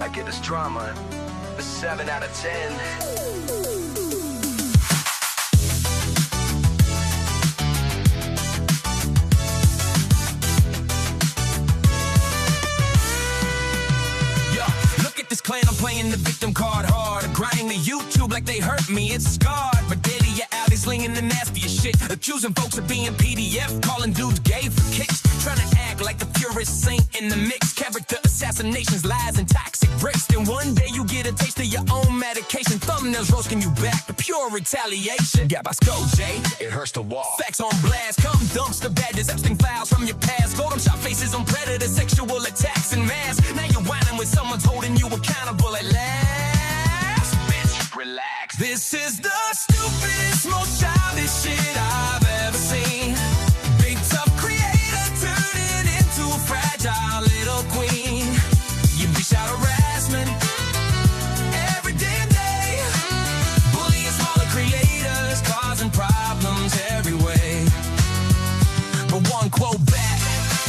I get this drama a 7 out of 10. This clan, I'm playing the victim card hard. Grinding the YouTube like they hurt me, it's scarred. But daily you're out, he's slinging the nastiest shit. Accusing folks of being PDF, calling dudes gay for kicks. Trying to act like the purest saint in the mix. Character assassinations, lies, and toxic breaks. Then one day you get a taste of your own medication. Thumbnails roasting you back, the pure retaliation. Gabasco, Jay, it hurts to walk. Facts on blast, come dumpster badges, Epstein files from your past. Photoshop faces on predators, sexual attacks and mass. Now you're whining when someone's holding you accountable at last. Bitch, relax. This is the stupidest, most childish shit I've ever seen. Big tough creator turning into a fragile little queen. You dish out harassment every damn day. Bullying smaller creators, causing problems every way. But one quote back,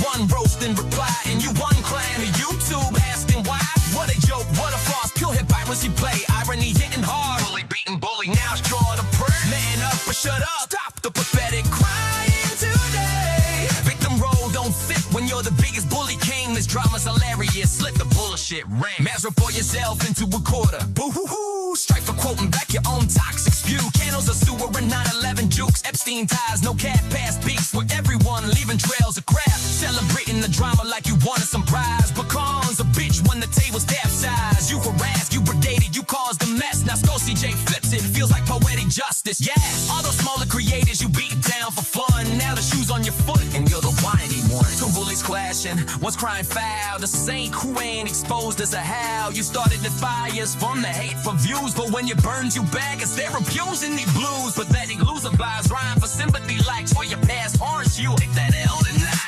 one roast in reply, and you one clan of YouTube asking why. What a joke, what a farce, pure hip piracy play. Irony hitting hard, bully beating bully, now it's drawing a prayer. Man up or shut up, stop the pathetic crying today. Victim role don't fit when you're the biggest bully king. This drama's hilarious, let the bullshit ring. Measure for yourself into a quarter, boo-hoo-hoo. Strike for quoting back your own toxic spew. Candles of sewer and 9/11 jukes. Epstein ties, no cat past beats. With everyone leaving trails of crap. Celebrating the drama like you wanted some prize. Pecans a bitch when the table's capsized. You harassed, you brigaded, you caused a mess. Now Scorsese J flips it, feels like poetic justice. Yeah, all those smaller creators you beat down for fun. Now the shoe's on your foot and you're the whiny one. Two bullies clashing, one's crying foul. The saint who ain't exposed as a how. You started the fires from the hate for views, but when you burns you back, it's their abusing the blues. Pathetic loser vibes, rhyme for sympathy likes for your past harsh. You take that L tonight.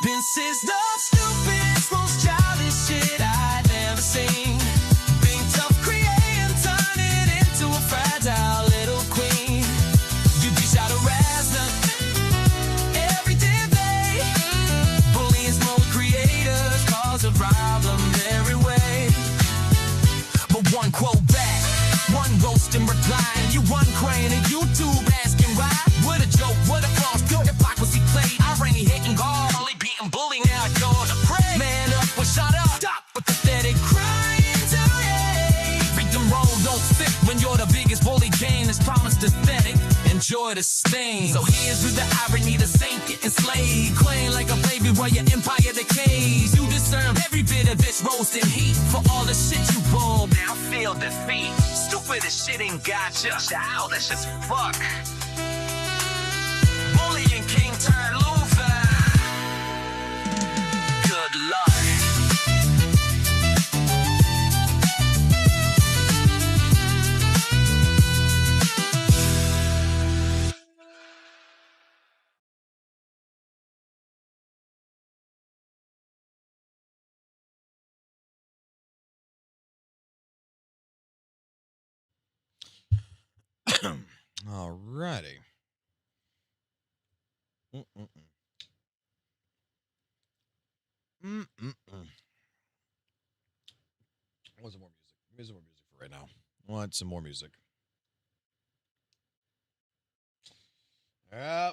This is the stupidest, most childish shit I've ever seen. Big tough creating, turning into a fragile little queen. You dish out harassment every damn day. Bullying small creators, cause a problem every way. But one quote back, one roast in reply, and you one crying at YouTube asking why. What a joke, what a false, pure hypocrisy play. Irony hitting hard, bully, now you're the prey. Man up or shut up, stop with pathetic crying today. Victim role don't fit when you're the biggest bully game. This promised aesthetic, enjoy the stain. So here's with the irony, the saint getting slayed. Claim like a baby while your empire decays. You deserve every bit of this roasting heat. For all the shit you pulled, now feel defeat. Stupid as shit ain't gotcha, childish as fuck. Bullying king turn loser. Good luck. Alrighty. I want some more music. Give me some more music for right now. I want some more music.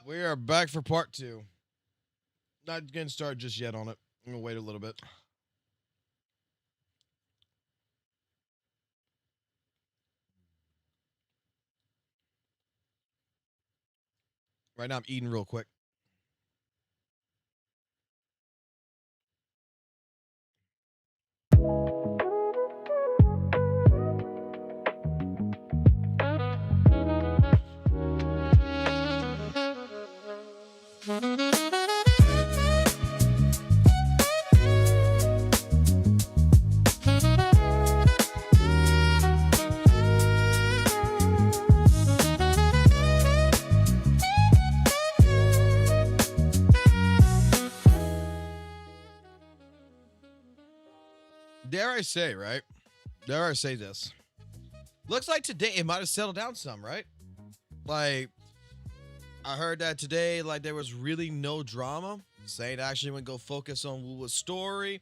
We are back for part 2. Not getting started just yet on it. I'm going to wait a little bit. Right now I'm eating real quick. Dare I say, right? Dare I say this? Looks like today it might have settled down some, right? Like, I heard that today, like, there was really no drama. Saint actually went go focus on WUWA's story.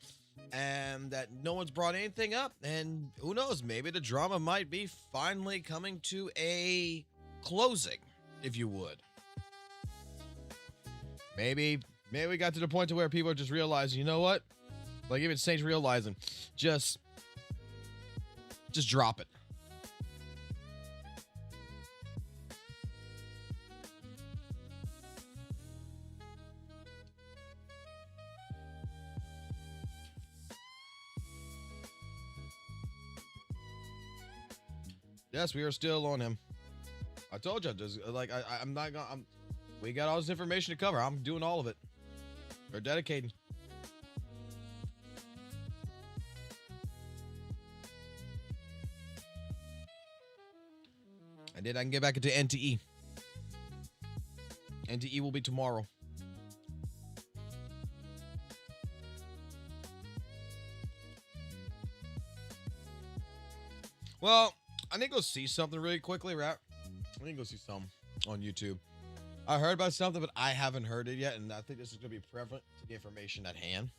and that no one's brought anything up. And who knows, maybe the drama might be finally coming to a closing, if you would. Maybe we got to the point to where people are just realizing, you know what? Like even Saints realizing, just drop it. Yes, we are still on him. I told you, just like I'm not gonna. We got all this information to cover. I'm doing all of it. We're dedicating. And then I can get back into NTE. NTE will be tomorrow. Well, I need to go see something really quickly, right? I need to go see something on YouTube. I heard about something, but I haven't heard it yet, and I think this is going to be prevalent to the information at hand.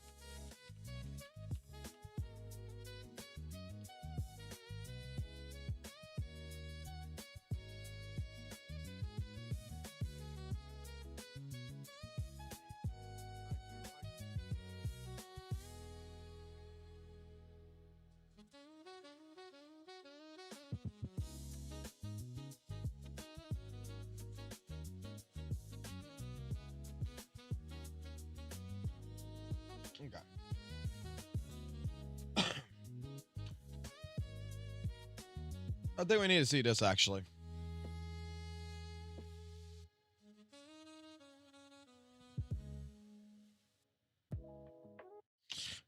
Okay. I think we need to see this actually.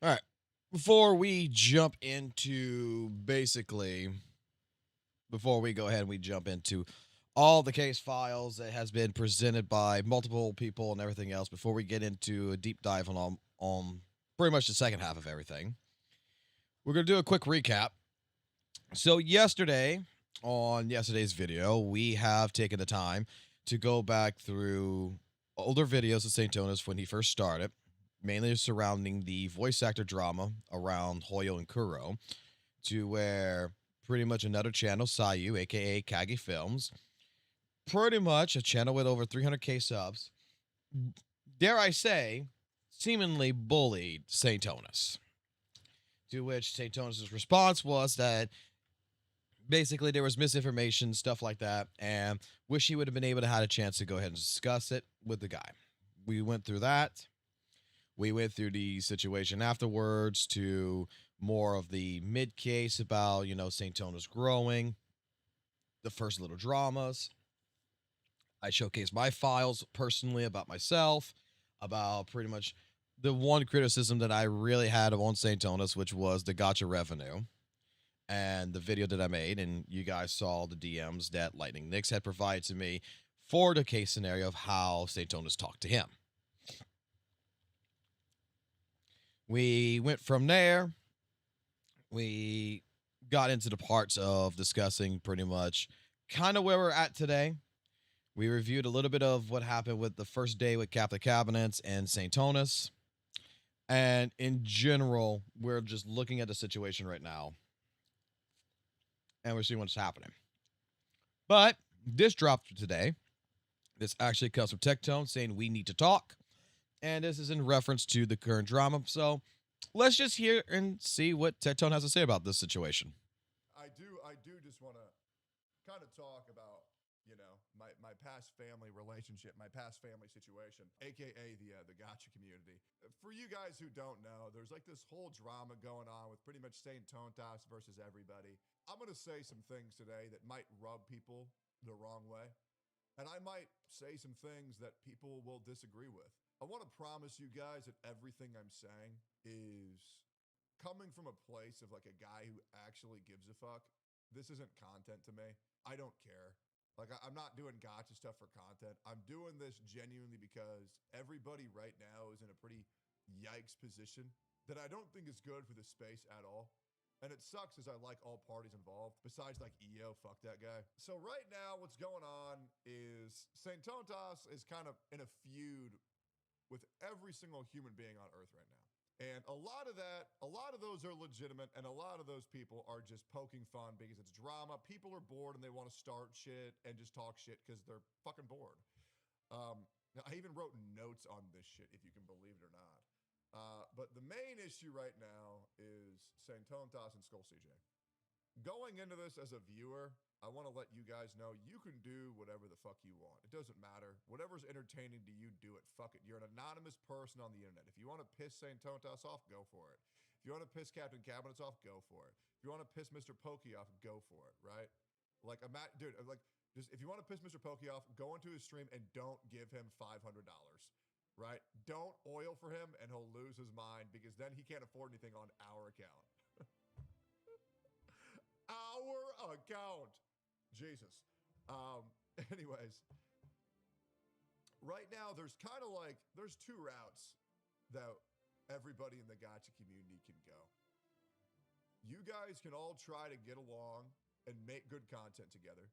All right. Before we jump into before we go ahead and we jump into all the case files that has been presented by multiple people and everything else, before we get into a deep dive on pretty much the second half of everything, we're going to do a quick recap. So on yesterday's video, we have taken the time to go back through older videos of Saintontas when he first started, mainly surrounding the voice actor drama around Hoyo and Kuro, to where pretty much another channel, Sayu, aka Kage Films, pretty much a channel with over 300k subs, dare I say, seemingly bullied Saintontas. To which Saintontas' response was that basically there was misinformation, stuff like that, and wish he would have been able to have a chance to go ahead and discuss it with the guy. We went through that. We went through the situation afterwards to more of the mid case about, Saintontas growing, the first little dramas. I showcased my files personally about myself, about pretty much the one criticism that I really had on Saintontas, which was the gotcha revenue, and the video that I made, and you guys saw the DMs that Lightning Nix had provided to me for the case scenario of how Saintontas talked to him. We went from there. We got into the parts of discussing pretty much kind of where we're at today. We reviewed a little bit of what happened with the first day with Catholic Cabinets and Saintontas. And in general, we're just looking at the situation right now. And we're seeing what's happening. But this dropped today. This actually comes from Tectone saying we need to talk. And this is in reference to the current drama. So let's just hear and see what Tectone has to say about this situation. I do just want to kind of talk about, my past family relationship, my past family situation, aka the gotcha community. For you guys who don't know, there's like this whole drama going on with pretty much Saintontas versus everybody. I'm going to say some things today that might rub people the wrong way, and I might say some things that people will disagree with. I want to promise you guys that everything I'm saying is coming from a place of like a guy who actually gives a fuck. This isn't content to me. I don't care. Like, I'm not doing gotcha stuff for content. I'm doing this genuinely because everybody right now is in a pretty yikes position that I don't think is good for the space at all. And it sucks as I like all parties involved, besides like EO, fuck that guy. So right now what's going on is Saintontas is kind of in a feud with every single human being on Earth right now. And a lot of those are legitimate, and a lot of those people are just poking fun because it's drama. People are bored and they want to start shit and just talk shit because they're fucking bored. I even wrote notes on this shit, if you can believe it or not. But the main issue right now is Saintontas and Skull CJ. Going into this as a viewer, I want to let you guys know you can do whatever the fuck you want. It doesn't matter. Whatever's entertaining to you, do it. Fuck it. You're an anonymous person on the internet. If you want to piss Saintontas off, go for it. If you want to piss Captain Cabinets off, go for it. If you want to piss Mr. Pokey off, go for it, right? Like, dude, like, just if you want to piss Mr. Pokey off, go into his stream and don't give him $500, right? Don't oil for him and he'll lose his mind because then he can't afford anything on our account. Our account. Jesus. Anyways, right now there's kind of like, there's two routes that everybody in the gacha community can go. You guys can all try to get along and make good content together,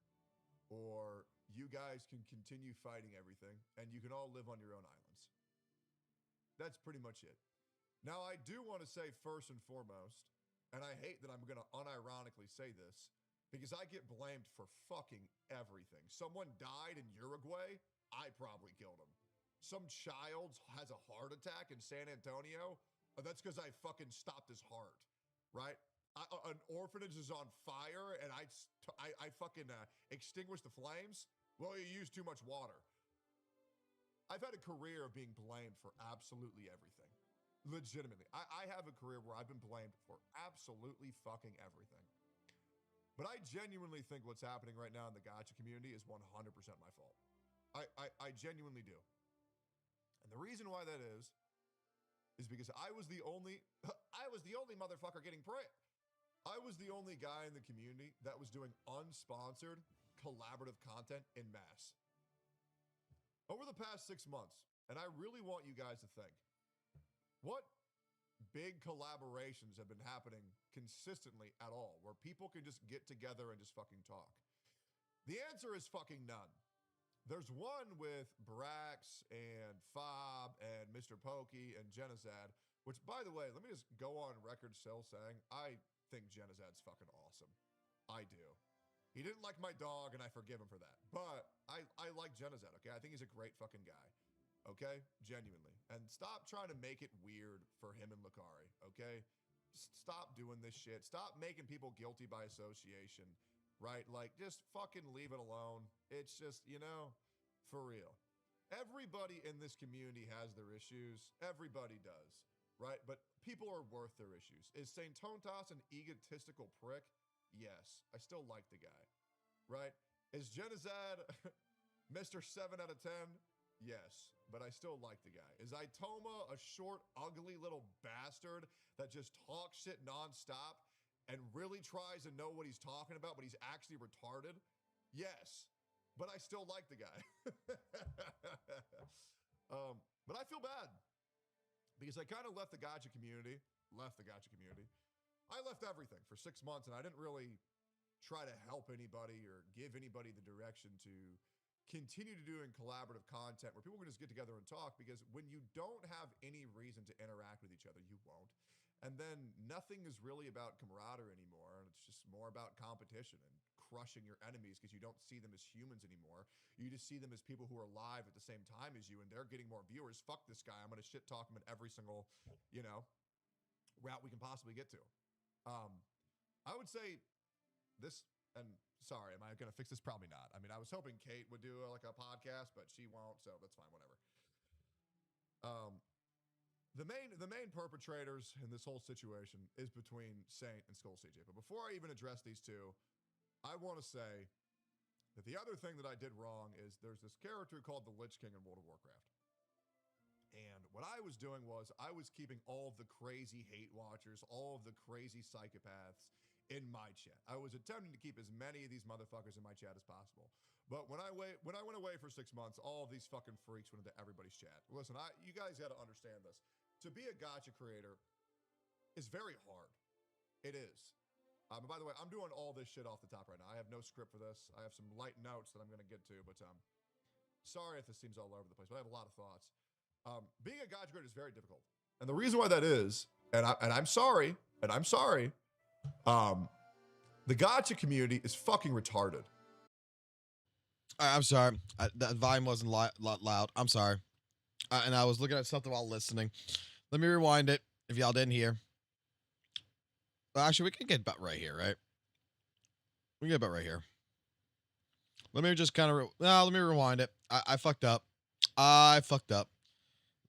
or you guys can continue fighting everything and you can all live on your own islands. That's pretty much it. Now, I do want to say first and foremost, and I hate that I'm going to unironically say this, because I get blamed for fucking everything. Someone died in Uruguay, I probably killed him. Some child has a heart attack in San Antonio, that's because I fucking stopped his heart, right? An orphanage is on fire and I fucking extinguished the flames. Well, you used too much water. I've had a career of being blamed for absolutely everything. Legitimately. I have a career where I've been blamed for absolutely fucking everything. But I genuinely think what's happening right now in the gacha community is 100% my fault. I genuinely do. And the reason why that is because I was the only motherfucker getting pranked. I was the only guy in the community that was doing unsponsored collaborative content in mass. Over the past 6 months, and I really want you guys to think, what big collaborations have been happening consistently at all, where people can just get together and just fucking talk? The answer is fucking none. There's one with Brax and Fob and Mr. Pokey and Genozad, which, by the way, let me just go on record still saying, I think Genozad's fucking awesome. I do. He didn't like my dog, and I forgive him for that. But I like Genozad, okay? I think he's a great fucking guy, okay? Genuinely. And stop trying to make it weird for him and Lucari, okay? Stop doing this shit. Stop making people guilty by association, right? Like, just fucking leave it alone. It's just, you know, for real. Everybody in this community has their issues. Everybody does, right? But people are worth their issues. Is Saintontas an egotistical prick? Yes. I still like the guy, right? Is Genozad Mr. 7 out of 10? Yes, but I still like the guy. Is Itoma a short, ugly little bastard that just talks shit nonstop and really tries to know what he's talking about, but he's actually retarded? Yes, but I still like the guy. But I feel bad because I kind of left the gacha community. I left everything for 6 months, and I didn't really try to help anybody or give anybody the direction to continue to doing collaborative content where people can just get together and talk, because when you don't have any reason to interact with each other, you won't. And then nothing is really about camaraderie anymore, and it's just more about competition and crushing your enemies because you don't see them as humans anymore. You just see them as people who are live at the same time as you, and they're getting more viewers. Fuck this guy. I'm going to shit talk him in every single, you know, route we can possibly get to. I would say this, and sorry, am I going to fix this? Probably not. I mean, I was hoping Kate would do like a podcast, but she won't, so that's fine, whatever. The main perpetrators in this whole situation is between Saint and Skull CJ. But before I even address these two, I want to say that the other thing that I did wrong is there's this character called the Lich King in World of Warcraft. And what I was doing was I was keeping all of the crazy hate watchers, all of the crazy psychopaths in my chat. I was attempting to keep as many of these motherfuckers in my chat as possible. But when I went away for 6 months, all of these fucking freaks went into everybody's chat. Listen, you guys got to understand this. To be a gacha creator is very hard. It is. By the way, I'm doing all this shit off the top right now. I have no script for this. I have some light notes that I'm going to get to, but sorry if this seems all over the place, but I have a lot of thoughts. Being a gacha creator is very difficult. And the reason why that is, I'm sorry, the gacha community is fucking retarded. I'm sorry. That volume wasn't loud. I'm sorry. And I was looking at something while listening. Let me rewind it if y'all didn't hear. Well, actually, we can get about right here, right? We can get about right here. Let me just kind of... let me rewind it. I fucked up. I fucked up.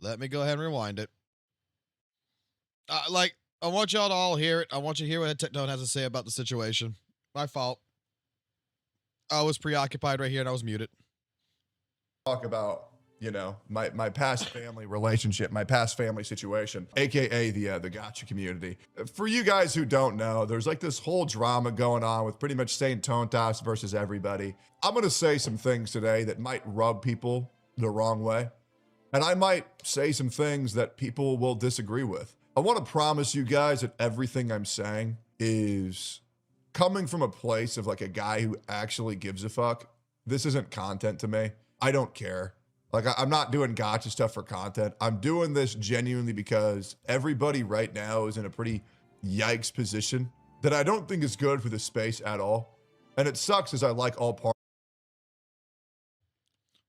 Let me go ahead and rewind it. I want y'all to all hear it. I want you to hear what Technone has to say about the situation. My fault. I was preoccupied right here and I was muted. Talk about, you know, my past family relationship, my past family situation, aka the gacha community. For you guys who don't know, there's like this whole drama going on with pretty much Saintontas versus everybody. I'm gonna say some things today that might rub people the wrong way, and I might say some things that people will disagree with. I want to promise you guys that everything I'm saying is coming from a place of like a guy who actually gives a fuck. This isn't content to me. I don't care. Like, I'm not doing gacha stuff for content. I'm doing this genuinely because everybody right now is in a pretty yikes position that I don't think is good for the space at all. And it sucks as I like all parts.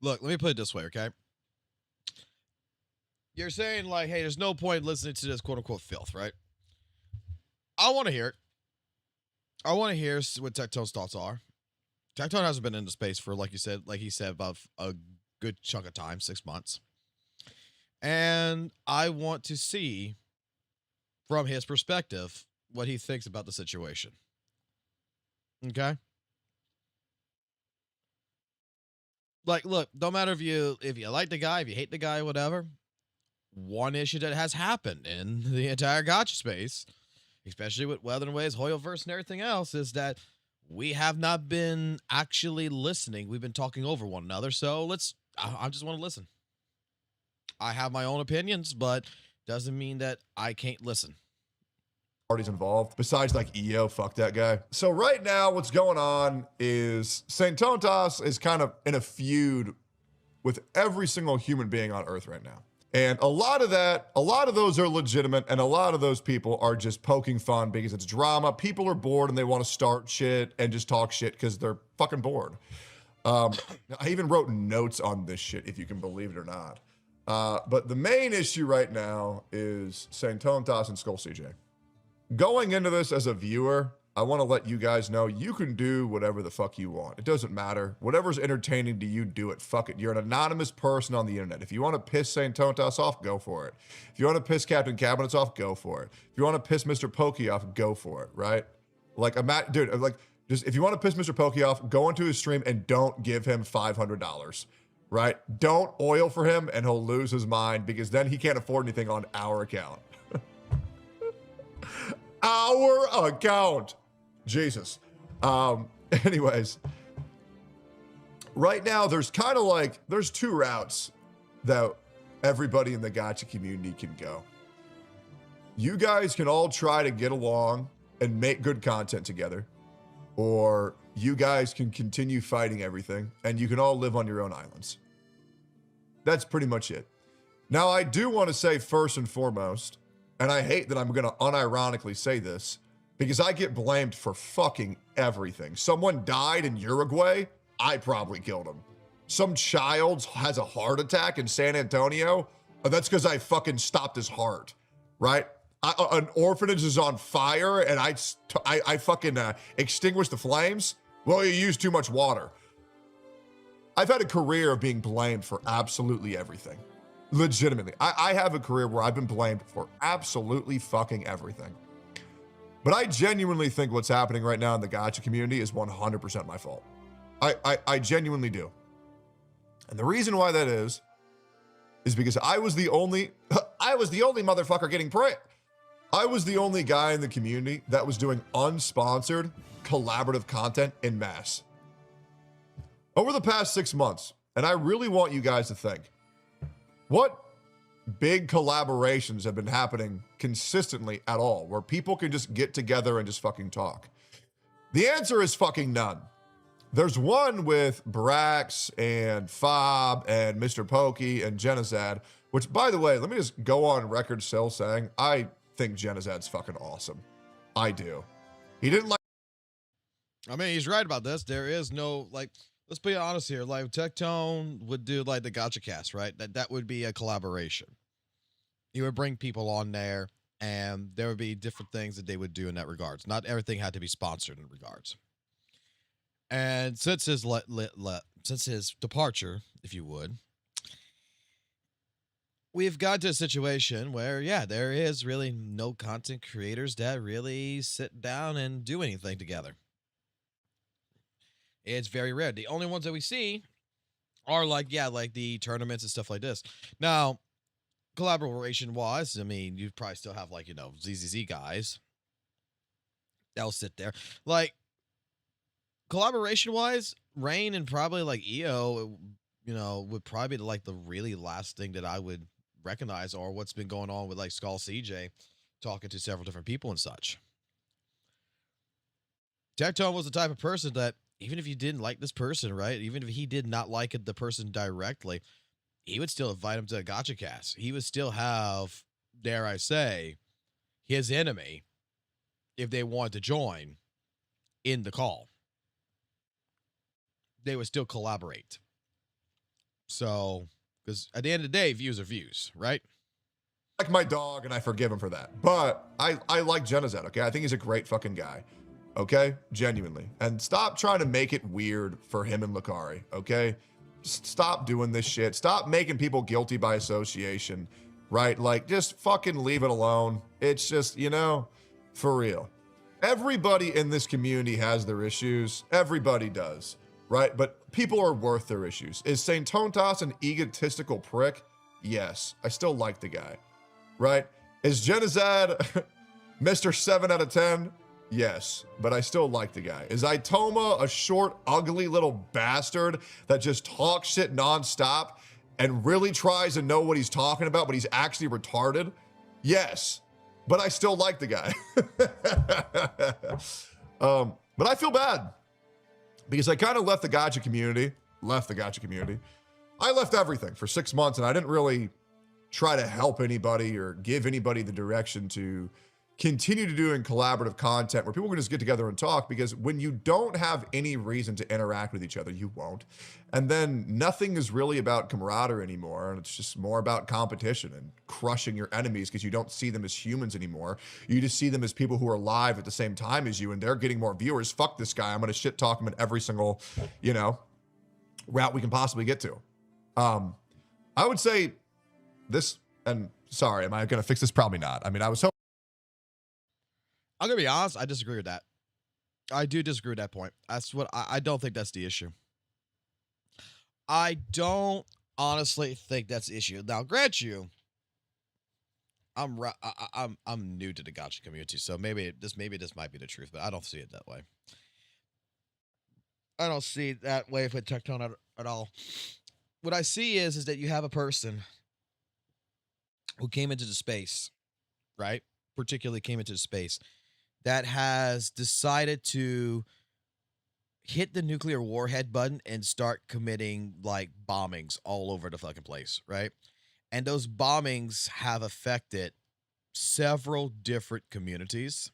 Look, let me put it this way, okay? You're saying, like, hey, there's no point listening to this quote-unquote filth, right? I want to hear it. I want to hear what Techtone's thoughts are. Tectone hasn't been in the space for, like he said, about a good chunk of time, 6 months. And I want to see, from his perspective, what he thinks about the situation. Okay? Like, look, no matter if you like the guy, if you hate the guy, whatever, one issue that has happened in the entire gacha space, especially with Weather and Waves, Hoyoverse, and everything else, is that we have not been actually listening. We've been talking over one another. So I just want to listen. I have my own opinions, but doesn't mean that I can't listen. Parties involved besides like EO, fuck that guy. So right now what's going on is Saintontas is kind of in a feud with every single human being on Earth right now. And a lot of those are legitimate, and a lot of those people are just poking fun because it's drama. People are bored and they want to start shit and just talk shit because they're fucking bored. I even wrote notes on this shit, if you can believe it or not. But the main issue right now is Saintontas and Skull CJ. Going into this as a viewer, I want to let you guys know you can do whatever the fuck you want. It doesn't matter. Whatever's entertaining to you, do it. Fuck it. You're an anonymous person on the internet. If you want to piss Saintontas off, go for it. If you want to piss Captain Cabinets off, go for it. If you want to piss Mr. Pokey off, go for it, right? Like, dude, like, just if you want to piss Mr. Pokey off, go into his stream and don't give him $500, right? Don't oil for him and he'll lose his mind because then he can't afford anything on our account. Our account. Jesus. Anyways, right now there's kind of like, there's two routes that everybody in the gacha community can go. You guys can all try to get along and make good content together, or you guys can continue fighting everything and you can all live on your own islands. That's pretty much it. Now, I do want to say first and foremost, and I hate that I'm going to unironically say this, because I get blamed for fucking everything. Someone died in Uruguay, I probably killed him. Some child has a heart attack in San Antonio, that's because I fucking stopped his heart, right? An orphanage is on fire and I fucking extinguished the flames. Well, you used too much water. I've had a career of being blamed for absolutely everything. Legitimately. I have a career where I've been blamed for absolutely fucking everything. But I genuinely think what's happening right now in the gacha community is 100% my fault. I genuinely do. And the reason why that is because I was the only motherfucker getting pranked. I was the only guy in the community that was doing unsponsored collaborative content en masse. Over the past 6 months, and I really want you guys to think, what big collaborations have been happening consistently at all, where people can just get together and just fucking talk? The answer is fucking none. There's one with Brax and Fob and Mr. Pokey and Genocide, Which, by the way, let me just go on record still saying, I think Genizad's fucking awesome. I do. He didn't like. I mean, he's right about this. There is no, like, let's be honest here. Like, Tectone would do, like, the Gotcha Cast, right? That would be a collaboration. He would bring people on there, and there would be different things that they would do in that regards. Not everything had to be sponsored in regards. And since his since his departure, if you would, we've got to a situation where, yeah, there is really no content creators that really sit down and do anything together. It's very rare. The only ones that we see are like the tournaments and stuff like this. Now, collaboration wise, I mean, you probably still have like, ZZZ guys that'll sit there. Like, collaboration wise, Rain and probably like EO, would probably be like the really last thing that I would recognize, or what's been going on with like Skull CJ talking to several different people and such. Tectone was the type of person that even if you didn't like this person, right? Even if he did not like the person directly, he would still invite him to a Gotcha Cast. He would still have, dare I say, his enemy, if they wanted to join, in the call. They would still collaborate. So, because at the end of the day, views are views, right? Like my dog, and I forgive him for that. But I like Genizad, okay? I think he's a great fucking guy, okay? Genuinely. And stop trying to make it weird for him and Lakari, okay? Stop doing this shit. Stop making people guilty by association, right? Like, just fucking leave it alone. It's just, for real. Everybody in this community has their issues. Everybody does, right? But people are worth their issues. Is Saintontas an egotistical prick? Yes. I still like the guy, right? Is Genizad Mr. 7 out of 10? Yes, but I still like the guy. Is Itoma a short, ugly little bastard that just talks shit nonstop and really tries to know what he's talking about, but he's actually retarded? Yes, but I still like the guy. But I feel bad because I kind of left the Gotcha community. I left everything for 6 months, and I didn't really try to help anybody or give anybody the direction to continue to doing collaborative content where people can just get together and talk, because when you don't have any reason to interact with each other, you won't. And then nothing is really about camaraderie anymore. And it's just more about competition and crushing your enemies because you don't see them as humans anymore. You just see them as people who are live at the same time as you, and they're getting more viewers. Fuck this guy. I'm going to shit talk him in every single, route we can possibly get to. I would say this, and sorry, am I going to fix this? Probably not. I mean, I was hoping. I'm going to be honest, I disagree with that. I do disagree with that point. That's what I don't think that's the issue. I don't honestly think that's the issue. Now, grant you, I'm new to the Gotcha community, so maybe this might be the truth, but I don't see it that way. I don't see it that way with Tectone at all. What I see is that you have a person who came into the space, right? Particularly came into the space that has decided to hit the nuclear warhead button and start committing like bombings all over the fucking place, right? And those bombings have affected several different communities.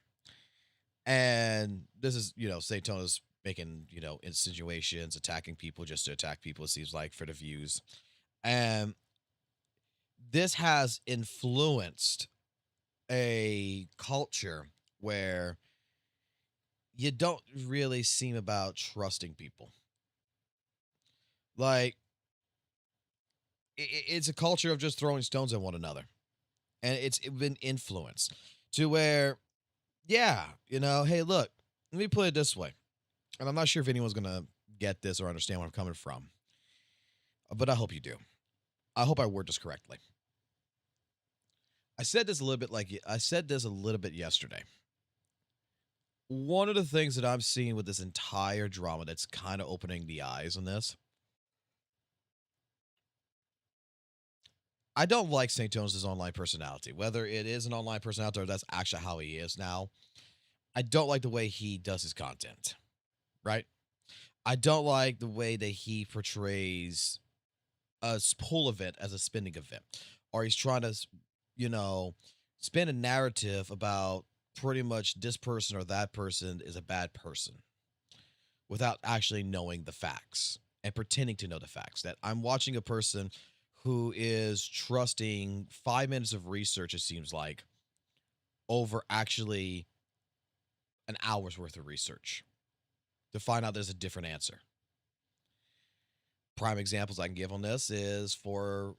And this is, Saintontas making, insinuations, attacking people just to attack people, it seems like, for the views. And this has influenced a culture where you don't really seem about trusting people. Like, it's a culture of just throwing stones at one another. And it's been influenced to where, yeah, hey, look, let me put it this way. And I'm not sure if anyone's going to get this or understand where I'm coming from, but I hope you do. I hope I word this correctly. I said this a little bit yesterday. One of the things that I'm seeing with this entire drama that's kind of opening the eyes on this, I don't like Saintontas' online personality, whether it is an online personality or that's actually how he is now. I don't like the way he does his content, right? I don't like the way that he portrays a pool event as a spinning event, or he's trying to, spin a narrative about pretty much this person or that person is a bad person without actually knowing the facts and pretending to know the facts. That I'm watching a person who is trusting 5 minutes of research, it seems like, over actually an hour's worth of research to find out there's a different answer. Prime examples I can give on this is for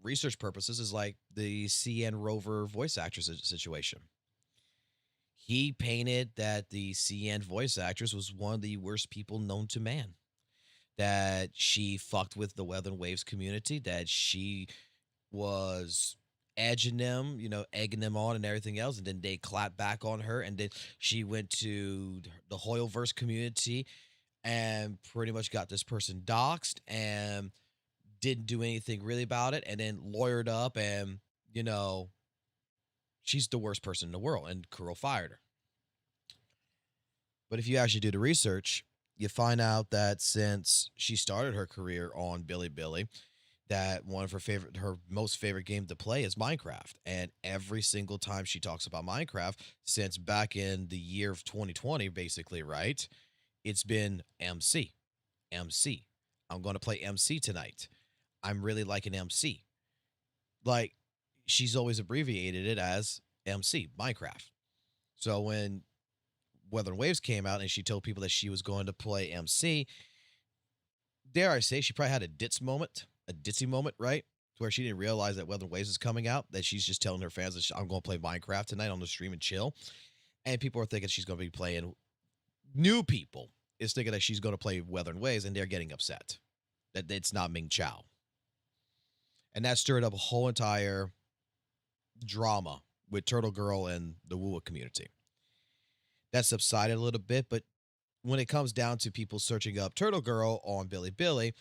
research purposes is like the CN Rover voice actress situation. He painted that the CN voice actress was one of the worst people known to man, that she fucked with the Weather and Waves community, that she was edging them, egging them on and everything else, and then they clapped back on her, and then she went to the Hoyleverse community and pretty much got this person doxxed and didn't do anything really about it, and then lawyered up, and she's the worst person in the world, and Kuro fired her. But if you actually do the research, you find out that since she started her career on Billy, that one of her most favorite game to play is Minecraft. And every single time she talks about Minecraft, since back in the year of 2020, basically, right? It's been MC. I'm going to play MC tonight. I'm really like an MC. Like, she's always abbreviated it as MC, Minecraft. So when Weather and Waves came out and she told people that she was going to play MC, dare I say, she probably had a ditzy moment, right? To where she didn't realize that Weather and Waves is coming out, that she's just telling her fans that I'm going to play Minecraft tonight on the stream and chill. And people are thinking she's going to be playing, new people is thinking that she's going to play Weather and Waves, and they're getting upset that it's not Ming Chao. And that stirred up a whole entire drama with Turtle Girl and the WUWA community. That subsided a little bit, but when it comes down to people searching up Turtle Girl on Billy,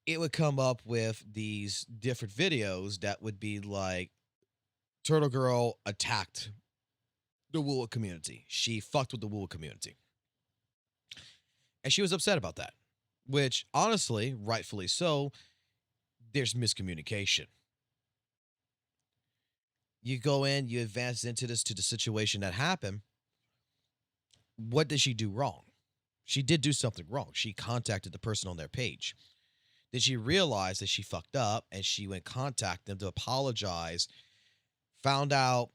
it would come up with these different videos that would be like, Turtle Girl attacked the WUWA community. She fucked with the WUWA community. And she was upset about that, which honestly, rightfully so, there's miscommunication. You go in, you advance into the situation that happened. What did she do wrong? She did do something wrong. She contacted the person on their page. Did she realize that she fucked up, and she went contact them to apologize, found out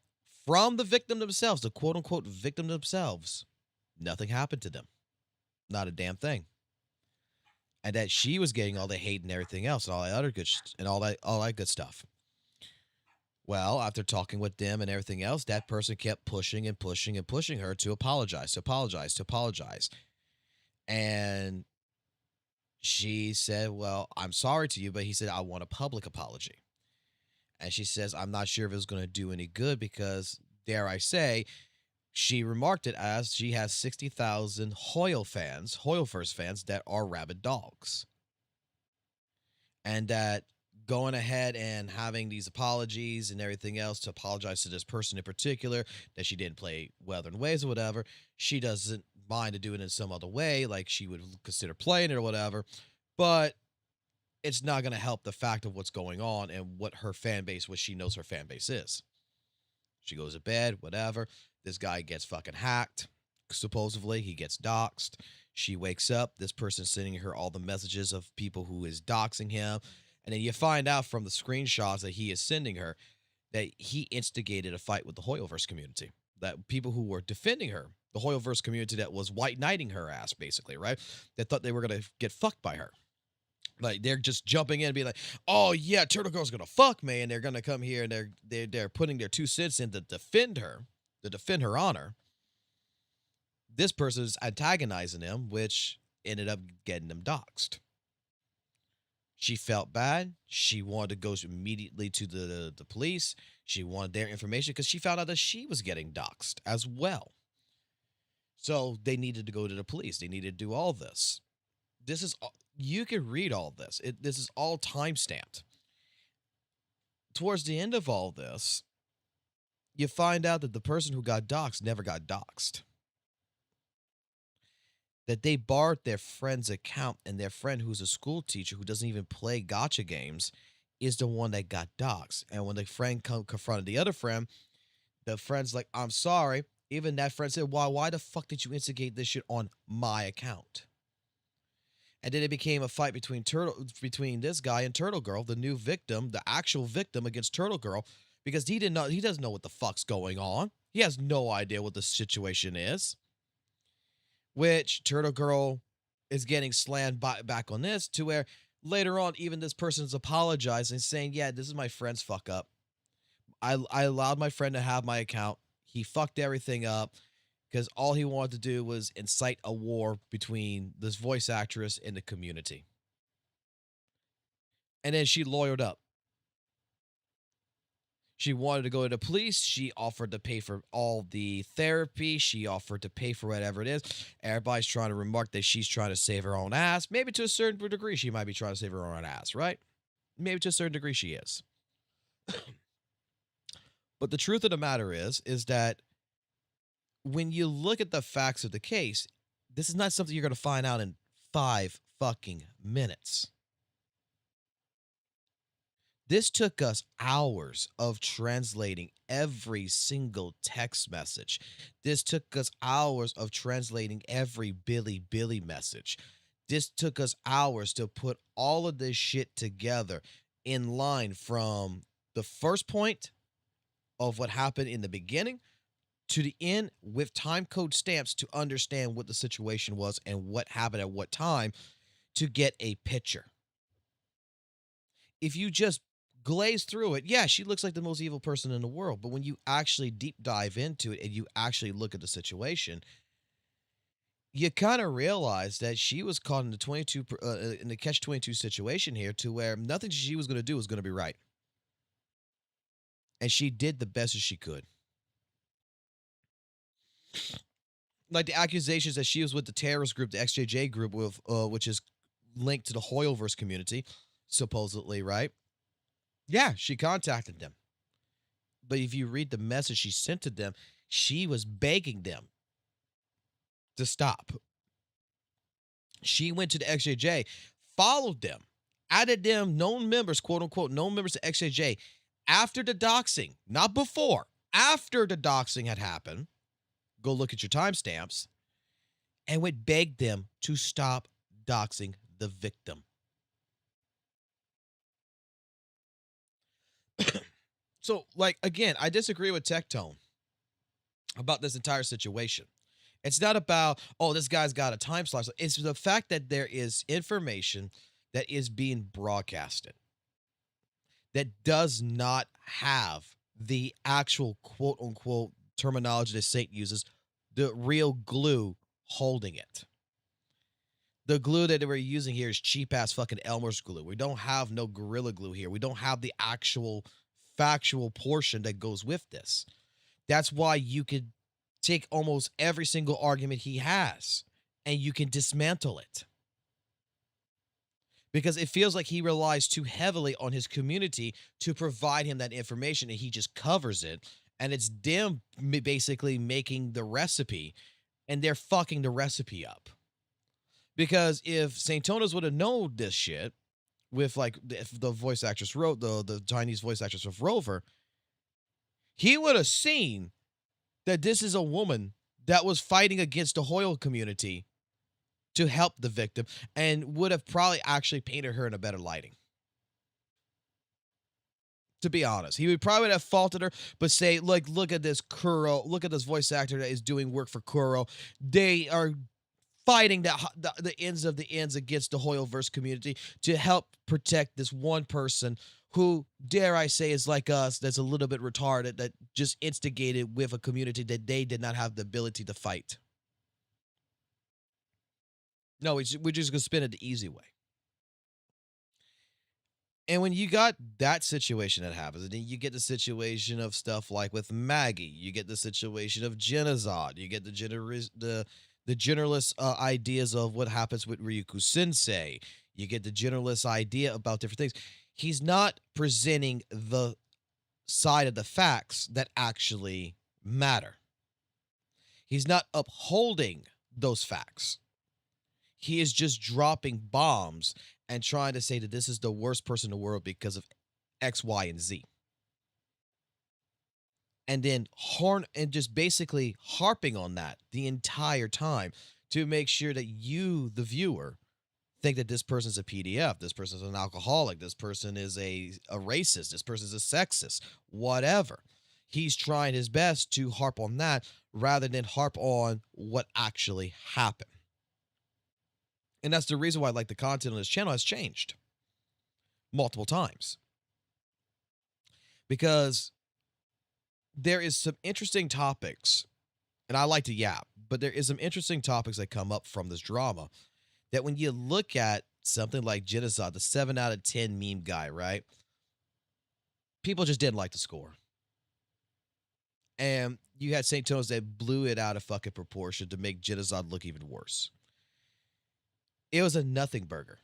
from the victim themselves, the quote-unquote victim themselves, nothing happened to them. Not a damn thing. And that she was getting all the hate and everything else, and all that other good all that good stuff. Well, after talking with them and everything else, that person kept pushing and pushing and pushing her to apologize. And she said, well, I'm sorry to you, but he said, I want a public apology. And she says, I'm not sure if it's going to do any good because, dare I say, she remarked it as she has 60,000 Hoyleverse fans that are rabid dogs. And that going ahead and having these apologies and everything else to apologize to this person in particular, that she didn't play Weather and Waves or whatever, she doesn't mind to do it in some other way, like she would consider playing it or whatever, but it's not going to help the fact of what's going on and what she knows her fan base is. She goes to bed, whatever. This guy gets fucking hacked. Supposedly, he gets doxxed. She wakes up. This person's sending her all the messages of people who is doxing him. And then you find out from the screenshots that he is sending her that he instigated a fight with the Hoyleverse community. That people who were defending her, the Hoyleverse community that was white knighting her ass, basically, right? That thought they were going to get fucked by her. Like, they're just jumping in and being like, oh, yeah, Turtle Girl's going to fuck me. And they're going to come here and they're putting their 2 cents in to defend her honor. This person is antagonizing them, which ended up getting them doxxed. She felt bad. She wanted to go immediately to the police. She wanted their information because she found out that she was getting doxxed as well. So they needed to go to the police. They needed to do all this. You can read all this. This is all time-stamped. Towards the end of all this, you find out that the person who got doxxed never got doxxed. That they borrowed their friend's account, and their friend, who's a school teacher who doesn't even play gacha games, is the one that got doxxed. And when the friend confronted the other friend, the friend's like, I'm sorry. Even that friend said, why the fuck did you instigate this shit on my account? And then it became a fight between this guy and Turtle Girl, the new victim, the actual victim against Turtle Girl, because he doesn't know what the fuck's going on. He has no idea what the situation is. Which Turtle Girl is getting slammed back on this, to where later on, even this person's apologizing, saying, yeah, this is my friend's fuck up. I allowed my friend to have my account. He fucked everything up because all he wanted to do was incite a war between this voice actress and the community. And then she lawyered up. She wanted to go to the police. She offered to pay for all the therapy. She offered to pay for whatever it is. Everybody's trying to remark that she's trying to save her own ass. Maybe to a certain degree, she might be trying to save her own ass, right? Maybe to a certain degree, she is. But the truth of the matter is that when you look at the facts of the case, this is not something you're going to find out in 5 fucking minutes. This took us hours of translating every single text message. This took us hours of translating every Billy message. This took us hours to put all of this shit together in line from the first point of what happened in the beginning to the end with time code stamps to understand what the situation was and what happened at what time to get a picture. If you just glaze through it, yeah, she looks like the most evil person in the world. But when you actually deep dive into it and you actually look at the situation, you kind of realize that she was caught in the catch-22 situation here, to where nothing she was going to do was going to be right. And she did the best as she could. Like the accusations that she was with the terrorist group, the XJJ group, which is linked to the Hoyoverse community, supposedly, right? Yeah, she contacted them. But if you read the message she sent to them, she was begging them to stop. She went to the XJJ, followed them, added them known members, quote unquote, known members to XJJ after the doxing, not before, after the doxing had happened. Go look at your timestamps, and would beg them to stop doxing the victim. So, like, again, I disagree with Tectone about this entire situation. It's not about, oh, this guy's got a time slot. It's the fact that there is information that is being broadcasted that does not have the actual quote-unquote terminology that Saint uses, the real glue holding it. The glue that we're using here is cheap-ass fucking Elmer's glue. We don't have no Gorilla Glue here. We don't have the actual factual portion that goes with this. That's why you could take almost every single argument he has and you can dismantle it. Because it feels like he relies too heavily on his community to provide him that information, and he just covers it. And it's them basically making the recipe, and they're fucking the recipe up. Because if Saintontas would have known this shit, with like the voice actress wrote the Chinese voice actress of Rover, he would have seen that this is a woman that was fighting against the Hoyle community to help the victim, and would have probably actually painted her in a better lighting. To be honest, he would probably have faulted her, but say, like, look at this Kuro, look at this voice actor that is doing work for Kuro. They are fighting the ends of the ends against the Hoyoverse community to help protect this one person who, dare I say, is like us, that's a little bit retarded, that just instigated with a community that they did not have the ability to fight. No, we're just going to spin it the easy way. And when you got that situation that happens, and then you get the situation of stuff like with Maggie, you get the situation of Genozod, you get the generalist ideas of what happens with Ryuku Sensei, you get the generalist idea about different things. He's not presenting the side of the facts that actually matter. He's not upholding those facts. He is just dropping bombs and trying to say that this is the worst person in the world because of X, Y, and Z. And then just basically harping on that the entire time to make sure that you, the viewer, think that this person's a PDF, this person's an alcoholic, this person is a racist, this person's a sexist, whatever. He's trying his best to harp on that rather than harp on what actually happened. And that's the reason why, like, the content on this channel has changed multiple times. Because there is some interesting topics, and I like to yap, but there is some interesting topics that come up from this drama that when you look at something like Genocide, the 7 out of 10 meme guy, right? People just didn't like the score. And you had Saintontas that blew it out of fucking proportion to make Genocide look even worse. It was a nothing burger,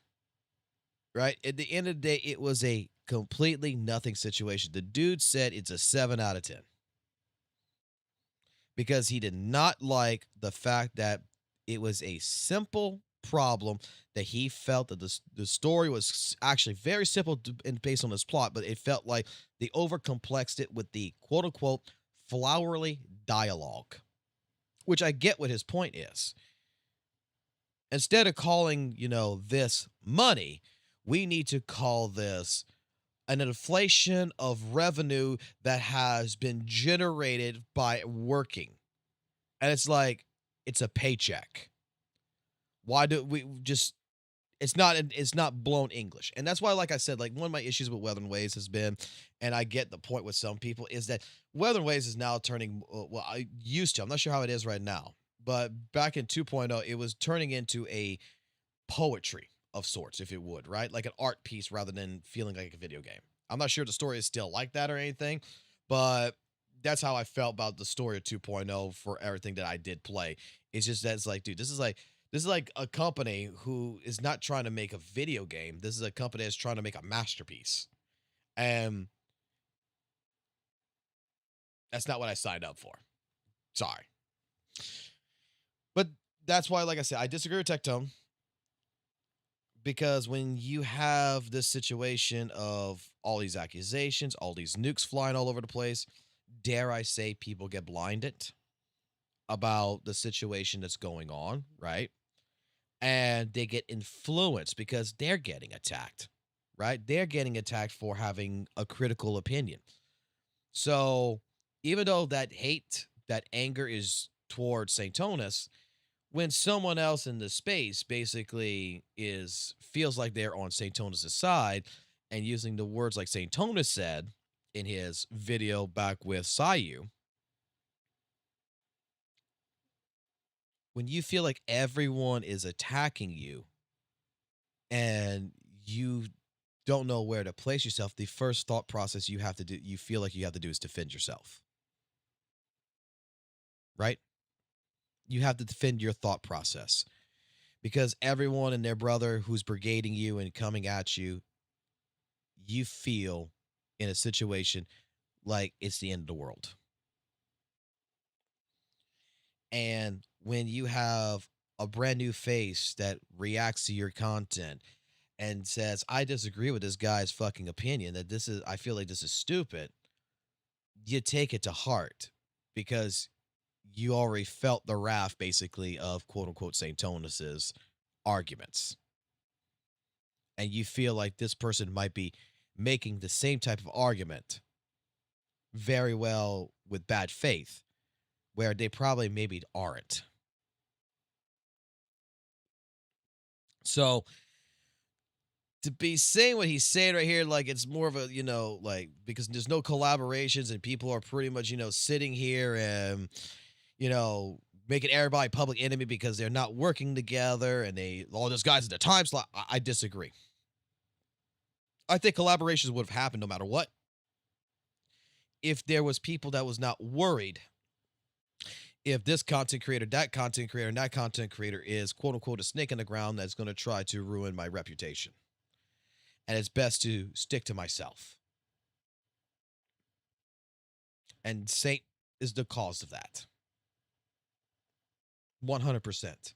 right? At the end of the day, it was a completely nothing situation. The dude said it's a 7 out of 10 because he did not like the fact that it was a simple problem that he felt that the story was actually very simple and based on this plot, but it felt like they overcomplexed it with the quote-unquote flowery dialogue, which I get what his point is. Instead of calling, this money, we need to call this an inflation of revenue that has been generated by working. And it's like, it's a paycheck. Why do we just, it's not blown English. And that's why, like I said, like one of my issues with Weather and Waves has been, and I get the point with some people, is that Weather and Waves is now turning, I used to, I'm not sure how it is right now, but back in 2.0, it was turning into a poetry of sorts, if it would, right? Like an art piece rather than feeling like a video game. I'm not sure the story is still like that or anything, but that's how I felt about the story of 2.0 for everything that I did play. It's just that it's like, dude, this is like a company who is not trying to make a video game. This is a company that's trying to make a masterpiece. And that's not what I signed up for. Sorry. But that's why, like I said, I disagree with Tectone. Because when you have this situation of all these accusations, all these nukes flying all over the place, dare I say people get blinded about the situation that's going on, right? And they get influenced because they're getting attacked, right? They're getting attacked for having a critical opinion. So even though that hate, that anger is towards Saintontas, when someone else in the space basically feels like they're on Saintontas' side and using the words like Saintontas said in his video back with Sayu, when you feel like everyone is attacking you and you don't know where to place yourself, the first thought process you feel like you have to do is defend yourself. Right? You have to defend your thought process because everyone and their brother who's brigading you and coming at you, you feel in a situation like it's the end of the world. And when you have a brand new face that reacts to your content and says, I disagree with this guy's fucking opinion, that I feel like this is stupid, you take it to heart because you already felt the wrath, basically, of quote-unquote Saintontas' arguments. And you feel like this person might be making the same type of argument very well with bad faith, where they probably maybe aren't. So, to be saying what he's saying right here, like it's more of a, like, because there's no collaborations and people are pretty much, sitting here and making everybody public enemy because they're not working together and all those guys at the time slot. I disagree. I think collaborations would have happened no matter what. If there was people that was not worried if this content creator, that content creator, and that content creator is quote unquote a snake in the ground that's going to try to ruin my reputation. And it's best to stick to myself. And Saint is the cause of that. 100%.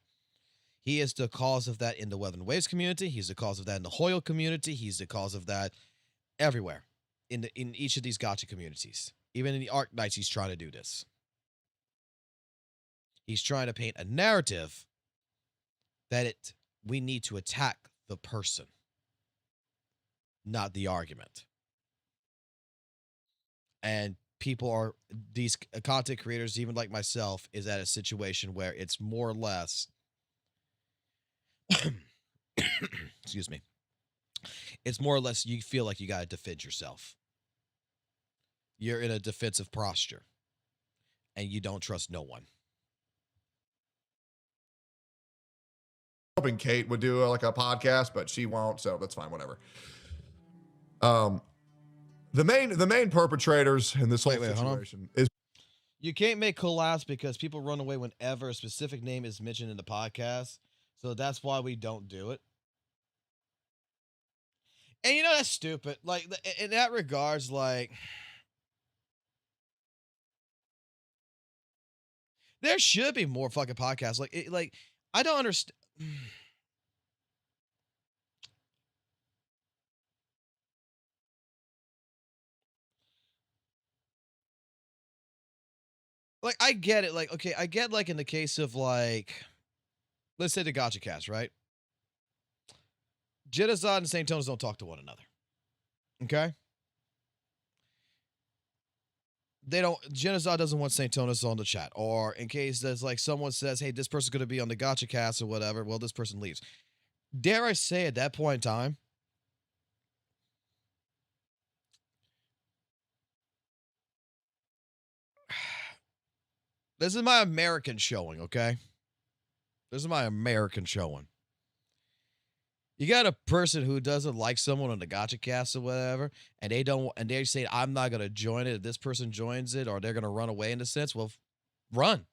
He is the cause of that in the Weather and Waves community. He's the cause of that in the Hoyle community. He's the cause of that everywhere. in each of these gotcha communities. Even in the Arc Knights, he's trying to do this. He's trying to paint a narrative that we need to attack the person, not the argument. And these content creators, even like myself, is at a situation where it's more or less, excuse me, it's more or less you feel like you got to defend yourself. You're in a defensive posture, and you don't trust no one. Hoping Kate would do like a podcast, but she won't, so that's fine, whatever. The main perpetrators in this whole situation is you can't make collabs because people run away whenever a specific name is mentioned in the podcast. So that's why we don't do it. And you know, that's stupid. Like, in that regards, like, there should be more fucking podcasts. Like, I don't understand. Like, I get it. Like, okay, I get, like, in the case of, like, let's say the Gotcha Cast, right? Genocide and Saintontas don't talk to one another. Okay? Genocide doesn't want Saintontas on the chat. Or in case there's, like, someone says, hey, this person's going to be on the Gotcha Cast or whatever, well, this person leaves. Dare I say, at that point in time, this is my American showing, okay? This is my American showing. You got a person who doesn't like someone on the Gotcha Cast or whatever, and they say, I'm not going to join it if this person joins it, or they're going to run away in a sense. Well, run.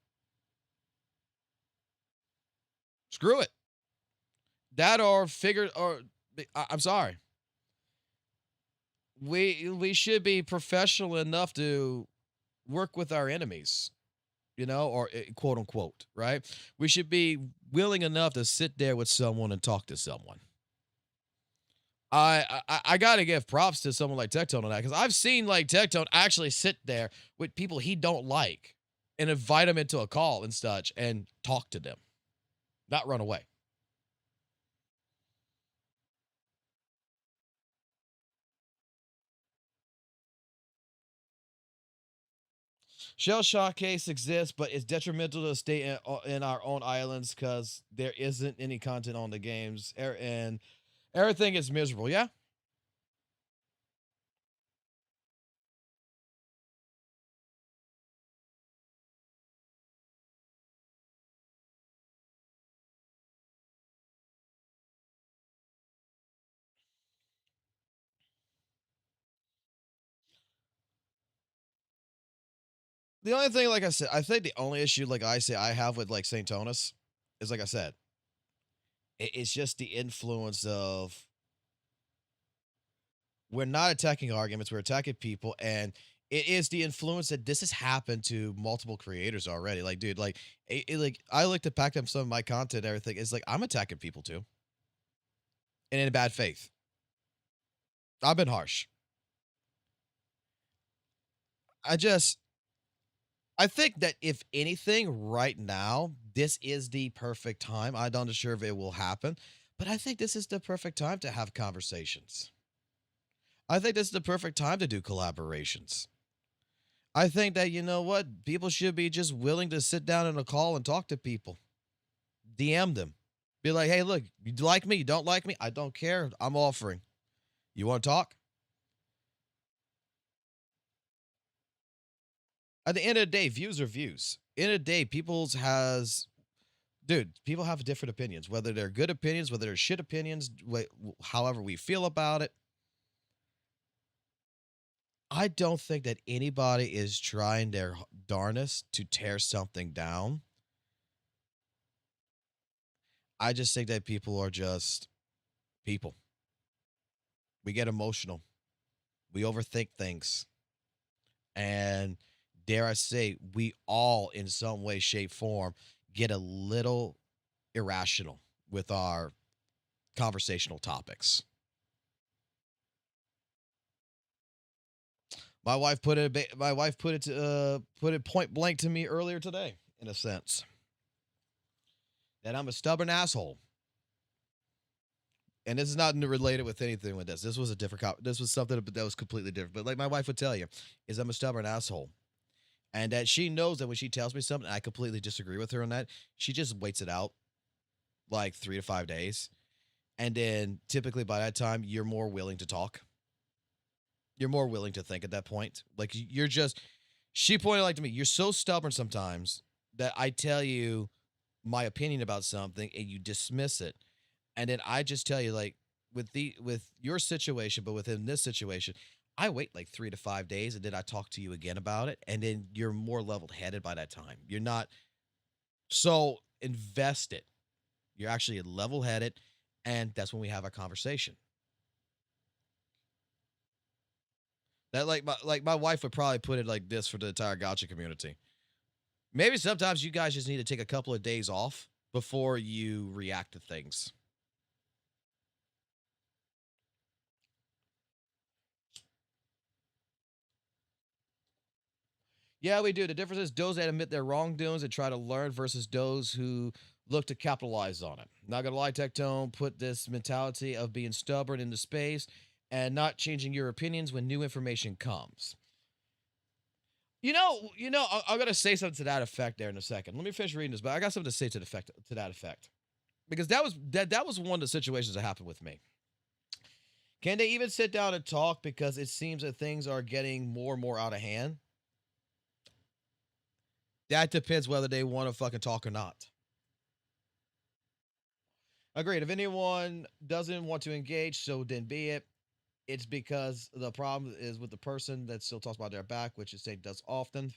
Screw it. That or I'm sorry. We should be professional enough to work with our enemies, you know, or quote unquote, right? We should be willing enough to sit there with someone and talk to someone. I got to give props to someone like Tectone on that, because I've seen like Tectone actually sit there with people he don't like and invite them into a call and such and talk to them, not run away. Shell shock case exists, but it's detrimental to stay in our own islands because there isn't any content on the games, and everything is miserable. Yeah. The only thing, like I said, I think the only issue, like I say, I have with like Saintontas is, like I said, it's just the influence of, we're not attacking arguments, we're attacking people, and it is the influence that this has happened to multiple creators already. Like, dude, like, like I like to pack up some of my content and everything. It's like I'm attacking people too, and in bad faith. I've been harsh. I think that if anything right now, this is the perfect time. I'm not sure if it will happen, but I think this is the perfect time to have conversations. I think this is the perfect time to do collaborations. I think that, you know what, people should be just willing to sit down in a call and talk to people. DM them. Be like, hey, look, you like me? You don't like me? I don't care. I'm offering. You want to talk? At the end of the day, views are views. End of the day, people have different opinions, whether they're good opinions, whether they're shit opinions, however we feel about it. I don't think that anybody is trying their darnest to tear something down. I just think that people are just people. We get emotional. We overthink things. And dare I say, we all, in some way, shape, form, get a little irrational with our conversational topics. My wife put it point blank to me earlier today, in a sense, that I'm a stubborn asshole. And this is not related with anything with this. This was a different. This was something that was completely different. But like my wife would tell you, is I'm a stubborn asshole, and that she knows that when she tells me something, I completely disagree with her on that. She just waits it out, like 3 to 5 days, and then typically by that time, you're more willing to talk. You're more willing to think at that point. Like you're just. She pointed like to me, you're so stubborn sometimes that I tell you my opinion about something and you dismiss it. And then I just tell you, like, with your situation, but within this situation, I wait like 3 to 5 days, and then I talk to you again about it, and then you're more level-headed by that time. You're not so invested. You're actually level-headed, and that's when we have our conversation. That like my wife would probably put it like this for the entire gotcha community. Maybe sometimes you guys just need to take a couple of days off before you react to things. Yeah, we do. The difference is those that admit their wrongdoings and try to learn versus those who look to capitalize on it. Not gonna lie, Tectone put this mentality of being stubborn into space and not changing your opinions when new information comes. I'm gonna say something to that effect there in a second. Let me finish reading this, but I got something to say to that effect. Because that was one of the situations that happened with me. Can they even sit down and talk because it seems that things are getting more and more out of hand? That depends whether they want to fucking talk or not. Agreed. If anyone doesn't want to engage, so then be it. It's because the problem is with the person that still talks about their back, which is say does often.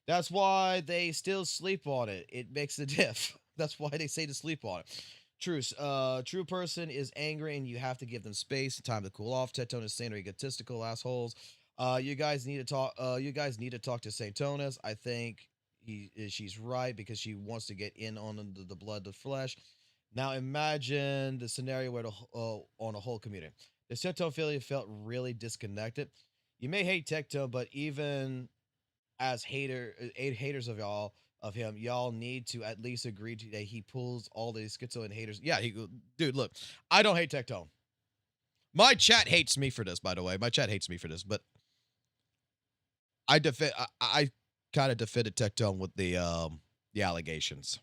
That's why they still sleep on it. It makes a diff. That's why they say to sleep on it. True person is angry and you have to give them space and time to cool off. Tectone is saying are egotistical assholes. You guys need to talk. You guys need to talk to Saintontas. I think she's right because she wants to get in on the blood, the flesh. Now imagine the scenario where on a whole community. The Tectone affiliate felt really disconnected. You may hate Tectone, but even as haters of him, y'all need to at least agree that he pulls all these schizo and haters. Yeah, dude, look, I don't hate Tectone. My chat hates me for this, by the way. My chat hates me for this, but I kind of defended Tectone with the allegations.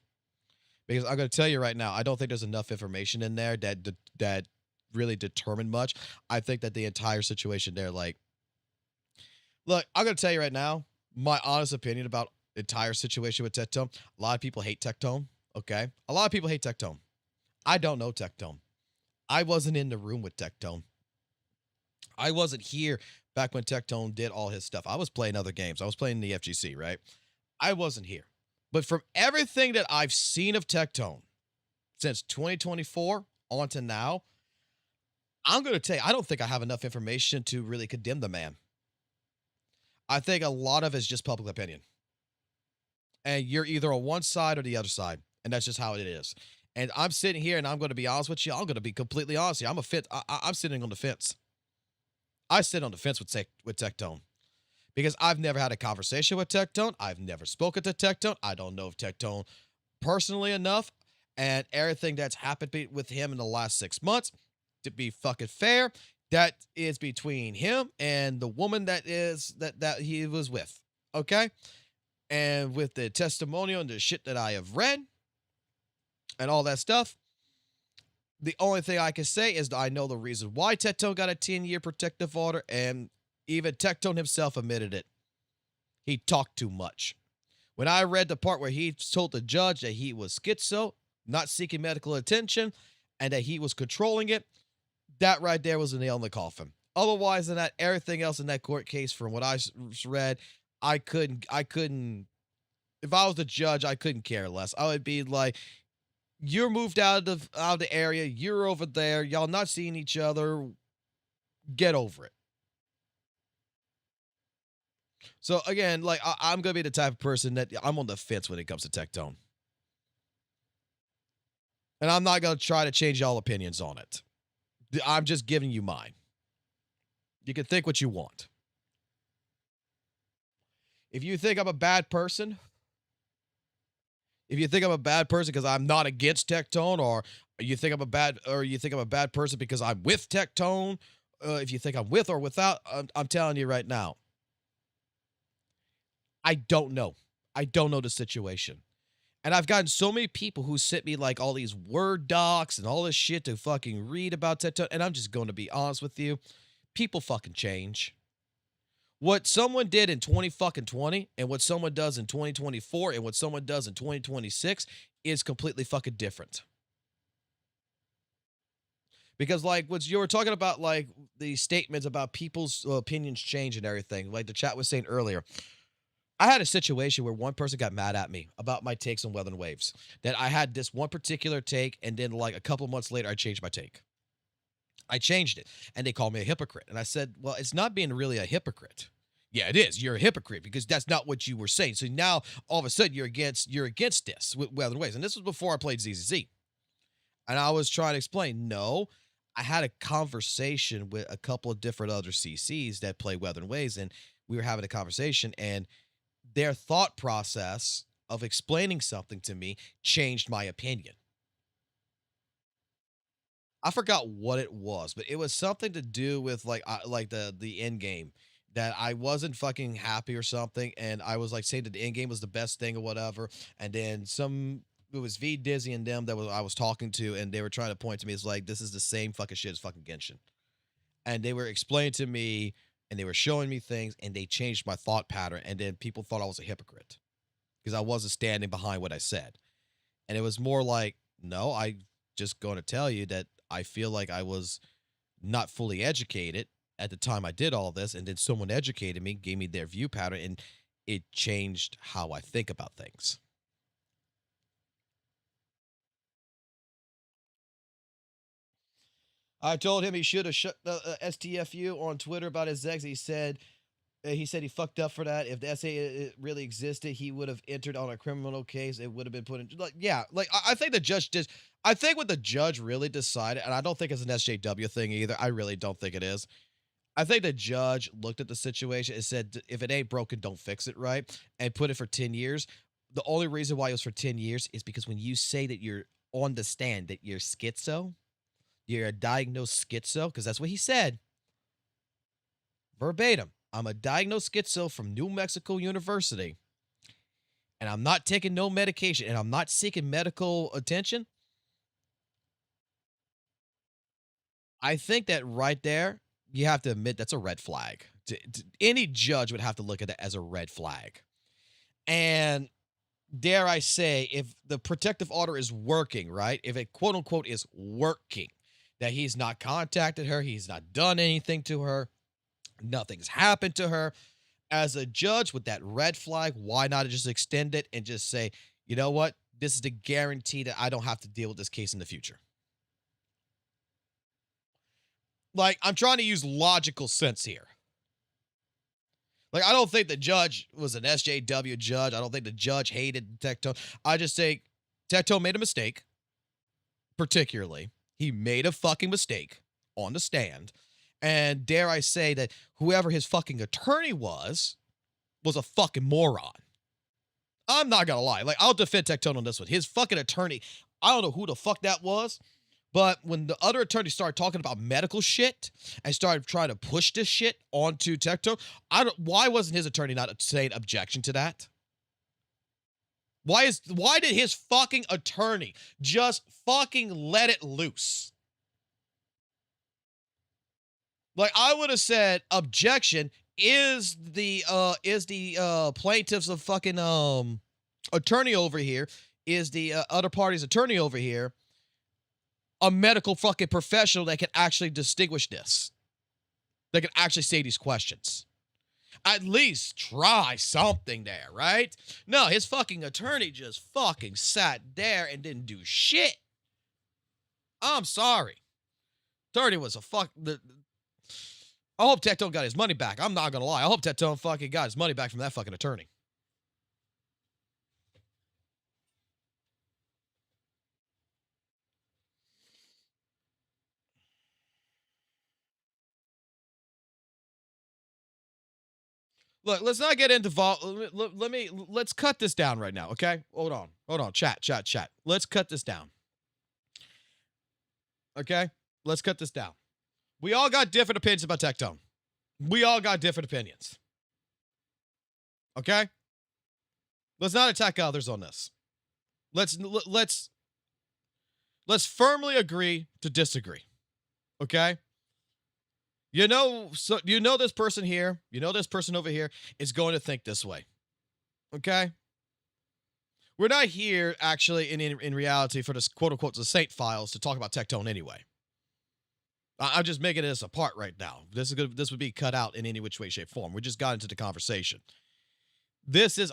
Because I'm going to tell you right now, I don't think there's enough information in there that really determined much. I think that the entire situation there, like, look, I'm going to tell you right now, my honest opinion about the entire situation with Tectone. A lot of people hate Tectone, okay? A lot of people hate Tectone. I don't know Tectone. I wasn't in the room with Tectone. I wasn't here back when Tectone did all his stuff. I was playing other games. I was playing the FGC, right? I wasn't here. But from everything that I've seen of Tectone since 2024 on to now, I'm going to tell you, I don't think I have enough information to really condemn the man. I think a lot of it is just public opinion. And you're either on one side or the other side. And that's just how it is. And I'm sitting here and I'm going to be honest with you. I'm going to be completely honest here. I'm sitting on the fence. I sit on the fence with Tectone. Because I've never had a conversation with Tectone. I've never spoken to Tectone. I don't know if Tectone personally enough. And everything that's happened with him in the last 6 months, to be fucking fair, that is between him and the woman that he was with. Okay? And with the testimonial and the shit that I have read and all that stuff, the only thing I can say is that I know the reason why Tectone got a 10-year protective order, and even Tectone himself admitted it. He talked too much. When I read the part where he told the judge that he was schizo, not seeking medical attention, and that he was controlling it, that right there was a nail in the coffin. Otherwise than that, everything else in that court case, from what I read, I couldn't, if I was the judge, I couldn't care less. I would be like, you're moved out of the area, you're over there, y'all not seeing each other, get over it. So again, like I'm gonna be the type of person that I'm on the fence when it comes to Tectone. And I'm not gonna try to change y'all opinions on it. I'm just giving you mine. You can think what you want. If you think I'm a bad person, if you think I'm a bad person because I'm not against Tectone, or you think I'm a bad person because I'm with Tectone, if you think I'm with or without, I'm telling you right now, I don't know. I don't know the situation. And I've gotten so many people who sent me like all these Word docs and all this shit to fucking read about Tectone. And I'm just going to be honest with you. People fucking change. What someone did in 20 and what someone does in 2024 and what someone does in 2026 is completely fucking different. Because like what you were talking about, like the statements about people's opinions change and everything, like the chat was saying earlier. I had a situation where one person got mad at me about my takes on Weather and Waves. That I had this one particular take, and then like a couple of months later, I changed my take. I changed it, and they called me a hypocrite. And I said, well, it's not being really a hypocrite. Yeah, it is. You're a hypocrite because that's not what you were saying. So now all of a sudden you're against this with Weather and Waves. And this was before I played ZZZ. And I was trying to explain, no, I had a conversation with a couple of different other CCs that play Weather and Waves, and we were having a conversation, and their thought process of explaining something to me changed my opinion. I forgot what it was, but it was something to do with like the end game, that I wasn't fucking happy or something, and I was like saying that the end game was the best thing or whatever, and then it was V Dizzy and them that I was talking to, and they were trying to point to me as like, this is the same fucking shit as fucking Genshin. And they were explaining to me and they were showing me things, and they changed my thought pattern, and then people thought I was a hypocrite because I wasn't standing behind what I said. And it was more like, no, I just going to tell you that I feel like I was not fully educated at the time I did all this, and then someone educated me, gave me their view pattern, and it changed how I think about things. I told him he should have shut the STFU on Twitter about his ex. He said he fucked up for that. If the SA really existed, he would have entered on a criminal case. It would have been put in. Like, yeah, like I think the judge did. I think what the judge really decided, and I don't think it's an SJW thing either. I really don't think it is. I think the judge looked at the situation and said, if it ain't broken, don't fix it, right? And put it for 10 years. The only reason why it was for 10 years is because when you say that you're on the stand, that you're schizo, you're a diagnosed schizo, because that's what he said. Verbatim. I'm a diagnosed schizo from New Mexico University, and I'm not taking no medication, and I'm not seeking medical attention. I think that right there, you have to admit that's a red flag. Any judge would have to look at that as a red flag. And dare I say, if the protective order is working, right? If it quote unquote is working, that he's not contacted her, he's not done anything to her, nothing's happened to her. As a judge with that red flag, why not just extend it and just say, you know what? This is the guarantee that I don't have to deal with this case in the future. Like, I'm trying to use logical sense here. Like, I don't think the judge was an SJW judge. I don't think the judge hated Tectone. I just think Tectone made a mistake, particularly. He made a fucking mistake on the stand. And dare I say that whoever his fucking attorney was a fucking moron. I'm not gonna lie. Like, I'll defend Tectone on this one. His fucking attorney, I don't know who the fuck that was, but when the other attorneys started talking about medical shit and started trying to push this shit onto Tectone, why wasn't his attorney not saying objection to that? Why did his fucking attorney just fucking let it loose? Like, I would have said objection. Is the plaintiff's of fucking attorney over here, is the other party's attorney over here a medical fucking professional that can actually distinguish this, that can actually say these questions? At least try something there, right? No, his fucking attorney just fucking sat there and didn't do shit. I'm sorry. Attorney was a I hope Tectone got his money back. I'm not gonna lie. I hope Tectone fucking got his money back from that fucking attorney. Look, let's not get into let's cut this down right now, okay? Hold on. Chat. Let's cut this down. Okay? Let's cut this down. We all got different opinions about Tectone. We all got different opinions. Okay? Let's not attack others on this. Let's firmly agree to disagree. Okay? This person here, this person over here is going to think this way. Okay? We're not here actually in reality for this quote unquote the Saint files to talk about Tectone anyway. I'm just making this a part right now. This would be cut out in any which way, shape, form. We just got into the conversation.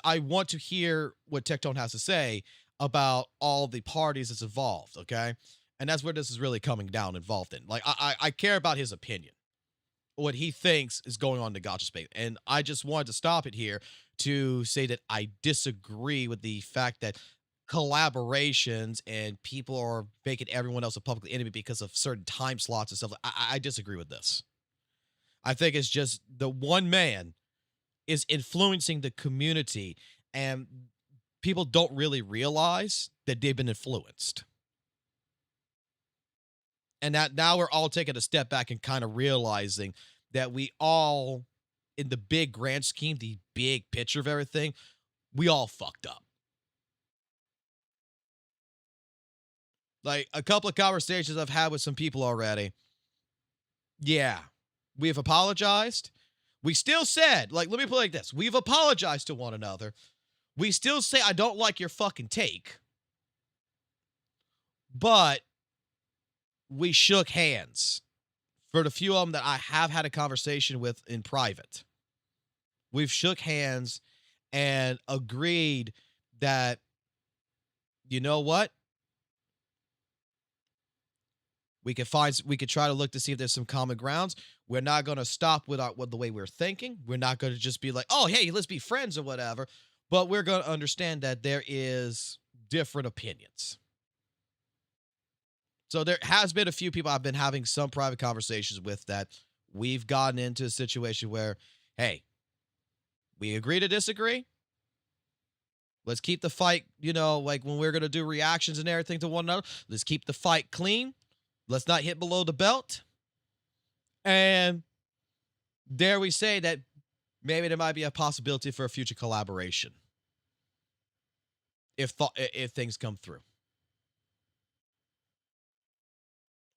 I want to hear what Tectone has to say about all the parties that's involved, okay? And that's where this is really coming down involved in. Like, I care about his opinion, what he thinks is going on in the gacha space. And I just wanted to stop it here to say that I disagree with the fact that collaborations and people are making everyone else a public enemy because of certain time slots and stuff. I disagree with this. I think it's just the one man is influencing the community, and people don't really realize that they've been influenced. And that now we're all taking a step back and kind of realizing that we all, in the big grand scheme, the big picture of everything, we all fucked up. Like a couple of conversations I've had with some people already. Yeah, we have apologized. We still said, like, let me put it like this. We've apologized to one another. We still say, I don't like your fucking take. But we shook hands. For the few of them that I have had a conversation with in private, we've shook hands and agreed that, you know what? We could try to look to see if there's some common grounds. We're not going to stop with the way we're thinking. We're not going to just be like, oh, hey, let's be friends or whatever. But we're going to understand that there is different opinions. So there has been a few people I've been having some private conversations with that we've gotten into a situation where, hey, we agree to disagree. Let's keep the fight, like when we're going to do reactions and everything to one another, let's keep the fight clean. Let's not hit below the belt. And dare we say that maybe there might be a possibility for a future collaboration if things come through.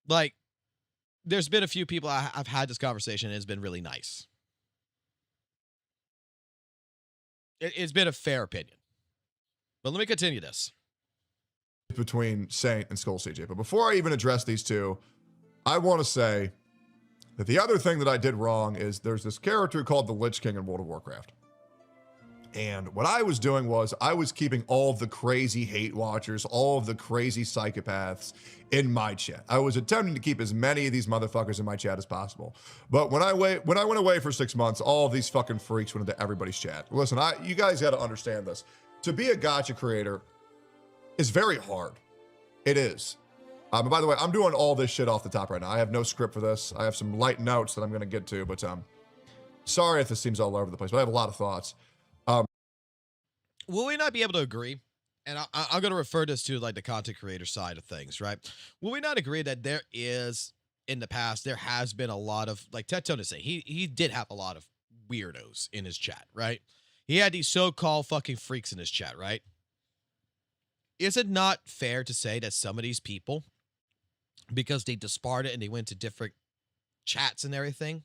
Like, there's been a few people I've had this conversation, and it's been really nice. It's been a fair opinion. But let me continue this. Between Saint and Skull CJ. But before I even address these two, I want to say that the other thing that I did wrong is there's this character called the Lich King in World of Warcraft. And what I was doing was I was keeping all of the crazy hate watchers, all of the crazy psychopaths in my chat. I was attempting to keep as many of these motherfuckers in my chat as possible. But when I went away for 6 months, all of these fucking freaks went into everybody's chat. Listen, you guys got to understand this. To be a gacha creator is very hard. It is. But by the way, I'm doing all this shit off the top right now. I have no script for this. I have some light notes that I'm going to get to, but sorry if this seems all over the place, but I have a lot of thoughts. Will we not be able to agree? And I'm going to refer this to like the content creator side of things, right? Will we not agree that there is, in the past, there has been a lot of, like Tectone is saying, he did have a lot of weirdos in his chat, right? He had these so-called fucking freaks in his chat, right? Is it not fair to say that some of these people, because they disbarred it and they went to different chats and everything,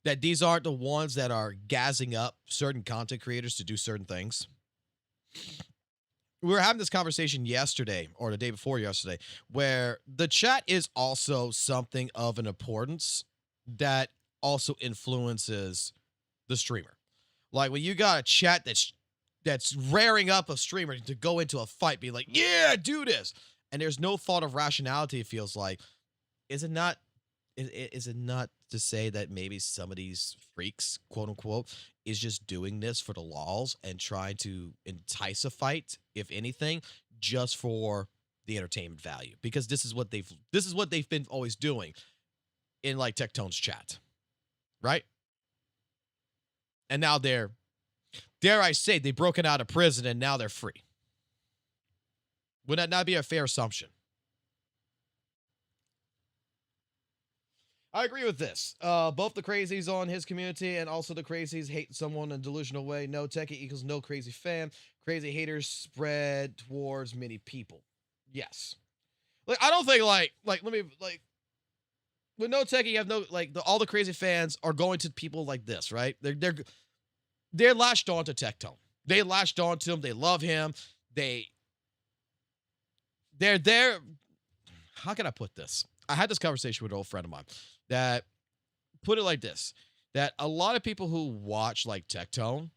that these aren't the ones that are gassing up certain content creators to do certain things? We were having this conversation yesterday or the day before yesterday where the chat is also something of an importance that also influences the streamer. Like when you got a chat that's raring up a streamer to go into a fight, be like, yeah, do this. And there's no thought of rationality, it feels like. Is it not to say that maybe some of these freaks, quote unquote, is just doing this for the lols and trying to entice a fight, if anything, just for the entertainment value? Because this is what they've been always doing in like Tectone's chat, right? And now they're, dare I say, they've broken out of prison and now they're free. Would that not be a fair assumption? I agree with this. Both the crazies on his community and also the crazies hate someone in a delusional way. No techie equals no crazy fan. Crazy haters spread towards many people. Yes. Like, I don't think let me with no techie, you have no all the crazy fans are going to people like this, right? They're latched on to Tectone. They latched on to him. They love him. They're there. How can I put this? I had this conversation with an old friend of mine that put it like this, that a lot of people who watch like Tectone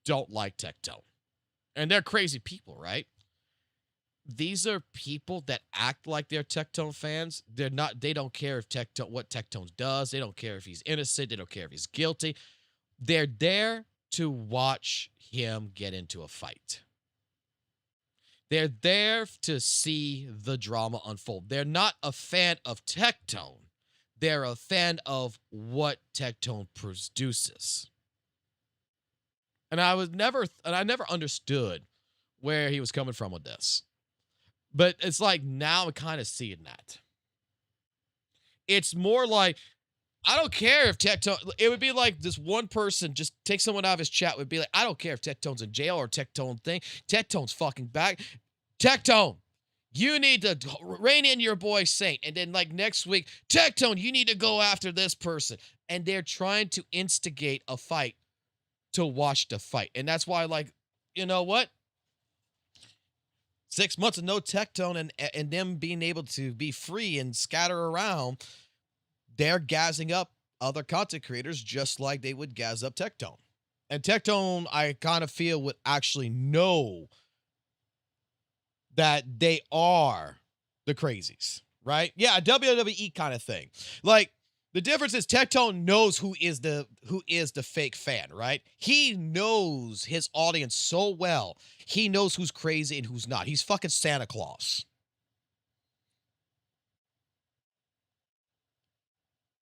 don't like Tectone. And they're crazy people, right? These are people that act like they're Tectone fans. They don't care if what Tectone does. They don't care if he's innocent. They don't care if he's guilty. They're there to watch him get into a fight. They're there to see the drama unfold. They're not a fan of Tectone. They're a fan of what Tectone produces. And I never understood where he was coming from with this. But it's like now I'm kind of seeing that. It's more like, I don't care if Tectone, it would be like this one person just take someone out of his chat would be like, I don't care if Tectone's in jail or Tectone thing. Tectone's fucking back. Tectone, you need to rein in your boy Saint. And then like next week, Tectone, you need to go after this person. And they're trying to instigate a fight to watch the fight. And that's why, like, you know what? 6 months of no Tectone and them being able to be free and scatter around, they're gassing up other content creators just like they would gas up Tectone. And Tectone, I kind of feel, would actually know that they are the crazies, right? Yeah, a WWE kind of thing. Like, the difference is Tectone knows who is the fake fan, right? He knows his audience so well. He knows who's crazy and who's not. He's fucking Santa Claus.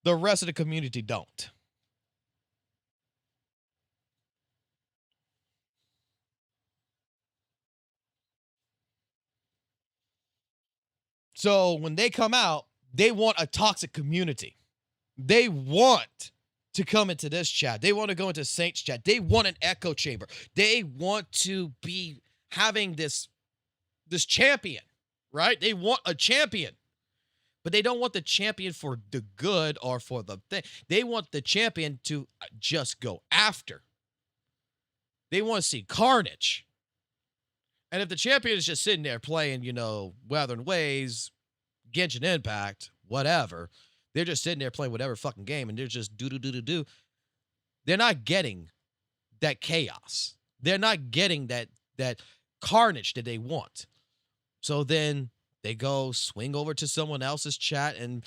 The rest of the community don't. So when they come out, they want a toxic community. They want to come into this chat. They want to go into Saint's chat. They want an echo chamber. They want to be having this champion, right? They want a champion. But they don't want the champion for the good or for the thing. They want the champion to just go after. They want to see carnage. And if the champion is just sitting there playing, Wuthering Waves, Genshin Impact, whatever, they're just sitting there playing whatever fucking game and they're just do. They're not getting that chaos. They're not getting that carnage that they want. So then they go swing over to someone else's chat and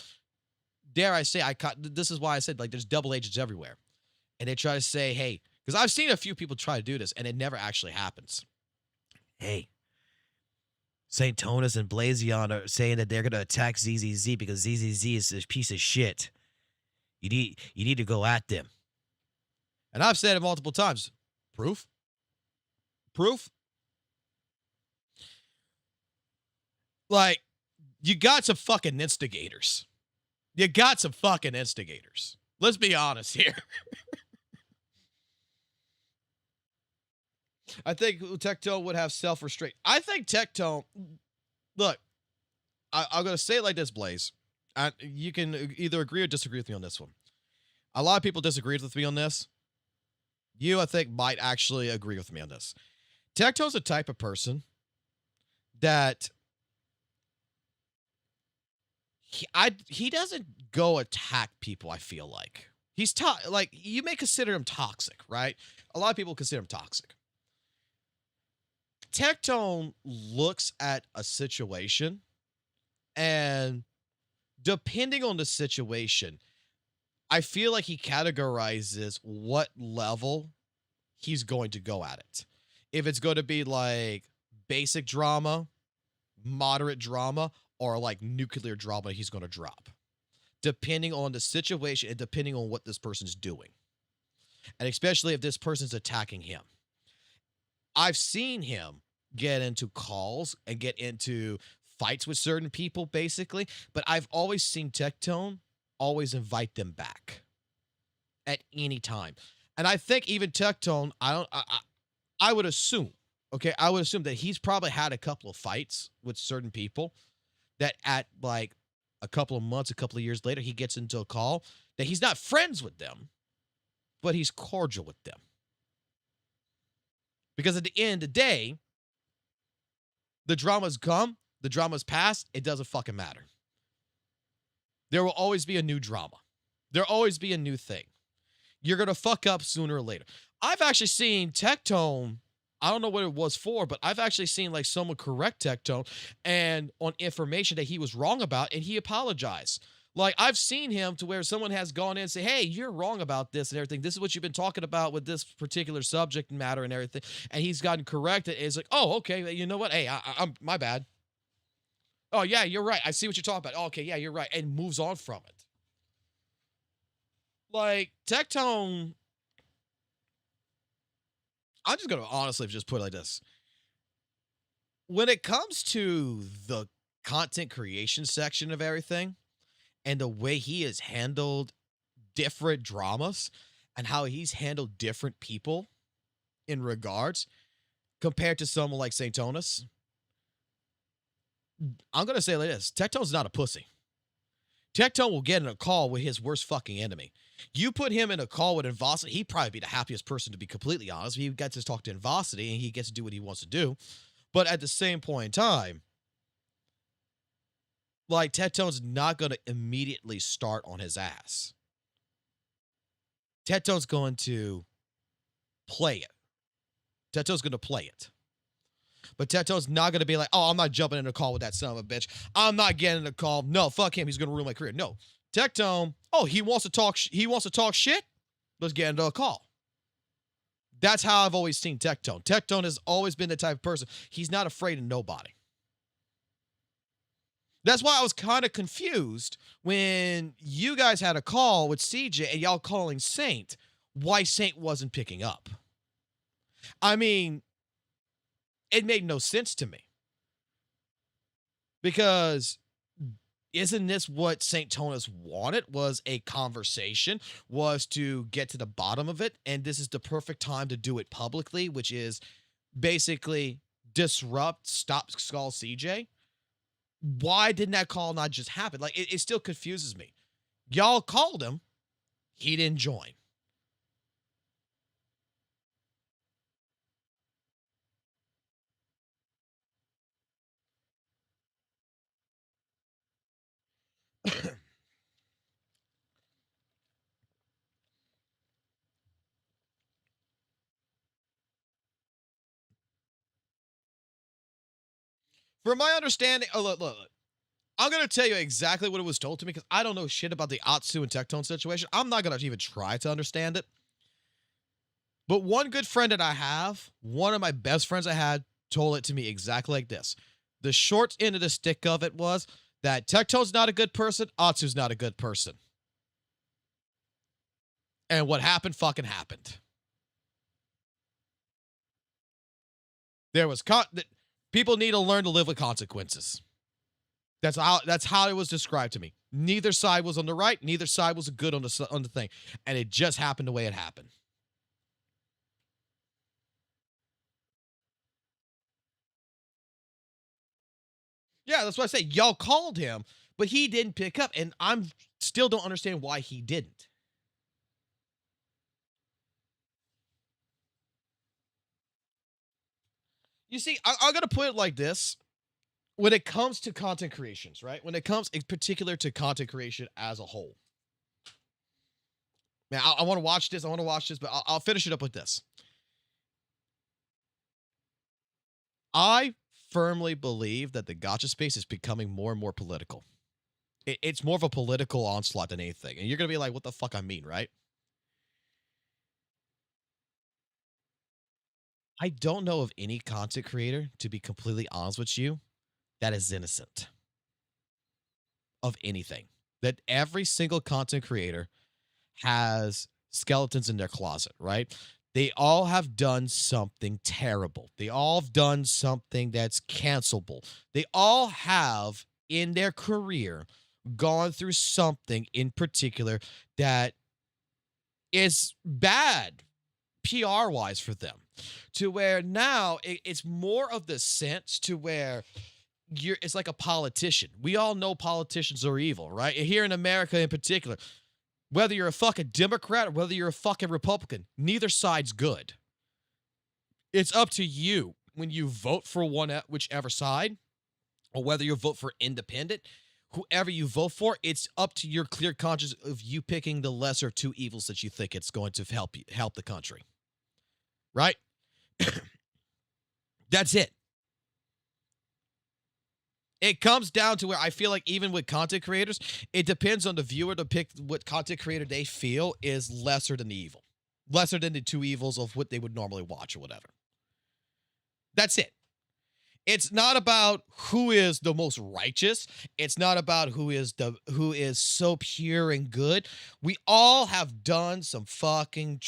dare I say, this is why I said, like, there's double agents everywhere. And they try to say, hey, because I've seen a few people try to do this and it never actually happens. Hey, Saintontas and Blazion are saying that they're going to attack ZZZ because ZZZ is a piece of shit. You need to go at them. And I've said it multiple times. Proof? Like, you got some fucking instigators. Let's be honest here. I think Tectone would have self-restraint. I think Tectone, look, I'm going to say it like this, Blaze. You can either agree or disagree with me on this one. A lot of people disagreed with me on this. You, I think, might actually agree with me on this. Tectone's the type of person that he doesn't go attack people, I feel like. He's like, you may consider him toxic, right? A lot of people consider him toxic. Tectone looks at a situation, and depending on the situation, I feel like he categorizes what level he's going to go at it. If it's going to be like basic drama, moderate drama, or like nuclear drama, he's going to drop. Depending on the situation and depending on what this person's doing. and especially if this person's attacking him. I've seen him get into calls and get into fights with certain people, basically, but I've always seen Tectone always invite them back at any time. And I think even Tectone, I would assume, okay, I would assume that he's probably had a couple of fights with certain people that at like a couple of months, a couple of years later, he gets into a call that he's not friends with them, but he's cordial with them. Because at the end of the day, the drama's come, the drama's past, it doesn't fucking matter. There will always be a new drama. There'll always be a new thing. You're going to fuck up sooner or later. I've actually seen Tectone, I don't know what it was for, but I've actually seen like someone correct Tectone and on information that he was wrong about, and he apologized. Like, I've seen him to where someone has gone in and say, hey, you're wrong about this and everything. This is what you've been talking about with this particular subject matter and everything. And he's gotten corrected. It's like, oh, okay, you know what? Hey, I'm my bad. Oh, yeah, you're right. I see what you're talking about. Oh, okay, yeah, you're right. And moves on from it. Like, Tectone, I'm just going to honestly just put it like this. When it comes to the content creation section of everything, and the way he has handled different dramas and how he's handled different people in regards compared to someone like Saintontas, I'm going to say like this. Tectone's not a pussy. Tectone will get in a call with his worst fucking enemy. You put him in a call with Invosity, he'd probably be the happiest person, to be completely honest. He gets to talk to Invosity and he gets to do what he wants to do. But at the same point in time, like, Tectone's not going to immediately start on his ass. Tectone's going to play it. Tectone's going to play it. But Tectone's not going to be like, oh, I'm not jumping in a call with that son of a bitch. I'm not getting a call. No, fuck him. He's going to ruin my career. No. Tectone, oh, he wants to talk shit? Let's get into a call. That's how I've always seen Tectone. Tectone has always been the type of person. He's not afraid of nobody. That's why I was kind of confused when you guys had a call with CJ and y'all calling Saint, why Saint wasn't picking up. I mean, it made no sense to me. Because isn't this what Saintontas wanted? Was a conversation, was to get to the bottom of it, and this is the perfect time to do it publicly, which is basically disrupt, stop Skull CJ. Why didn't that call not just happen? Like, it still confuses me. Y'all called him. He didn't join. From my understanding, oh, look. I'm going to tell you exactly what it was told to me because I don't know shit about the Atsu and Tectone situation. I'm not going to even try to understand it. But one good friend that I have, one of my best friends I had, told it to me exactly like this. The short end of the stick of it was that Tectone's not a good person, Atsu's not a good person. And what happened fucking happened. There was people need to learn to live with consequences. That's how it was described to me. Neither side was on the right, neither side was good on the thing, and it just happened the way it happened. Yeah, that's what I say. Y'all called him, but he didn't pick up, and I'm still don't understand why he didn't. You see, I'm going to put it like this. When it comes to content creations, right? When it comes in particular to content creation as a whole. Man, I want to watch this. But I'll finish it up with this. I firmly believe that the gacha space is becoming more and more political. It's more of a political onslaught than anything. And you're going to be like, what the fuck I mean, right? I don't know of any content creator, to be completely honest with you, that is innocent of anything. That every single content creator has skeletons in their closet, right? They all have done something terrible. They all have done something that's cancelable. They all have, in their career, gone through something in particular that is bad PR-wise for them, to where now it's more of the sense to where it's like a politician. We all know politicians are evil, right? Here in America in particular, whether you're a fucking Democrat or whether you're a fucking Republican, neither side's good. It's up to you when you vote for whichever side, or whether you vote for independent, whoever you vote for, it's up to your clear conscience of you picking the lesser of two evils that you think it's going to help the country. Right? That's it. It comes down to where I feel like even with content creators, it depends on the viewer to pick what content creator they feel is lesser than the evil. Lesser than the two evils of what they would normally watch or whatever. That's it. It's not about who is the most righteous. It's not about who is so pure and good. We all have done some fucking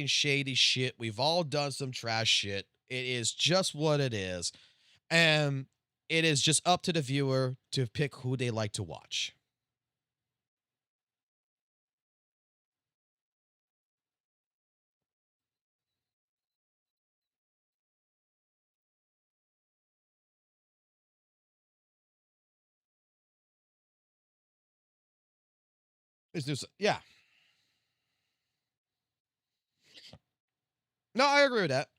shady shit. We've all done some trash shit. It is just what it is. And it is just up to the viewer to pick who they like to watch. Yeah. No, I agree with that.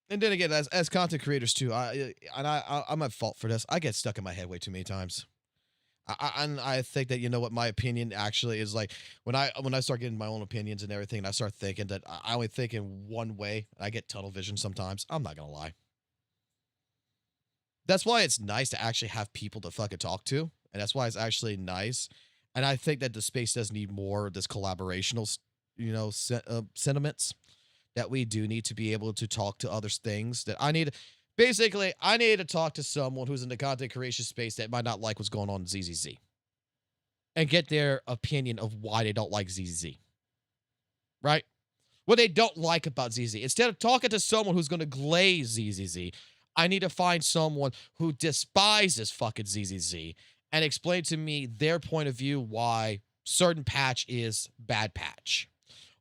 And then again, as content creators too, I'm at fault for this. I get stuck in my head way too many times. I think that, you know what, my opinion actually is like when I start getting my own opinions and everything, and I start thinking that I only think in one way. I get tunnel vision sometimes. I'm not gonna lie. That's why it's nice to actually have people to fucking talk to, and that's why it's actually nice. And I think that the space does need more of this collaborational, sentiments. That we do need to be able to talk to other things that I need. Basically, I need to talk to someone who's in the content creation space that might not like what's going on in ZZZ and get their opinion of why they don't like ZZZ. Right? What they don't like about ZZ. Instead of talking to someone who's going to glaze ZZZ, I need to find someone who despises fucking ZZZ and explain to me their point of view why certain patch is bad patch.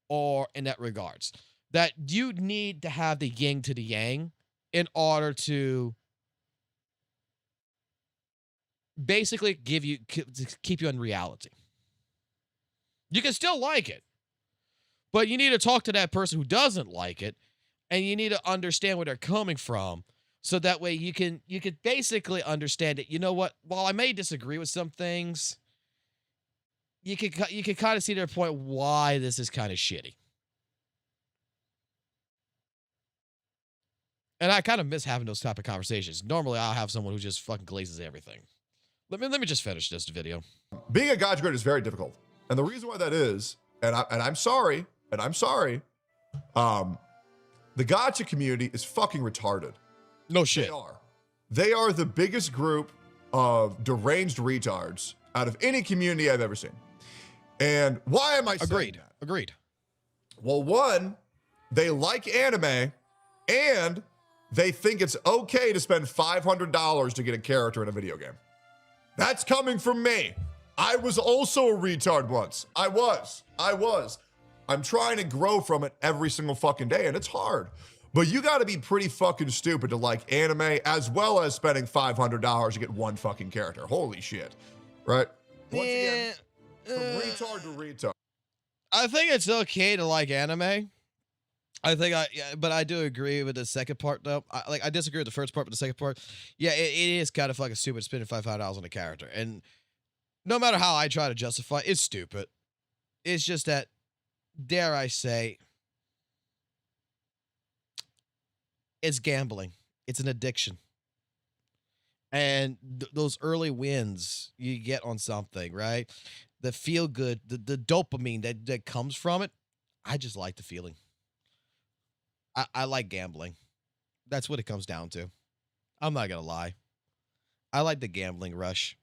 Or in that regards. That you need to have the yin to the yang in order to basically keep you in reality. You can still like it, but you need to talk to that person who doesn't like it, and you need to understand where they're coming from, so that way you can basically understand it. You know what? While I may disagree with some things, you can kind of see their point why this is kind of shitty. And I kind of miss having those type of conversations. Normally, I'll have someone who just fucking glazes everything. Let me just finish this video. Being a gacha creator is very difficult. And the reason why that is, and I'm sorry, the gacha community is fucking retarded. No shit. They are the biggest group of deranged retards out of any community I've ever seen. And why am I saying that? Agreed. Well, one, they like anime, and they think it's okay to spend $500 to get a character in a video game. That's coming from me. I was also a retard once. I was. I'm trying to grow from it every single fucking day, and it's hard. But you gotta be pretty fucking stupid to like anime, as well as spending $500 to get one fucking character. Holy shit. Right? Once again, from retard to retard. I think it's okay to like anime. But I do agree with the second part though. I disagree with the first part, but the second part, yeah, it is kind of fucking stupid spending $500 on a character. And no matter how I try to justify it, it's stupid. It's just that, dare I say, it's gambling. It's an addiction. And those early wins you get on something, right? The feel good, the dopamine that comes from it, I just like the feeling. I like gambling. That's what it comes down to. I'm not going to lie. I like the gambling rush.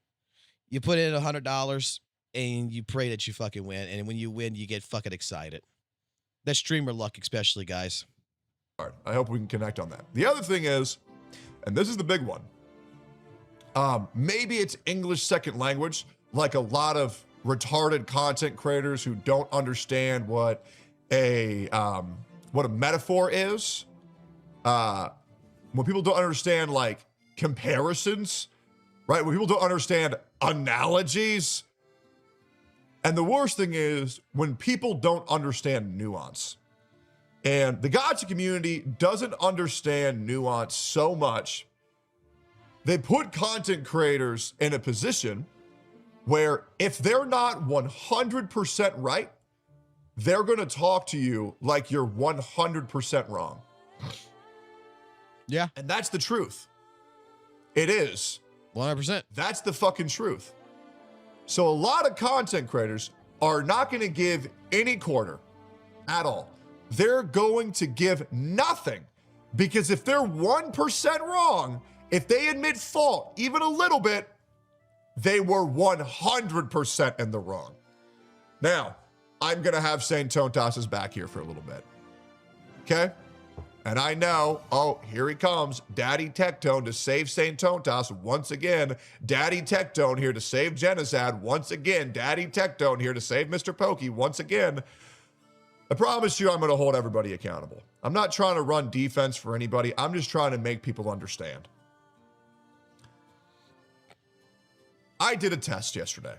You put in $100, and you pray that you fucking win. And when you win, you get fucking excited. That's streamer luck, especially, guys. I hope we can connect on that. The other thing is, and this is the big one, maybe it's English second language, like a lot of retarded content creators who don't understand what a metaphor is. When people don't understand like comparisons, right? When people don't understand analogies. And the worst thing is when people don't understand nuance. And the gotcha community doesn't understand nuance so much. They put content creators in a position where if they're not 100% right, they're going to talk to you like you're 100% wrong. Yeah. And that's the truth. It is. 100%. That's the fucking truth. So a lot of content creators are not going to give any quarter at all. They're going to give nothing, because if they're 1% wrong, if they admit fault even a little bit, they were 100% in the wrong. Now, I'm going to have Saintontas back here for a little bit. Okay? And I know, oh, here he comes. Daddy Tectone to save Saintontas once again. Daddy Tectone here to save Genocide once again. Daddy Tectone here to save Mr. Pokey once again. I promise you I'm going to hold everybody accountable. I'm not trying to run defense for anybody. I'm just trying to make people understand. I did a test yesterday.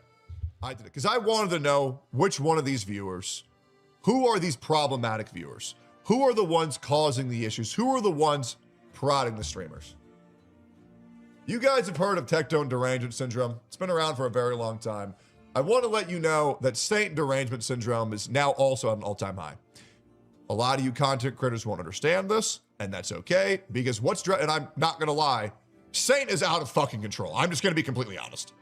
I did it because I wanted to know which one of these viewers, who are these problematic viewers? Who are the ones causing the issues? Who are the ones prodding the streamers? You guys have heard of Tectone derangement syndrome. It's been around for a very long time. I want to let you know that Saint derangement syndrome is now also at an all-time high. A lot of you content creators won't understand this, and that's okay, because and I'm not going to lie, Saint is out of fucking control. I'm just going to be completely honest,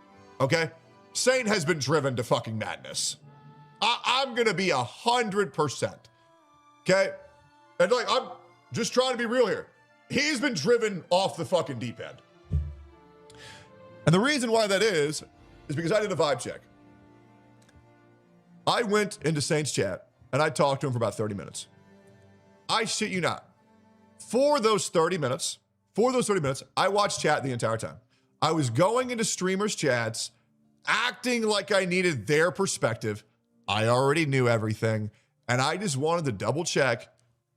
okay? Saint has been driven to fucking madness. I'm going to be 100%, okay? And like, I'm just trying to be real here. He's been driven off the fucking deep end. And the reason why that is because I did a vibe check. I went into Saint's chat and I talked to him for about 30 minutes. I shit you not. For those 30 minutes, I watched chat the entire time. I was going into streamers' chats, acting like I needed their perspective. I already knew everything. And I just wanted to double check,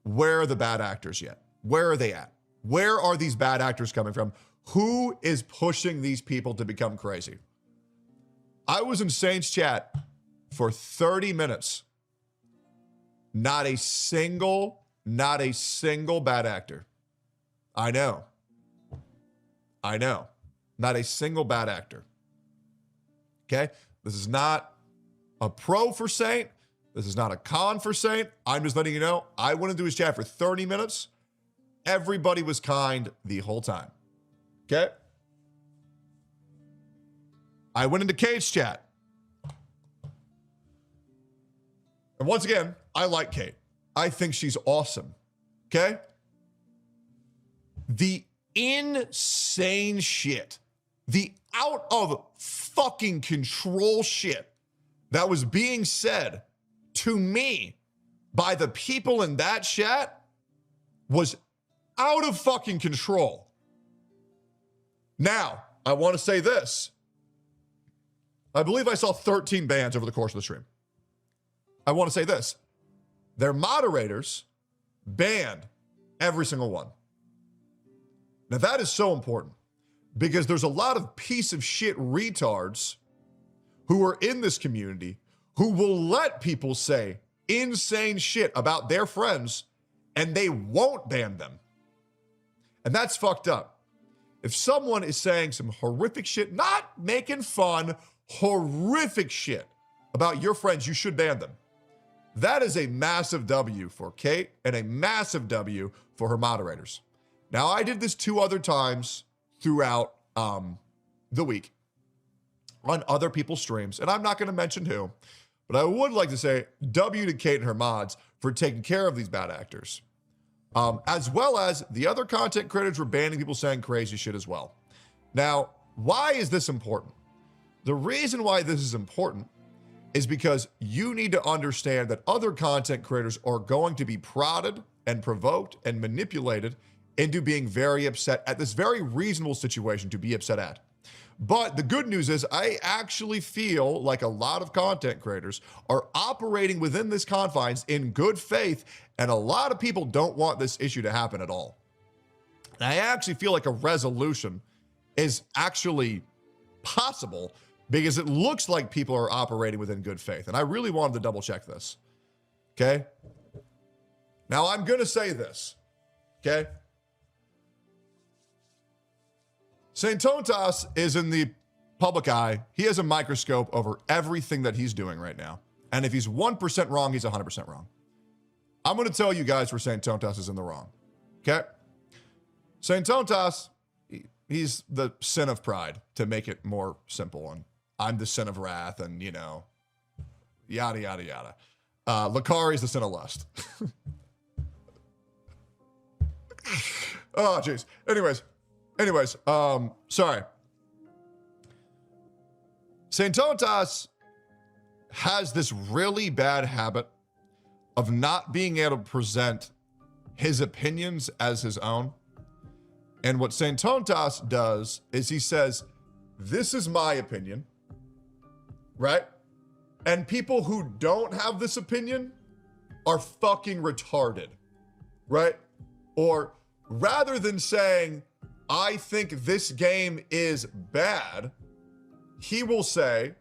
where are the bad actors yet? Where are they at? Where are these bad actors coming from? Who is pushing these people to become crazy? I was in Saint's chat for 30 minutes. Not a single bad actor. I know. Not a single bad actor. Okay? This is not a pro for Saint. This is not a con for Saint. I'm just letting you know, I went into his chat for 30 minutes. Everybody was kind the whole time. Okay? I went into Kate's chat. And once again, I like Kate. I think she's awesome. Okay? The insane shit, the out of fucking control shit that was being said to me by the people in that chat was out of fucking control. Now, I want to say this. I believe I saw 13 bans over the course of the stream. I want to say this. Their moderators banned every single one. Now, that is so important because there's a lot of piece of shit retards who are in this community who will let people say insane shit about their friends and they won't ban them. And that's fucked up. If someone is saying some horrific shit, not making fun, horrific shit about your friends, you should ban them. That is a massive W for Kate and a massive W for her moderators. Now, I did this 2 other times throughout the week on other people's streams, and I'm not going to mention who, but I would like to say W to Kate and her mods for taking care of these bad actors. As well as the other content creators were banning people saying crazy shit as well. Now, why is this important? The reason why this is important is because you need to understand that other content creators are going to be prodded and provoked and manipulated into being very upset at this very reasonable situation to be upset at. But the good news is I actually feel like a lot of content creators are operating within this confines in good faith, and a lot of people don't want this issue to happen at all. And I actually feel like a resolution is actually possible because it looks like people are operating within good faith. And I really wanted to double check this. Okay. Now I'm going to say this. Okay. Saintontas is in the public eye. He has a microscope over everything that he's doing right now. And if he's 1% wrong, he's 100% wrong. I'm going to tell you guys where Saintontas is in the wrong. Okay. Saintontas, he's the sin of pride, to make it more simple. And I'm the sin of wrath, and, you know, yada, yada, yada. Lakari's the sin of lust. Oh, jeez. Anyways, sorry. Saintontas has this really bad habit of not being able to present his opinions as his own. And what Saintontas does is he says, this is my opinion, right? And people who don't have this opinion are fucking retarded, right? Or rather than saying, I think this game is bad, he will say,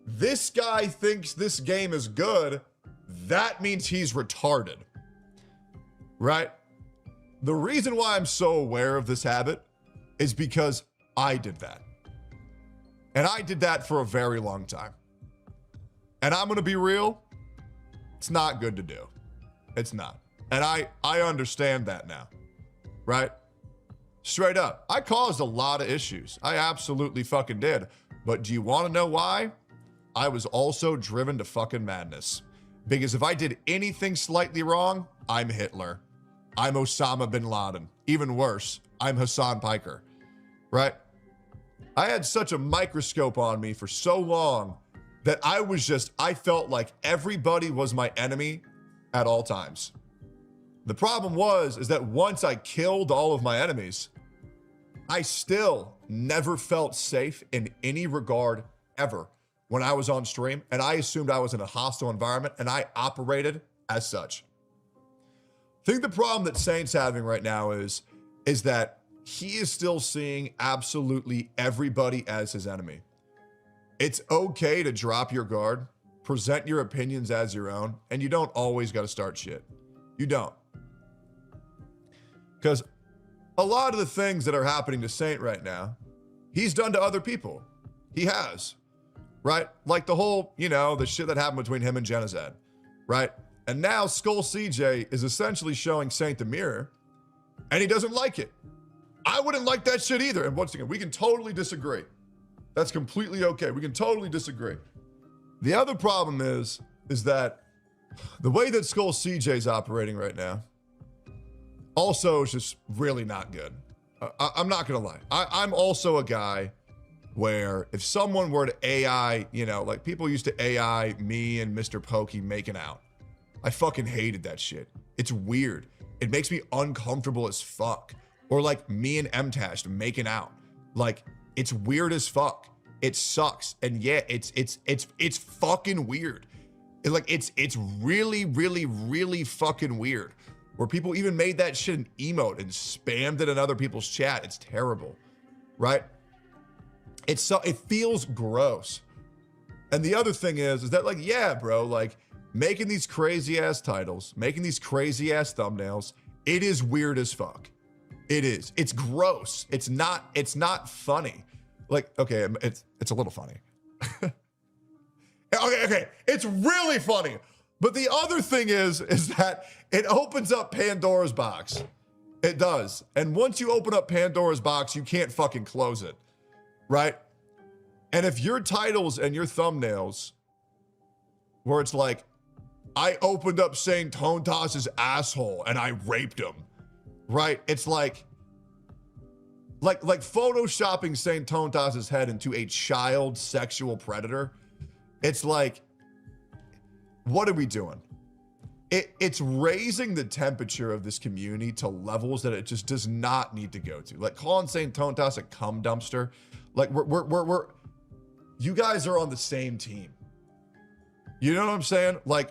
this guy thinks this game is good. That means he's retarded, right? The reason why I'm so aware of this habit is because I did that. And I did that for a very long time. And I'm going to be real. It's not good to do. It's not. And I understand that now, right? Straight up. I caused a lot of issues. I absolutely fucking did. But do you want to know why? I was also driven to fucking madness. Because if I did anything slightly wrong, I'm Hitler. I'm Osama bin Laden. Even worse, I'm Hassan Piker, right? I had such a microscope on me for so long that I felt like everybody was my enemy at all times. The problem is that once I killed all of my enemies, I still never felt safe in any regard ever when I was on stream, and I assumed I was in a hostile environment, and I operated as such. I think the problem that Saint's having right now is that he is still seeing absolutely everybody as his enemy. It's okay to drop your guard, present your opinions as your own, and you don't always got to start shit. You don't. Because a lot of the things that are happening to Saint right now, he's done to other people. He has, right? Like the whole, the shit that happened between him and Genozed, right? And now Skull CJ is essentially showing Saint the mirror, and he doesn't like it. I wouldn't like that shit either. And once again, we can totally disagree. That's completely okay. We can totally disagree. The other problem is that the way that Skull CJ is operating right now also is just really not good. I'm not gonna lie. I'm also a guy where if someone were to AI, like people used to AI me and Mr. Pokey making out, I fucking hated that shit. It's weird. It makes me uncomfortable as fuck. Or like me and MTash making out. Like, it's weird as fuck. It sucks. And yeah, it's fucking weird. It's really, really, really fucking weird. Where people even made that shit an emote and spammed it in other people's chat. It's terrible, right? It feels gross. And the other thing is that like, yeah, bro, like making these crazy ass titles, making these crazy ass thumbnails, it is weird as fuck. It is. It's gross. It's not funny. Like, okay, it's a little funny. Okay. It's really funny. But the other thing is that it opens up Pandora's box. It does. And once you open up Pandora's box, you can't fucking close it. Right? And if your titles and your thumbnails, where it's like, I opened up Saintontas' asshole and I raped him. Right? It's like photoshopping Saintontas' head into a child sexual predator. It's like what are we doing? It's raising the temperature of this community to levels that it just does not need to go to. Like calling Saintontas a cum dumpster. Like we're you guys are on the same team. You know what I'm saying? Like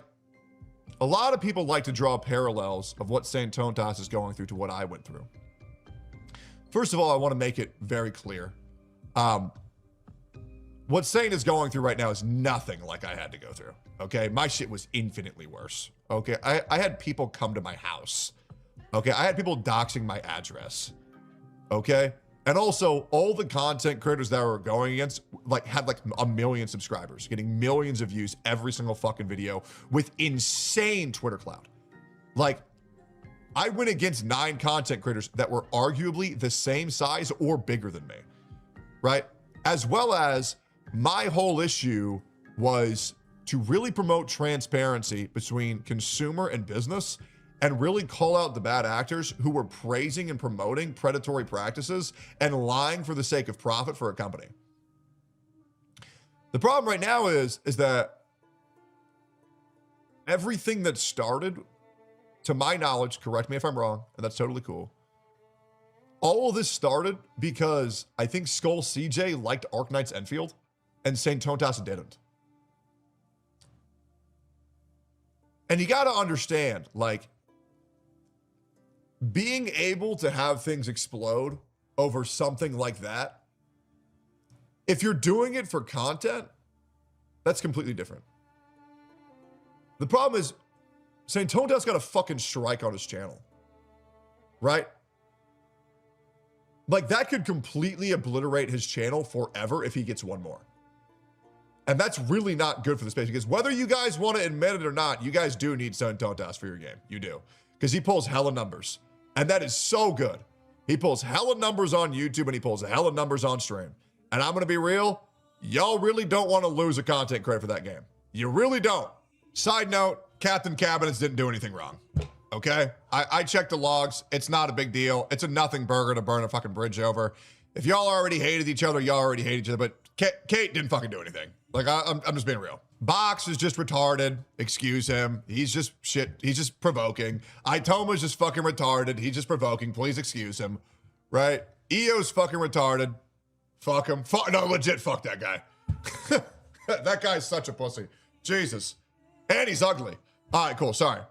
a lot of people like to draw parallels of what Saintontas is going through to what I went through. First of all, I want to make it very clear. What Saint is going through right now is nothing like I had to go through. Okay, my shit was infinitely worse. Okay, I had people come to my house. Okay, I had people doxing my address. Okay, and also all the content creators that were going against had like 1 million subscribers, getting millions of views every single fucking video with insane Twitter clout. Like, I went against 9 content creators that were arguably the same size or bigger than me, right? As well as my whole issue was to really promote transparency between consumer and business and really call out the bad actors who were praising and promoting predatory practices and lying for the sake of profit for a company. The problem right now is that everything that started, to my knowledge, correct me if I'm wrong, and that's totally cool, all of this started because I think Skull CJ liked Arknight's Enfield and Saintontas didn't. And you got to understand, like, being able to have things explode over something like that, if you're doing it for content, that's completely different. The problem is, Saintontas got a fucking strike on his channel, right? Like, that could completely obliterate his channel forever if he gets one more. And that's really not good for the space, because whether you guys want to admit it or not, you guys do need Saintontas for your game. You do. Because he pulls hella numbers. And that is so good. He pulls hella numbers on YouTube and he pulls hella numbers on stream. And I'm going to be real, y'all really don't want to lose a content creator for that game. You really don't. Side note, Captain Cabinets didn't do anything wrong. Okay? I checked the logs. It's not a big deal. It's a nothing burger to burn a fucking bridge over. If y'all already hated each other, y'all already hate each other. But Kate didn't fucking do anything. Like, I'm just being real. Box is just retarded. Excuse him. He's just shit. He's just provoking. Itoma's just fucking retarded. He's just provoking. Please excuse him. Right? EO's fucking retarded. Fuck him. No, legit, fuck that guy. That guy's such a pussy. Jesus. And he's ugly. All right, cool. Sorry.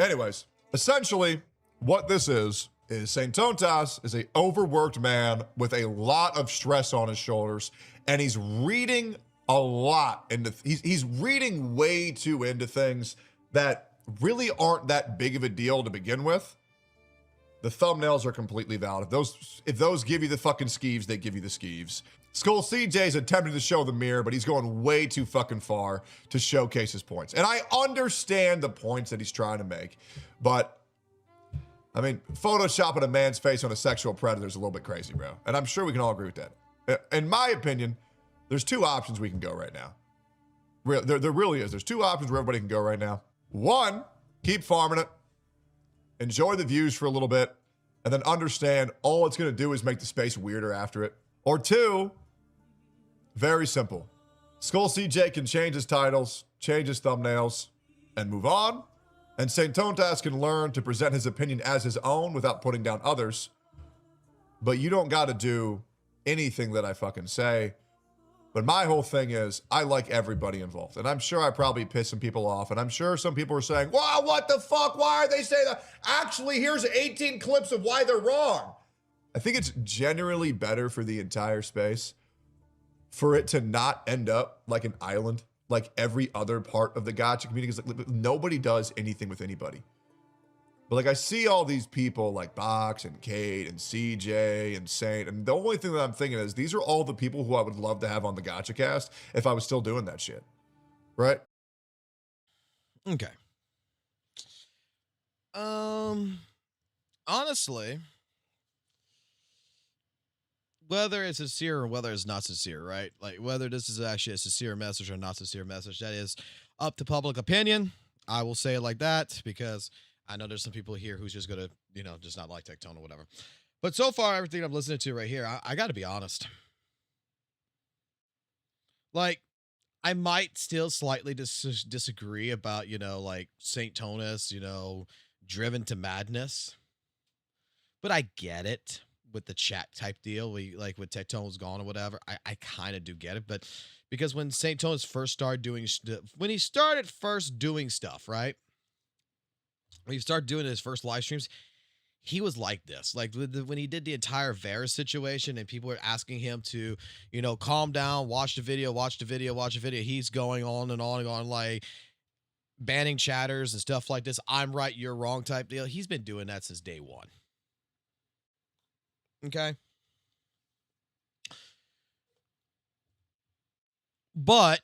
Anyways, essentially, what this is Saintontas is a overworked man with a lot of stress on his shoulders, and he's reading a lot into he's reading way too into things that really aren't that big of a deal to begin with. The thumbnails are completely valid. If those give you the fucking skeeves, they give you the skeeves. Skull CJ's attempting to show the mirror, but he's going way too fucking far to showcase his points. And I understand the points that he's trying to make, but I mean, photoshopping a man's face on a sexual predator is a little bit crazy, bro. And I'm sure we can all agree with that. In my opinion, there's 2 options we can go right now. There really is. There's 2 options where everybody can go right now. 1, keep farming it, enjoy the views for a little bit, and then understand all it's going to do is make the space weirder after it. Or 2, very simple. Skull CJ can change his titles, change his thumbnails, and move on. And Saintontas can learn to present his opinion as his own without putting down others. But you don't got to do anything that I fucking say. But my whole thing is, I like everybody involved. And I'm sure I probably pissed some people off. And I'm sure some people are saying, wow, what the fuck? Why are they saying that? Actually, here's 18 clips of why they're wrong. I think it's generally better for the entire space for it to not end up like an island, like every other part of the gacha community. Because like, nobody does anything with anybody. But like I see all these people like Box and Kate and CJ and Saint, and the only thing that I'm thinking is these are all the people who I would love to have on the Gacha Cast if I was still doing that shit. Right? Okay. Honestly, whether it's sincere or whether it's not sincere, right? Like whether this is actually a sincere message or not sincere message, that is up to public opinion. I will say it like that because I know there's some people here who's just gonna, just not like Tectone or whatever. But so far, everything I'm listening to right here, I got to be honest. Like, I might still slightly disagree about, like Saintontas, driven to madness. But I get it with the chat type deal. Like with Tectone's gone or whatever. I kind of do get it. But because when Saintontas first started doing, when he started first doing stuff, right? When he started doing his first live streams, he was like this. Like when he did the entire Varus situation and people were asking him to, calm down, watch the video. He's going on and on and on, like banning chatters and stuff like this. I'm right, you're wrong type deal. He's been doing that since day one. Okay. But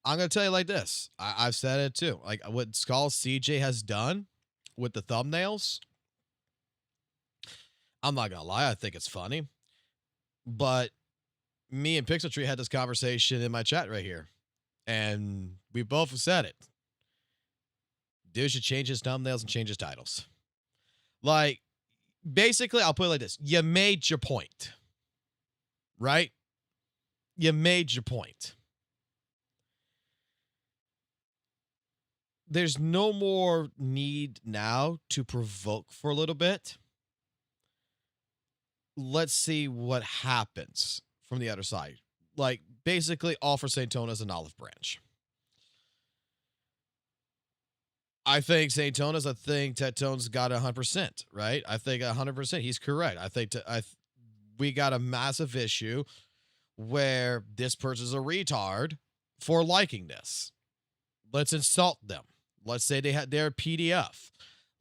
I'm going to tell you like this. I've said it too. Like what Skull CJ has done with the thumbnails, I'm not going to lie. I think it's funny. But me and Pixel Tree had this conversation in my chat right here. And we both said it. Dude should change his thumbnails and change his titles. Like, basically, I'll put it like this. You made your point. Right? You made your point. There's no more need now to provoke for a little bit. Let's see what happens from the other side. Like, basically, offer Saintontas an olive branch. I think Saintontas, I think Tectone's got 100%, right? I think 100%. He's correct. I think we got a massive issue where this person's a retard for liking this. Let's insult them. Let's say they're PDF.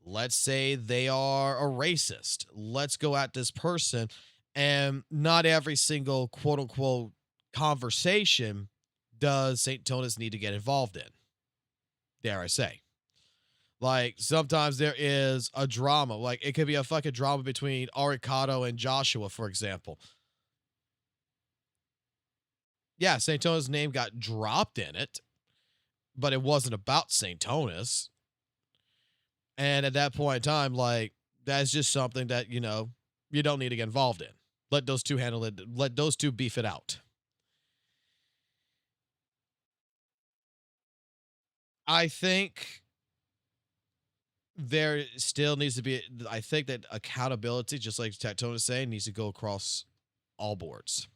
Let's say they are a racist. Let's go at this person, and not every single quote-unquote conversation does Saintontas need to get involved in. Dare I say. Like, sometimes there is a drama. Like, it could be a fucking drama between Aricado and Joshua, for example. Yeah, Saintontas' name got dropped in it, but it wasn't about Saintontas. And at that point in time, like, that's just something that, you don't need to get involved in. Let those two handle it. Let those two beef it out. I think there still needs to be, I think that accountability, just like Tectone is saying, needs to go across all boards.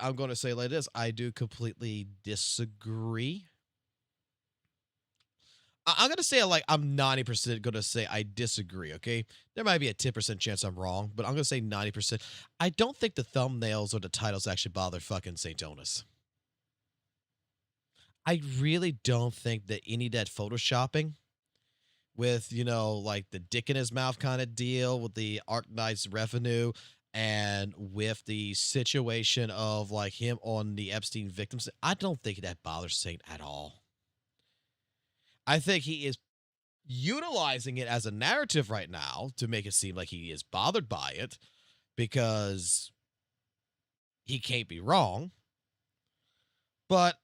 I'm going to say like this. I do completely disagree. I'm going to say I'm 90% going to say I disagree, okay? There might be a 10% chance I'm wrong, but I'm going to say 90%. I don't think the thumbnails or the titles actually bother fucking Saintontas. I really don't think that any of that photoshopping with, like the dick in his mouth kind of deal with the Arknight's revenue and with the situation of like him on the Epstein victims, I don't think that bothers Saint at all. I think he is utilizing it as a narrative right now to make it seem like he is bothered by it because he can't be wrong. But,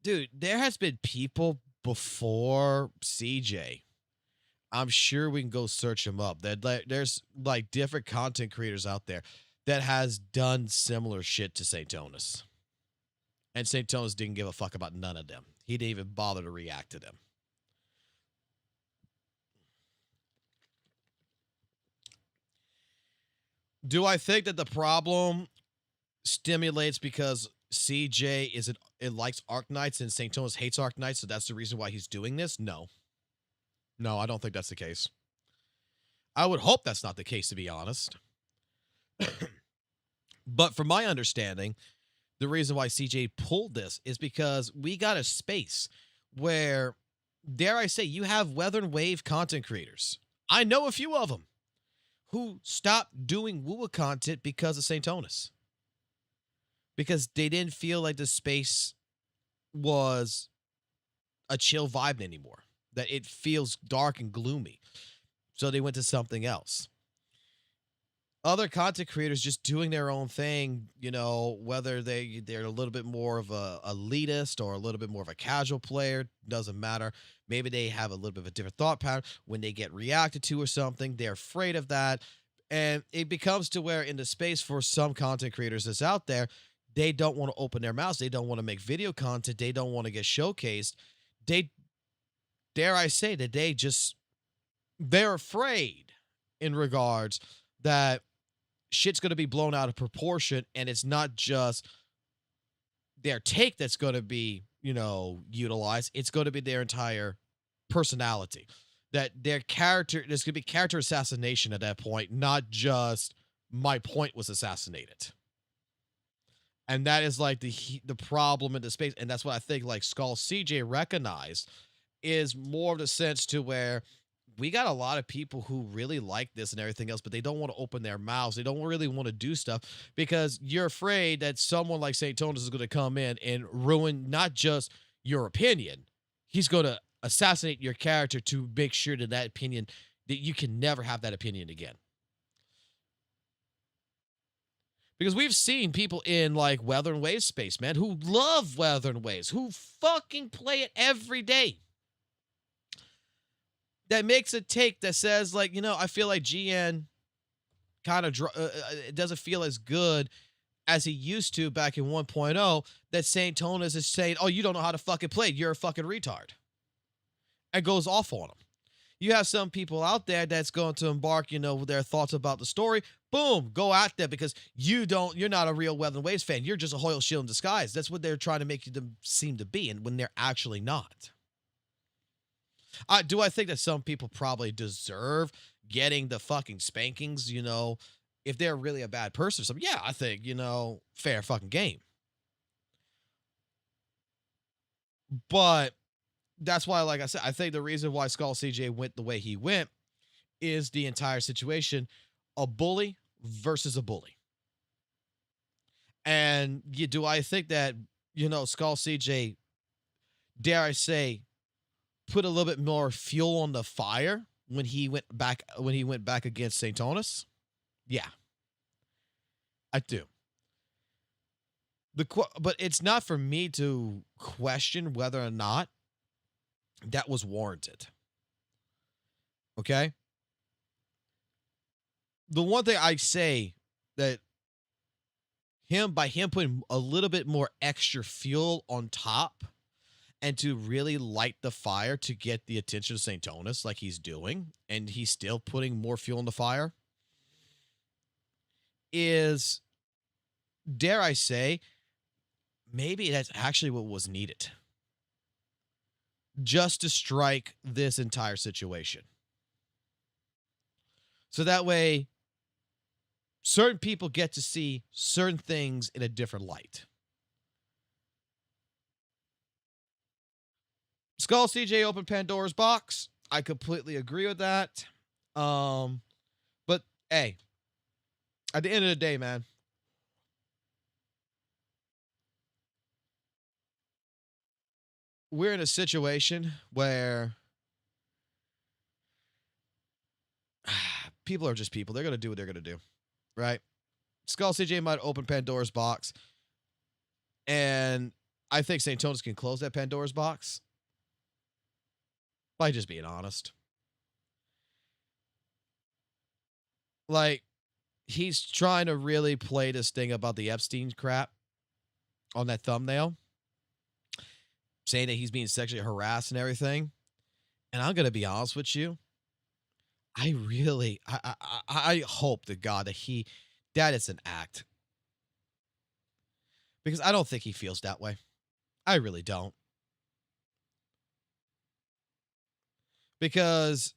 dude, there has been people before CJ. I'm sure we can go search them up. There's like different content creators out there that has done similar shit to Saintontas. And Saintontas didn't give a fuck about none of them. He didn't even bother to react to them. Do I think that the problem stimulates because CJ it likes Arknights and Saintontas hates Arknights, so that's the reason why he's doing this? No. No, I don't think that's the case. I would hope that's not the case, to be honest. But from my understanding, the reason why CJ pulled this is because we got a space where, dare I say, you have Weather and Wave content creators. I know a few of them who stopped doing WUWA content because of Saintontas. Because they didn't feel like the space was a chill vibe anymore. That it feels dark and gloomy. So they went to something else. Other content creators just doing their own thing, whether they're a little bit more of a elitist or a little bit more of a casual player, doesn't matter. Maybe they have a little bit of a different thought pattern. When they get reacted to or something, they're afraid of that. And it becomes to where in the space for some content creators that's out there, they don't want to open their mouths. They don't want to make video content. They don't want to get showcased. They, dare I say that they're afraid in regards that shit's going to be blown out of proportion, and it's not just their take that's going to be, utilized. It's going to be their entire personality. That there's going to be character assassination at that point, not just my point was assassinated. And that is like the problem in the space. And that's what I think like Skull CJ recognized is more of the sense to where we got a lot of people who really like this and everything else, but they don't want to open their mouths. They don't really want to do stuff because you're afraid that someone like Saintontas is going to come in and ruin not just your opinion. He's going to assassinate your character to make sure that opinion, that you can never have that opinion again. Because we've seen people in like Weather and Waves space, man, who love Weather and Waves, who fucking play it every day. That makes a take that says, like, I feel like GN kind of doesn't feel as good as he used to back in 1.0, that Saintontas is saying, oh, you don't know how to fucking play. You're a fucking retard. And goes off on him. You have some people out there that's going to embark, with their thoughts about the story. Boom, go out there because you're not a real Weather and Waves fan. You're just a Hoyle Shield in disguise. That's what they're trying to make them seem to be, and when they're actually not. Do I think that some people probably deserve getting the fucking spankings, if they're really a bad person or something? Yeah, I think, fair fucking game. But that's why, like I said, I think the reason why Skull CJ went the way he went is the entire situation, a bully versus a bully. And do I think that, Skull CJ, dare I say, put a little bit more fuel on the fire when he went back against Saintontas? Yeah. I do. But it's not for me to question whether or not that was warranted. Okay? The one thing I say that by him putting a little bit more extra fuel on top and to really light the fire to get the attention of Saintontas like he's doing, and he's still putting more fuel on the fire, is, dare I say, maybe that's actually what was needed. Just to strike this entire situation. So that way, certain people get to see certain things in a different light. Skull CJ opened Pandora's box. I completely agree with that. But hey, at the end of the day, man, we're in a situation where people are just people. They're going to do what they're going to do, right? Skull CJ might open Pandora's box, and I think Saintontas can close that Pandora's box by just being honest. Like, he's trying to really play this thing about the Epstein crap on that thumbnail, saying that he's being sexually harassed and everything. And I'm going to be honest with you. I hope to God that is an act. Because I don't think he feels that way. I really don't. Because,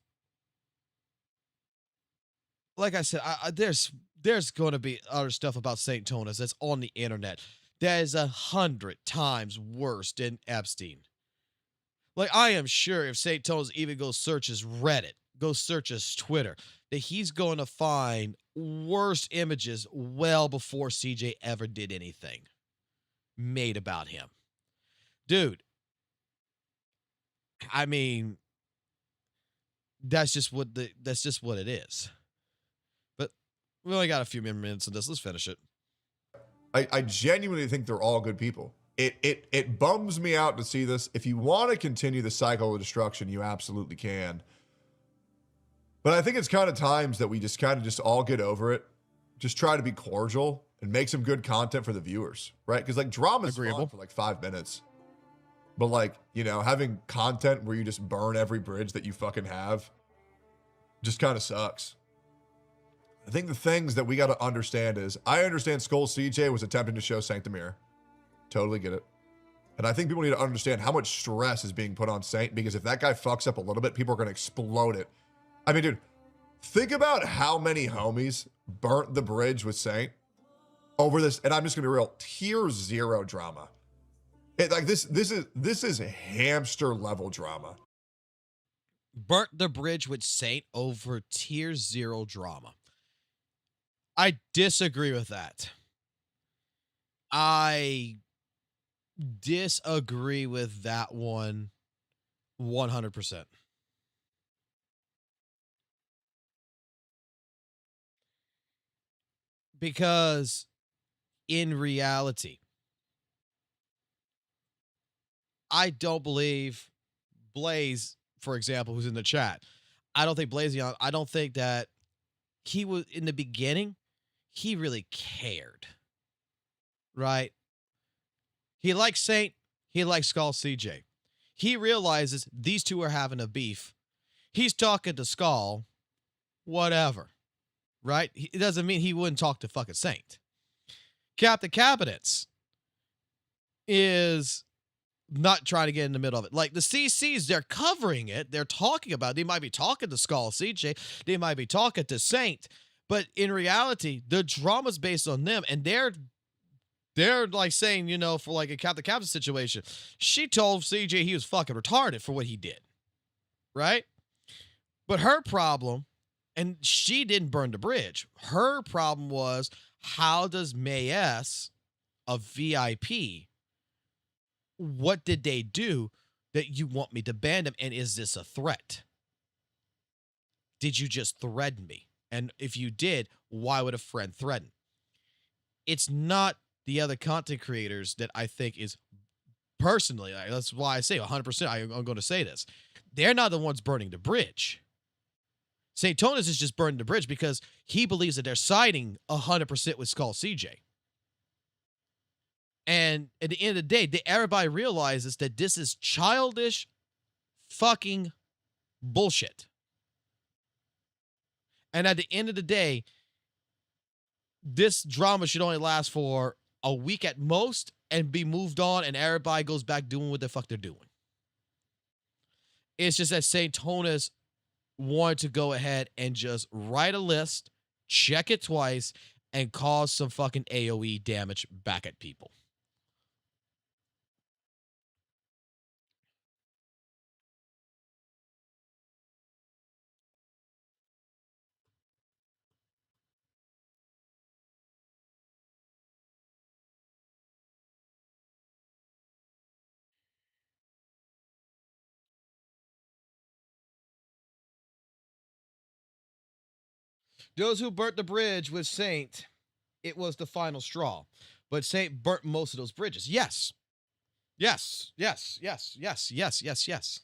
like I said, there's going to be other stuff about Saintontas that's on the internet that is 100 times worse than Epstein. Like, I am sure if Saintontas even goes search his Reddit, goes search his Twitter, that he's going to find worse images well before CJ ever did anything made about him. Dude, I mean, that's just what it is. But we only got a few more minutes of this. Let's finish it. I genuinely think they're all good people. It bums me out to see this. If you want to continue the cycle of destruction, you absolutely can. But I think it's kind of times that we just kind of just all get over it. Just try to be cordial and make some good content for the viewers, right? Because like drama's fun for like 5 minutes. But like, you know, having content where you just burn every bridge that you fucking have just kind of sucks. I think the things that we got to understand is, I understand Skull CJ was attempting to show Saint the mirror. Totally get it. And I think people need to understand how much stress is being put on Saint, because if that guy fucks up a little bit, people are going to explode it. I mean, dude, think about how many homies burnt the bridge with Saint over this. And I'm just going to be real, tier 0 drama. Like this is hamster level drama. Burnt the bridge with Saint over tier 0 drama. I disagree with that. I disagree with that one 100%. Because in reality, I don't believe Blaze, for example, who's in the chat, I don't think Blazion, I don't think that he was, in the beginning, he really cared. Right? He likes Saint, he likes Skull CJ. He realizes these two are having a beef. He's talking to Skull, whatever. Right? It doesn't mean he wouldn't talk to fucking Saint. Captain Cabinets is not trying to get in the middle of it. Like the CCs, they're covering it. They're talking about it. They might be talking to Skull CJ. They might be talking to Saint. But in reality, the drama's based on them. And they're like saying, you know, for like a Captain Cabinets situation, she told CJ he was fucking retarded for what he did. Right? But her problem, and she didn't burn the bridge. Her problem was, how does Mayes, a VIP, what did they do that you want me to ban them? And is this a threat? Did you just threaten me? And if you did, why would a friend threaten? It's not the other content creators that I think is personally, that's why I say 100%, I'm going to say this. They're not the ones burning the bridge. Saintontas is just burning the bridge because he believes that they're siding 100% with Skull CJ. And at the end of the day, everybody realizes that this is childish fucking bullshit. And at the end of the day, this drama should only last for a week at most and be moved on, and everybody goes back doing what the fuck they're doing. It's just that Saintontas wanted to go ahead and just write a list, check it twice, and cause some fucking AoE damage back at people. Those who burnt the bridge with Saint, it was the final straw. But Saint burnt most of those bridges. Yes. Yes. Yes. Yes. Yes. Yes. Yes. Yes.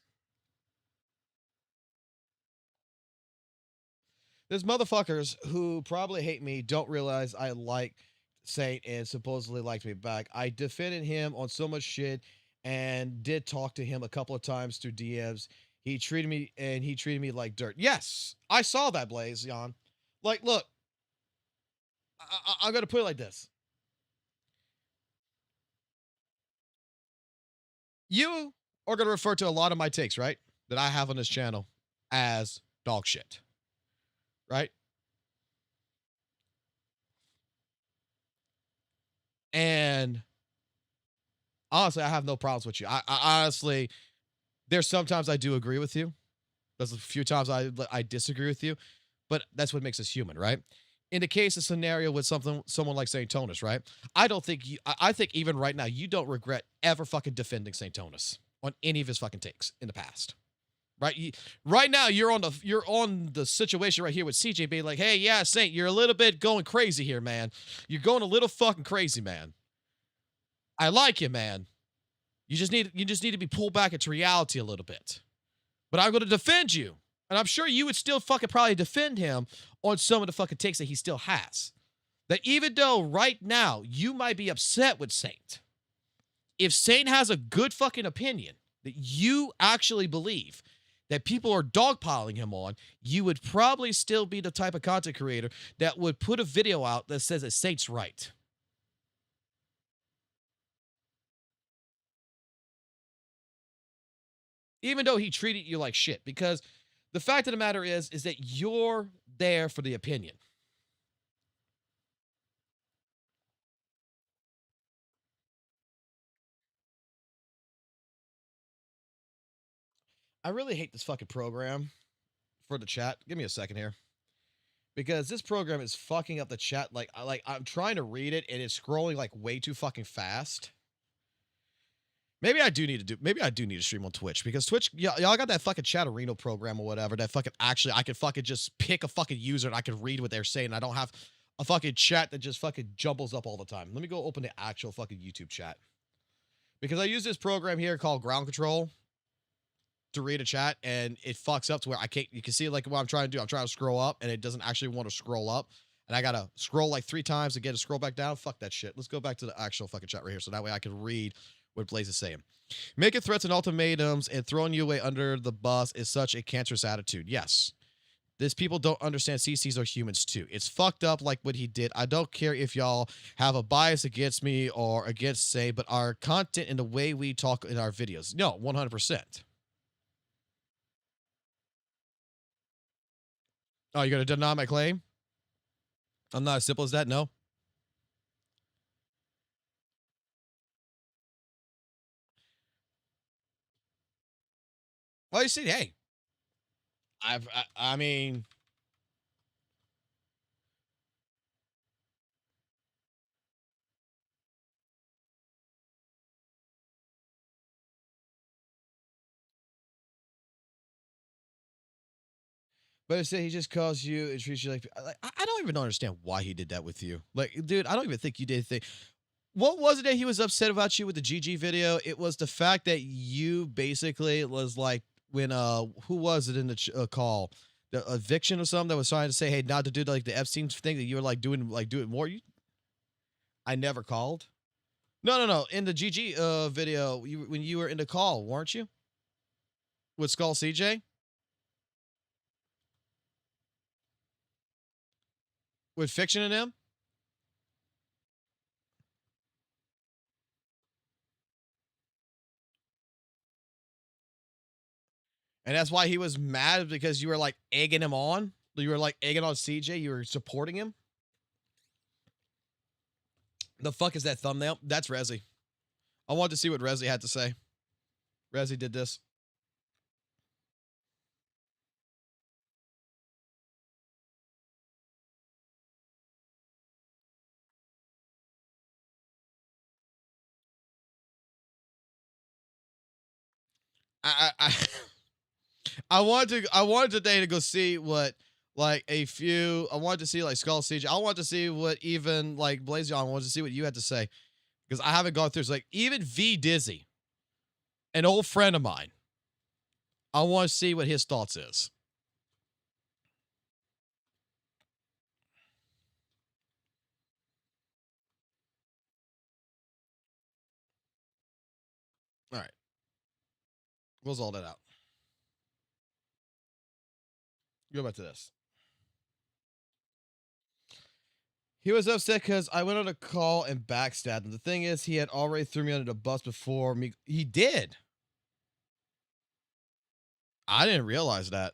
There's motherfuckers who probably hate me, don't realize I like Saint and supposedly liked me back. I defended him on so much shit and did talk to him a couple of times through DMs. He treated me like dirt. Yes, I saw that, Blaze, Jan. Like, look, I'm going to put it like this. You are going to refer to a lot of my takes, right, that I have on this channel as dog shit, right? And honestly, I have no problems with you. I honestly, there's sometimes I do agree with you. There's a few times I disagree with you. But that's what makes us human, right? In the case of scenario with someone like Saintontas, right? I think even right now, you don't regret ever fucking defending Saintontas on any of his fucking takes in the past. Right? Right now, you're on the situation right here with CJ being like, hey, yeah, Saint, you're a little bit going crazy here, man. You're going a little fucking crazy, man. I like you, man. You just need to be pulled back into reality a little bit. But I'm going to defend you And I'm sure you would still fucking probably defend him on some of the fucking takes that he still has. That even though right now you might be upset with Saint, if Saint has a good fucking opinion that you actually believe that people are dogpiling him on, you would probably still be the type of content creator that would put a video out that says that Saint's right. Even though he treated you like shit, because the fact of the matter is that you're there for the opinion. I really hate this fucking program for the chat. Give me a second here. Because this program is fucking up the chat. Like I'm trying to read it and it's scrolling like way too fucking fast. Maybe I do need to stream on Twitch, because Twitch, y'all got that fucking Chatterino program or whatever that fucking actually I could fucking just pick a fucking user and I could read what they're saying. I don't have a fucking chat that just fucking jumbles up all the time. Let me go open the actual fucking YouTube chat. Because I use this program here called Ground Control to read a chat, and it fucks up to where I can't, you can see like what I'm trying to do. I'm trying to scroll up and it doesn't actually want to scroll up. And I gotta scroll like 3 times to get to scroll back down. Fuck that shit. Let's go back to the actual fucking chat right here. So that way I can read what Blaze is saying. Making threats and ultimatums and throwing you away under the bus is such a cancerous attitude. Yes. These people don't understand CCs are humans too. It's fucked up like what he did. I don't care if y'all have a bias against me or against Say, but our content and the way we talk in our videos. No, 100%. Oh, you're going to deny my claim? I'm not as simple as that, no? Well, you see, hey, I mean, but say he just calls you and treats you like I don't even understand why he did that with you. Like, dude, I don't even think you did anything. What was it that he was upset about you with the GG video? It was the fact that you basically was like, when who was it in the call, the eviction or something, that was trying to say, hey, not to do like the Epstein thing, that you were like doing more. I never called. No. In the GG video, when you were in the call, weren't you? With Skull CJ? With Fiction and them? And that's why he was mad, because you were like egging him on. You were like egging on CJ. You were supporting him. The fuck is that thumbnail? That's Rezi. I wanted to see what Rezi had to say. Rezi did this. I I wanted today to go see what like a few. I wanted to see like Skull Siege. I wanted to see what even like Blaze John. I wanted to see what you had to say, because I haven't gone through. It's like even V Dizzy, an old friend of mine. I want to see what his thoughts is. All right, we'll all that out. Go back to this. He was upset because I went on a call and backstabbed him. The thing is, he had already threw me under the bus before me. He did. I didn't realize that.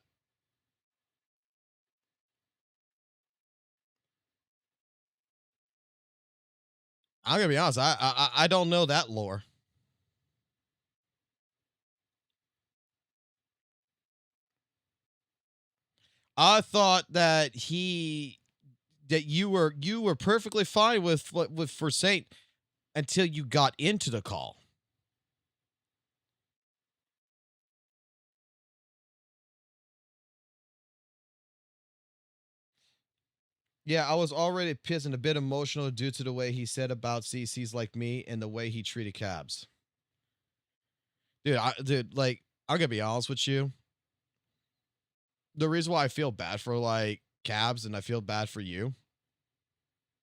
I'm gonna be honest. I don't know that lore. I thought that you were perfectly fine with for Saint until you got into the call. Yeah, I was already pissed and a bit emotional due to the way he said about CCs like me and the way he treated cabs. Dude, like, I'm gonna be honest with you. the reason why I feel bad for like cabs and I feel bad for you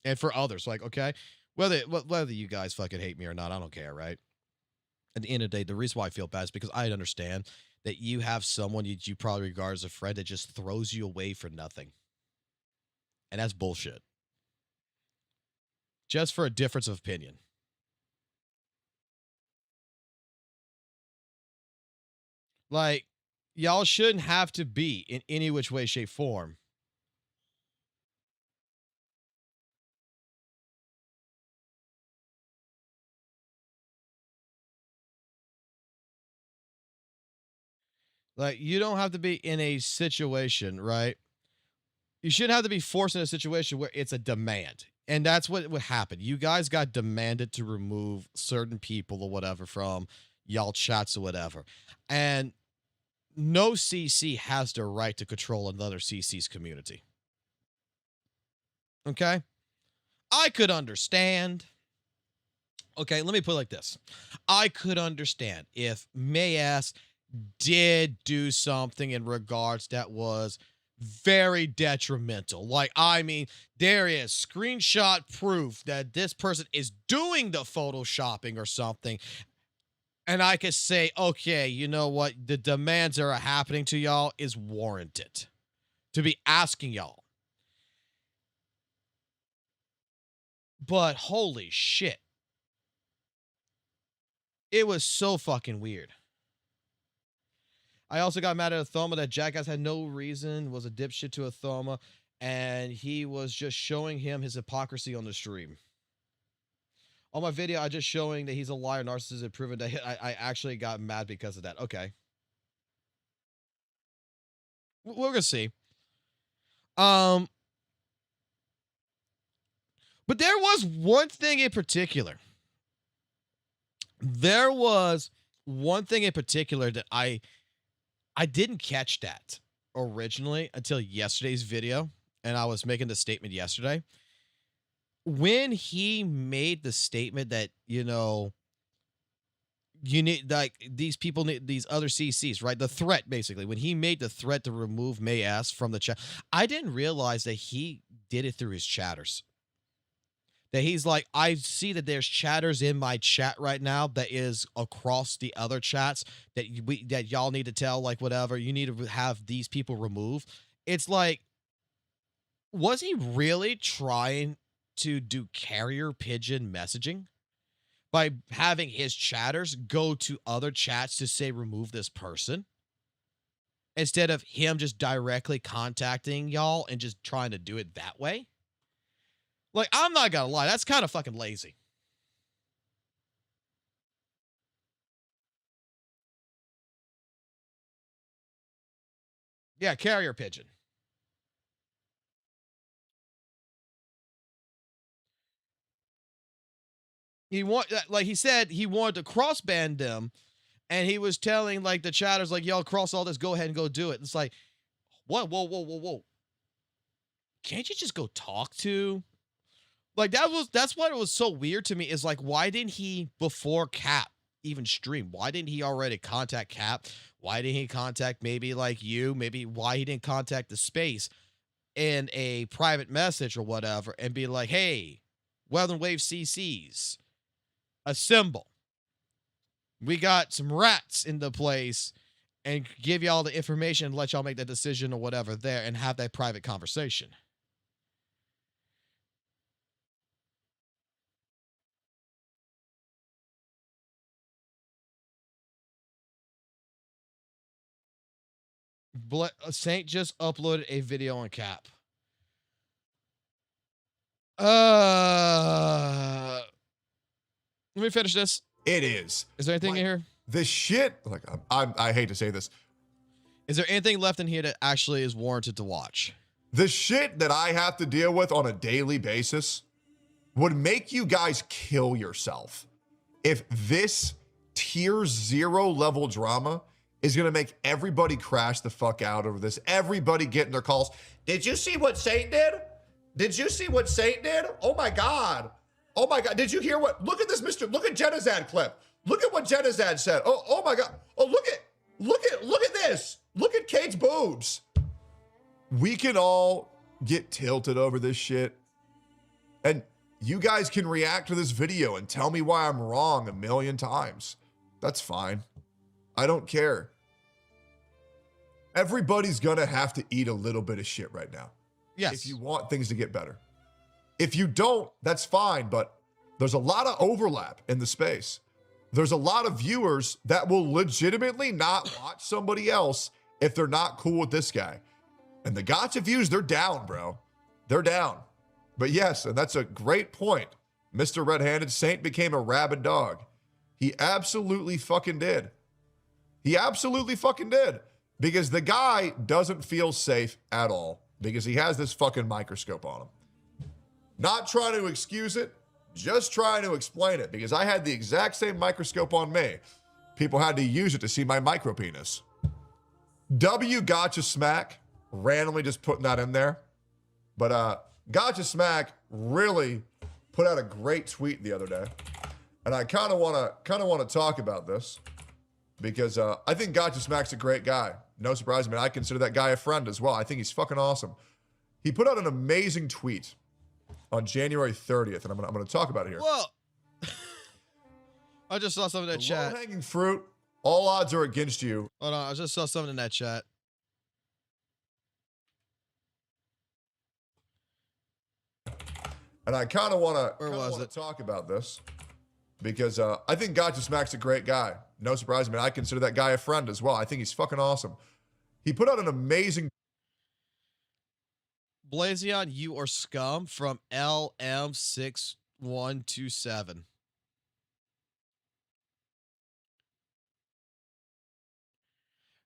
and for others, like, okay, whether you guys fucking hate me or not, I don't care, right? At the end of the day, the reason why I feel bad is because I understand that you have someone you probably regard as a friend that just throws you away for nothing. And that's bullshit. Just for a difference of opinion. Like, y'all shouldn't have to be in any which way, shape, form. Like, you don't have to be in a situation, right? You shouldn't have to be forced in a situation where it's a demand. And that's what would happen. You guys got demanded to remove certain people or whatever from y'all chats or whatever. And no CC has the right to control another CC's community. Okay? I could understand. Okay, let me put it like this. I could understand if Mayas did do something in regards that was very detrimental. Like, I mean, there is screenshot proof that this person is doing the photoshopping or something. And I could say, okay, you know what? The demands that are happening to y'all is warranted to be asking y'all. But holy shit. It was so fucking weird. I also got mad at Athoma that Jackass had no reason, was a dipshit to Athoma, and he was just showing him his hypocrisy on the stream. On my video, I just showing that he's a liar, narcissist, and proven that I actually got mad because of that. Okay. We're gonna see. But there was one thing in particular. There was one thing in particular that I didn't catch that originally until yesterday's video, and I was making the statement yesterday. When he made the statement that, you know, you need, like, these people need these other CCs, right? The threat, basically. When he made the threat to remove Mayas from the chat, I didn't realize that he did it through his chatters. That he's like, I see that there's chatters in my chat right now that is across the other chats that y'all need to tell, like, whatever. You need to have these people removed. It's like, was he really trying to do carrier pigeon messaging by having his chatters go to other chats to say remove this person instead of him just directly contacting y'all and just trying to do it that way? Like, I'm not gonna lie, that's kind of fucking lazy. Yeah, carrier pigeon. Like he said, he wanted to cross-ban them, and he was telling, like, the chatters, like, y'all cross all this, go ahead and go do it. It's like, what? Whoa. Can't you just go talk to? Like, that's what it was so weird to me, is like, why didn't he, before Cap even stream, why didn't he already contact Cap? Why didn't he contact maybe like you? Maybe why he didn't contact the space in a private message or whatever and be like, hey, Weather Wave CCs, assemble. We got some rats in the place, and give y'all the information and let y'all make that decision or whatever there and have that private conversation. Saint just uploaded a video on Cap. Let me finish this. It is. Is there anything in here? The shit, like, I hate to say this. Is there anything left in here that actually is warranted to watch? The shit that I have to deal with on a daily basis would make you guys kill yourself if this tier 0 level drama is going to make everybody crash the fuck out over this. Everybody getting their calls. Did you see what Saint did? Did you see what Saint did? Oh my God. Oh my God. Did you hear what? Look at this, look at Genazad clip. Look at what Genazad said. Oh my God. Oh, look at this. Look at Kate's boobs. we can all get tilted over this shit. And you guys can react to this video and tell me why I'm wrong a million times. That's fine. I don't care. Everybody's gonna have to eat a little bit of shit right now. Yes. If you want things to get better. If you don't, that's fine, but there's a lot of overlap in the space. There's a lot of viewers that will legitimately not watch somebody else if they're not cool with this guy. And the gotcha views, they're down, bro. They're down. But yes, and that's a great point. Mr. Red-Handed Saint became a rabid dog. He absolutely fucking did. He absolutely fucking did. Because the guy doesn't feel safe at all. Because he has this fucking microscope on him. Not trying to excuse it, just trying to explain it. Because I had the exact same microscope on me. People had to use it to see my micro penis. W Gotcha Smack, randomly just putting that in there. But Gotcha Smack really put out a great tweet the other day. And I kind of want to talk about this. Because I think Gotcha Smack's a great guy. No surprise, I mean, I consider that guy a friend as well. I think he's fucking awesome. He put out an amazing tweet on January 30th, and I'm gonna talk about it here. Whoa. I just saw something in that chat. Low-hanging fruit, all odds are against you. Hold on, I just saw something in that chat. And I kind of want to talk about this. Because I think Gotcha Smack's a great guy. No surprise, I mean, I consider that guy a friend as well. I think he's fucking awesome. He put out an amazing... Blazion, you are scum from LM6127.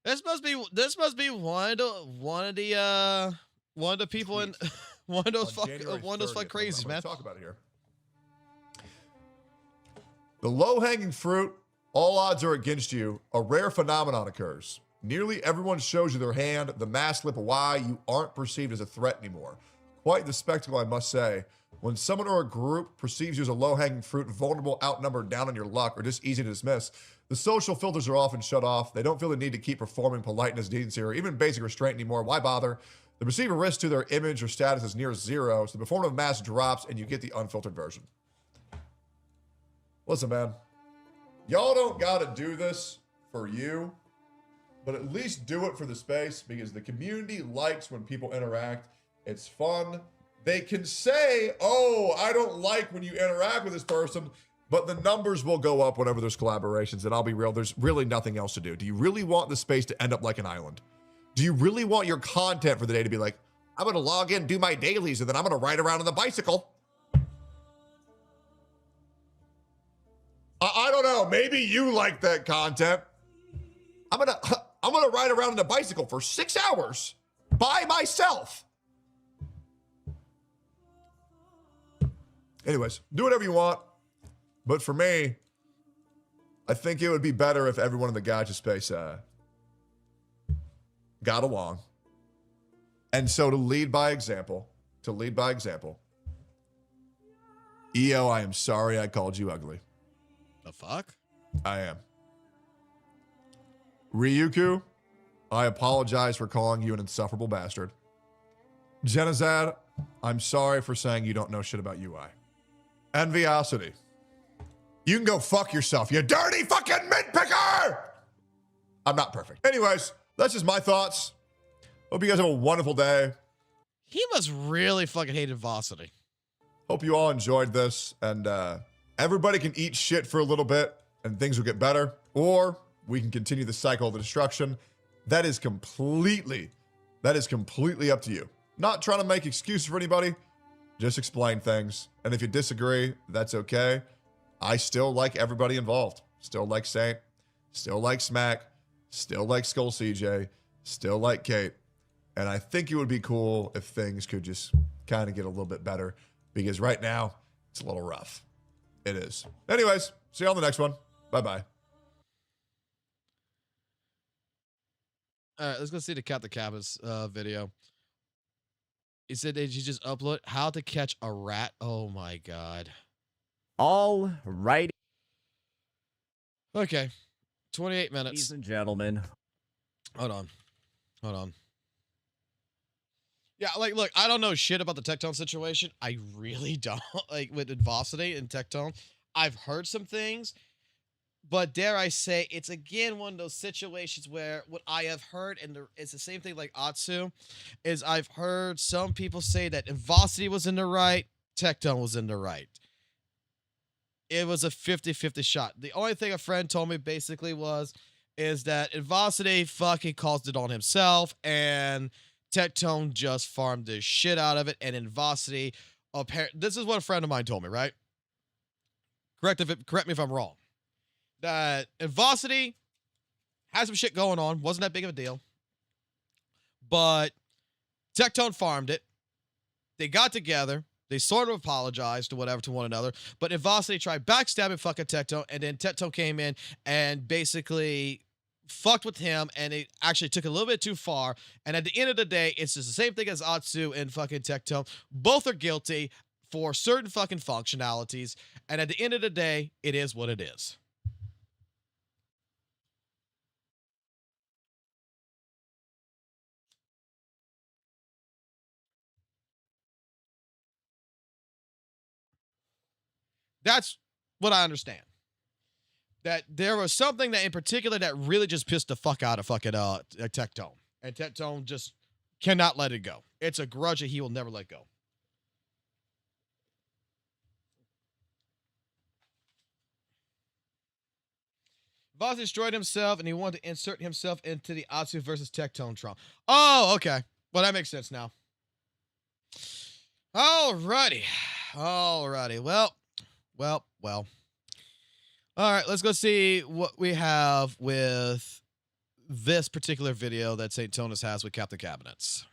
This must be one of the people in one of those fucking crazies, man. Talk about it here. The low-hanging fruit, all odds are against you, a rare phenomenon occurs. Nearly everyone shows you their hand, the mask slip away, you aren't perceived as a threat anymore. Quite the spectacle, I must say. When someone or a group perceives you as a low-hanging fruit, vulnerable, outnumbered, down on your luck, or just easy to dismiss, the social filters are often shut off. They don't feel the need to keep performing politeness, decency, or even basic restraint anymore. Why bother? The perceived risk to their image or status is near zero, so the performative mask drops and you get the unfiltered version. Listen, man, y'all don't gotta do this for you, but at least do it for the space because the community likes when people interact. It's fun. They can say, oh, I don't like when you interact with this person, but the numbers will go up whenever there's collaborations. And I'll be real, there's really nothing else to do. Do you really want the space to end up like an island? Do you really want your content for the day to be like, I'm gonna log in, do my dailies, and then I'm gonna ride around on the bicycle? I don't know. Maybe you like that content. I'm gonna ride around on a bicycle for 6 hours by myself. Anyways, do whatever you want. But for me, I think it would be better if everyone in the gotcha space got along. And so to lead by example, EO, I am sorry I called you ugly. The fuck? I am. Ryuku, I apologize for calling you an insufferable bastard. Genizad, I'm sorry for saying you don't know shit about UI. Enviosity, you can go fuck yourself, you dirty fucking mint-picker! I'm not perfect. Anyways, that's just my thoughts. Hope you guys have a wonderful day. He must really fucking hate Vosity. Hope you all enjoyed this, and everybody can eat shit for a little bit, and things will get better, or we can continue the cycle of the destruction. That is completely up to you. Not trying to make excuses for anybody, just explain things. And if you disagree, that's okay. I still like everybody involved. Still like Saint, still like Smack, still like Skull CJ, still like Kate. And I think it would be cool if things could just kind of get a little bit better, because right now it's a little rough. It is. Anyways, see you on the next one. Bye-bye. All right, let's go see the Cat the Cabba's video. He said, did you just upload how to catch a rat? Oh my God. All right. Okay. 28 minutes. Ladies and gentlemen. Hold on. Yeah, like, look, I don't know shit about the Tectone situation. I really don't. Like, with Advocity and Tectone, I've heard some things, but dare I say, it's again one of those situations where what I have heard, and it's the same thing like Atsu, is I've heard some people say that Advocity was in the right, Tectone was in the right. It was a 50-50 shot. The only thing a friend told me basically is that Advocity fucking caused it on himself, and Tectone just farmed the shit out of it, and Advocity, this is what a friend of mine told me, right? Correct me if I'm wrong. That Advocity had some shit going on, wasn't that big of a deal, but Tectone farmed it. They got together. They sort of apologized or whatever to one another, but Advocity tried backstabbing fucking Tectone, and then Tectone came in and basically fucked with him, and it actually took a little bit too far. And at the end of the day, it's just the same thing as Atsu and fucking Tectone. Both are guilty for certain fucking functionalities, and at the end of the day, it is what it is. That's what I understand. That there was something that in particular that really just pissed the fuck out of fucking Tectone. And Tectone just cannot let it go. It's a grudge that he will never let go. Voss destroyed himself, and he wanted to insert himself into the Atsu versus Tectone trauma. Oh, okay. Well, that makes sense now. Alrighty. Well. All right, let's go see what we have with this particular video that Saintontas has with Captain Cabinets.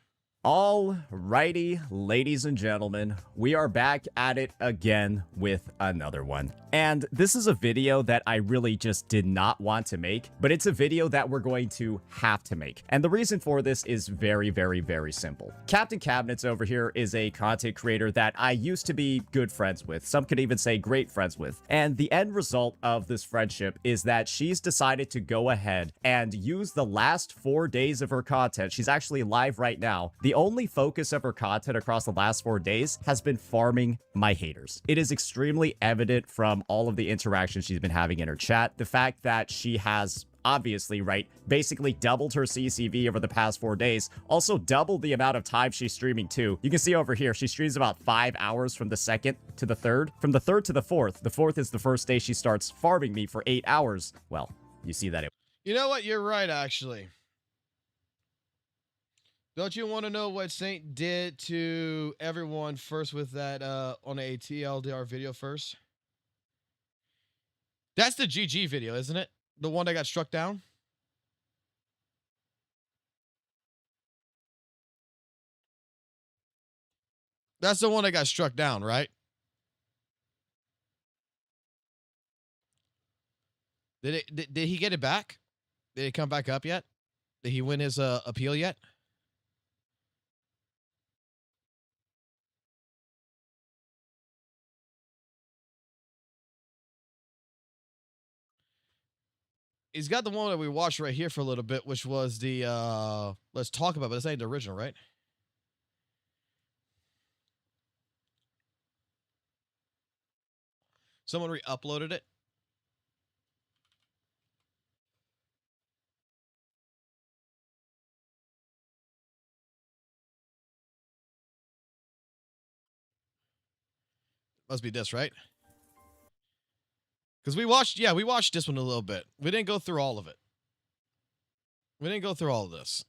Alrighty, ladies and gentlemen, we are back at it again with another one. And this is a video that I really just did not want to make, but it's a video that we're going to have to make. And the reason for this is very, very, very simple. Captain Cabinets over here is a content creator that I used to be good friends with. Some could even say great friends with. And the end result of this friendship is that she's decided to go ahead and use the last 4 days of her content. She's actually live right now. The only focus of her content across the last 4 days has been farming my haters. It is extremely evident from all of the interactions she's been having in her chat. The fact that she has obviously, right, basically doubled her CCV over the past 4 days, also doubled the amount of time she's streaming too. You can see over here, she streams about 5 hours from the 2nd to the 3rd. From the 3rd to the 4th. The 4th is the first day she starts farming me for 8 hours. Well, you see that. You know what? You're right, actually. Don't you want to know what Saint did to everyone first with that on a TLDR video first? That's the GG video, isn't it? The one that got struck down? That's the one that got struck down, right? Did he get it back? Did it come back up yet? Did he win his appeal yet? He's got the one that we watched right here for a little bit, which was the let's talk about, but this ain't the original, right? Someone re-uploaded it. Must be this, right? Because we watched this one a little bit. We didn't go through all of it. We didn't go through all of this.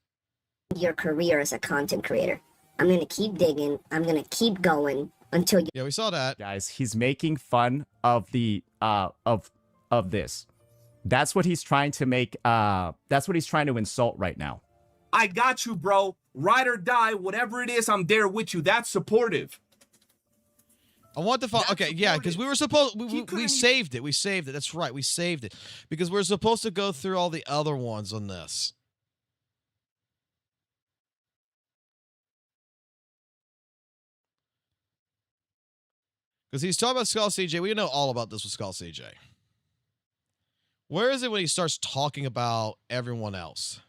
Your career as a content creator. I'm going to keep digging. I'm going to keep going until you... Yeah, we saw that. Guys, he's making fun of the, of this. That's what he's trying to make, that's what he's trying to insult right now. I got you, bro. Ride or die, whatever it is, I'm there with you. That's supportive. I want to find. Okay, yeah, because we were supposed. We saved it. We saved it. That's right. We saved it because we're supposed to go through all the other ones on this. Because he's talking about Skull CJ. We know all about this with Skull CJ. Where is it when he starts talking about everyone else?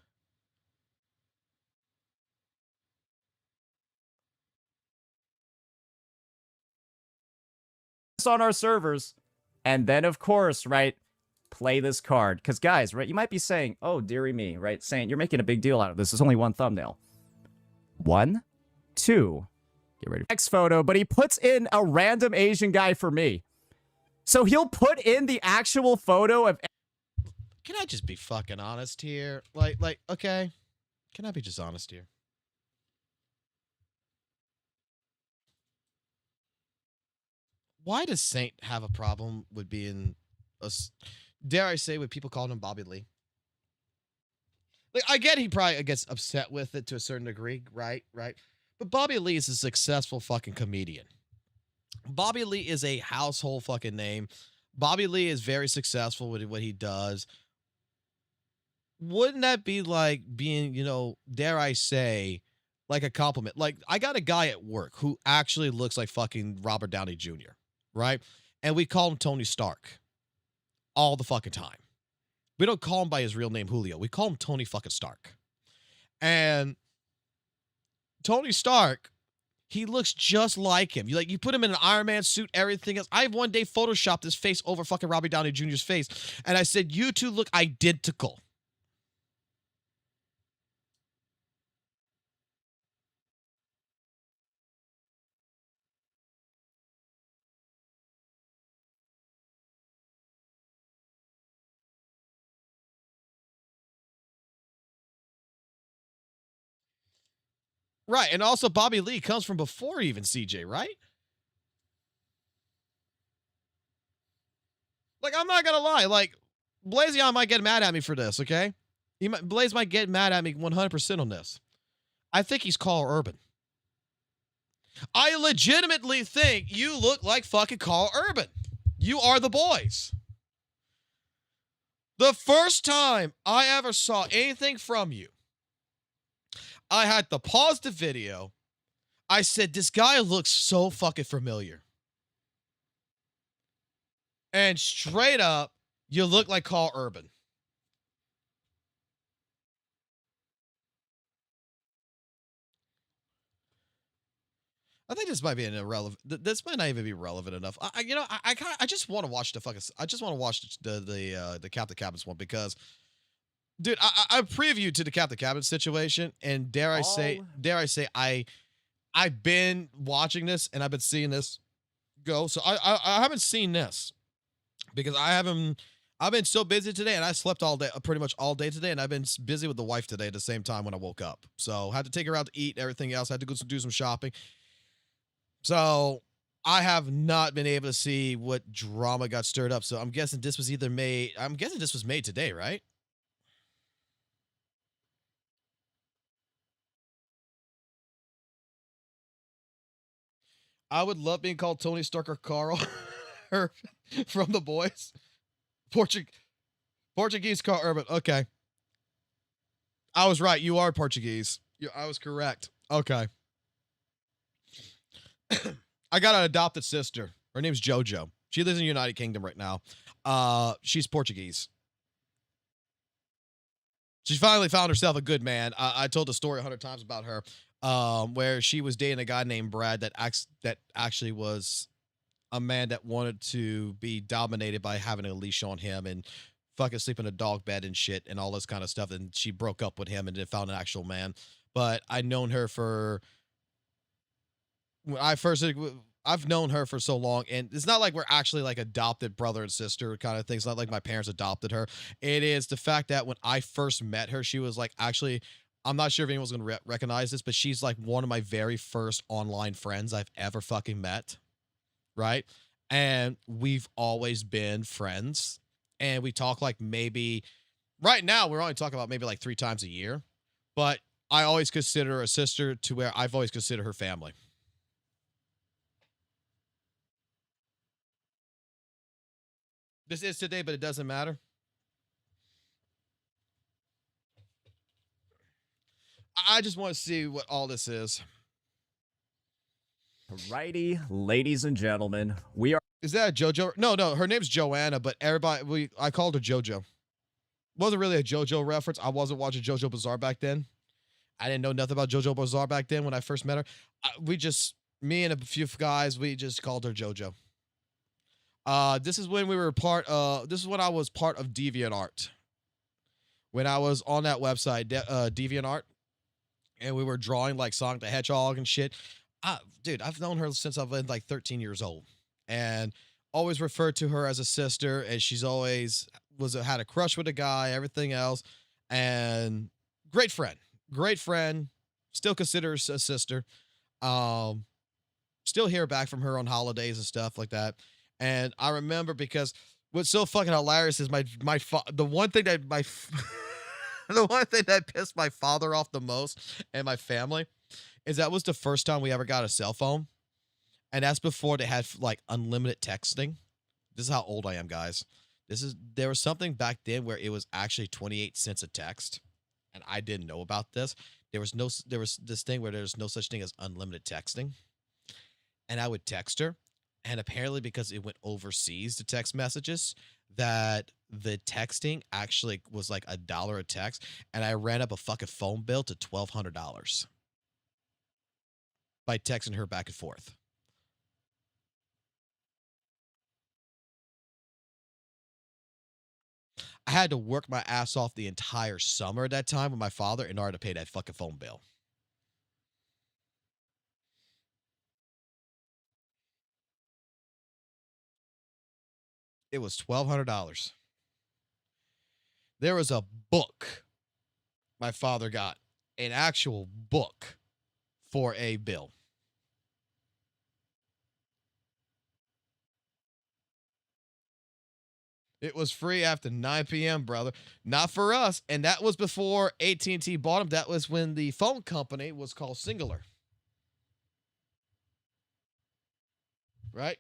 on our servers. And then, of course, right, play this card. Because, guys, right, you might be saying, oh, dearie me, right, saying you're making a big deal out of this. There's only one thumbnail. 1, 2. Get ready. Next photo, but he puts in a random Asian guy for me. So he'll put in the actual photo of... Can I just be fucking honest here? Like, okay. Can I be just honest here? Why does Saint have a problem with being, dare I say, with people calling him Bobby Lee? Like, I get he probably gets upset with it to a certain degree, right? But Bobby Lee is a successful fucking comedian. Bobby Lee is a household fucking name. Bobby Lee is very successful with what he does. Wouldn't that be like being, you know, dare I say, like a compliment? Like, I got a guy at work who actually looks like fucking Robert Downey Jr., right? And we call him Tony Stark all the fucking time. We don't call him by his real name, Julio. We call him Tony fucking Stark. And Tony Stark, he looks just like him. You put him in an Iron Man suit, everything else. I've one day photoshopped his face over fucking Robert Downey Jr.'s face, and I said, you two look identical. Right, and also Bobby Lee comes from before even CJ, right? Like, I'm not gonna lie, like, Blazion might get mad at me for this, okay? Blaze might get mad at me 100% on this. I think he's Carl Urban. I legitimately think you look like fucking Carl Urban. You are the boys. The first time I ever saw anything from you, I had to pause the video. I said, this guy looks so fucking familiar. And straight up, you look like Carl Urban. I think this might be an irrelevant. This might not even be relevant enough. I just want to watch the fucking. I just want to watch the Captain Cabinets one because, dude, I previewed to the Captain Cabinet situation, and dare I say, I've been watching this and I've been seeing this go. So I haven't seen this because I've been so busy today, and I slept all day, pretty much all day today, and I've been busy with the wife today at the same time when I woke up. So I had to take her out to eat, everything else. I had to go do some shopping. So I have not been able to see what drama got stirred up. So I'm guessing this was either made. I'm guessing this was made today, right? I would love being called Tony Stark or Carl from the boys. Portuguese Carl Urban. Okay. I was right. You are Portuguese. I was correct. Okay. I got an adopted sister. Her name's JoJo. She lives in the United Kingdom right now. She's Portuguese. She finally found herself a good man. I told the story 100 times about her, where she was dating a guy named Brad that actually was a man that wanted to be dominated by having a leash on him and fucking sleep in a dog bed and shit and all this kind of stuff. And she broke up with him and then found an actual man. But I've known her for I've known her for so long, and it's not like we're actually like adopted brother and sister kind of thing. It's not like my parents adopted her. It is the fact that when I first met her, she was like, actually, I'm not sure if anyone's going to recognize this, but she's like one of my very first online friends I've ever fucking met. Right. And we've always been friends, and we talk like maybe right now we're only talking about maybe like 3 times a year, but I always consider her a sister to where I've always considered her family. This is today, but it doesn't matter. I just want to see what all this is. Righty, ladies and gentlemen, we are... Is that a JoJo? No, her name's Joanna, but I called her JoJo. Wasn't really a JoJo reference. I wasn't watching JoJo Bizarre back then. I didn't know nothing about JoJo Bizarre back then when I first met her. Me and a few guys, we just called her JoJo. This is when we were part. This is when I was part of DeviantArt. When I was on that website, DeviantArt, and we were drawing like Sonic the Hedgehog and shit. Dude, I've known her since I've been like 13 years old, and always referred to her as a sister. And she's always had a crush with a guy, everything else, and great friend. Still considers a sister. Still hear back from her on holidays and stuff like that. And I remember because what's so fucking hilarious is the one thing that the one thing that pissed my father off the most and my family is that was the first time we ever got a cell phone. And that's before they had like unlimited texting. This is how old I am, guys. There was something back then where it was actually 28 cents a text. And I didn't know about this. There was this thing where there's no such thing as unlimited texting. And I would text her. And apparently because it went overseas, the text messages, that the texting actually was like $1 a text. And I ran up a fucking phone bill to $1,200 by texting her back and forth. I had to work my ass off the entire summer at that time with my father in order to pay that fucking phone bill. It was $1,200. There was a book my father got, an actual book for a bill. It was free after 9 p.m., brother. Not for us. And that was before AT&T bought them. That was when the phone company was called Singular. Right?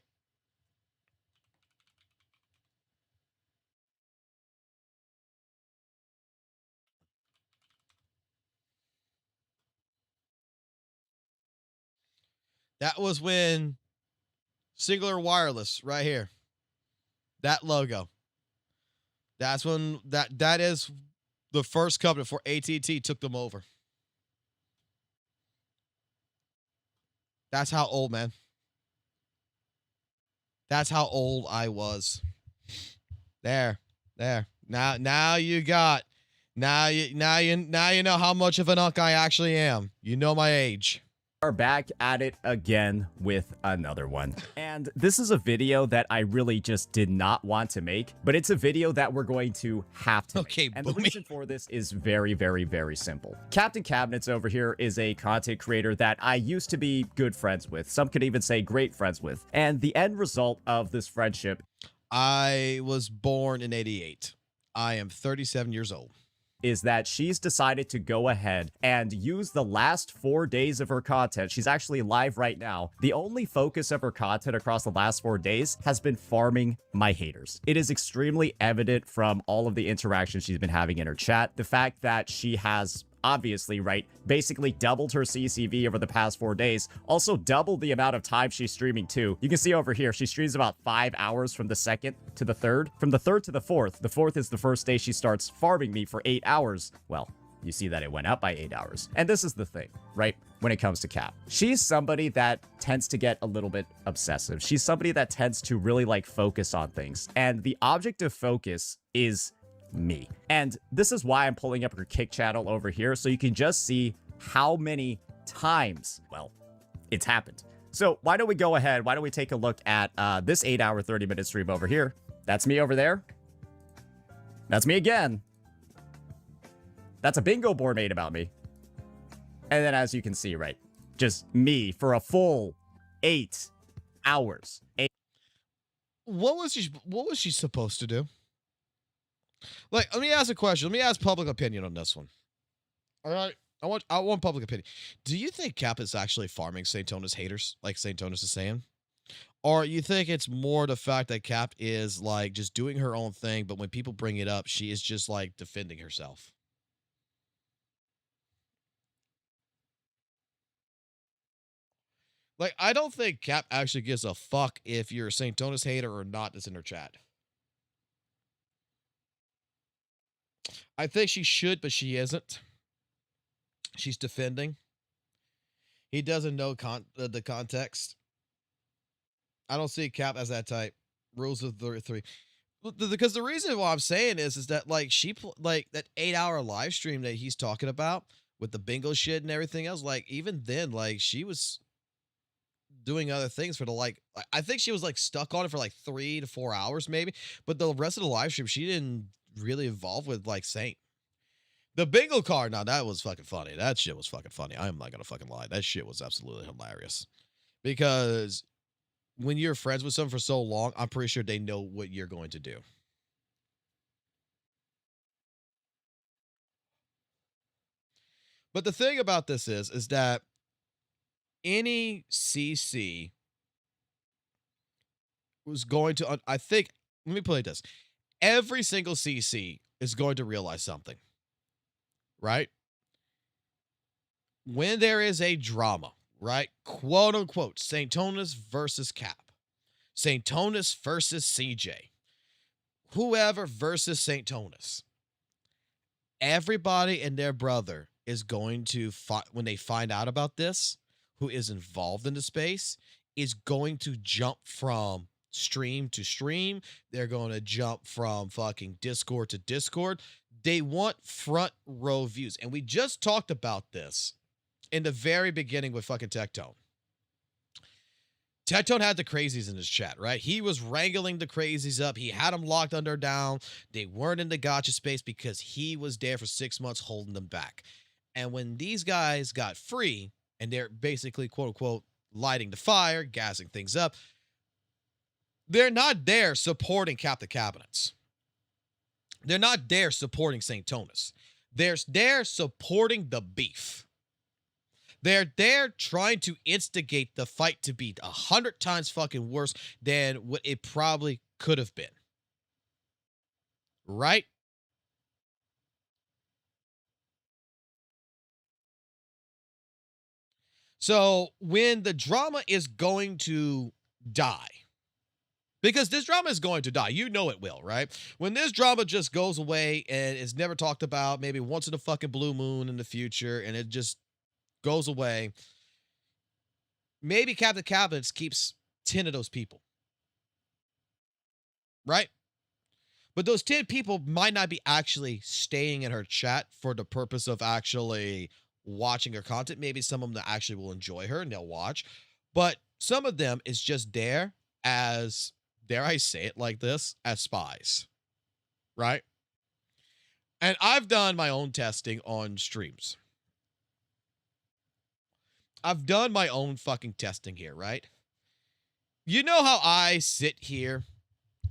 That was when Singular Wireless, right here. That logo. That's when that is the first company before AT&T took them over. That's how old, man. That's how old I was. There. Now you know how much of an unk I actually am. You know my age. Are back at it again with another one. And this is a video that I really just did not want to make, but it's a video that we're going to have to make. And the reason for this is very, very, very simple. Captain Cabinets over here is a content creator that I used to be good friends with. Some could even say great friends with. And the end result of this friendship... I was born in 88. I am 37 years old. Is that she's decided to go ahead and use the last 4 days of her content. She's actually live right now. The only focus of her content across the last 4 days has been farming my haters. It is extremely evident from all of the interactions she's been having in her chat. The fact that she has obviously, right, basically doubled her CCV over the past 4 days. Also doubled the amount of time she's streaming too. You can see over here, she streams about 5 hours from the 2nd to the 3rd. From the 3rd to the 4th. The 4th is the first day she starts farming me for 8 hours. Well, you see that it went up by 8 hours. And this is the thing, right? When it comes to Cap. She's somebody that tends to get a little bit obsessive. She's somebody that tends to really like focus on things. And the object of focus is me. And this is why I'm pulling up her kick channel over here, so you can just see how many times, well, it's happened. So why don't we go ahead, why don't we take a look at this 8-hour 30-minute stream over here. That's me over there. That's me again. That's a bingo board made about me. And then as you can see, right, just me for a full 8 hours. What was she supposed to do? Like, let me ask a question. Let me ask public opinion on this one. All right, I want public opinion. Do you think Cap is actually farming Saintontas haters, like Saintontas is saying? Or you think it's more the fact that Cap is like just doing her own thing, but when people bring it up, she is just like defending herself? Like, I don't think Cap actually gives a fuck if you're a Saintontas hater or not that's in her chat. I think she should, but she isn't. She's defending. He doesn't know the context. I don't see Cap as that type. rules of the three. Because the reason why I'm saying is that like like that 8-hour live stream that he's talking about with the bingo shit and everything else, like even then, like she was doing other things for the like I think she was like stuck on it for like 3 to 4 hours maybe, but the rest of the live stream she didn't really involve with like Saint. The bingo card, now that was fucking funny. That shit was fucking funny. I am not gonna fucking lie. That shit was absolutely hilarious. Because when you're friends with someone for so long, I'm pretty sure they know what you're going to do. But the thing about this is that any CC was going to, I think, let me play this. Every single CC is going to realize something, right? When there is a drama, right? Quote unquote, Saintontas versus Cap, Saintontas versus CJ, whoever versus Saintontas. Everybody and their brother is going to, when they find out about this, who is involved in the space, is going to jump from stream to stream. They're going to jump from fucking Discord to Discord. They want front row views. And we just talked about this in the very beginning with fucking Tectone. Tectone had the crazies in his chat, right? He was wrangling the crazies up. He had them locked under down. They weren't in the gotcha space because he was there for 6 months holding them back. And when these guys got free and they're basically, quote unquote, lighting the fire, gassing things up, they're not there supporting Cap the Cabinets. They're not there supporting Saintontas. They're there supporting the beef. They're there trying to instigate the fight to be 100 times fucking worse than what it probably could have been. Right? So when the drama is going to die, because this drama is going to die, you know it will, right? When this drama just goes away and is never talked about, maybe once in a fucking blue moon in the future, and it just goes away, maybe Captain Cabinets keeps 10 of those people. Right? But those 10 people might not be actually staying in her chat for the purpose of actually watching her content. Maybe some of them actually will enjoy her and they'll watch. But some of them is just there as, dare I say it like this, as spies. Right? And I've done my own testing on streams. I've done my own fucking testing here, right? You know how I sit here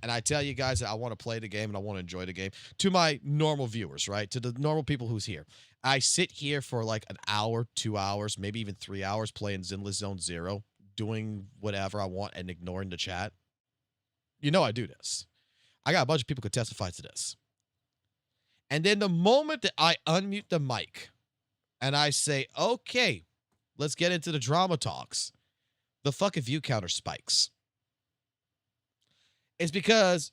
and I tell you guys that I want to play the game and I want to enjoy the game to my normal viewers, right? To the normal people who's here. I sit here for like an hour, 2 hours, maybe even 3 hours playing Zenless Zone Zero, doing whatever I want and ignoring the chat. You know I do this. I got a bunch of people who could testify to this. And then the moment that I unmute the mic and I say, okay, let's get into the drama talks, the fucking view counter spikes. It's because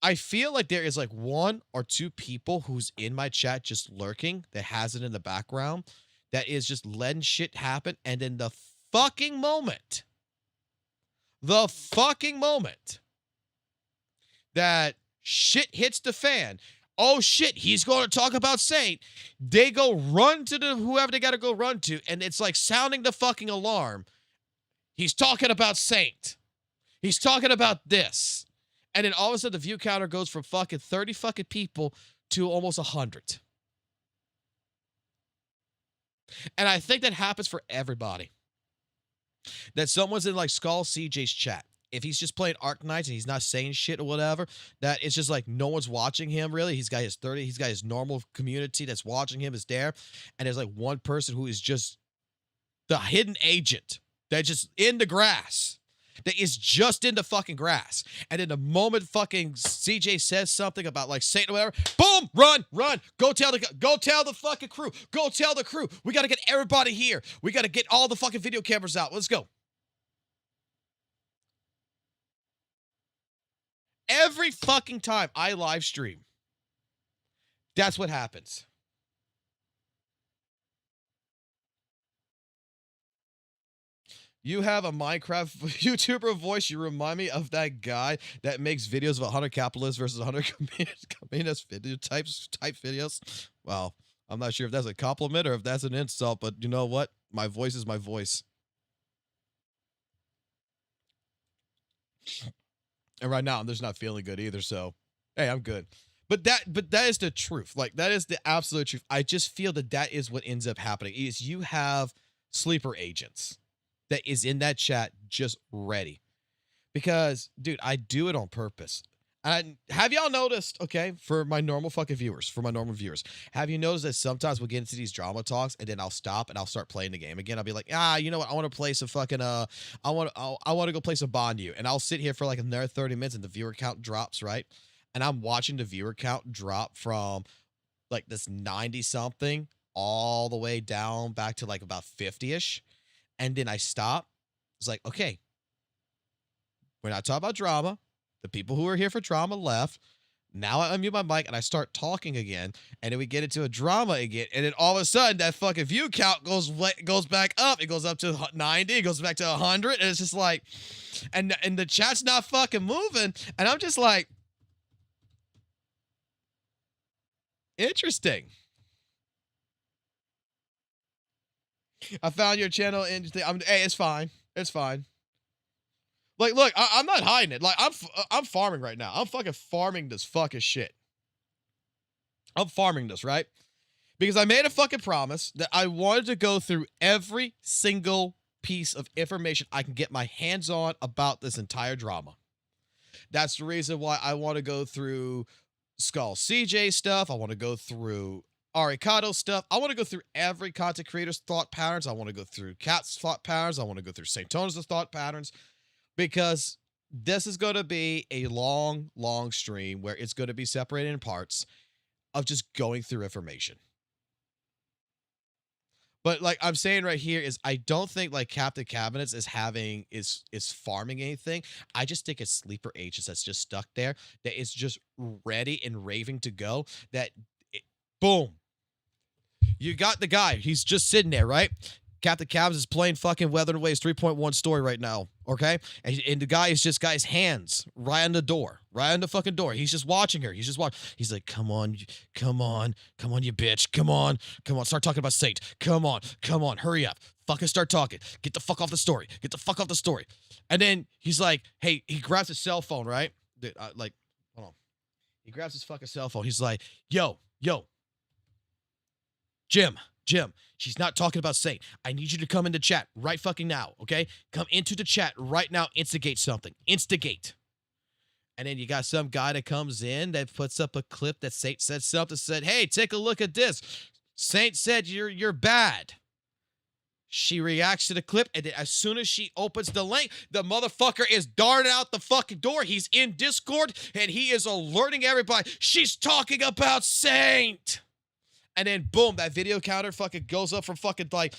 I feel like there is like 1 or 2 people who's in my chat just lurking that has it in the background that is just letting shit happen. And then the fucking moment that shit hits the fan, oh shit, he's going to talk about Saint, they go run to the whoever they got to go run to, and it's like sounding the fucking alarm. He's talking about Saint. He's talking about this. And then all of a sudden the view counter goes from fucking 30 fucking people to almost 100. And I think that happens for everybody. That someone's in like Skull CJ's chat. If he's just playing Arc Knights and he's not saying shit or whatever, that it's just like no one's watching him really. He's got his normal community that's watching him is there. And there's like one person who is just the hidden agent that's just in the grass. That is just in the fucking grass. And in the moment fucking CJ says something about like Saint or whatever, boom, run. Go tell the fucking crew. Go tell the crew. We got to get everybody here. We got to get all the fucking video cameras out. Let's go. Every fucking time I live stream, that's what happens. You have a Minecraft YouTuber voice. You remind me of that guy that makes videos of 100 capitalists versus 100 communist video type videos. Well, I'm not sure if that's a compliment or if that's an insult, but you know what? My voice is my voice. And right now, I'm just not feeling good either. So, hey, I'm good. But that is the truth. Like, that is the absolute truth. I just feel that is what ends up happening. Is you have sleeper agents that is in that chat just ready. Because, dude, I do it on purpose. And have y'all noticed, okay, for my normal viewers, have you noticed that sometimes we'll get into these drama talks and then I'll stop and I'll start playing the game again? I'll be like, you know what? I want to play some fucking, I want to go play some Bond U. And I'll sit here for like another 30 minutes and the viewer count drops, right? And I'm watching the viewer count drop from like this 90-something all the way down back to like about 50-ish. And then I stop. It's like, okay, we're not talking about drama. The people who are here for drama left. Now I unmute my mic and I start talking again. And then we get into a drama again. And then all of a sudden, that fucking view count goes back up. It goes up to 90. It goes back to 100. And it's just like, and the chat's not fucking moving. And I'm just like, interesting. I found your channel interesting. Hey, it's fine. It's fine. Like, look, I'm not hiding it. Like, I'm farming right now. I'm fucking farming this fucking shit. I'm farming this, right? Because I made a fucking promise that I wanted to go through every single piece of information I can get my hands on about this entire drama. That's the reason why I want to go through Skull CJ stuff. I want to go through Arikado stuff. I want to go through every content creator's thought patterns. I want to go through Cat's thought patterns. I want to go through Saintontas' thought patterns. Because this is going to be a long, long stream where it's going to be separated in parts of just going through information. But like I'm saying right here is I don't think like Captain Cabinets is farming anything. I just think it's sleeper agents that's just stuck there, that is just ready and raving to go. Boom. You got the guy. He's just sitting there, right? Captain Cabs is playing fucking Weathered Waves 3.1 story right now, okay? And the guy is just got his hands right on the door, right on the fucking door. He's just watching her. He's just watching. He's like, come on, you bitch. Come on. Start talking about Saint. Come on, hurry up. Fucking start talking. Get the fuck off the story. And then he's like, hey, he grabs his cell phone, right? Hold on. He grabs his fucking cell phone. He's like, yo, Jim, she's not talking about Saint. I need you to come into chat right fucking now, okay? Come into the chat right now. Instigate something. Instigate. And then you got some guy that comes in that puts up a clip that Saint said something, said, hey, take a look at this. Saint said you're bad. She reacts to the clip, and then as soon as she opens the link, the motherfucker is darted out the fucking door. He's in Discord, and he is alerting everybody. She's talking about Saint. And then, boom, that video counter fucking goes up from fucking, like,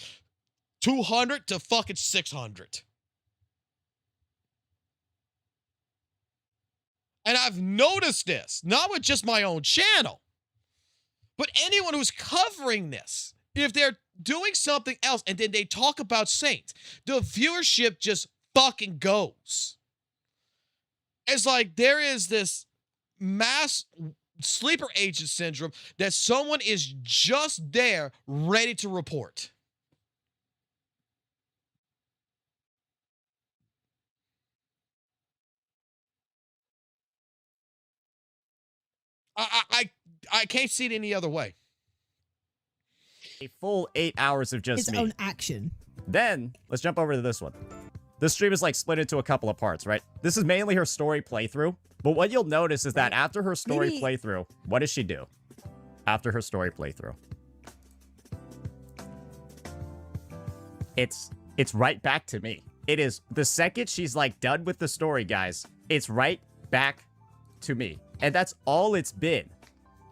200 to fucking 600. And I've noticed this, not with just my own channel, but anyone who's covering this. If they're doing something else and then they talk about Saint, the viewership just fucking goes. It's like there is this mass sleeper agent syndrome that someone is just there ready to report. I can't see it any other way. A full 8 hours of just Its me. own action. Then let's jump over to this one. This stream is like split into a couple of parts, right? This is mainly her story playthrough. But what you'll notice is that after her story playthrough, what does she do? After her story playthrough, it's right back to me. It is the second she's like done with the story, guys, it's right back to me. And that's all it's been.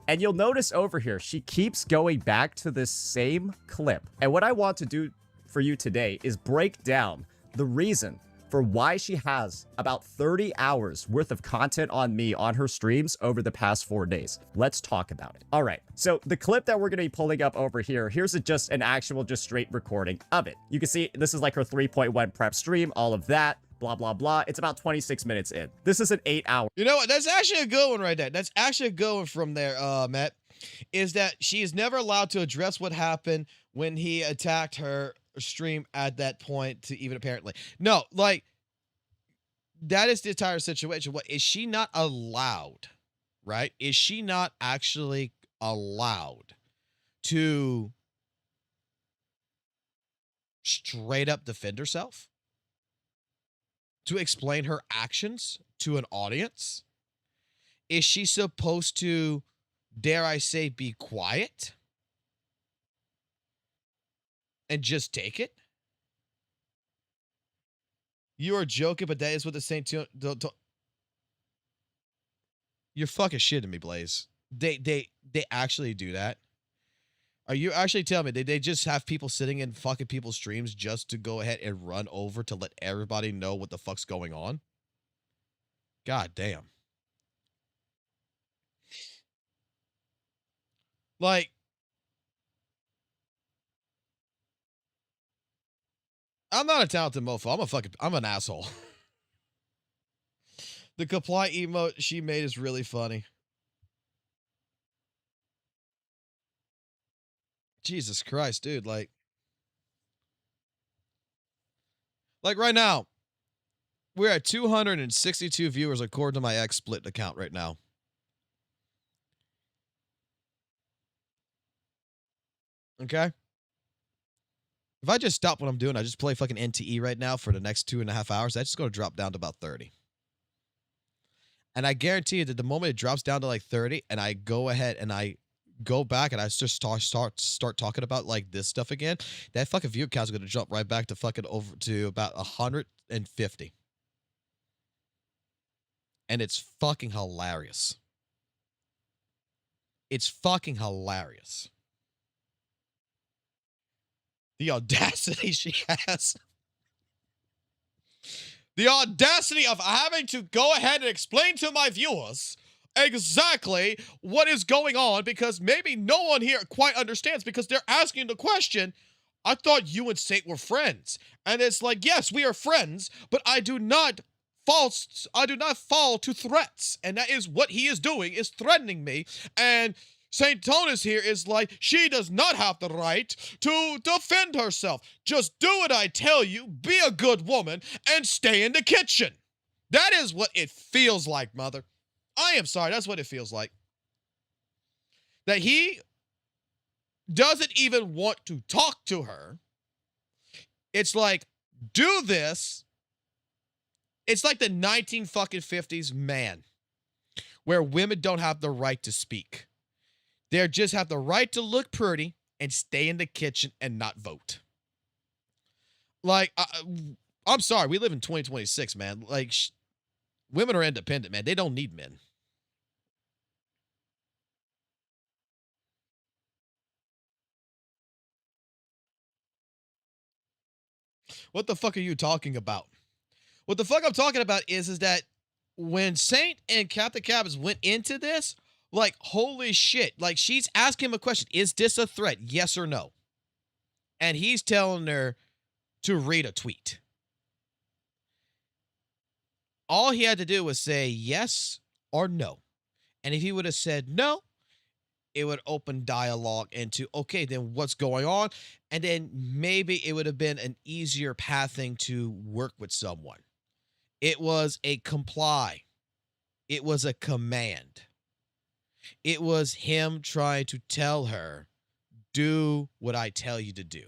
And you'll notice over here, she keeps going back to this same clip. And what I want to do for you today is break down the reason for for why she has about 30 hours worth of content on me on her streams over the past 4 days. Let's talk about it. All right, so the clip that we're going to be pulling up over here, here's just an actual, just straight recording of it. You can see this is like her 3.1 prep stream, all of that, blah, blah, blah. It's about 26 minutes in. This is an 8-hour. You know what? That's actually a good one right there. That's actually a good one from there, Matt, is that she is never allowed to address what happened when he attacked her stream at that point to even apparently. No, like, that is the entire situation. What is she not allowed, right? Is she not actually allowed to straight up defend herself? To explain her actions to an audience? Is she supposed to, dare I say, be quiet? And just take it? You are joking, but that is what the Saintontas. You're fucking shitting me, Blaze. They actually do that? Are you actually telling me they just have people sitting in fucking people's streams just to go ahead and run over to let everybody know what the fuck's going on? God damn. Like, I'm not a talented mofo. I'm an asshole. The comply emote she made is really funny. Jesus Christ, dude. Like right now, we're at 262 viewers according to my XSplit account right now. Okay? If I just stop what I'm doing, I just play fucking NTE right now for the next 2.5 hours, that's just going to drop down to about 30. And I guarantee you that the moment it drops down to like 30 and I go ahead and I go back and I just start talking about like this stuff again, that fucking view count is going to jump right back to fucking over to about 150. And it's fucking hilarious. It's fucking hilarious. The audacity she has. The audacity of having to go ahead and explain to my viewers exactly what is going on, because maybe no one here quite understands, because they're asking the question, I thought you and Saint were friends. And it's like, yes, we are friends, but I do not fall to threats. And that is what he is doing, is threatening me. And Saintontas here is like, she does not have the right to defend herself. Just do what I tell you, be a good woman, and stay in the kitchen. That is what it feels like, mother. I am sorry, that's what it feels like. That he doesn't even want to talk to her. It's like, do this. It's like the 1950s man, where women don't have the right to speak. They just have the right to look pretty and stay in the kitchen and not vote. Like, I'm sorry, we live in 2026, man. Like, women are independent, man. They don't need men. What the fuck are you talking about? What the fuck I'm talking about is that when Saint and Captain Cabas went into this, like, holy shit. Like, she's asking him a question. Is this a threat? Yes or no? And he's telling her to read a tweet. All he had to do was say yes or no. And if he would have said no, it would open dialogue into, okay, then what's going on? And then maybe it would have been an easier pathing to work with someone. It was a comply. It was a command. It was him trying to tell her, do what I tell you to do.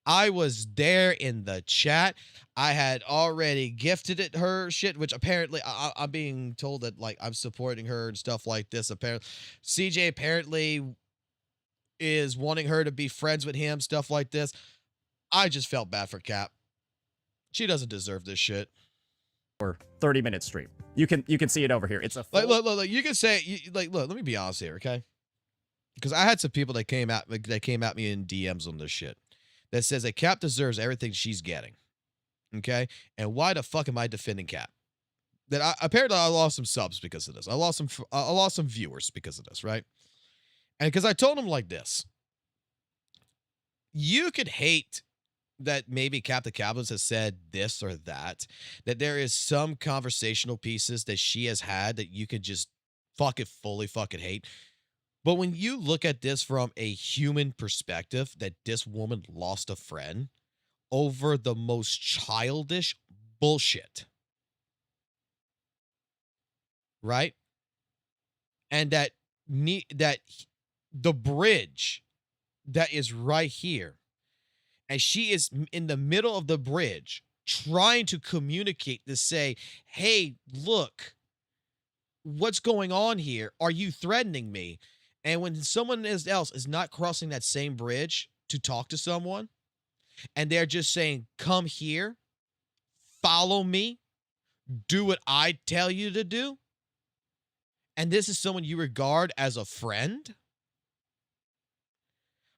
I was there in the chat. I had already gifted it her shit, which apparently I'm being told that, like, I'm supporting her and stuff like this. Apparently, CJ apparently is wanting her to be friends with him, stuff like this. I just felt bad for Cap. She doesn't deserve this shit. Or 30-minute stream. You can see it over here. It's a full... look. You can say look. Let me be honest here, okay? Because I had some people that came at me in DMs on this shit. that says that Cap deserves everything she's getting. Okay? And why the fuck am I defending Cap? Apparently I lost some subs because of this. I lost some viewers because of this, right? And because I told him like this. You could hate that maybe Cap the Cablins has said this or that there is some conversational pieces that she has had that you could just fully hate. But when you look at this from a human perspective, that this woman lost a friend over the most childish bullshit, right? And that the bridge that is right here, and she is in the middle of the bridge trying to communicate to say, hey, look, what's going on here? Are you threatening me? And when someone else is not crossing that same bridge to talk to someone, and they're just saying, come here, follow me, do what I tell you to do, and this is someone you regard as a friend,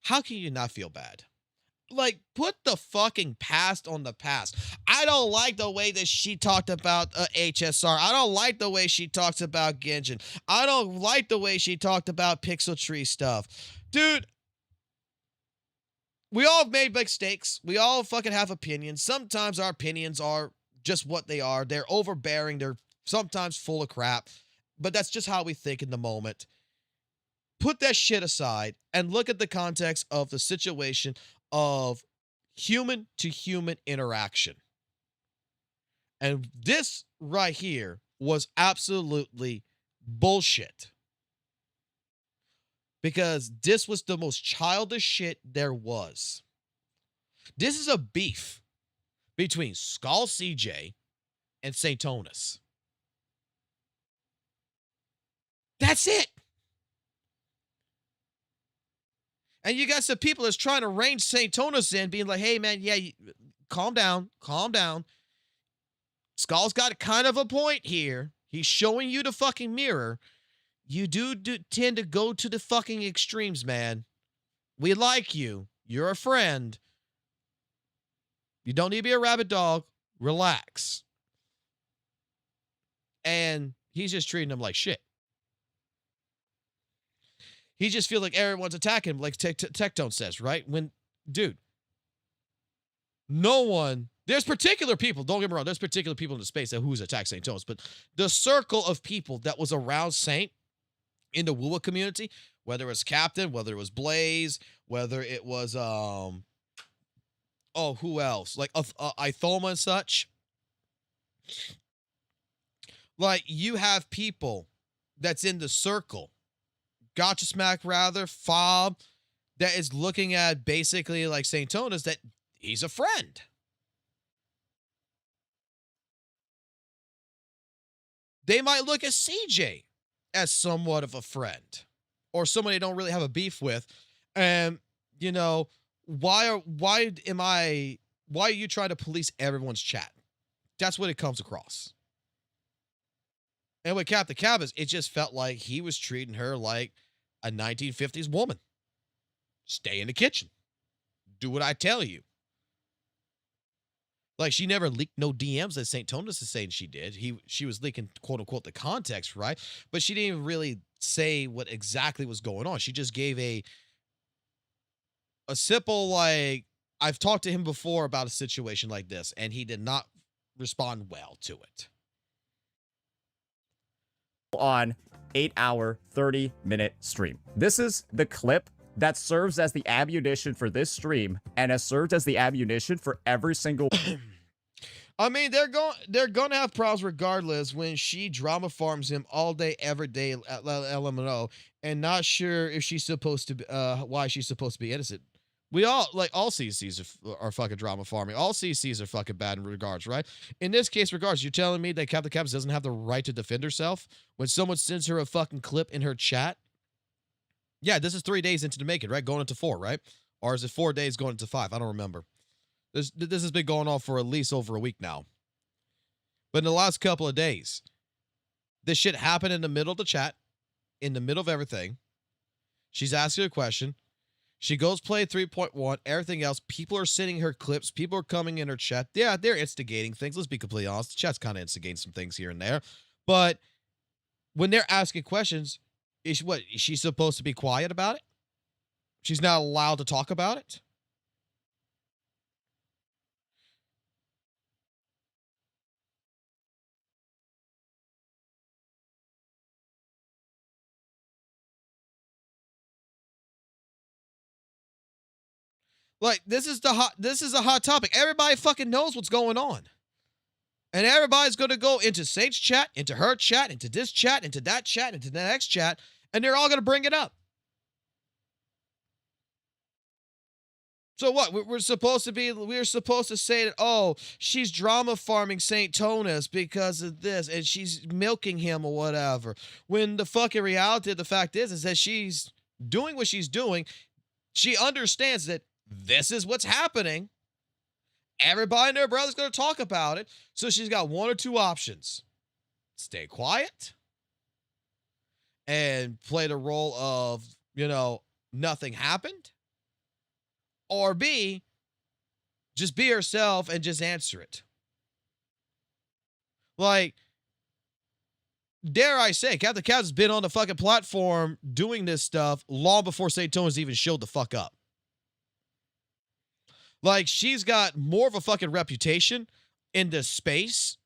how can you not feel bad? Like, put the fucking past on the past. I don't like the way that she talked about HSR. I don't like the way she talks about Genshin. I don't like the way she talked about Pixel Tree stuff. Dude, we all have made mistakes. We all fucking have opinions. Sometimes our opinions are just what they are. They're overbearing. They're sometimes full of crap. But that's just how we think in the moment. Put that shit aside and look at the context of the situation of human to human interaction. And this right here was absolutely bullshit. Because this was the most childish shit there was. This is a beef between Skull CJ and Saintontas. That's it. And you got some people that's trying to rein Saintontas in, being like, hey, man, yeah, calm down, calm down. Skull's got kind of a point here. He's showing you the fucking mirror. You do tend to go to the fucking extremes, man. We like you. You're a friend. You don't need to be a rabid dog. Relax. And he's just treating them like shit. He just feels like everyone's attacking him, like Tectone says, right? When, dude, no one, there's particular people, don't get me wrong, there's particular people in the space that who's attacked Saintontas, but the circle of people that was around Saint in the WUWA community, whether it was Captain, whether it was Blaze, whether it was, who else? Like Ithoma and such. Like, you have people that's in the circle, Gotcha Smack rather, Fob, that is looking at basically like Saintontas that he's a friend. They might look at CJ as somewhat of a friend or someone they don't really have a beef with. And, you know, why are you trying to police everyone's chat? That's what it comes across. And with Cap the Cabas, it just felt like he was treating her like a 1950s woman. Stay in the kitchen. Do what I tell you. Like, she never leaked no DMs that Saintontas is saying she did. She was leaking, quote unquote, the context, right? But she didn't even really say what exactly was going on. She just gave a simple, like, I've talked to him before about a situation like this, and he did not respond well to it. On 8-hour, 30-minute stream. This is the clip that serves as the ammunition for this stream and has served as the ammunition for every single. I mean, they're going to have problems regardless when she drama farms him all day, every day at LMNO, and not sure if she's supposed to be, why she's supposed to be innocent. We all, like, all CCs are fucking drama farming. All CCs are fucking bad in regards, right? In this case, regards, you're telling me that Captain Caps doesn't have the right to defend herself when someone sends her a fucking clip in her chat? Yeah, this is 3 days into the making, right? Going into 4, right? Or is it 4 days going into 5? I don't remember. This has been going on for at least over a week now. But in the last couple of days, this shit happened in the middle of the chat, in the middle of everything. She's asking a question. She goes play 3.1, everything else. People are sending her clips. People are coming in her chat. Yeah, they're instigating things. Let's be completely honest. The chat's kind of instigating some things here and there. But when they're asking questions, is she supposed to be quiet about it? She's not allowed to talk about it? Like, this is a hot topic. Everybody fucking knows what's going on. And everybody's going to go into Saint's chat, into her chat, into this chat, into that chat, into the next chat, and they're all going to bring it up. So what? We're supposed to say that, oh, she's drama farming Saintontas because of this, and she's milking him or whatever. When the fucking reality of the fact is that she's doing what she's doing. She understands that this is what's happening. Everybody and their brother's going to talk about it. So she's got one or two options. Stay quiet and play the role of, nothing happened. Or B, just be herself and just answer it. Like, dare I say, Captain Cavs has been on the fucking platform doing this stuff long before Saintontas even showed the fuck up. Like, she's got more of a fucking reputation in this space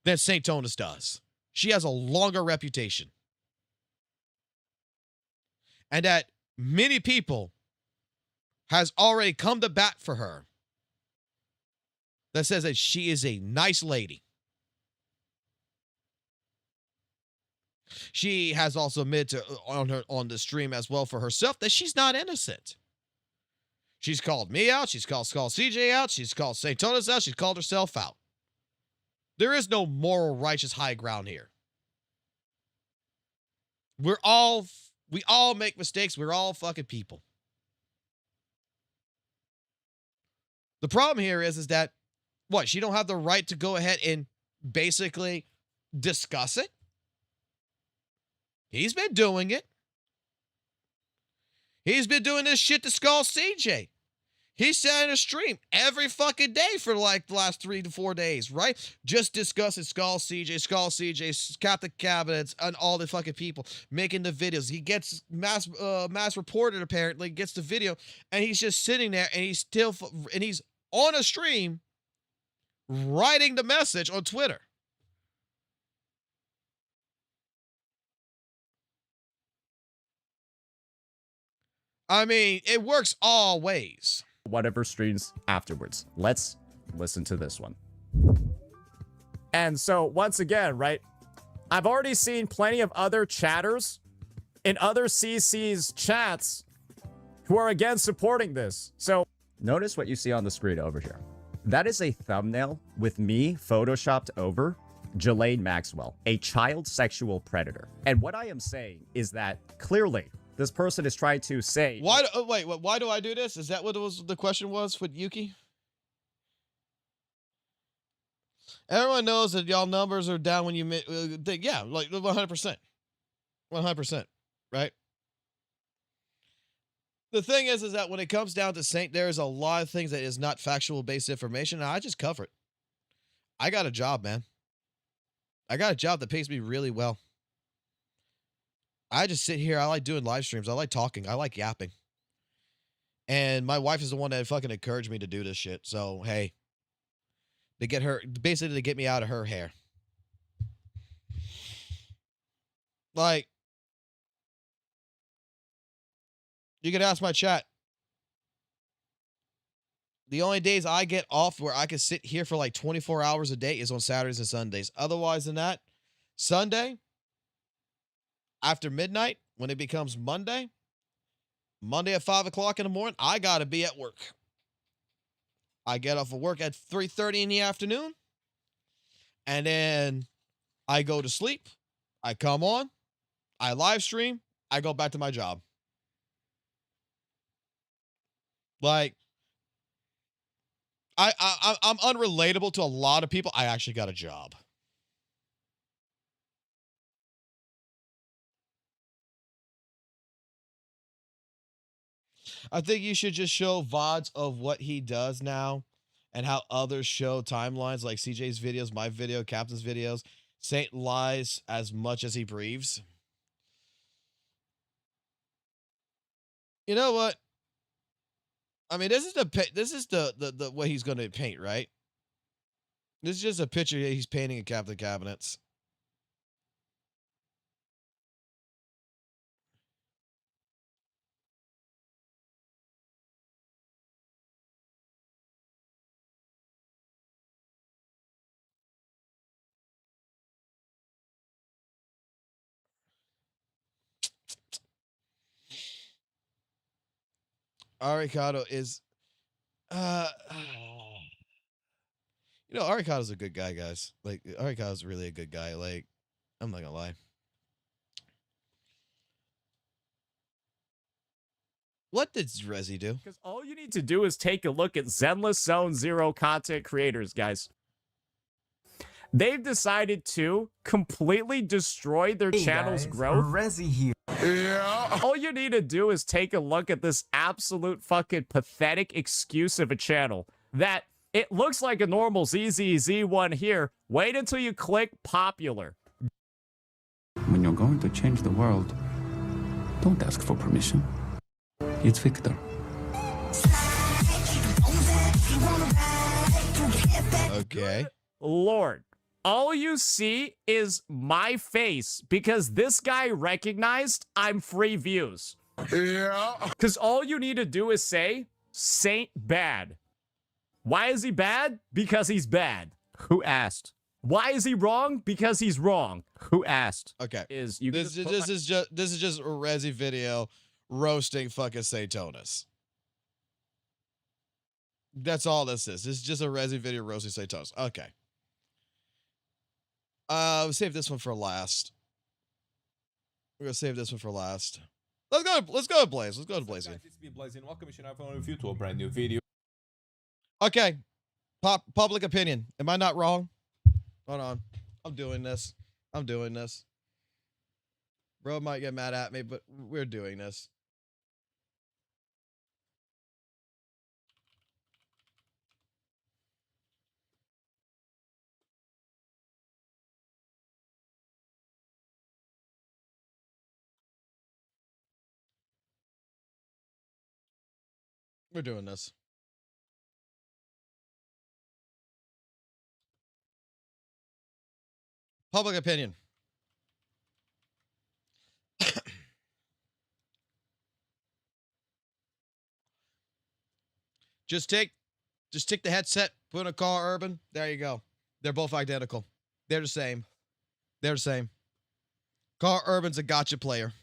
than Saintontas does. She has a longer reputation. And that many people has already come to bat for her. That says that she is a nice lady. She has also admitted on the stream as well for herself that she's not innocent. She's called me out. She's called Skull CJ out. She's called Saintontas out. She's called herself out. There is no moral, righteous high ground here. We all make mistakes. We're all fucking people. The problem here is that, what, she don't have the right to go ahead and basically discuss it? He's been doing it. He's been doing this shit to Skull CJ. He sat in a stream every fucking day for like the last 3 to 4 days, right? Just discussing Skull CJ, Captain Cabinets, and all the fucking people making the videos. He gets mass reported, apparently, gets the video, and he's just sitting there, and he's on a stream writing the message on Twitter. I mean, it works all ways. Whatever streams afterwards. Let's listen to this one. And so once again, right, I've already seen plenty of other chatters in other CC's chats who are again supporting this. So notice what you see on the screen over here. That is a thumbnail with me photoshopped over Jelaine Maxwell, a child sexual predator. And what I am saying is that clearly this person is trying to say... Why do I do this? Is that what the question was with Yuki? Everyone knows that y'all numbers are down when you... yeah, like 100%. 100%, right? The thing is that when it comes down to Saint, there is a lot of things that is not factual-based information, and I just cover it. I got a job, man. I got a job that pays me really well. I just sit here. I like doing live streams. I like talking. I like yapping. And my wife is the one that fucking encouraged me to do this shit. So, hey, to get me out of her hair. Like, you can ask my chat. The only days I get off where I can sit here for like 24 hours a day is on Saturdays and Sundays. Otherwise than that, Sunday, after midnight, when it becomes Monday at 5 o'clock in the morning, I got to be at work. I get off of work at 3:30 in the afternoon, and then I go to sleep. I come on, I live stream, I go back to my job. Like, I'm unrelatable to a lot of people. I actually got a job. I think you should just show VODs of what he does now and how others show timelines like CJ's videos, my video, Captain's videos. Saint lies as much as he breathes. You know what? I mean, this is the way he's going to paint, right? This is just a picture he's painting of Captain Cabinets. Aricado is you know, Aricado's a good guy, guys. Like, Aricado's really a good guy. Like, I'm not gonna lie. What did Rezi do? Because all you need to do is take a look at Zenless Zone Zero content creators, guys. They've decided to completely destroy their channel's growth. Rezi here. Yeah. All you need to do is take a look at this absolute fucking pathetic excuse of a channel that it looks like a normal ZZZ one here. Wait until you click popular. When you're going to change the world, don't ask for permission. It's Victor. Okay. Lord, all you see is my face because this guy recognized I'm free views. Yeah. Because all you need to do is say, Saint bad. Why is he bad? Because he's bad. Who asked? Why is he wrong? Because he's wrong. Who asked? Okay. This This is just a Rezi video roasting fucking Saintontas. That's all this is. This is just a Rezi video roasting Saintontas. Okay. We'll save this one for last. We're gonna save this one for last. Let's go to Blaze. Let's go to Blaze. It's me, Blaze, and welcome to another review to a brand new video. Okay. Public opinion. Am I not wrong? Hold on. I'm doing this. Bro might get mad at me, but we're doing this. We're doing this. Public opinion. Just take the headset, put in a Car Urban. There you go. They're both identical. They're the same. Car Urban's a gotcha player.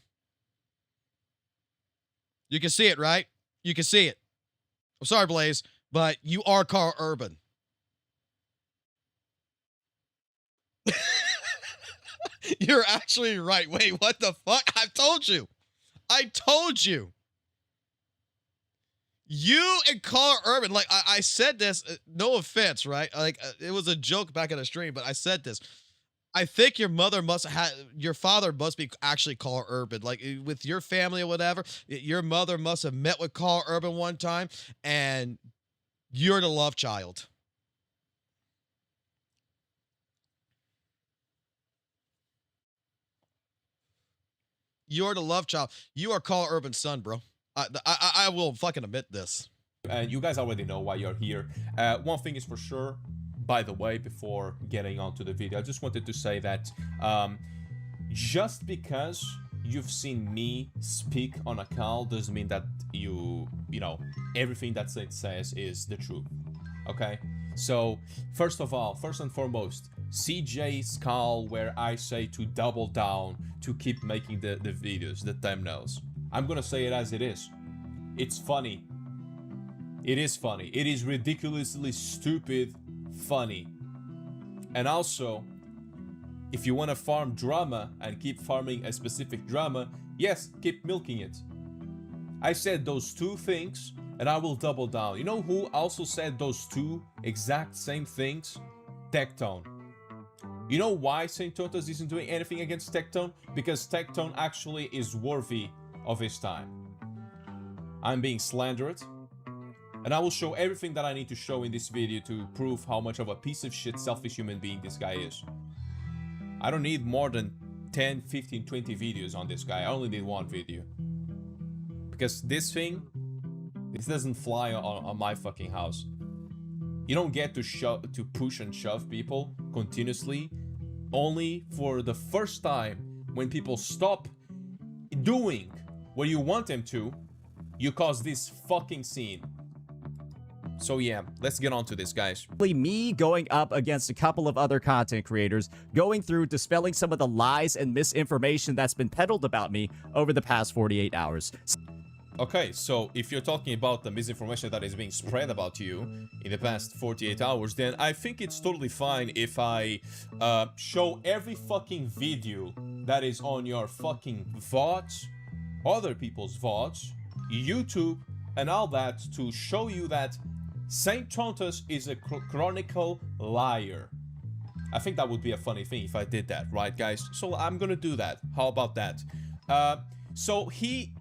You can see it, right? You can see it. I'm sorry, Blaze, but you are Car Urban. You're actually right. Wait, what the fuck? I told you. You and Car Urban, like I said this, no offense, right? Like it was a joke back in the stream, but I said this. I think your father must be actually Car Urban, like with your family or whatever. Your mother must have met with Car Urban one time, and you're the love child. You're the love child. You are Car Urban's son, bro. I will fucking admit this. And you guys already know why you're here. One thing is for sure, by the way, before getting onto the video, I just wanted to say that just because you've seen me speak on a call doesn't mean that you know, everything that Saint says is the truth. Okay? So, first and foremost, CJ's call where I say to double down to keep making the videos, the thumbnails. I'm gonna say it as it is. It's funny. It is funny. It is ridiculously stupid funny. And also, if you want to farm drama and keep farming a specific drama, yes, keep milking it. I said those two things and I will double down. You know who also said those two exact same things? Tectone. You know why Saintontas isn't doing anything against Tectone? Because Tectone actually is worthy of his time. I'm being slandered. And I will show everything that I need to show in this video to prove how much of a piece of shit, selfish human being this guy is. I don't need more than 10, 15, 20 videos on this guy. I only need one video. Because this doesn't fly on my fucking house. You don't get to push and shove people continuously only for the first time when people stop doing what you want them to, you cause this fucking scene. So yeah, let's get on to this, guys. Me going up against a couple of other content creators, going through dispelling some of the lies and misinformation that's been peddled about me over the past 48 hours. Okay, so if you're talking about the misinformation that is being spread about you in the past 48 hours, then I think it's totally fine if I show every fucking video that is on your fucking VODs, other people's VODs, YouTube, and all that to show you that Saintontas is a chronicle liar. I think that would be a funny thing if I did that, right, guys? So I'm gonna do that. How about that? So he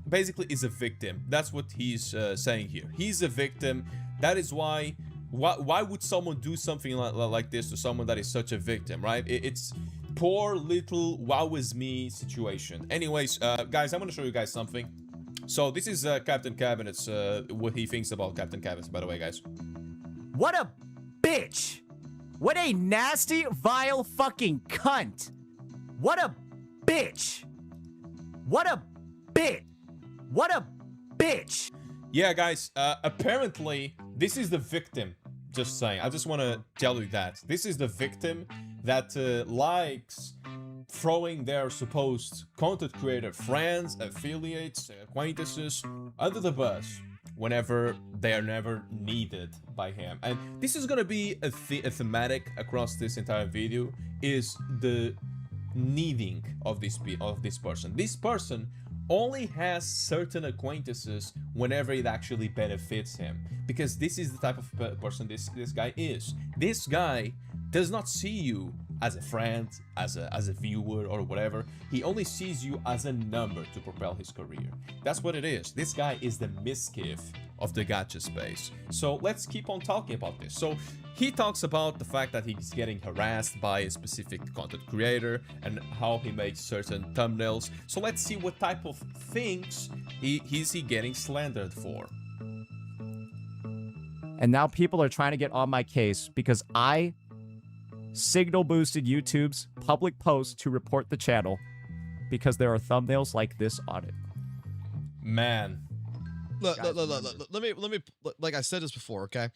basically is a victim. That's what he's saying here. He's a victim. That is why would someone do something like this to someone that is such a victim, right? It's poor little wow is me situation. Anyways, guys, I'm gonna show you guys something. So this is Captain Cabinet's what he thinks about Captain Cabinets, by the way, guys. What a bitch! What a nasty, vile fucking cunt! What a bitch! What a bitch! What a bitch! Yeah, guys, apparently this is the victim. Just saying, I just want to tell you that. This is the victim that likes throwing their supposed content creator friends, affiliates, acquaintances under the bus whenever they are never needed by him. And this is gonna be a thematic across this entire video, is the needing of this person. This person only has certain acquaintances whenever it actually benefits him, because this is the type of person this guy is. This guy does not see you as a friend, as a viewer or whatever. He only sees you as a number to propel his career. That's what it is. This guy is the Miskiff of the gacha space. So let's keep on talking about this. So he talks about the fact that he's getting harassed by a specific content creator and how he makes certain thumbnails. So let's see what type of things is he getting slandered for. And now people are trying to get on my case because I signal boosted YouTube's public post to report the channel because there are thumbnails like this on it. Man. Look, let me, like I said this before, okay?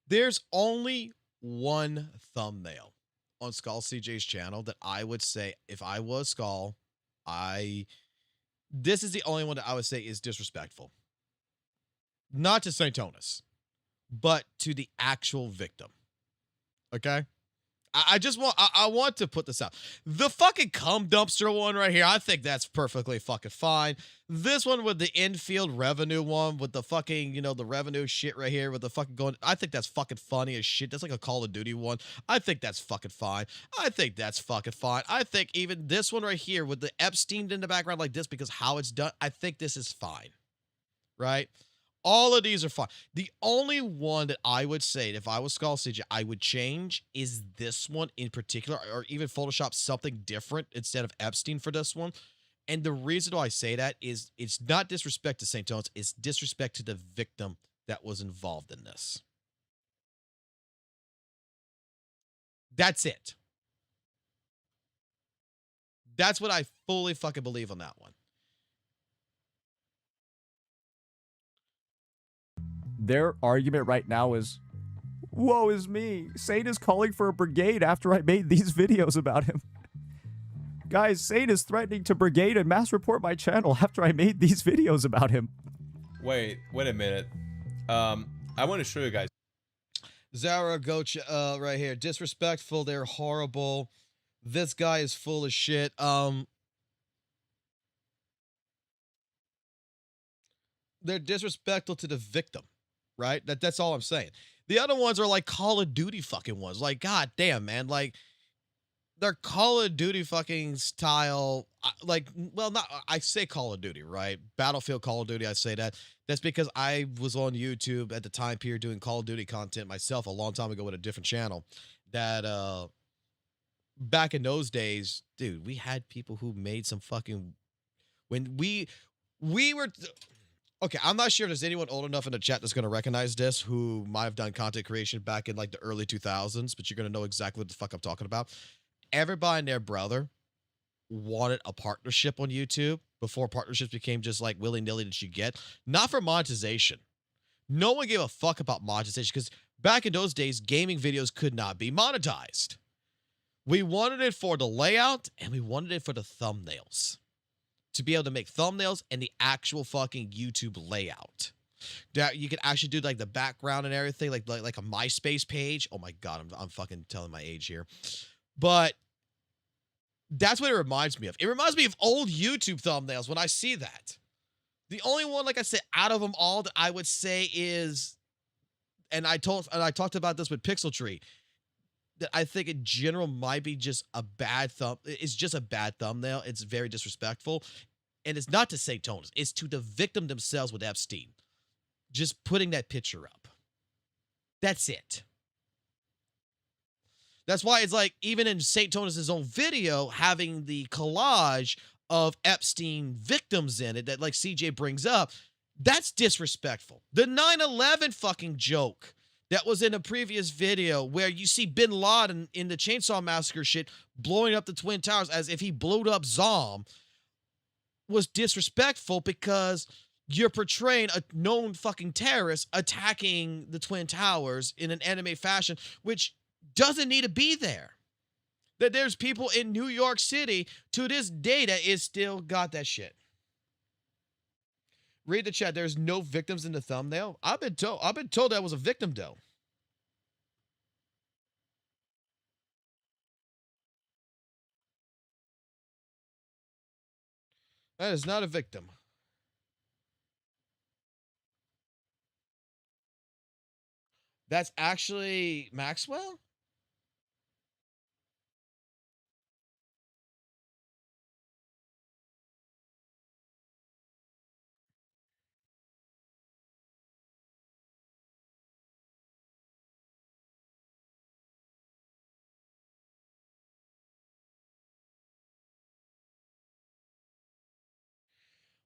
There's only one thumbnail on Skull CJ's channel that I would say, if I was Skull, this is the only one that I would say is disrespectful. Not to Saintontas, but to the actual victim. Okay? I want to put this out. The fucking cum dumpster one right here, I think that's perfectly fucking fine. This one with the infield revenue one with the fucking, you know, the revenue shit right here with the fucking going, I think that's fucking funny as shit. That's like a Call of Duty one. I think that's fucking fine. I think that's fucking fine. I think even this one right here with the Epstein in the background like this because how it's done, I think this is fine. Right? All of these are fine. The only one that I would say, if I was Skull CJ, I would change is this one in particular, or even Photoshop something different instead of Epstein for this one. And the reason why I say that is it's not disrespect to Saintontas, it's disrespect to the victim that was involved in this. That's it. That's what I fully fucking believe on that one. Their argument right now is, woe is me. Saint is calling for a brigade after I made these videos about him. Guys, Saint is threatening to brigade and mass report my channel after I made these videos about him. Wait a minute. I want to show you guys. Zara Gocha right here. Disrespectful. They're horrible. This guy is full of shit. They're disrespectful to the victim. Right? That's all I'm saying. The other ones are like Call of Duty fucking ones. Like, god damn, man. Like, their Call of Duty fucking style, like, well, not, I say Call of Duty, right? Battlefield Call of Duty, I say that. That's because I was on YouTube at the time period doing Call of Duty content myself a long time ago with a different channel. That, back in those days, dude, we had people who made some fucking, when we were, okay, I'm not sure if there's anyone old enough in the chat that's going to recognize this who might have done content creation back in like the early 2000s, but you're going to know exactly what the fuck I'm talking about. Everybody and their brother wanted a partnership on YouTube before partnerships became just like willy-nilly that you get. Not for monetization. No one gave a fuck about monetization because back in those days, gaming videos could not be monetized. We wanted it for the layout and we wanted it for the thumbnails. To be able to make thumbnails and the actual fucking YouTube layout. That you could actually do like the background and everything, like a MySpace page. Oh my god, I'm fucking telling my age here. But that's what it reminds me of. It reminds me of old YouTube thumbnails when I see that. The only one, like I said, out of them all that I would say is, and I talked about this with Pixel Tree, that I think in general might be just a bad it's just a bad thumbnail. It's very disrespectful. And it's not to Saintontas. It's to the victim themselves with Epstein. Just putting that picture up. That's it. That's why it's like, even in Saintontas' own video, having the collage of Epstein victims in it that like CJ brings up, that's disrespectful. The 9/11 fucking joke that was in a previous video where you see Bin Laden in the Chainsaw Massacre shit blowing up the Twin Towers as if he blew up Zom was disrespectful because you're portraying a known fucking terrorist attacking the Twin Towers in an anime fashion, which doesn't need to be there. That there's people in New York City to this day that is still got that shit. Read the chat. There's no victims in the thumbnail. I've been told that was a victim though. That is not a victim. That's actually Maxwell?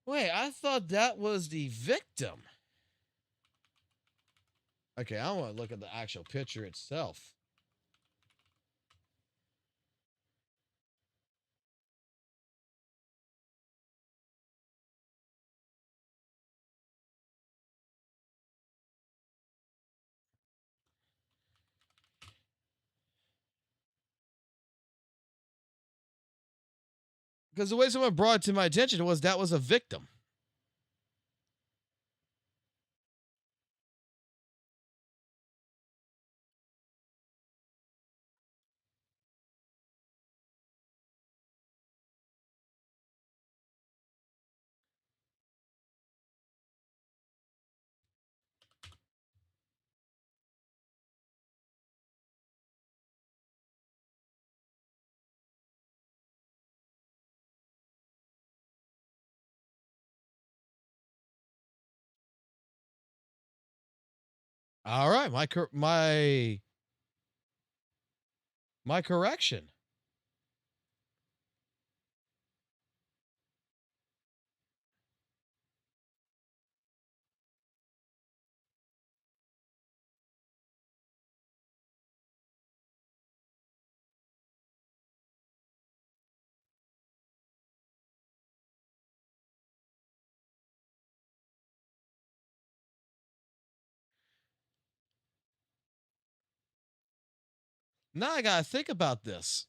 Wait, I thought that was the victim. Okay, I want to look at the actual picture itself. Because the way someone brought it to my attention was that was a victim. All right, my correction. Now I gotta think about this.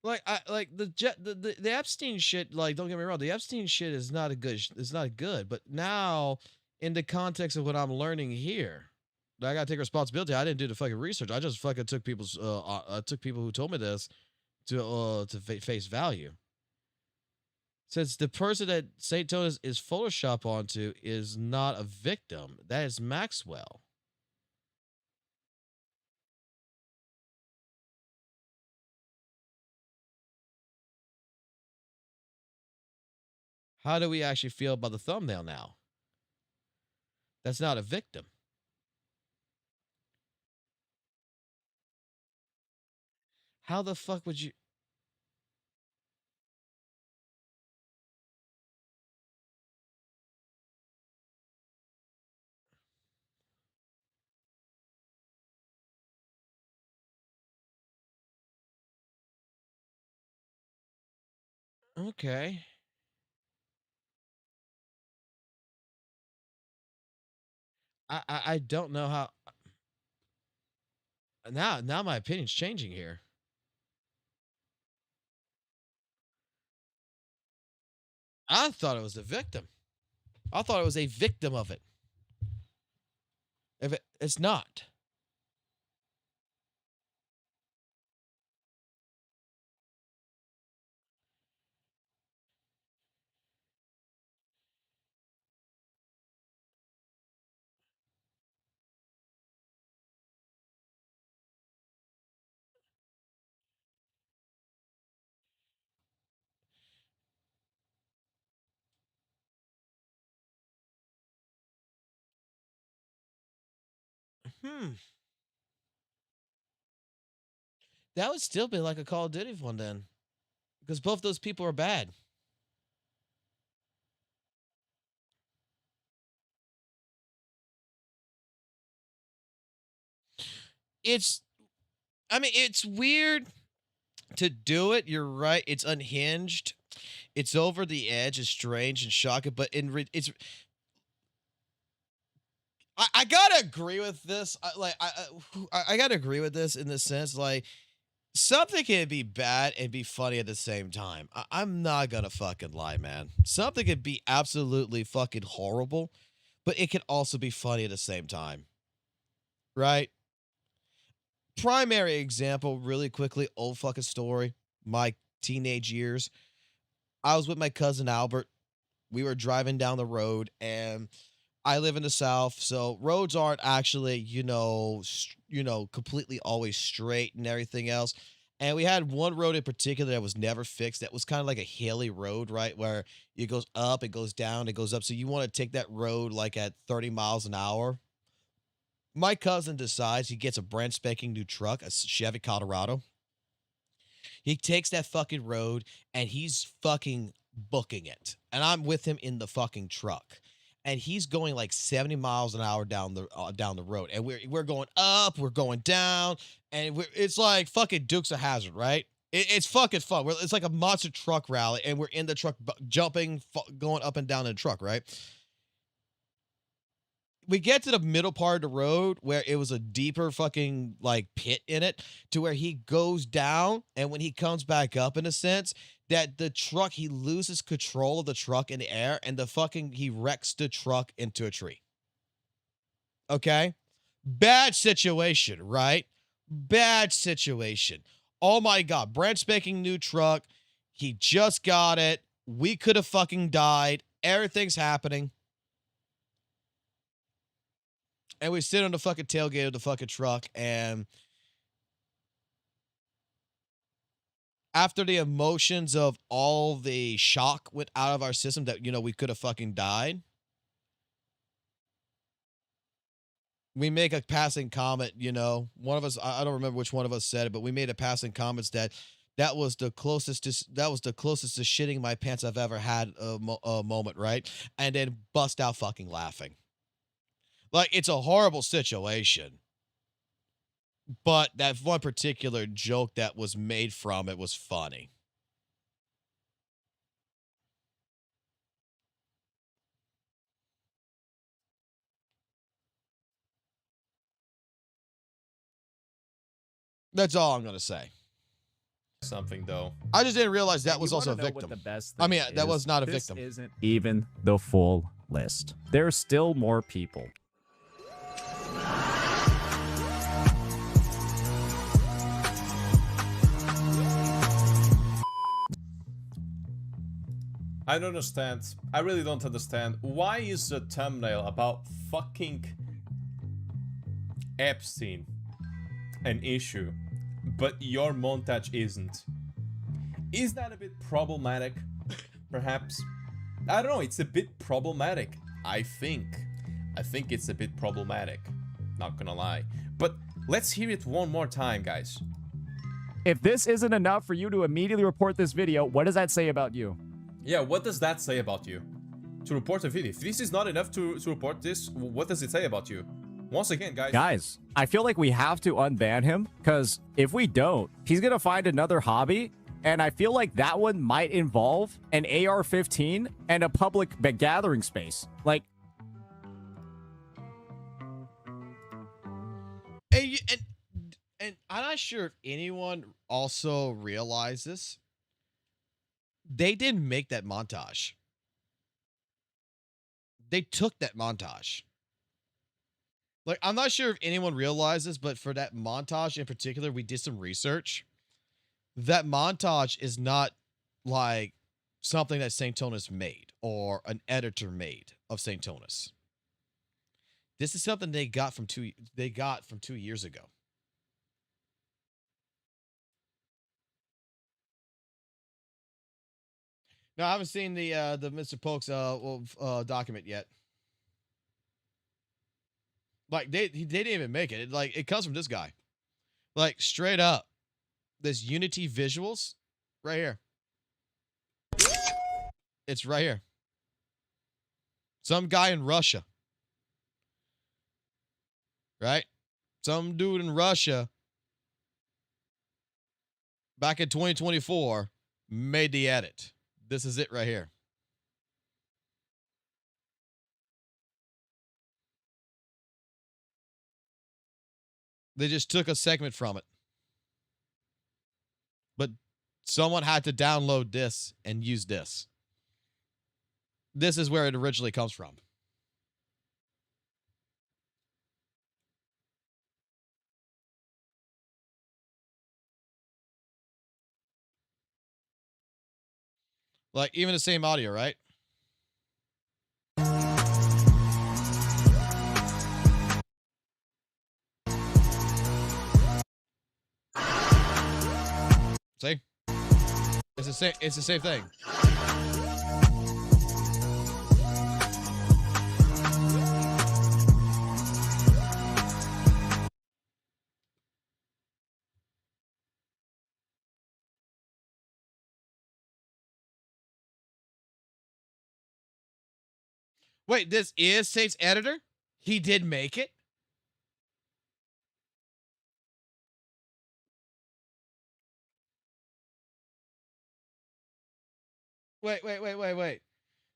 Like I like the Epstein shit. Like, don't get me wrong, the Epstein shit is not a good. It's not good. But now, in the context of what I'm learning here, I gotta take responsibility. I didn't do the fucking research. I just fucking took people's. I took people who told me this to face value. Since the person that Saintontas is Photoshop onto is not a victim, that is Maxwell. How do we actually feel about the thumbnail now? That's not a victim. How the fuck would you... Okay. I don't know how... Now my opinion's changing here. I thought it was a victim. I thought it was a victim of it. If it's not. That would still be like a Call of Duty one then. Because both those people are bad. I mean, it's weird to do it. You're right. It's unhinged. It's over the edge. It's strange and shocking. But I gotta agree with this. I gotta agree with this in the sense, like, something can be bad and be funny at the same time. I'm not gonna fucking lie, man. Something can be absolutely fucking horrible, but it can also be funny at the same time. Right? Primary example, really quickly, old fucking story. My teenage years. I was with my cousin Albert. We were driving down the road, and I live in the South, so roads aren't actually, completely always straight and everything else. And we had one road in particular that was never fixed. That was kind of like a hilly road, right? Where it goes up, it goes down, it goes up. So you want to take that road like at 30 miles an hour. My cousin decides he gets a brand spanking new truck, a Chevy Colorado. He takes that fucking road and he's fucking booking it. And I'm with him in the fucking truck. And he's going like 70 miles an hour down the road. And we're going up, we're going down, and it's like fucking Dukes of Hazzard, right? It's fucking fun. It's like a monster truck rally, and we're in the truck jumping, going up and down in the truck, right? We get to the middle part of the road where it was a deeper fucking like pit in it, to where he goes down, and when he comes back up, in a sense, that the truck, he loses control of the truck in the air, and he wrecks the truck into a tree. Okay? Bad situation, right? Bad situation. Oh my God. Brand spanking new truck. He just got it. We could have fucking died. Everything's happening. And we sit on the fucking tailgate of the fucking truck, and after the emotions of all the shock went out of our system that, we could have fucking died, we make a passing comment, one of us, I don't remember which one of us said it, but we made a passing comments that was the closest to shitting my pants I've ever had a moment, right? And then bust out fucking laughing. Like, it's a horrible situation. But that one particular joke that was made from it was funny. That's all I'm going to say. Something, though. I just didn't realize that was also a victim. I mean, that was not a victim. This isn't even the full list. There's still more people. I don't understand. I really don't understand. Why is a thumbnail about fucking Epstein an issue, but your montage isn't? Is that a bit problematic? Perhaps? I don't know, it's a bit problematic. I think it's a bit problematic. Not gonna lie. But let's hear it one more time, guys. If this isn't enough for you to immediately report this video, what does that say about you? Yeah, what does that say about you? To report a video. If this is not enough to report this, what does it say about you? Once again, guys. Guys, I feel like we have to unban him, because if we don't, he's gonna find another hobby, and I feel like that one might involve an AR-15 and a public gathering space. Like, and I'm not sure if anyone also realized this. They didn't make that montage. They took that montage. Like, I'm not sure if anyone realizes, but for that montage in particular, we did some research. That montage is not like something that Saintontas made or an editor made of Saintontas. This is something they got from 2 years ago. No, I haven't seen the Mr. Pokes document yet. Like they didn't even make it. It comes from this guy. Like straight up. This Unity visuals right here. It's right here. Some guy in Russia. Right? Some dude in Russia back in 2024 made the edit. This is it right here. They just took a segment from it. But someone had to download this and use this. This is where it originally comes from. Like, even the same audio, right? See? It's the same thing. Wait, this is Saint's editor? He did make it? Wait.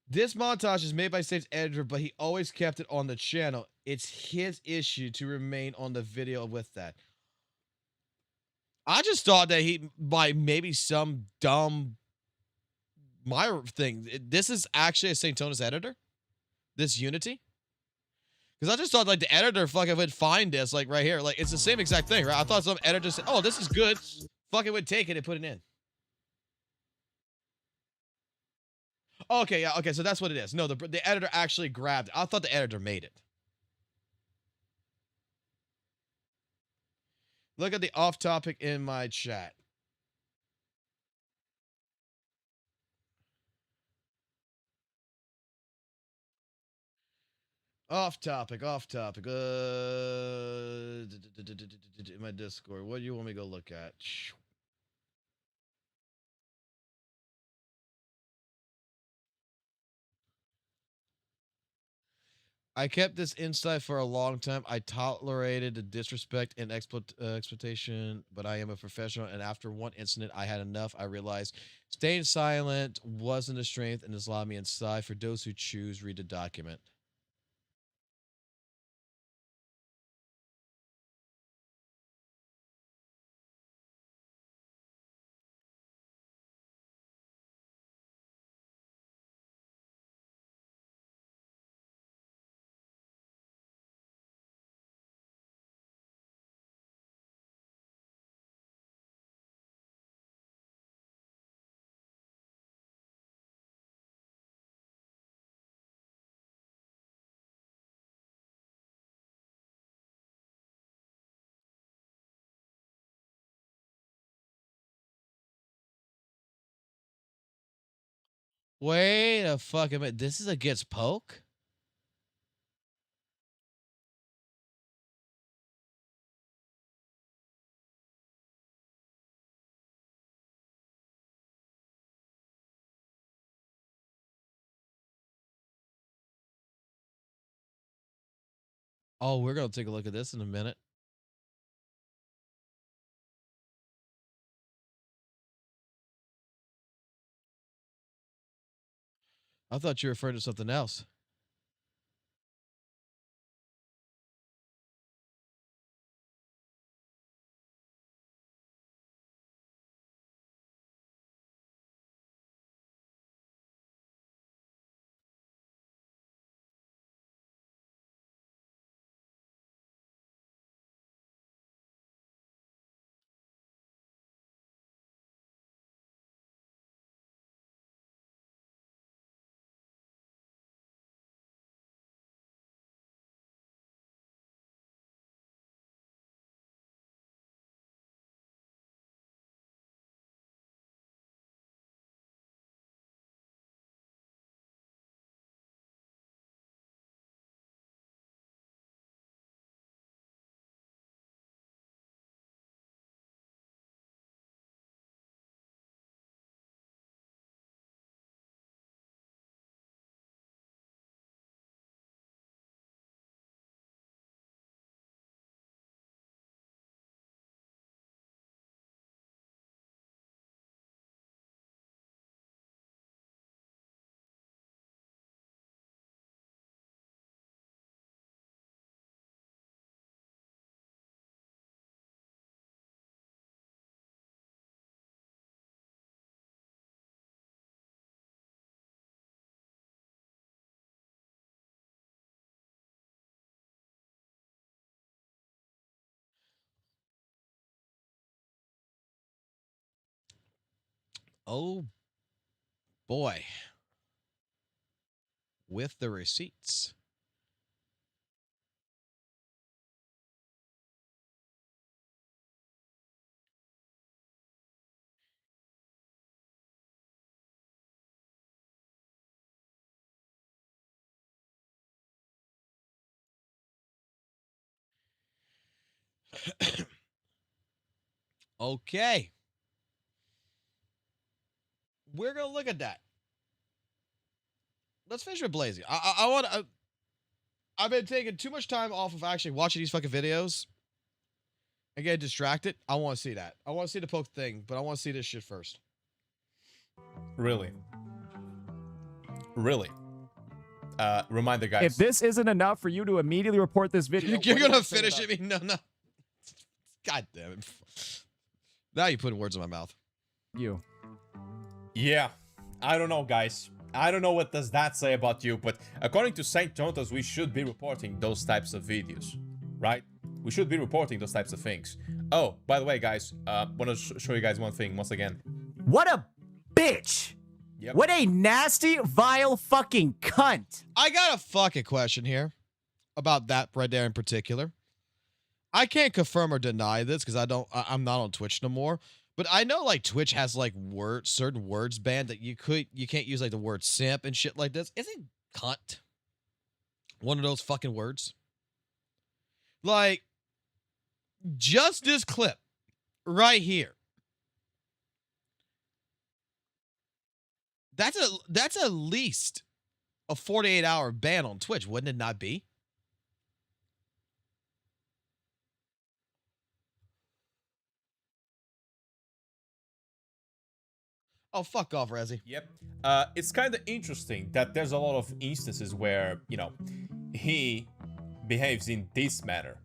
This montage is made by Saint's editor, but he always kept it on the channel. It's his issue to remain on the video with that. I just thought that he, by maybe some dumb my thing, this is actually a Saintontas editor? This Unity? Because I just thought, like, the editor fucking would find this, like, right here. Like, it's the same exact thing, right? I thought some editor said, oh, this is good. Fucking would take it and put it in. Okay, yeah, okay, so that's what it is. No, the editor actually grabbed it. I thought the editor made it. Look at the off topic in my chat. Off topic. In my Discord. What do you want me to go look at? I kept this inside for a long time. I tolerated the disrespect and exploitation, but I am a professional. And after one incident, I had enough. I realized staying silent wasn't a strength and has allowed me inside. For those who choose, read the document. Wait a fucking minute. This is against Poke? Oh, we're going to take a look at this in a minute. I thought you were referring to something else. Oh, boy. With the receipts. Okay. We're going to look at that. Let's finish with Blazy. I want to... I've been taking too much time off of actually watching these fucking videos and getting distracted. I want to see that. I want to see the Poke thing, but I want to see this shit first. Really? Really? Reminder, guys. If this isn't enough for you to immediately report this video, You're what going are to you saying finish about it? No. God damn it. Now you're putting words in my mouth. you? Yeah, I don't know, guys. I don't know what does that say about you, but according to Saintontas, we should be reporting those types of videos, right? We should be reporting those types of things. Oh, by the way, guys, want to show you guys one thing once again. What a bitch! Yep. What a nasty, vile fucking cunt! I got a fucking question here about that right there in particular. I can't confirm or deny this because I'm not on Twitch no more. But I know like Twitch has like certain words banned that you can't use like the word simp and shit like this. Isn't cunt one of those fucking words? Like, just this clip right here. That's at least a 48-hour ban on Twitch, wouldn't it not be? Oh, fuck off, Rezzy. Yep. It's kind of interesting that there's a lot of instances where, you know, he behaves in this manner.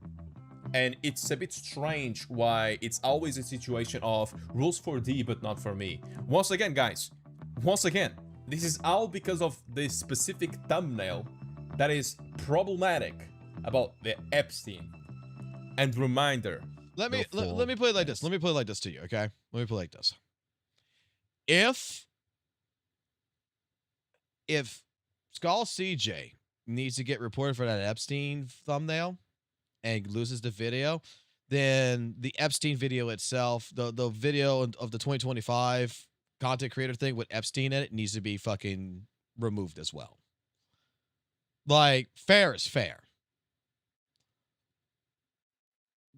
And it's a bit strange why it's always a situation of rules for thee but not for me. Once again, guys, this is all because of the specific thumbnail that is problematic about the Epstein. And reminder. Let me put it like this. Let me put it like this to you, okay? Let me put it like this. If Skull CJ needs to get reported for that Epstein thumbnail and loses the video, then the Epstein video itself, the video of the 2025 content creator thing with Epstein in it needs to be fucking removed as well. Like, fair is fair.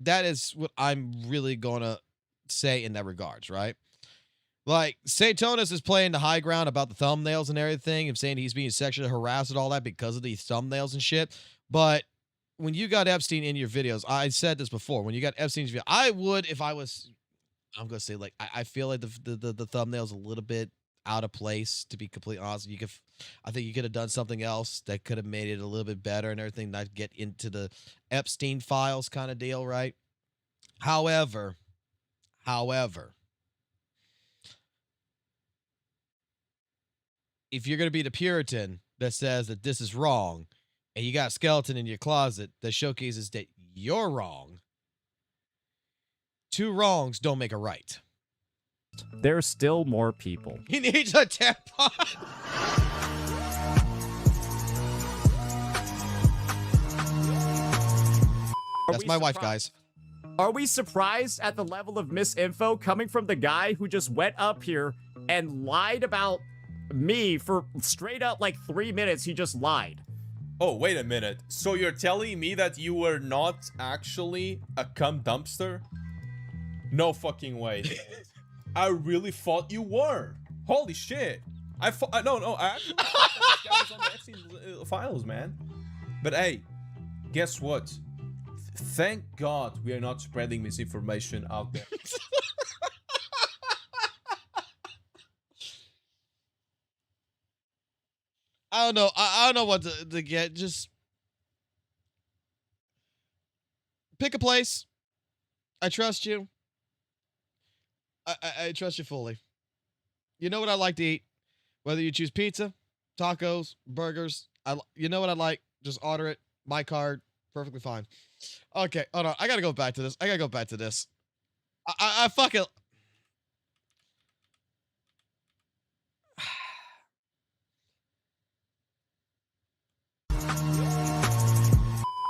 That is what I'm really going to say in that regards, right? Like, Saintontas is playing the high ground about the thumbnails and everything and saying he's being sexually harassed and all that because of these thumbnails and shit. But when you got Epstein in your videos, I said this before, when you got Epstein's video, I would, if I was, I'm going to say, like, I feel like the thumbnail's a little bit out of place, to be completely honest. I think you could have done something else that could have made it a little bit better and everything, not get into the Epstein files kind of deal, right? However, if you're going to be the Puritan that says that this is wrong, and you got a skeleton in your closet that showcases that you're wrong, two wrongs don't make a right. There's still more people. He needs a tampon. That's my wife, guys. Are we surprised at the level of misinfo coming from the guy who just went up here and lied about me for straight up like 3 minutes? He just lied. Oh, wait a minute. So you're telling me that you were not actually a cum dumpster? No fucking way. I really thought you were. Holy shit. I actually thought this guy was on the Epstein files, man. But hey, guess what? Thank God we are not spreading misinformation out there. I don't know. I don't know what to get. Just pick a place. I trust you. I trust you fully. You know what I like to eat. Whether you choose pizza, tacos, burgers, you know what I like. Just order it. My card, perfectly fine. Okay, hold on. I gotta go back to this. I fucking.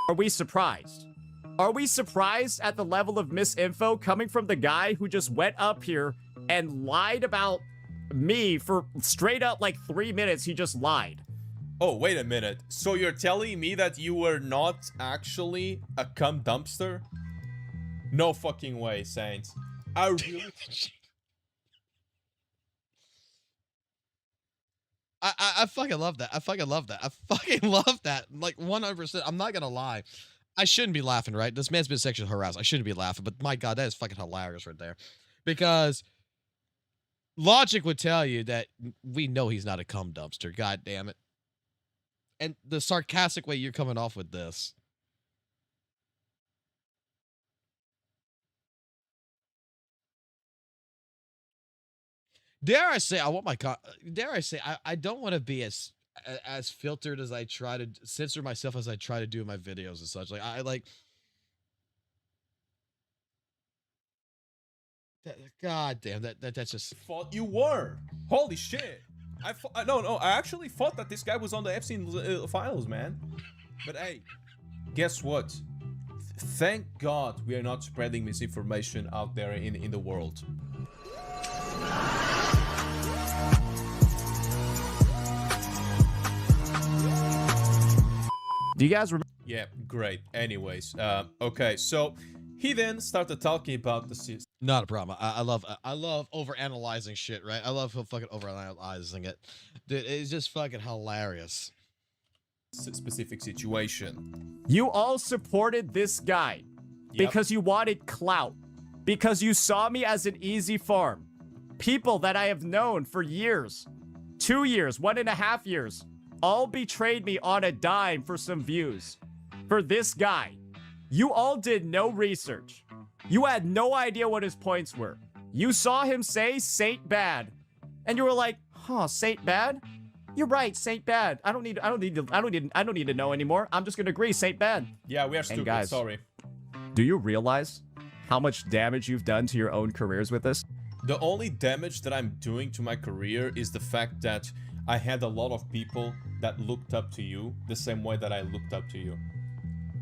Are we surprised? Are we surprised at the level of misinfo coming from the guy who just went up here and lied about me for straight up like 3 minutes? He just lied. Oh, wait a minute. So you're telling me that you were not actually a cum dumpster? No fucking way, Saints. I really... I fucking love that. I fucking love that. Like 100%. I'm not gonna lie. I shouldn't be laughing, right? This man's been sexually harassed. I shouldn't be laughing, but my God, that is fucking hilarious right there. Because logic would tell you that we know he's not a cum dumpster. God damn it. And the sarcastic way you're coming off with this. Dare I say, I don't want to be as filtered as I try to censor myself as I try to do in my videos and such. Like, I like, God damn, that's just... Thought you were. Holy shit. I actually thought that this guy was on the Epstein files, man. But hey, guess what? Thank God we are not spreading misinformation out there in the world. Do you guys remember? Yeah, great. Anyways, okay, so he then started talking about the... Not a problem. I love overanalyzing shit, right? I love fucking overanalyzing it. Dude, it's just fucking hilarious. Specific situation. You all supported this guy because you wanted clout. Because you saw me as an easy farm. People that I have known for years. 2 years, 1.5 years. All betrayed me on a dime for some views. For this guy. You all did no research. You had no idea what his points were. You saw him say Saint Bad. And you were like, huh, Saint Bad? You're right, Saint Bad. I don't need to know anymore. I'm just gonna agree, Saint Bad. Yeah, we are stupid, guys, sorry. Do you realize how much damage you've done to your own careers with this? The only damage that I'm doing to my career is the fact that I had a lot of people that looked up to you the same way that I looked up to you.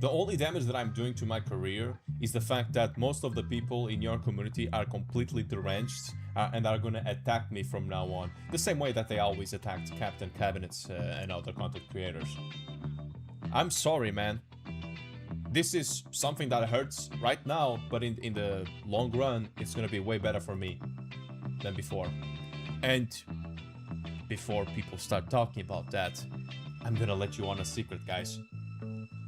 The only damage that I'm doing to my career is the fact that most of the people in your community are completely deranged and are gonna attack me from now on, the same way that they always attacked Captain Cabinets and other content creators. I'm sorry, man. This is something that hurts right now, but in the long run, it's gonna be way better for me than before. And before people start talking about that, I'm gonna let you on a secret, guys.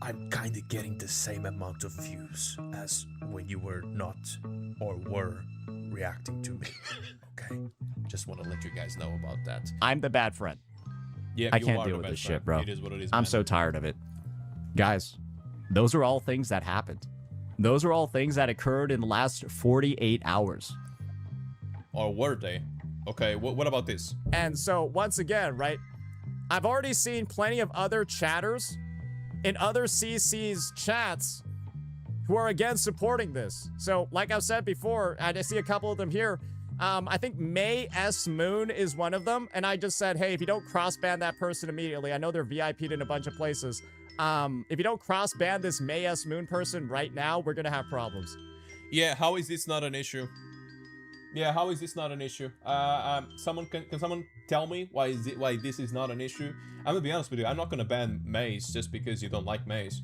I'm kinda getting the same amount of views as when you were not or were reacting to me. Okay? Just wanna let you guys know about that. I'm the bad friend. Yeah, I you can't are deal the with best this friend. shit, bro. It is what it is, I'm man. so tired of it. Guys, those are all things that happened. Those are all things that occurred in the last 48 hours. Or were they? Okay, what about this? And so, once again, right, I've already seen plenty of other chatters in other CC's chats who are again supporting this. So, like I've said before, and I see a couple of them here, I think May S. Moon is one of them, and I just said, hey, if you don't cross-ban that person immediately, I know they're VIP'd in a bunch of places, if you don't cross-ban this May S. Moon person right now, we're gonna have problems. Yeah, how is this not an issue? Yeah, how is this not an issue? Someone can someone tell me why this is not an issue? I'm gonna be honest with you. I'm not gonna ban Maze just because you don't like Maze.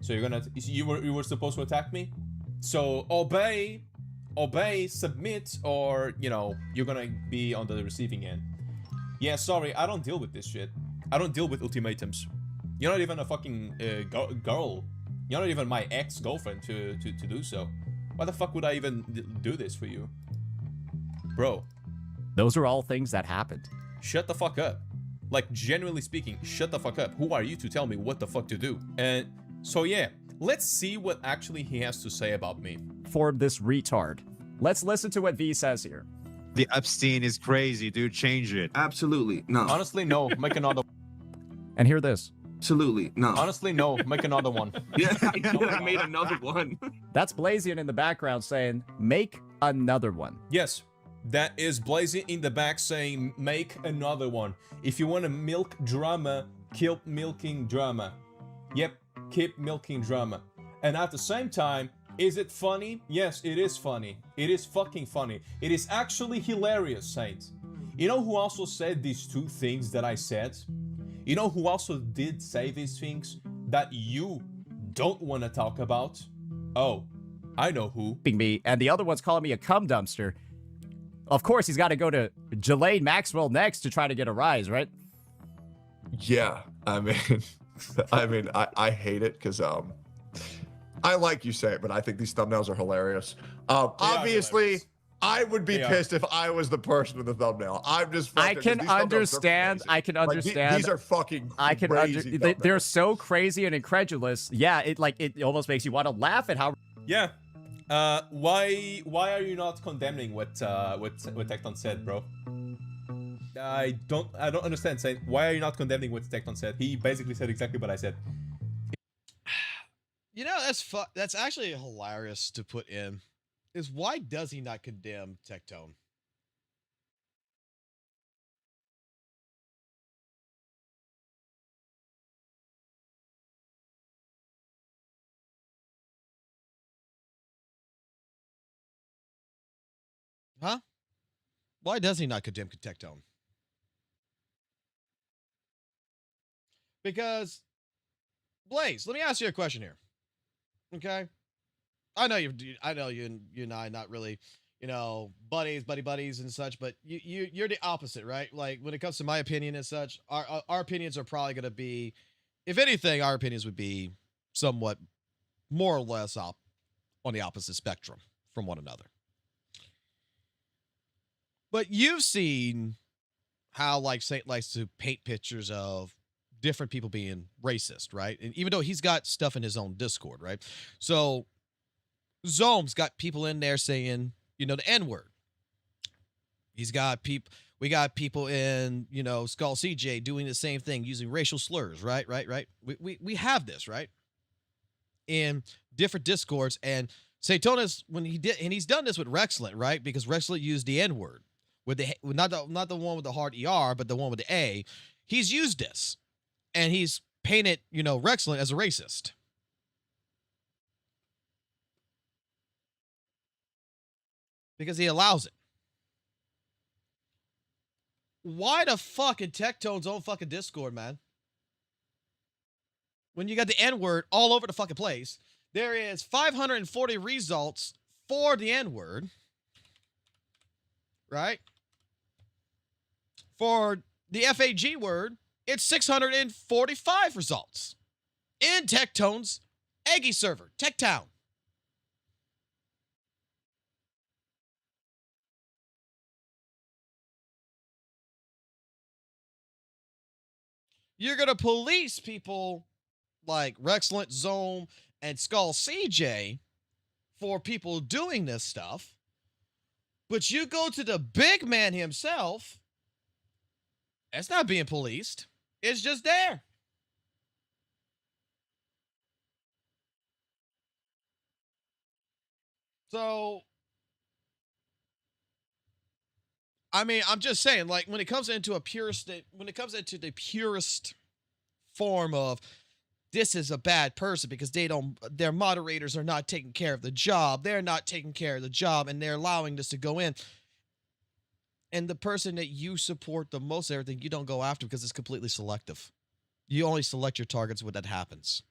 So you were supposed to attack me. So obey, submit, or you know you're gonna be on the receiving end. Yeah, sorry, I don't deal with this shit. I don't deal with ultimatums. You're not even a fucking girl. You're not even my ex-girlfriend to do so. Why the fuck would I even do this for you? Bro. Those are all things that happened. Shut the fuck up. Like, genuinely speaking, shut the fuck up. Who are you to tell me what the fuck to do? And so yeah, let's see what actually he has to say about me. For this retard. Let's listen to what V says here. The Epstein is crazy, dude. Change it. Absolutely no. Honestly, no. Make another. And hear this. Absolutely no. Honestly, no. Make another one. Yeah, I made another one. That's Blazion in the background saying, make another one. Yes. That is Blazing in the back saying, make another one. If you want to milk drama, keep milking drama. Yep, keep milking drama. And at the same time, is it funny? Yes, it is funny. It is fucking funny. It is actually hilarious, Saint. You know who also said these two things that I said? You know who also did say these things that you don't want to talk about? Oh, I know who. Me, and the other one's calling me a cum dumpster. Of course, he's got to go to Jelaine Maxwell next to try to get a rise, right? Yeah, I mean, I hate it because I like you say it, but I think these thumbnails are hilarious. Obviously, hilarious. I would be pissed if I was the person with the thumbnail. I'm just. I can understand. I can understand. Like, these are fucking. I can understand. They're so crazy and incredulous. Yeah, it almost makes you want to laugh at how. Yeah. Why are you not condemning what Tecton said, bro? I don't understand. Saying why are you not condemning what Tecton said? He basically said exactly what I said. You know, that's actually hilarious to put in. Is why does he not condemn Tectone? Huh? Why does he not condemn Tectone? Because, Blaze, let me ask you a question here. Okay? I know you and I not really, you know, buddies and such, but you're the opposite, right? Like when it comes to my opinion and such, our opinions are probably going to be, if anything, our opinions would be somewhat more or less on the opposite spectrum from one another. But you've seen how like Saint likes to paint pictures of different people being racist, right? And even though he's got stuff in his own Discord, right? So Zome's got people in there saying, you know, the N-word. He's got people, we got people in, you know, Skull CJ doing the same thing, using racial slurs, right? We have this, right? In different Discords, and Saintontas, when he did, and he's done this with Rexlet, right? Because Rexlet used the N-word. With the not the one with the hard ER, but the one with the A. He's used this. And he's painted, you know, Rexlet as a racist. Because he allows it. Why the fuck in Tectone's own fucking Discord, man? When you got the N-word all over the fucking place, there is 540 results for the N-word, right? For the FAG word, it's 645 results in Tectone's Aggie server, Tectown. You're going to police people like Rexlent, Zome, and Skull CJ for people doing this stuff. But you go to the big man himself, it's not being policed. It's just there. So, I mean, I'm just saying, like, when it comes into a purist, when it comes into the purest form of this is a bad person because their moderators are not taking care of the job. They're not taking care of the job and they're allowing this to go in. And the person that you support the most, everything, you don't go after because it's completely selective. You only select your targets when that happens.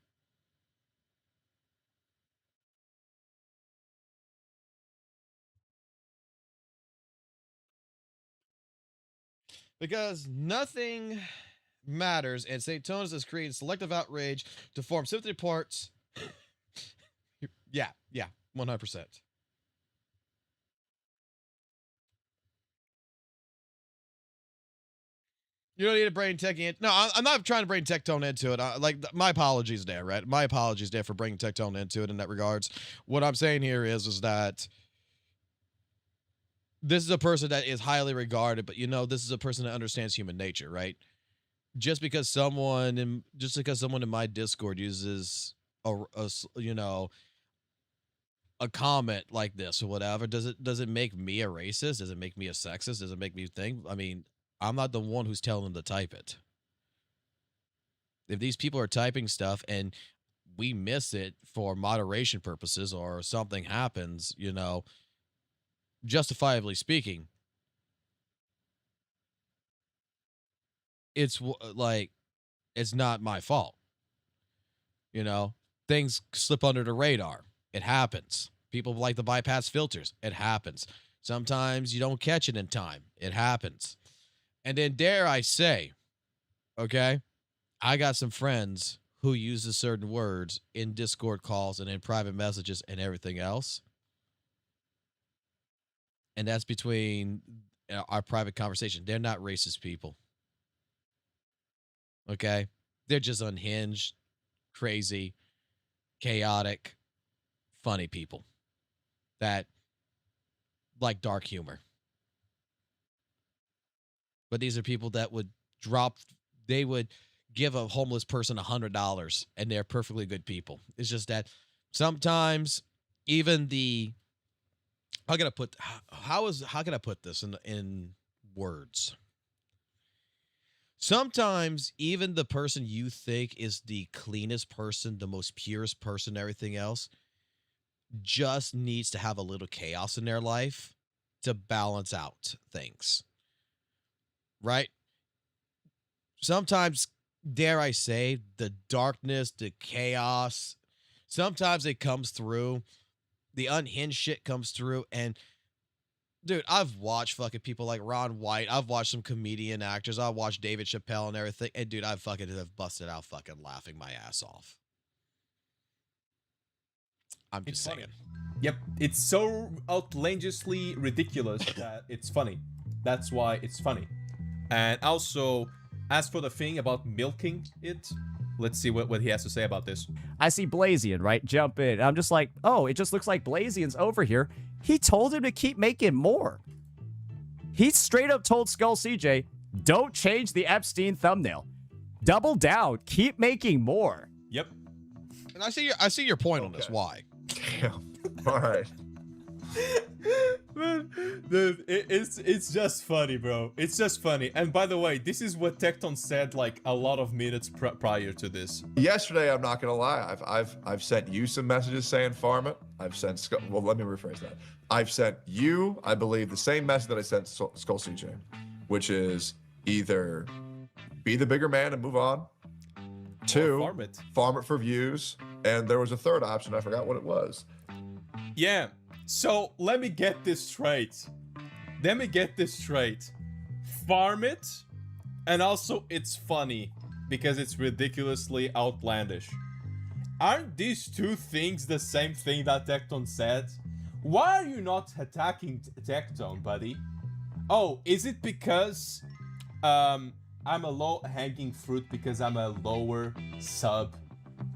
Because nothing matters, and Saintontas has created selective outrage to form sympathy parts. yeah, 100%. You don't need to bring tech in. No, I'm not trying to bring Tectone into it. My apologies there, right? My apologies there for bringing Tectone into it in that regards. What I'm saying here is that this is a person that is highly regarded, but this is a person that understands human nature, right? Just because someone in my Discord uses a comment like this or whatever, does it make me a racist? Does it make me a sexist? Does it make me think? I mean, I'm not the one who's telling them to type it. If these people are typing stuff and we miss it for moderation purposes or something happens, justifiably speaking, it's not my fault. Things slip under the radar. It happens. People like to bypass filters. It happens. Sometimes you don't catch it in time. It happens. And then dare I say, okay, I got some friends who uses certain words in Discord calls and in private messages and everything else. And that's between our private conversation. They're not racist people. Okay? They're just unhinged, crazy, chaotic, funny people that like dark humor. But these are people that would give a homeless person $100 and they're perfectly good people. It's just that sometimes even how can I put this in words? Sometimes even the person you think is the cleanest person, the most purest person, everything else, just needs to have a little chaos in their life to balance out things. Right? Sometimes, dare I say, the darkness, the chaos, sometimes it comes through. The unhinged shit comes through. And, dude, I've watched fucking people like Ron White. I've watched some comedian actors. I've watched David Chappelle and everything. And, dude, I fucking have busted out fucking laughing my ass off. I'm just saying. Yep, it's so outrageously ridiculous that it's funny. That's why it's funny. And also, as for the thing about milking it, let's see what he has to say about this. I see Blazion, right, jump in. I'm just like, oh, it just looks like Blazion's over here. He told him to keep making more. He straight up told Skull CJ, don't change the Epstein thumbnail. Double down, keep making more. Yep. And I see your point on this. Why? Damn. All right. Man, dude, it's just funny, bro. It's just funny. And by the way, this is what Tecton said like a lot of minutes prior to this. Yesterday, I'm not gonna lie, I've sent you some messages saying farm it. I've sent well, let me rephrase that. I've sent you, I believe, the same message that I sent Skull CJ, which is either be the bigger man and move on, two, farm it for views, and there was a third option. I forgot what it was. Yeah, so let me get this straight. Farm it, and also it's funny because it's ridiculously outlandish. Aren't these two things the same thing that Tecton said? Why are you not attacking Tecton, buddy? Oh, is it because I'm a low-hanging fruit because I'm a lower sub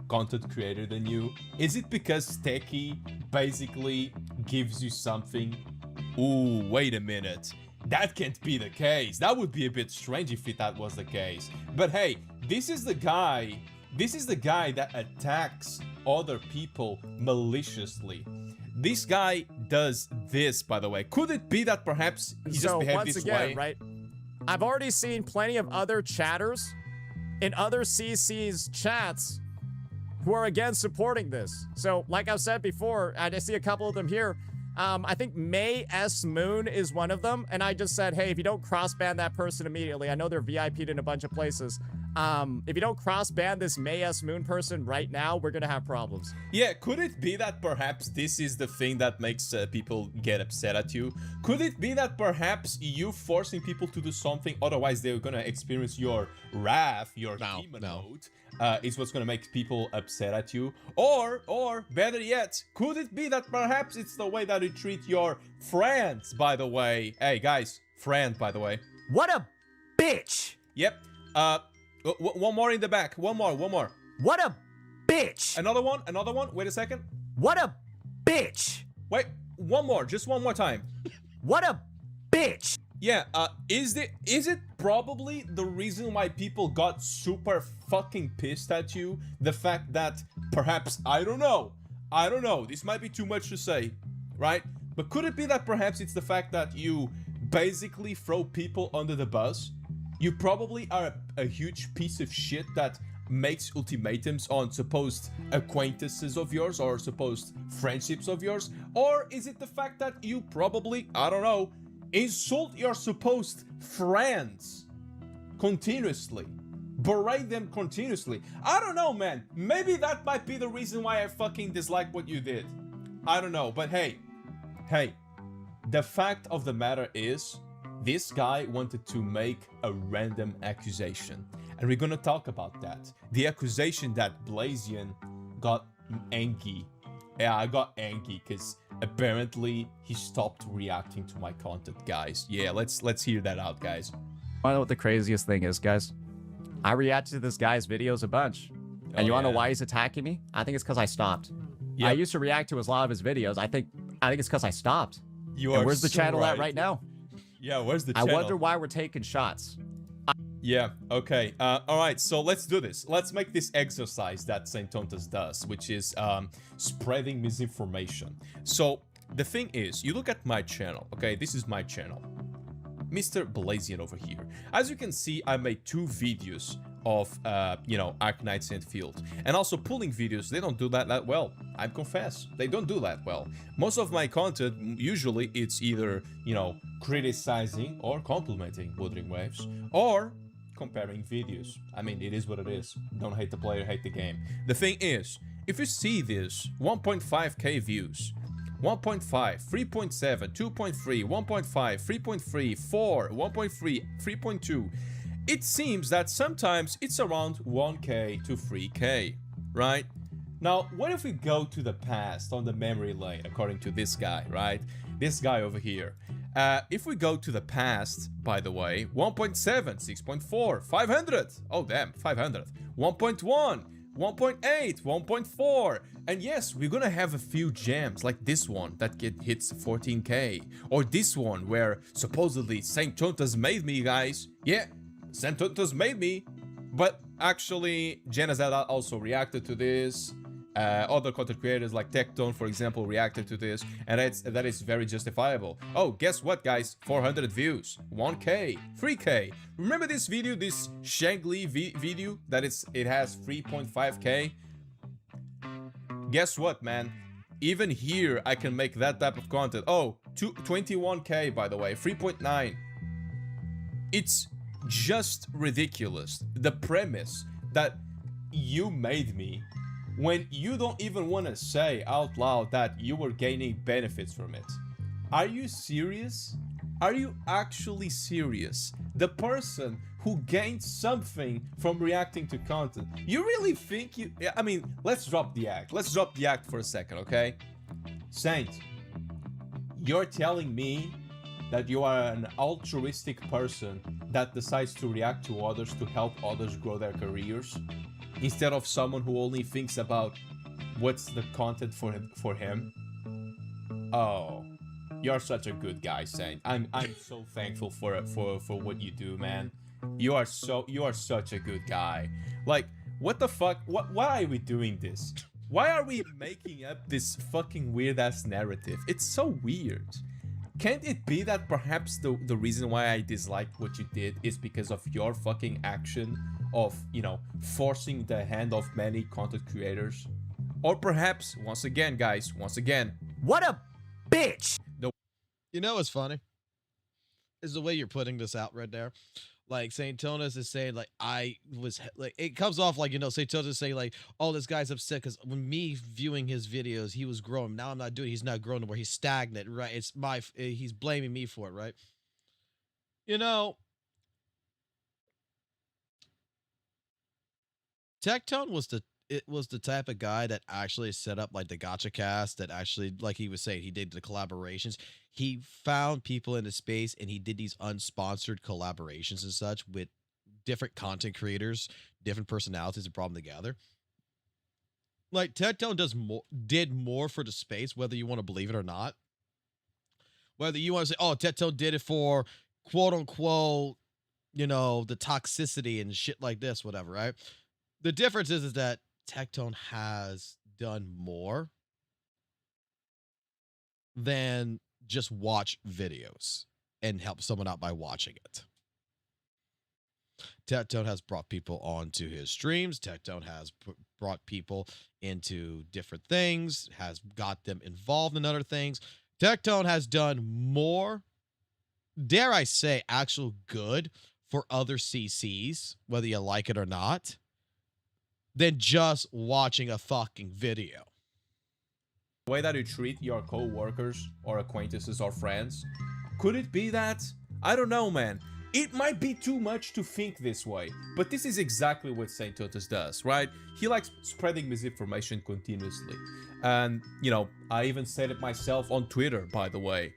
content creator than you? Is it because Techie basically gives you something? Ooh, wait a minute. That can't be the case. That would be a bit strange if that was the case. But hey, this is the guy that attacks other people maliciously. This guy does this, by the way. Could it be that perhaps he just behaved this way? Right? I've already seen plenty of other chatters in other CC's chats who are again supporting this. So, like I've said before, and I see a couple of them here. I think May S. Moon is one of them, and I just said, hey, if you don't cross-ban that person immediately, I know they're VIP'd in a bunch of places. If you don't cross-ban this May S. Moon person right now, we're gonna have problems. Yeah, could it be that perhaps this is the thing that makes people get upset at you? Could it be that perhaps you forcing people to do something, otherwise they're gonna experience your wrath, your demon mode, is what's gonna make people upset at you? Or better yet, could it be that perhaps it's the way that you treat your friends, by the way? Hey guys, friend, by the way. What a bitch! Yep. One more in the back. One more. What a bitch! Another one. Wait a second. What a bitch! Wait, one more. Just one more time. What a bitch! Yeah, is it probably the reason why people got super fucking pissed at you? The fact that perhaps, I don't know, this might be too much to say, right? But could it be that perhaps it's the fact that you basically throw people under the bus? You probably are a huge piece of shit that makes ultimatums on supposed acquaintances of yours or supposed friendships of yours? Or is it the fact that you probably, I don't know, insult your supposed friends continuously? Berate them continuously? I don't know, man. Maybe that might be the reason why I fucking dislike what you did. I don't know, but hey, the fact of the matter is, this guy wanted to make a random accusation, and we're gonna talk about that. The accusation that Blazion got angry. Yeah, I got angry because apparently he stopped reacting to my content, guys. Yeah, let's hear that out, guys. I know what the craziest thing is, guys. I reacted to this guy's videos a bunch. And you wanna know why he's attacking me? I think it's because I stopped. Yep. I used to react to a lot of his videos. I think it's because I stopped. Where's the channel at right now? Yeah, where's the channel? I wonder why we're taking shots. Yeah, okay. Alright, so let's do this. Let's make this exercise that Saintontas does, which is spreading misinformation. So, the thing is, you look at my channel, okay? This is my channel. Mr. Blazion over here. As you can see, I made 2 videos of, Arknight St. Field. And also pulling videos, they don't do that well. I confess, they don't do that well. Most of my content, usually it's either, criticizing or complimenting Wuthering Waves, or comparing videos. I mean, it is what it is. Don't hate the player, hate the game. The thing is, if you see this, 1.5k views, 1.5, 3.7, 2.3, 1.5, 3.3, 4, 1.3, 3.2, it seems that sometimes it's around 1k to 3k, right? Now, what if we go to the past on the memory lane, according to this guy, right? This guy over here. If we go to the past, by the way, 1.7, 6.4, 500. Oh, damn, 500. 1.1, 1.8, 1.4. And yes, we're gonna have a few gems like this one that hits 14k. Or this one where supposedly Saintontas made me, guys. Yeah, Saintontas made me. But actually, Genazada also reacted to this. Other content creators like Tecton, for example, reacted to this, and that is very justifiable. Oh, guess what, guys? 400 views, 1k, 3k. Remember this video, this Shangli video that it has 3.5k? Guess what, man? Even here, I can make that type of content. Oh, 21k, by the way, 3.9. It's just ridiculous. The premise that you made me when you don't even want to say out loud that you were gaining benefits from it. Are you serious? Are you actually serious? The person who gained something from reacting to content. You really think you... I mean, let's drop the act. Let's drop the act for a second, okay? Saint, you're telling me that you are an altruistic person that decides to react to others to help others grow their careers, instead of someone who only thinks about what's the content for him? Oh, you're such a good guy, Saint. I'm so thankful for what you do, man. You are such a good guy. Like, what the fuck? Why are we doing this? Why are we making up this fucking weird ass narrative? It's so weird. Can't it be that perhaps the reason why I disliked what you did is because of your fucking action of, you know, forcing the hand of many content creators? Or perhaps, once again, guys, What a bitch! You know what's funny? Is the way you're putting this out right there. Like, Saintontas is saying, like, it comes off like, you know, Saintontas is saying, like, oh, this guy's upset because when me viewing his videos, he was growing. Now I'm not doing it. He's not growing anymore. He's stagnant, right? He's blaming me for it, right? You know, Tectone was the type of guy that actually set up, like, the Gacha Cast, that actually, like he was saying, he did the collaborations. He found people in the space and he did these unsponsored collaborations and such with different content creators, different personalities, and brought them together. Like, Tectone did more for the space, whether you want to believe it or not. Whether you want to say, oh, Tectone did it for quote unquote, you know, the toxicity and shit like this, whatever, right? The difference is that Tectone has done more than just watch videos and help someone out by watching it. Tectone has brought people onto his streams. Tectone has brought people into different things, has got them involved in other things. Tectone has done more, dare I say, actual good for other CCs, whether you like it or not, than just watching a fucking video. The way that you treat your co-workers or acquaintances or friends, could it be that? I don't know, man. It might be too much to think this way, but this is exactly what Saintontas does, right? He likes spreading misinformation continuously. And, you know, I even said it myself on Twitter, by the way.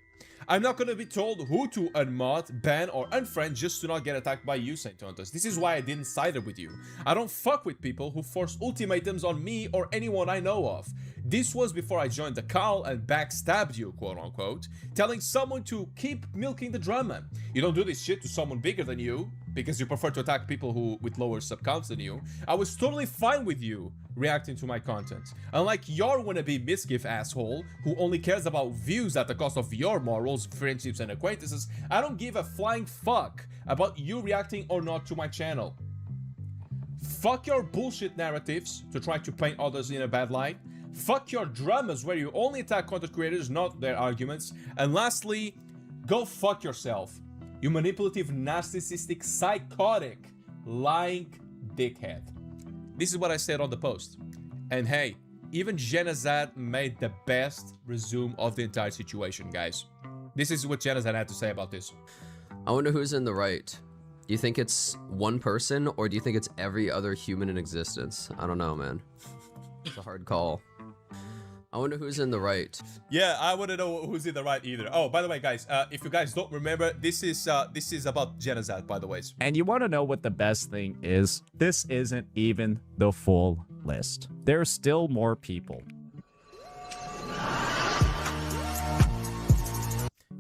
I'm not gonna be told who to unmod, ban, or unfriend just to not get attacked by you, Saintontas. This is why I didn't side with you. I don't fuck with people who force ultimatums on me or anyone I know of. This was before I joined the call and backstabbed you, quote unquote, telling someone to keep milking the drama. You don't do this shit to someone bigger than you, because you prefer to attack people who with lower sub counts than you. I was totally fine with you reacting to my content. Unlike your wannabe misgift asshole who only cares about views at the cost of your morals, friendships, and acquaintances, I don't give a flying fuck about you reacting or not to my channel. Fuck your bullshit narratives to try to paint others in a bad light. Fuck your dramas where you only attack content creators, not their arguments. And lastly, go fuck yourself. You manipulative, narcissistic, psychotic, lying dickhead. This is what I said on the post. And hey, even Genazad made the best resume of the entire situation, guys. This is what Genazad had to say about this. I wonder who's in the right. Do you think it's one person, or do you think it's every other human in existence? I don't know, man. It's a hard call. I wonder who's in the right. Yeah, I wouldn't know who's in the right either. Oh, by the way, guys, if you guys don't remember, this is about Genazad, by the way. And you want to know what the best thing is? This isn't even the full list. There's still more people.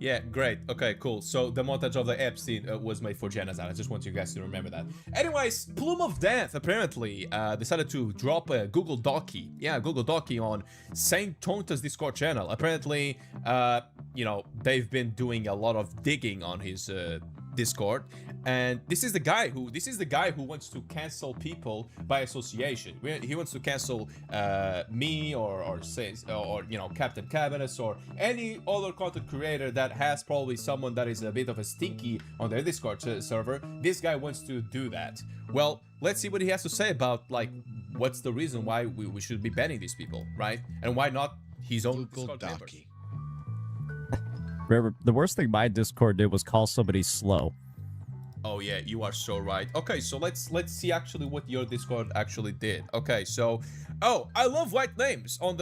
Yeah, great. Okay, cool. So the montage of the Epstein was made for Genazad. I just want you guys to remember that. Anyways, Plume of Death apparently decided to drop a Google Docky. Yeah, Google Docky on Saintontas Discord channel. Apparently, you know, they've been doing a lot of digging on his Discord, and this is the guy who wants to cancel people by association. He wants to cancel me or you know, Captain Cabinets or any other content creator that has probably someone that is a bit of a stinky on their Discord server. This guy wants to do that. Well, let's see what he has to say about, like, what's the reason why we should be banning these people, right? And why not his own Discord members? The worst thing my Discord did was call somebody slow. Oh yeah, you are so right. Okay, so let's see actually what your Discord actually did. Okay, so I love white names on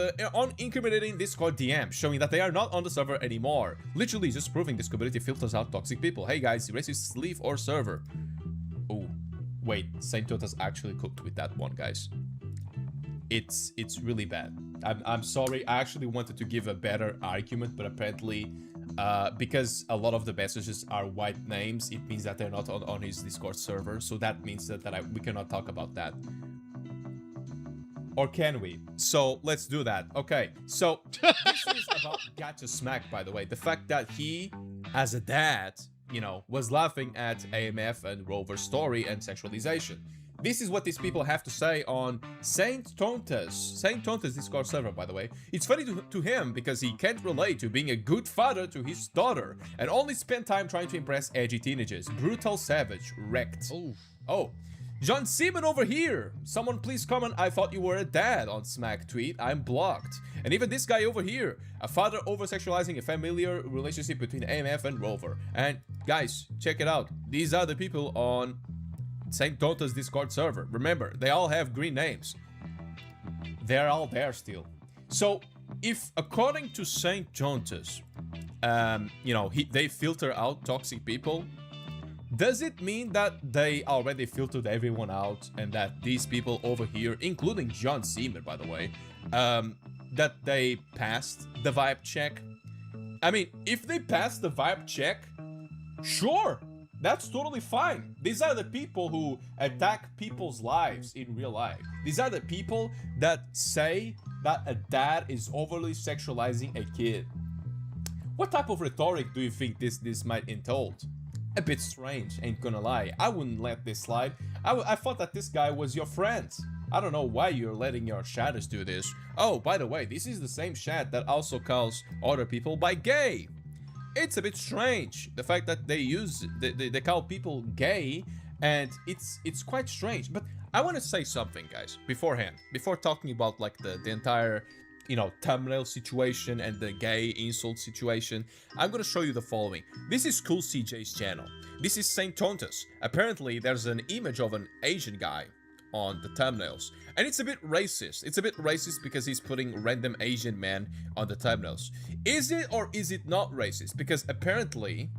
incriminating Discord DM, showing that they are not on the server anymore. Literally just proving this community filters out toxic people. Hey guys, racists leave our server. Oh, wait, Saintontas actually cooked with that one, guys. It's really bad. I'm sorry. I actually wanted to give a better argument, but apparently because a lot of the messages are white names, it means that they're not on his Discord server, so that means that we cannot talk about that. Or can we? So let's do that. Okay, so this is about Gacha Smack, by the way. The fact that he, as a dad, you know, was laughing at AMF and Rover's story and sexualization. This is what these people have to say on Saintontas Discord server, by the way. It's funny to him because he can't relate to being a good father to his daughter and only spend time trying to impress edgy teenagers. Brutal savage, wrecked. Oh, John Seaman over here. Someone please comment, I thought you were a dad on Smack tweet. I'm blocked. And even this guy over here, a father over-sexualizing a familiar relationship between AMF and Rover. And guys, check it out. These are the people on Saintontas Discord server. Remember, they all have green names. They're all there still. So, if according to Saintontas, you know, they filter out toxic people, does it mean that they already filtered everyone out and that these people over here, including John Seaman, by the way, that they passed the vibe check? I mean, if they passed the vibe check, sure. That's totally fine. These are the people who attack people's lives in real life. These are the people that say that a dad is overly sexualizing a kid. What type of rhetoric do you think this might entail? A bit strange, ain't gonna lie. I wouldn't let this slide. I thought that this guy was your friend. I don't know why you're letting your shadows do this. Oh, by the way, this is the same chat that also calls other people by gay. It's a bit strange, the fact that they call people gay, and it's quite strange. But I want to say something, guys, beforehand, before talking about like the entire, you know, thumbnail situation and the gay insult situation. I'm gonna show you the following. This is Cool CJ's channel. This is Saintontas. Apparently, there's an image of an Asian guy on the thumbnails, and it's a bit racist. It's a bit racist because he's putting random Asian men on the thumbnails. Is it or is it not racist? Because apparently,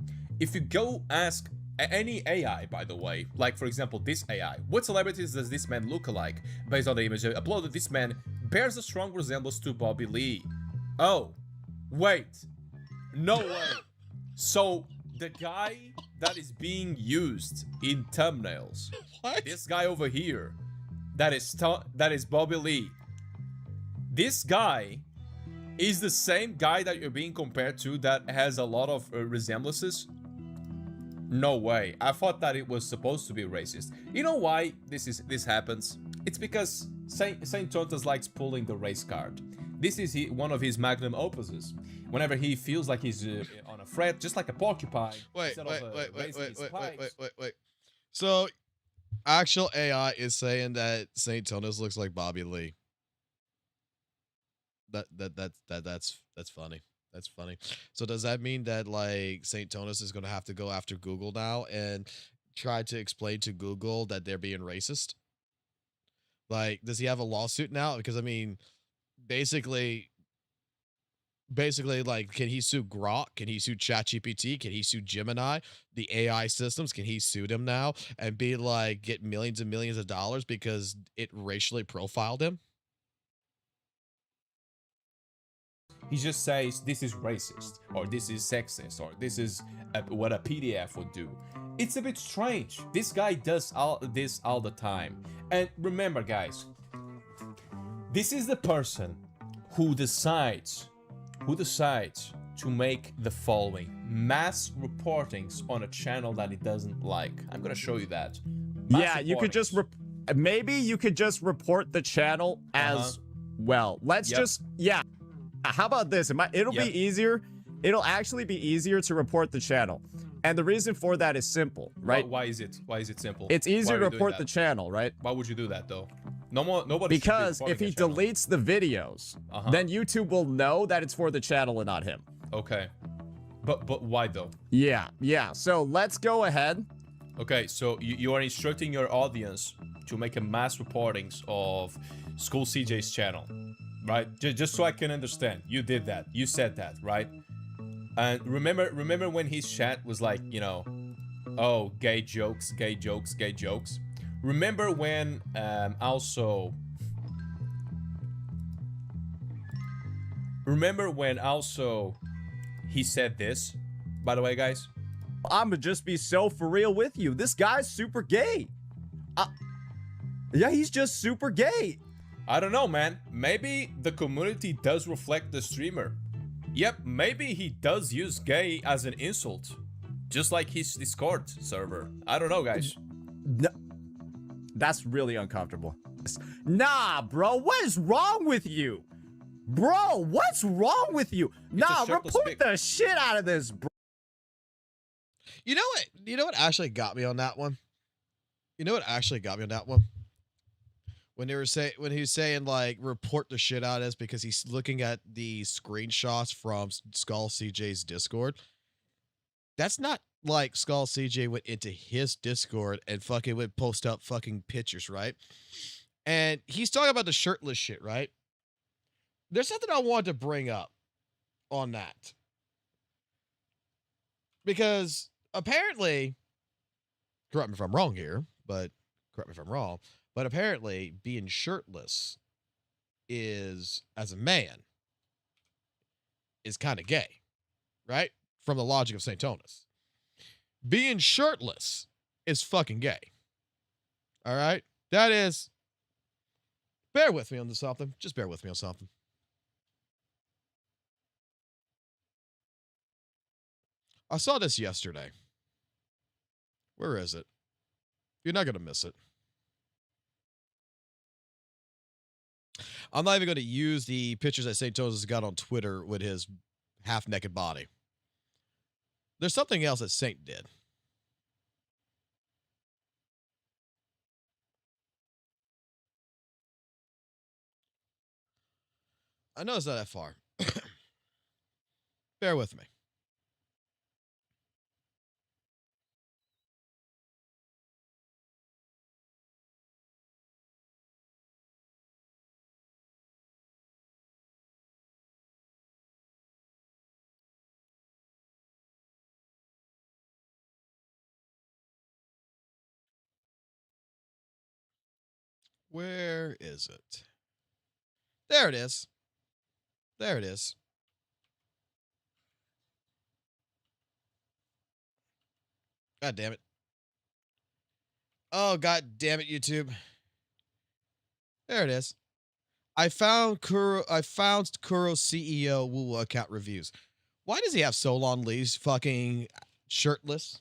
if you go ask any AI, by the way, like for example this AI, what celebrities does this man look like? Based on the image I uploaded, this man bears a strong resemblance to Bobby Lee. Oh, wait, no way. So the guy that is being used in thumbnails, what? This guy over here, that is Bobby Lee. This guy is the same guy that you're being compared to that has a lot of resemblances. No way. I thought that it was supposed to be racist. You know why this happens? It's because Saintontas likes pulling the race card. This is one of his magnum opuses. Whenever he feels like he's on a threat, just like a porcupine. Wait. So, actual AI is saying that Saintontas looks like Bobby Lee. That's funny. That's funny. So does that mean that like Saintontas is going to have to go after Google now and try to explain to Google that they're being racist? Like, does he have a lawsuit now? Because I mean, basically, like, can he sue Grok? Can he sue ChatGPT? Can he sue Gemini? The AI systems? Can he sue them now and be like, get millions and millions of dollars because it racially profiled him? He just says this is racist, or this is sexist, or this is what a PDF would do. It's a bit strange. This guy does this all the time. And remember, guys, this is the person who decides to make the following: mass reportings on a channel that he doesn't like. I'm gonna show you that. Yeah, you could just maybe you could just report the channel as well. Let's just how about this? It'll be easier. It'll actually be easier to report the channel. And the reason for that is simple, right? Why is it? Why is it simple? It's easier to report the channel, right? Why would you do that though? Nobody. Because if he deletes the videos, then YouTube will know that it's for the channel and not him. Okay. But why though? Yeah. So let's go ahead. Okay, so you are instructing your audience to make a mass reportings of School CJ's channel, right? Just so I can understand. You did that. You said that, right? And remember when his chat was like, you know, oh, gay jokes, gay jokes, gay jokes. Remember when also he said this, by the way, guys? I'ma just be so for real with you. This guy's super gay. Yeah, he's just super gay. I don't know, man. Maybe the community does reflect the streamer. Yep, maybe he does use gay as an insult. Just like his Discord server. I don't know, guys. No, that's really uncomfortable. Nah, bro, what is wrong with you? Bro, what's wrong with you? Nah, report the shit out of this, bro. You know what? You know what actually got me on that one? When he was saying like report the shit out of us because he's looking at the screenshots from Skull CJ's Discord. That's not like Skull CJ went into his Discord and fucking would post up fucking pictures, right? And he's talking about the shirtless shit, right? There's something I wanted to bring up on that. Because apparently, correct me if I'm wrong here, but apparently being shirtless is, as a man, is kind of gay, right? From the logic of Saintontas. Being shirtless is fucking gay. All right? That is, bear with me on something. Just bear with me on something. I saw this yesterday. Where is it? You're not going to miss it. I'm not even going to use the pictures that Saintontas has got on Twitter with his half-naked body. There's something else that Saint did. I know it's not that far. Bear with me. Where is it? There it is. There it is. God damn it. Oh, god damn it, YouTube. There it is. I found Kuro's CEO WUWA account reviews. Why does he have Solon Lee's fucking shirtless?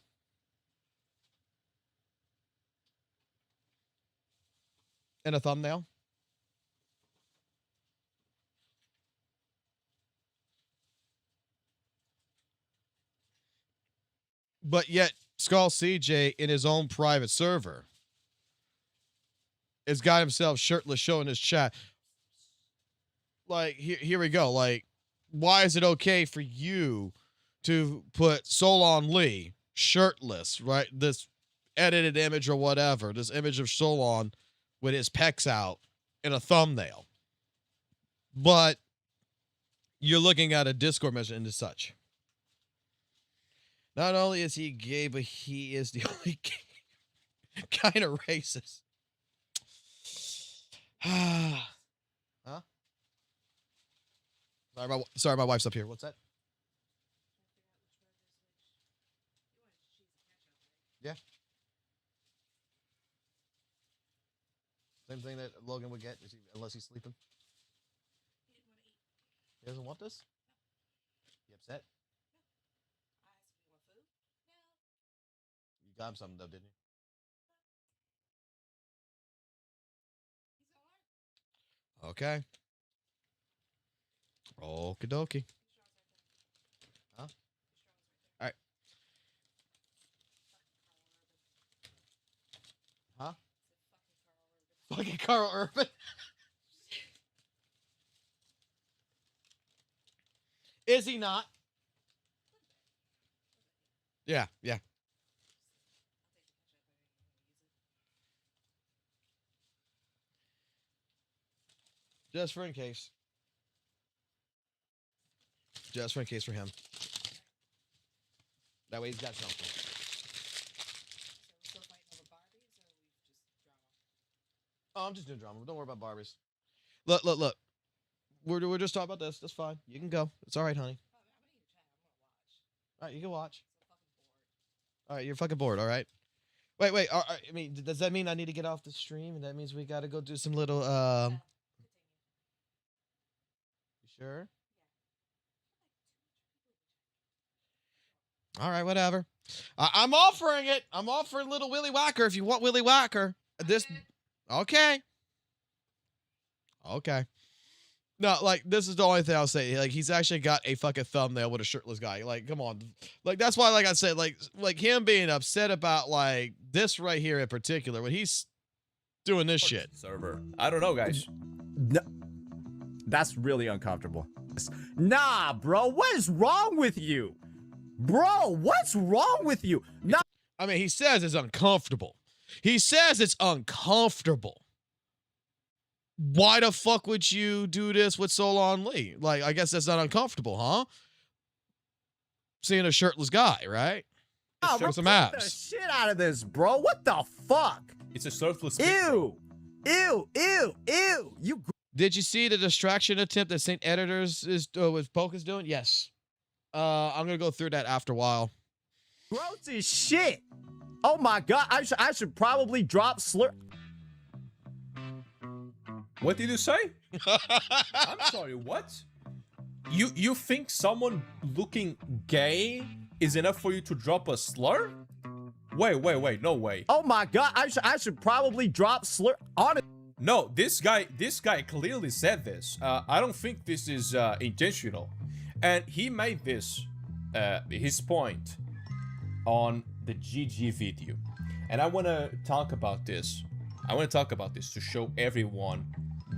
In a thumbnail? But yet, Skull CJ in his own private server has got himself shirtless showing his chat. Like, here we go. Like, why is it okay for you to put Solon Lee shirtless, right? This edited image or whatever, this image of Solon with his pecs out in a thumbnail. But you're looking at a Discord message and such. Not only is he gay, but he is the only kind of racist. Huh? Sorry, my wife's up here. What's that? Yeah. Same thing that Logan would get, unless he's sleeping. He doesn't want this? You upset? You got him something though, didn't you? Okay. Okie dokie. Huh? All right. Huh? Fucking Carl Urban. Is he not? Yeah, yeah. Just for in case. Just for in case for him. That way he's got something. Oh, I'm just doing drama. Don't worry about Barbies. Look. We're just talking about this. That's fine. You can go. It's all right, honey. All right, you can watch. All right, you're fucking bored. All right. Wait. I mean, does that mean I need to get off the stream? And that means we got to go do some little. You sure? All right, whatever. I'm offering it. I'm offering little Willy Whacker if you want Willy Whacker. This. Okay. No, like, this is the only thing I'll say. Like, he's actually got a fucking thumbnail with a shirtless guy. Like, come on. Like, that's why, like I said, like him being upset about, like, this right here in particular, when he's doing this shit. Server. I don't know, guys. No, that's really uncomfortable. Nah, bro, what is wrong with you? Bro, what's wrong with you? Nah. I mean, he says it's uncomfortable. He says it's uncomfortable. Why the fuck would you do this with Solon Lee? Like, I guess that's not uncomfortable, huh? Seeing a shirtless guy, right? Oh, Show some the abs. shit out of this, bro. What the fuck? It's a surplus. Ew. You. Did you see the distraction attempt that Saint Editors with Poke is doing? Yes. I'm gonna go through that after a while. Gross as shit. Oh my god, I should probably drop slur. What did you say? I'm sorry, what? You think someone looking gay is enough for you to drop a slur? Wait, no way. Oh my god, I should probably drop slur on it. No, this guy clearly said this. I don't think this is intentional. And he made this his point on the GG video. And I want to talk about this. I want to talk about this to show everyone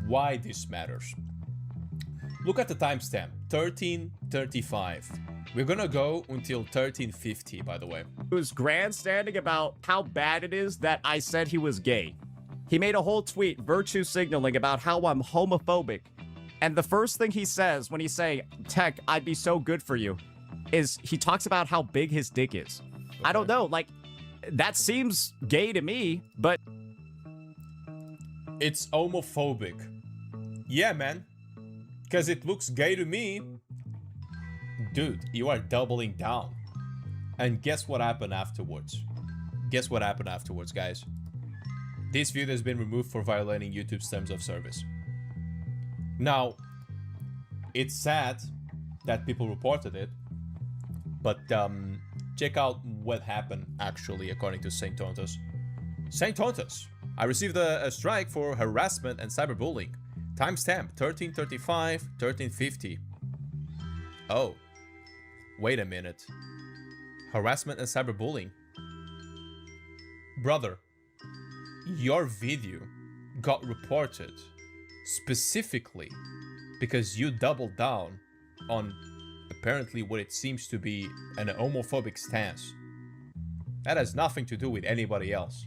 why this matters. Look at the timestamp, 13:35. We're gonna go until 13:50, by the way. He was grandstanding about how bad it is that I said he was gay. He made a whole tweet virtue signaling about how I'm homophobic. And the first thing he says when he's saying, Tech, I'd be so good for you, is he talks about how big his dick is. Okay. I don't know, like, that seems gay to me, but... It's homophobic. Yeah, man. Because it looks gay to me. Dude, you are doubling down. And guess what happened afterwards? Guess what happened afterwards, guys? This video has been removed for violating YouTube's terms of service. Now, it's sad that people reported it, but check out what happened actually according to Saintontas. Saintontas, I received a strike for harassment and cyberbullying. Timestamp 13:35, 13:50. Oh, wait a minute. Harassment and cyberbullying. Brother, your video got reported specifically because you doubled down on apparently what it seems to be an homophobic stance. That has nothing to do with anybody else.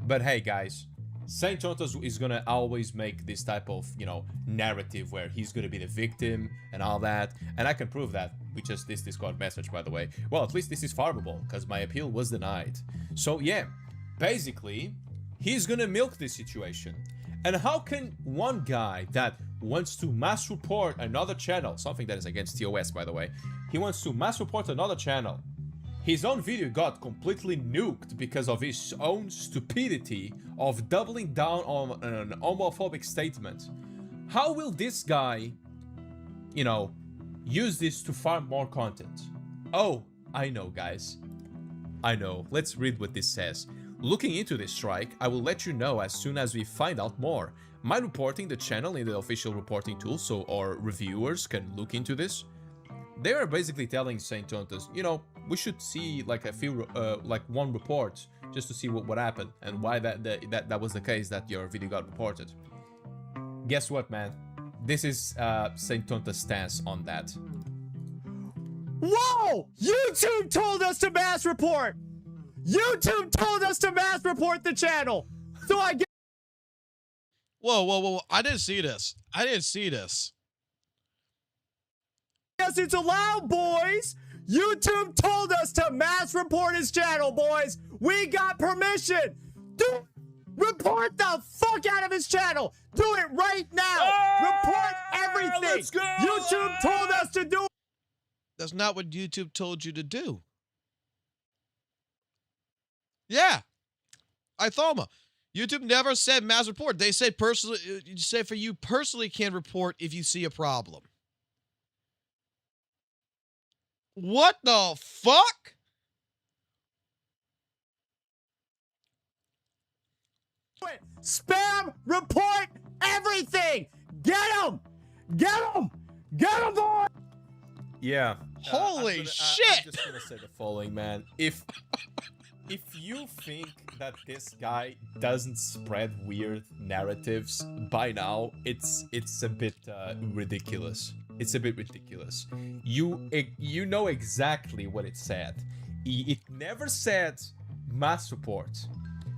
But hey guys, Saintontas is gonna always make this type of, you know, narrative where he's gonna be the victim and all that, and I can prove that with just this Discord message, by the way. Well, at least this is farmable, because my appeal was denied. So yeah, basically, he's gonna milk this situation. And how can one guy that wants to mass report another channel, something that is against TOS, by the way, he wants to mass report another channel, his own video got completely nuked because of his own stupidity of doubling down on an homophobic statement. How will this guy, you know, use this to farm more content. Oh, I know, guys. I know. Let's read what this says. Looking into this strike, I will let you know as soon as we find out more. Mind reporting the channel in the official reporting tool so our reviewers can look into this? They are basically telling Saintontas, you know, we should see like a few, like one report just to see what happened and why that was the case that your video got reported. Guess what, man? This is Saintontas' stance on that. Whoa! YouTube told us to mass report! YouTube told us to mass report the channel! So I guess... Whoa. I didn't see this. Yes, it's allowed, boys! YouTube told us to mass report his channel, boys! We got permission! Report the fuck out of his channel! Do it right now! Report everything! Let's go! YouTube told us to do it! That's not what YouTube told you to do. Yeah. I thought YouTube never said mass report. They said personally, say for you personally can report if you see a problem. What the fuck? Spam report everything! Get him! Get him! Get him, boy! Yeah. Holy I'm shit! just gonna say the following, man. If you think that this guy doesn't spread weird narratives by now, it's a bit ridiculous. It's a bit ridiculous. You know exactly what it said. It never said mass report.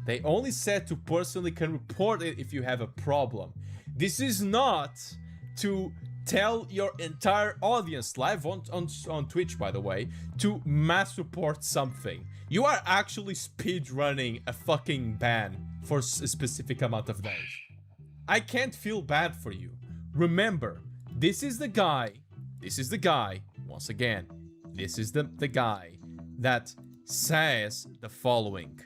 They only said to personally can report it if you have a problem. This is not to tell your entire audience live on Twitch, by the way, to mass report something. You are actually speed running a fucking ban for a specific amount of days. I can't feel bad for you. Remember, this is the guy, once again, this is the guy that says the following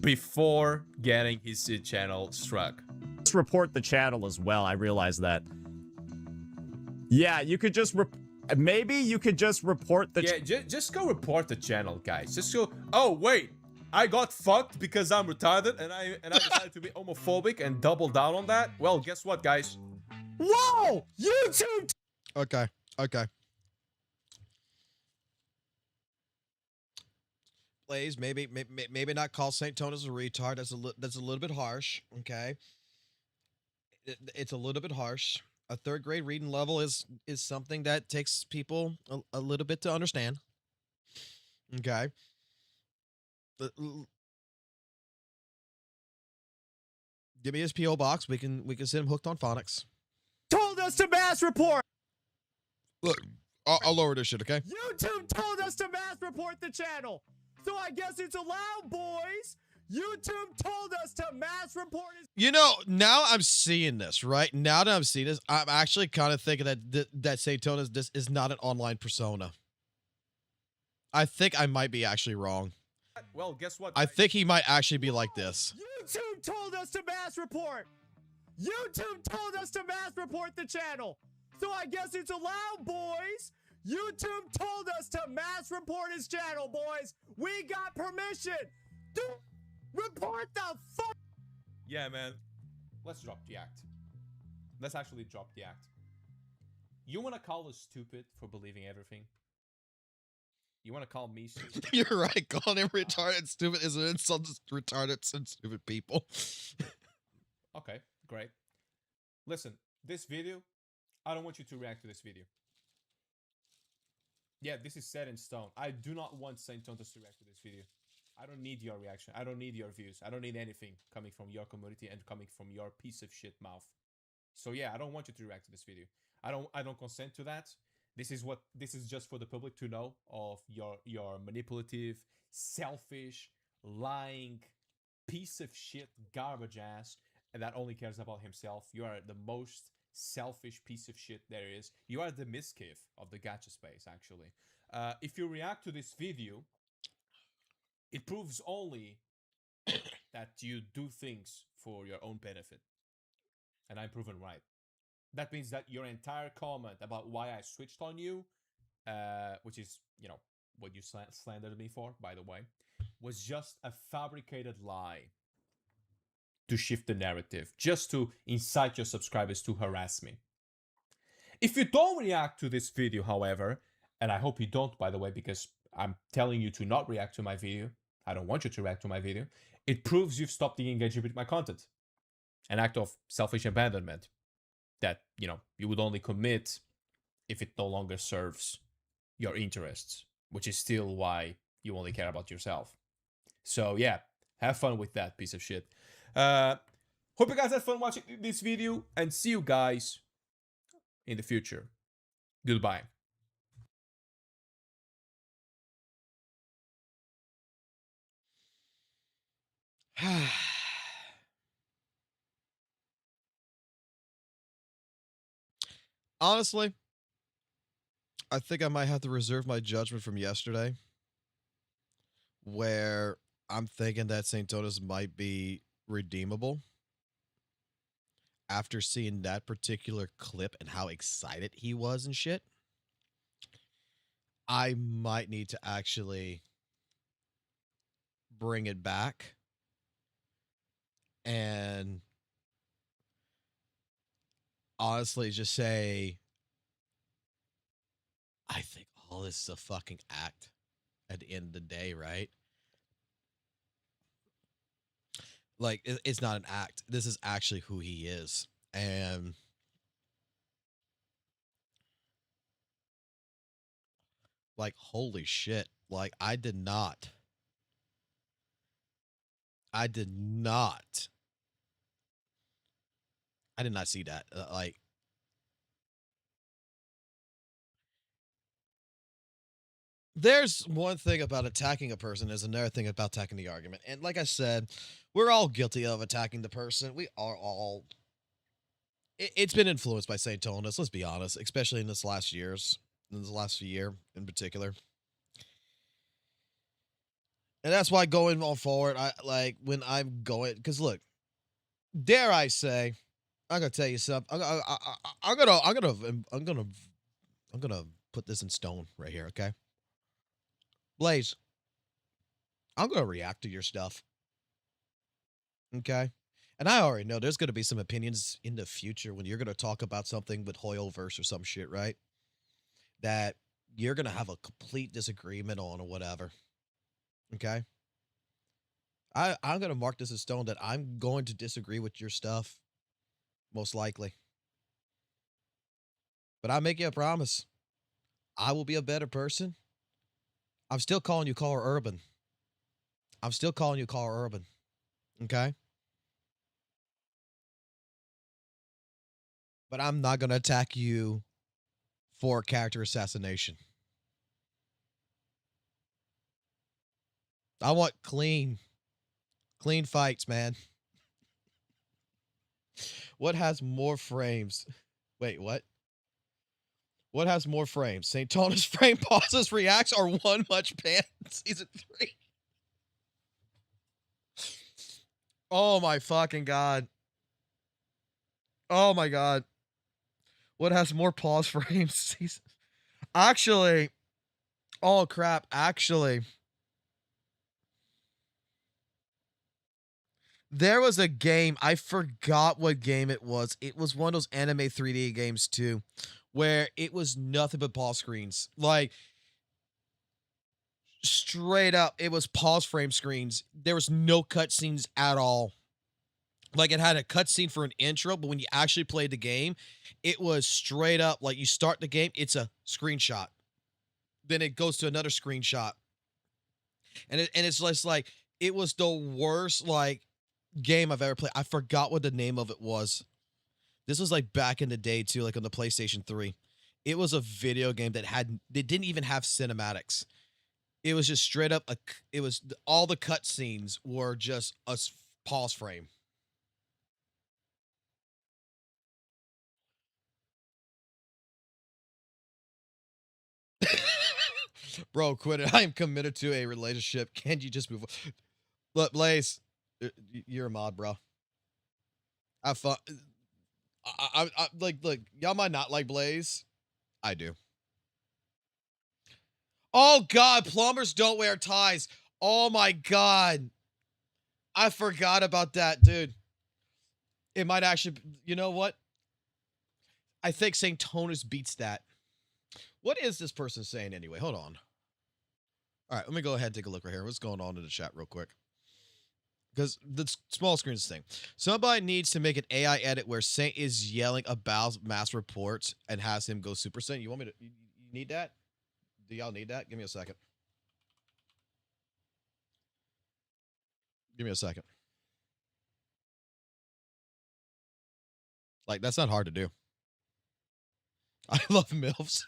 before getting his channel struck. Let's report the channel as well. I realize that. Yeah, you could just maybe you could just report the just go report the channel, guys. Just go, oh wait, I got fucked because I'm retarded and I decided to be homophobic and double down on that. Well, guess what, guys? Whoa! YouTube! Okay. Blaze, maybe not call Saintontas a retard. That's a little bit harsh. Okay. It's a little bit harsh. A third grade reading level is something that takes people a little bit to understand. Okay. Give me his PO box. We can send him hooked on phonics. Told us to mass report. Look, I'll lower this shit, okay? YouTube told us to mass report the channel. So I guess it's allowed, boys. YouTube told us to mass report his... You know, now I'm seeing this, right? Now that I'm seeing this, I'm actually kind of thinking that Saintontas, this is not an online persona. I think I might be actually wrong. Well, guess what? I think he might actually be like this. YouTube told us to mass report. YouTube told us to mass report the channel. So I guess it's allowed, boys. YouTube told us to mass report his channel, boys. We got permission. Report the fuck. Yeah, man. Let's drop the act. Let's actually drop the act. You want to call us stupid for believing everything? You want to call me stupid? You're right. Calling him retarded and stupid is an insult to retarded and stupid people. Okay, great. Listen, this video, I don't want you to react to this video. Yeah, this is set in stone. I do not want Saintontas to react to this video. I don't need your reaction. I don't need your views. I don't need anything coming from your community and coming from your piece of shit mouth. So yeah, I don't want you to react to this video. I don't consent to that. This is just for the public to know of your manipulative, selfish, lying piece of shit garbage ass and that only cares about himself. You are the most selfish piece of shit there is. You are the miskiff of the gacha space, actually. If you react to this video, it proves only that you do things for your own benefit. And I'm proven right. that means that your entire comment about why I switched on you, which is, you know, what you slandered me for, by the way, was just a fabricated lie to shift the narrative, just to incite your subscribers to harass me. If you don't react to this video, however, and I hope you don't, by the way, because I'm telling you to not react to my video, I don't want you to react to my video, it proves you've stopped engaging with my content. An act of selfish abandonment that, you know, you would only commit if it no longer serves your interests, which is still why you only care about yourself. So yeah, have fun with that piece of shit. Hope you guys had fun watching this video, and see you guys in the future. Goodbye. Honestly, I think I might have to reserve my judgment from yesterday, where I'm thinking that Saintontas might be redeemable. After seeing that particular clip and how excited he was and shit, I might need to actually bring it back and honestly just say, I think all this is a fucking act at the end of the day, right? Like, it's not an act. This is actually who he is. And like, holy shit. Like, I did not see that. Like, there's one thing about attacking a person, there's another thing about attacking the argument. And like I said, we're all guilty of attacking the person. We are all. It's been influenced by Saintontas, let's be honest, especially in this last few year in particular. And that's why going on forward, I like when I'm going, because look, dare I say, I'm gonna tell you something. I'm gonna put this in stone right here, okay? Blaze, I'm gonna react to your stuff, okay? And I already know there's gonna be some opinions in the future when you're gonna talk about something with Hoyleverse or some shit, right? That you're gonna have a complete disagreement on or whatever, okay? I'm gonna mark this as stone that I'm going to disagree with your stuff, most likely. But I make you a promise. I will be a better person. I'm still calling you Carl Urban. I'm still calling you Carl Urban. Okay? But I'm not going to attack you for character assassination. I want clean fights, man. What has more frames? Wait, what? What has more frames? Saintontas frame pauses, reacts, or one much pan season 3? Oh my fucking god. Oh my god. What has more pause frames? Actually, oh crap, actually. There was a game, I forgot what game it was. It was one of those anime 3D games too, where it was nothing but pause screens. Like, straight up, it was pause frame screens. There was no cutscenes at all. Like, it had a cutscene for an intro, but when you actually played the game, it was straight up, like, you start the game, it's a screenshot. Then it goes to another screenshot. And it's just like, it was the worst, like, game I've ever played. I forgot what the name of it was. This was like back in the day too, like on the PlayStation 3. It was a video game that didn't even have cinematics. It was just straight up all the cutscenes were just a pause frame. Bro, quit it. I am committed to a relationship. Can you just move on? Look, Blaze, you're a mod, bro. Have fun. look, y'all might not like Blaze. I do. Oh God, plumbers don't wear ties. Oh my God. I forgot about that, dude. It might actually, you know what? I think Saintontas beats that. What is this person saying anyway? Hold on. All right, let me go ahead and take a look right here. What's going on in the chat real quick? Because the small screen's thing. Somebody needs to make an AI edit where Saint is yelling about mass reports and has him go Super Saint. You want me to, you need that? Do y'all need that? Give me a second. Give me a second. Like, that's not hard to do. I love MILFs.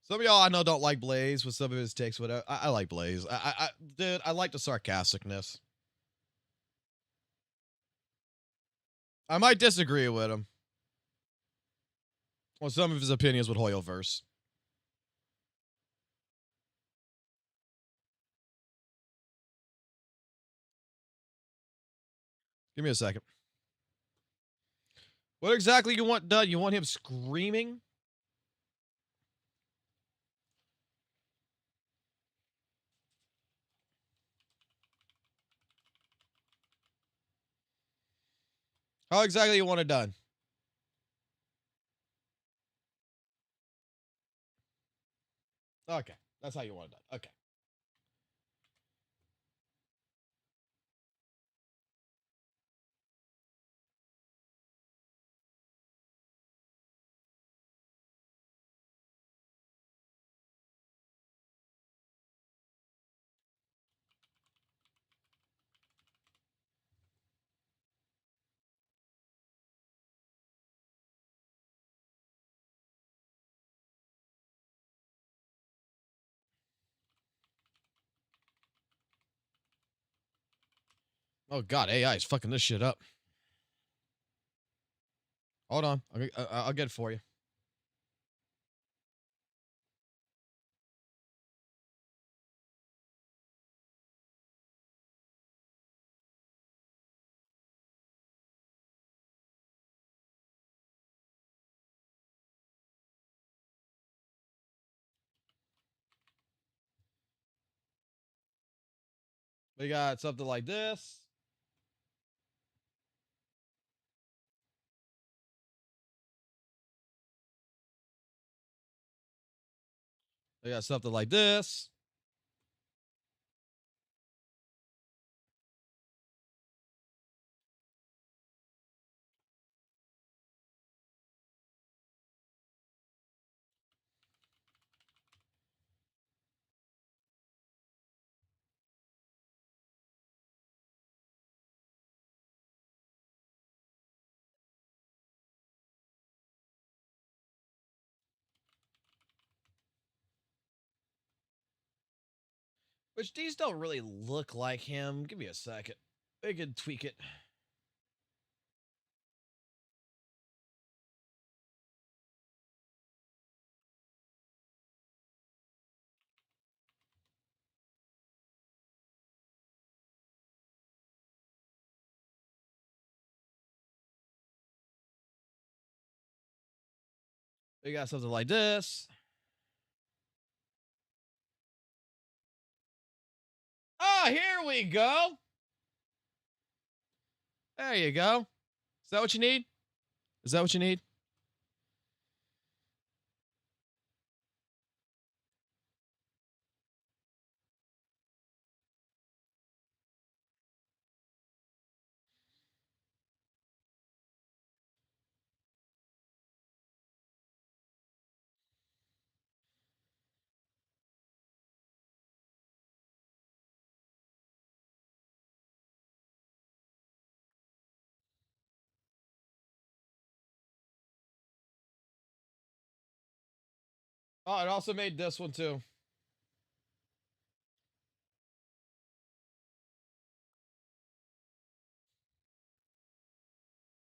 Some of y'all I know don't like Blaze with some of his takes, whatever. I like Blaze. Dude, I like the sarcasticness. I might disagree with him on some of his opinions with Hoyoverse. Give me a second. What exactly you want done? You want him screaming? How exactly you want it done? Okay, that's how you want it done. Okay. Oh God, AI is fucking this shit up. Hold on, I'll get it for you. We got something like this. We got something like this. Which these don't really look like him. Give me a second. We can tweak it. We got something like this. Oh, here we go. There you go. Is that what you need? Is that what you need? Oh, it also made this one too.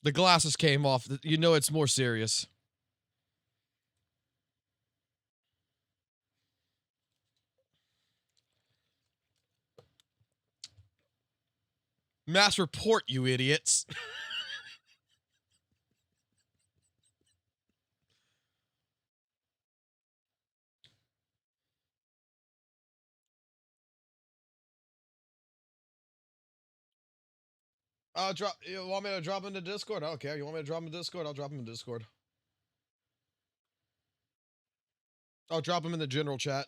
The glasses came off. You know it's more serious. Mass report, you idiots. You want me to drop him in the Discord? I don't care. You want me to drop him in Discord? I'll drop him in Discord. I'll drop him in the general chat.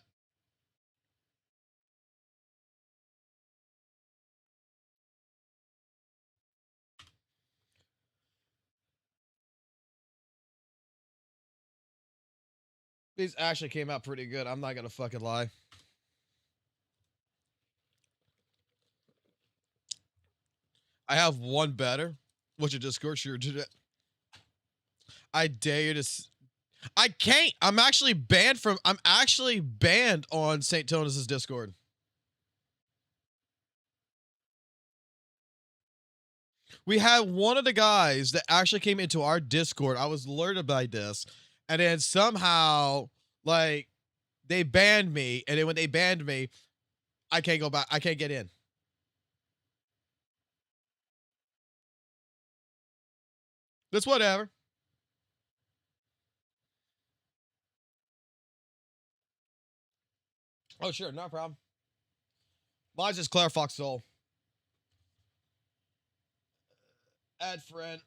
These actually came out pretty good. I'm not gonna fucking lie. I have one better, which is Discord share today. I dare you to. I can't. I'm actually banned on Saintontas' Discord. We had one of the guys that actually came into our Discord. I was alerted by this. And then somehow, like, they banned me. And then when they banned me, I can't go back. I can't get in. That's whatever. Oh, sure. No problem. Mine's just Claire Fox Soul. Add friend.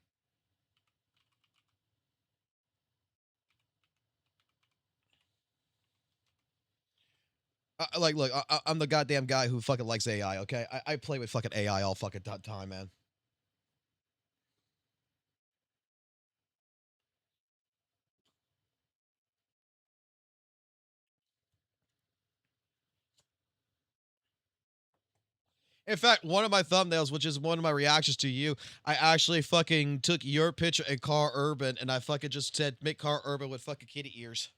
Look, I'm the goddamn guy who fucking likes AI, okay? I play with fucking AI all fucking time, man. In fact, one of my thumbnails, which is one of my reactions to you, I actually fucking took your picture and Carl Urban, and I fucking just said, make Carl Urban with fucking kitty ears.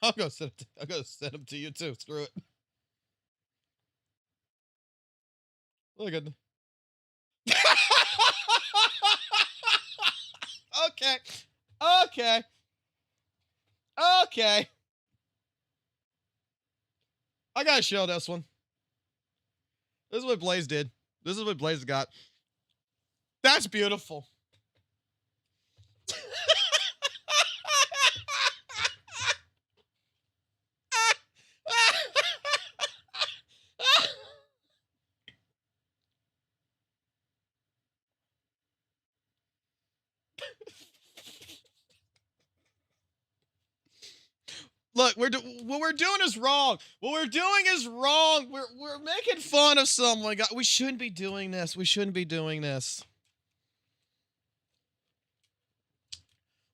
I'm gonna send them to you too. Screw it. Look at them. Okay. Okay. Okay. I gotta show this one. This is what Blaze did. This is what Blaze got. That's beautiful. Look, what we're doing is wrong. What we're doing is wrong. We're making fun of someone. We shouldn't be doing this. We shouldn't be doing this.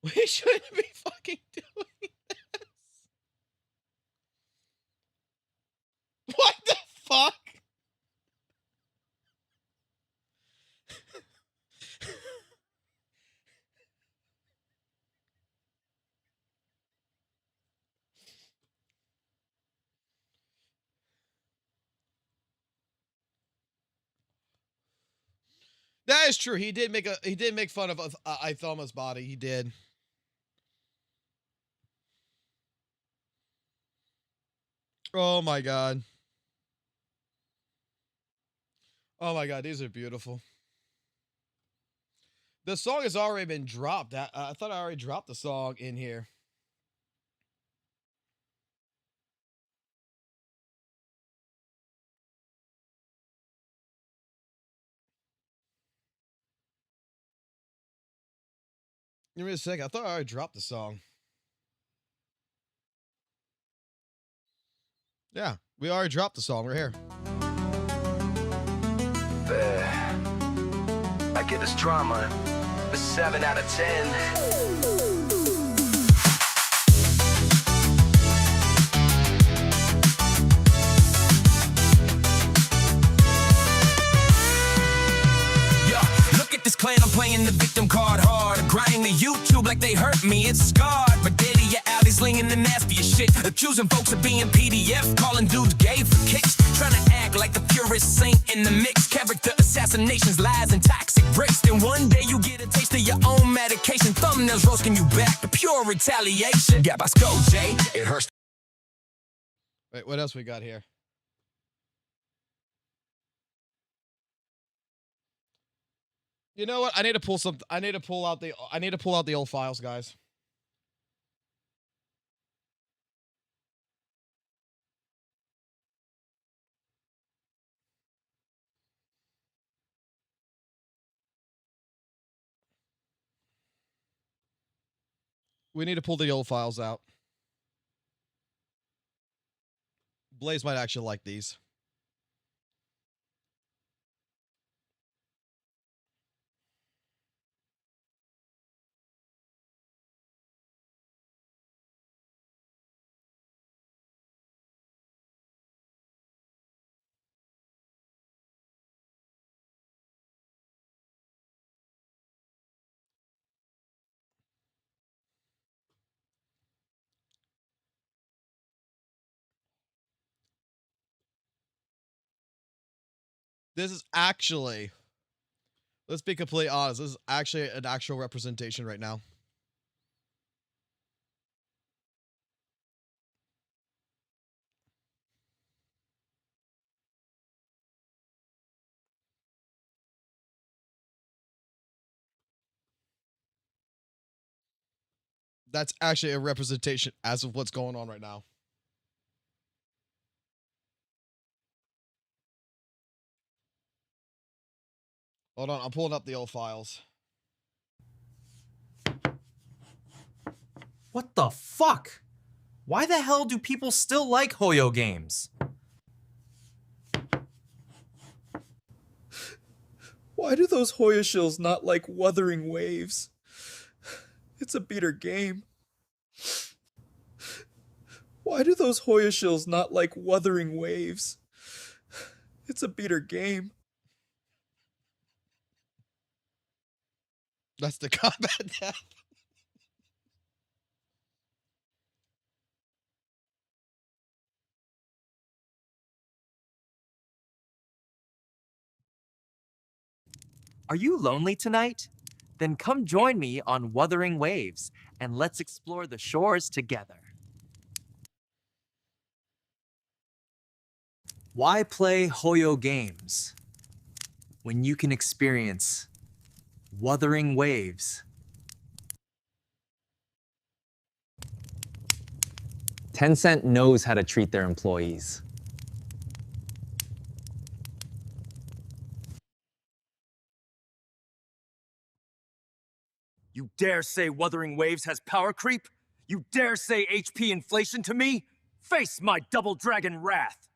We shouldn't be fucking doing this. What the fuck? That is true. He did make fun of Ithoma's body. He did. Oh my god. Oh my god, these are beautiful. The song has already been dropped. I thought I already dropped the song in here. Give me a second. I thought I already dropped the song. Yeah, we already dropped the song. We're here. I get this drama. A 7 out of 10. Clan, I'm playing the victim card hard. Grinding the YouTube like they hurt me, it's scarred. But daily, your alley's slinging the nastiest shit. shit. Accusing folks of being PDF, calling dudes gay for kicks. Trying to act like the purest saint in the mix. Character assassinations, lies, and toxic bricks. Then one day you get a taste of your own medication. Thumbnails roasting you back, the pure retaliation. Yeah, let's go, Jay. It hurts. Wait, what else we got here? You know what? I need to pull some. I need to pull out the old files, guys. We need to pull the old files out. Blaze might actually like these. This is actually, let's be completely honest, this is actually an actual representation right now. That's actually a representation as of what's going on right now. Hold on, I'm pulling up the old files. What the fuck? Why the hell do people still like Hoyo games? Why do those Hoya shills not like Wuthering Waves? It's a beater game. Why do those Hoya shills not like Wuthering Waves? It's a beater game. That's the combat death. Are you lonely tonight? Then come join me on Wuthering Waves, and let's explore the shores together. Why play Hoyo games when you can experience Wuthering Waves? Tencent knows how to treat their employees. You dare say Wuthering Waves has power creep? You dare say HP inflation to me? Face my double dragon wrath!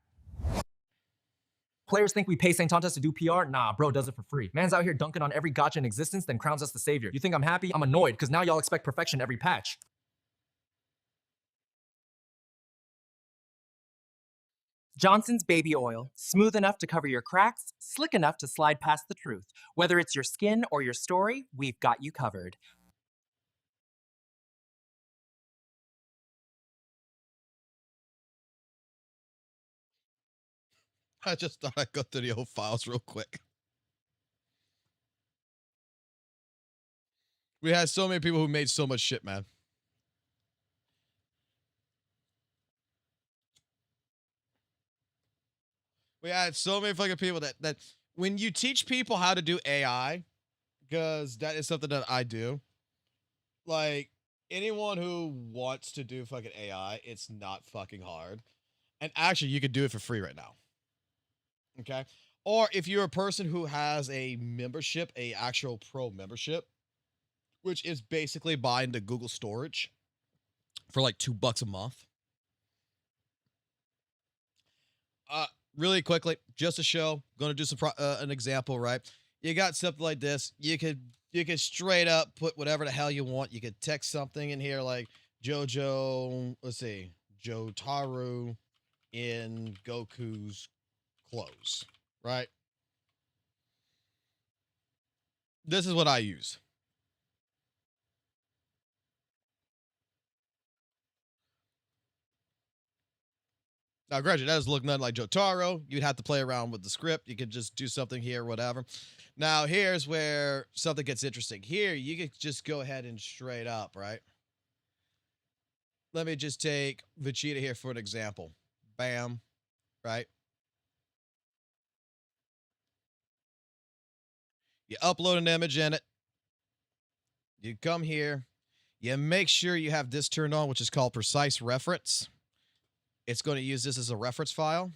Players think we pay Saintontas to do PR? Nah, bro does it for free. Man's out here dunking on every gacha in existence, then crowns us the savior. You think I'm happy? I'm annoyed, because now y'all expect perfection every patch. Johnson's Baby Oil. Smooth enough to cover your cracks, slick enough to slide past the truth. Whether it's your skin or your story, we've got you covered. I just thought I'd go through the old files real quick. We had so many people who made so much shit, man. We had so many fucking people that when you teach people how to do AI, because that is something that I do, like anyone who wants to do fucking AI, it's not fucking hard. And actually, you could do it for free right now. Okay? Or if you're a person who has a membership, a actual pro membership, which is basically buying the Google storage for like $2 a month. Really quickly, just to show, going to do some an example, right? You got something like this. You could straight up put whatever the hell you want. You could text something in here like Jotaro in Goku's clothes, right? This is what I use. Now, granted, that doesn't look nothing like Jotaro. You'd have to play around with the script. You could just do something here, whatever. Now, here's where something gets interesting. Here, you could just go ahead and straight up, right? Let me just take Vegeta here for an example. Bam, right? You upload an image in it. You come here. You make sure you have this turned on, which is called precise reference. It's going to use this as a reference file.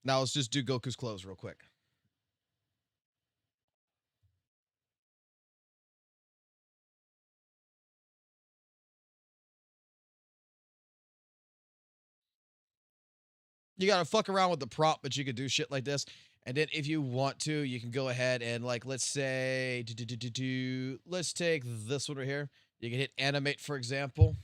Now let's just do Goku's clothes real quick. You got to fuck around with the prompt, but you could do shit like this. And then if you want to, you can go ahead and, like, let's say, let's take this one right here. You can hit animate, for example.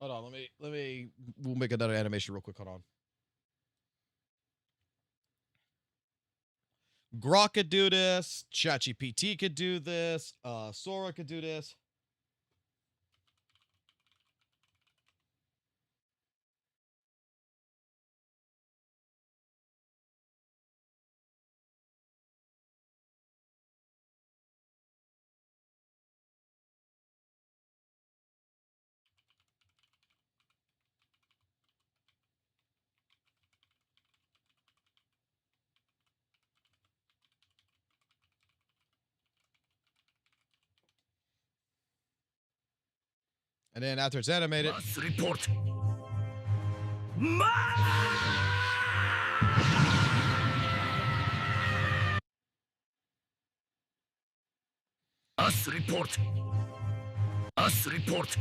Hold on, we'll make another animation real quick. Hold on. Grok could do this. ChatGPT could do this. Sora could do this. And then after it's animated, report. Us report. Us report.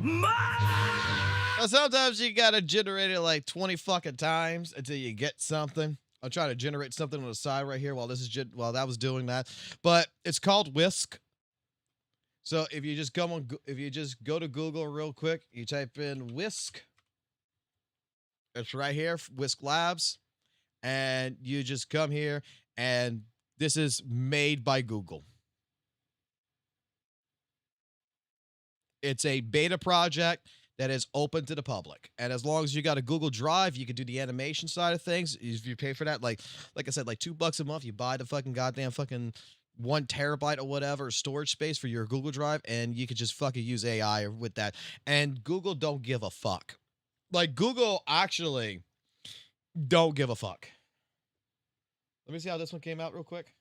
Now, sometimes you gotta generate it like 20 fucking times until you get something. I'm trying to generate something on the side right here while this is while that was doing that. But it's called Whisk. So if you just go to Google real quick, you type in Whisk. It's right here, Whisk Labs, and you just come here, and this is made by Google. It's a beta project that is open to the public, and as long as you got a Google Drive, you can do the animation side of things. If you pay for that, like I said, like $2 a month, you buy the fucking goddamn fucking 1 terabyte or whatever storage space for your Google Drive, and you could just fucking use AI with that. And Google don't give a fuck. Like, Google actually don't give a fuck. Let me see how this one came out real quick.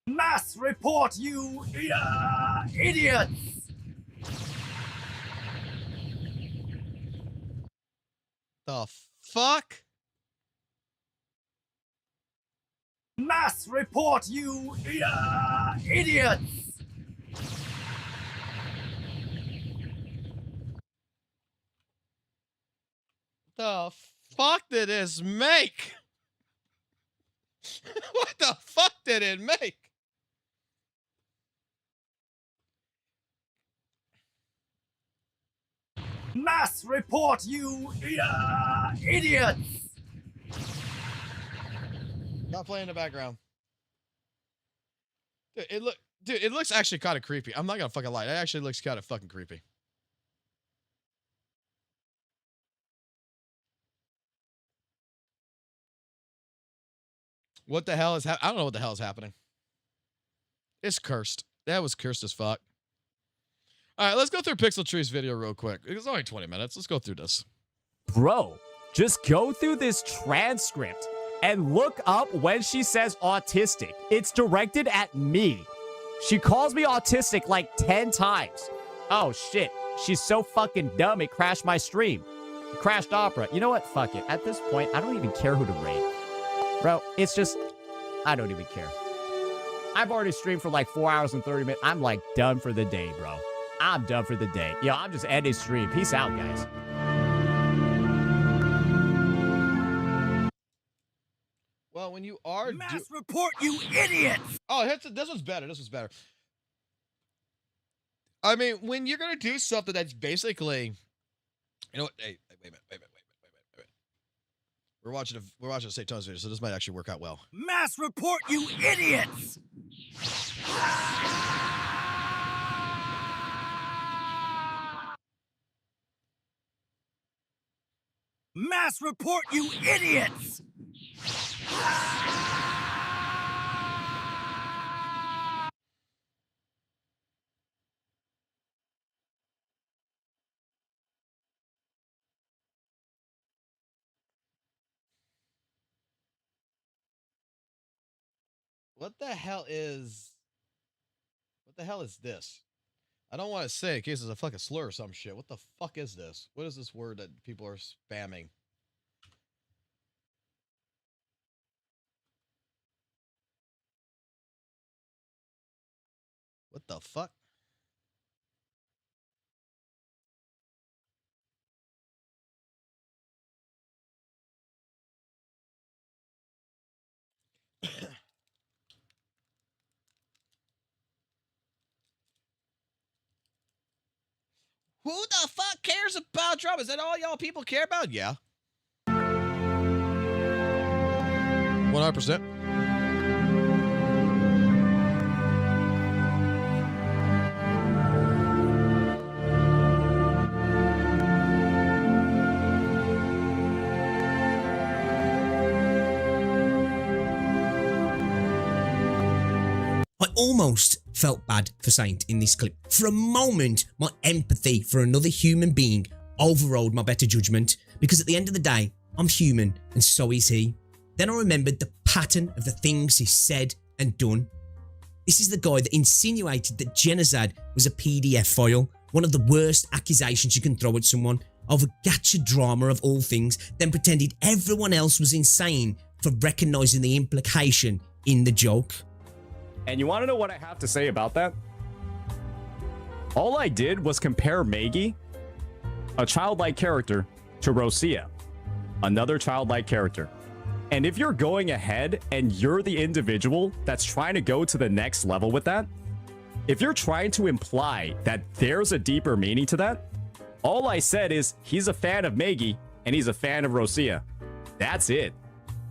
Mass report, you idiots! The fuck? Mass report, you idiots! The fuck did this make? What the fuck did it make? Mass report, you idiots! Not playing in the background. Dude, it looks actually kind of creepy. I'm not gonna fucking lie. It actually looks kind of fucking creepy. What the hell is I don't know what the hell is happening. It's cursed. That was cursed as fuck. All right, let's go through Pixel Tree's video real quick. It's only 20 minutes. Let's go through this. Bro, just go through this transcript and look up when she says autistic. It's directed at me. She calls me autistic like 10 times. Oh shit, she's so fucking dumb it crashed my stream. Crashed Opera. You know what? Fuck it. At this point, I don't even care who to rate. Bro, it's just, I don't even care. I've already streamed for like 4 hours and 30 minutes. I'm like done for the day, bro. I'm done for the day. Yo, I'm just ending stream. Peace out, guys. Well, when you are Mass report, you idiots! Oh, this one's better. This one's better. I mean, when you're gonna do something that's basically, you know what? Hey, wait a minute. We're watching a Saintontas video, so this might actually work out well. Mass report, you idiots! Mass report, you idiots! What the hell is this? I don't want to say it in case it's a fucking slur or some shit. What the fuck is this? What is this word that people are spamming? What the fuck? Who the fuck cares about drama? Is that all y'all people care about? Yeah. 100%. I almost felt bad for Saint in this clip. For a moment, my empathy for another human being overrode my better judgment, because at the end of the day, I'm human and so is he. Then I remembered the pattern of the things he said and done. This is the guy that insinuated that genocide was a PDF file, one of the worst accusations you can throw at someone, over gacha drama of all things, then pretended everyone else was insane for recognizing the implication in the joke. And you want to know what I have to say about that? All I did was compare Maggie, a childlike character, to Rosia, another childlike character. And if you're going ahead and you're the individual that's trying to go to the next level with that, if you're trying to imply that there's a deeper meaning to that, all I said is he's a fan of Maggie and he's a fan of Rosia. That's it.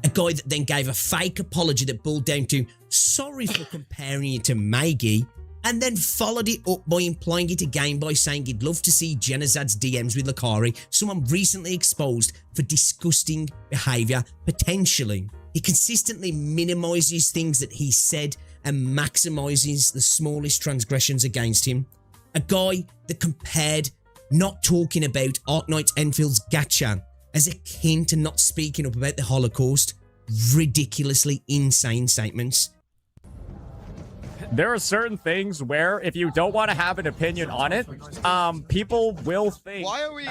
A guy that then gave a fake apology that boiled down to sorry for comparing it to Maggie, and then followed it up by implying it again by saying he'd love to see Genozad's DMs with Lakari, someone recently exposed for disgusting behaviour, potentially. He consistently minimises things that he said and maximises the smallest transgressions against him. A guy that compared not talking about Arknight Enfield's gacha as akin to not speaking up about the Holocaust. Ridiculously insane statements. There are certain things where if you don't want to have an opinion on it, people will think. Why are we?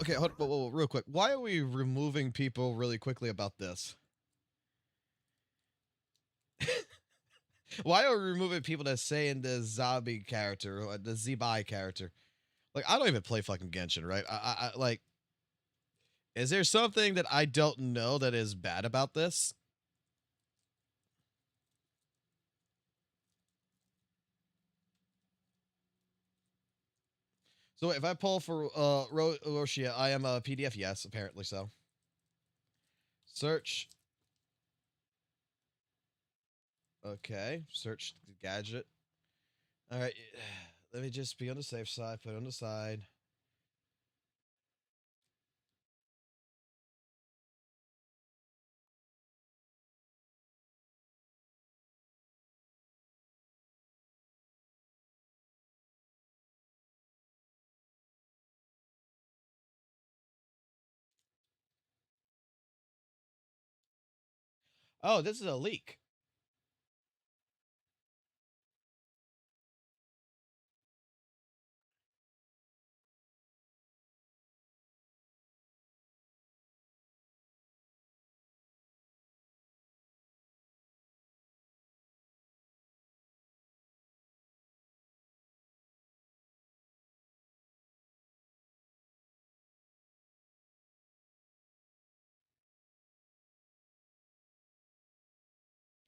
Okay, hold, real quick. Why are we removing people really quickly about this? Why are we removing people that say in the zombie character, or the Zebai character? Like, I don't even play fucking Genshin, right? I like. Is there something that I don't know that is bad about this? So if I pull for Roshia, I am a PDF. Yes, apparently so. Search. Okay, search the gadget. All right, let me just be on the safe side. Put it on the side. Oh, this is a leak.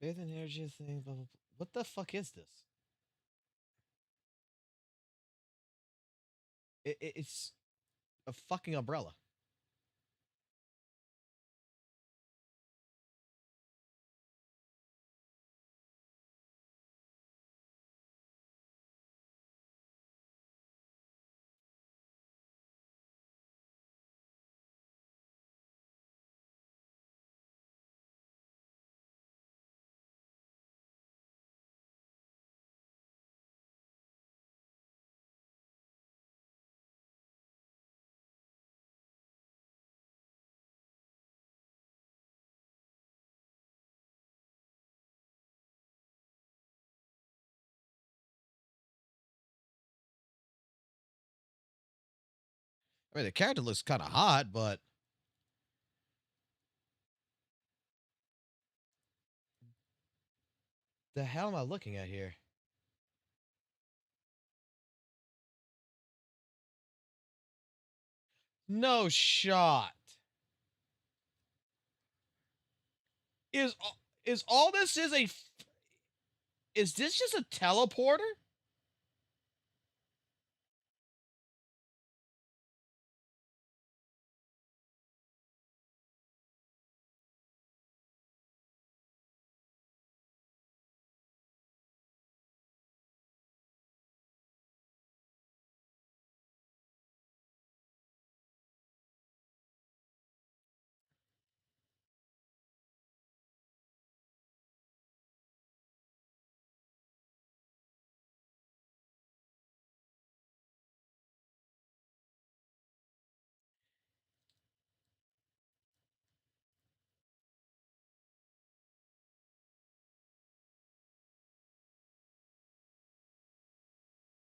Bathe in energy thing. Blah, blah, blah. What the fuck is this? It's a fucking umbrella. I mean, the character looks kind of hot, but the hell am I looking at here? No shot. Is all this is this just a teleporter?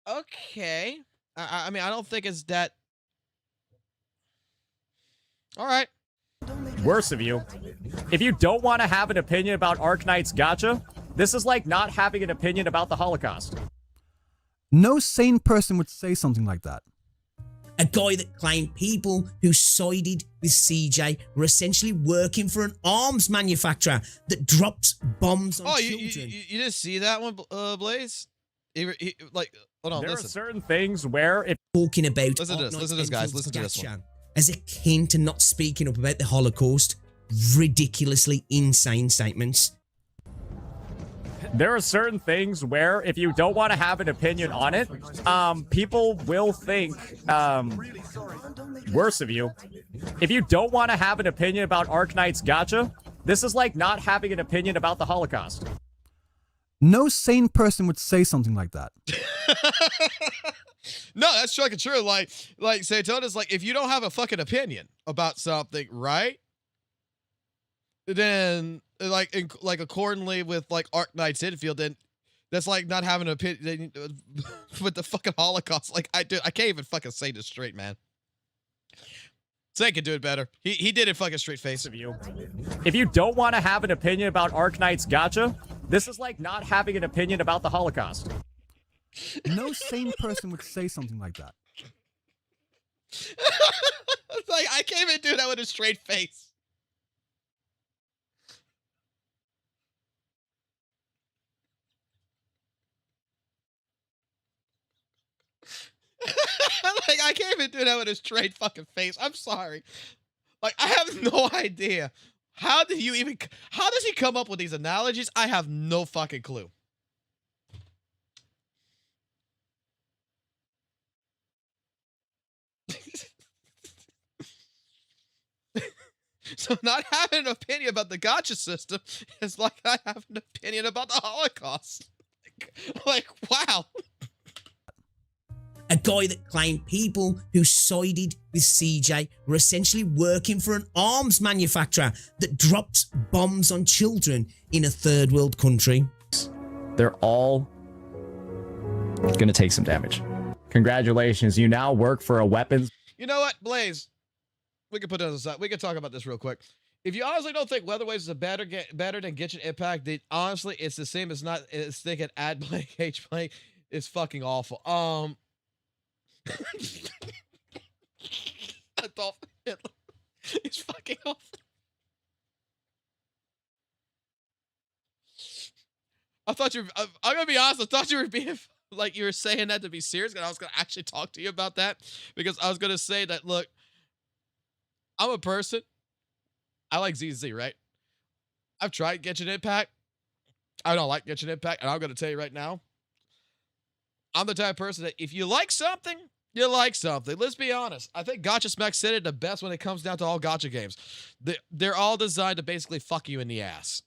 Okay. I mean, I don't think it's that. All right. Worse of you. If you don't want to have an opinion about Arknight's gacha, this is like not having an opinion about the Holocaust. No sane person would say something like that. A guy that claimed people who sided with CJ were essentially working for an arms manufacturer that drops bombs on children. You didn't see that one, Blaze? Like, hold on, there listen. are certain things where if talking about listen to this, guys. Listen to this one. As akin to not speaking up about the Holocaust, ridiculously insane statements. There are certain things where if you don't want to have an opinion on it, people will think worse of you. If you don't want to have an opinion about Arknight's gacha, this is like not having an opinion about the Holocaust. No sane person would say something like that. No, that's fucking true. Like Saintontas, like, if you don't have a fucking opinion about something, right? Then, like accordingly with like Arknight's infield, then that's like not having an opinion with the fucking Holocaust. Like, I can't even fucking say this straight, man. Say can do it better. He did it fucking straight face of you. If you don't want to have an opinion about Arknight's gacha, this is like not having an opinion about the Holocaust. No sane person would say something like that. Like, I can't even do that with a straight face. Like, I can't even do that with a straight fucking face. I'm sorry. Like, I have no idea. How does he come up with these analogies? I have no fucking clue. So not having an opinion about the gacha system is like I have an opinion about the Holocaust. Like, wow. A guy that claimed people who sided with CJ were essentially working for an arms manufacturer that drops bombs on children in a third world country. They're all gonna take some damage. Congratulations, you now work for a weapons. You know what, Blaze? We can put this aside. We can talk about this real quick. If you honestly don't think Weatherways is better than Genshin Impact, then honestly, it's the same as not as thinking Ad Blank H Blank is fucking awful. Adolf Hitler is fucking awful. I thought you were, I'm gonna be honest, I thought you were being, like, you were saying that to be serious, and I was gonna actually talk to you about that, because I was gonna say that, look, I'm a person, I like ZZ, right? I've tried Genshin Impact. I don't like Genshin Impact, and I'm gonna tell you right now, I'm the type of person that if you like something, you like something. Let's be honest. I think Gacha Smack said it the best when it comes down to all gacha games. They're all designed to basically fuck you in the ass.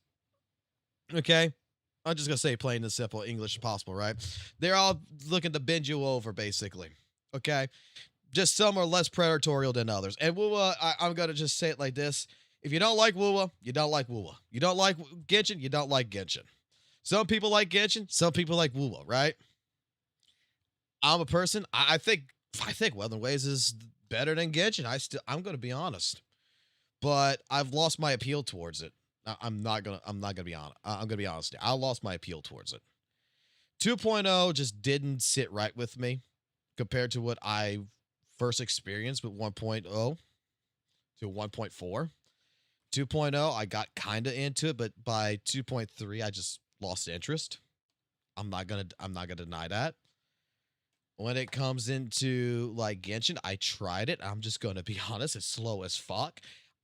Okay? I'm just going to say plain and simple English as possible, right? They're all looking to bend you over, basically. Okay? Just some are less predatorial than others. And WUWA, I'm going to just say it like this. If you don't like WUWA, you don't like WUWA. You don't like Genshin, you don't like Genshin. Some people like Genshin, some people like WUWA, right? I'm a person, I think Wuthering Waves is better than Genshin. I'm going to be honest. But I've lost my appeal towards it. I'm not gonna be honest. I'm gonna be honest. I lost my appeal towards it. 2.0 just didn't sit right with me compared to what I first experienced with 1.0 to 1.4. 2.0, I got kind of into it, but by 2.3, I just lost interest. I'm not gonna deny that. When it comes into like Genshin, I tried it. I'm just gonna be honest. It's slow as fuck.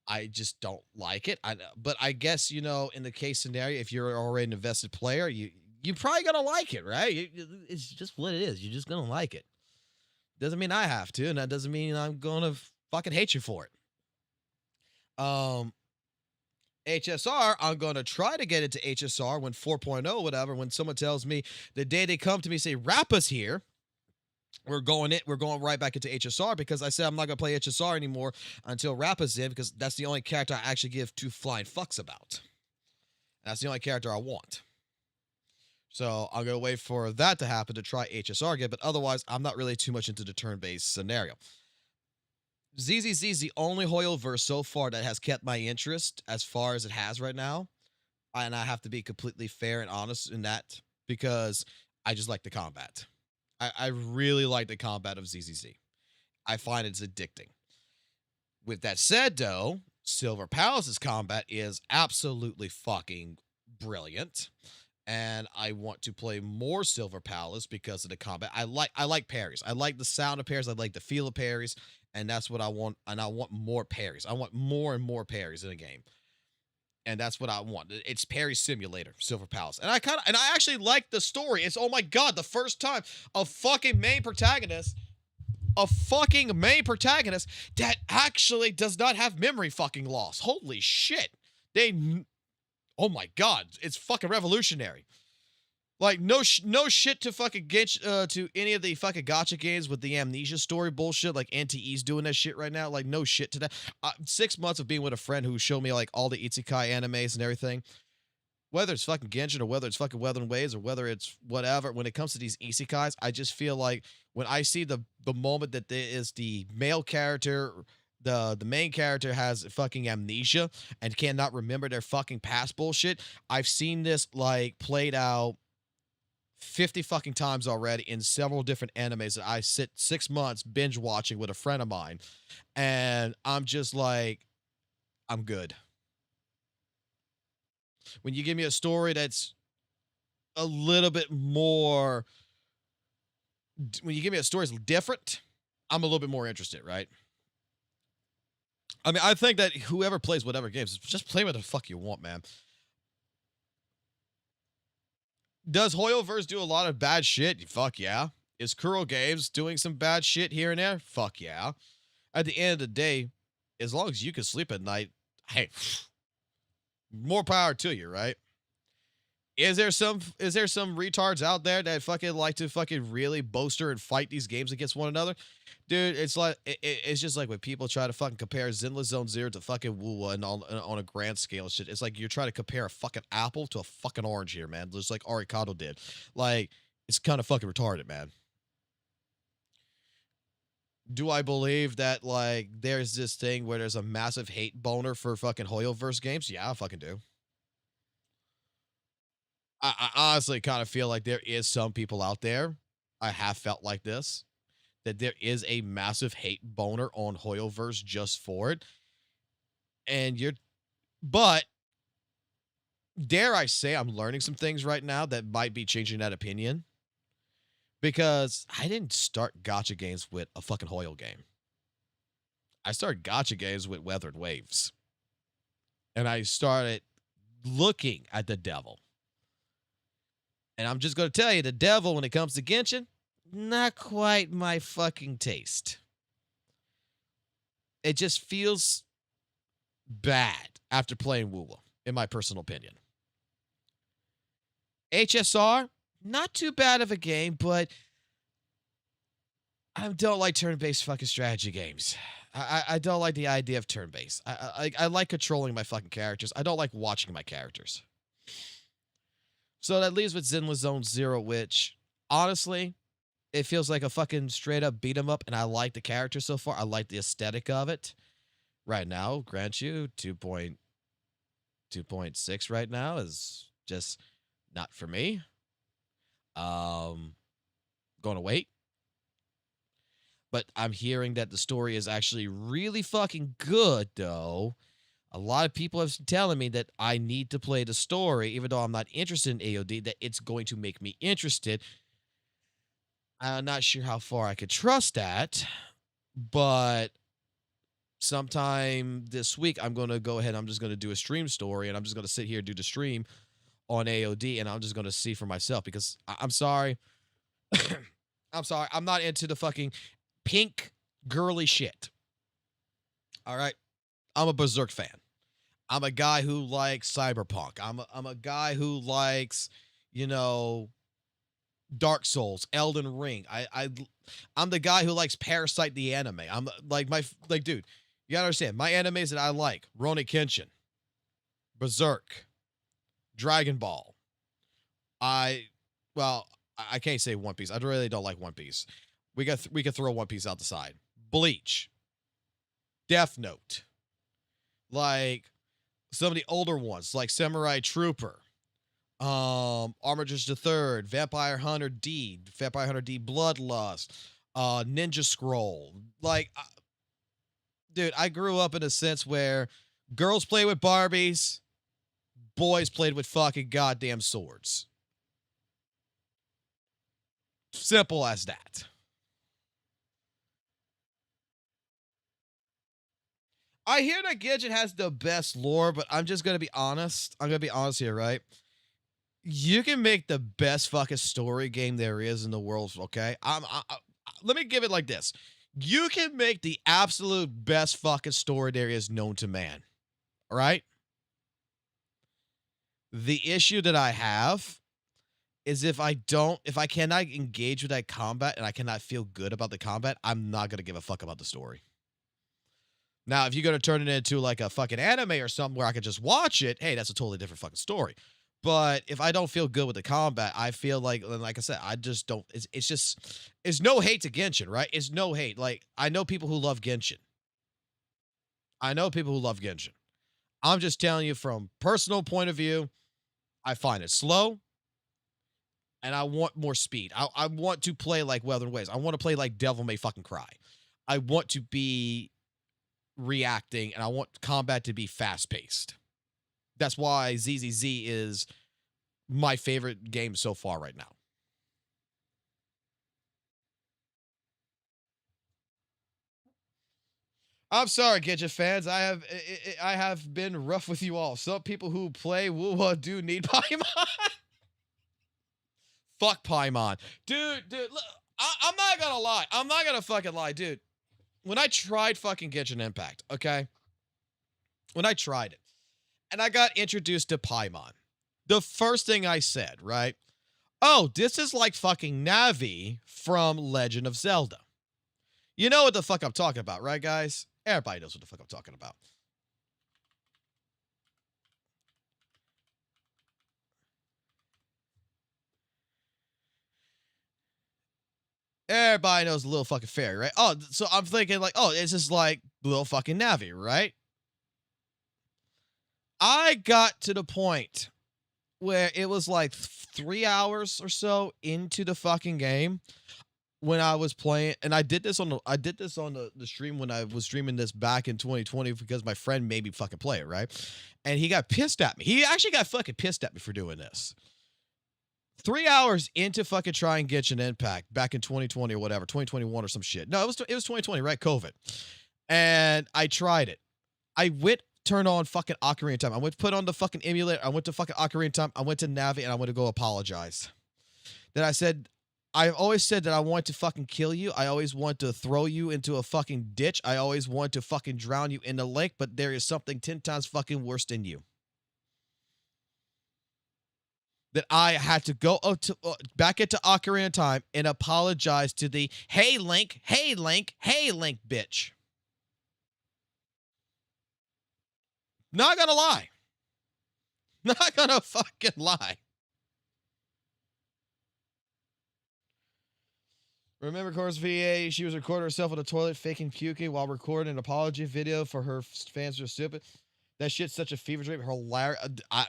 I just don't like it. But I guess, you know, in the case scenario, if you're already an invested player, you're probably going to like it, right? It's just what it is. You're just going to like it. Doesn't mean I have to, and that doesn't mean I'm going to fucking hate you for it. HSR, I'm going to try to get into HSR when 4.0, whatever, when someone tells me the day they come to me, say, Rappa's here. We're going right back into HSR because I said I'm not going to play HSR anymore until Rappa's in because that's the only character I actually give two flying fucks about. That's the only character I want. So I'm going to wait for that to happen to try HSR again, but otherwise I'm not really too much into the turn-based scenario. ZZZ is the only Hoyoverse so far that has kept my interest as far as it has right now. And I have to be completely fair and honest in that because I just like the combat. I really like the combat of ZZZ. I find it's addicting. With that said, though, Silver Palace's combat is absolutely fucking brilliant. And I want to play more Silver Palace because of the combat. I like parries. I like the sound of parries. I like the feel of parries. And that's what I want. And I want more parries. I want more and more parries in a game. And that's what I want. It's Parry Simulator, Silver Palace. And I actually like the story. It's, oh my God, the first time a fucking main protagonist that actually does not have memory fucking loss. Holy shit. Oh my God, it's fucking revolutionary. Like, no shit to fucking get to any of the fucking gacha games with the amnesia story bullshit. Like, NTE's doing that shit right now. Like, no shit to that. 6 months of being with a friend who showed me, like, all the isekai animes and everything. Whether it's fucking Genshin or whether it's fucking Wuthering Waves or whether it's whatever, when it comes to these isekais, I just feel like when I see the moment that there is the male character, the main character has fucking amnesia and cannot remember their fucking past bullshit. I've seen this, like, played out 50 fucking times already in several different animes that I sit 6 months binge watching with a friend of mine. And I'm just like, I'm good. When you give me a story that's a little bit more, when you give me a story that's different, I'm a little bit more interested, right? I mean, I think that whoever plays whatever games, just play what the fuck you want, man. Does Hoyoverse do a lot of bad shit? Fuck yeah. Is Kuro Games doing some bad shit here and there? Fuck yeah. At the end of the day, as long as you can sleep at night, hey, more power to you, right? Is there some retards out there that fucking like to fucking really bolster and fight these games against one another? Dude, it's like it's just like when people try to fucking compare Zenless Zone Zero to fucking WUWA and on a grand scale and shit. It's like you're trying to compare a fucking apple to a fucking orange here, man. Just like Arikado did. Like, it's kind of fucking retarded, man. Do I believe that, like, there's this thing where there's a massive hate boner for fucking Hoyoverse games? Yeah, I fucking do. I honestly kind of feel like there is some people out there, I have felt like this, that there is a massive hate boner on Hoyoverse just for it. And but dare I say I'm learning some things right now that might be changing that opinion. Because I didn't start gacha games with a fucking Hoyle game. I started gacha games with Weathered Waves. And I started looking at the devil. And I'm just going to tell you, the devil, when it comes to Genshin, not quite my fucking taste. It just feels bad after playing WUWA, in my personal opinion. HSR, not too bad of a game, but I don't like turn-based fucking strategy games. I don't like the idea of turn-based. I like controlling my fucking characters. I don't like watching my characters. So that leaves with Zenless Zone Zero, which, honestly, it feels like a fucking straight-up beat-em-up, and I like the character so far. I like the aesthetic of it. Right now, grant you, 2.6 right now is just not for me. Going to wait. But I'm hearing that the story is actually really fucking good, though. A lot of people have been telling me that I need to play the story, even though I'm not interested in AOD, that it's going to make me interested. I'm not sure how far I could trust that, but sometime this week, I'm going to go ahead. I'm just going to do a stream story, and I'm just going to sit here and do the stream on AOD, and I'm just going to see for myself, because I'm sorry. I'm sorry. I'm not into the fucking pink girly shit. All right. I'm a Berserk fan. I'm a guy who likes cyberpunk. I'm a guy who likes, you know, Dark Souls, Elden Ring. I'm the guy who likes Parasite the anime. I'm like dude, you gotta understand, my animes that I like: Rurouni Kenshin, Berserk, Dragon Ball. I can't say One Piece. I really don't like One Piece. We could throw One Piece out the side. Bleach, Death Note, like some of the older ones, like Samurai Trooper, Armitage the Third, Vampire Hunter D, Bloodlust, Ninja Scroll. Like, dude, I grew up in a sense where girls play with Barbies, boys played with fucking goddamn swords. Simple as that. I hear that Genshin has the best lore, but I'm just going to be honest. I'm going to be honest here, right? You can make the best fucking story game there is in the world, okay? Let me give it like this. You can make the absolute best fucking story there is known to man, all right? The issue that I have is if I cannot engage with that combat and I cannot feel good about the combat, I'm not going to give a fuck about the story. Now, if you're going to turn it into like a fucking anime or something where I can just watch it, hey, that's a totally different fucking story. But if I don't feel good with the combat, I feel like I said, I just don't, it's no hate to Genshin, right? It's no hate. Like, I know people who love Genshin. I'm just telling you from personal point of view, I find it slow. And I want more speed. I want to play like Weathered Waves. I want to play like Devil May fucking Cry. I want to be reacting, and I want combat to be fast-paced. That's why ZZZ is my favorite game so far right now. I'm sorry, Genshin fans. I have been rough with you all. Some people who play WUWA do need Paimon. Fuck Paimon. Dude, look, I'm not gonna lie. I'm not gonna fucking lie, dude. When I tried fucking Genshin Impact, okay? When I tried it, and I got introduced to Paimon, the first thing I said, right? Oh, this is like fucking Navi from Legend of Zelda. You know what the fuck I'm talking about, right, guys? Everybody knows what the fuck I'm talking about. Everybody knows the little fucking fairy, right? Oh, so I'm thinking like, oh, it's just like little fucking Navi, right? I got to the point where it was like 3 hours or so into the fucking game. when I was playing, and I did this on the stream when I was streaming this back in 2020 because my friend made me fucking play it, right? And he got pissed at me. He actually got fucking pissed at me for doing this. 3 hours into fucking trying Genshin Impact back in 2020 or whatever, 2021 or some shit. No, it was 2020, right? COVID. And I tried it. I went turn on fucking Ocarina of Time. I went to put on the fucking emulator. I went to fucking Ocarina of Time. I went to Navi and I went to go apologize. Then I said, I've always said that I want to fucking kill you. I always want to throw you into a fucking ditch. I always want to fucking drown you in the lake, but there is something 10 times fucking worse than you. That I had to go back into Ocarina of Time and apologize to the hey Link bitch. Not gonna lie. Not gonna fucking lie. Remember Course VA, she was recording herself in the toilet faking puking while recording an apology video for her fans who are stupid. That shit's such a fever dream. Hilarious. I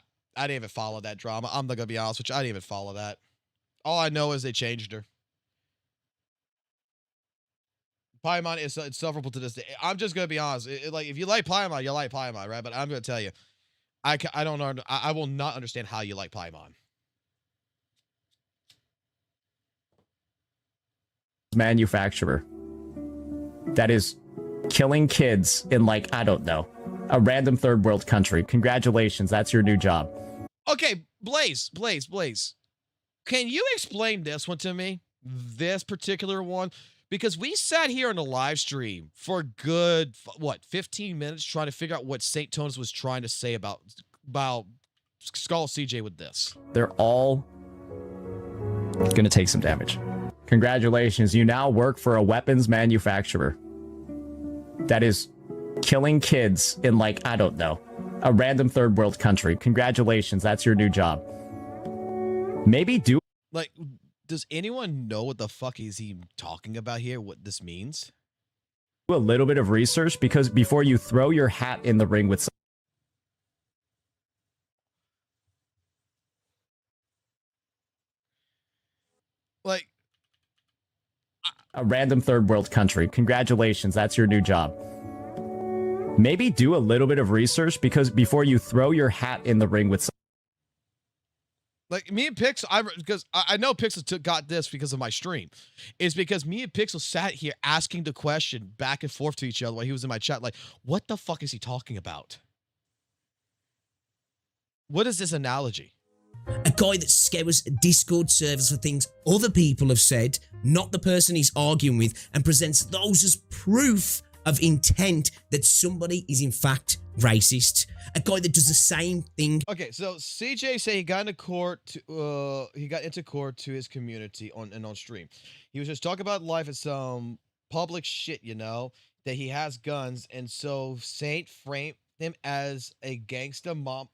didn't even follow that drama. I'm not gonna be honest with you. I didn't even follow that. All I know is they changed her. Paimon is insufferable to this day. I'm just gonna be honest. Like if you like Paimon, you like Paimon, right? But I'm gonna tell you, I don't know. I will not understand how you like Paimon. Manufacturer that is killing kids in, like, I don't know, a random third world country. Congratulations, that's your new job. Okay, Blaze. Can you explain this one to me? This particular one? Because we sat here on the live stream for a good, 15 minutes trying to figure out what Saintontas was trying to say about Skull CJ with this. They're all gonna take some damage. Congratulations, you now work for a weapons manufacturer that is killing kids in, like, I don't know, a random third world country. Congratulations, that's your new job. Maybe do... Like, does anyone know what the fuck is he talking about here? What this means? Do a little bit of research, because before you throw your hat in the ring with... Like... a random third world country. Congratulations, that's your new job. Maybe do a little bit of research, because before you throw your hat in the ring with... Like, me and Pixel, because I know Pixel got this because of my stream. It's because me and Pixel sat here asking the question back and forth to each other while he was in my chat. Like, what the fuck is he talking about? What is this analogy? A guy that scours Discord servers for things other people have said, not the person he's arguing with, and presents those as proof of intent that somebody is in fact racist. A guy that does the same thing. Okay, so CJ said he got into court to his community on stream. He was just talking about life and some public shit, you know, that he has guns, and so Saint framed him as a gangster mom.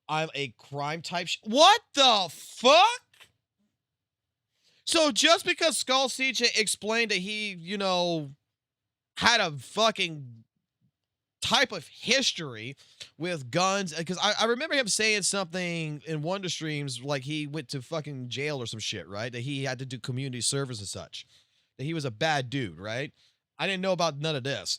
I'm a crime type. What the fuck? So just because Skull CJ explained that he, you know, had a fucking type of history with guns, because I remember him saying something in one of the streams, like he went to fucking jail or some shit, right? That he had to do community service and such. That he was a bad dude, right? I didn't know about none of this.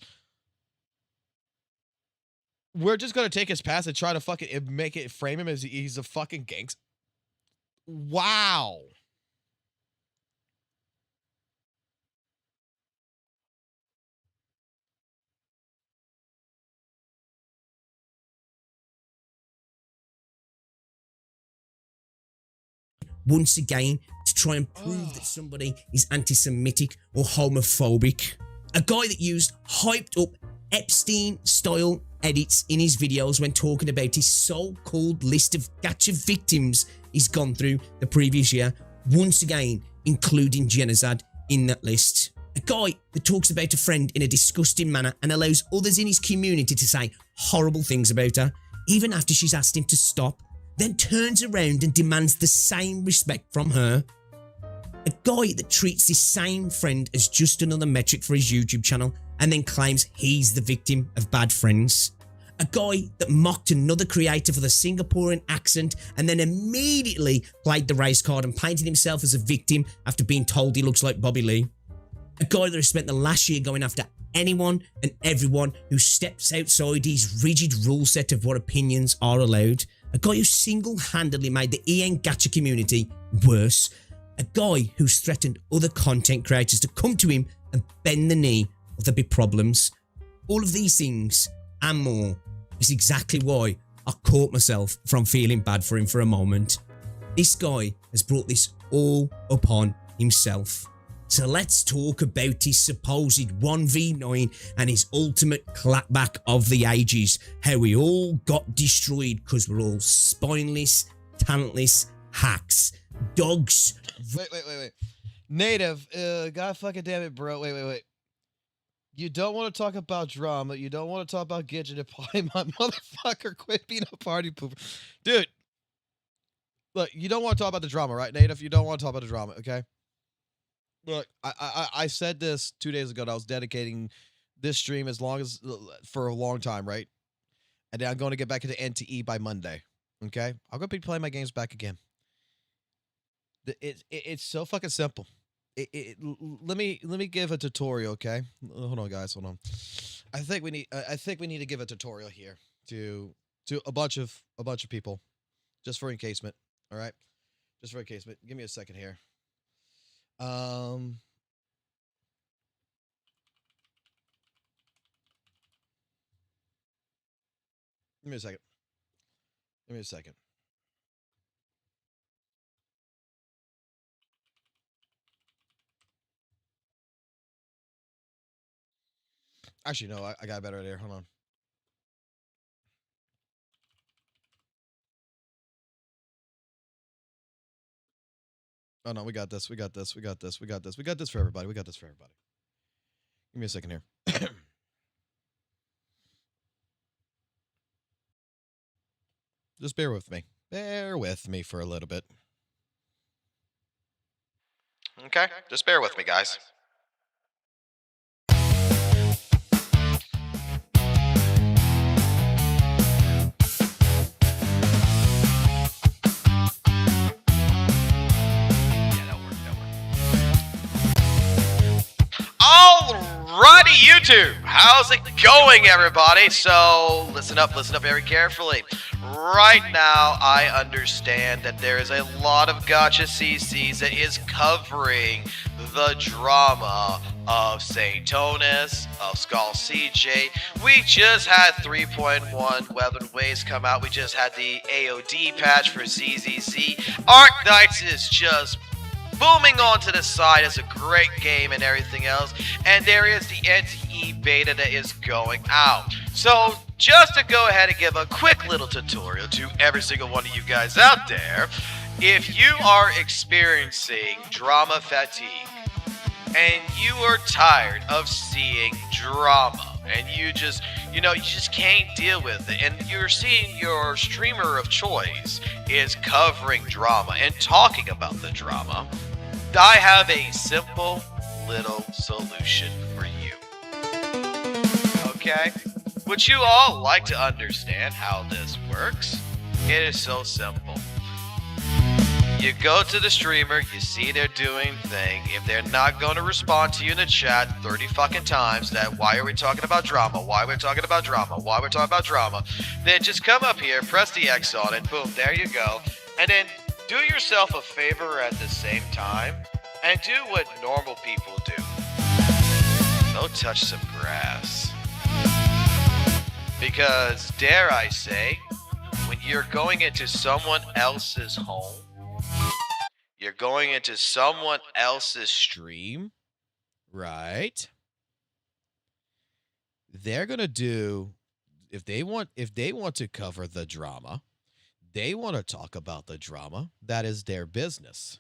We're just gonna take his past and try to fucking frame him as he's a fucking gangster. Wow. Once again, to try and prove that somebody is anti-Semitic or homophobic. A guy that used hyped up Epstein-style edits in his videos when talking about his so-called list of gacha victims he's gone through the previous year, once again including genocide in that list. A guy that talks about a friend in a disgusting manner and allows others in his community to say horrible things about her, even after she's asked him to stop, then turns around and demands the same respect from her. A guy that treats this same friend as just another metric for his YouTube channel and then claims he's the victim of bad friends. A guy that mocked another creator for the Singaporean accent and then immediately played the race card and painted himself as a victim after being told he looks like Bobby Lee. A guy that has spent the last year going after anyone and everyone who steps outside his rigid rule set of what opinions are allowed. A guy who single-handedly made the EN gacha community worse. A guy who's threatened other content creators to come to him and bend the knee or there'll be problems. All of these things and more is exactly why I caught myself from feeling bad for him for a moment. This guy has brought this all upon himself. So let's talk about his supposed 1v9 and his ultimate clapback of the ages. How we all got destroyed because we're all spineless, talentless hacks. Dogs. Wait. Native, god fucking damn it, bro. Wait. You don't want to talk about drama. You don't want to talk about Gidget and Pie. My motherfucker, quit being a party pooper. Dude, look, you don't want to talk about the drama, right, Native? You don't want to talk about the drama, okay? Look, I said this 2 days ago that I was dedicating this stream for a long time, right? And then I'm going to get back into NTE by Monday, okay? I'm going to be playing my games back again. It's so fucking simple. Let me give a tutorial, okay? Hold on, guys. Hold on. I think we need to give a tutorial here to a bunch of people, just for encasement. All right, just for encasement. Give me a second here. Give me a second. Give me a second. Actually, no, I got a better idea. Hold on. Oh, no, we got this. We got this for everybody. Give me a second here. Just bear with me. Bear with me for a little bit. Okay, just bear with me, guys. Alrighty, YouTube, how's it going, everybody? So listen up very carefully. Right now, I understand that there is a lot of gacha CCs that is covering the drama of Saintontas, of Skull CJ. We just had 3.1 Weapon Waves come out. We just had the AOD patch for ZZZ. Arc Knights is just booming onto the side. It's a great game and everything else. And there is the NTE beta that is going out. So just to go ahead and give a quick little tutorial to every single one of you guys out there, if you are experiencing drama fatigue and you are tired of seeing drama and you just can't deal with it, and you're seeing your streamer of choice is covering drama and talking about the drama, I have a simple little solution for you. Okay? Would you all like to understand how this works? It is so simple. You go to the streamer, you see they're doing thing. If they're not going to respond to you in the chat 30 fucking times that why are we talking about drama, then just come up here, press the X on it, boom, there you go. And then do yourself a favor at the same time and do what normal people do. Go touch some grass. Because, dare I say, when you're going into someone else's home, you're going into someone else's stream, right? They're gonna do, if they want to cover the drama, they want to talk about the drama, that is their business.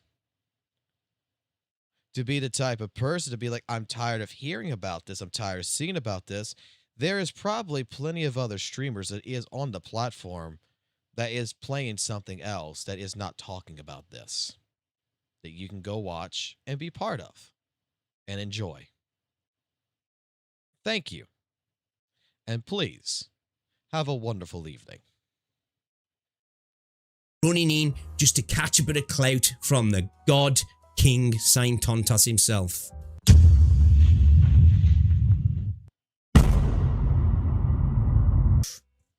To be the type of person to be like, I'm tired of hearing about this, I'm tired of seeing about this, there is probably plenty of other streamers that is on the platform that is playing something else that is not talking about this, that you can go watch and be part of and enjoy. Thank you. And please, Have a wonderful evening. Running in just to catch a bit of clout from the god king Saintontas himself.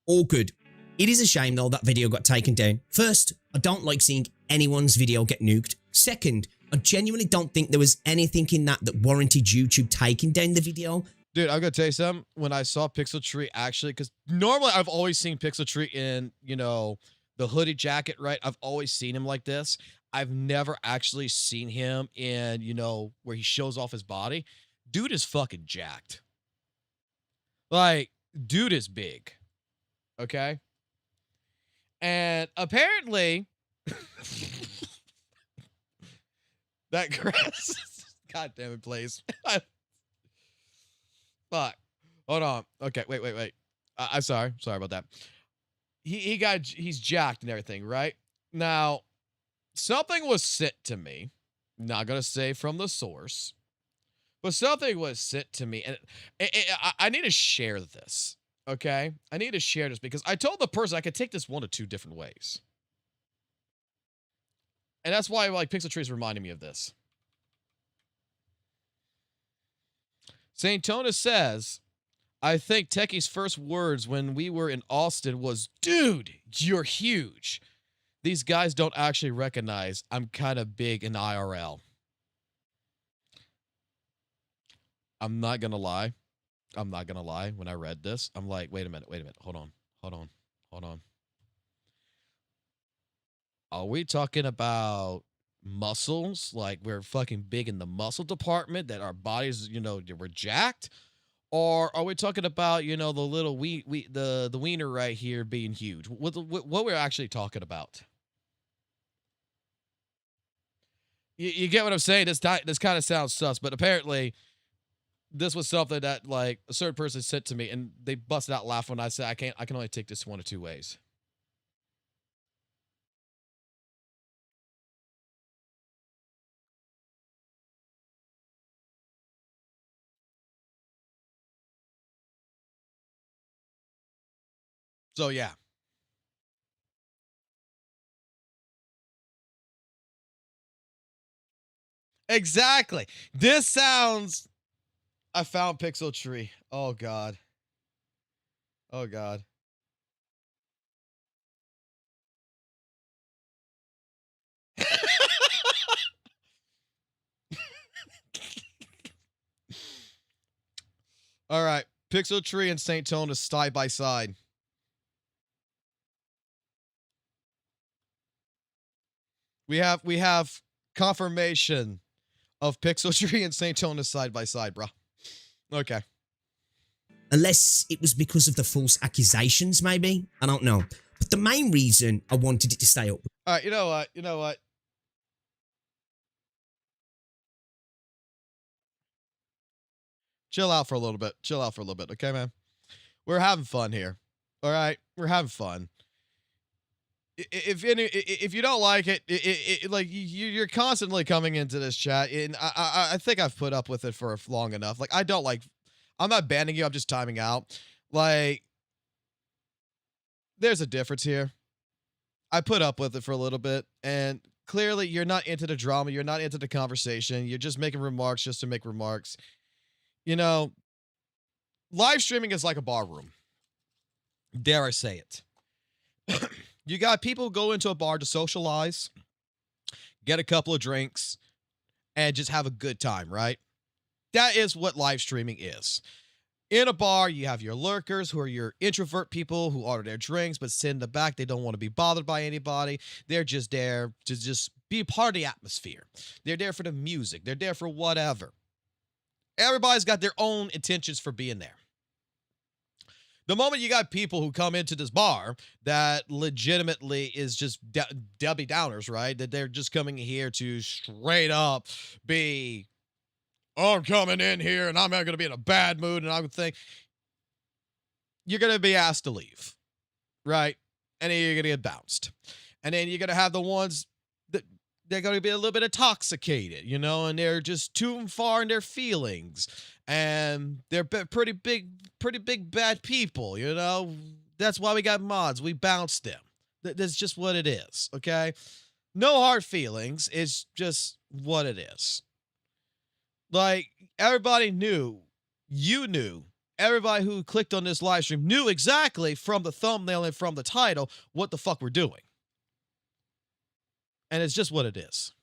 All good. It is a shame though that video got taken down. First, I don't like seeing anyone's video get nuked. Second, I genuinely don't think there was anything in that warranted YouTube taking down the video. Dude, I'm gonna tell you something. When I saw Pixel Tree actually, because normally I've always seen Pixel Tree in, you know, the hoodie jacket, right? I've always seen him like this. I've never actually seen him in, you know, where he shows off his body. Dude is fucking jacked. Like, dude is big. Okay? And apparently, that grass, God damn it, please. Fuck. Hold on. Okay, wait. I'm sorry. Sorry about that. He's jacked and everything, right? Now, something was sent to me. Not gonna say from the source, but something was sent to me, and I need to share this. Okay, I need to share this because I told the person I could take this one of two different ways, and that's why like Pixel Tree is reminding me of this. Saintontas says, I think Techie's first words when we were in Austin was, dude, you're huge. These guys don't actually recognize I'm kind of big in IRL. I'm not going to lie. When I read this, I'm like, wait a minute. Hold on. Are we talking about muscles? Like we're fucking big in the muscle department, that our bodies, you know, we're jacked? Or are we talking about, you know, the little the wiener right here being huge? What we're actually talking about? You get what I'm saying? This kind of sounds sus, but apparently this was something that like a certain person sent to me, and they busted out laughing when I said I can only take this one of two ways. So yeah. Exactly. This sounds. I found Pixel Tree. Oh God. Oh God. All right. Pixel Tree and Saintontas side by side. We have confirmation of Pixel Tree and Saintontas side by side, bro. Okay. Unless it was because of the false accusations, maybe. I don't know. But the main reason I wanted it to stay up. All right, you know what? Chill out for a little bit. Okay, man? We're having fun here. All right? We're having fun. If you don't like it, like you're constantly coming into this chat, and I think I've put up with it for long enough. Like I'm not banning you. I'm just timing out. Like there's a difference here. I put up with it for a little bit, and clearly you're not into the drama. You're not into the conversation. You're just making remarks just to make remarks. You know, live streaming is like a bar room. Dare I say it? You got people go into a bar to socialize, get a couple of drinks, and just have a good time, right? That is what live streaming is. In a bar, you have your lurkers, who are your introvert people who order their drinks but sit in the back. They don't want to be bothered by anybody. They're just there to just be part of the atmosphere. They're there for the music. They're there for whatever. Everybody's got their own intentions for being there. The moment you got people who come into this bar that legitimately is just Debbie Downers, right? That they're just coming here to straight up be, I'm coming in here and I'm not going to be in a bad mood and I would think you're going to be asked to leave, right? And then you're going to get bounced. And then you're going to have the ones that they're going to be a little bit intoxicated, you know, and they're just too far in their feelings. And they're pretty big bad people, you know. That's why we got mods. We bounce them. That's just what it is, okay? No hard feelings. It's just what it is. Like, everybody knew, you knew, everybody who clicked on this live stream knew exactly from the thumbnail and from the title what the fuck we're doing. And it's just what it is.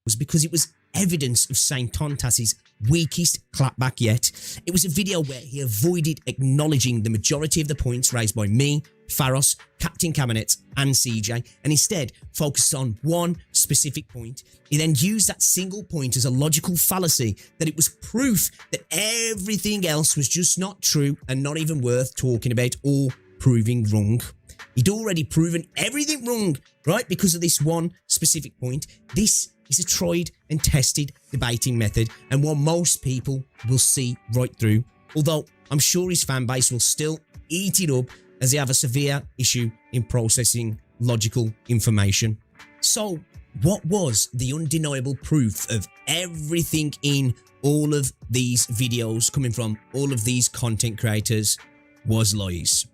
Was because it was evidence of Saintontas' weakest clapback yet. It was a video where he avoided acknowledging the majority of the points raised by me, Pharos, Captain Cabinet, and CJ, and instead focused on one specific point. He then used that single point as a logical fallacy that it was proof that everything else was just not true and not even worth talking about or proving wrong. He'd already proven everything wrong, right, because of this one specific point. This is a tried and tested debating method and one most people will see right through, although I'm sure his fan base will still eat it up as they have a severe issue in processing logical information. So, what was the undeniable proof of everything in all of these videos coming from all of these content creators was lies?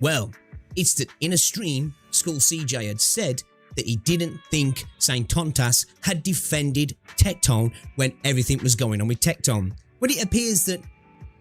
Well, it's that in a stream, Skull CJ had said that he didn't think Saintontas had defended Tectone when everything was going on with Tectone. But it appears that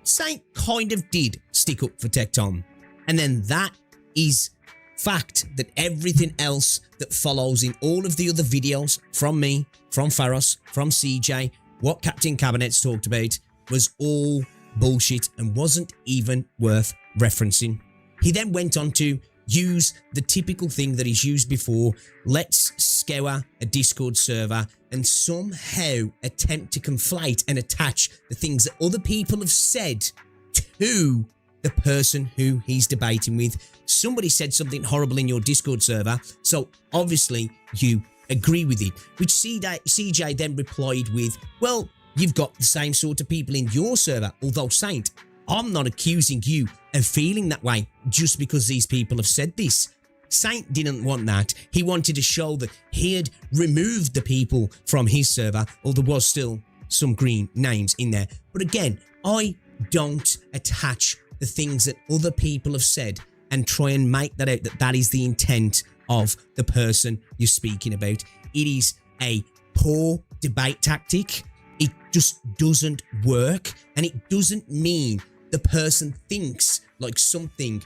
Saint kind of did stick up for Tectone. And then that is fact that everything else that follows in all of the other videos from me, from Pharos, from CJ, what Captain Cabinet's talked about was all bullshit and wasn't even worth referencing. He then went on to use the typical thing that he's used before. Let's scour a Discord server and somehow attempt to conflate and attach the things that other people have said to the person who he's debating with. Somebody said something horrible in your Discord server, so obviously you agree with it, which CJ then replied with, well, you've got the same sort of people in your server, although Saint, I'm not accusing you of feeling that way just because these people have said this. Saint didn't want that. He wanted to show that he had removed the people from his server, although there was still some green names in there. But again, I don't attach the things that other people have said and try and make that out that that is the intent of the person you're speaking about. It is a poor debate tactic. It just doesn't work, and it doesn't mean the person thinks like something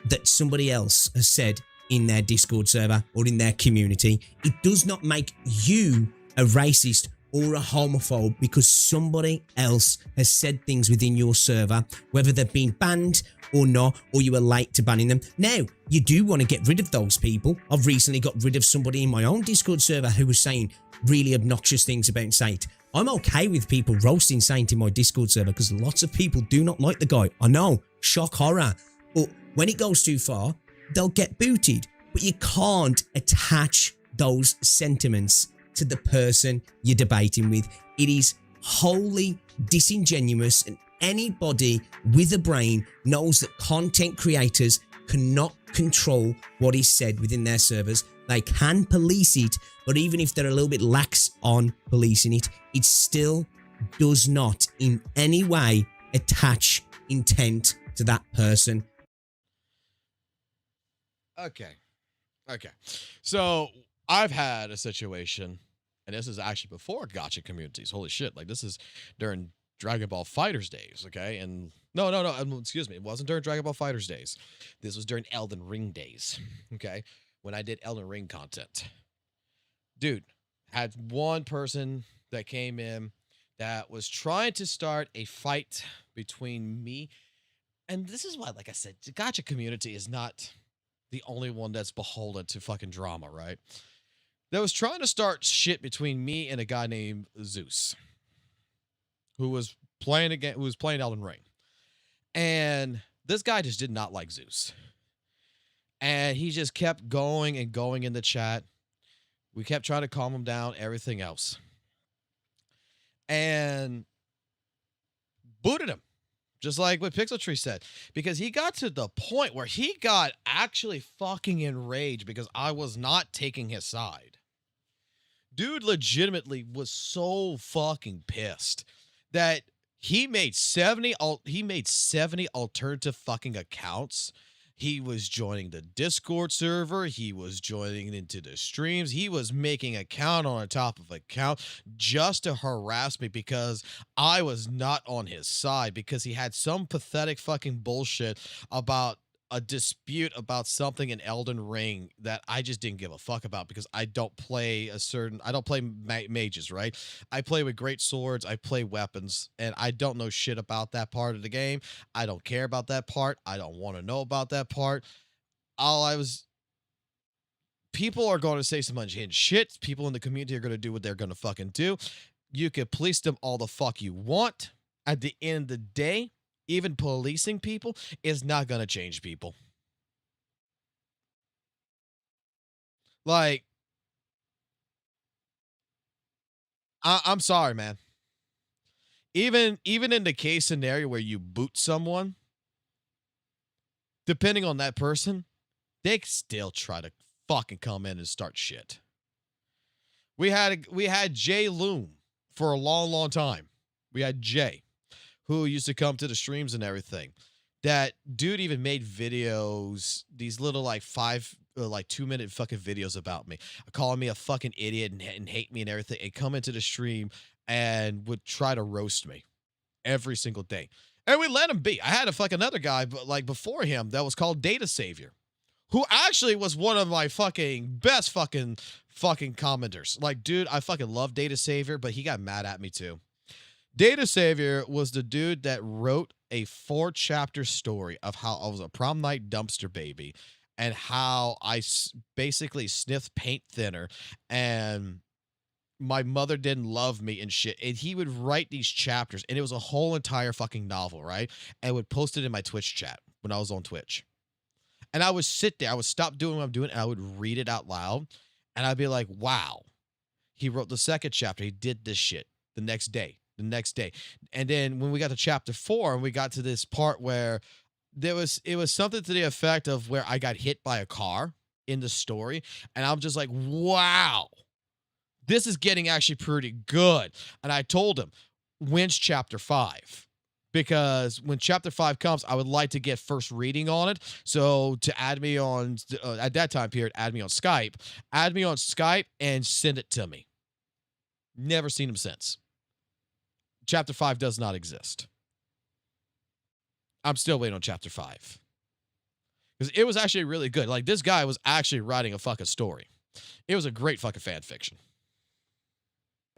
that somebody else has said in their Discord server or in their community. It does not make you a racist or a homophobe because somebody else has said things within your server, whether they've been banned or not, or you were late to banning them. Now, you do want to get rid of those people. I've recently got rid of somebody in my own Discord server who was saying really obnoxious things about Saint. I'm okay with people roasting Saint in my Discord server because lots of people do not like the guy. I know, shock horror. But when it goes too far, they'll get booted. But you can't attach those sentiments to the person you're debating with. It is wholly disingenuous, and anybody with a brain knows that content creators cannot control what is said within their servers. They can police it, but even if they're a little bit lax on policing it, it still does not in any way attach intent to that person. Okay. So I've had a situation, and this is actually before gotcha communities. Holy shit. Like, this is during Dragon Ball Fighters days, okay? And no, excuse me. It wasn't during Dragon Ball Fighters days. This was during Elden Ring days, okay? When I did Elden Ring content. Dude, had one person that came in that was trying to start a fight between me. And this is why, like I said, the gotcha community is not the only one that's beholden to fucking drama, right? That was trying to start shit between me and a guy named Zeus, who was playing Elden Ring. And this guy just did not like Zeus. And he just kept going and going in the chat. We kept trying to calm him down, everything else. And booted him. Just like what Pixel Tree said. Because he got to the point where he got actually fucking enraged because I was not taking his side. Dude legitimately was so fucking pissed that He made 70 alternative fucking accounts. He was joining the Discord server. He was joining into the streams. He was making account on top of account just to harass me because I was not on his side, because he had some pathetic fucking bullshit about a dispute about something in Elden Ring that I just didn't give a fuck about, because I don't play mages, right? I play with great swords, I play weapons, and I don't know shit about that part of the game. I don't care about that part. I don't want to know about that part. People are going to say some unhinged shit. People in the community are going to do what they're going to fucking do. You can police them all the fuck you want. At the end of the day, even policing people is not going to change people. Like, I'm sorry, man. Even in the case scenario where you boot someone, depending on that person, they can still try to fucking come in and start shit. We had Jay Loom for a long, long time. We had Jay, who used to come to the streams and everything. That dude even made videos, these little like 2-minute fucking videos about me, calling me a fucking idiot and hate me and everything, and come into the stream and would try to roast me every single day. And we let him be. I had a fucking other guy, but like before him, that was called Data Savior, who actually was one of my fucking best fucking commenters. Like, dude, I fucking love Data Savior, but he got mad at me too. Data Savior was the dude that wrote a 4-chapter story of how I was a prom night dumpster baby and how I basically sniffed paint thinner and my mother didn't love me and shit. And he would write these chapters, and it was a whole entire fucking novel, right? And would post it in my Twitch chat when I was on Twitch. And I would sit there, I would stop doing what I'm doing, and I would read it out loud. And I'd be like, wow, he wrote the 2nd chapter. He did this shit the next day. And then when we got to chapter 4 and we got to this part where it was something to the effect of where I got hit by a car in the story. And I'm just like, wow, this is getting actually pretty good. And I told him, when's chapter 5? Because when chapter 5 comes, I would like to get first reading on it. So to add me on, at that time period, add me on Skype and send it to me. Never seen him since. Chapter 5 does not exist. I'm still waiting on chapter 5. Because it was actually really good. Like, this guy was actually writing a fucking story. It was a great fucking fan fiction.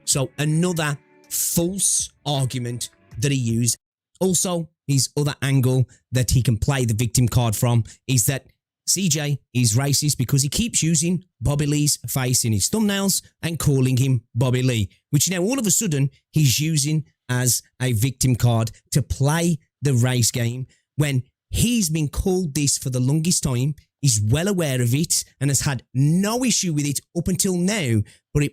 So another false argument that he used. Also, his other angle that he can play the victim card from is that CJ is racist because he keeps using Bobby Lee's face in his thumbnails and calling him Bobby Lee, which now all of a sudden he's using as a victim card to play the race game when he's been called this for the longest time. He's well aware of it and has had no issue with it up until now, but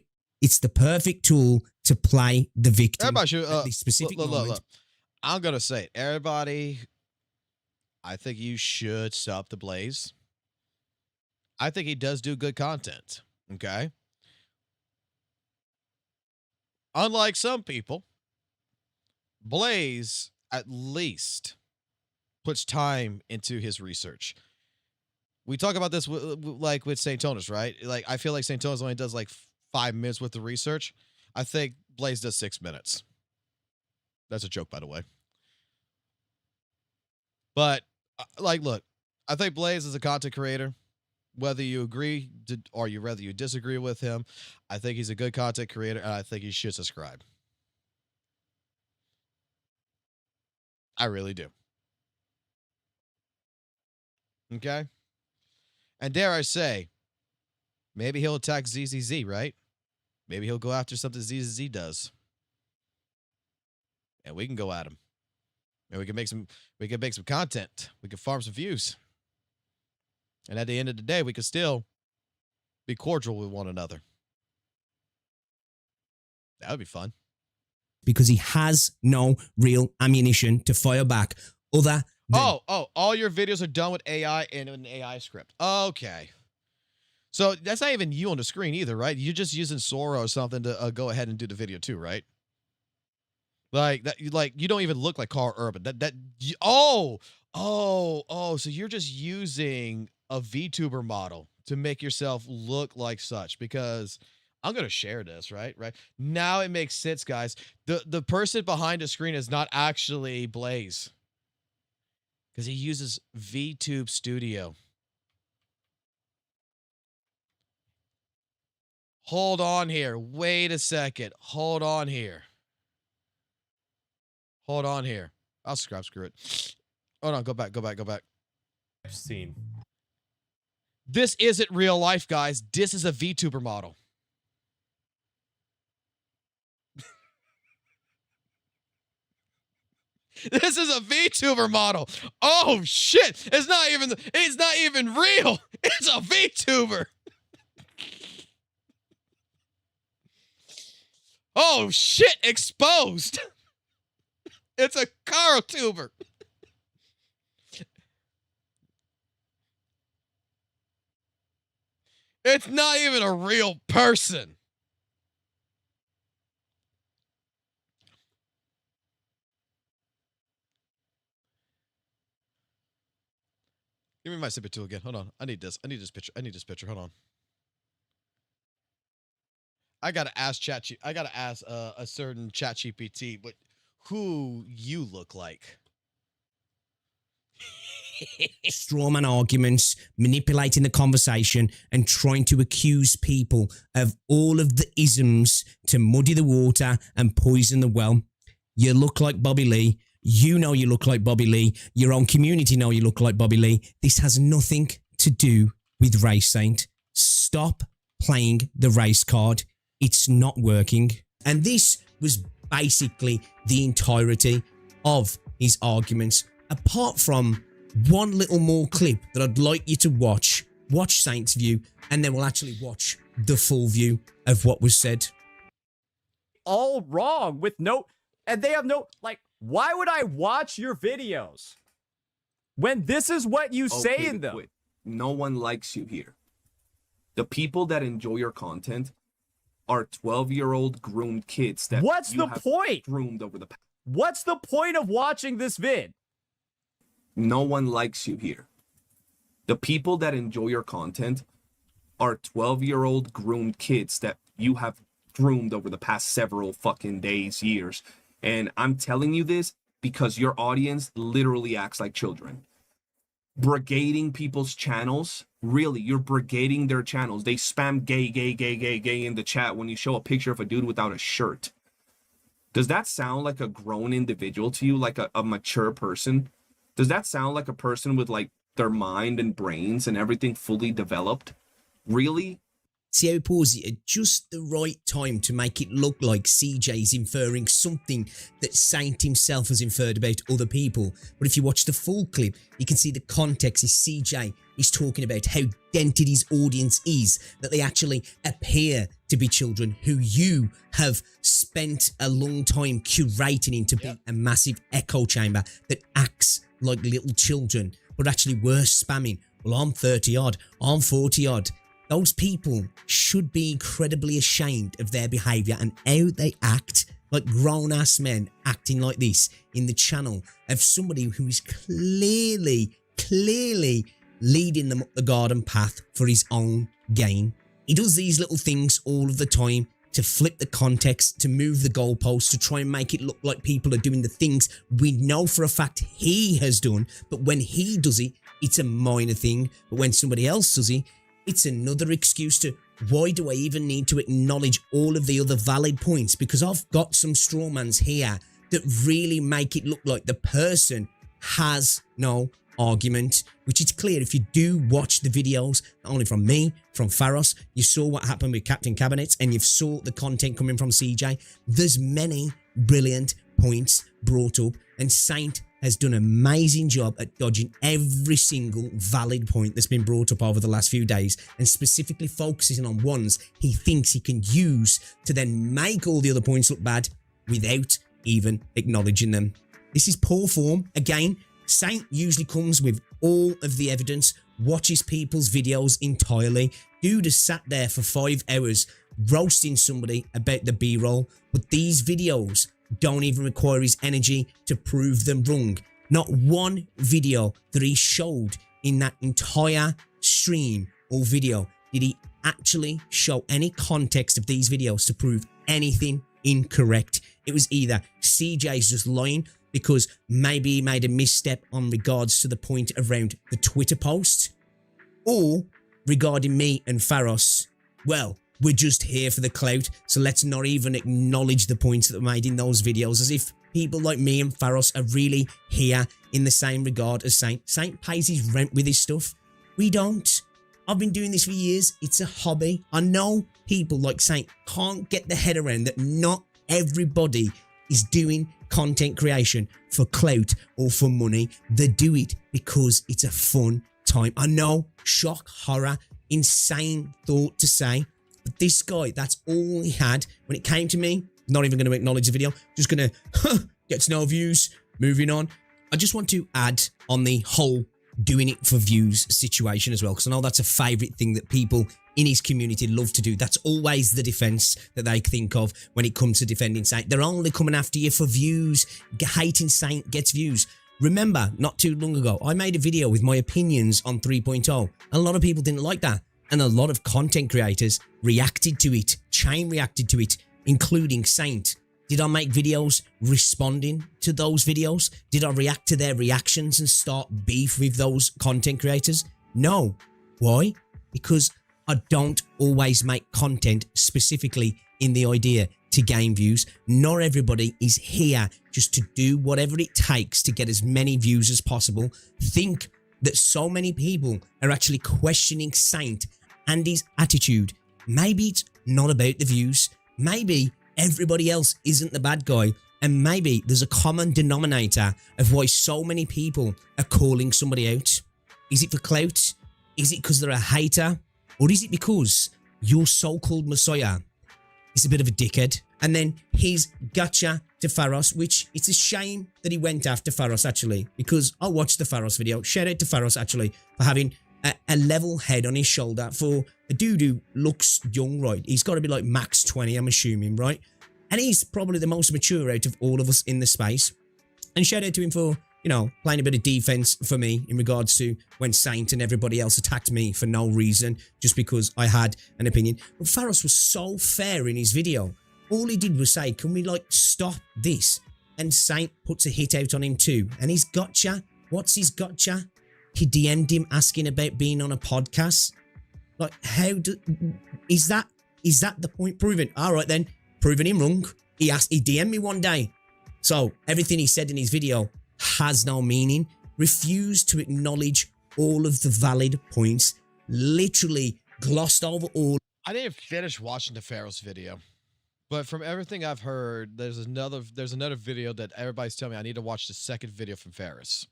it's the perfect tool to play the victim. Everybody should, at this specific moment. look. I'm going to say it. Everybody, I think you should sub to Blaze. I think he does do good content, okay? Unlike some people, Blaze at least puts time into his research. We talk about this with Saintontas, right? Like, I feel like Saintontas only does like 5 minutes worth of research. I think Blaze does 6 minutes. That's a joke, by the way. But, look, I think Blaze is a content creator. Whether you agree or whether you disagree with him, I think he's a good content creator, and I think he should subscribe. I really do. Okay? And dare I say, maybe he'll attack ZZZ, right? Maybe he'll go after something ZZZ does. And we can go at him. And we can make some content. We can farm some views. And at the end of the day, we can still be cordial with one another. That would be fun. Because he has no real ammunition to fire back other than... all your videos are done with AI and an AI script. Okay. So that's not even you on the screen either, right? You're just using Sora or something to go ahead and do the video too, right? Like that, you don't even look like Carl Urban. So you're just using a VTuber model to make yourself look like such, because I'm gonna share this, right? Now it makes sense, guys. The person behind the screen is not actually Blaze, because he uses VTube Studio. Hold on here. Wait a second. Hold on here. I'll scrap. Screw it. Hold on. Go back. I've seen. This isn't real life, guys. This is a VTuber model. This is a VTuber model. Oh shit! It's not even real. It's a VTuber. Oh shit! Exposed. It's a CarlTuber. It's not even a real person. Give me my snippet tool again. Hold on. I need this picture. Hold on. I gotta ask a certain ChatGPT who you look like. Strawman arguments, manipulating the conversation, and trying to accuse people of all of the isms to muddy the water and poison the well. You look like Bobby Lee. You know you look like Bobby Lee. Your own community know you look like Bobby Lee. This has nothing to do with race, Saint. Stop playing the race card. It's not working. And this was basically the entirety of his arguments, apart from one little more clip that I'd like you to watch Saint's view, and then we'll actually watch the full view of what was said. All wrong with no, and they have no, like, why would I watch your videos when this is what you say in them? Wait. No one likes you here. The people that enjoy your content are 12-year-old groomed kids that What's the point? Groomed over the past. What's the point of watching this vid? No one likes you here. The people that enjoy your content are 12-year-old groomed kids that you have groomed over the past several fucking days, years. And I'm telling you this because your audience literally acts like children. Brigading people's channels, really, you're brigading their channels. They spam gay in the chat when you show a picture of a dude without a shirt. Does that sound like a grown individual to you, like a mature person? Does that sound like a person with like their mind and brains and everything fully developed? Really? See how he paused it at just the right time to make it look like CJ's inferring something that Saint himself has inferred about other people. But if you watch the full clip, you can see the context is CJ is talking about how dented his audience is, that they actually appear to be children who you have spent a long time curating into be a massive echo chamber that acts like little children, but actually were spamming. Well, I'm 30 odd, I'm 40 odd. Those people should be incredibly ashamed of their behaviour and how they act like grown-ass men acting like this in the channel of somebody who is clearly leading them up the garden path for his own gain. He does these little things all of the time to flip the context, to move the goalposts, to try and make it look like people are doing the things we know for a fact he has done, but when he does it, it's a minor thing, but when somebody else does it, it's another excuse to, why do I even need to acknowledge all of the other valid points? Because I've got some strawmans here that really make it look like the person has no argument, which is clear if you do watch the videos, not only from me, from Pharos, you saw what happened with Captain Cabinets, and you've saw the content coming from CJ. There's many brilliant points brought up, and Saint has done an amazing job at dodging every single valid point that's been brought up over the last few days, and specifically focusing on ones he thinks he can use to then make all the other points look bad without even acknowledging them. This is poor form. Again, Saint usually comes with all of the evidence, watches people's videos entirely. Dude has sat there for 5 hours roasting somebody about the B-roll, but these videos don't even require his energy to prove them wrong. Not one video that he showed in that entire stream or video did he actually show any context of these videos to prove anything incorrect. It was either CJ's just lying because maybe he made a misstep on regards to the point around the Twitter post, or regarding me and Pharos, well, we're just here for the clout, so let's not even acknowledge the points that were made in those videos, as if people like me and Pharos are really here in the same regard as Saint. Saint pays his rent with his stuff. We don't. I've been doing this for years. It's a hobby. I know people like Saint can't get their head around that not everybody is doing content creation for clout or for money. They do it because it's a fun time. I know, shock, horror, insane thought to say, but this guy, that's all he had when it came to me. Not even going to acknowledge the video, just going to get no views, moving on. I just want to add on the whole doing it for views situation as well, because I know that's a favourite thing that people in his community love to do. That's always the defence that they think of when it comes to defending Saint. They're only coming after you for views. Hating Saint gets views. Remember, not too long ago, I made a video with my opinions on 3.0. A lot of people didn't like that, and a lot of content creators reacted to it, chain reacted to it, including Saint. Did I make videos responding to those videos? Did I react to their reactions and start beef with those content creators? No. Why? Because I don't always make content specifically in the idea to gain views. Not everybody is here just to do whatever it takes to get as many views as possible. Think that so many people are actually questioning Saint and his attitude. Maybe it's not about the views. Maybe everybody else isn't the bad guy, and maybe there's a common denominator of why so many people are calling somebody out. Is it for clout? Is it because they're a hater? Or is it because your so-called messiah is a bit of a dickhead? And then his gotcha to Pharos, which it's a shame that he went after Pharos actually, because I watched the Pharos video. Shout out to Pharos actually for having a level head on his shoulder for a dude who looks young, right? He's got to be like max 20, I'm assuming, right? And he's probably the most mature out of all of us in the space. And shout out to him for, you know, playing a bit of defense for me in regards to when Saint and everybody else attacked me for no reason, just because I had an opinion. But Pharos was so fair in his video. All he did was say, can we like stop this? And Saint puts a hit out on him too. And he's gotcha. What's his gotcha? He DM'd him asking about being on a podcast. Like, is that the point proven? All right then, proving him wrong. He DM'd me one day. So everything he said in his video has no meaning. Refused to acknowledge all of the valid points. Literally glossed over all. I didn't finish watching the Pharos video, but from everything I've heard, there's another video that everybody's telling me I need to watch the second video from Pharos.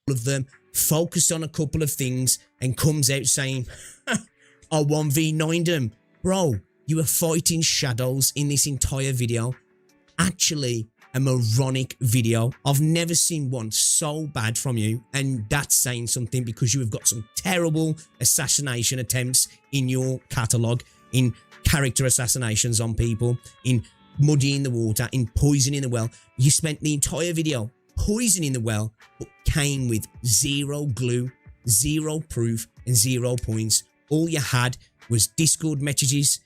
Of them, focused on a couple of things, and comes out saying, I 1v9'd him. Bro, you were fighting shadows in this entire video. Actually, a moronic video. I've never seen one so bad from you, and that's saying something, because you have got some terrible assassination attempts in your catalogue, in character assassinations on people, in muddying the water, in poisoning the well. You spent the entire video poisoning the well, but came with zero glue, zero proof, and 0 points. All you had was Discord messages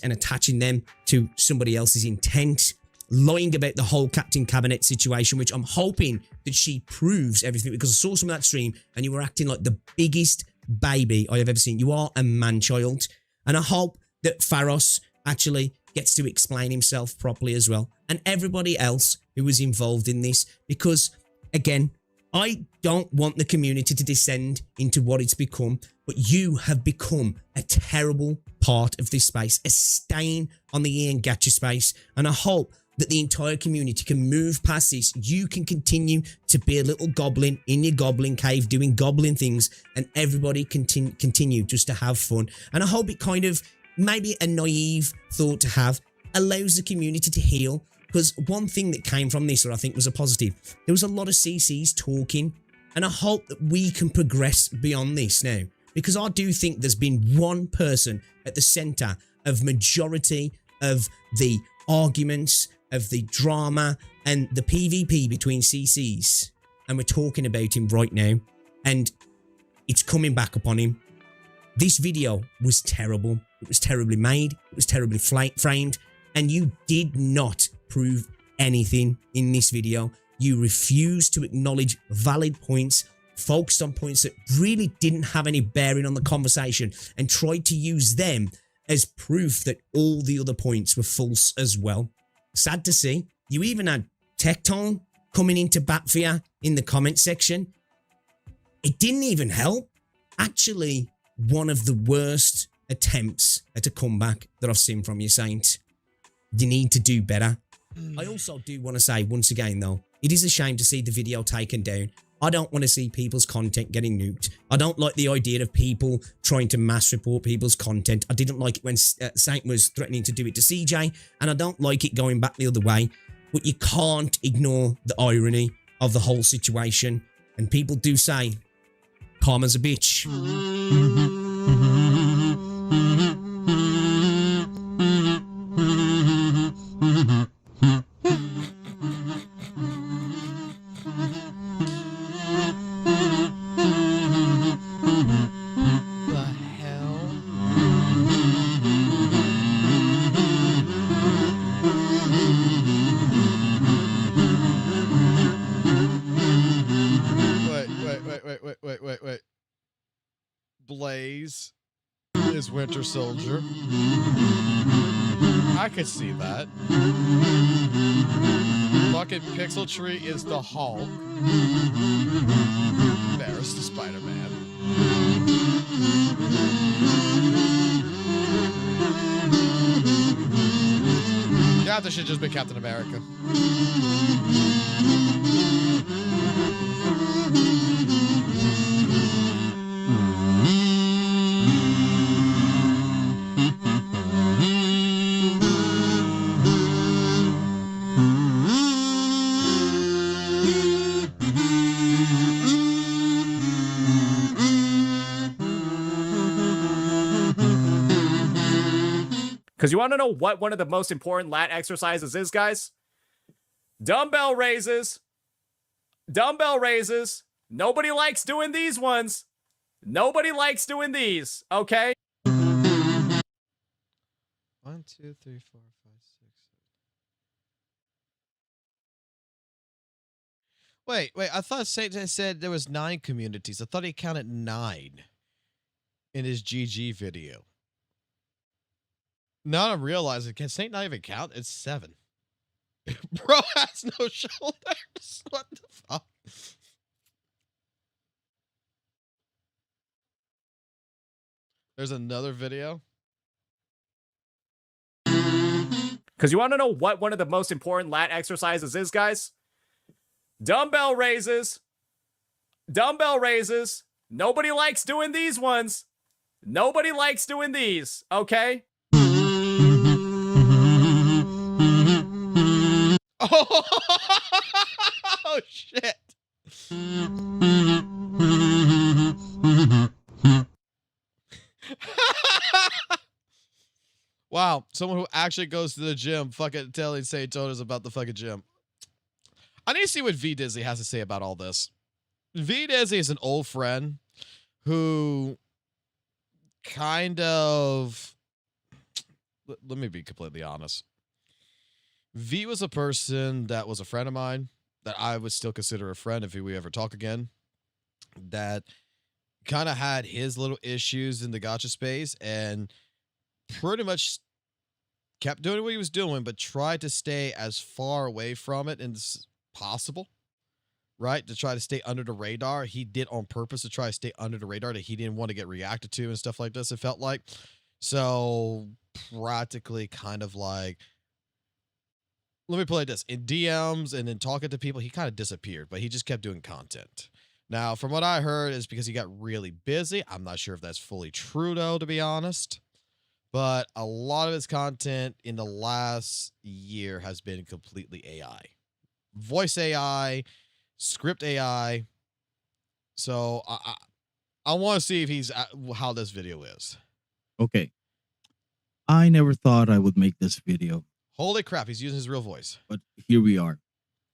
and attaching them to somebody else's intent, lying about the whole Captain Cabinet situation, which I'm hoping that she proves everything, because I saw some of that stream and you were acting like the biggest baby I have ever seen. You are a man-child, and I hope that Pharos actually gets to explain himself properly as well, and everybody else who was involved in this, because again, I don't want the community to descend into what it's become, but you have become a terrible part of this space, a stain on the Ian Gacha space, and I hope that the entire community can move past this. You can continue to be a little goblin in your goblin cave doing goblin things, and everybody continue just to have fun. And I hope it kind of, maybe a naive thought to have, allows the community to heal. Because one thing that came from this, or I think was a positive, there was a lot of CCs talking, and I hope that we can progress beyond this now, because I do think there's been one person at the centre of majority of the arguments, of the drama and the PvP between CCs. And we're talking about him right now. And it's coming back upon him. This video was terrible. It was terribly made. It was terribly framed. And you did not prove anything in this video. You refused to acknowledge valid points, focused on points that really didn't have any bearing on the conversation, and tried to use them as proof that all the other points were false as well. Sad to see. You even had Tectone coming into bat for you in the comment section. It didn't even help. Actually, one of the worst attempts at a comeback that I've seen from you, Saint. You need to do better. I also do want to say once again though, it is a shame to see the video taken down. I don't want to see people's content getting nuked. I don't like the idea of people trying to mass report people's content. I didn't like it when Saint was threatening to do it to CJ, and I don't like it going back the other way. But you can't ignore the irony of the whole situation. And people do say, karma's a bitch. Wait. Blaze is Winter Soldier. I could see that. Fucking Pixel Tree is the Hulk. Barris the Spider-Man. Yeah, this should just be Captain America. Because you want to know what one of the most important lat exercises is, guys? Dumbbell raises. Dumbbell raises. Nobody likes doing these ones. Nobody likes doing these, okay? 1, 2, 3, 4, 5, 6. Wait. I thought Satan said there was 9 communities. I thought he counted 9 in his GG video. Now I'm realizing, can Saint not even count? It's 7. Bro has no shoulders. What the fuck? There's another video. Because you want to know what one of the most important lat exercises is, guys? Dumbbell raises. Dumbbell raises. Nobody likes doing these ones. Nobody likes doing these, okay? Oh, shit. Wow, someone who actually goes to the gym fucking telling Saintontas about the fucking gym. I need to see what V Dizzy has to say about all this. V Dizzy is an old friend who kind of... Let me be completely honest. V was a person that was a friend of mine that I would still consider a friend if we ever talk again. That kind of had his little issues in the gacha space and pretty much kept doing what he was doing, but tried to stay as far away from it as possible, right? To try to stay under the radar. He did on purpose to try to stay under the radar that he didn't want to get reacted to and stuff like this, it felt like. So practically kind of like, let me play this. In DMs and then talking to people, he kind of disappeared, but he just kept doing content. Now, from what I heard, is because he got really busy. I'm not sure if that's fully true, though, to be honest. But a lot of his content in the last year has been completely AI. Voice AI, script AI. So I want to see if he's how this video is. Okay. I never thought I would make this video. Holy crap, he's using his real voice. But here we are.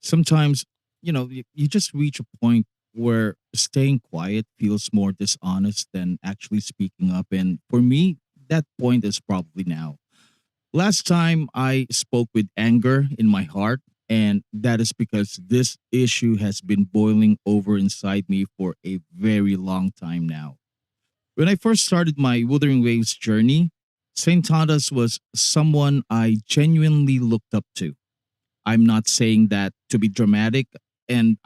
Sometimes, you just reach a point where staying quiet feels more dishonest than actually speaking up. And for me, that point is probably now. Last time I spoke with anger in my heart, and that is because this issue has been boiling over inside me for a very long time now. When I first started my Wuthering Waves journey, Saintontas was someone I genuinely looked up to. I'm not saying that to be dramatic, and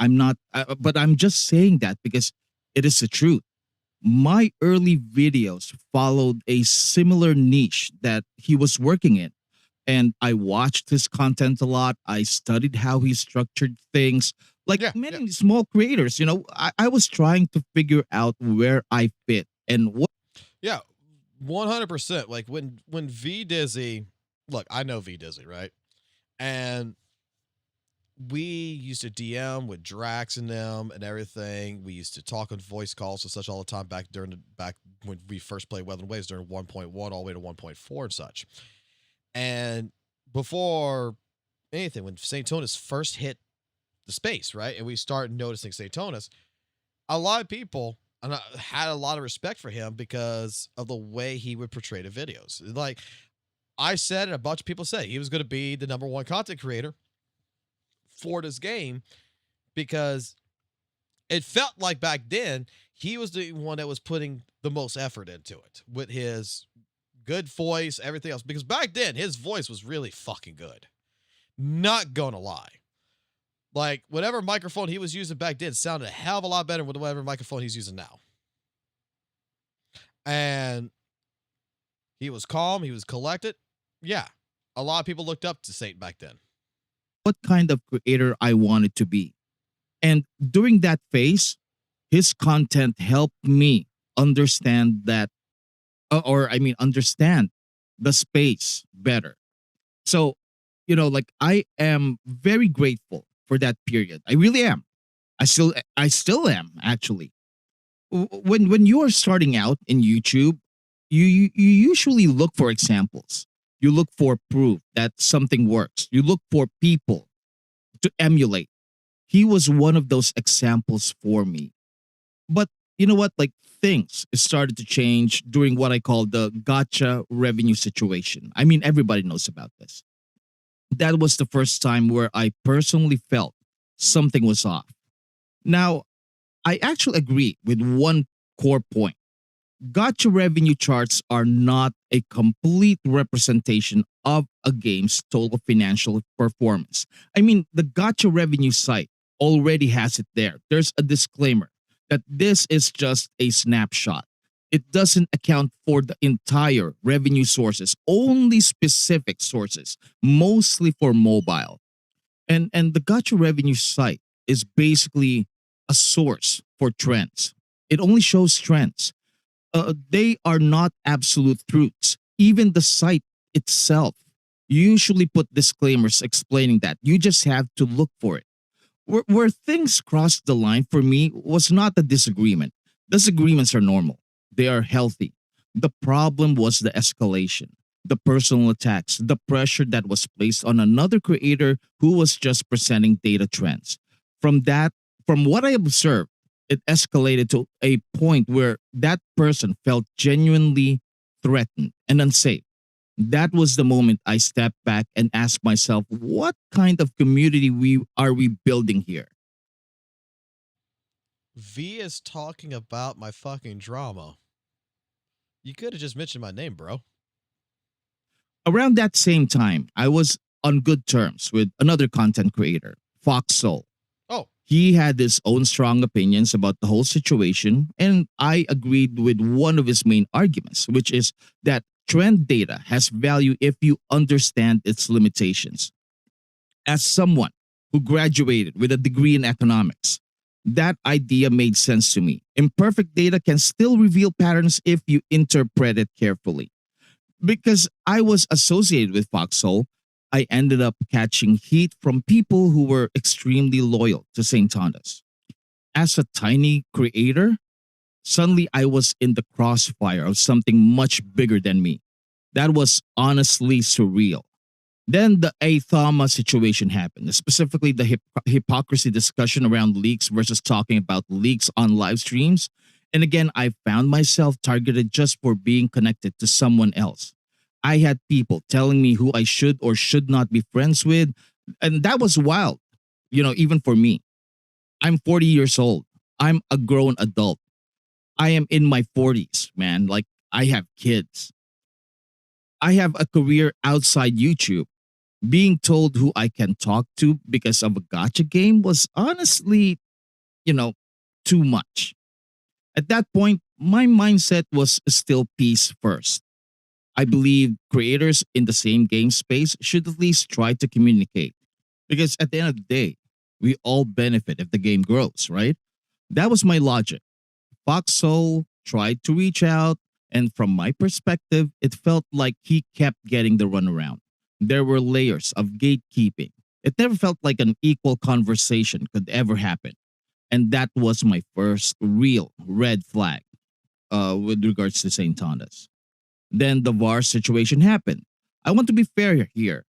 but I'm just saying that because it is the truth. My early videos followed a similar niche that he was working in, and I watched his content a lot. I studied how he structured things. Like many small creators, I was trying to figure out where I fit and what. Yeah, 100%. Like when V Dizzy, look, I know V Dizzy, right? And we used to DM with Drax and them and everything. We used to talk on voice calls and such all the time back when we first played Wuthering Waves during 1.1 all the way to 1.4 and such. And before anything, when Saintontas first hit the space, right, and we started noticing Saintontas, a lot of people had a lot of respect for him because of the way he would portray the videos. Like I said, and a bunch of people said he was going to be the #1 content creator for this game because it felt like back then he was the one that was putting the most effort into it with his good voice, everything else. Because back then his voice was really fucking good. Not gonna lie. Like whatever microphone he was using back then sounded a hell of a lot better than whatever microphone he's using now. And he was calm, he was collected. Yeah. A lot of people looked up to Satan back then. What kind of creator I wanted to be. And during that phase, his content helped me understand that, understand the space better. So, I am very grateful for that period. I really am. I still am, actually. When you are starting out in YouTube, you usually look for examples. You look for proof that something works. You look for people to emulate. He was one of those examples for me. But you know what? Like things started to change during what I call the gotcha revenue situation. I mean, everybody knows about this. That was the first time where I personally felt something was off. Now, I actually agree with one core point. Gotcha revenue charts are not a complete representation of a game's total financial performance. I mean, the Gotcha revenue site already has it there. There's a disclaimer that this is just a snapshot. It doesn't account for the entire revenue sources, only specific sources, mostly for mobile. And the Gotcha revenue site is basically a source for trends. It only shows trends. They are not absolute truths. Even the site itself usually put disclaimers explaining that. You just have to look for it. Where things crossed the line for me was not a disagreement. Disagreements are normal. They are healthy. The problem was the escalation, the personal attacks, the pressure that was placed on another creator who was just presenting data trends. From what I observed, it escalated to a point where that person felt genuinely threatened and unsafe. That was the moment I stepped back and asked myself, what kind of community are we building here? V is talking about my fucking drama. You could have just mentioned my name, bro. Around that same time, I was on good terms with another content creator, Fox Soul. Oh. He had his own strong opinions about the whole situation, and I agreed with one of his main arguments, which is that trend data has value if you understand its limitations. As someone who graduated with a degree in economics, that idea made sense to me. Imperfect data can still reveal patterns if you interpret it carefully. Because I was associated with Foxhole, I ended up catching heat from people who were extremely loyal to Saintontas. As a tiny creator, suddenly I was in the crossfire of something much bigger than me. That was honestly surreal. Then the Athama situation happened, specifically the hypocrisy discussion around leaks versus talking about leaks on live streams. And again, I found myself targeted just for being connected to someone else. I had people telling me who I should or should not be friends with, and that was wild, even for me. I'm 40 years old. I'm a grown adult. I am in my 40s, man. Like, I have kids. I have a career outside YouTube. Being told who I can talk to because of a gotcha game was honestly, too much. At that point, my mindset was still peace first. I believe creators in the same game space should at least try to communicate because at the end of the day, we all benefit if the game grows, right? That was my logic. Foxhole tried to reach out, and from my perspective, it felt like he kept getting the runaround. There were layers of gatekeeping. It never felt like an equal conversation could ever happen. And that was my first real red flag with regards to Saintontas. Then the VARS situation happened. I want to be fair here.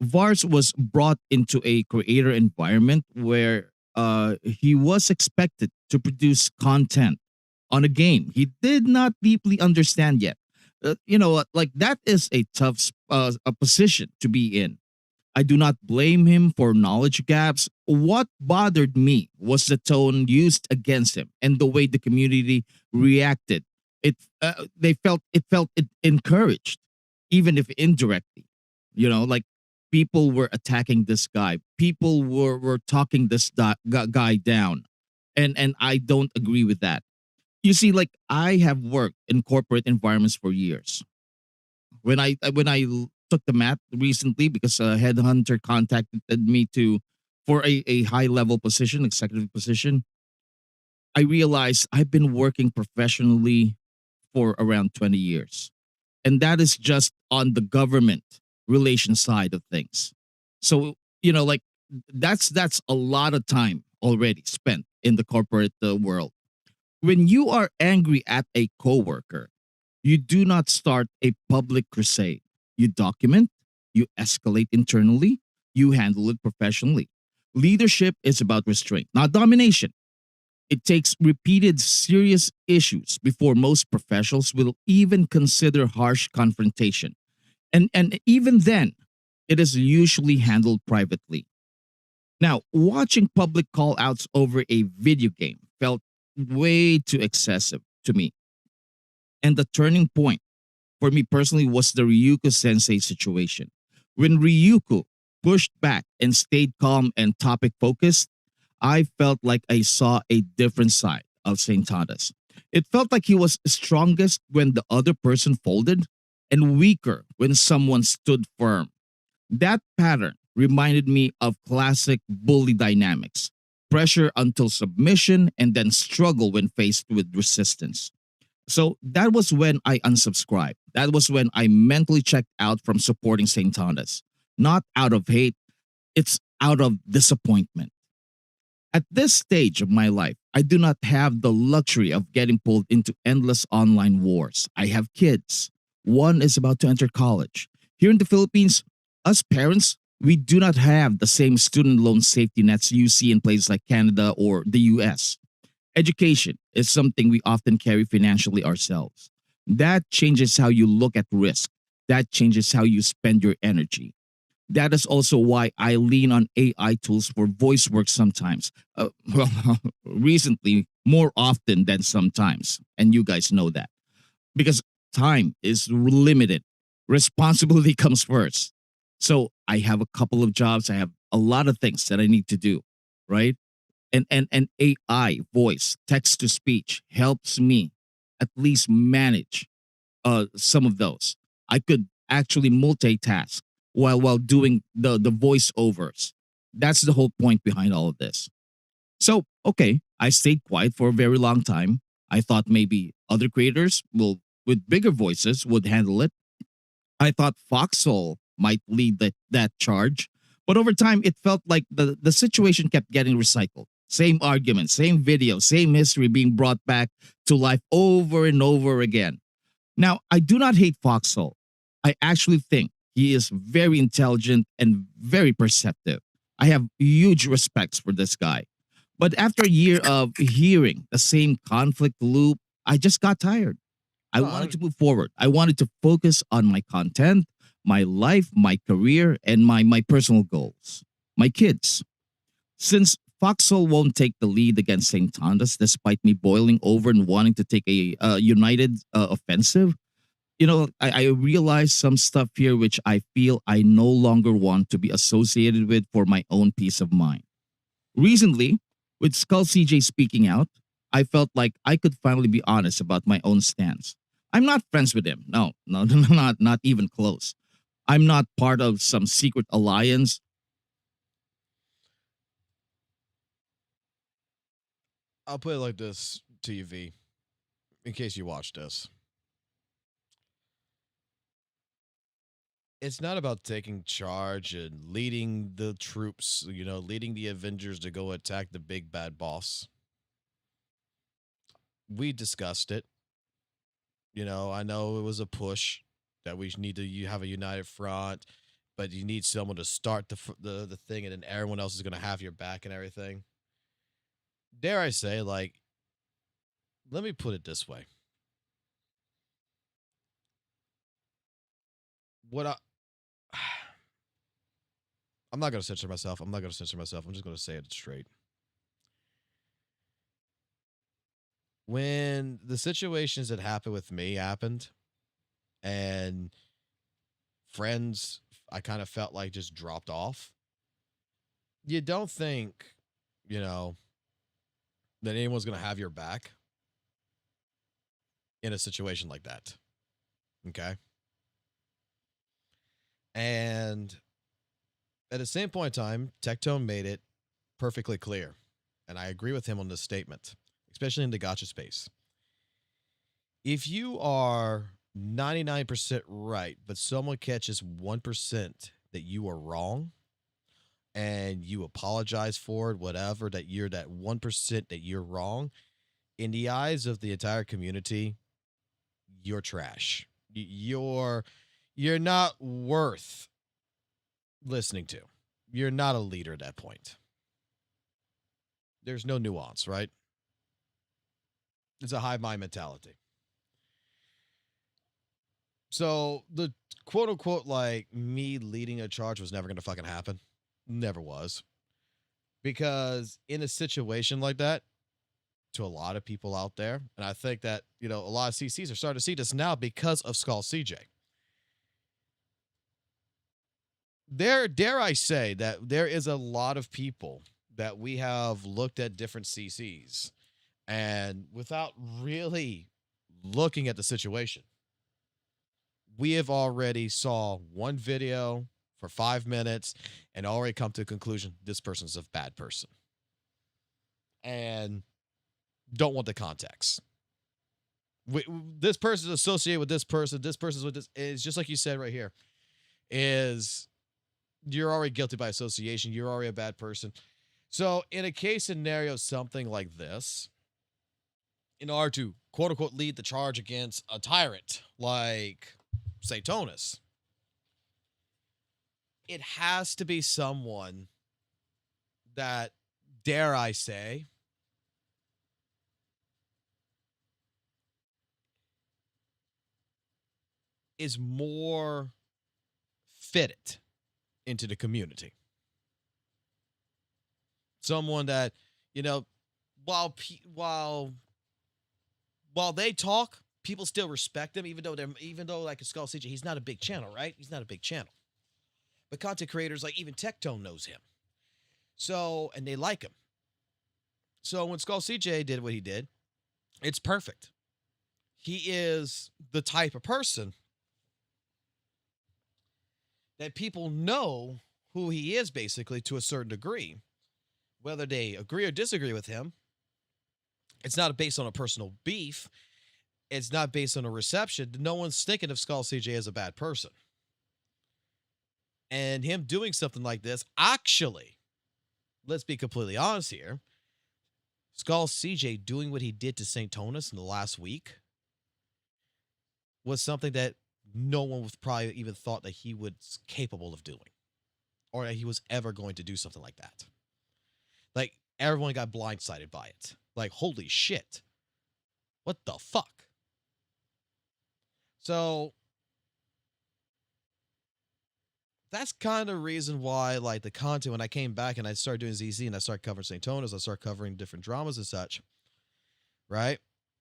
VARS was brought into a creator environment where he was expected to produce content on a game he did not deeply understand yet. Like that is a tough a position to be in. I do not blame him for knowledge gaps. What bothered me was the tone used against him and the way the community reacted. It felt encouraged, even if indirectly. Like people were attacking this guy. People were talking this guy down, and I don't agree with that. You see, like I have worked in corporate environments for years. When I took the math recently because a headhunter contacted me for a high level position, executive position, I realized I've been working professionally for around 20 years. And that is just on the government relation side of things. So, like that's a lot of time already spent in the corporate world. When you are angry at a coworker, you do not start a public crusade. You document, you escalate internally, you handle it professionally. Leadership is about restraint, not domination. It takes repeated serious issues before most professionals will even consider harsh confrontation. And even then, it is usually handled privately. Now, watching public call outs over a video game felt way too excessive to me. And the turning point for me personally was the Ryuko sensei situation. When Ryuko pushed back and stayed calm and topic focused, I felt like I saw a different side of Saintontas. It felt like he was strongest when the other person folded and weaker when someone stood firm. That pattern reminded me of classic bully dynamics: pressure until submission and then struggle when faced with resistance. So that was when I unsubscribed. That was when I mentally checked out from supporting Saintontas. Not out of hate, it's out of disappointment. At this stage of my life, I do not have the luxury of getting pulled into endless online wars. I have kids. One is about to enter college. Here in the Philippines, us parents, we do not have the same student loan safety nets you see in places like Canada or the US. Education is something we often carry financially ourselves. That changes how you look at risk. That changes how you spend your energy. That is also why I lean on AI tools for voice work sometimes. Recently, more often than sometimes. And you guys know that. Because time is limited. Responsibility comes first. So I have a couple of jobs. I have a lot of things that I need to do, right? And AI voice, text to speech helps me at least manage some of those. I could actually multitask while doing the voiceovers. That's the whole point behind all of this. So, okay, I stayed quiet for a very long time. I thought maybe other creators with bigger voices would handle it. I thought Foxhole might lead that charge. But over time, it felt like the situation kept getting recycled. Same argument, same video, same history being brought back to life over and over again. Now, I do not hate Foxhole. I actually think He is very intelligent and very perceptive. I have huge respects for this guy. But after a year of hearing the same conflict loop, I just got tired. I wanted to move forward. I wanted to focus on my content, my life, my career, and my personal goals. My kids. Since Foxhole won't take the lead against Saintontas despite me boiling over and wanting to take a united offensive, I realized some stuff here which I feel I no longer want to be associated with for my own peace of mind. Recently, with Skull CJ speaking out, I felt like I could finally be honest about my own stance. I'm not friends with him. No, not even close. I'm not part of some secret alliance. I'll put it like this to you, V, in case you watched this. It's not about taking charge and leading the troops, leading the Avengers to go attack the big bad boss. We discussed it. I know it was a push that we need to have a united front, but you need someone to start the thing, and then everyone else is going to have your back and everything. Dare I say, let me put it this way. I'm not going to censor myself. I'm just going to say it straight. When the situations that happened with me happened, and friends I kind of felt like just dropped off, you don't think, that anyone's going to have your back in a situation like that. Okay? And at the same point in time, Tectone made it perfectly clear, and I agree with him on this statement, especially in the gacha space. If you are 99% right, but someone catches 1% that you are wrong, and you apologize for it, whatever, that you're that 1% that you're wrong, in the eyes of the entire community, you're trash. You're not worth listening to. You're not a leader at that point. There's no nuance, right? It's a hive mind mentality. So the quote unquote me leading a charge was never going to fucking happen. Never was. Because in a situation like that, to a lot of people out there, and I think that, a lot of CCs are starting to see this now because of Skull CJ. Dare I say that there is a lot of people that we have looked at different CCs, and without really looking at the situation, we have already saw one video for 5 minutes and already come to a conclusion this person's a bad person. And don't want the context. This person is associated with this person's with this. It's just like you said right here, is you're already guilty by association. You're already a bad person. So in a case scenario, something like this, in order to quote unquote lead the charge against a tyrant like Saintontas, it has to be someone that, dare I say, is more fitted into the community. Someone that, while they talk, people still respect them, even though like a Skull CJ, he's not a big channel, right? He's not a big channel. But content creators like even Tectone knows him. So, and they like him. So when Skull CJ did what he did, it's perfect. He is the type of person that people know who he is, basically, to a certain degree. Whether they agree or disagree with him, it's not based on a personal beef. It's not based on a reception. No one's thinking of Skull CJ as a bad person. And him doing something like this, actually, let's be completely honest here, Skull CJ doing what he did to Saintontas in the last week was something that no one was probably even thought that he was capable of doing, or that he was ever going to do something like that. Like, everyone got blindsided by it. Like, holy shit. What the fuck? So that's kind of reason why, like, the content, when I came back and I started doing ZZ and I started covering Saintontas, I started covering different dramas and such, right?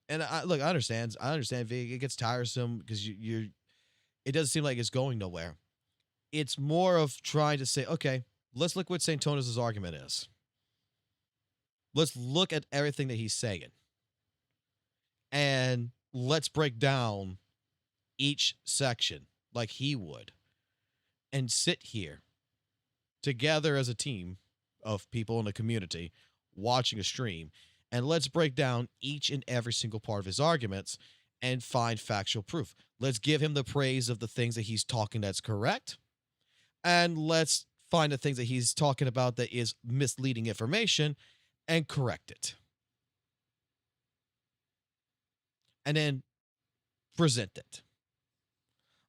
And I understand. It gets tiresome because it doesn't seem like it's going nowhere. It's more of trying to say, okay, let's look what Saintontas' argument is. Let's look at everything that he's saying. And let's break down each section like he would. And sit here together as a team of people in the community watching a stream. And let's break down each and every single part of his arguments and find factual proof. Let's give him the praise of the things that he's talking that's correct. And let's find the things that he's talking about that is misleading information and correct it. And then present it.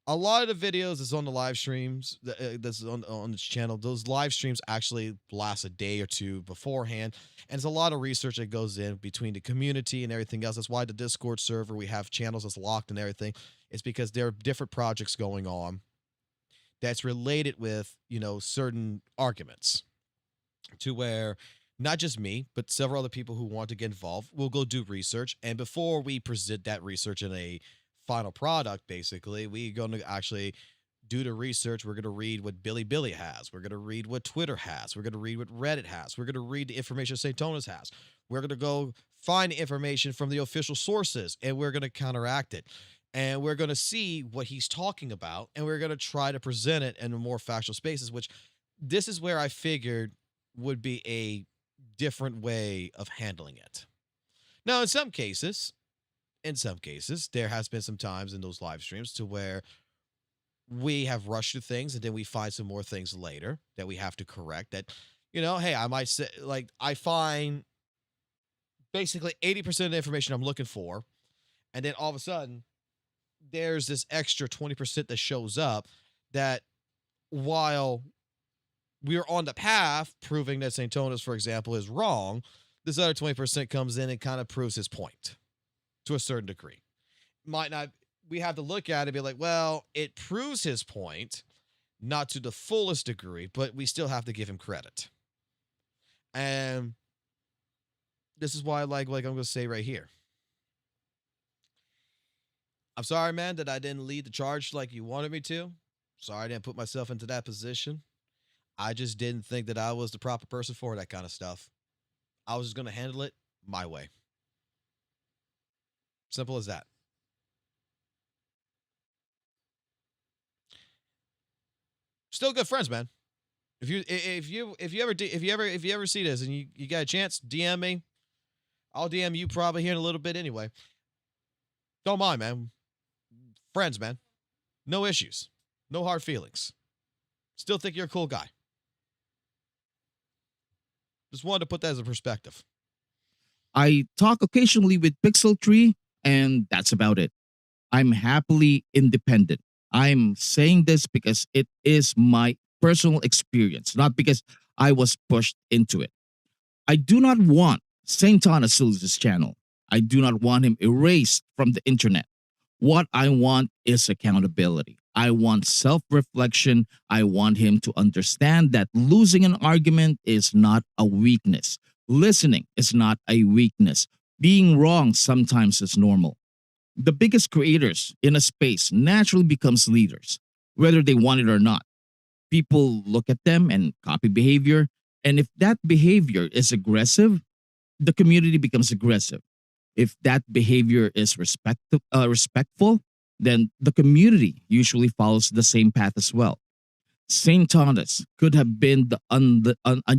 A lot of the videos is on the live streams that's on this channel. Those live streams actually last a day or two beforehand. And there's a lot of research that goes in between the community and everything else. That's why the Discord server, we have channels that's locked and everything. It's because there are different projects going on that's related with, certain arguments, to where not just me, but several other people who want to get involved will go do research. And before we present that research in a final product, basically, we're going to actually do the research. We're going to read what Billy has. We're going to read what Twitter has. We're going to read what Reddit has. We're going to read the information Saintontas has. We're going to go find information from the official sources, and we're going to counteract it. And we're going to see what he's talking about, and we're going to try to present it in more factual spaces, which this is where I figured would be a different way of handling it. Now, in some cases, there has been some times in those live streams to where we have rushed through things and then we find some more things later that we have to correct that, hey, I might say, like, I find basically 80% of the information I'm looking for. And then all of a sudden there's this extra 20% that shows up that, while we're on the path proving that Saintontas, for example, is wrong, this other 20% comes in and kind of proves his point. To a certain degree. Might not, we have to look at it and be like, well, it proves his point, not to the fullest degree, but we still have to give him credit. And this is why, like I'm going to say right here. I'm sorry, man, that I didn't lead the charge like you wanted me to. Sorry I didn't put myself into that position. I just didn't think that I was the proper person for that kind of stuff. I was just going to handle it my way. Simple as that. Still good friends, man. If you ever see this and you got a chance, DM me. I'll DM you probably here in a little bit anyway. Don't mind, man. Friends, man. No issues. No hard feelings. Still think you're a cool guy. Just wanted to put that as a perspective. I talk occasionally with Pixel Tree, and that's about it. I'm happily independent. I'm saying this because it is my personal experience, not because I was pushed into it. I do not want Saintontas to lose his channel. I do not want him erased from the internet. What I want is accountability. I want self-reflection. I want him to understand that losing an argument is not a weakness. Listening is not a weakness. Being wrong sometimes is normal. The biggest creators in a space naturally becomes leaders, whether they want it or not. People look at them and copy behavior, and if that behavior is aggressive, the community becomes aggressive. If that behavior is respectful, then the community usually follows the same path as well. Saintontas could have been the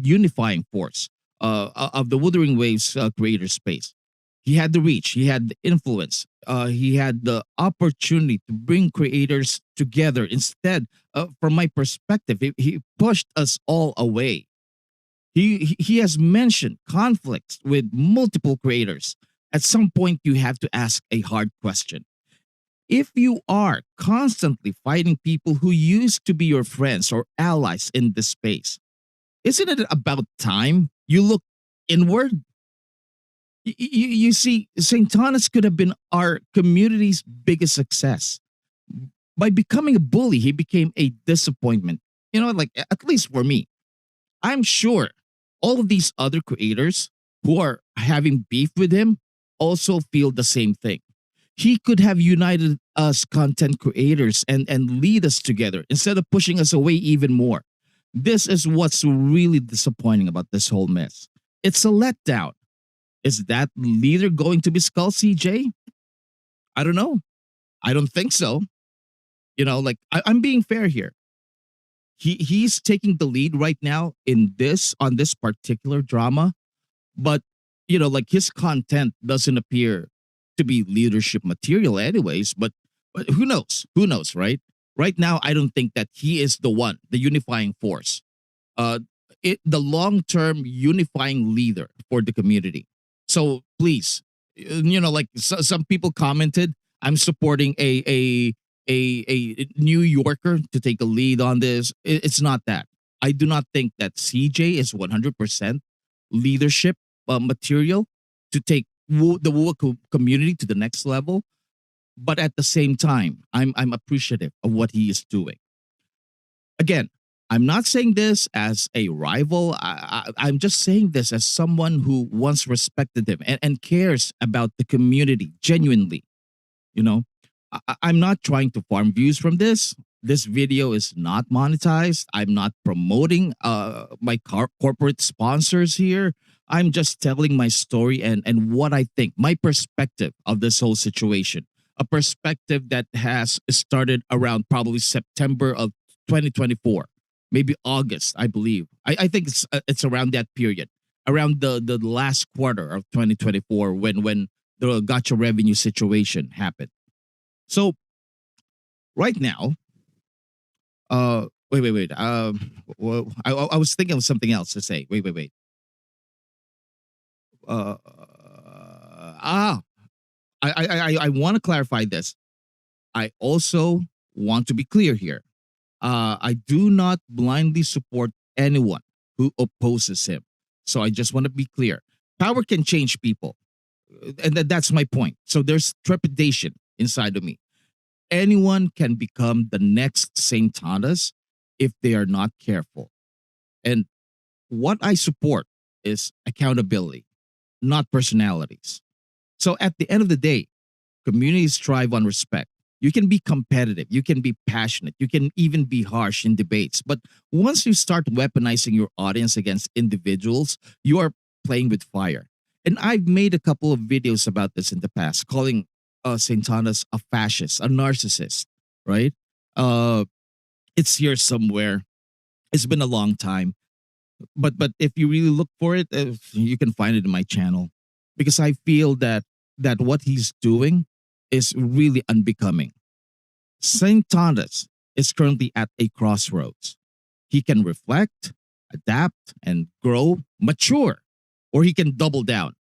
unifying force of the Wuthering Waves creator space. He had the reach, he had the influence, he had the opportunity to bring creators together. Instead, from my perspective, he pushed us all away. He has mentioned conflicts with multiple creators. At some point, you have to ask a hard question. if you are constantly fighting people who used to be your friends or allies in this space, isn't it about time you look inward? You see, Saintontas could have been our community's biggest success. By becoming a bully, he became a disappointment. You know, like, at least for me. I'm sure all of these other creators who are having beef with him also feel the same thing. He could have united us content creators and lead us together instead of pushing us away even more. This is what's really disappointing about this whole mess. It's a letdown. Is that leader going to be Skull CJ? I don't know. I don't think so. You know, like, I'm being fair here. He's taking the lead right now on this particular drama, but you know, like, his content doesn't appear to be leadership material anyways, but who knows? Who knows, right? Right now, I don't think that he is the unifying force. The long-term unifying leader for the community. So please, you know, like, some people commented, I'm supporting a New Yorker to take a lead on this. It's not that. I do not think that CJ is 100% leadership material to take the WUWA community to the next level. But at the same time, I'm appreciative of what he is doing. Again, I'm not saying this as a rival. I'm just saying this as someone who once respected him and cares about the community genuinely. You know, I'm not trying to farm views from this. This video is not monetized. I'm not promoting my corporate sponsors here. I'm just telling my story and what I think, my perspective of this whole situation. A perspective that has started around probably September of 2024, maybe August, I believe. I think it's around that period, around the last quarter of 2024 when the gotcha revenue situation happened. So right now, wait. Well, I was thinking of something else to say. Wait. I want to clarify this. I also want to be clear here. I do not blindly support anyone who opposes him. So I just want to be clear. Power can change people. And that's my point. So there's trepidation inside of me. Anyone can become the next Saintontas if they are not careful. And what I support is accountability, not personalities. So at the end of the day, communities thrive on respect. You can be competitive, you can be passionate, you can even be harsh in debates. But once you start weaponizing your audience against individuals, you are playing with fire. And I've made a couple of videos about this in the past, calling Saintontas a fascist, a narcissist, right? It's here somewhere. It's been a long time. But if you really look for it, you can find it in my channel. Because I feel that what he's doing is really unbecoming. Saintontas is currently at a crossroads. He can reflect, adapt, and grow, mature, or he can double down.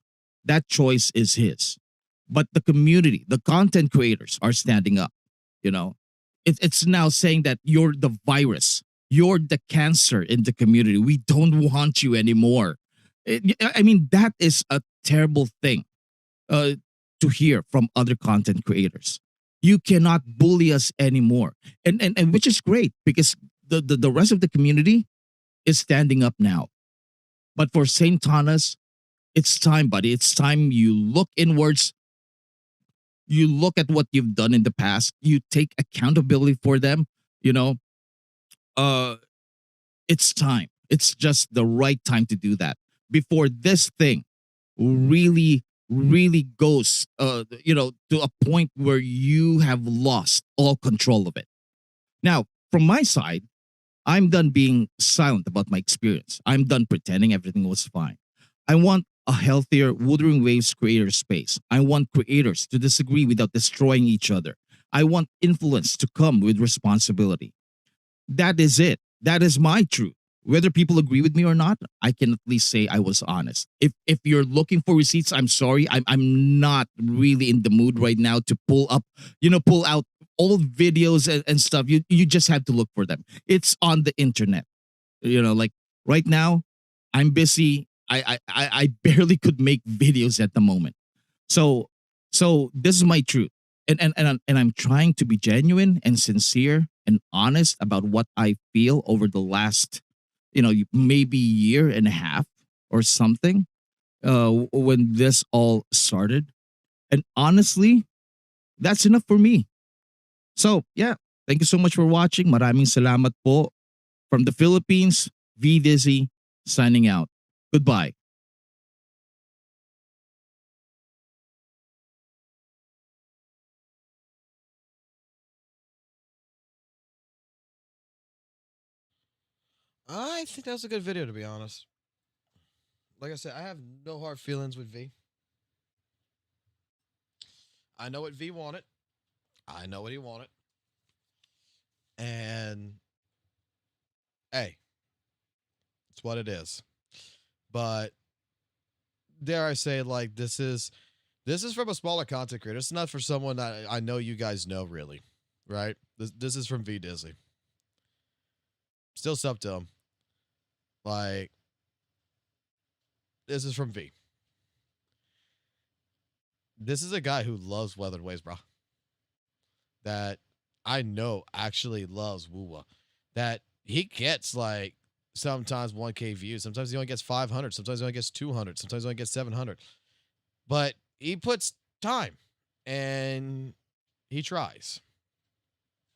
That choice is his. But the community, the content creators are standing up. You know, it's now saying that you're the virus. You're the cancer in the community. We don't want you anymore. I mean, that is a terrible thing to hear from other content creators. You cannot bully us anymore. And which is great because the rest of the community is standing up now. But for Saintontas, it's time, buddy. It's time you look inwards. You look at what you've done in the past. You take accountability for them. You know, it's time. It's just the right time to do that before this thing really goes, you know, to a point where you have lost all control of it. Now, from my side, I'm done being silent about my experience. I'm done pretending everything was fine. I want a healthier Wuthering Waves creator space. I want creators to disagree without destroying each other. I want influence to come with responsibility. That is it. That is my truth. Whether people agree with me or not, I can at least say I was honest. If you're looking for receipts, I'm sorry. I'm not really in the mood right now to pull out old videos and stuff. You just have to look for them. It's on the internet. Like right now, I'm busy. I barely could make videos at the moment. So this is my truth. And I'm trying to be genuine and sincere and honest about what I feel over the last, maybe year and a half or something, when this all started. And honestly, that's enough for me. So yeah, thank you so much for watching. Maraming salamat po. From the Philippines, V Dizzy signing out. Goodbye. I think that was a good video, to be honest. Like I said, I have no hard feelings with V. I know what V wanted. I know what he wanted. And hey, it's what it is. But dare I say, like, this is from a smaller content creator. It's not for someone that I know you guys know, really, right? This is from V Dizzy. Still sub to him. Like, this is from V. This is a guy who loves Weathered Waves, bro. That I know actually loves WUWA. That he gets, like, sometimes 1K views. Sometimes he only gets 500. Sometimes he only gets 200. Sometimes he only gets 700. But he puts time and he tries.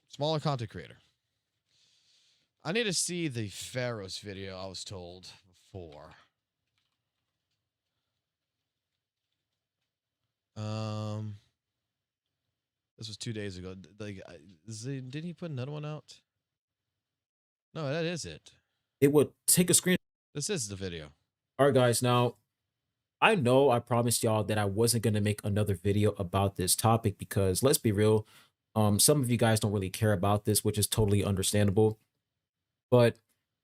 Smaller content creator. I need to see the Pharaohs video I was told before. This was 2 days ago. Like, didn't he put another one out? No, that is it. It would take a screen. This is the video. All right, guys. Now, I know I promised y'all that I wasn't going to make another video about this topic because let's be real. Some of you guys don't really care about this, which is totally understandable. But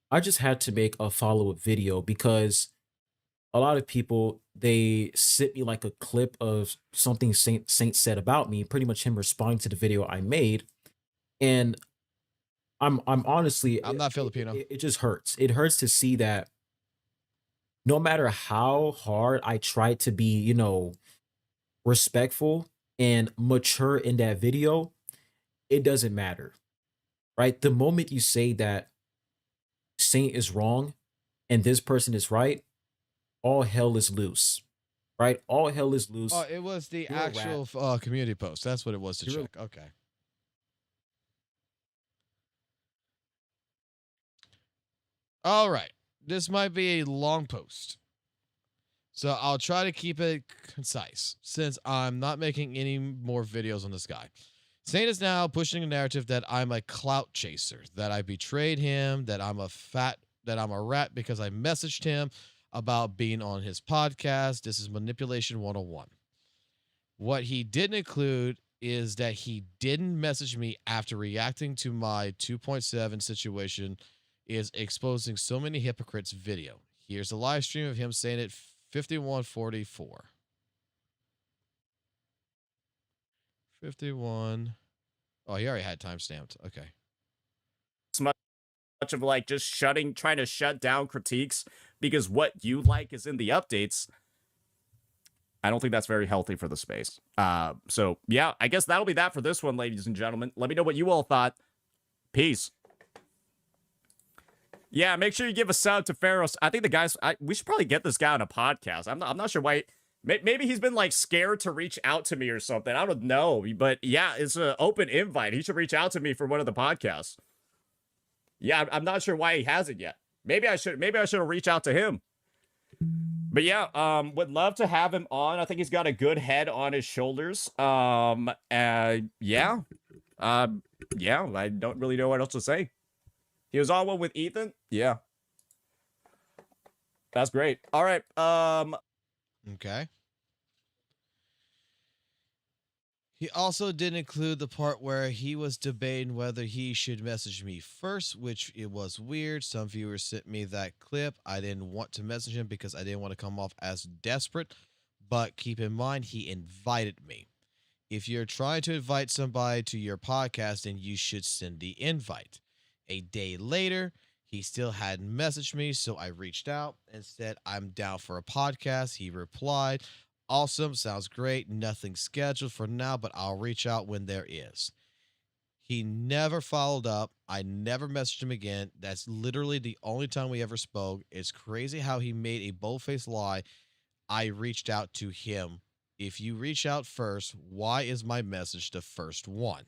I just had to make a follow-up video because a lot of people, they sent me like a clip of something Saint said about me, pretty much him responding to the video I made. And I'm honestly, I'm not Filipino. It just hurts. It hurts to see that no matter how hard I try to be, respectful and mature in that video, it doesn't matter, right? The moment you say that Saint is wrong and this person is right, all hell is loose, right? All hell is loose. Oh, it was the actual community post. That's what it was to check. Okay. All right. This might be a long post. So I'll try to keep it concise since I'm not making any more videos on this guy. Saint is now pushing a narrative that I'm a clout chaser, that I betrayed him, that I'm a rat because I messaged him about being on his podcast. This is manipulation 101. What he didn't include is that he didn't message me after reacting to my 2.7 situation is exposing so many hypocrites video. Here's a live stream of him saying it 51:44. 51. Oh, he already had timestamped. Okay. It's much of like just trying to shut down critiques because what you like is in the updates. I don't think that's very healthy for the space. So yeah, I guess that'll be that for this one, ladies and gentlemen. Let me know what you all thought. Peace. Yeah, make sure you give a sub to Pharaohs. I think the guys, we should probably get this guy on a podcast. I'm not sure why. Maybe he's been like scared to reach out to me or something. I don't know. But yeah, it's an open invite. He should reach out to me for one of the podcasts. Yeah, I'm not sure why he hasn't yet. Maybe I should reach out to him. But yeah, would love to have him on. I think he's got a good head on his shoulders. Yeah, I don't really know what else to say. He was on one with Ethan. Yeah, that's great. All right. Okay. He also didn't include the part where he was debating whether he should message me first, which it was weird. Some viewers sent me that clip. I didn't want to message him because I didn't want to come off as desperate. But keep in mind, he invited me. If you're trying to invite somebody to your podcast, then you should send the invite. A day later, he still hadn't messaged me, so I reached out and said, I'm down for a podcast. He replied, awesome, sounds great. Nothing scheduled for now, but I'll reach out when there is. He never followed up. I never messaged him again. That's literally the only time we ever spoke. It's crazy how he made a bold-faced lie. I reached out to him. If you reach out first, why is my message the first one?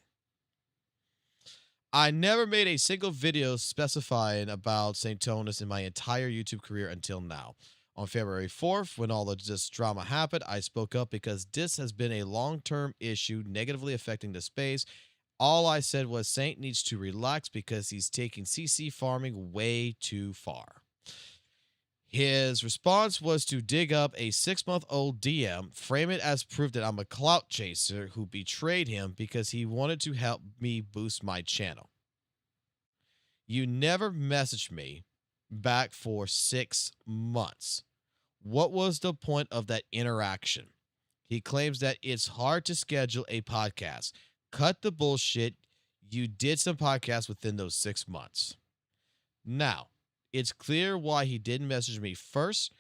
I never made a single video specifying about Saintontas in my entire YouTube career until now. On February 4th, when all of this drama happened, I spoke up because this has been a long-term issue negatively affecting the space. All I said was Saint needs to relax because he's taking CC farming way too far. His response was to dig up a 6-month-old DM, frame it as proof that I'm a clout chaser who betrayed him because he wanted to help me boost my channel. You never messaged me back for 6 months. What was the point of that interaction? He claims that it's hard to schedule a podcast. Cut the bullshit. You did some podcasts within those 6 months. Now, it's clear why he didn't message me first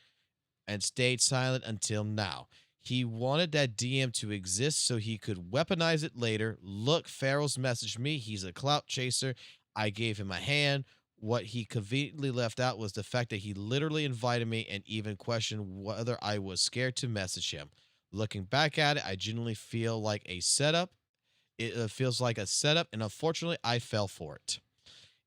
and stayed silent until now. He wanted that DM to exist so he could weaponize it later. Look, Farrell's messaged me. He's a clout chaser. I gave him a hand. What he conveniently left out was the fact that he literally invited me and even questioned whether I was scared to message him. Looking back at it, I genuinely feel like a setup. It feels like a setup, and unfortunately, I fell for it.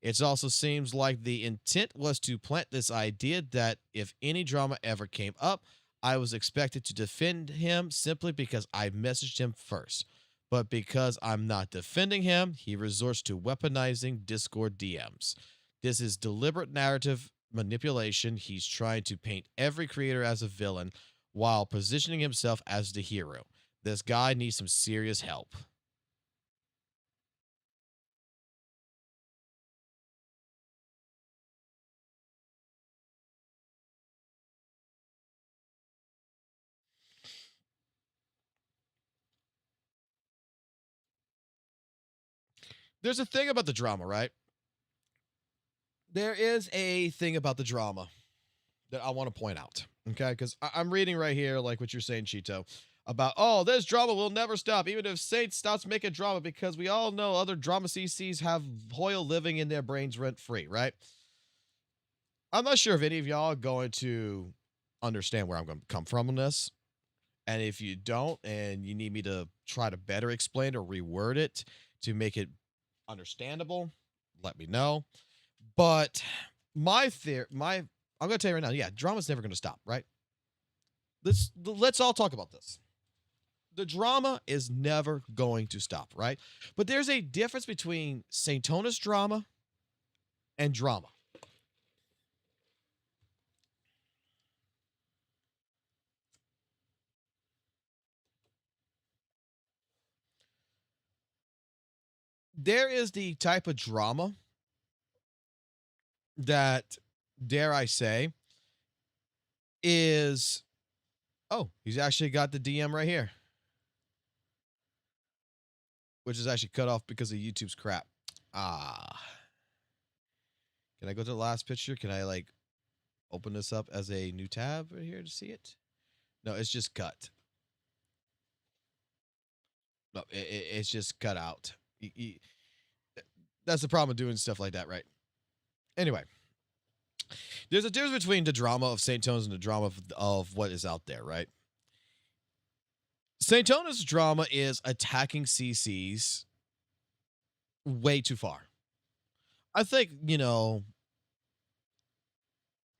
It also seems like the intent was to plant this idea that if any drama ever came up, I was expected to defend him simply because I messaged him first. But because I'm not defending him, he resorts to weaponizing Discord DMs. This is deliberate narrative manipulation. He's trying to paint every creator as a villain while positioning himself as the hero. This guy needs some serious help. There's a thing about the drama, right? There is a thing about the drama that I want to point out, okay? Because I'm reading right here, like what you're saying, Cheeto, about, oh, this drama will never stop, even if Saint stops making drama, because we all know other drama CCs have Hoyle living in their brains rent-free, right? I'm not sure if any of y'all are going to understand where I'm going to come from on this. And if you don't, and you need me to try to better explain or reword it to make it understandable, let me know. But my theory, I'm going to tell you right now, yeah, drama's never going to stop, right? Let's all talk about this. The drama is never going to stop, right? But there's a difference between Saintontas drama and drama. There is the type of drama that, dare I say, is, oh, he's actually got the DM right here, which is actually cut off because of YouTube's crap. Ah. Can I go to the last picture? Can I, like, open this up as a new tab right here to see it? No, it's just cut. No, it's just cut out. That's the problem with doing stuff like that, right? Anyway, there's a difference between the drama of Saintontas and the drama of what is out there, right? Saintontas' drama is attacking CCs way too far. I think, you know,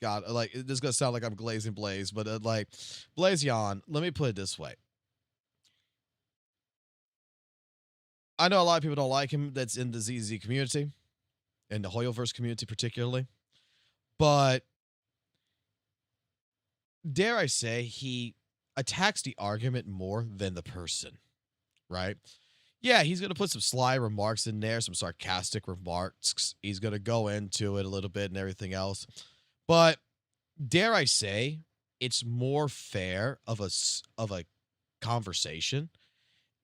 God, like, this is going to sound like I'm glazing Blaze, but like, Blazion, let me put it this way. I know a lot of people don't like him that's in the ZZ community, in the Hoyoverse community particularly, but dare I say, he attacks the argument more than the person. right? Yeah, he's going to put some sly remarks in there, some sarcastic remarks. He's going to go into it a little bit and everything else. But dare I say, it's more fair of a conversation.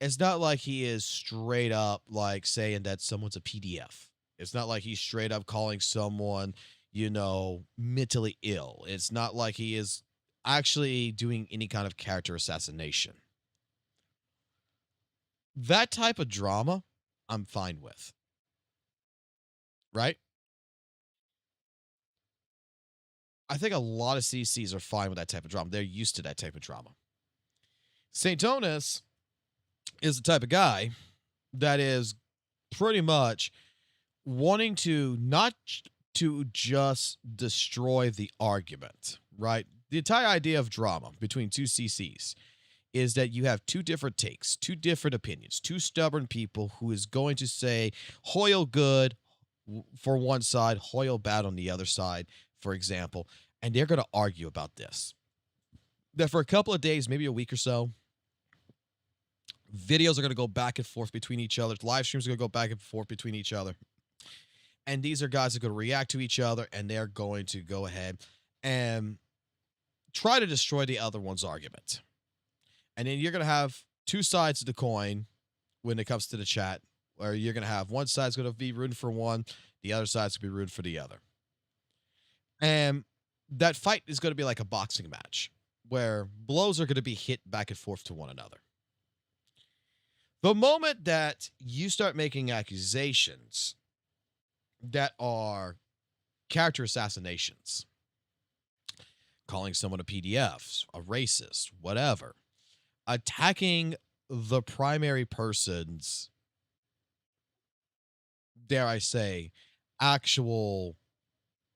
It's not like he is straight up like saying that someone's a PDF. It's not like he's straight up calling someone, mentally ill. It's not like he is actually doing any kind of character assassination. That type of drama, I'm fine with. Right? I think a lot of CCs are fine with that type of drama. They're used to that type of drama. Saintontas is the type of guy that is pretty much wanting to not to just destroy the argument, right? The entire idea of drama between two CCs is that you have two different takes, two different opinions, two stubborn people who is going to say Hoyle good for one side, Hoyle bad on the other side, for example, and they're going to argue about this. That for a couple of days, maybe a week or so, videos are going to go back and forth between each other. Live streams are going to go back and forth between each other. And these are guys that are going to react to each other, and they're going to go ahead and try to destroy the other one's argument. And then you're going to have two sides of the coin when it comes to the chat, where you're going to have one side's going to be rooting for one, the other side's going to be rooting for the other. And that fight is going to be like a boxing match, where blows are going to be hit back and forth to one another. The moment that you start making accusations that are character assassinations, calling someone a PDF, a racist, whatever, attacking the primary person's, dare I say, actual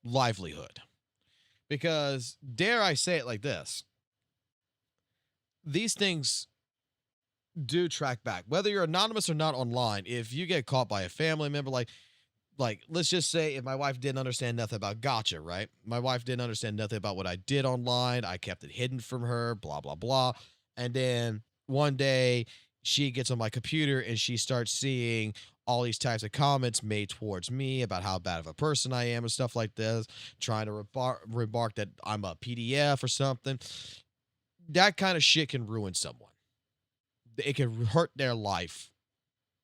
livelihood. Because, dare I say it like this, these things do track back. Whether you're anonymous or not online, if you get caught by a family member, like let's just say if my wife didn't understand nothing about gotcha, right? My wife didn't understand nothing about what I did online. I kept it hidden from her, blah, blah, blah. And then one day she gets on my computer and she starts seeing all these types of comments made towards me about how bad of a person I am and stuff like this, trying to remark that I'm a PDF or something. That kind of shit can ruin someone. It can hurt their life,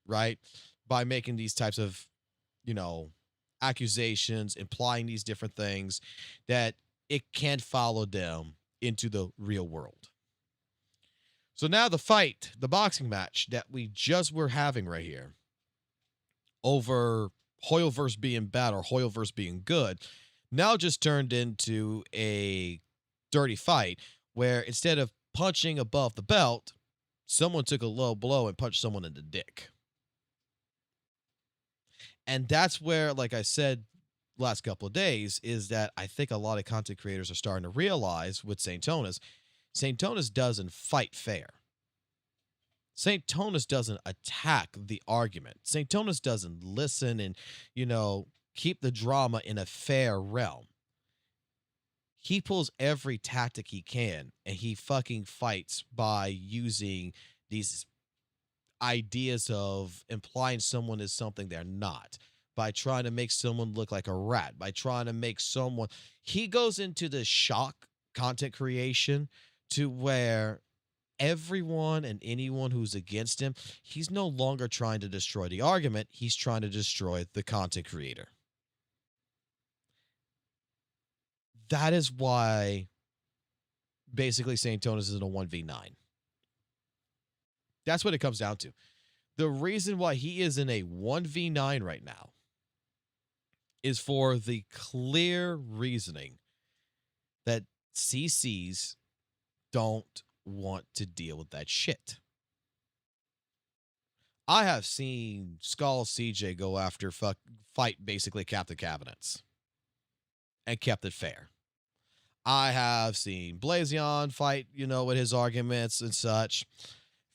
right? By making these types of, accusations, implying these different things, that it can't follow them into the real world. So now the fight, the boxing match that we just were having right here over Hoyleverse being bad or Hoyleverse being good, now just turned into a dirty fight where instead of punching above the belt, someone took a low blow and punched someone in the dick. And that's where, like I said last couple of days, is that I think a lot of content creators are starting to realize with Saintontas doesn't fight fair. Saintontas doesn't attack the argument. Saintontas doesn't listen and, keep the drama in a fair realm. He pulls every tactic he can, and he fucking fights by using these ideas of implying someone is something they're not, by trying to make someone look like a rat, by trying to make someone... He goes into the shock content creation to where everyone and anyone who's against him, he's no longer trying to destroy the argument, he's trying to destroy the content creator. That is why basically Saintontas is in a 1v9. That's what it comes down to. The reason why he is in a 1v9 right now is for the clear reasoning that CCs don't want to deal with that shit. I have seen Skull CJ go after fight basically Captain Cabinets and kept it fair. I have seen Blazion fight, with his arguments and such,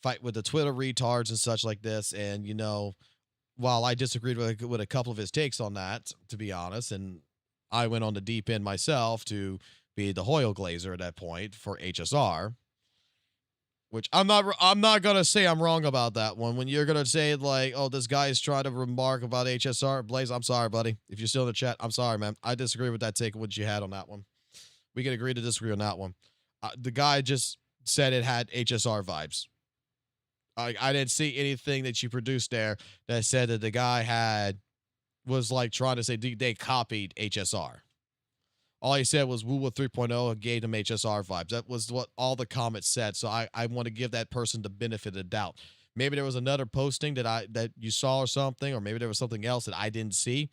fight with the Twitter retards and such like this. And, while I disagreed with a couple of his takes on that, to be honest, and I went on the deep end myself to be the Hoyle Glazer at that point for HSR, Which I'm not gonna say I'm wrong about that one. When you're gonna say like, oh, this guy is trying to remark about HSR, Blaze, I'm sorry, buddy. If you're still in the chat, I'm sorry, man. I disagree with that take what you had on that one. We can agree to disagree on that one. The guy just said it had HSR vibes. I didn't see anything that you produced there that said that the guy was like trying to say they copied HSR. All he said was WUWA 3.0 and gave them HSR vibes. That was what all the comments said. So I want to give that person the benefit of the doubt. Maybe there was another posting that you saw or something, or maybe there was something else that I didn't see.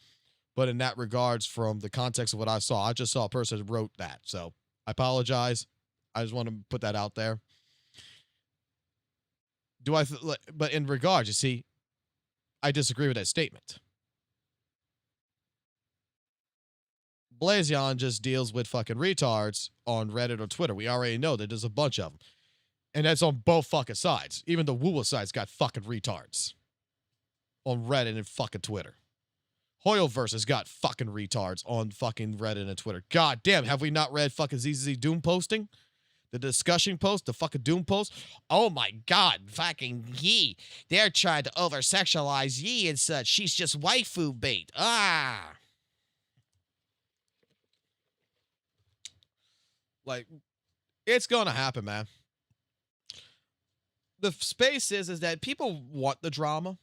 But in that regards, from the context of what I saw, I just saw a person that wrote that. So I apologize. I just want to put that out there. But in regards, you see, I disagree with that statement. Blazion just deals with fucking retards on Reddit or Twitter. We already know that there's a bunch of them. And that's on both fucking sides. Even the WUWA side's got fucking retards on Reddit and fucking Twitter. Hoyoverse has got fucking retards on fucking Reddit and Twitter. God damn, have we not read fucking ZZZ Doom posting? The discussion post, the fucking Doom post? Oh my God, fucking Yee. They're trying to over-sexualize Yee and such. She's just waifu bait. Ah. Like, it's gonna happen, man. The space is that people want the drama.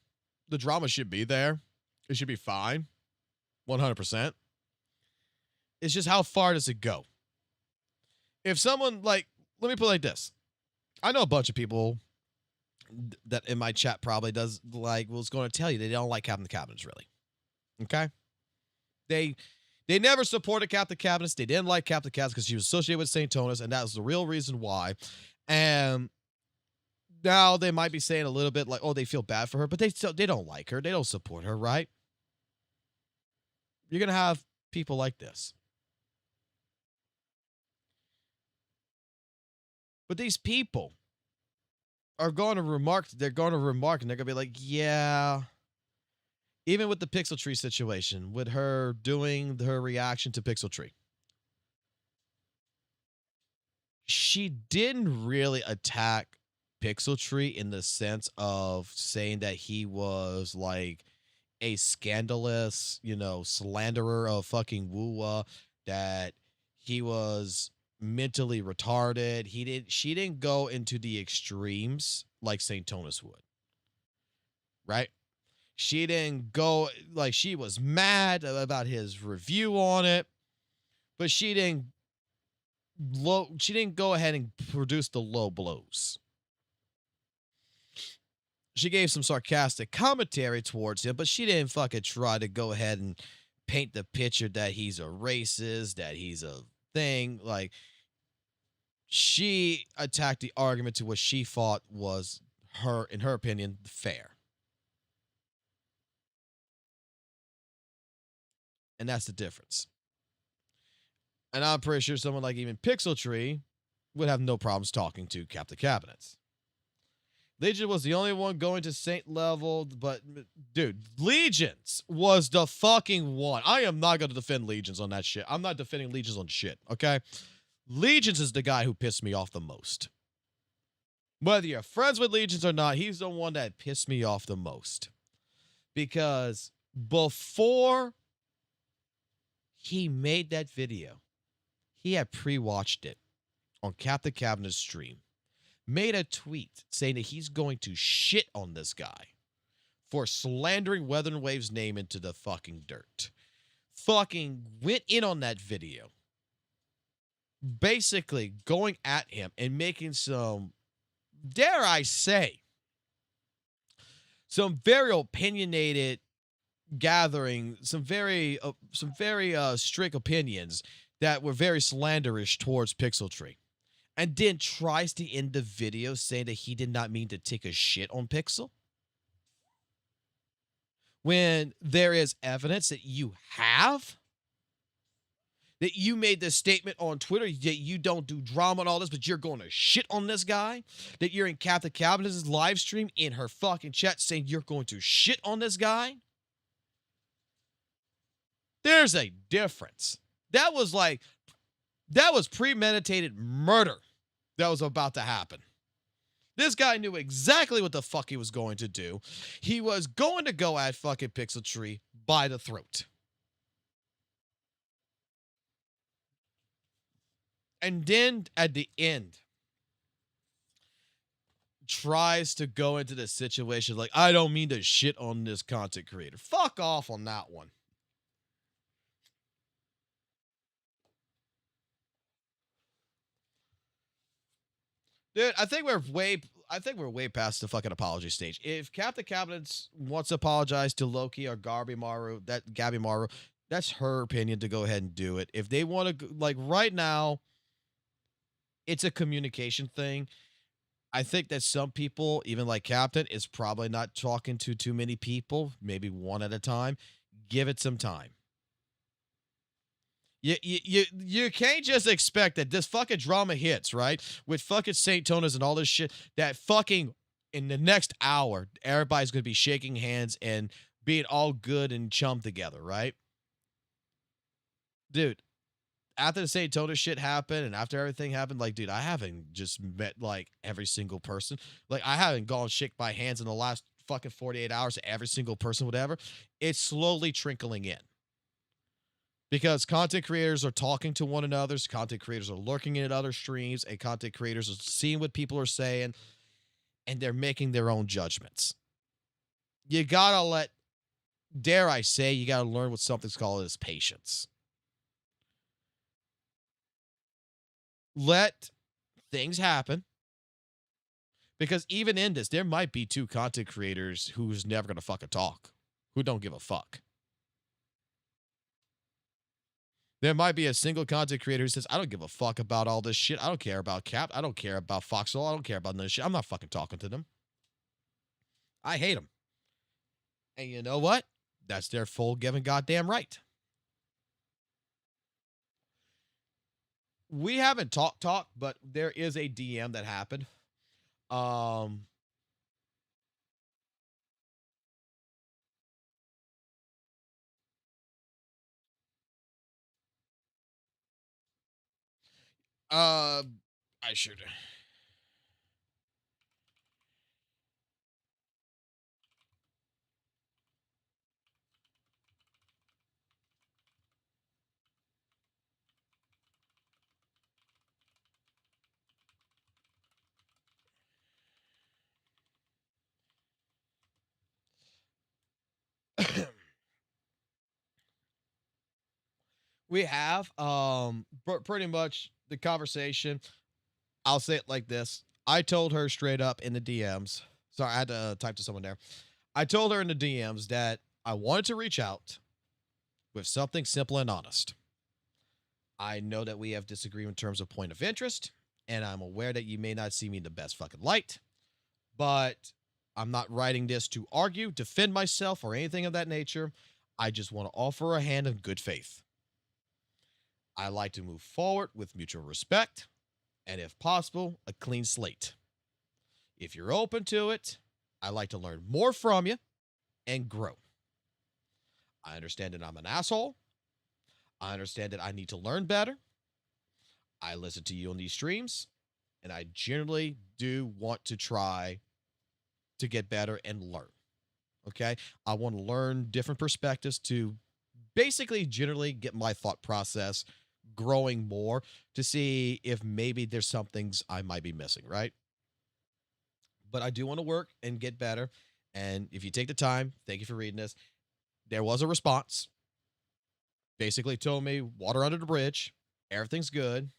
The drama should be there. It should be fine. 100%. It's just how far does it go? If someone, like, let me put it like this. I know a bunch of people that in my chat probably was going to tell you they don't like Captain Cabinets, really. Okay? They never supported Captain Cabinets. They didn't like Captain Cabinets because she was associated with Saintontas, and that was the real reason why. And now they might be saying a little bit like, oh, they feel bad for her, but they don't like her. They don't support her, right? You're going to have people like this. But these people are going to remark, and they're going to be like, yeah, even with the Pixel Tree situation, with her doing her reaction to Pixel Tree, she didn't really attack Pixel Tree in the sense of saying that he was like a scandalous, slanderer of fucking WUWA, that he was mentally retarded. She didn't go into the extremes like Saintontas would. Right? She didn't go like she was mad about his review on it, but she didn't go ahead and produce the low blows. She gave some sarcastic commentary towards him, but she didn't fucking try to go ahead and paint the picture that he's a racist, that he's a thing. Like, she attacked the argument to what she thought was in her opinion, fair. And that's the difference. And I'm pretty sure someone like even Pixel Tree would have no problems talking to Captain Cabinets. Legion was the only one going to Saint level, but dude, Legions was the fucking one. I am not going to defend Legions on that shit. I'm not defending Legions on shit, okay? Legions is the guy who pissed me off the most. Whether you're friends with Legions or not, he's the one that pissed me off the most. Because before he made that video, he had pre-watched it on Captain Cabinet's stream. Made a tweet saying that he's going to shit on this guy for slandering Weather and Wave's name into the fucking dirt. Fucking went in on that video. Basically going at him and making some, dare I say, some very opinionated gathering, some very strict opinions that were very slanderish towards Pixel Tree. And then tries to end the video saying that he did not mean to take a shit on Pixel. When there is evidence that you have, that you made this statement on Twitter that you don't do drama and all this, but you're going to shit on this guy, that you're in Captain Cabinet's live stream in her fucking chat saying you're going to shit on this guy. There's a difference. That was premeditated murder that was about to happen. This guy knew exactly what the fuck he was going to do. He was going to go at fucking Pixel Tree by the throat. And then at the end, tries to go into the situation like, I don't mean to shit on this content creator. Fuck off on that one. Dude, I think we're way past the fucking apology stage. If Captain Cabinets wants to apologize to Loki or Gabby Maru, that's her opinion to go ahead and do it. If they want to, like right now, it's a communication thing. I think that some people, even like Captain, is probably not talking to too many people, maybe one at a time. Give it some time. You can't just expect that this fucking drama hits, right? With fucking Saintontas and all this shit, that fucking in the next hour, everybody's going to be shaking hands and being all good and chum together, right? Dude, after the Saintontas shit happened and after everything happened, like, dude, I haven't just met, like, every single person. Like, I haven't gone shake by hands in the last fucking 48 hours to every single person, whatever. It's slowly trickling in. Because content creators are talking to one another, content creators are lurking at other streams, and content creators are seeing what people are saying, and they're making their own judgments. You gotta dare I say, you gotta learn what something's called as patience. Let things happen. Because even in this, there might be two content creators who's never gonna fucking talk, who don't give a fuck. There might be a single content creator who says, I don't give a fuck about all this shit. I don't care about Cap. I don't care about Foxhole. I don't care about none of this shit. I'm not fucking talking to them. I hate them. And you know what? That's their full given goddamn right. We haven't talked, but there is a DM that happened. I should. We have pretty much the conversation. I'll say it like this. I told her straight up in the DMs. Sorry, I had to type to someone there. I told her in the DMs that I wanted to reach out with something simple and honest. I know that we have disagreement in terms of point of interest, and I'm aware that you may not see me in the best fucking light, but I'm not writing this to argue, defend myself, or anything of that nature. I just want to offer a hand of good faith. I like to move forward with mutual respect, and if possible, a clean slate. If you're open to it, I like to learn more from you and grow. I understand that I'm an asshole. I understand that I need to learn better. I listen to you on these streams, and I generally do want to try to get better and learn. Okay? I want to learn different perspectives to basically generally get my thought process growing more to see if maybe there's some things I might be missing, right? But I do want to work and get better. And if you take the time, thank you for reading this. There was a response. Basically told me, water under the bridge, everything's good.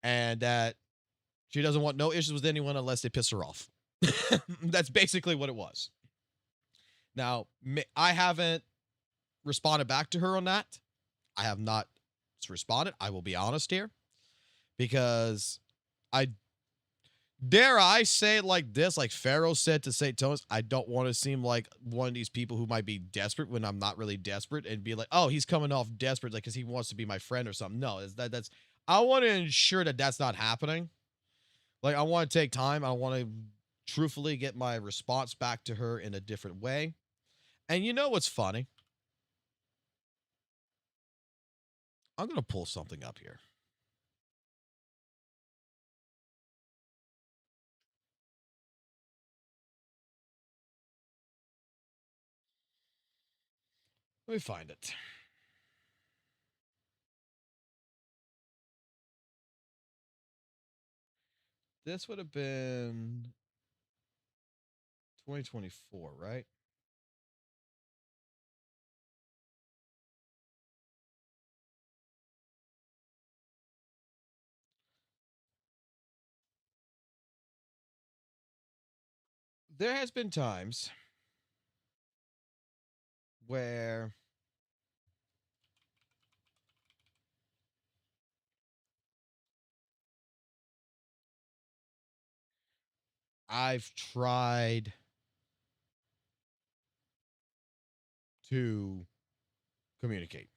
And that she doesn't want no issues with anyone unless they piss her off. That's basically what it was. Now, I haven't responded back to her on that. I have not responded. I will be honest here. Because dare I say it like this, like Pharaoh said to Saintontas, I don't want to seem like one of these people who might be desperate when I'm not really desperate and be like, oh, he's coming off desperate like because he wants to be my friend or something. No, that's I want to ensure that that's not happening. Like, I want to take time. I want to truthfully get my response back to her in a different way. And you know what's funny? I'm going to pull something up here. Let me find it. This would have been 2024, right? There has been times where I've tried to communicate.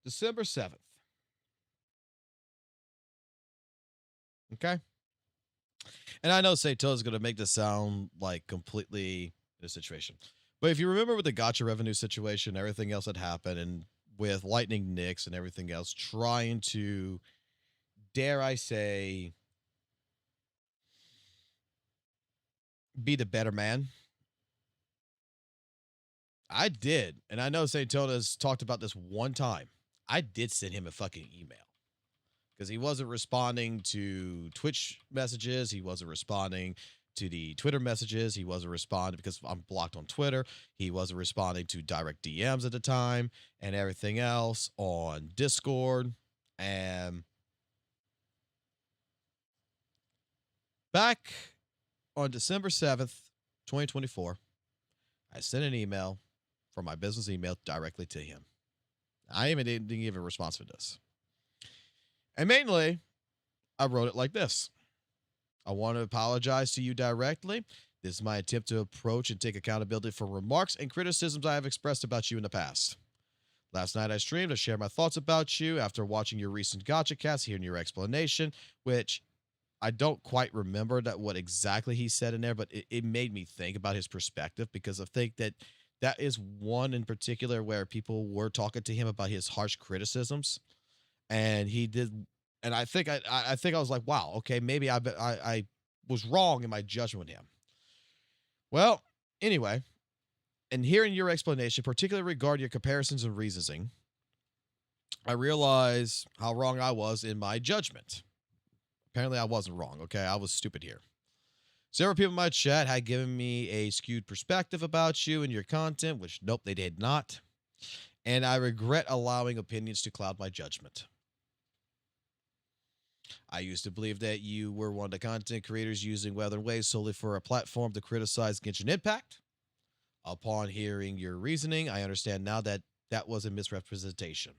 December 7th. Okay. And I know Saintontas is going to make this sound like completely in a situation. But if you remember with the gotcha revenue situation, everything else that happened, and with Lightning Nicks and everything else, trying to, dare I say, be the better man. I did. And I know Saintontas talked about this one time. I did send him a fucking email. Because he wasn't responding to Twitch messages. He wasn't responding to the Twitter messages. He wasn't responding because I'm blocked on Twitter. He wasn't responding to direct DMs at the time and everything else on Discord. And back on December 7th, 2024, I sent an email from my business email directly to him. I even didn't give a response for this. And mainly, I wrote it like this. I want to apologize to you directly. This is my attempt to approach and take accountability for remarks and criticisms I have expressed about you in the past. Last night I streamed to share my thoughts about you after watching your recent gotcha cast, hearing your explanation, which I don't quite remember what exactly he said in there, but it made me think about his perspective, because I think that is one in particular where people were talking to him about his harsh criticisms. And he did, and I think I was like, wow, okay, maybe I was wrong in my judgment with him. Well, anyway, and hearing your explanation, particularly regarding your comparisons and reasoning, I realized how wrong I was in my judgment. Apparently, I wasn't wrong. Okay, I was stupid here. Several people in my chat had given me a skewed perspective about you and your content, which nope, they did not. And I regret allowing opinions to cloud my judgment. I used to believe that you were one of the content creators using Weathering Waves solely for a platform to criticize Genshin Impact. Upon hearing your reasoning, I understand now that that was a misrepresentation.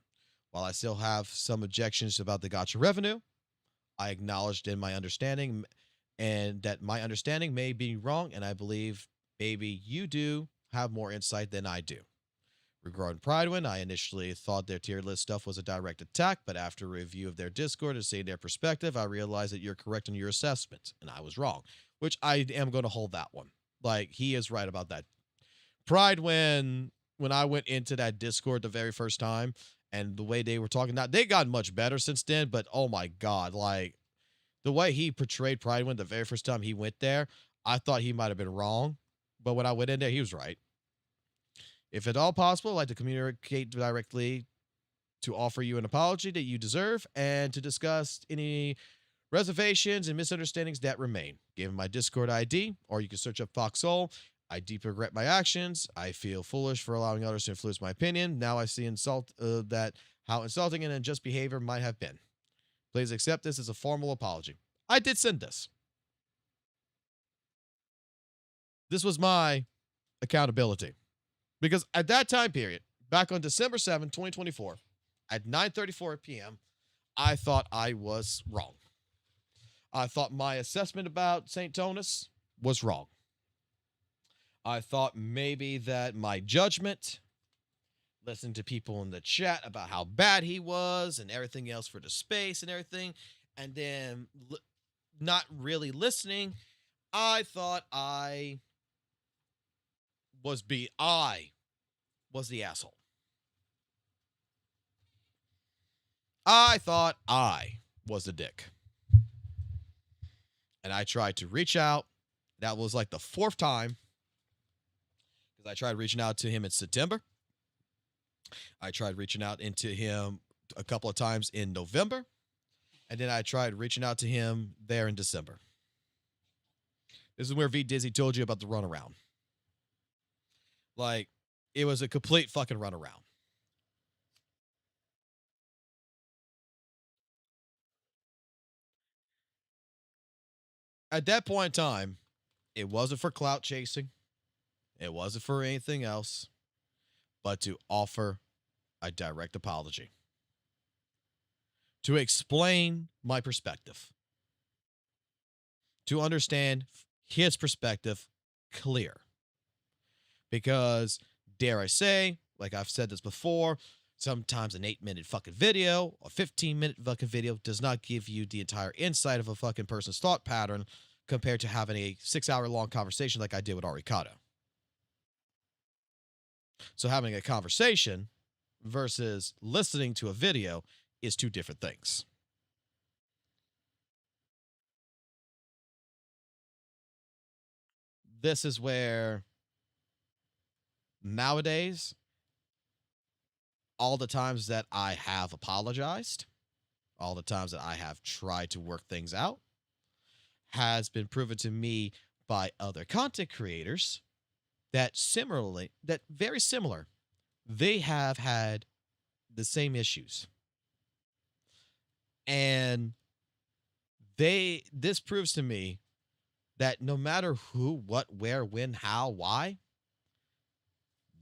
While I still have some objections about the gotcha revenue, I acknowledged in my understanding and that my understanding may be wrong, and I believe maybe you do have more insight than I do. Regarding Pridewind, I initially thought their tier list stuff was a direct attack, but after a review of their Discord and seeing their perspective, I realized that you're correct in your assessment, and I was wrong, which I am going to hold that one. Like, he is right about that. Pridewind, when I went into that Discord the very first time, and the way they were talking, now they got much better since then, but oh my God, like, the way he portrayed Pridewind the very first time he went there, I thought he might have been wrong, but when I went in there, he was right. If at all possible, I'd like to communicate directly to offer you an apology that you deserve and to discuss any reservations and misunderstandings that remain. Given my Discord ID, or you can search up Foxhole, I deeply regret my actions. I feel foolish for allowing others to influence my opinion. Now I see how insulting and unjust behavior might have been. Please accept this as a formal apology. I did send this. This was my accountability. Because at that time period, back on December 7, 2024, at 9:34 p.m., I thought I was wrong. I thought my assessment about Saintontas was wrong. I thought maybe that my judgment, listening to people in the chat about how bad he was and everything else for the space and everything, and then not really listening, I thought I was the asshole. I thought I was the dick. And I tried to reach out That was like the 4th time, because I tried reaching out to him in September. I tried reaching out into him a couple of times in November, and then I tried reaching out to him there in December. This is where V Dizzy told you about the runaround. Like, it was a complete fucking runaround. At that point in time, it wasn't for clout chasing. It wasn't for anything else, but to offer a direct apology. To explain my perspective. To understand his perspective clear. Because, dare I say, like I've said this before, sometimes an 8-minute fucking video, a 15-minute fucking video does not give you the entire insight of a fucking person's thought pattern compared to having a 6-hour-long conversation like I did with Arikado. So having a conversation versus listening to a video is 2 different things. This is where nowadays, all the times that I have apologized, all the times that I have tried to work things out, has been proven to me by other content creators that very similar, they have had the same issues. And this proves to me that no matter who, what, where, when, how, why,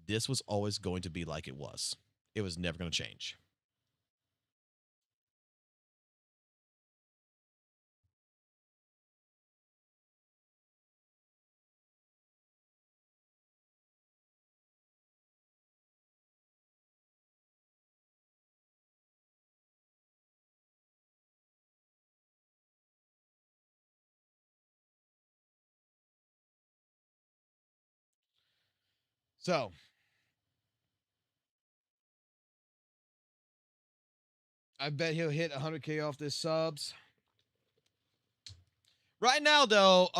this was always going to be like it was. It was never going to change. So, I bet he'll hit 100K off this subs. Right now, though,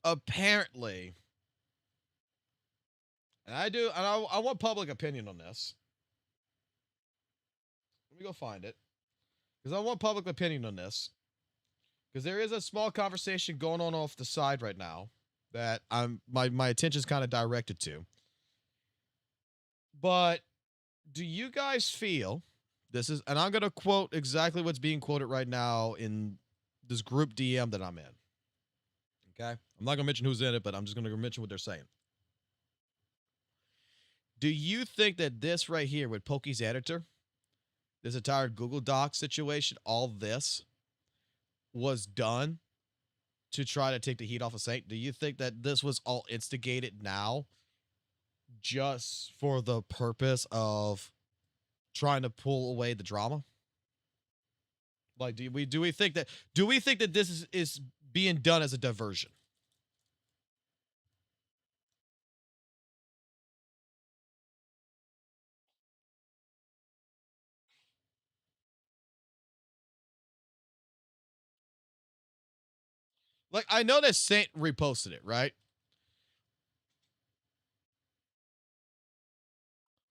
apparently, and I want public opinion on this. Let me go find it. Because I want public opinion on this. Because there is a small conversation going on off the side right now that my attention's kind of directed to. But do you guys feel this is, and I'm going to quote exactly what's being quoted right now in this group DM that I'm in. Okay? I'm not going to mention who's in it, but I'm just going to mention what they're saying. Do you think that this right here with Pokey's editor, this entire Google Doc situation, all this was done to try to take the heat off of Saint? Do you think that this was all instigated now just for the purpose of trying to pull away the drama? Like, do we think that this is being done as a diversion? Like, I know that Saint reposted it, right?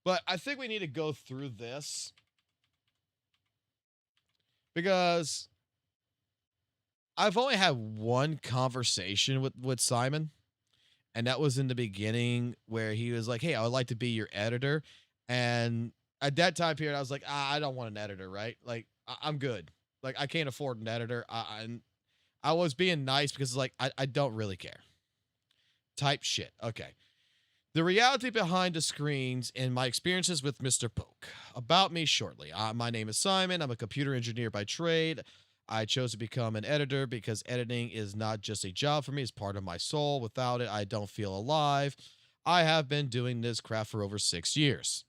But I think we need to go through this because I've only had one conversation with Simon, and that was in the beginning where he was like, hey, I would like to be your editor. And at that time period, I was like, I don't want an editor, right? Like, I'm good. Like, I can't afford an editor. I was being nice because, like, I don't really care. Type shit. Okay. The reality behind the screens and my experiences with Mr. Poke. About me shortly. My name is Simon. I'm a computer engineer by trade. I chose to become an editor because editing is not just a job for me. It's part of my soul. Without it, I don't feel alive. I have been doing this craft for over 6 years.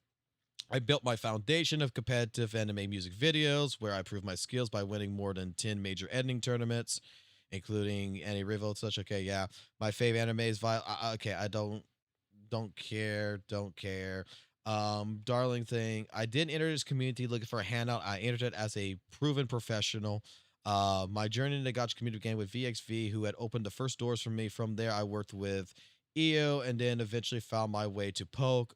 I built my foundation of competitive anime music videos where I proved my skills by winning more than 10 major editing tournaments, including any rival such. Okay, yeah. My fave anime is okay, I don't care. Darling thing. I didn't enter this community looking for a handout. I entered it as a proven professional. My journey in the gacha community began with VXV, who had opened the first doors for me. From there, I worked with EO and then eventually found my way to Poke.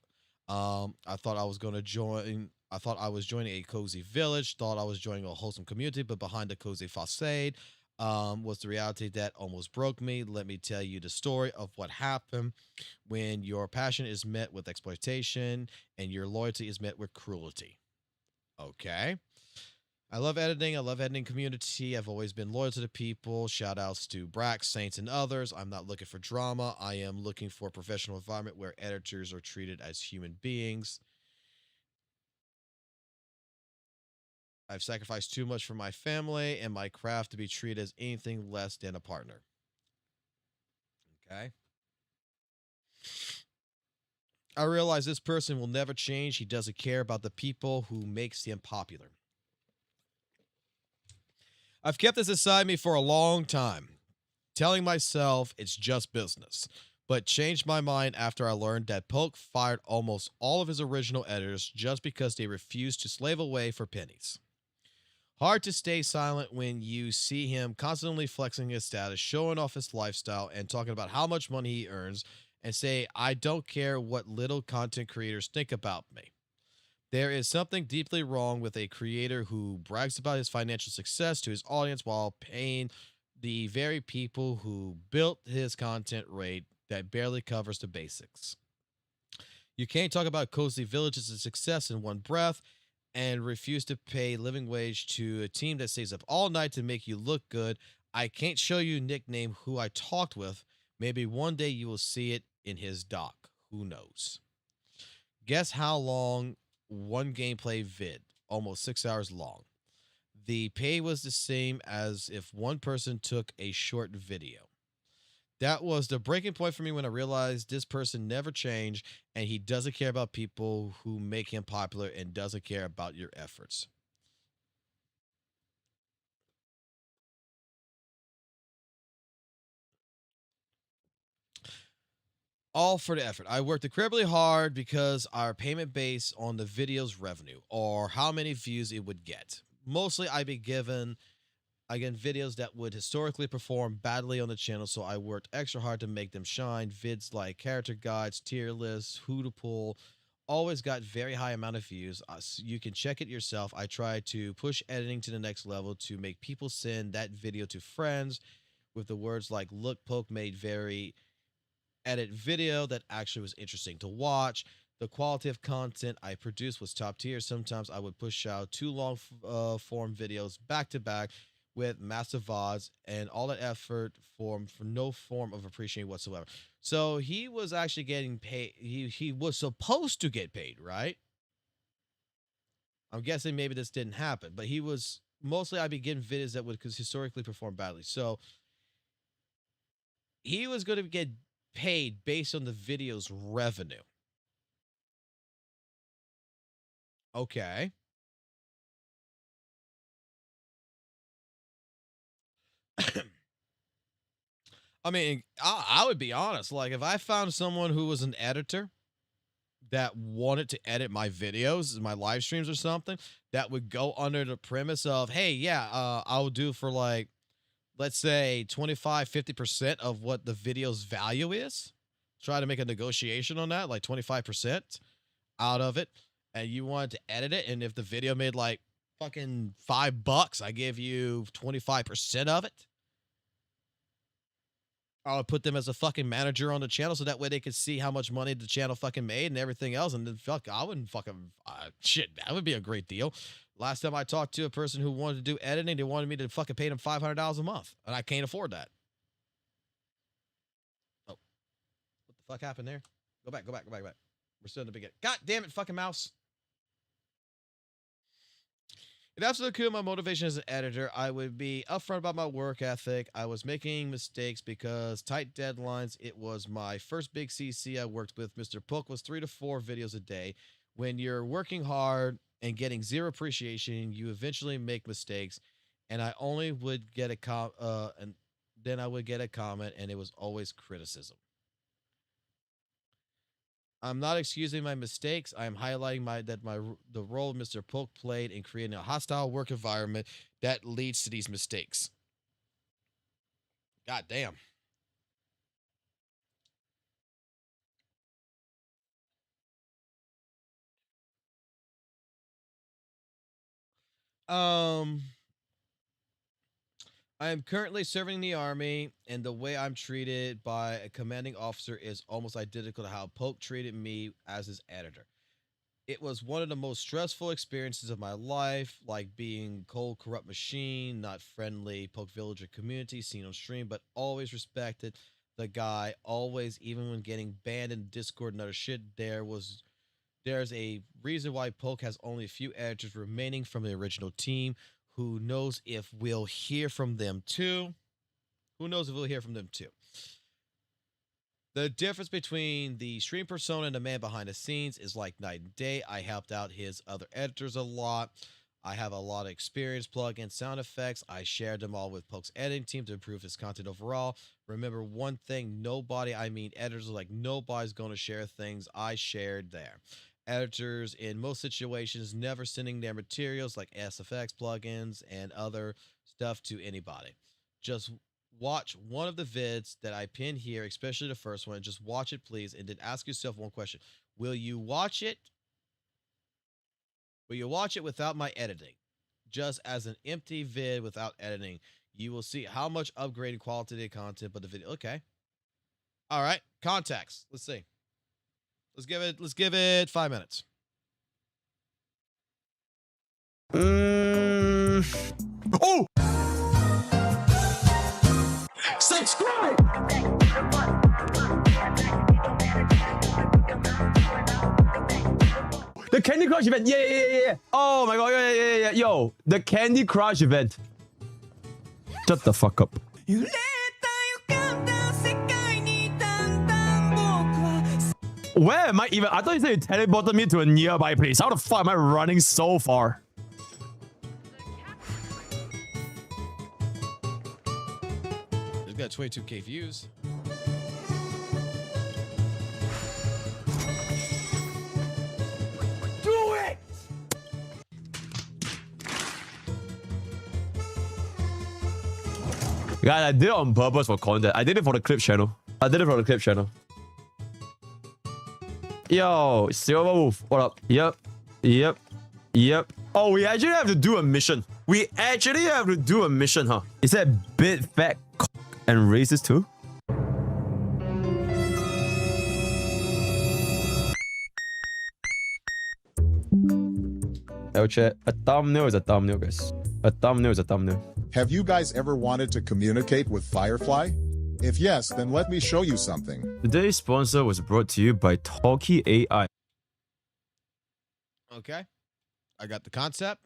I thought I was going to join. I thought I was joining a cozy village, thought I was joining a wholesome community, but behind the cozy facade was the reality that almost broke me. Let me tell you the story of what happened when your passion is met with exploitation and your loyalty is met with cruelty. Okay. I love editing. I love editing community. I've always been loyal to the people. Shout outs to Brax, Saints, and others. I'm not looking for drama. I am looking for a professional environment where editors are treated as human beings. I've sacrificed too much for my family and my craft to be treated as anything less than a partner. Okay. I realize this person will never change. He doesn't care about the people who makes him popular. I've kept this inside me for a long time, telling myself it's just business, but changed my mind after I learned that Poke fired almost all of his original editors just because they refused to slave away for pennies. Hard to stay silent when you see him constantly flexing his status, showing off his lifestyle, and talking about how much money he earns, and say, I don't care what little content creators think about me. There is something deeply wrong with a creator who brags about his financial success to his audience while paying the very people who built his content rate that barely covers the basics. You can't talk about cozy villages and success in one breath and refuse to pay living wage to a team that stays up all night to make you look good. I can't show you nickname who I talked with. Maybe one day you will see it in his doc. Who knows? Guess how long one gameplay vid? Almost 6 hours long. The pay was the same as if one person took a short video. That was the breaking point for me when I realized this person never changed and he doesn't care about people who make him popular and doesn't care about your efforts. All for the effort. I worked incredibly hard because our payment based on the video's revenue or how many views it would get. Mostly I'd be given again videos that would historically perform badly on the channel, so I worked extra hard to make them shine. Vids like character guides, tier lists, who to pull always got very high amount of views. You can check it yourself. I tried to push editing to the next level to make people send that video to friends with the words like, look, Poke made very edit video that actually was interesting to watch. The quality of content I produced was top tier. Sometimes I would push out 2 long form videos back to back with massive VODs and all that effort for no form of appreciation whatsoever. So he was actually getting paid. He was supposed to get paid, right? I'm guessing maybe this didn't happen, but he was mostly I'd be getting videos that would historically perform badly. So he was going to get paid based on the video's revenue. Okay. I mean, I would be honest. Like, if I found someone who was an editor that wanted to edit my videos, my live streams or something, that would go under the premise of, hey, yeah, I'll do for like, let's say 25, 50% of what the video's value is. Try to make a negotiation on that, like 25% out of it. And you wanted to edit it. And if the video made like fucking $5, I give you 25% of it. I would put them as a fucking manager on the channel so that way they could see how much money the channel fucking made and everything else. And then fuck, I wouldn't fucking shit. That would be a great deal. Last time I talked to a person who wanted to do editing, they wanted me to fucking pay them $500 a month, and I can't afford that. Oh, what the fuck happened there? Go back. We're still in the beginning. God damn it, fucking mouse. It absolutely killed my motivation as an editor. I would be upfront about my work ethic. I was making mistakes because tight deadlines. It was my first big CC I worked with. Mr. Pook was 3 to 4 videos a day. When you're working hard and getting zero appreciation, you eventually make mistakes. And I only would get a and then I would get a comment, and it was always criticism. I'm not excusing my mistakes. I am highlighting the role Mr. Polk played in creating a hostile work environment that leads to these mistakes. God damn. I am currently serving in the army, and the way I'm treated by a commanding officer is almost identical to how Poke treated me as his editor. It was one of the most stressful experiences of my life, like being cold, corrupt machine, not friendly, Poke villager community, seen on stream, but always respected the guy, always, even when getting banned in Discord and other shit, there's a reason why Poke has only a few editors remaining from the original team. Who knows if we'll hear from them too? Who knows if we'll hear from them too? The difference between the stream persona and the man behind the scenes is like night and day. I helped out his other editors a lot. I have a lot of experience, plugins, sound effects. I shared them all with Poke's editing team to improve his content overall. Remember one thing, editors are like, nobody's going to share things I shared there. Editors in most situations never sending their materials like SFX plugins and other stuff to anybody. Just watch one of the vids that I pin here, especially the first one. Just watch it, please, and then ask yourself one question. Will you watch it? Will you watch it without my editing? Just as an empty vid without editing. You will see how much upgraded quality of the content, but the video. Okay. All right. Context. Let's see. Let's give it 5 minutes. Oh! Subscribe! The Candy Crush event! Yeah! Oh my god, yeah. Yo, the Candy Crush event. Shut the fuck up. Where am I even? I thought you said you teleported me to a nearby place. How the fuck am I running so far? It's got 22K views. Do it! Guys, I did it on purpose for content. I did it for the clip channel. Yo, Silver Wolf, what up? Yep. Oh, we actually have to do a mission. Huh? Is that big, fat, and racist too? Oh, chat. A thumbnail is a thumbnail, guys. A thumbnail is a thumbnail. Have you guys ever wanted to communicate with Firefly? If yes, then let me show you something. Today's sponsor was brought to you by Talkie AI. Okay. I got the concept.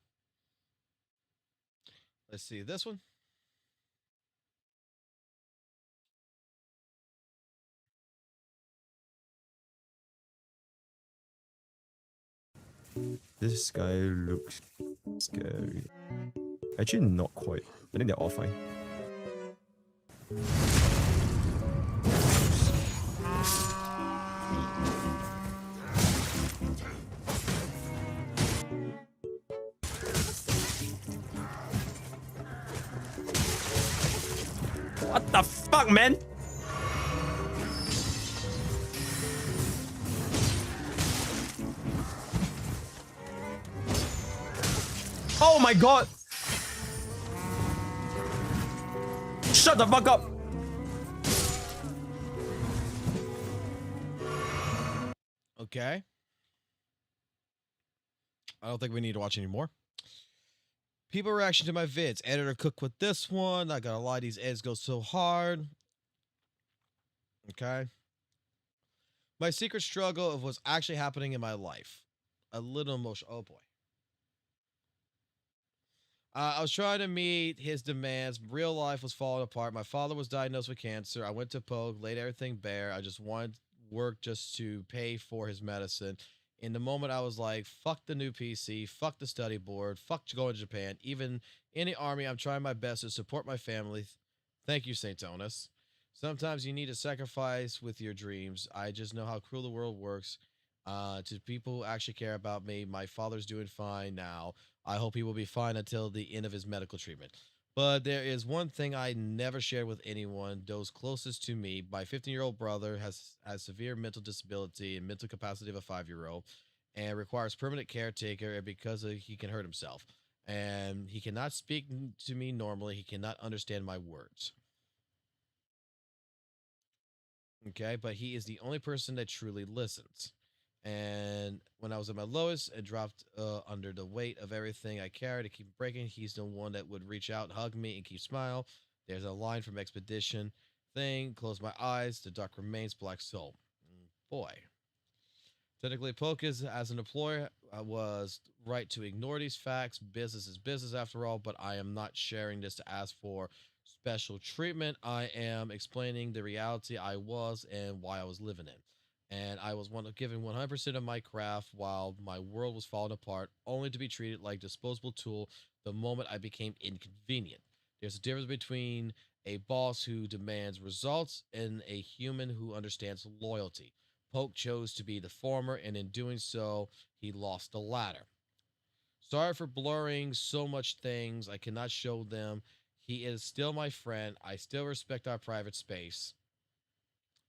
Let's see this one. This guy looks scary. Actually, not quite. I think they're all fine. What the fuck, man? Oh my god! Shut the fuck up! Okay. I don't think we need to watch any more. People reaction to my vids. Editor cook with this one. I gotta lie, these ads go so hard. Okay. My secret struggle of what's actually happening in my life. A little emotional. Oh boy. I was trying to meet his demands. Real life was falling apart. My father was diagnosed with cancer. I went to Pogue, laid everything bare. I just wanted work just to pay for his medicine. In the moment, I was like, fuck the new PC, fuck the study board, fuck going to Japan. Even in the army, I'm trying my best to support my family. Thank you, Saintontas. Sometimes you need to sacrifice with your dreams. I just know how cruel the world works. To people who actually care about me, my father's doing fine now. I hope he will be fine until the end of his medical treatment. But there is one thing I never shared with anyone, those closest to me. My 15-year-old brother has severe mental disability and mental capacity of a 5-year-old and requires permanent caretaker because he can hurt himself. And he cannot speak to me normally. He cannot understand my words. Okay, but he is the only person that truly listens. And when I was at my lowest and dropped under the weight of everything I carried to keep breaking, he's the one that would reach out, hug me, and keep smile. There's a line from Expedition thing. Close my eyes. The dark remains, black soul. Boy. Technically, Pocus, as an employer, was right to ignore these facts. Business is business after all, but I am not sharing this to ask for special treatment. I am explaining the reality I was and why I was living in. And I was giving 100% of my craft while my world was falling apart, only to be treated like a disposable tool the moment I became inconvenient. There's a difference between a boss who demands results and a human who understands loyalty. Poke chose to be the former, and in doing so, he lost the latter. Sorry for blurring so much things. I cannot show them. He is still my friend. I still respect our private space.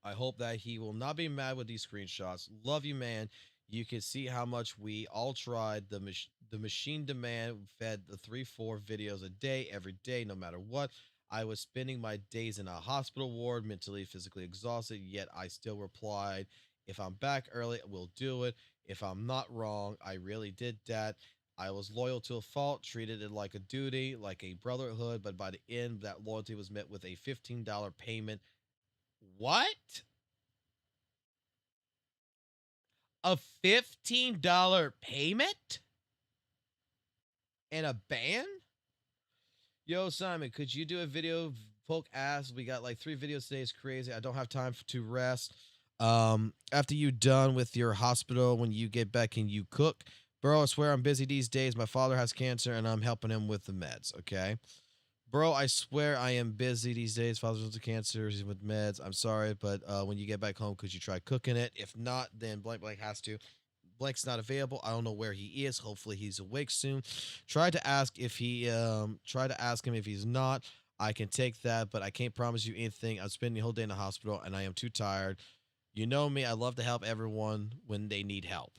I hope that he will not be mad with these screenshots. Love you, man. You can see how much we all tried. The machine demand fed the 3-4 videos a day, every day, no matter what. I was spending my days in a hospital ward, mentally, physically exhausted, yet I still replied, if I'm back early, we'll do it. If I'm not wrong, I really did that. I was loyal to a fault, treated it like a duty, like a brotherhood, but by the end, that loyalty was met with a $15 payment. What? A $15 payment? And a ban? Yo, Simon, could you do a video poke ass? We got like 3 videos today. It's crazy. I don't have time to rest. After you done with your hospital, when you get back, can you cook? Bro, I swear I'm busy these days. My father has cancer and I'm helping him with the meds, okay? Bro, I swear I am busy these days. Father's with cancer, he's with meds. I'm sorry, but when you get back home, could you try cooking it? If not, then Blank has to. Blank's not available. I don't know where he is. Hopefully he's awake soon. Try to ask him if he's not. I can take that, but I can't promise you anything. I'm spending the whole day in the hospital and I am too tired. You know me, I love to help everyone when they need help.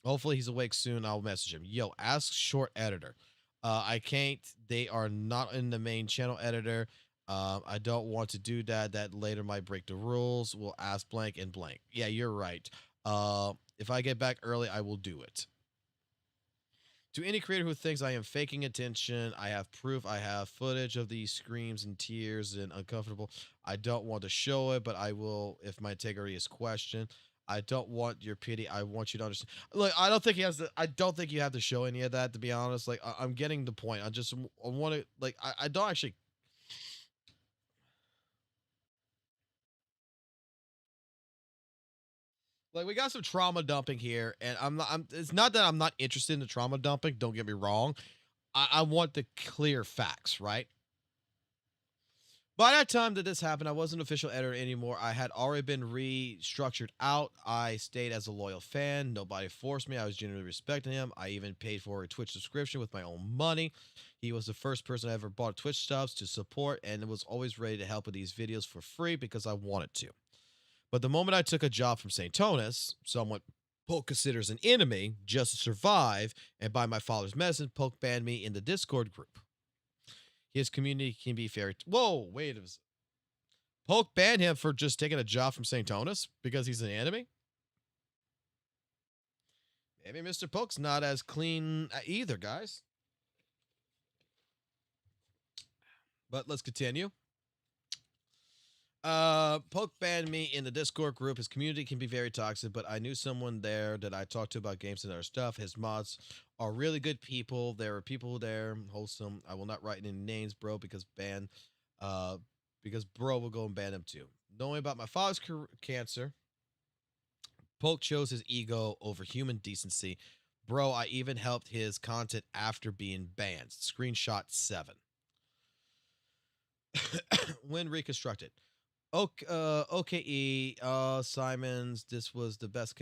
Hopefully he's awake soon. I'll message him. Yo, ask short editor. I can't. They are not in the main channel editor. I don't want to do that. That later might break the rules. We'll ask blank and blank. Yeah, you're right. If I get back early, I will do it. To any creator who thinks I am faking attention, I have proof. I have footage of these screams and tears and uncomfortable. I don't want to show it, but I will if my integrity is questioned. I don't want your pity. I want you to understand. Look, I don't think you have to show any of that, to be honest. Like, I'm getting the point. I want to, like, I don't actually. Like, we got some trauma dumping here, and it's not that I'm not interested in the trauma dumping. Don't get me wrong. I want the clear facts, right? By that time that this happened, I wasn't an official editor anymore. I had already been restructured out. I stayed as a loyal fan. Nobody forced me. I was genuinely respecting him. I even paid for a Twitch subscription with my own money. He was the first person I ever bought Twitch subs to support, and was always ready to help with these videos for free because I wanted to. But the moment I took a job from Saintontas, someone Poke considers an enemy, just to survive, and by my father's medicine, Poke banned me in the Discord group. His community can be very... Whoa, wait. Poke banned him for just taking a job from Saintontas because he's an enemy? Maybe Mr. Poke's not as clean either, guys. But let's continue. Poke banned me in the Discord group. His community can be very toxic, but I knew someone there that I talked to about games and other stuff. His mods are really good people. There are people there, wholesome. I will not write any names, bro, because bro will go and ban him too. Knowing about my father's cancer, Poke chose his ego over human decency. Bro, I even helped his content after being banned. Screenshot 7. When reconstructed. OKE, Simons, this was the best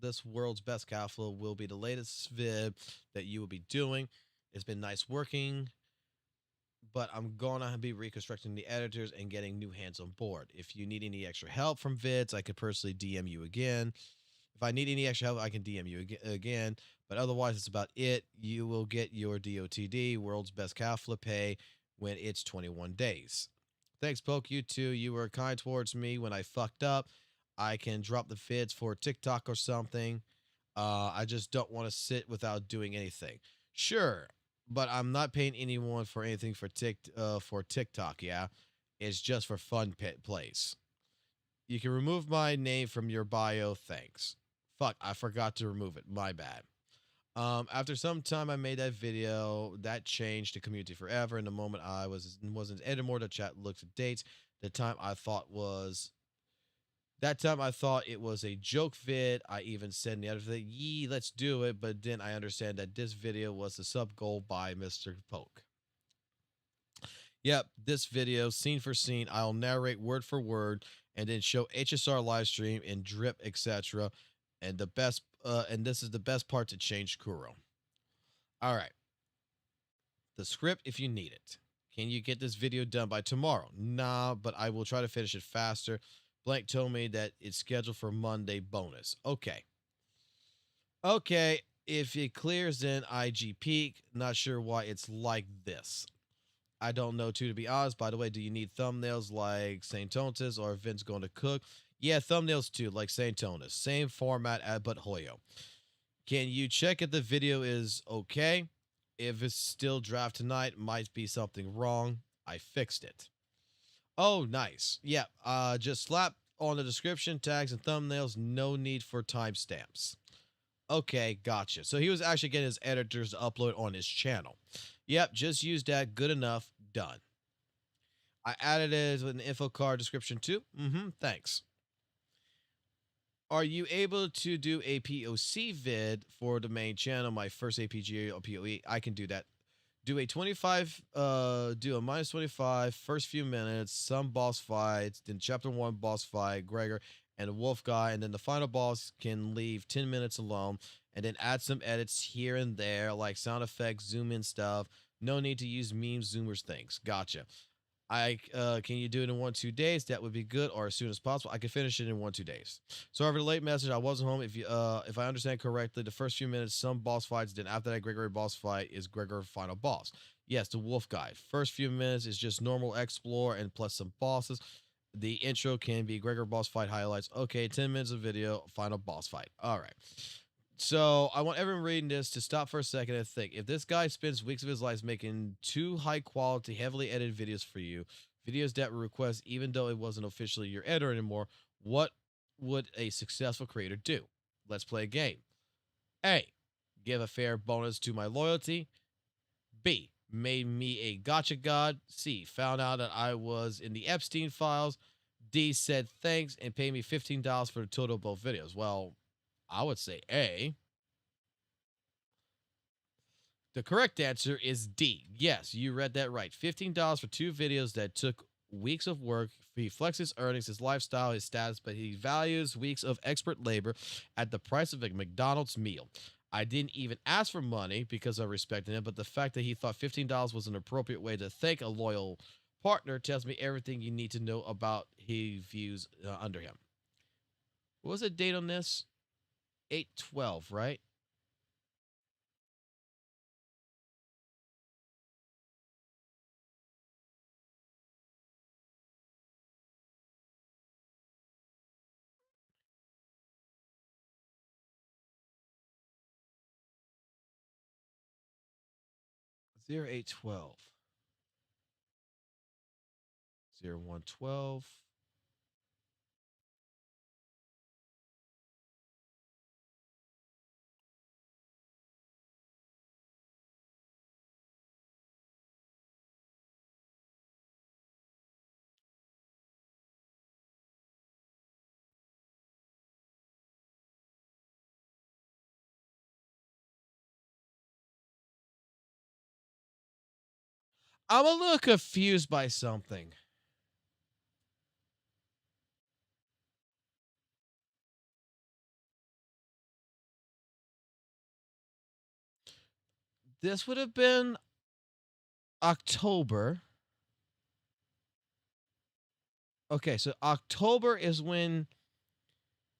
this world's best cow flow will be the latest vid that you will be doing. It's been nice working, but I'm gonna be reconstructing the editors and getting new hands on board. If you need any extra help from vids, I could personally DM you again. If I need any extra help, I can DM you again. But otherwise, it's about it. You will get your DOTD, World's Best Cow Flip pay, when it's 21 days. Thanks, Poke. You too. You were kind towards me when I fucked up. I can drop the vids for TikTok or something. I just don't want to sit without doing anything. Sure, but I'm not paying anyone for anything for TikTok. Yeah, it's just for fun plays. You can remove my name from your bio. Thanks. Fuck, I forgot to remove it. My bad. After some time, I made that video. That changed the community forever. In the moment, I wasn't anymore. The chat looked at dates. That time I thought it was a joke vid. I even said in the other thing, "Yee, let's do it." But then I understand that this video was a sub goal by Mr. Poke. Yep, this video, scene for scene, I'll narrate word for word and then show HSR live stream and drip, etc. And this is the best part to change Kuro. All right. The script if you need it. Can you get this video done by tomorrow? Nah, but I will try to finish it faster. Blank told me that it's scheduled for Monday bonus. Okay. Okay, if it clears, then IG peak. Not sure why it's like this. I don't know too, to be honest. By the way, do you need thumbnails like Saintontas or Vince going to cook? Yeah, thumbnails too, like Saintontas. Same format but Hoyo. Can you check if the video is okay? If it's still draft tonight, might be something wrong. I fixed it. Oh, nice. Yeah, just slap on the description, tags, and thumbnails. No need for timestamps. Okay, gotcha. So he was actually getting his editors to upload on his channel. Yep, just use that. Good enough. Done. I added it with an info card description too. Thanks. Are you able to do a POC vid for the main channel? My first APG or POE. I can do that. Do a 25, do a minus 25, first few minutes, some boss fights, then chapter 1 boss fight, Gregor and a wolf guy, and then the final boss can leave 10 minutes alone, and then add some edits here and there, like sound effects, zoom in stuff. No need to use memes, zoomers, things. Gotcha. Can you do it in 1-2 days? That would be good, or as soon as possible. I can finish it in 1-2 days. Sorry for the late message. I wasn't home. If I understand correctly, the first few minutes, some boss fights. Then after that, Gregory boss fight is Gregor final boss. Yes, the wolf guy. First few minutes is just normal explore and plus some bosses. The intro can be Gregor boss fight highlights. Okay, 10 minutes of video, final boss fight. All right. So I want everyone reading this to stop for a second and think. If this guy spends weeks of his life making 2 high-quality, heavily edited videos for you, videos that were requests even though it wasn't officially your editor anymore, what would a successful creator do? Let's play a game. A, give a fair bonus to my loyalty. B, made me a gotcha god. C, found out that I was in the Epstein files. D, said thanks and paid me $15 for the total of both videos. Well, I would say A. The correct answer is D. Yes, you read that right. $15 for 2 videos that took weeks of work. He flexes his earnings, his lifestyle, his status, but he values weeks of expert labor at the price of a McDonald's meal. I didn't even ask for money because I respected him, but the fact that he thought $15 was an appropriate way to thank a loyal partner tells me everything you need to know about his views under him. What was the date on this? 8/12, right? Zero 8/12. 01/12. I'm a little confused by something. This would have been October. Okay, so October is when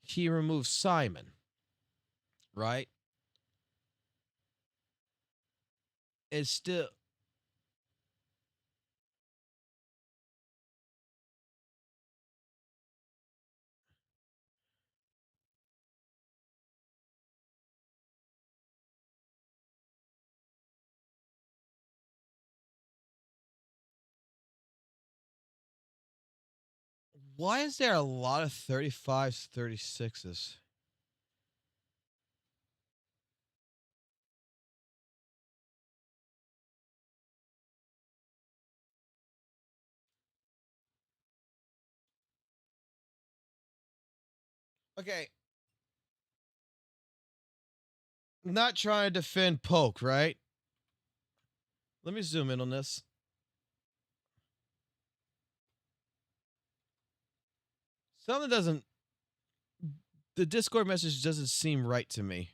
he removed Simon, right? It's still. Why is there a lot of 35s, 36s? Okay. Not trying to defend Poke, right? Let me zoom in on this. Something doesn't. The Discord message doesn't seem right to me.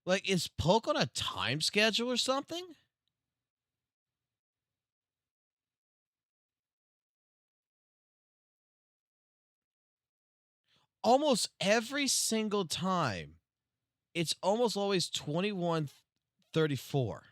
Like, is Poke on a time schedule or something? Almost every single time, it's almost always 21:34.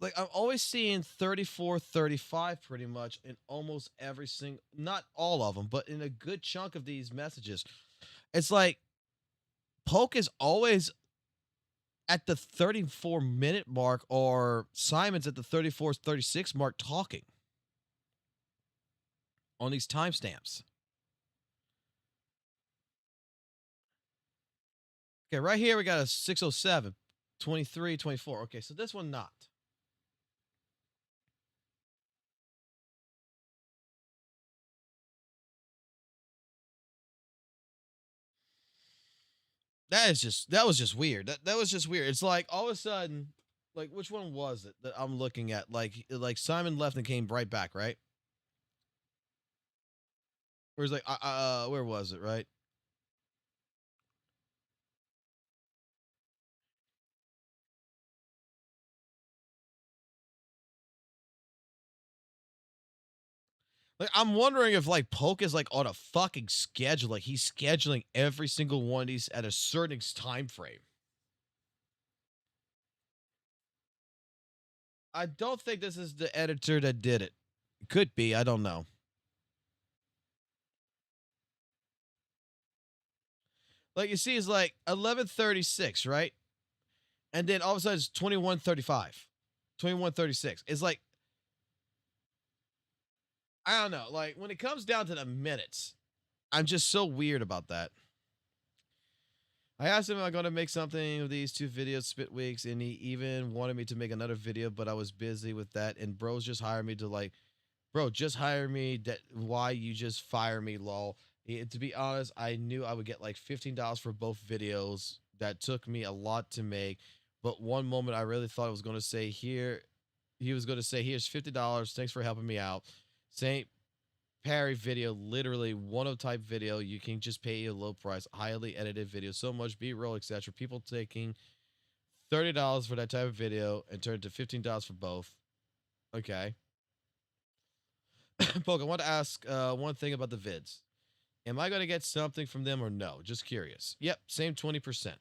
Like, I'm always seeing 34:35 pretty much in almost every single, not all of them, but in a good chunk of these messages. It's like Poke is always at the 34-minute mark, or Simon's at the 34:36 mark talking on these timestamps. Okay, right here we got a 6:07, 23, 24. Okay, so this one not. That was just weird. That was just weird. It's like all of a sudden, like, which one was it that I'm looking at? Like Simon left and came right back, right? Where's like where was it, right? Like, I'm wondering if like Poke is like on a fucking schedule, like he's scheduling every single one of these at a certain time frame. I don't think this is the editor that did it. Could be, I don't know. Like, you see, it's like 11:36, right? And then all of a sudden it's 21:35, 21:36. It's like, I don't know. Like, when it comes down to the minutes, I'm just so weird about that. I asked him, am I going to make something of these two videos, spit weeks, and he even wanted me to make another video, but I was busy with that. And bros just hired me to like, bro, just hire me. That why you just fire me, lol. To be honest, I knew I would get like $15 for both videos. That took me a lot to make. But one moment I really thought I was going to say here, he was going to say, here's $50. Thanks for helping me out. St. Perry video, literally one type video. You can just pay a low price, highly edited video, so much B-roll, etc. People taking $30 for that type of video and turn it to $15 for both. Okay. Poke, I want to ask one thing about the vids. Am I going to get something from them or no? Just curious. Yep, same 20%.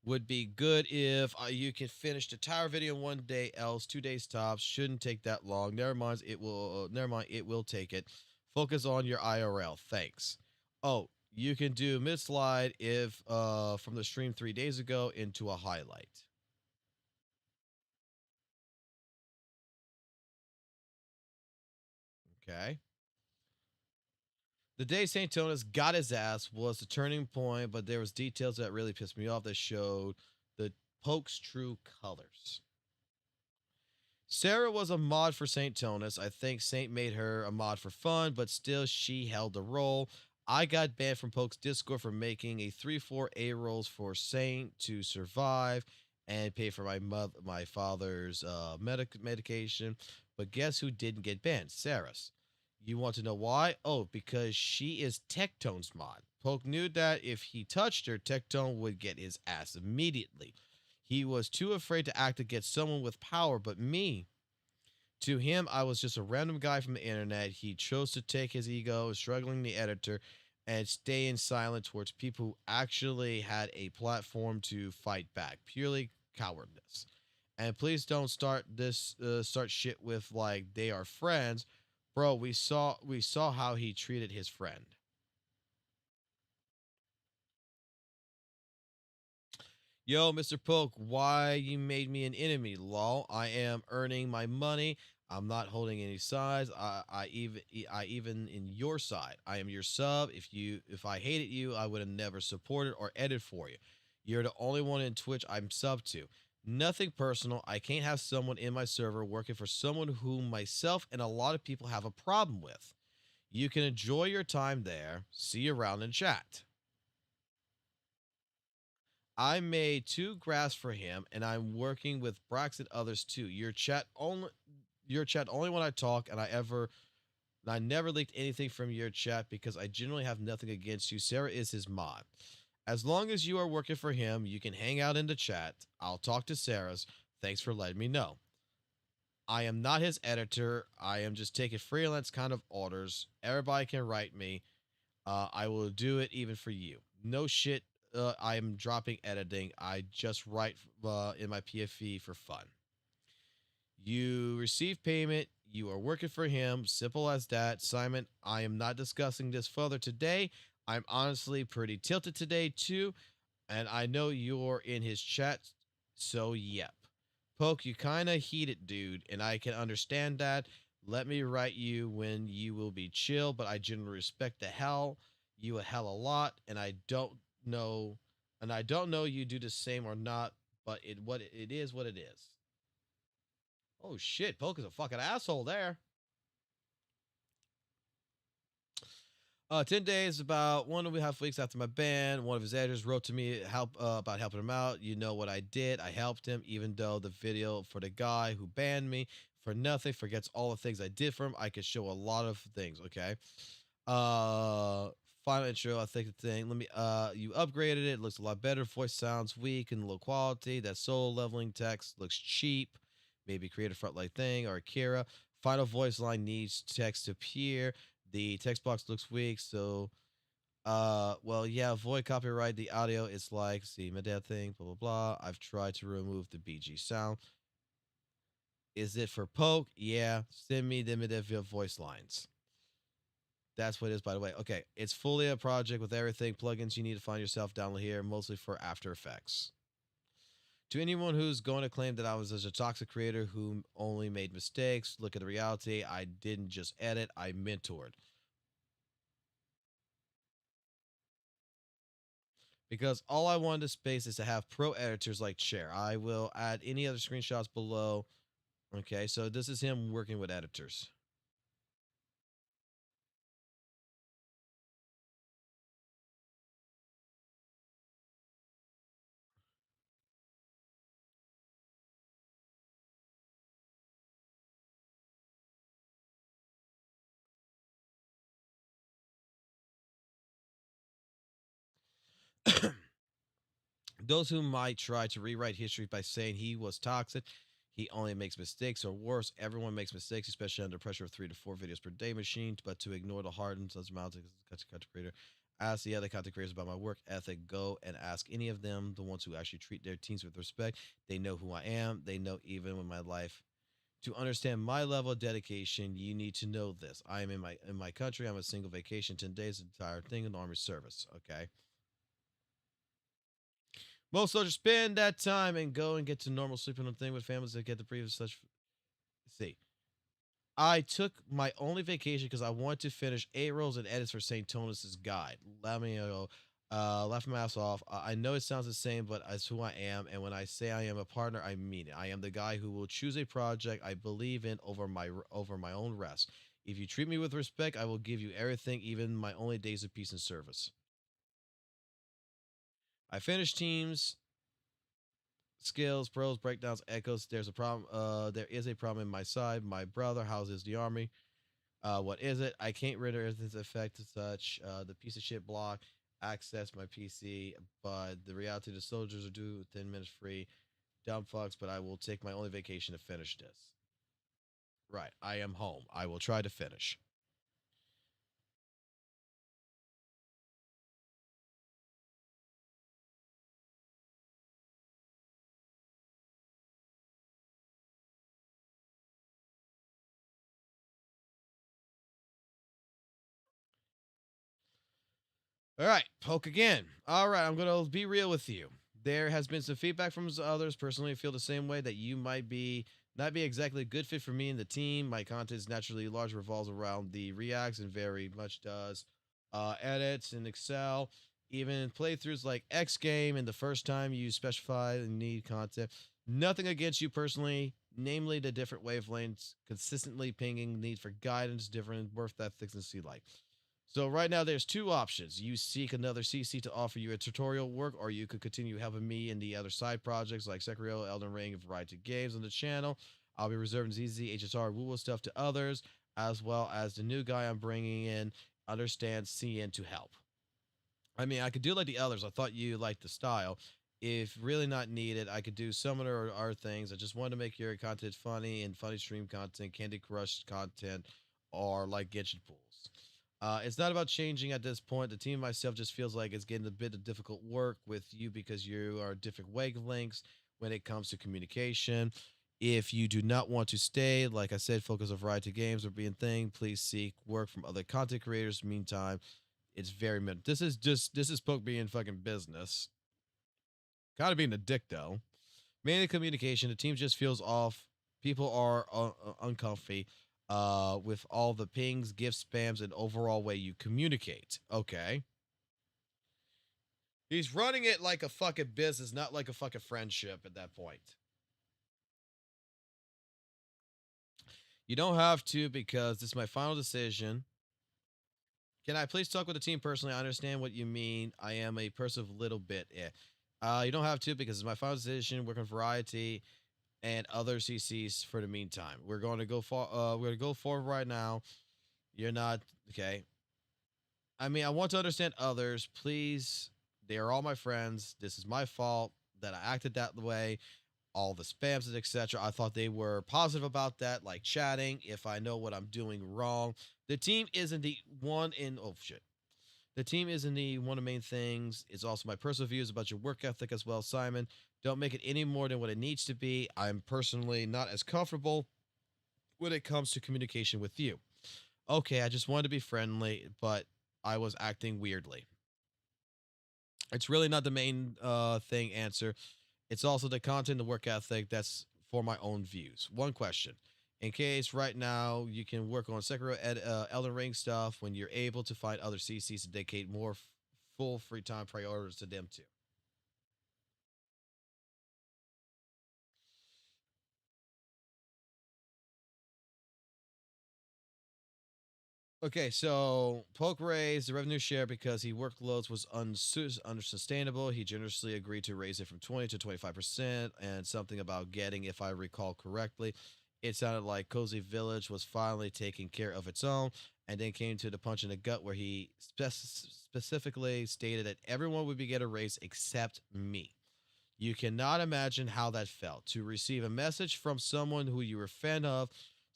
Would be good if you can finish the entire video in one day, else 2 days tops. Shouldn't take that long. Never mind, it will take it. Focus on your IRL. Thanks. Oh, you can do mid slide if from the stream 3 days ago into a highlight. Okay. The day Saintontas got his ass was the turning point, but there was details that really pissed me off that showed the Poke's true colors. Sarah was a mod for Saintontas. I think Saint made her a mod for fun, but still she held the role. I got banned from Poke's Discord for making a 3-4 A rolls for Saint to survive and pay for my father's medication. But guess who didn't get banned? Sarah's. You want to know why? Oh, because she is Tectone's mod. Poke knew that if he touched her, Tectone would get his ass immediately. He was too afraid to act against someone with power, but me. To him, I was just a random guy from the internet. He chose to take his ego, struggling the editor, and stay in silent towards people who actually had a platform to fight back. Purely cowardness. And please don't start shit with like they are friends. Bro, we saw how he treated his friend. Yo, Mr. Poke, why you made me an enemy? Lol. I am earning my money. I'm not holding any sides. I even in your side. I am your sub. If I hated you, I would have never supported or edited for you. You're the only one in Twitch I'm sub to. Nothing personal. I can't have someone in my server working for someone whom myself and a lot of people have a problem with. You can enjoy your time there. See you around in chat. I made 2 graphs for him, and I'm working with Brax and others too. Your chat only when I talk, and I never leaked anything from your chat because I generally have nothing against you. Sarah is his mod. As long as you are working for him, you can hang out in the chat. I'll talk to Sarah's. Thanks for letting me know. I am not his editor. I am just taking freelance kind of orders. Everybody can write me. I will do it even for you. No shit. I am dropping editing. I just write in my PFE for fun. You receive payment. You are working for him. Simple as that. Simon, I am not discussing this further today. I'm honestly pretty tilted today too. And I know you're in his chat. So yep. Poke, you kind of heated, dude. And I can understand that. Let me write you when you will be chill. But I generally respect the hell you a hell a lot. And I don't know you do the same or not. But it is what it is. Oh shit, Poke is a fucking asshole there. 10 days, about 1.5 weeks after my ban, one of his editors wrote to me about helping him out. You know what I did? I helped him, even though the video for the guy who banned me for nothing forgets all the things I did for him. I could show a lot of things, okay? Final intro, I think the thing. You upgraded it. It looks a lot better. Voice sounds weak and low quality. That soul leveling text looks cheap. Maybe create a frontlight thing or Akira. Final voice line needs text to appear. The text box looks weak, so well, yeah, avoid copyright. The audio is like, see my dad thing, blah blah blah. I've tried to remove the BG sound. Is it for Poke? Yeah. Send me the voice lines. That's what it is, by the way. Okay, it's fully a project with everything. Plugins you need to find yourself down here, mostly for After Effects. To anyone who's going to claim that I was a toxic creator who only made mistakes, look at the reality. I didn't just edit, I mentored. Because all I wanted to space is to have pro editors like Chair. I will add any other screenshots below. Okay, so this is him working with editors. Those who might try to rewrite history by saying he was toxic, he only makes mistakes, or worse, everyone makes mistakes, especially under pressure of 3 to 4 videos per day machine, but to ignore the hardened such amounts of content creator. Ask the other content creators about my work ethic. Go and ask any of them, the ones who actually treat their teams with respect. They know who I am. They know even when my life. To understand my level of dedication, you need to know this. I am in my country. I'm a single vacation, 10 days, entire thing in army service. Okay. Most soldiers spend that time and go and get to normal sleeping on thing with families that get the previous such. See, I took my only vacation because I want to finish 8 rolls and edits for Saintontas' guide. Let me go. Laugh my ass off. I know it sounds the same, but it's who I am. And when I say I am a partner, I mean it. I am the guy who will choose a project I believe in over my own rest. If you treat me with respect, I will give you everything, even my only days of peace and service. I finish teams, skills, pros, breakdowns, echoes. There's a problem. There is a problem in my side. My brother houses the army. What is it? I can't render its effect as such. The piece of shit block access my PC, but the reality the soldiers are due 10 minutes free. Dumb fucks, but I will take my only vacation to finish this. Right, I am home. I will try to finish. All right, poke again. All right, I'm going to be real with you. There has been some feedback from others. Personally, I feel the same way that you might be not be exactly a good fit for me and the team. My content is naturally large, revolves around the reacts and very much does edits in Excel. Even playthroughs like X game and the first time you specify and need content. Nothing against you personally, namely the different wavelengths, consistently pinging, need for guidance, different worth ethics, and sea life. So right now there's two options. You seek another CC to offer you a tutorial work, or you could continue helping me in the other side projects like Sekiro, Elden Ring, and variety of games on the channel. I'll be reserving ZZ, HSR, WUWA stuff to others, as well as the new guy I'm bringing in, understands CN to help. I mean, I could do like the others. I thought you liked the style. If really not needed, I could do summoner or other things. I just want to make your content funny and funny stream content, Candy Crush content, or like Genshin pools. It's not about changing at this point. The team myself just feels like it's getting a bit of difficult work with you because you are different wavelengths when it comes to communication. If you do not want to stay, like I said, focus on variety games or being thing, please seek work from other content creators. Meantime, it's very mid. This is Poke being fucking business. Kind of being a dick though. Mainly communication. The team just feels off. People are uncomfy with all the pings, gift spams, and overall way you communicate. Okay. He's running it like a fucking business, not like a fucking friendship at that point. You don't have to because this is my final decision. Can I please talk with the team personally? I understand what you mean. I am a person of little bit. Yeah. You don't have to because it's my final decision. Work on variety and other CCs for the meantime. We're going to go for we're going to go forward right now. You're not okay. I mean, I want to understand others. Please, they are all my friends. This is my fault that I acted that way. All the spams and etc. I thought they were positive about that, like chatting. If I know what I'm doing wrong, the team isn't the one in. Oh shit. The team isn't the one of the main things. It's also my personal views about your work ethic as well, Simon. Don't make it any more than what it needs to be. I'm personally not as comfortable when it comes to communication with you. Okay, I just wanted to be friendly, but I was acting weirdly. It's really not the main thing answer. It's also the content, the work ethic. That's for my own views. One question. In case right now you can work on Sekiro Elden Ring stuff when you're able to find other CCs to dedicate more full free time priorities to them too. Okay, so Poke raised the revenue share because he workloads was unsustainable. He generously agreed to raise it from 20 to 25%, and something about getting, if I recall correctly, it sounded like Cozy Village was finally taking care of its own, and then came to the punch in the gut where he specifically stated that everyone would be get a raise except me. You cannot imagine how that felt to receive a message from someone who you were a fan of,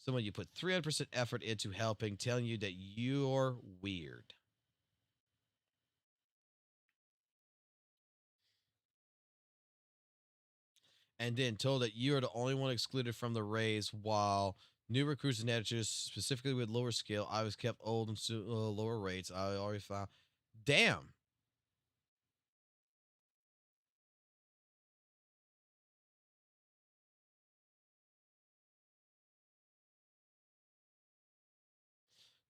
someone you put 300% effort into helping, telling you that you're weird. And then told that you are the only one excluded from the raise, while new recruits and editors, specifically with lower skill, I was kept old and lower rates. I already found. Damn.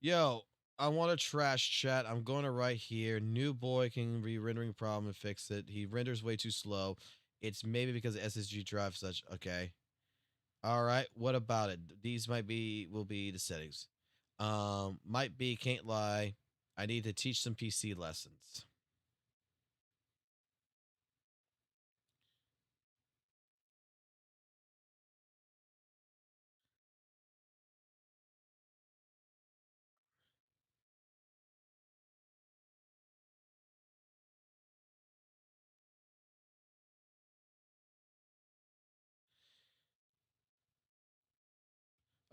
Yo, I want to trash chat. I'm going to write here. New boy can be rendering problem and fix it. He renders way too slow. It's maybe because the SSG drive such. Okay. All right. What about it? These will be the settings. Might be, can't lie. I need to teach some PC lessons.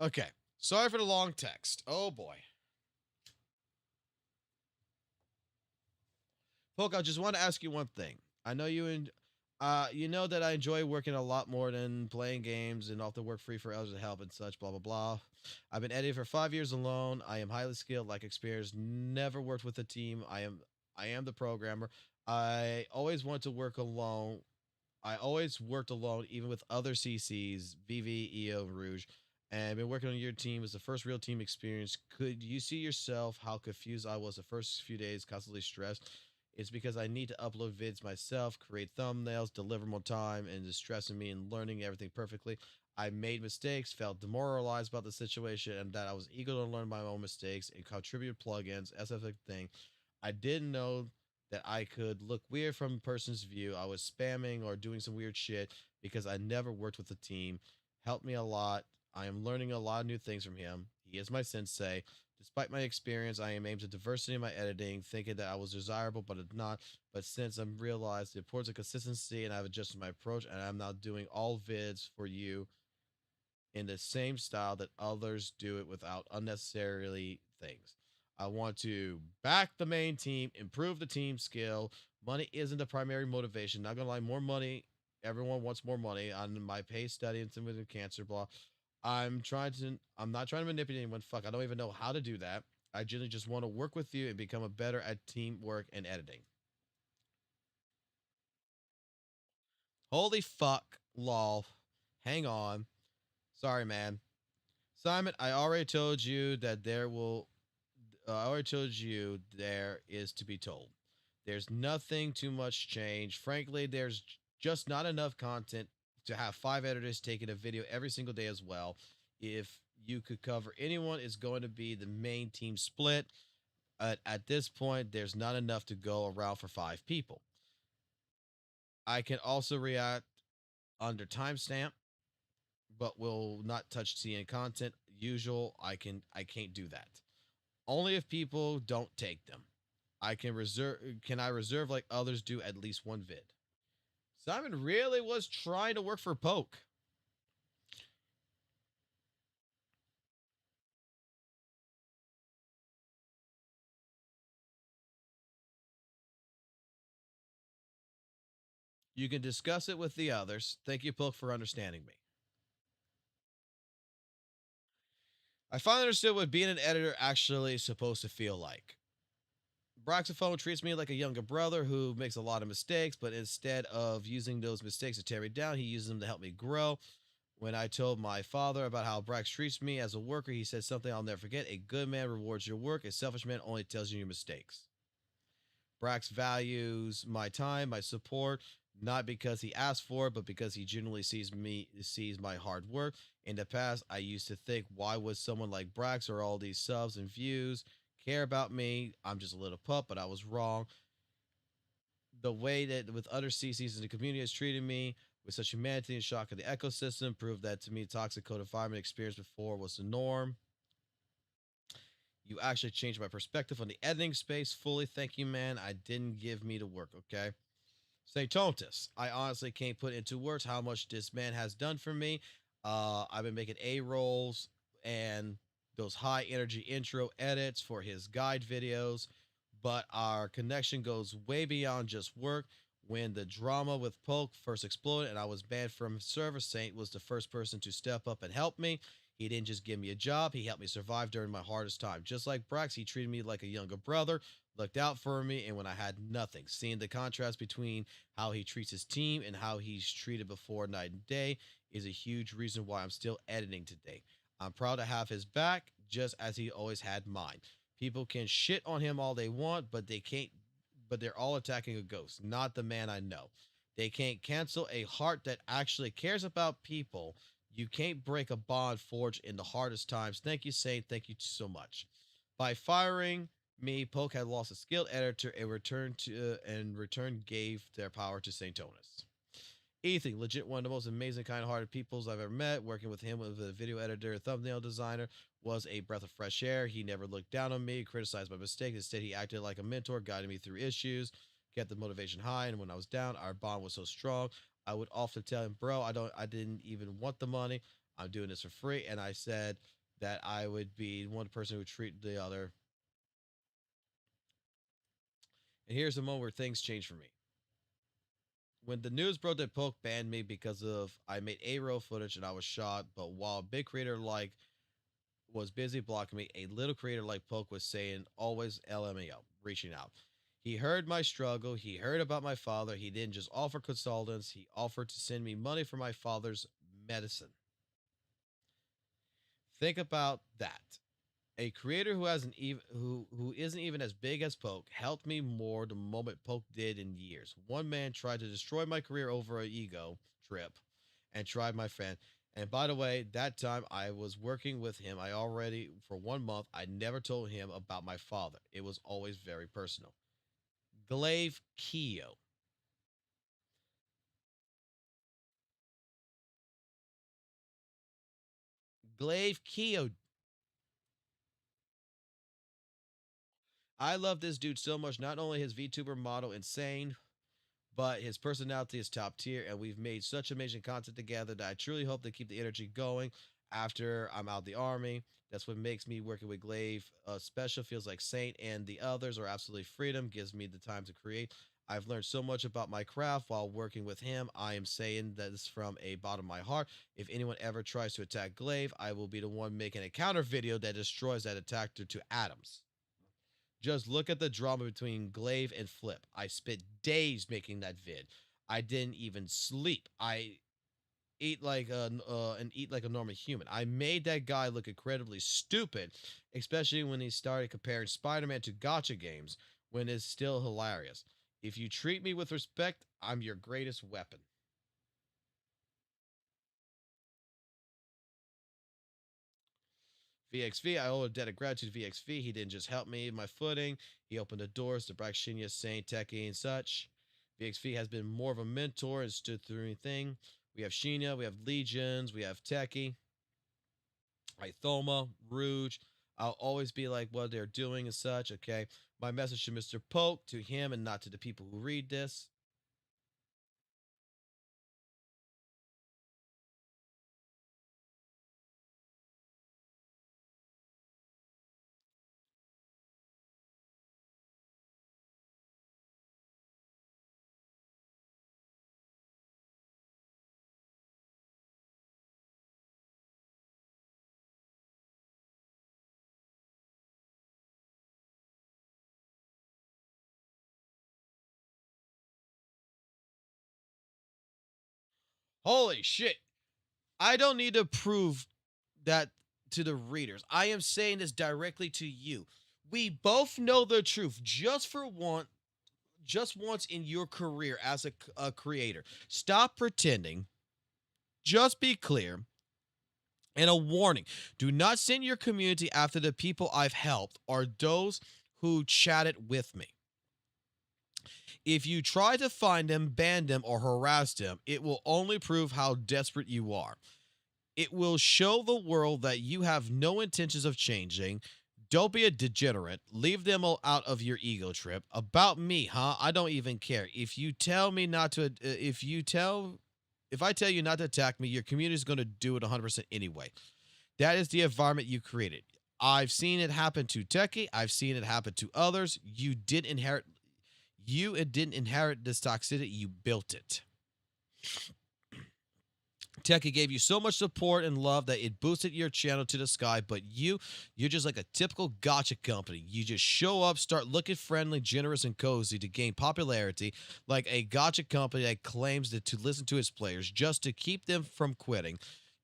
Okay. Sorry for the long text. Oh boy. Poke, I just want to ask you one thing. I know you know that I enjoy working a lot more than playing games and often work free for others to help and such, blah, blah, blah. I've been editing for 5 years alone. I am highly skilled, like experienced, never worked with a team. I am the programmer. I always want to work alone. I always worked alone, even with other CCs, VV, EO, Rouge, and been working on your team as the first real team experience. Could you see yourself how confused I was the first few days, constantly stressed? It's because I need to upload vids myself, create thumbnails, deliver them on time, and it's stressing me and learning everything perfectly. I made mistakes, felt demoralized about the situation, and that I was eager to learn my own mistakes and contribute plugins, SF thing. I didn't know that I could look weird from a person's view. I was spamming or doing some weird shit because I never worked with a team. Helped me a lot. I am learning a lot of new things from him. He is my sensei. Despite my experience, I am aimed at diversity in my editing, thinking that I was desirable, but it's not. But since I've realized the importance of consistency and I've adjusted my approach, and I'm now doing all vids for you in the same style that others do it without unnecessarily things. I want to back the main team, improve the team skill. Money isn't the primary motivation. Not gonna lie, more money. Everyone wants more money on my pay study and some with cancer, blah. I'm not trying to manipulate anyone. Fuck, I don't even know how to do that. I generally just want to work with you and become a better at teamwork and editing. Holy fuck, lol. Hang on. Sorry, man. Simon, I already told you that I already told you there is to be told. There's nothing too much change. Frankly, there's just not enough content to have 5 editors taking a video every single day as well. If you could cover anyone, it's going to be the main team split. At this point, there's not enough to go around for 5 people. I can also react under timestamp, but will not touch CN content. Usual, I can't do that. Only if people don't take them. Can I reserve like others do at least one vid? Simon really was trying to work for Poke. You can discuss it with the others. Thank you, Poke, for understanding me. I finally understood what being an editor actually is supposed to feel like. Braxophone treats me like a younger brother who makes a lot of mistakes, but instead of using those mistakes to tear me down, he uses them to help me grow. When I told my father about how Brax treats me as a worker, he said something I'll never forget. A good man rewards your work. A selfish man only tells you your mistakes. Brax values my time, my support, not because he asked for it, but because he genuinely sees my hard work. In the past, I used to think, why would someone like Brax or all these subs and views care about me? I'm just a little pup, but I was wrong. The way that with other CCs in the community has treated me with such humanity and shock of the ecosystem proved that to me, toxic code environment experience before was the norm. You actually changed my perspective on the editing space fully. Thank you, man. I didn't give me the work, okay? Saintontas, I honestly can't put into words how much this man has done for me. I've been making A-rolls and those high energy intro edits for his guide videos, but our connection goes way beyond just work. When the drama with Poke first exploded and I was banned from server, Saint was the first person to step up and help me. He didn't just give me a job, he helped me survive during my hardest time. Just like Brax, he treated me like a younger brother, looked out for me, and when I had nothing. Seeing the contrast between how he treats his team and how he's treated before night and day is a huge reason why I'm still editing today. I'm proud to have his back. just as he always had mine. People can shit on him all they want, but they can't. But they're all attacking a ghost, not the man I know. They can't cancel a heart that actually cares about people. You can't break a bond forged in the hardest times. Thank you, Saint. Thank you so much. By firing me, Poke had lost a skilled editor and return gave their power to Saintontas. Ethan, legit one of the most amazing, kind-hearted peoples I've ever met. Working with him as a video editor, thumbnail designer was a breath of fresh air. He never looked down on me, criticized my mistakes. Instead, he acted like a mentor, guiding me through issues, kept the motivation high. And when I was down, our bond was so strong. I would often tell him, "Bro, I didn't even want the money. I'm doing this for free." And I said that I would be one person who would treat the other. And here's the moment where things changed for me. When the news broke that Poke banned me because of I made A-roll footage and I was shot, but while a big creator like was busy blocking me, a little creator like Poke was saying always LMAO, reaching out. He heard my struggle. He heard about my father. He didn't just offer consultants. He offered to send me money for my father's medicine. Think about that. A creator who hasn't even who isn't even as big as Poke helped me more the moment Poke did in years. One man tried to destroy my career over an ego trip and tried my friend. And by the way, that time I was working with him, for 1 month, I never told him about my father. It was always very personal. Glaive Keo. Glaive Keo. I love this dude so much. Not only his VTuber model insane, but his personality is top tier, and we've made such amazing content together that I truly hope to keep the energy going after I'm out of the army. That's what makes me working with Glaive special. Feels like Saint and the others are absolutely freedom. Gives me the time to create. I've learned so much about my craft while working with him. I am saying this from a bottom of my heart. If anyone ever tries to attack Glaive, I will be the one making a counter video that destroys that attacker to atoms. Just look at the drama between Glaive and Flip. I spent days making that vid. I didn't even sleep. I eat like a normal human. I made that guy look incredibly stupid, especially when he started comparing Spider-Man to gacha games, when it's still hilarious. If you treat me with respect, I'm your greatest weapon. VXV, I owe a debt of gratitude to VXV. He didn't just help me in my footing. He opened the doors to Braxinia, Saint, Techie, and such. VXV has been more of a mentor and stood through anything. We have Shinya, we have Legions, we have Techie, Ithoma, Rouge. I'll always be like what they're doing and such, okay? My message to Mr. Poke, to him and not to the people who read this. Holy shit. I don't need to prove that to the readers. I am saying this directly to you. We both know the truth just once in your career as a creator. Stop pretending. Just be clear. And a warning, do not send your community after the people I've helped or those who chatted with me. If you try to find them, ban them, or harass them, it will only prove how desperate you are. It will show the world that you have no intentions of changing. Don't be a degenerate. Leave them all out of your ego trip. About me, huh? I don't even care. If I tell you not to attack me, your community is going to do it 100% anyway. That is the environment you created. I've seen it happen to Techie. I've seen it happen to others. You didn't inherit this toxicity. You built it. Techie gave you so much support and love that it boosted your channel to the sky, but you're just like a typical gacha company. You just show up, start looking friendly, generous, and cozy to gain popularity, like a gacha company that claims to listen to its players just to keep them from quitting.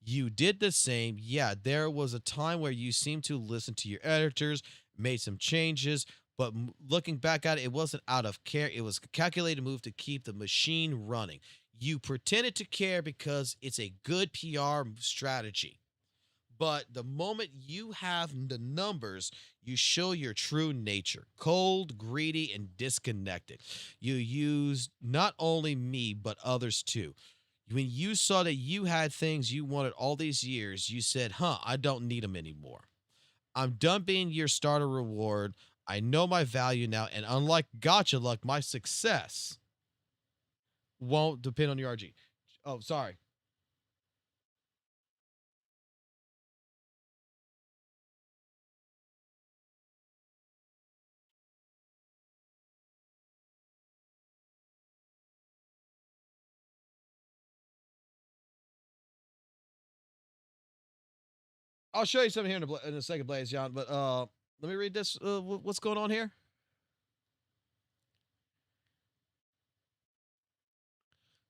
You did the same. Yeah, there was a time where you seemed to listen to your editors, made some changes, but looking back at it, it wasn't out of care. It was a calculated move to keep the machine running. You pretended to care because it's a good PR strategy. But the moment you have the numbers, you show your true nature: cold, greedy, and disconnected. You used not only me, but others too. When you saw that you had things you wanted all these years, you said, huh, I don't need them anymore. I'm done being your starter reward. I know my value now, and unlike Gotcha Luck, my success won't depend on your RG. Oh, sorry. I'll show you something here in a second, Blaze John. But let me read this. What's going on here?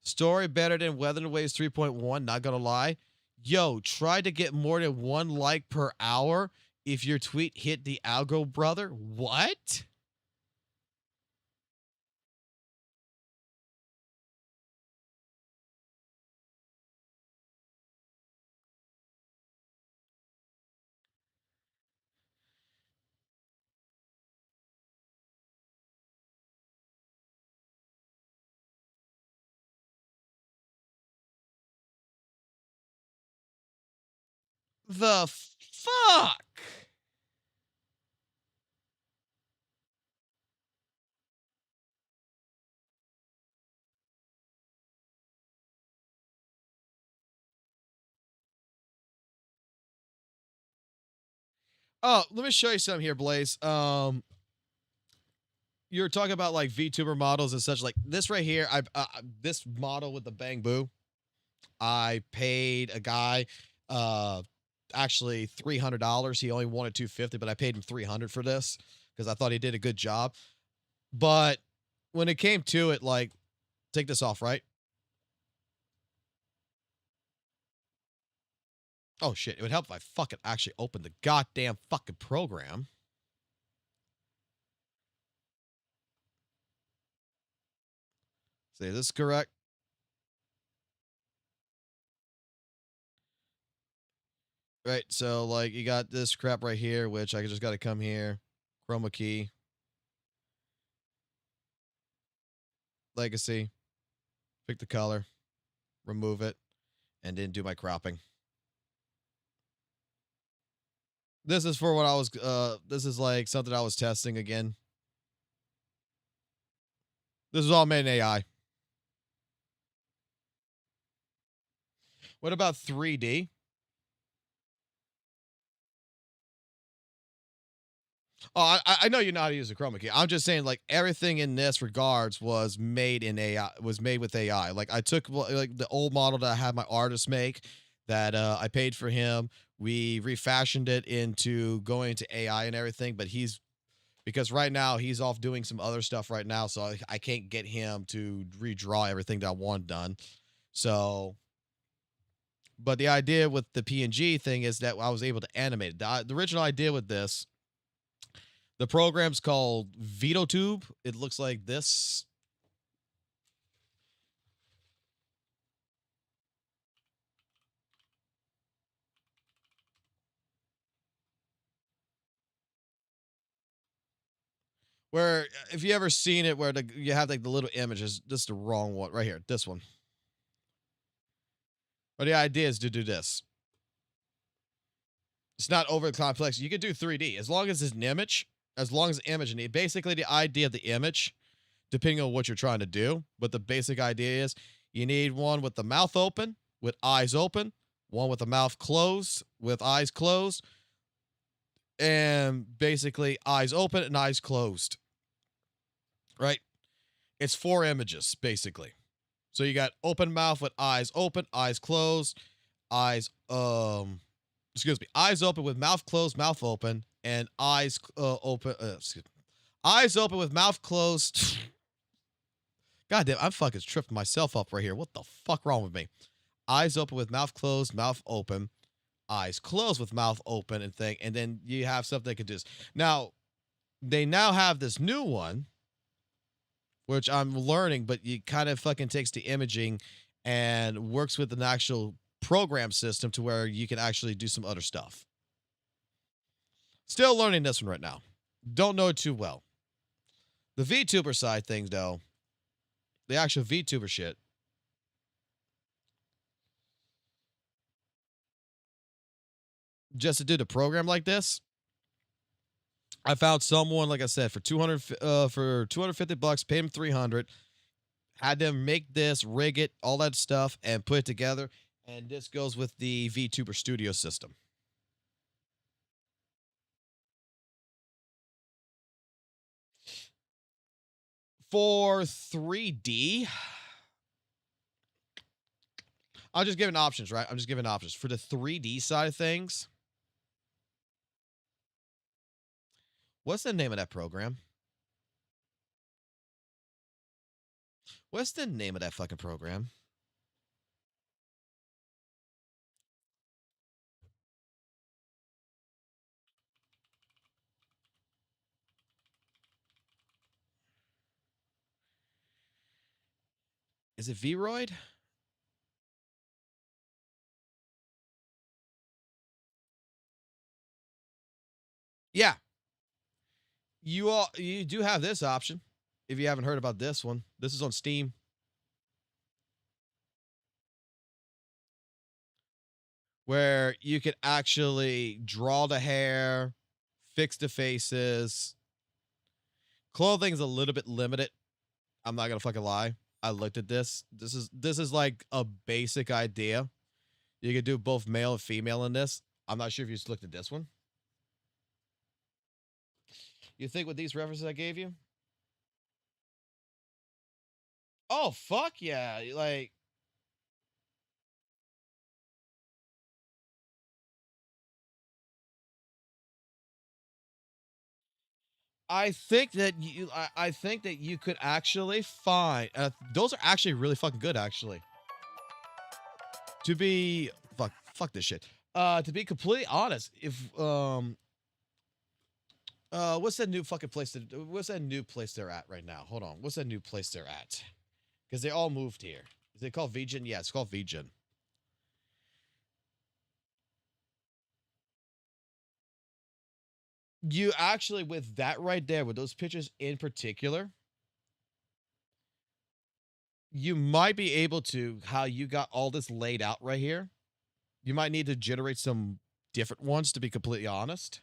Story better than Weather and Waves 3.1. Not gonna lie. Yo, try to get more than 1 like per hour if your tweet hit the algo, brother. What? The fuck? Oh, let me show you something here, Blaze. You're talking about like VTuber models and such. Like this right here, this model with the Bang Boo, I paid a guy actually $300. He only wanted $250, but I paid him $300 for this because I thought he did a good job. But when it came to it, like, take this off, right? Oh shit, it would help if I fucking actually opened the goddamn fucking program. See, this is correct. Right, so like you got this crap right here, which I just got to come here, chroma key, legacy, pick the color, remove it, and then do my cropping. This is for what I was, this is like something I was testing again. This is all made in AI. What about 3D? Oh, I know you know how to use a chroma key. I'm just saying, like, everything in this regards was made in AI, was made with AI. Like, I took like the old model that I had my artist make that I paid for him. We refashioned it into going to AI and everything, but because right now he's off doing some other stuff right now, so I can't get him to redraw everything that I want done. So, but the idea with the PNG thing is that I was able to animate it. The original idea with this, the program's called VitoTube. It looks like this. Where, if you ever seen it, where you have like the little images, this is the wrong one right here. This one. But the idea is to do this. It's not overly complex. You can do 3D as long as it's an image. As long as the image, and basically the idea of the image, depending on what you're trying to do, but the basic idea is you need one with the mouth open, with eyes open, one with the mouth closed, with eyes closed, and basically eyes open and eyes closed. Right? It's 4 images, basically. So you got open mouth with eyes open, eyes closed, eyes open with mouth closed, mouth open, and eyes open. Eyes open with mouth closed. God damn, I'm fucking tripping myself up right here. What the fuck wrong with me? eyes open with mouth closed, mouth open, eyes closed with mouth open and thing, and then you have something that could just now they now have this new one, which I'm learning, but it kind of fucking takes the imaging and works with an actual program system to where you can actually do some other stuff. Still learning this one right now. Don't know it too well. The VTuber side things, though, the actual VTuber shit, just to do the program like this, I found someone, like I said, for $250, paid him $300, had them make this, rig it, all that stuff, and put it together. And this goes with the VTuber Studio system. For 3D, I'm just giving options, right? I'm just giving options. For the 3D side of things, what's the name of that program? What's the name of that fucking program? Is it Vroid? Yeah. You do have this option. If you haven't heard about this one, this is on Steam. Where you could actually draw the hair, fix the faces. Clothing's a little bit limited. I'm not gonna fucking lie. I looked at this. This is like a basic idea. You could do both male and female in this. I'm not sure if you just looked at this one. You think with these references I gave you? Oh, fuck yeah. Like, I think that you could actually find those are actually really fucking good, actually. To be fuck this shit. To be completely honest, if what's that new fucking place what's that new place they're at right now? Hold on. What's that new place they're at? Because they all moved here. Is it called Vegan? Yeah, it's called Vegan. You actually, with that right there, with those pictures in particular, you might be able to, how you got all this laid out right here, you might need to generate some different ones, to be completely honest.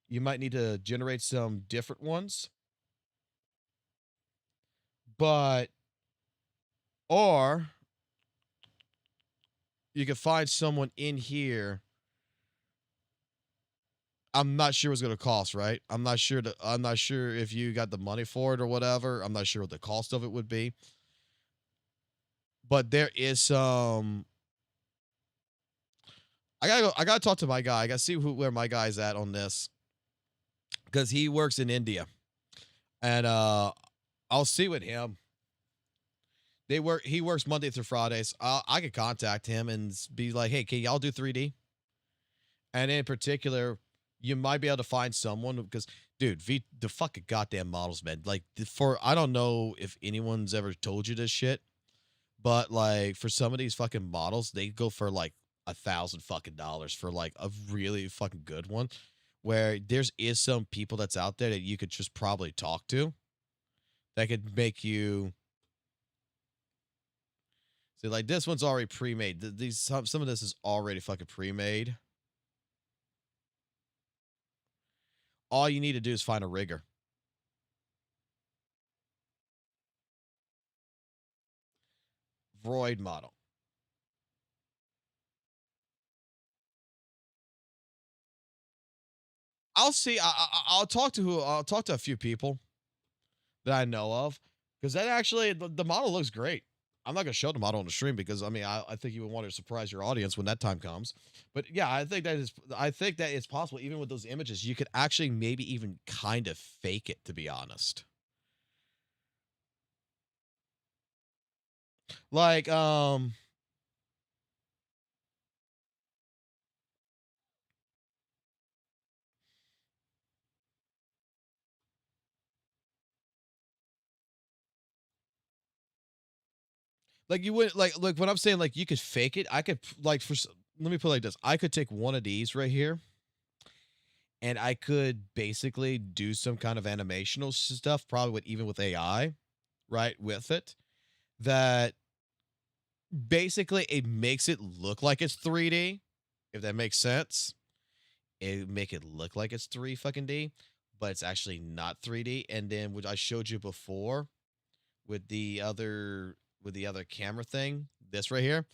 You might need to generate some different ones. But, or you could find someone in here. I'm not sure what's going to cost, right? I'm not sure if you got the money for it or whatever. I'm not sure what the cost of it would be. But there is some. I gotta talk to my guy. I gotta see where my guy's at on this, because he works in India, and I'll see with him. He works Monday through Fridays. I could contact him and be like, hey, can y'all do 3D? And in particular, you might be able to find someone, because, dude, the fucking goddamn models, man. Like, I don't know if anyone's ever told you this shit, but like for some of these fucking models, they go for like $1,000 fucking dollars for like a really fucking good one. Where is some people that's out there that you could just probably talk to that could make you. See, like this one's already pre-made. Some of this is already fucking pre-made. All you need to do is find a rigger. Vroid model. I'll see. I'll talk to a few people that I know of, because that actually the model looks great. I'm not gonna show the model on the stream because I mean I think you would want to surprise your audience when that time comes. But yeah, I think that it's possible, even with those images, you could actually maybe even kind of fake it, to be honest. Like Like you wouldn't like when I'm saying like you could fake it, I could like let me put it like this. I could take one of these right here and I could basically do some kind of animational stuff, probably even with AI, right? With it. That basically it makes it look like it's 3D, if that makes sense. It make it look like it's 3 fucking D, but it's actually not 3D. And then what I showed you before with the other camera thing, this right here,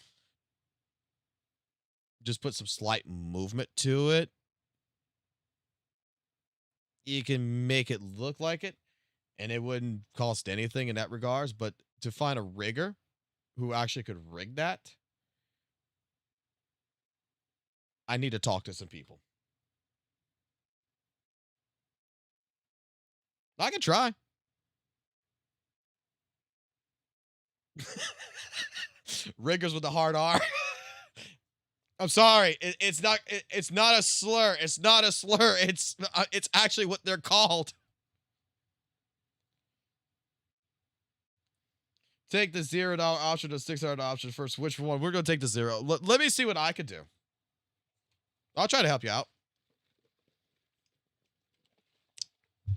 just put some slight movement to it. You can make it look like it, and it wouldn't cost anything in that regards. But to find a rigger who actually could rig that, I need to talk to some people. I can try. Riggers with the hard R. I'm sorry. It's not a slur. It's not a slur. It's actually what they're called. Take the $0 option to $600 option first. Which one? We're going to take the 0. Let me see what I could do. I'll try to help you out.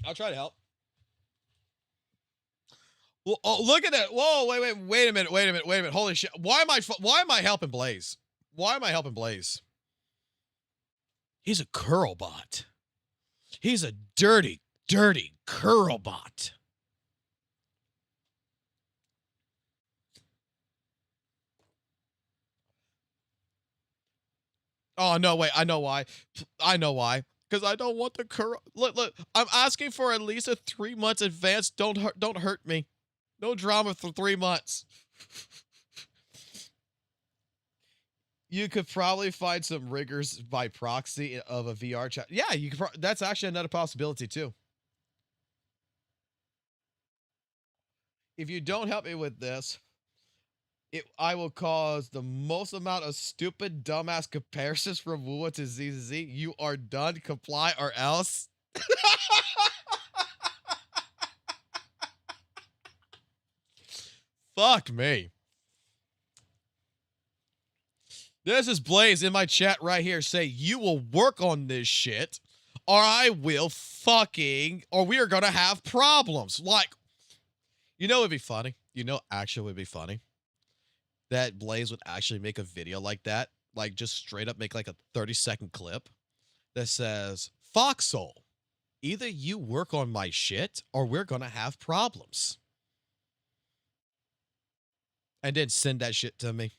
I'll try to help. Well, oh, look at that. Whoa, wait a minute. Holy shit. Why am I helping Blaze? Why am I helping Blaze? He's a curl bot. He's a dirty curl bot. Oh, no, wait. I know why. Because I don't want the curl. Look. I'm asking for at least a 3 months advance. Don't hurt me. No drama for 3 months. You could probably find some riggers by proxy of a VR chat. Yeah, you could. That's actually another possibility too. If you don't help me with this, I will cause the most amount of stupid, dumbass comparisons from WUWA to ZZZ. You are done. Comply or else. Fuck me. This is Blaze in my chat right here. Say, you will work on this shit, or I will or we are going to have problems. Like, you know, it'd be funny. You know, actually would be funny. That Blaze would actually make a video like that. Like, just straight up make like a 30-second clip that says, Foxhole, either you work on my shit, or we're going to have problems. And then send that shit to me.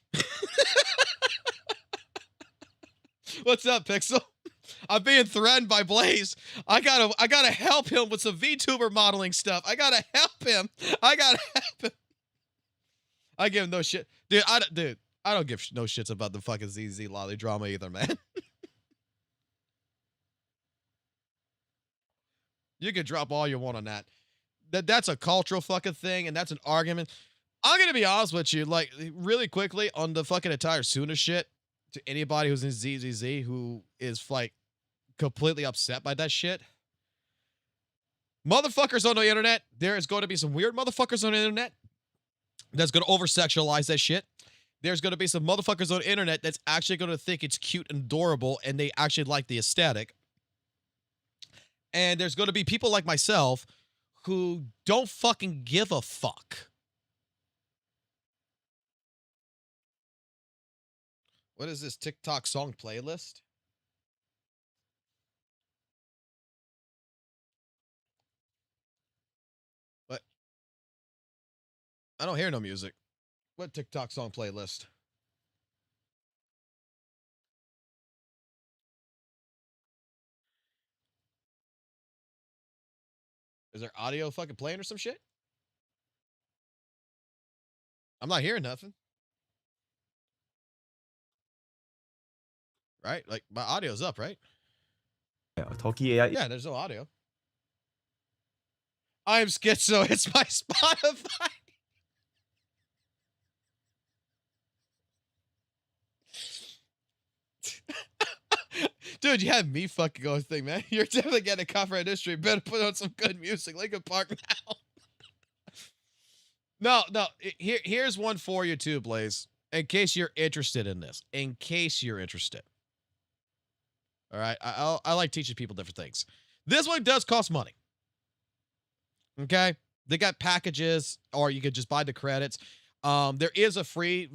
What's up, Pixel? I'm being threatened by Blaze. I gotta help him with some VTuber modeling stuff. I gotta help him. I give him no shit. Dude, I don't give no shits about the fucking ZZ Lolly drama either, man. You can drop all you want on that. That's a cultural fucking thing, and that's an argument. I'm gonna be honest with you, like, really quickly on the fucking entire Suna shit, to anybody who's in ZZZ who is, like, completely upset by that shit. Motherfuckers on the internet, there is going to be some weird motherfuckers on the internet that's going to over-sexualize that shit. There's going to be some motherfuckers on the internet that's actually going to think it's cute and adorable, and they actually like the aesthetic. And there's going to be people like myself who don't fucking give a fuck. What is this TikTok song playlist? What? I don't hear no music. What TikTok song playlist? Is there audio fucking playing or some shit? I'm not hearing nothing. Right? Like, my audio's up, right? Yeah, there's no audio. I'm schizo. It's my Spotify. Dude, you have me fucking going thing, man. You're definitely getting a copyright industry. Better put on some good music. Linkin Park now. No, no. Here's one for you too, Blaze. In case you're interested in this. In case you're interested. All right. I like teaching people different things. This one does cost money. Okay. They got packages, or you could just buy the credits. There is a free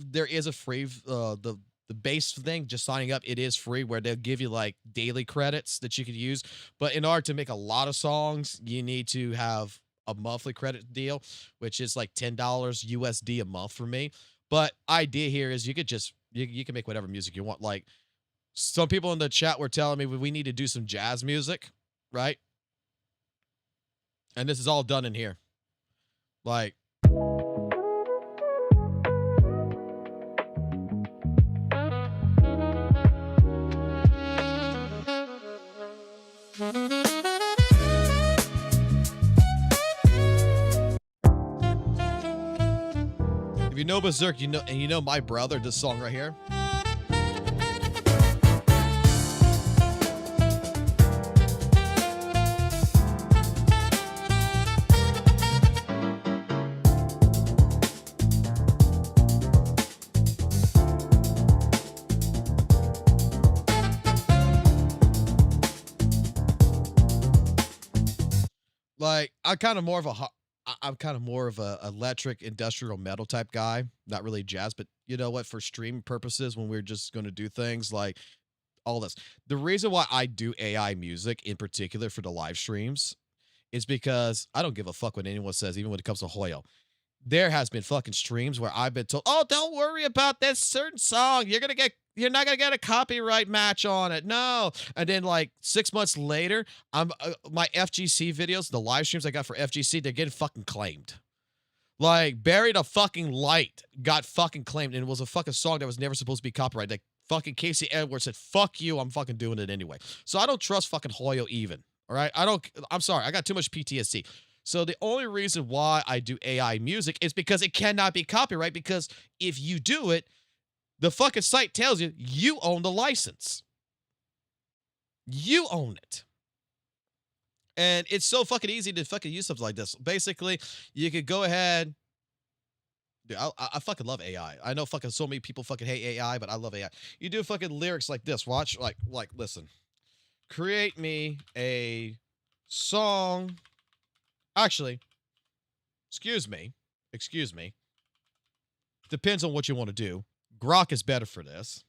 the base thing, just signing up, it is free, where they'll give you like daily credits that you could use. But in order to make a lot of songs, you need to have a monthly credit deal, which is like $10 USD a month for me. But idea here is you could just you can make whatever music you want. Like some people in the chat were telling me we need to do some jazz music, right? And this is all done in here. Like if you know Berserk, you know my brother, this song right here. Like I'm kind of more of a electric industrial metal type guy, not really jazz, but you know what, for stream purposes, when we're just going to do things like all this. The reason why I do AI music in particular for the live streams is because I don't give a fuck what anyone says, even when it comes to Hoyo. There has been fucking streams where I've been told, "Oh, don't worry about this certain song. You're not gonna get a copyright match on it." No. And then like 6 months later, my FGC videos, the live streams I got for FGC, they're getting fucking claimed. Like Buried a Fucking Light got fucking claimed, and it was a fucking song that was never supposed to be copyrighted. Like fucking Casey Edwards said, "Fuck you, I'm fucking doing it anyway." So I don't trust fucking Hoyo even. All right, I'm sorry, I got too much PTSD. So the only reason why I do AI music is because it cannot be copyright, because if you do it, the fucking site tells you you own the license. You own it. And it's so fucking easy to fucking use stuff like this. Basically, you could go ahead. Dude, I fucking love AI. I know fucking so many people fucking hate AI, but I love AI. You do fucking lyrics like this. Watch, like listen. Create me a song. Actually, excuse me. Depends on what you want to do. Grok is better for this.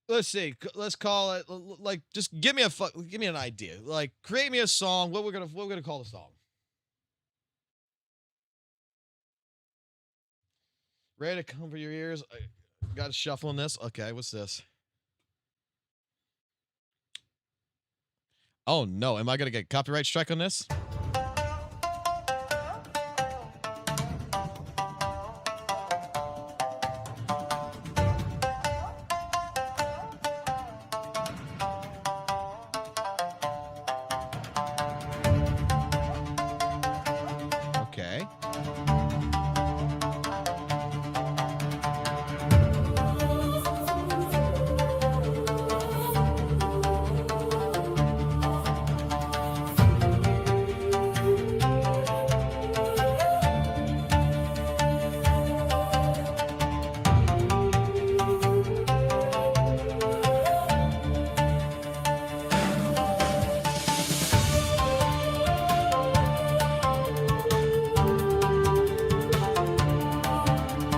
Let's see. Let's call it like, just give me an idea. Like, create me a song. What we're gonna call the song? Ready to come for your ears? I got a shuffle in this. Okay, what's this? Oh no, am I gonna get a copyright strike on this? Okay.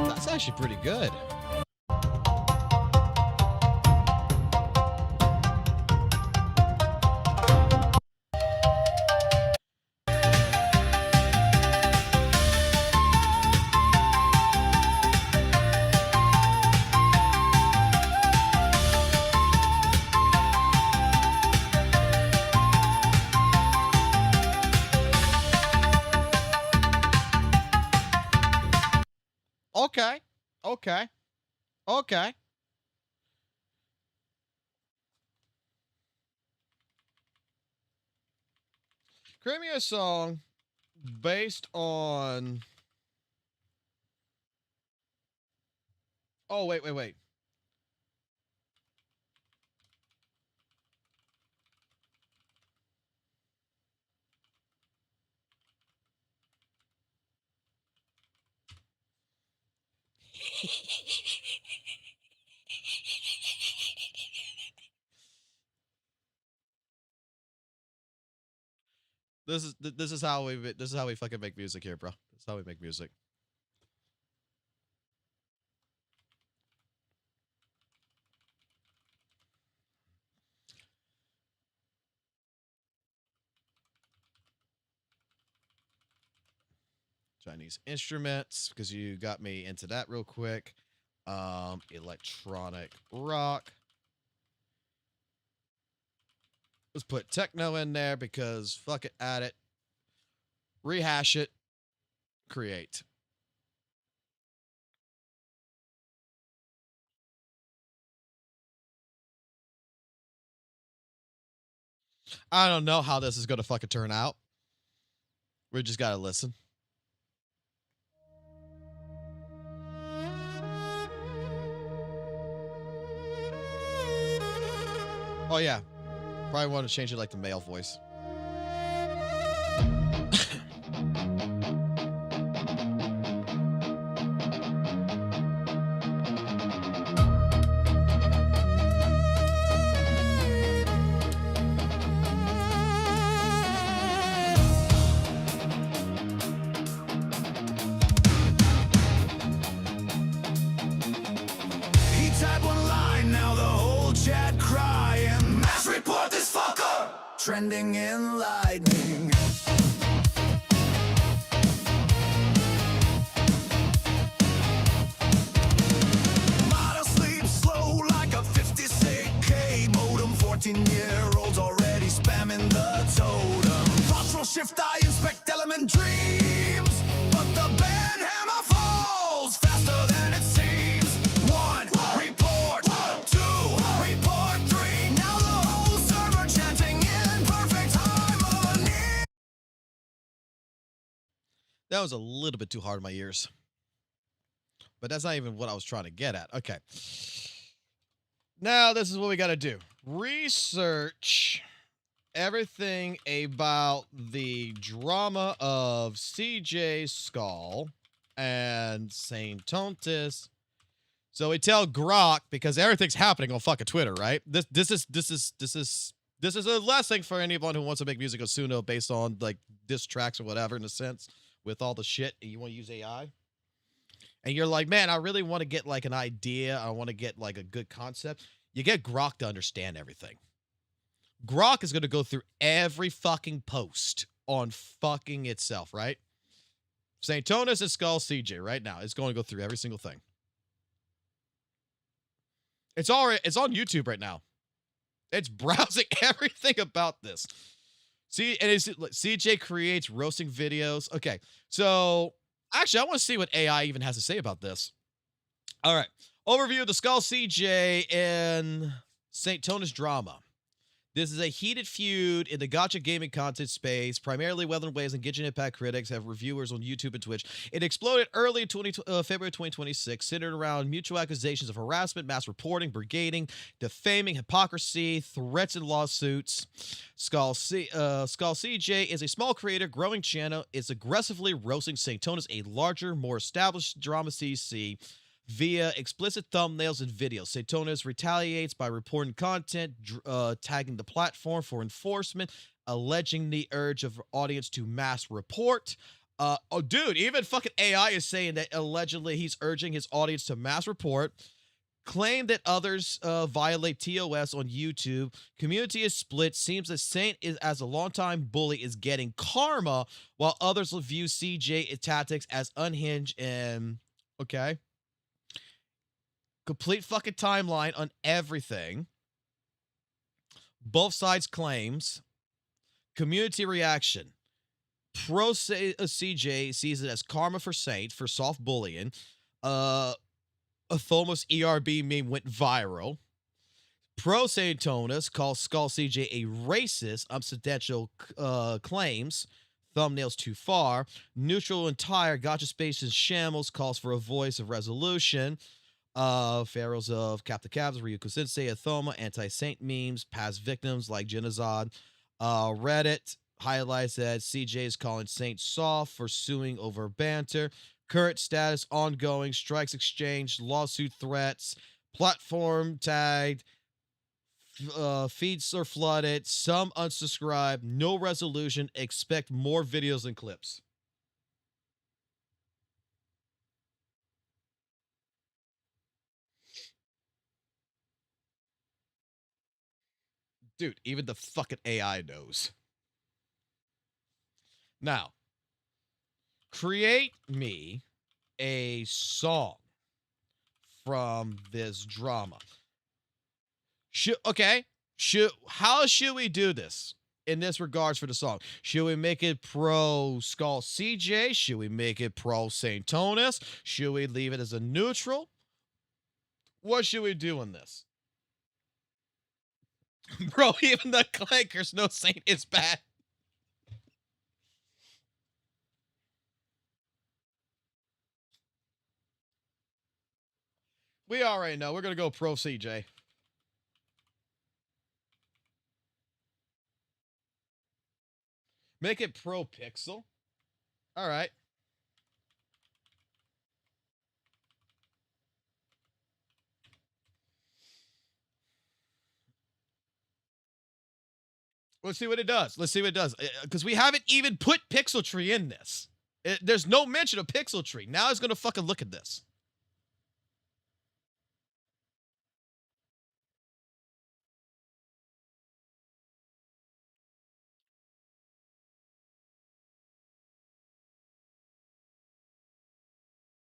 That's actually pretty good. Okay. Okay. Okay. Create me a song based on Oh, wait. This is how we fucking make music here, bro. This is how we make music. Chinese instruments, because you got me into that real quick. Electronic rock. Let's put techno in there because fuck it, add it. Rehash it. Create. I don't know how this is going to fucking turn out. We just got to listen. Oh, yeah. Probably want to change it like the male voice. He typed one line, now the whole chat crying. Mass report this fucker! Trending in lightning. Model sleep slow like a 56K modem. 14-year-olds already spamming the totem. Thoughts will shift, I inspect element dreams. But the band hammer falls faster than it seems. One report, two report, three. Now the whole server chanting in perfect harmony. That was a little bit too hard on my ears. But that's not even what I was trying to get at. Okay. Now, this is what we got to do. Research everything about the drama of CJ Skull and Saintontas. So we tell Grok, because everything's happening on fucking Twitter, right? This is a lesson for anyone who wants to make music Suno based on like diss tracks or whatever, in a sense, with all the shit, and you want to use AI. And you're like, man, I really want to get like an idea. I want to get like a good concept. You get Grok to understand everything. Grok is going to go through every fucking post on fucking itself, right? Saintontas and Skull CJ right now. It's going to go through every single thing. It's on YouTube right now. It's browsing everything about this. See, and it's CJ creates roasting videos. Okay, so actually, I want to see what AI even has to say about this. All right, overview of the Skull CJ and Saintontas drama. This is a heated feud in the gacha gaming content space, primarily Weathering Waves and Genshin Impact critics have reviewers on YouTube and Twitch. It exploded early in February 2026, centered around mutual accusations of harassment, mass reporting, brigading, defaming, hypocrisy, threats, and lawsuits. Skull CJ is a small creator, growing channel. It's aggressively roasting Saintontas, a larger, more established drama CC, via explicit thumbnails and videos. Saintontas retaliates by reporting content, tagging the platform for enforcement, alleging the urge of audience to mass report. Oh, dude, even fucking AI is saying that allegedly he's urging his audience to mass report. Claim that others violate TOS on YouTube. Community is split. Seems that Saint is, as a longtime bully, is getting karma, while others will view CJ tactics as unhinged and okay. Complete fucking timeline on everything. Both sides' claims. Community reaction. Pro CJ sees it as karma for Saint for soft bullying. A Thomos ERB meme went viral. Pro Saintontas calls Skull CJ a racist, substantial claims. Thumbnails too far. Neutral entire gotcha space in shambles calls for a voice of resolution. Pharaohs of Captain Cabs, Ryuko Sensei, Athoma, anti-saint memes, past victims like Genozod. Reddit highlights that CJ is calling Saint soft for suing over banter. Current status ongoing, strikes exchanged, lawsuit threats, platform tagged, feeds are flooded, some unsubscribed, no resolution, expect more videos and clips. Dude, even the fucking AI knows. Now, create me a song from this drama. How should we do this in this regards for the song? Should we make it pro Skull CJ? Should we make it pro Saintontas? Should we leave it as a neutral? What should we do in this? Bro, even the clankers know Saint is bad. We already know. We're going to go pro CJ. Make it pro pixel. All right. Let's see what it does. Let's see what it does. Because we haven't even put Pixel Tree in this. There's no mention of Pixel Tree. Now it's going to fucking look at this.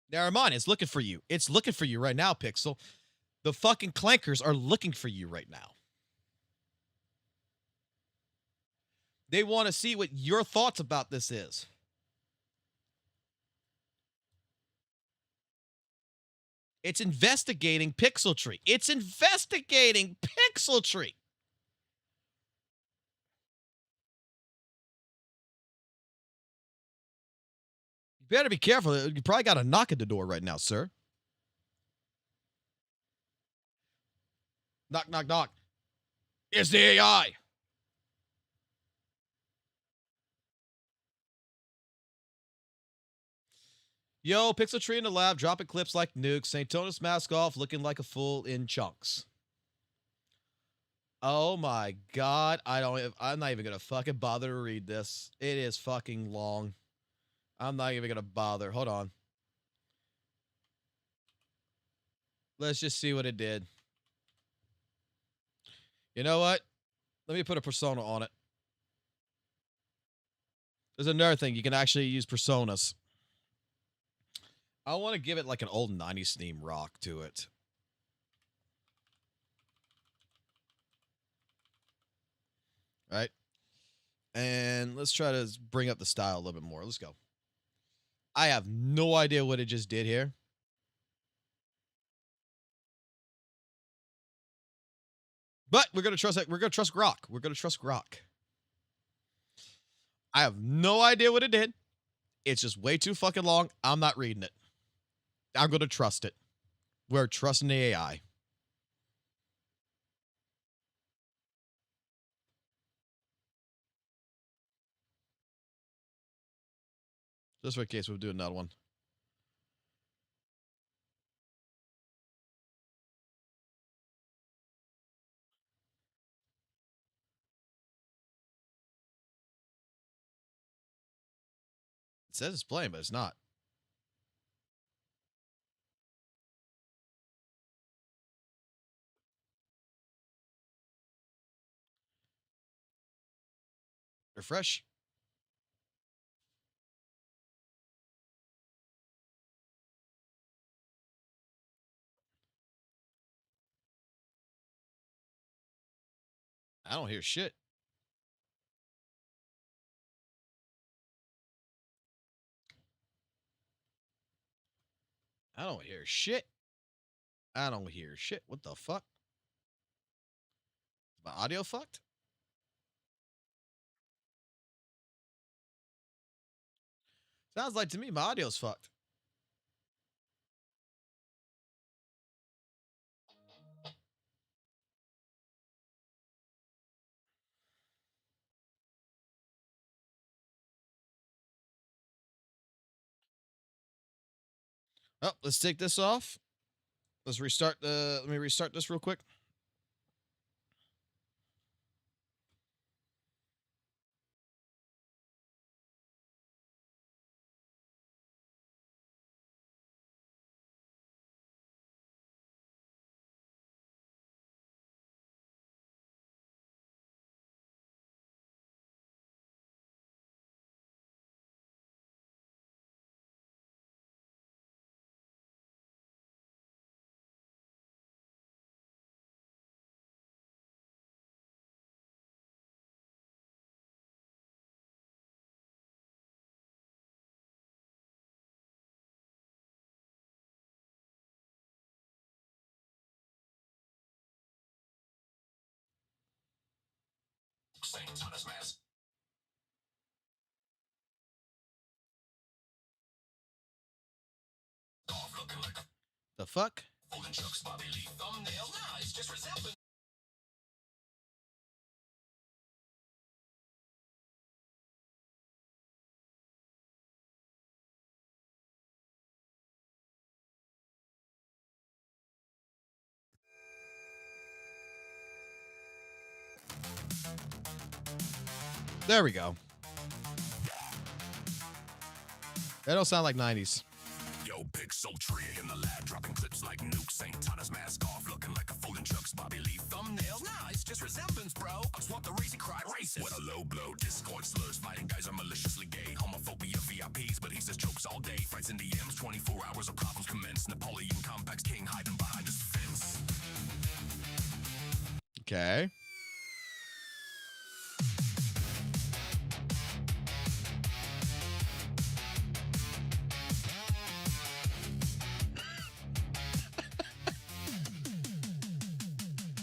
Never mind. It's looking for you. It's looking for you right now, Pixel. The fucking clankers are looking for you right now. They want to see what your thoughts about this is. It's investigating Pixel Tree. It's investigating Pixel Tree. You better be careful. You probably got a knock at the door right now, sir. Knock, knock, knock. It's the AI. Yo, Pixel Tree in the lab, dropping clips like nukes. Saintontas mask off, looking like a fool in chunks. Oh my god, I'm not even gonna fucking bother to read this. It is fucking long. I'm not even gonna bother. Hold on. Let's just see what it did. You know what? Let me put a persona on it. There's another thing. You can actually use personas. I want to give it like an old 90s theme rock to it. Right? And let's try to bring up the style a little bit more. Let's go. I have no idea what it just did here. But we're going to trust it. We're going to trust Grok. We're going to trust Grok. I have no idea what it did. It's just way too fucking long. I'm not reading it. I'm going to trust it. We're trusting the AI. Just for case, we'll do another one. It says it's playing, but it's not. Refresh. I don't hear shit. I don't hear shit. I don't hear shit. What the fuck? Is my audio fucked? Sounds like to me my audio's fucked. Oh, let's take this off. Let's restart the. Let me restart this real quick. Saintontas mask. The fuck? There we go. That don't sound like 90s. Yo, pixel tree in the lab, dropping clips like nukes. Saintontas mask off, looking like a folding Chuck's Bobby Lee thumbnails. Nah, it's just resemblance, bro. I swap the racy cry racist. What a low blow, Discord slurs. Fighting guys are maliciously gay. Homophobia VIPs, but he says jokes all day. Fights in DMs, 24 hours of problems commence. Napoleon complex, king hiding behind his fence. Okay.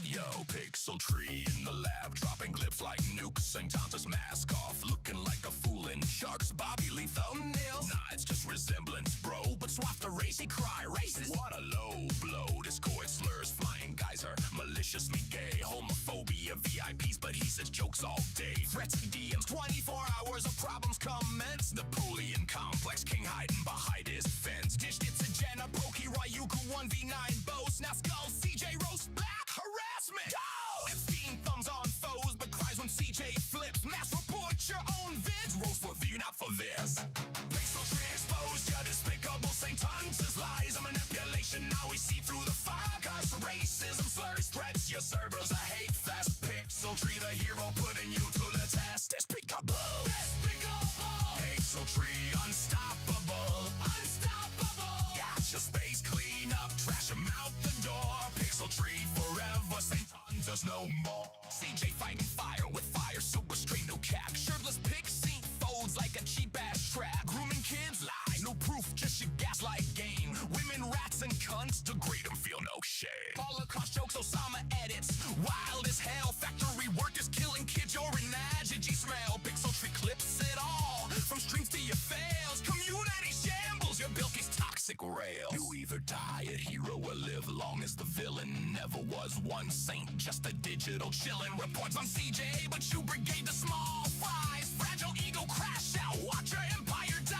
Yo, pixel tree in the lab, dropping clips like nukes. Saintontas mask off, looking like a fool in Sharks Bobby Lee thumbnails. Nah, it's just resemblance, bro. But swap the racy cry racist. What a low blow. Discord slurs, flying guys are maliciously gay. Homophobia VIPs, but he says jokes all day. Threats and DMs, 24 hours of problems commence. Napoleon complex, king hiding behind his fence. Dished it's a Jenna, Pokey, Ryuku, 1v9 boast. Now Skull, CJ roast back, harassment. Go! Epstein thumbs on foes, but cries when CJ flips. Mass report your own vids. Roast for you, not for this. Pixel tree exposed, your despicable Saintontas lies. A manipulation, now we see through the fire. Cause racism slurs, threats, your servers a hate fest. Pixel tree, the hero, putting you to the test. Despicable. Pixel tree, unstoppable. Got your space clean up, trash him out the door. Pixel tree forever, Saintontas no more. CJ fighting fire with fire, super straight, no cap. Shirtless pick scene folds like a cheap ass trap. Grooming kids lie, no proof, just your gaslight game. Women, rats, and cunts degrade them, feel no shame. Holocaust jokes, Osama edits. Wild as hell, factory workers killing kids, you're an agity smell. Pixel tree clips it all, from streams to your fails. Community shambles, your bilk is toxic rails. You either die a hero or live long as the villain. Never was one saint, just a digital chillin'. Reports on CJ, but you brigade the small fries. Fragile ego crash out, watch your empire die.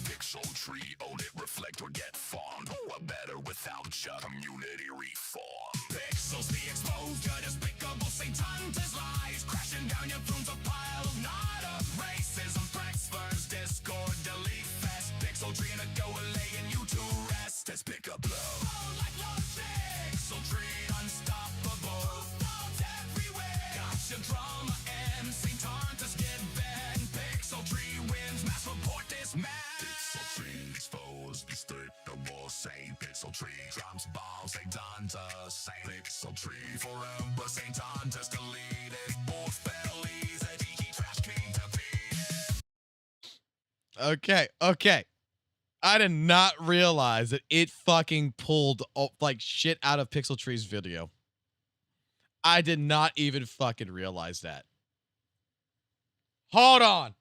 Pixel tree, own it, reflect or get formed. What better without your community reform? Pixels be exposed, your despicable Saintontas lies. Crashing down your thrones, a pile of nada. Racism, threats, slurs, Discord, delete fest. Pixel tree and a go laying you to rest. Let's pick a blow. Pixel tree, unstoppable. Everywhere. Got your drama and Saintontas get banned. Pixel tree wins, mass report this man. Pixel tree exposed, despicable. Saint Pixel tree drops bombs. Saintontas, Saint Pixel tree forever. Saintontas deleted. Both bellies, a DK trash king defeated. Okay. I did not realize that it fucking pulled like shit out of Pixel Tree's video. I did not even fucking realize that. Hold on.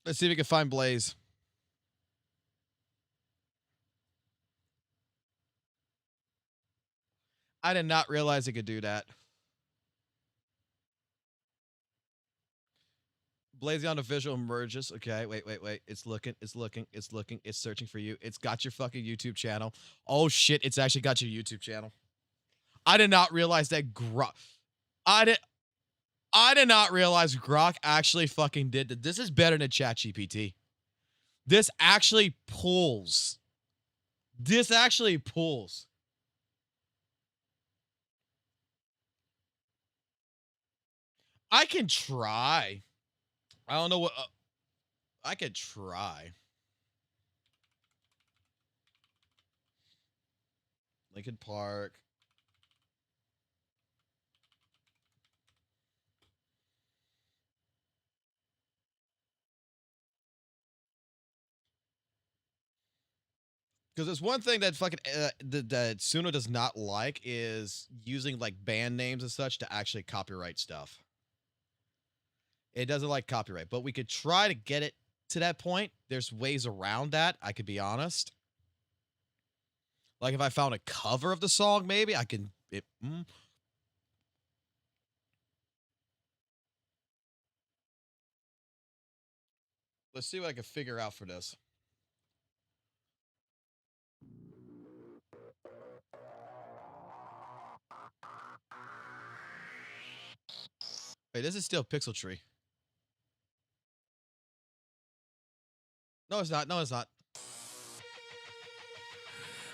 Let's see if we can find Blaze. I did not realize it could do that. Blazion official emerges. Okay, wait. It's looking. It's searching for you. It's got your fucking YouTube channel. Oh shit, it's actually got your YouTube channel. I did not realize that Grok. I did not realize Grok actually fucking did that. This is better than ChatGPT. This actually pulls. This actually pulls. I can try. I don't know what. I could try. Lincoln Park. Because there's one thing that fucking that Suno does not like is using like band names and such to actually copyright stuff. It doesn't like copyright, but we could try to get it to that point. There's ways around that, I could be honest. Like if I found a cover of the song, maybe I can... Let's see what I can figure out for this. Wait, this is still Pixel Tree. No, it's not. No, it's not.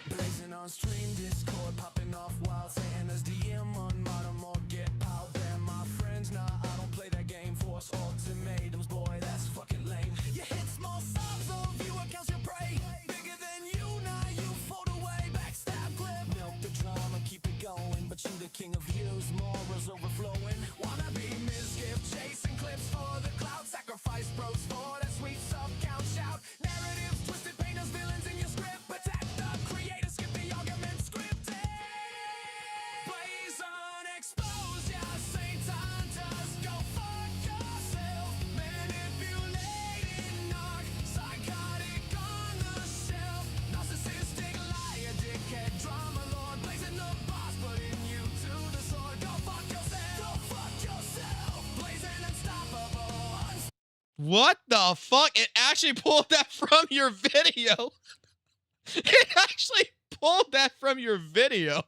Blazing on stream, Discord, popping off wild Santa's DM on bottom or get piled. They're my friends, nah, I don't play that game. Force ultimatums, boy, that's fucking lame. You hit small subs, so viewer counts your prey. Bigger than you, now you fold away. Backstab clip, milk the drama, keep it going. But you the king of views, morals overflowing. Wanna be misgift, chasing clips for the cloud. Sacrifice bros for that sweet sub count shout. Narratives, twisted painters, villains in your script. Attack the creator, skip the argument scripted. Blaze on exposure, Saintontas, go fuck yourself. Manipulating narc, psychotic on the shelf. Narcissistic liar, dickhead, drama lord. Blazing the boss, putting you to the sword. Go fuck yourself, go fuck yourself. Blazing unstoppable. What the fuck? It actually pulled that from your video. It actually pulled that from your video.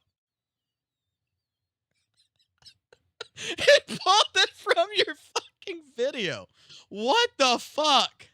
It pulled it from your fucking video. What the fuck?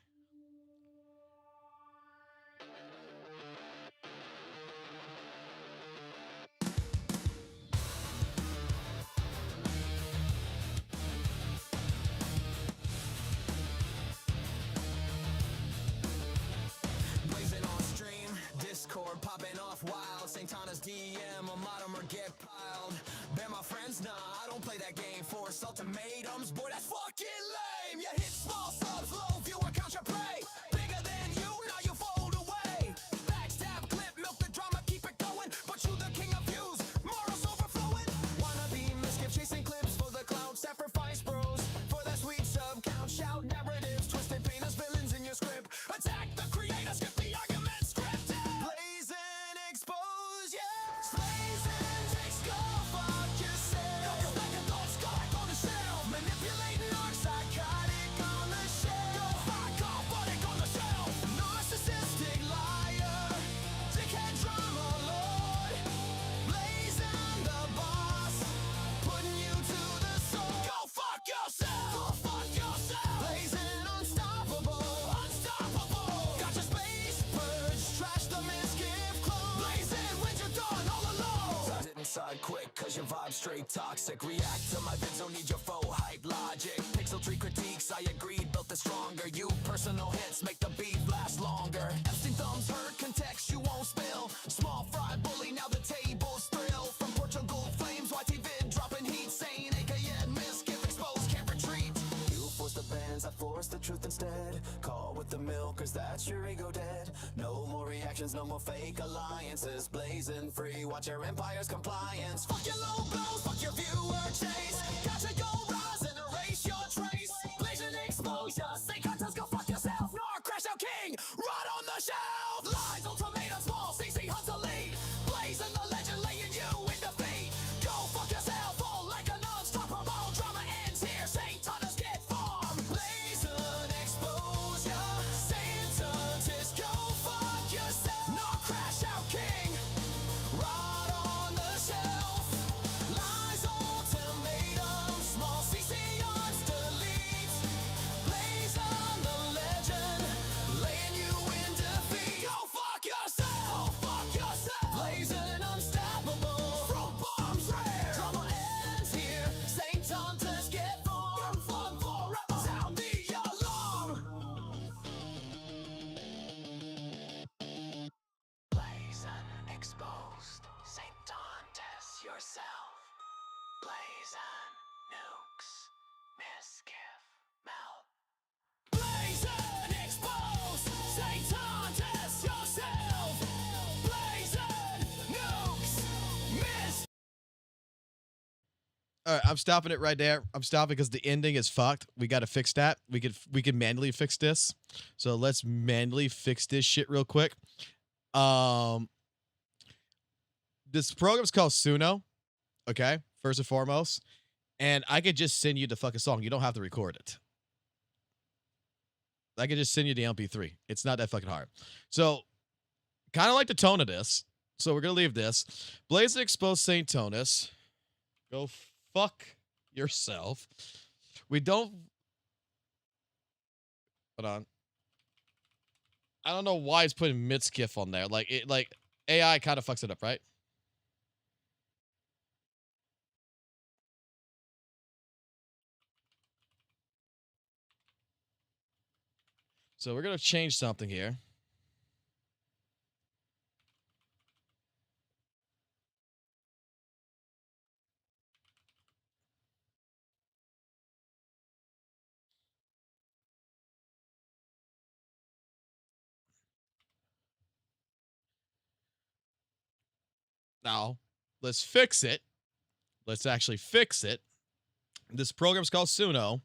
Blazing on stream, Discord popping off wild. Saintontas DM, a modem or get piled. Bear my friends, nah, I don't play that game. Force ultimatums, boy, that's fucking lame. You hit small subs, low viewer count your prey. Bigger than you, now you fold away. Backstab clip, milk the drama, keep it going. But you the king of views, morals overflowing. Wanna be misgift, chasing clips for the cloud. Sacrifice bros for that sweet sub count. Shout narratives, twisted painters, villains in your script. Attack the creator, skip the argument scripted. Blazing expose, yeah. Blazing takes go fuck yourself. Go back and thoughts, go back on the shelf. Manipulating arc, psychotic on the shelf. Go fuck off, body on the shelf. Narcissistic liar, dickhead drama lord. Blazing the boss, putting you to the sword. Go fuck yourself, go fuck yourself. Blazing unstoppable, unstoppable. Got your space purge, trash the misgift clone. Blazing when you're done all alone. Size it inside quick, cause your vibe straight toxic. React to my vids, don't need your faux hype logic. Pixel tree critiques, I agreed, built the stronger. You personal hits, make the beat last longer. Epstein thumbs hurt, context you won't spill. Small fry bully, now the table's thrill. From Portugal flames, YT vid, dropping heat. Saying AKN, misgift, exposed, can't retreat. You force the bands, I force the truth instead. Call with the milk, cause that's your ego dead. No more reactions, no more fake alliances. Blazing free, watch your empire's compliance. Fuck your low blows, fuck your viewer chase. Gotcha, go rise and erase your trace. Blazing exposure, Saintontas, go fuck yourself. yourself. Lies, ultimatum, small, CC hunter lead. Blazing the legend, laying you in defeat. Go fuck yourself, fall like a non-stoppable. Drama ends here, Saintontas get formed. Blazing exposure, Saintontas, go fuck yourself. No crash out king, right on the shelf. Lies, ultimatum, small CC delete. Blazing the legend, laying you in defeat. Go fuck yourself, fuck yourself. Blazing unstoppable, from bombs rare. Drama ends here, Saintontas get formed. Fun forever, sound the alarm. Blazing exposed, Saintontas yourself. Blazing nukes, misgive, melt. Blazing exposed, Saintontas yourself. Blazing nukes, miss. All right, I'm stopping it right there. I'm stopping because the ending is fucked. We got to fix that. We could manually fix this. So let's manually fix this shit real quick. This program's called Suno. Okay, first and foremost, and I could just send you the fucking song. You don't have to record it. I could just send you the MP3. It's not that fucking hard. So, kind of like the tone of this. So we're gonna leave this. Blaze Exposed Saintontas. Go fuck yourself. We don't. Hold on. I don't know why it's putting Mitskiff on there. Like AI kind of fucks it up, right? So we're gonna change something here. Now, let's fix it. Let's actually fix it. This program's called Suno.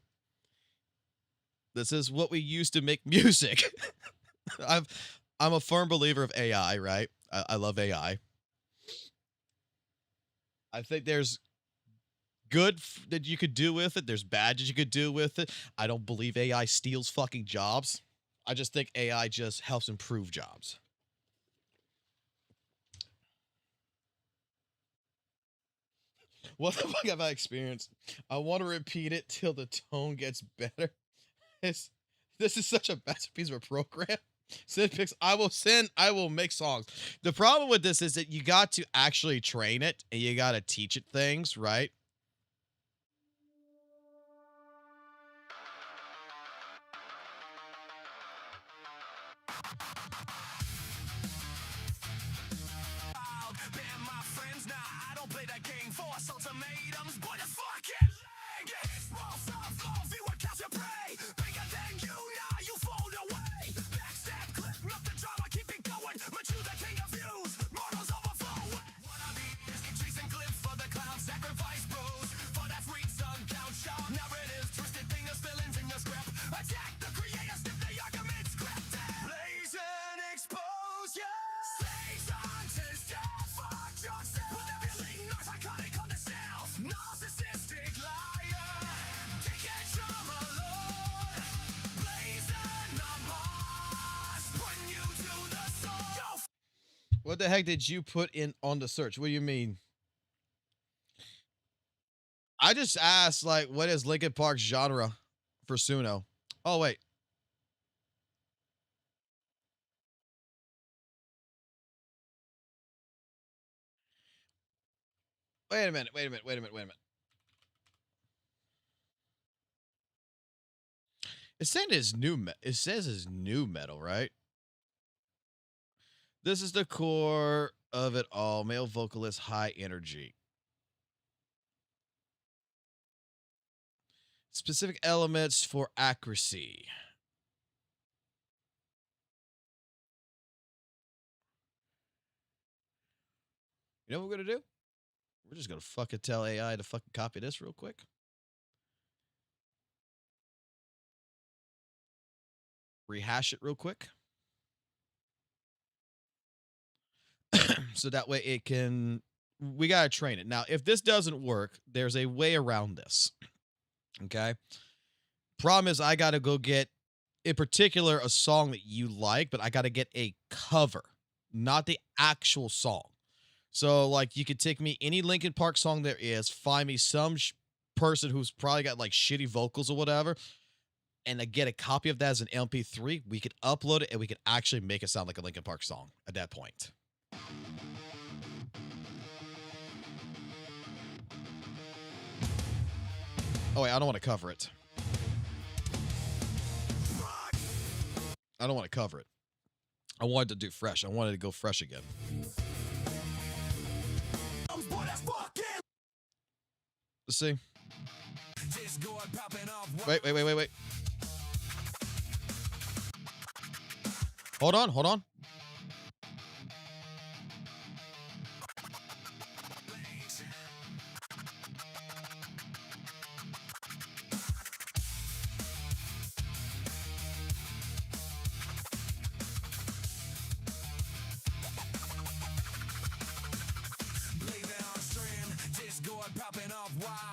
This is what we use to make music. I'm a firm believer of AI, right? I love AI. I think there's good that you could do with it. There's bad that you could do with it. I don't believe AI steals fucking jobs. I just think AI just helps improve jobs. What the fuck have I experienced? I want to repeat it till the tone gets better. This is such a masterpiece of a program. Send pics. I will make songs. The problem with this is that you got to actually train it and you got to teach it things, right? Ban my friends, nah, I don't play that game. Force ultimatums, boy, the fucking leg. Small stuff, low view, catch your prey. Bigger than you, now you fold away. Backstab, clip, up the drama, keep it going. Mature the king of views, mortals overflow. Wanna be chasing clips for the clown, sacrifice bros. For that sweet sun count shot. Narratives, twisted fingers, villains in your script. Attack the creators, if the argument's scripted. Blazing exposure. What the heck did you put in on the search? What do you mean? I just asked, like, what is Linkin Park's genre for Suno? Oh, wait. Wait a minute. It said it's it says it's new metal, right? This is the core of it all. Male vocalist, high energy. Specific elements for accuracy. You know what we're going to do? We're just going to fucking tell AI to fucking copy this real quick. Rehash it real quick. so that way it can. We gotta train it. Now, if this doesn't work, there's a way around this. Okay. Problem is, I gotta go get, in particular, a song that you like, but I gotta get a cover, not the actual song. So, like, you could take me any Linkin Park song there is, find me some person who's probably got like shitty vocals or whatever, and I get a copy of that as an MP3. We could upload it and we could actually make it sound like a Linkin Park song at that point. Oh wait, I don't want to cover it. I don't want to cover it. I wanted to do fresh. I wanted to go fresh again. Let's see. Wait. Hold on.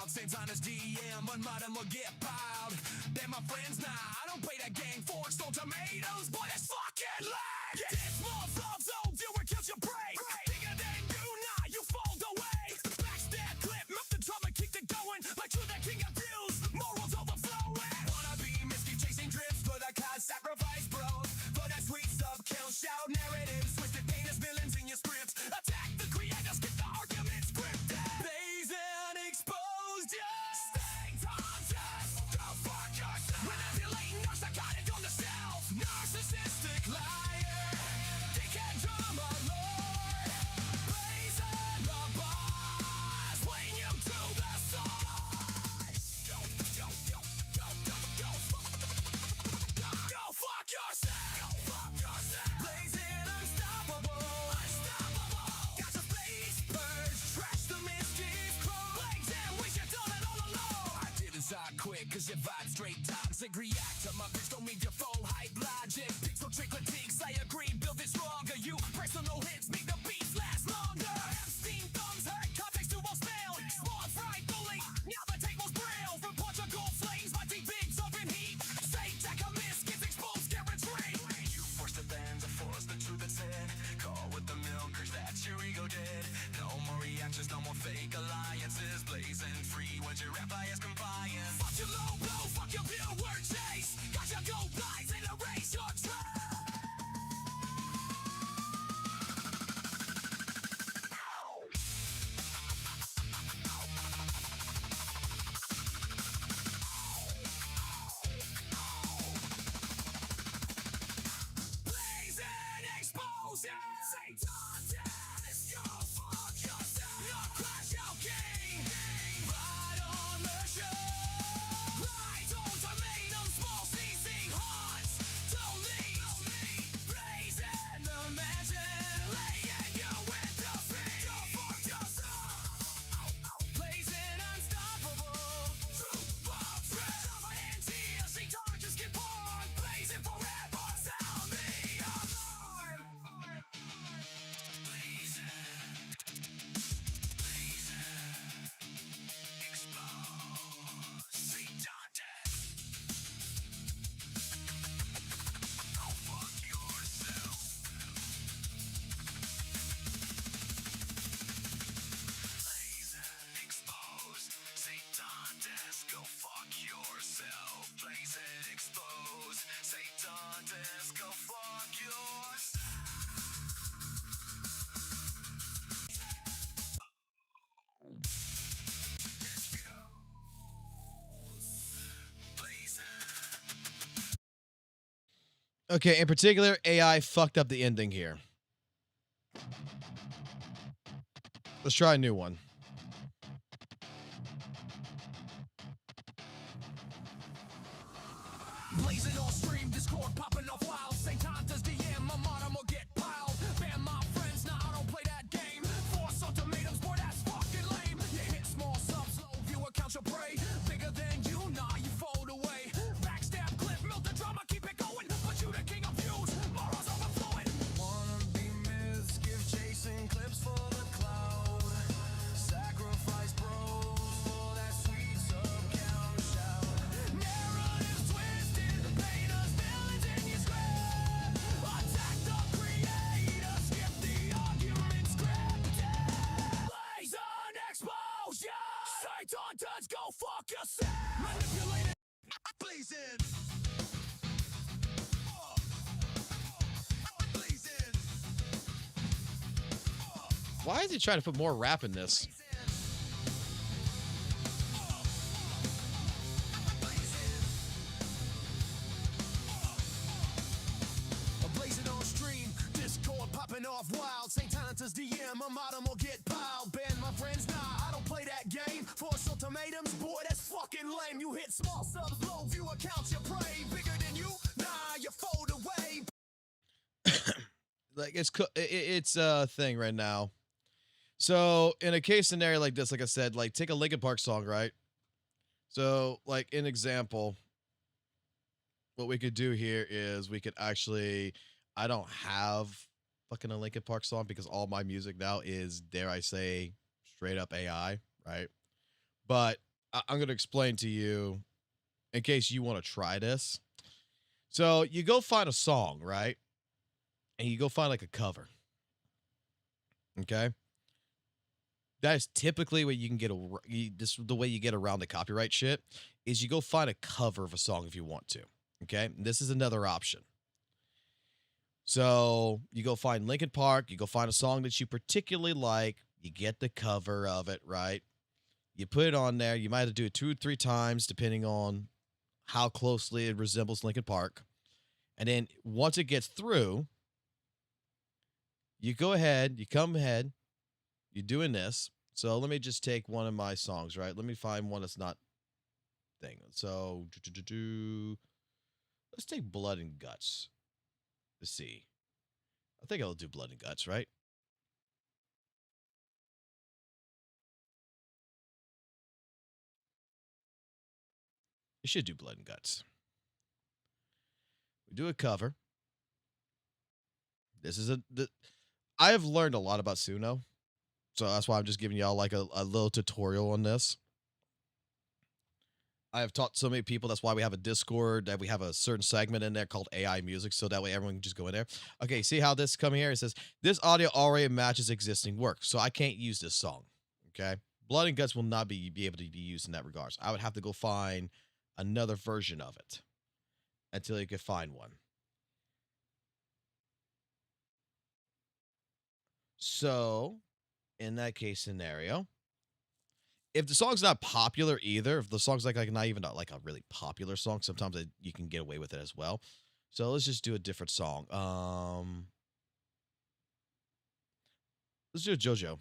Saintontas DM, one modern will get piled. They're my friends now. I don't play that game. Forks, no tomatoes, boy, that's fucking lame. Yeah. This small thumbs, so do it, kills your brain. Bigger than you, nah, you fold away. Backstab clip, milk the drum and keep it going. Like you're the king of views, morals overflowing. Wanna be misty chasing drifts for the cause, sacrifice bros. For that sweet sub kill, shout narratives. Twisted painters, villains in your scripts. Attack the creators, get the argument scripted. Blaze and exposed, yeah. Narcissistic liar, dickhead drama lord, blazing the bars, playing you to the stars. Go fuck yourself. Blazing unstoppable. Got your face purge, trash the mischief code. Blazing, we should done it all alone. I didn't start quick, cause your vibe straight toxic. React to my bitch, don't mean your full hype logic. Pixel trick critiques, I agree, build it stronger. You personal hits make the beats last longer. Epstein thumbs hurt, context to all spell. Small fried bully, now the table's braille. From Portugal flames, my deep bigs up in heat. Say take a miss, gets exposed, guaranteed. You forced the bands, I forced the truth that's in. Call with the milkers, that's your ego did. No more reactions, no more fake alliances. Blazing free, when your rap bias compliant. Fuck your low blow, fuck your view word chase. Got your go blind and erase your trace. Blazing explosion. Saintontas, go fuck yourself. No crash, no king. Right on the show. Right on tomato, small ceasing hearts. Don't leave. Blazing the mansion. Laying you with the feet. Go fuck yourself. Blazing unstoppable. Troop of threat. Summer and tears. Saintontas get born. Blazing forever. Sound the alarm. Blazing. Explode. Saintontas. Go fuck yourself. Blazing. Expose. Saintontas. Go fuck yourself. Blazing. Expose. Saintontas. Go fuck yourself. Okay, in particular, AI fucked up the ending here. Let's try a new one. Blazing on stream, Discord popping off wild. Saintontas DM, my motto will get piled. Ban my friends, nah, I don't play that game. Force ultimatums, boy, that's fucking lame. You hit small subs, low viewer count your prey. Bigger than you, nah, you fold away. Backstab clip, milk the drama, keep it going. But you the king of views, morals overflowing. Wanna be mischief, chasing clips Why is he trying to put more rap in this? Blazing on stream, Discord popping off wild. Saintontas DM, my modem will get piled. Ban my friends, nah, I don't play that game. Force ultimatums, boy, that's fucking lame. You hit small subs, low view accounts, you pray. Bigger than you, nah, you fold away. Like it's a thing right now. So in a case scenario like this, like I said, like take a Linkin Park song, right? So like an example, what we could do here is we could actually, I don't have fucking a Linkin Park song because all my music now is, dare I say, straight up AI, right? But I'm going to explain to you in case you want to try this. So you go find a song, right? And you go find like a cover. Okay? That is typically what you can get, this the way you get around the copyright shit, is you go find a cover of a song if you want to. Okay? And this is another option. So you go find Linkin Park, you go find a song that you particularly like, you get the cover of it, right? You put it on there. You might have to do it 2 or 3 times, depending on how closely it resembles Linkin Park. And then once it gets through, you go ahead, you come ahead, you're doing this. So let me just take one of my songs, right? Let me find one that's not thing. So let's take Blood and Guts. Let's see. I think I'll do Blood and Guts, right? You should do Blood and Guts. We do a cover. This is I have learned a lot about Suno, so that's why I'm just giving y'all like a little tutorial on this. I have taught so many people. That's why we have a Discord, that we have a certain segment in there called AI music, so that way everyone can just go in there. Okay, see how this come here? It says, this audio already matches existing work, so I can't use this song, okay? Blood and Guts will not be able to be used in that regards. I would have to go find another version of it until you could find one. So, in that case scenario, if the song's not popular either, if the song's like not even like a really popular song, sometimes you can get away with it as well. So let's just do a different song. Let's do a JoJo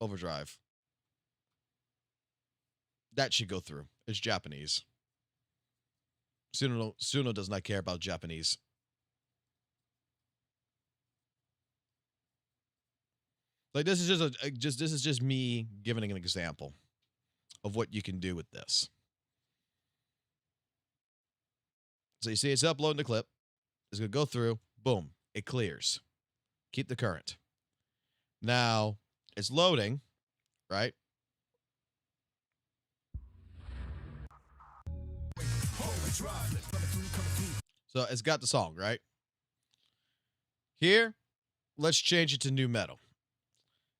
Overdrive. That should go through. It's Japanese. Suno does not care about Japanese. Like this is just me giving an example of what you can do with this. So you see it's uploading the clip. It's going to go through. Boom. It clears. Keep the current. Now, it's loading, right? So it's got the song, right? Here, let's change it to new metal.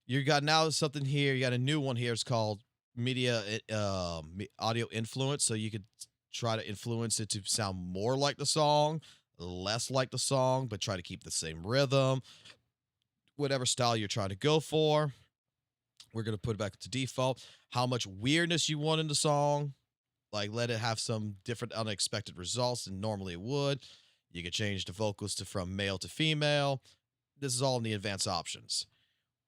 You got now something here. You got a new one here. It's called media audio influence. So you could try to influence it to sound more like the song, less like the song, but try to keep the same rhythm. Whatever style you're trying to go for. We're going to put it back to default. How much weirdness you want in the song. Like let it have some different unexpected results than normally it would. You can change the vocals to from male to female. This is all in the advanced options.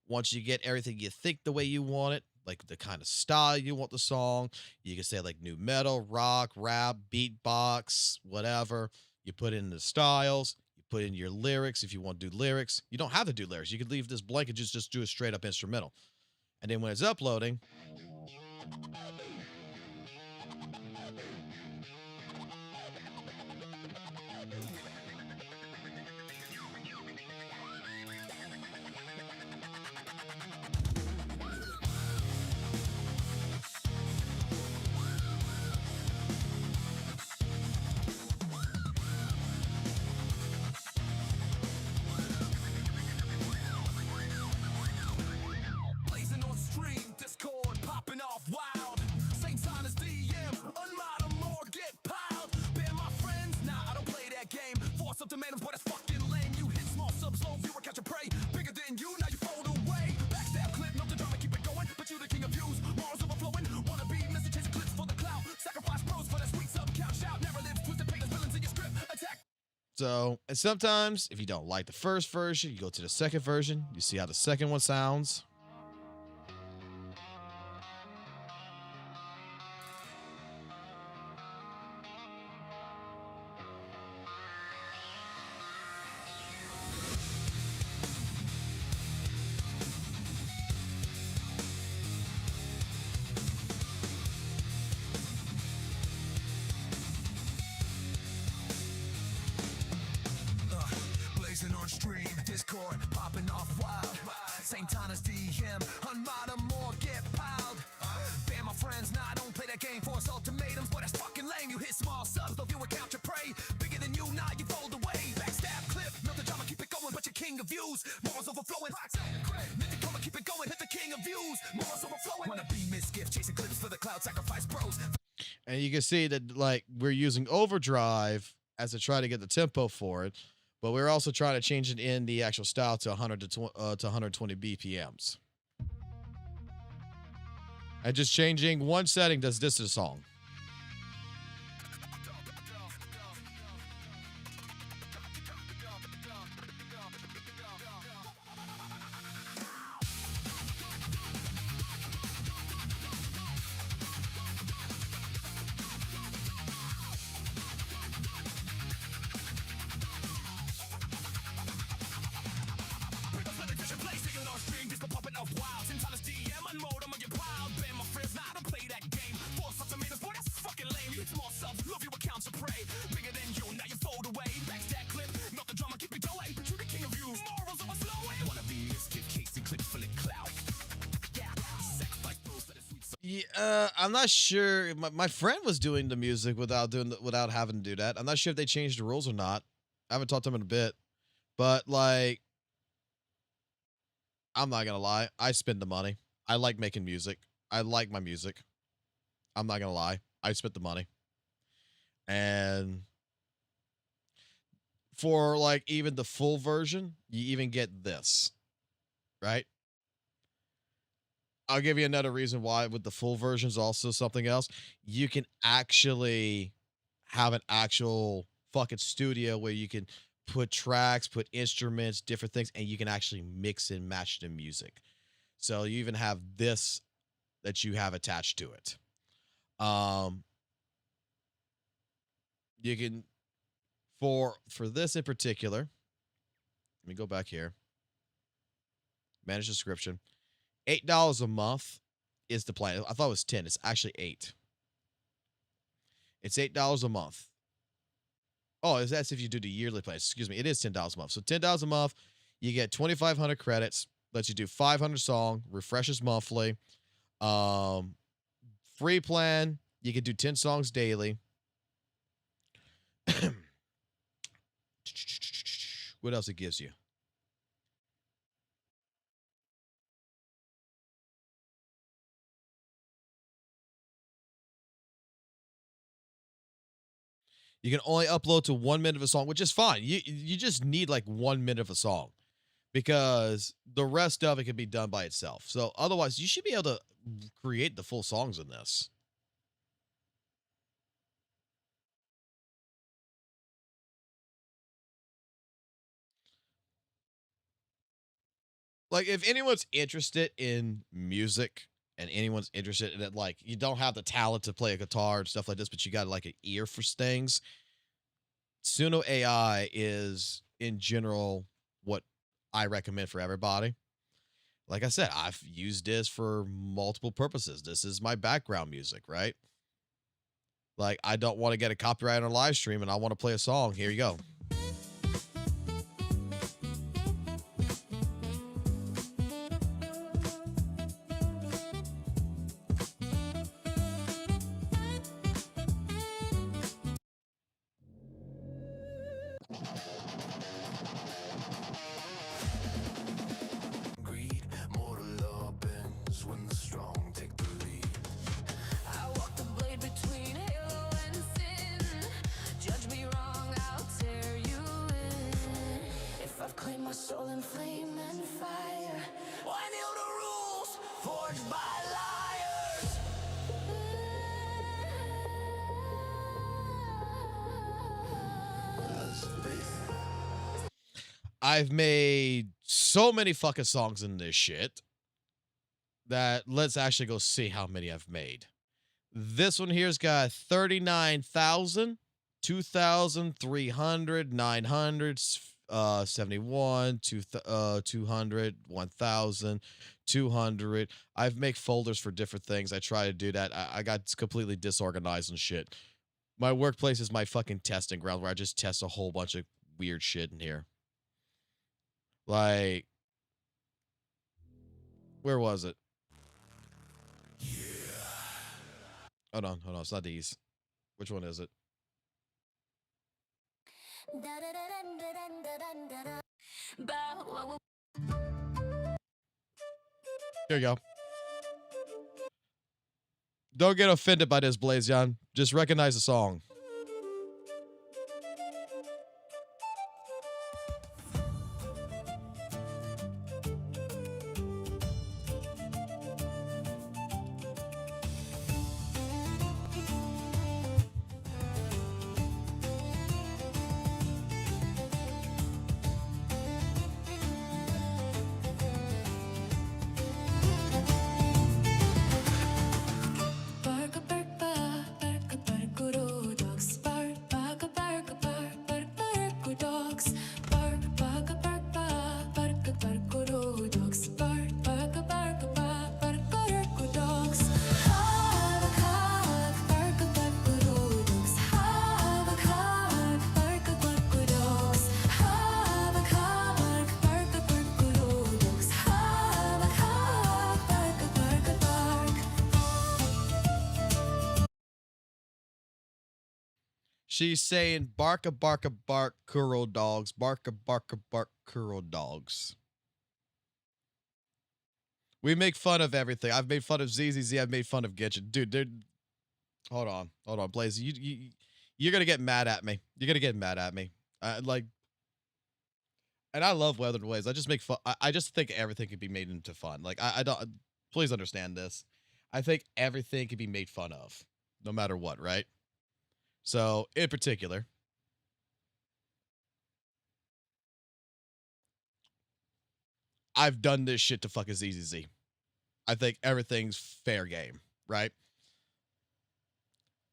Once you get everything you think the way you want it, like the kind of style you want the song, you can say like new metal, rock, rap, beatbox, whatever. You put in the styles, you put in your lyrics if you want to do lyrics. You don't have to do lyrics. You could leave this blank and just do a straight up instrumental. And then when it's uploading, Blazing on stream, Discord popping off wild. So, and sometimes if you don't like the first version, you go to the second version, you see how the second one sounds. Blazing on stream, Discord, popping off wild. Saintontas DM, unmodern more get piled. Ban my friends, nah, I don't play that game. Force ultimatums, but that's fucking lame. You hit small subs, though viewer count your prey. Bigger than you, nah, you fold away. Backstab clip, milk the drama, keep it going, but you're king of views. Morals overflowing. Mythic color, keep it going, hit the king of views. Morals overflowing. Wanna be misgift, chasing clips for the cloud sacrifice bros. And you can see that, like, we're using overdrive as to try to get the tempo for it, but we're also trying to change it in the actual style to 100 to 120 BPMs. And just changing one setting does this to the song. Yeah, I'm not sure. My friend was doing the music without having to do that. I'm not sure if they changed the rules or not. I haven't talked to him in a bit, but like, I'm not gonna lie. I spend the money. I like making music. I like my music. I'm not gonna lie. I spent the money, and for like even the full version, you even get this, right? I'll give you another reason why with the full versions also something else. You can actually have an actual fucking studio where you can put tracks, put instruments, different things, and you can actually mix and match the music. So you even have this that you have attached to it. You can for this in particular. Let me go back here. Manage subscription. $8 a month is the plan. I thought it was 10. It's actually 8. It's $8 a month. Oh, that's if you do the yearly plan. Excuse me. It is $10 a month. So $10 a month, you get 2,500 credits. Lets you do 500 song. Refreshes monthly. Free plan, you can do 10 songs daily. What else it gives you? You can only upload to 1 minute of a song, which is fine. You just need like 1 minute of a song because the rest of it can be done by itself. So otherwise, you should be able to create the full songs in this. Like, if anyone's interested in music and anyone's interested in it, like, you don't have the talent to play a guitar and stuff like this, but you got like an ear for things, Suno AI is in general what I recommend for everybody. Like I said, I've used this for multiple purposes. This is my background music, right? Like, I don't want to get a copyright on a live stream and I want to play a song. Here you go. Claim my soul in flame and fire. Why knew the rules forged by liars? Let's be I've made so many fucking songs in this shit that let's actually go see how many I've made. This one here's got 39,000, 2,300, 900, 71, 200, 1,000, 200. I've make folders for different things. I try to do that. I got completely disorganized and shit. My workplace is my fucking testing ground where I just test a whole bunch of weird shit in here. Like, where was it? Hold on. It's not these. Which one is it? Here you go. Don't get offended by this, Blazion. Just recognize the song. She's saying, barka, barka, bark, kuro dogs. Barka, barka, bark, kuro dogs. We make fun of everything. I've made fun of ZZZ. I've made fun of Gitchin. Dude, hold on, Blaze. You're going to get mad at me. You're going to get mad at me. And I love Weathered Waves. I just make fun. I just think everything can be made into fun. Like, I don't, please understand this. I think everything can be made fun of, no matter what, right? So, in particular, I've done this shit to fucking ZZZ. I think everything's fair game, right?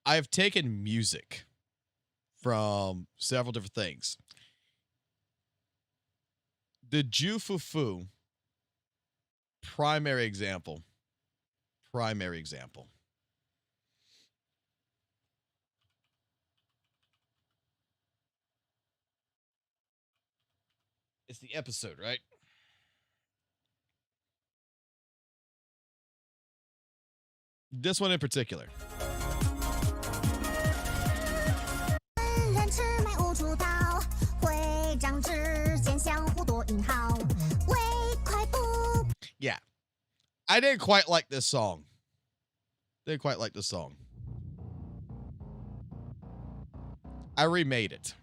I've taken music from several different things. The Jufufu, primary example. It's the episode, right? This one in particular. Yeah. I didn't quite like this song. I remade it.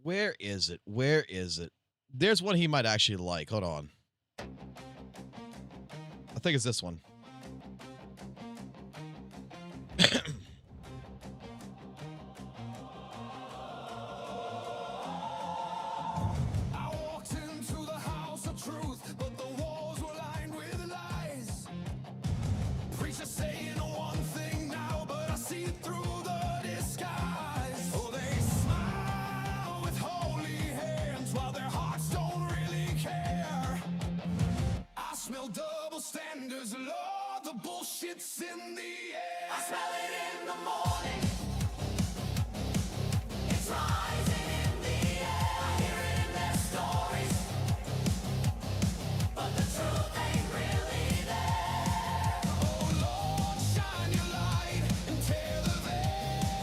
Where is it? Where is it? There's one he might actually like. Hold on. I think it's this one. bullshit's in the air. I smell it in the morning. It's rising in the air. I hear it in their stories, but the truth ain't really there. Oh Lord, shine your light and tear the veil.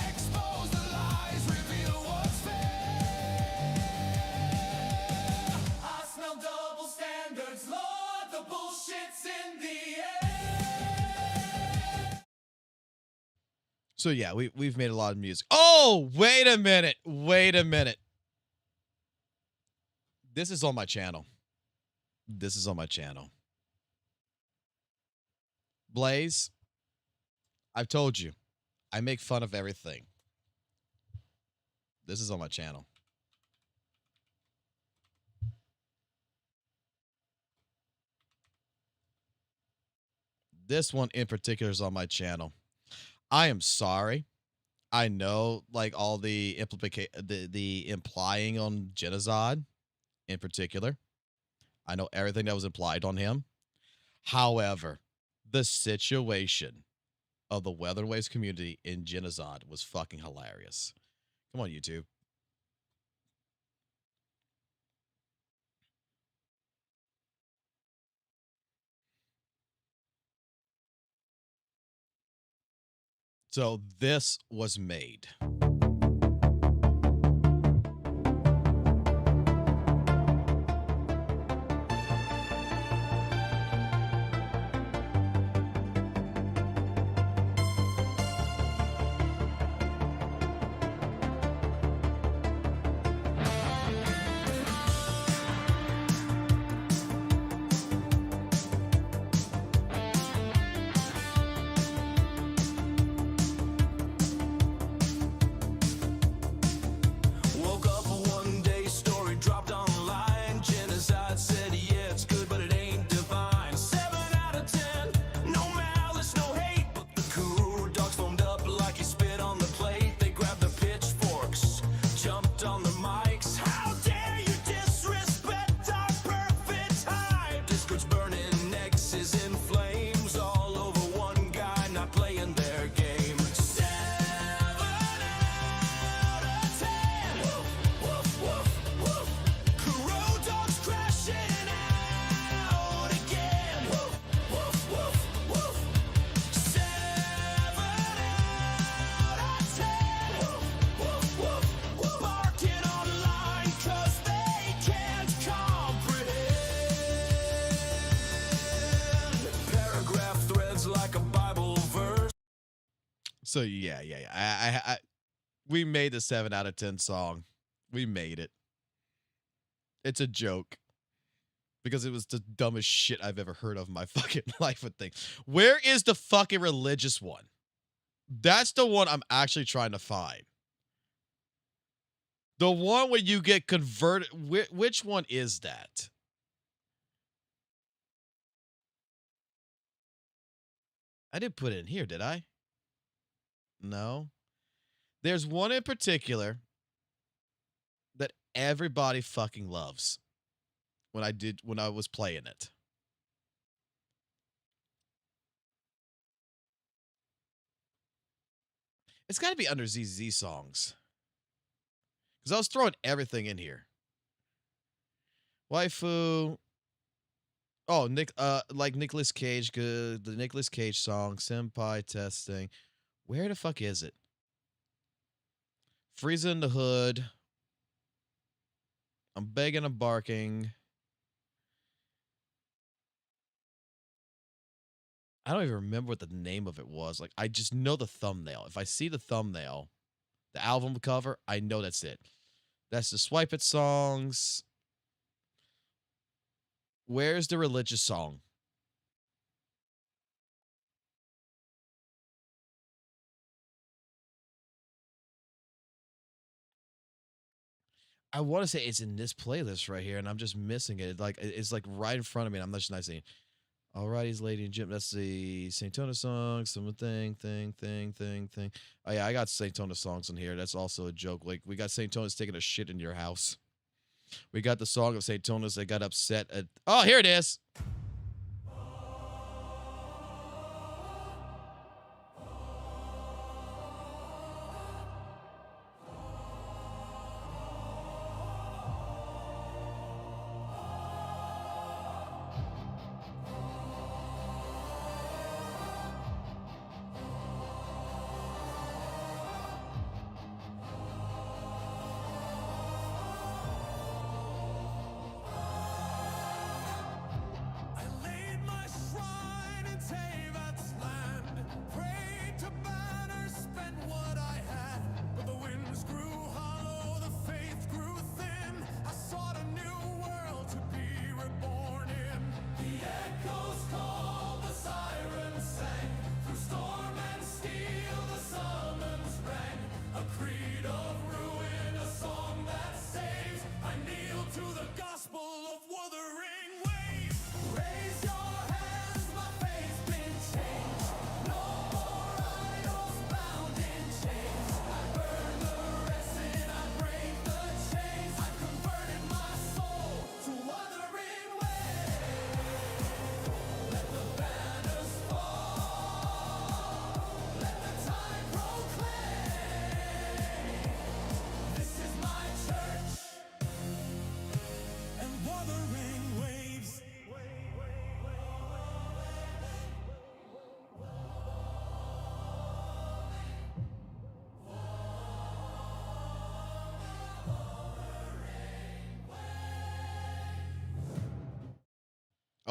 Expose the lies, reveal what's fair. I smell double standards, Lord, the bullshit's in the air. So yeah, we've made a lot of music. Oh, wait a minute. Wait a minute. This is on my channel. This is on my channel. Blaze, I've told you, I make fun of everything. This is on my channel. This one in particular is on my channel. I am sorry. I know, like, all the implying on genocide in particular. I know everything that was implied on him. However, the situation of the Weather Waves community in genocide was fucking hilarious. Come on, YouTube. So this was made. Woke up one day, story dropped online. Genocide said, yeah, it's good, but it ain't divine. 7 out of 10, no malice, no hate. But the Kuru dogs foamed up like he spit on the plate. They grabbed the pitchforks, jumped on the mics. How dare you disrespect our perfect hype? Discord's burning, Nexus in flames. All over one guy not playing their game. 7 out of 10. Woof, woof, woof. Kuro dogs crashing out again. Woof, woof, woof, woof. 7 out of 10. Woof, woof, woof, woof. Barking online 'cause they can't comprehend. Paragraph threads like a Bible verse. So yeah. We made the 7 out of 10 song. We made it. It's a joke. Because it was the dumbest shit I've ever heard of in my fucking life, I think. Where is the fucking religious one? That's the one I'm actually trying to find. The one where you get converted. Which one is that? I didn't put it in here, did I? No. There's one in particular that everybody fucking loves when I was playing it. It's got to be under ZZ songs. Because I was throwing everything in here. Waifu. Oh, like Nicolas Cage, good. The Nicolas Cage song, Senpai Testing. Where the fuck is it? Frieza in the Hood. I'm begging and barking. I don't even remember what the name of it was. Like, I just know the thumbnail. If I see the thumbnail, the album cover, I know that's it. That's the Swipe It songs. Where's the religious song? I want to say it's in this playlist right here, and I'm just missing it. Like, it's like right in front of me, and I'm just not seeing. Alrighty's Lady and Jim. That's the Saintontas song. Some thing. Oh yeah, I got Saintontas songs in here. That's also a joke. Like, we got Saintontas taking a shit in your house. We got the song of Saintontas that got upset at. Oh, here it is.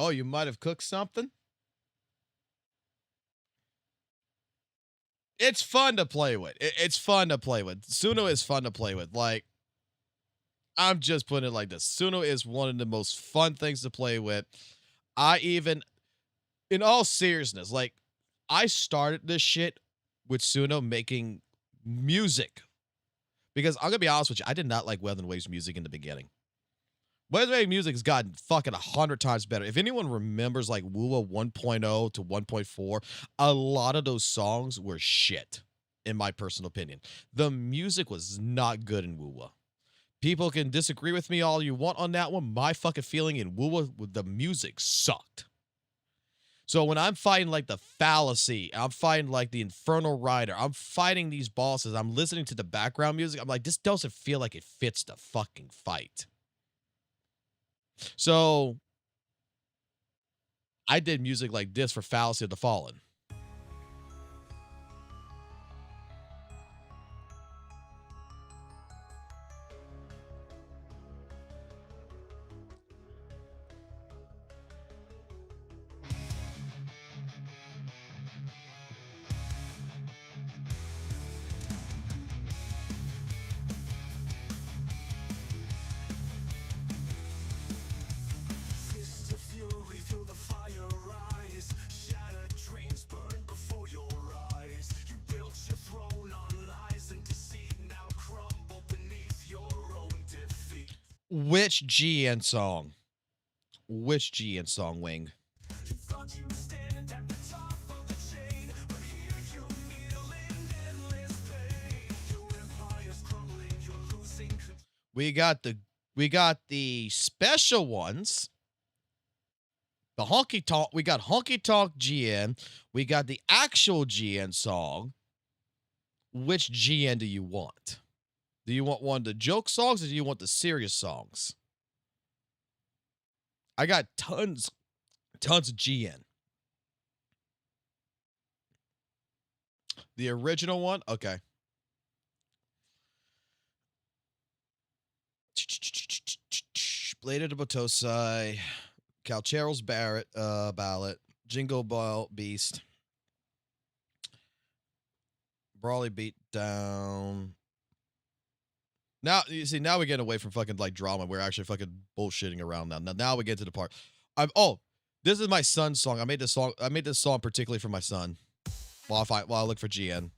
Oh, you might have cooked something? It's fun to play with. It's fun to play with. Suno is fun to play with. Like, I'm just putting it like this. Suno is one of the most fun things to play with. In all seriousness, like, I started this shit with Suno making music. Because I'm going to be honest with you, I did not like Weather and Waves music in the beginning. Weather and Waves music has gotten fucking 100 times better. If anyone remembers like WUWA 1.0 to 1.4, a lot of those songs were shit, in my personal opinion. The music was not good in WUWA. People can disagree with me all you want on that one. My fucking feeling in WUWA, the music sucked. So when I'm fighting like the fallacy, I'm fighting like the Infernal Rider, I'm fighting these bosses, I'm listening to the background music, I'm like, this doesn't feel like it fits the fucking fight. So I did music like this for Fallacy of the Fallen. Which GN song? Which GN song, Wing? We got the special ones. The honky tonk. We got honky tonk GN. We got the actual GN song. Which GN do you want? Do you want one of the joke songs or do you want the serious songs? I got tons of GN. The original one? Okay. Blade of the Botosai, Calchero's Ballot, Jingle Ball Beast, Brawly Beatdown. Now, you see, now we're getting away from fucking, like, drama. We're actually fucking bullshitting around now. Now we get to the part. This is my son's song. I made this song particularly for my son. While I look for GN.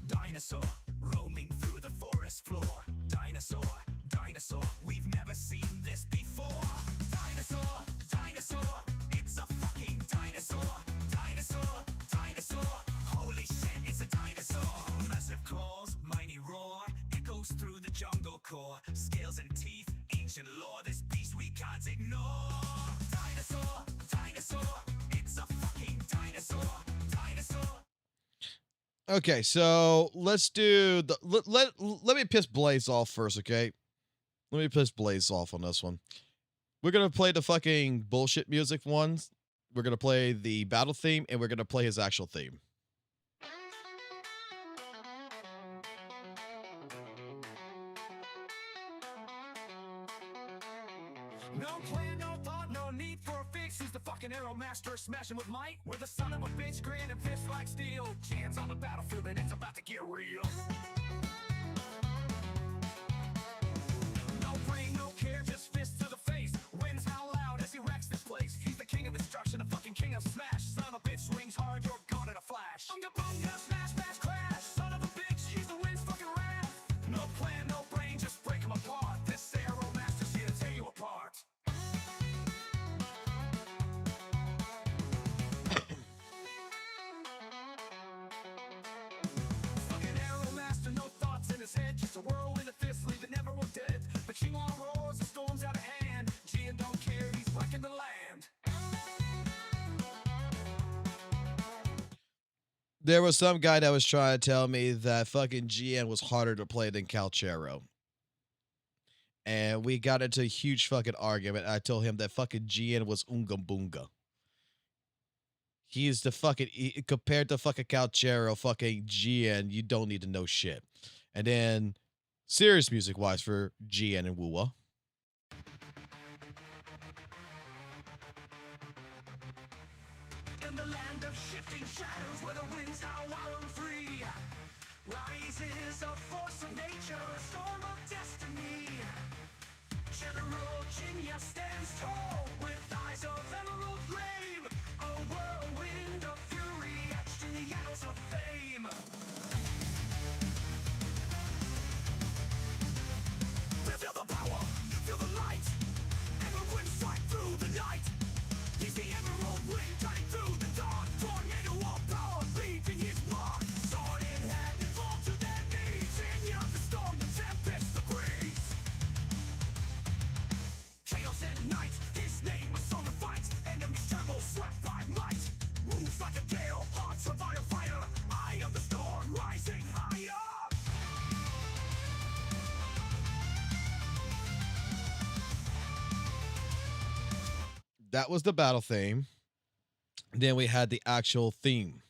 Dinosaur, roaming through the forest floor. Dinosaur, we've never seen this before. Dinosaur, it's a fucking dinosaur. Dinosaur, holy shit, it's a dinosaur. Massive claws, mighty roar, echoes through the jungle core. Scales and teeth, ancient lore, this beast we can't ignore. Dinosaur, it's a fucking dinosaur. Okay, so let's do the let me piss Blaze off first, okay? Let me piss Blaze off on this one. We're gonna play the fucking bullshit music ones. We're gonna play the battle theme, and we're gonna play his actual theme. No plan, no thought, no need for a fix. Who's the fucking arrow master smashing with might? We're the son of a bitch, grin and fist like steel. Chance on the battlefield and it's about to get real. No brain, no care, just fist to the face. Winds howl loud as he wrecks this place. He's the king of destruction, the fucking king of smash. Son of a bitch swings hard, you're gone in a flash. Bunga bunga, smash, smash, crash. Son of a bitch, he's the wind's fucking wrath. No plan, no brain, just break him apart. This arrow master's here to tear you apart. Fucking arrow master, no thoughts in his head. Just a whirlwind of fists, leaving everyone dead. But Qinghuang roars, the storm's out of hand. Jian don't care, he's wrecking the land. There was some guy that was trying to tell me that fucking GN was harder to play than Calchero. And we got into a huge fucking argument. I told him that fucking GN was Unga Boonga. He's the fucking compared to fucking Calchero, fucking GN. You don't need to know shit. And then serious music wise for GN and WUWA. In the land of shifting shadows where the winds now roam free, rises a force of nature, a storm of destiny. General Jinya stands tall with eyes of emerald flame, a whirlwind of fury etched in the annals of fame. Feel the power, feel the light, emerald strike through the night. He's the emerald wind cutting through the dark, tornado of power beating his mark. Sword in hand and fall to their knees. Jinya, the storm, the tempest, the breeze. Chaos and night, his name a song of fight. Enemies tremble, swept by might. Moves like a gale, hearts of iron fire. Eye of the storm, rising higher. That was the battle theme. Then we had the actual theme.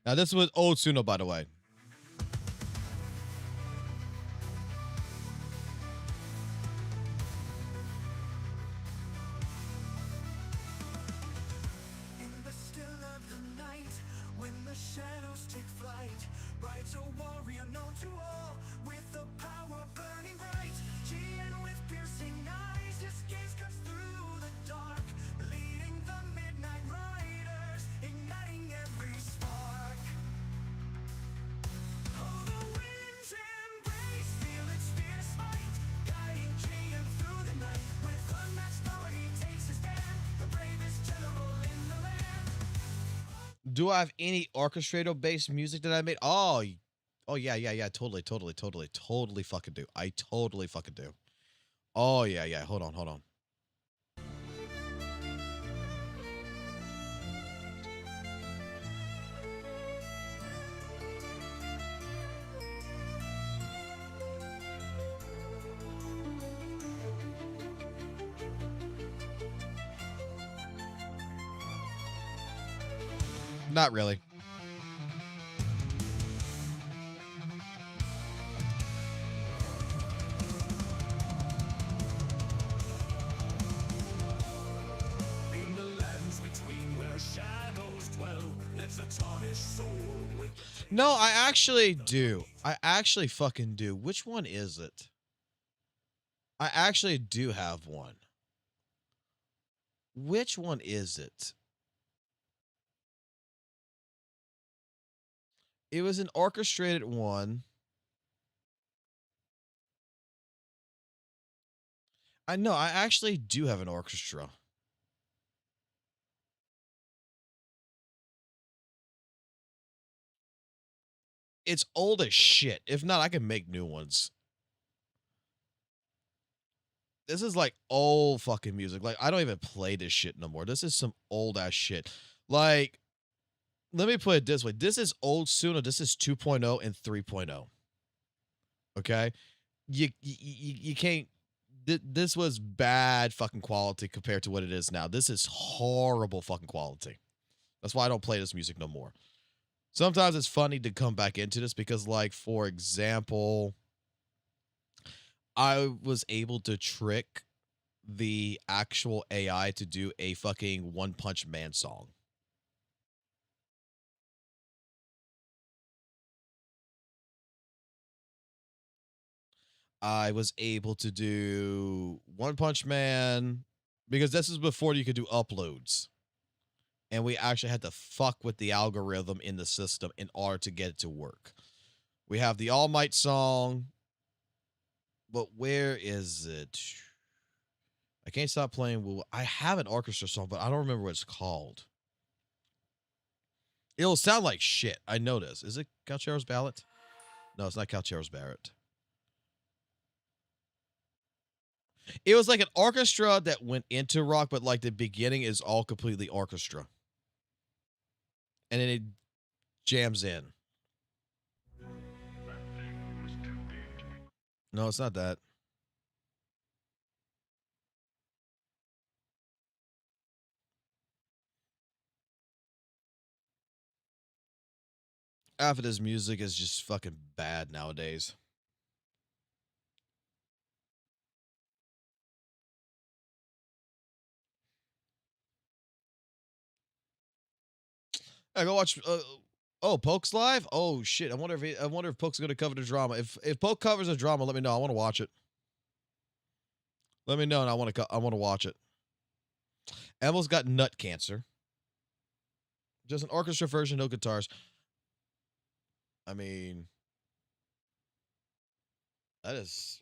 Now this was old Suno, by the way. In the still of the night, when the shadows take flight, rides a warrior known to all, with the power burning bright. GN with piercing eyes, his gaze cuts through the dark, leading the midnight riders, igniting every spark. Oh, the winds embrace, feel its fierce might, guiding GN through the night. With unmatched power he takes his stand, the bravest general in the land. Do I have any orchestrator-based music that I made? Oh, yeah. Totally fucking do. I totally fucking do. Oh, yeah. Hold on. Not really. In the lands between where shadows dwell, lives a tarnished soul with No, I actually do. I actually fucking do. Which one is it? I actually do have one. Which one is it? It was an orchestrated one. I know, I actually do have an orchestra. It's old as shit. If not, I can make new ones. This is like old fucking music. Like, I don't even play this shit no more. This is some old ass shit. Like, let me put it this way. This is old Suno. This is 2.0 and 3.0. Okay? You can't. This was bad fucking quality compared to what it is now. This is horrible fucking quality. That's why I don't play this music no more. Sometimes it's funny to come back into this because, like, for example, I was able to trick the actual AI to do a fucking One Punch Man song. I was able to do One Punch Man because this is before you could do uploads. And we actually had to fuck with the algorithm in the system in order to get it to work. We have the All Might song, but where is it? I can't stop playing. Well, I have an orchestra song, but I don't remember what it's called. It'll sound like shit. I know this. Is it Calchero's Ballad? No, it's not Calchero's Barrett. It was like an orchestra that went into rock, but like the beginning is all completely orchestra. And then it jams in. No, it's not that. Half of this music is just fucking bad nowadays. I go watch. Oh, Poke's live. Oh shit! I wonder if Poke's gonna cover the drama. If Poke covers a drama, let me know. I want to watch it. Let me know, and I want to watch it. Emil's got nut cancer. Just an orchestra version, no guitars. I mean, that is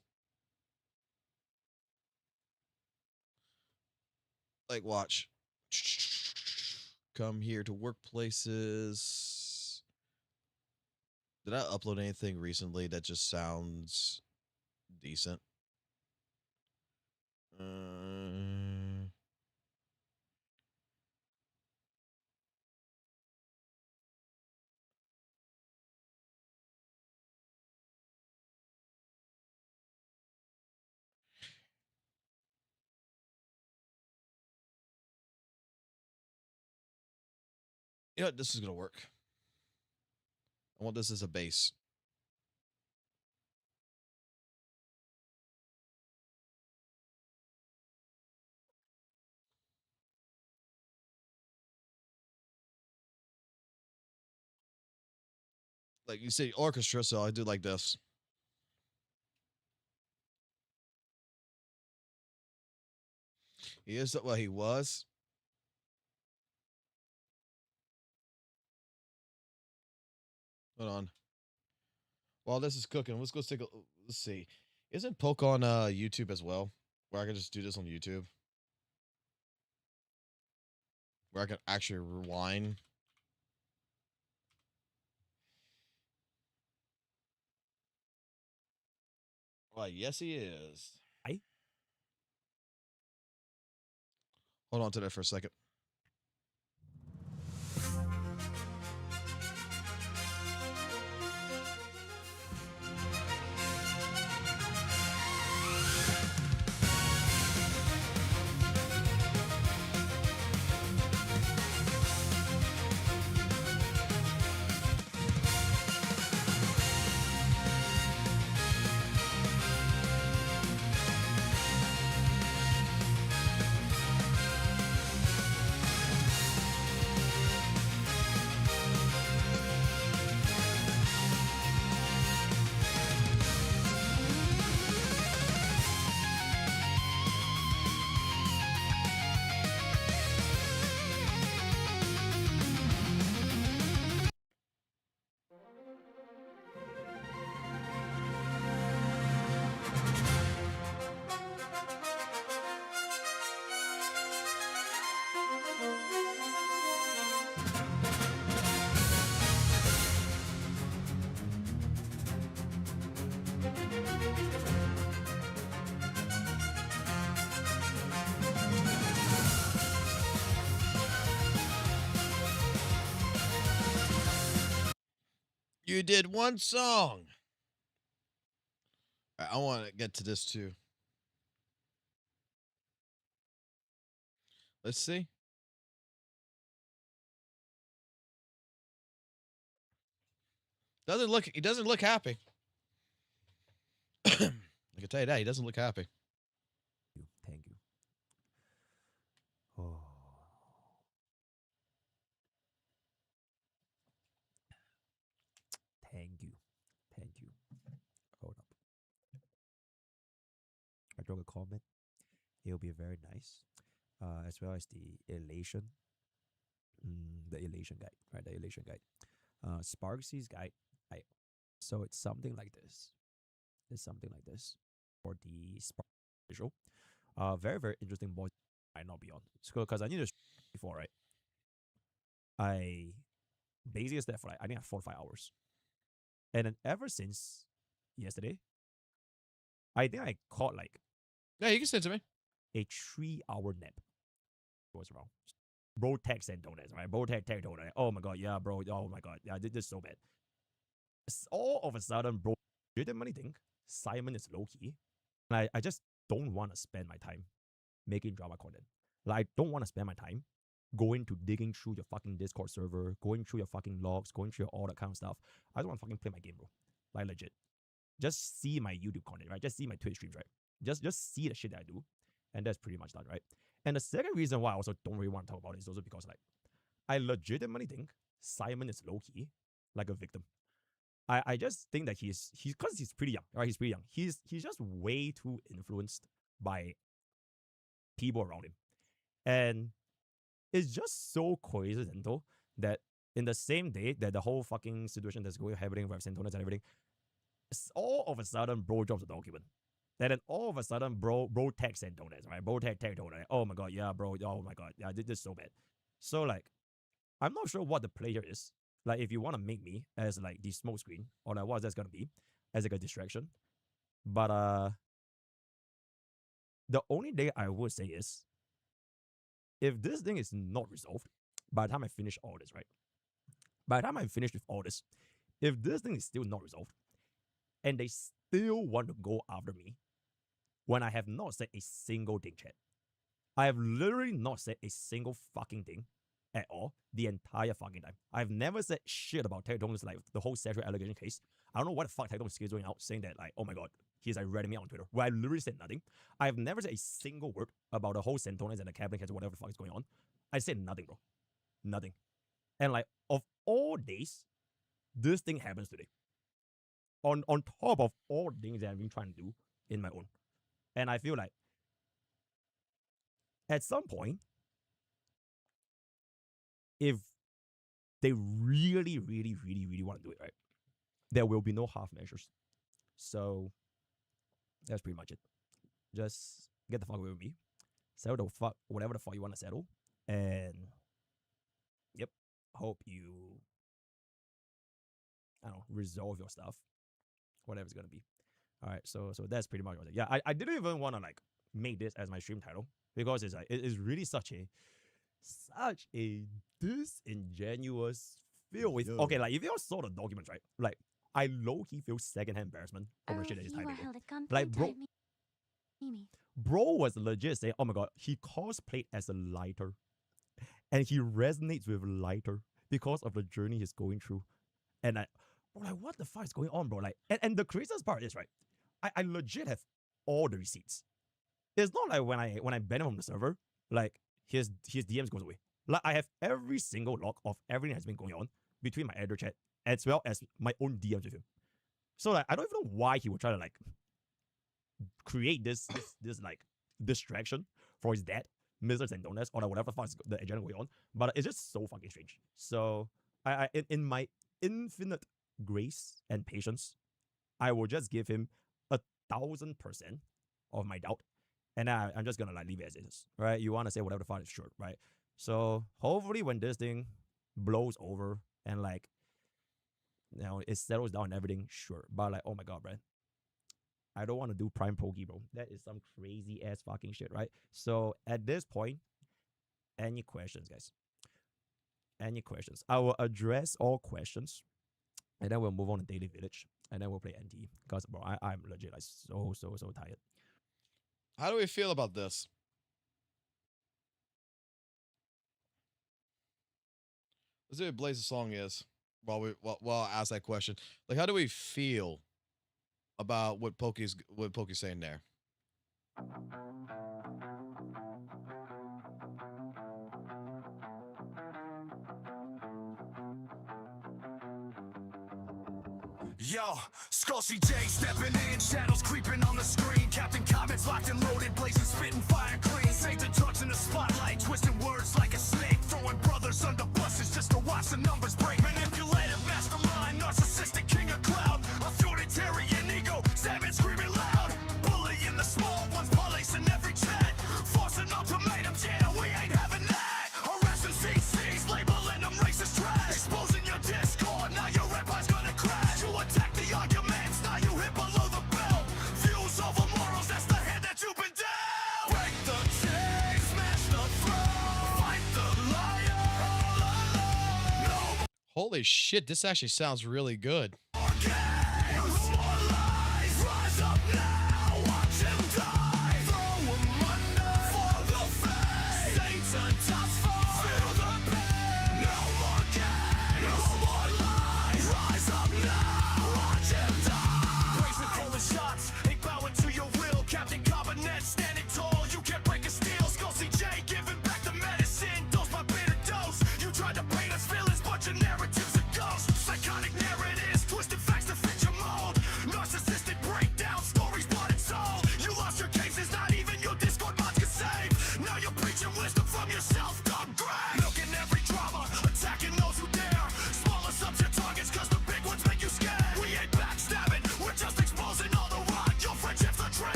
like, watch. Come here to workplaces. Did I upload anything recently that just sounds decent? You know what? This is gonna work. I want this as a base. Like you say, orchestra, so I do like this. He is what he was. Hold on. While this is cooking, let's go take a. Let's see. Isn't Poke on YouTube as well? Where I can just do this on YouTube. Where I can actually rewind. Why, yes, he is. Hold on to that for a second. You did one song. I want to get to this too. Let's see. He doesn't look happy. I can tell you that he doesn't look happy. Thank you. Oh. Thank you. Thank you. Hold up. I drove a comment. It'll be very nice. As well as the elation. The elation guide, right? The elation guide. Sparksy's guide. So it's something like this. It's something like this. For the Spark visual. Very, very interesting voice. Might not be on. Because I need to before, right? I basically stayed for like, I think 4 or 5 hours. And then ever since yesterday, I think I caught like, yeah, you can send it to me, a 3-hour nap. What's wrong? Bro, tech Saintontas, right? Bro, tech Saintontas. Oh my god, yeah, bro. Oh my god, yeah, this is so bad. All of a sudden, bro, legitimately think Simon is low key, and I just don't want to spend my time making drama content. Like, I don't want to spend my time going to digging through your fucking Discord server, going through your fucking logs, going through all that kind of stuff. I just want to fucking play my game, bro. Like legit. Just see my YouTube content, right? Just see my Twitch streams, right? Just see the shit that I do. And that's pretty much done, right? And the second reason why I also don't really want to talk about it is also because, like, I legitimately think Simon is low-key like a victim. I just think that he's because he's pretty young, right? He's pretty young. He's just way too influenced by people around him. And it's just so coincidental that in the same day that the whole fucking situation that's happening with Saintontas and everything, all of a sudden, bro drops a document. And then all of a sudden, bro tags Saintontas, right? Bro tagged Saintontas. Oh my god, yeah, bro. Oh my god, yeah, this is so bad. So like, I'm not sure what the play here is. Like, if you want to make me as like the smoke screen, or like what that's gonna be as like a distraction. But the only thing I would say is, if this thing is not resolved by the time I finish all this, right? By the time I finish with all this, if this thing is still not resolved, and they still want to go after me, when I have not said a single thing, chat. I have literally not said a single fucking thing at all the entire fucking time. I've never said shit about Saintontas, like the whole sexual allegation case. I don't know what the fuck Saintontas is going out saying that, like, oh my god, he's like ratting me out on Twitter, where I literally said nothing. I've never said a single word about the whole Saintontas and the cabinet case or whatever the fuck is going on. I said nothing, bro. Nothing. And like, of all days, this thing happens today. On top of all things that I've been trying to do in my own. And I feel like at some point, if they really, really, really, really want to do it, right, there will be no half measures. So that's pretty much it. Just get the fuck away with me. Settle the fuck, whatever the fuck you want to settle. And yep, hope you, I don't know, resolve your stuff. Whatever it's gonna be. Alright, so that's pretty much what it. Yeah, I didn't even want to like make this as my stream title, because it's like it is really such a disingenuous feel with okay, like if you all saw the documents, right? Like I low-key feel secondhand embarrassment over shit that is typing. Like bro was legit saying, oh my god, he cosplayed as a lighter. And he resonates with lighter because of the journey he's going through. And I bro, like, what the fuck is going on, bro? Like, and the craziest part is, right, I legit have all the receipts. It's not like when I ban him from the server, like his DMs goes away. Like I have every single log of everything that's been going on between my editor chat as well as my own DMs with him. So like I don't even know why he would try to like create this like distraction for his dad, Mr. Saintontas, or like, whatever the fuck is the agenda going on. But it's just so fucking strange. So I in my infinite grace and patience, I will just give him 1,000% of my doubt, and I'm just gonna like leave it as it is, right? You want to say whatever the fuck is sure, right? So hopefully when this thing blows over and like, you know, it settles down and everything, sure. But like, oh my god, bro, I don't want to do Prime Poke, bro. That is some crazy ass fucking shit, right? So at this point, any questions, guys? Any questions? I will address all questions. And then we'll move on to Daily Village. And then we'll play NT. Because, bro, I'm legit like so tired. How do we feel about this? Let's see what Blaze's song is while I ask that question. Like, how do we feel about what Pokey's saying there? Yo, Skullsy J stepping in, shadows creeping on the screen. Captain Comments locked and loaded, blazing, spitting fire clean. Saintontas in the spotlight, twisting words like a snake. Throwing brothers under buses just to watch the numbers break. Manipulative mastermind, narcissistic king of cloud. Authoritarian ego, savage screaming loud. Bullying the small ones, policing every chat. Forcing ultimatums, yeah, we ain't having that. Harassing CCs, labeling them racist trash. Exposing your Discord, now your empire's gonna crash. You attack the arguments, now you hit below the belt. Views over morals, that's the hand that you've been dealt. Break the chains, smash the throne. Fight the liar all alone. No. Holy shit, this actually sounds really good.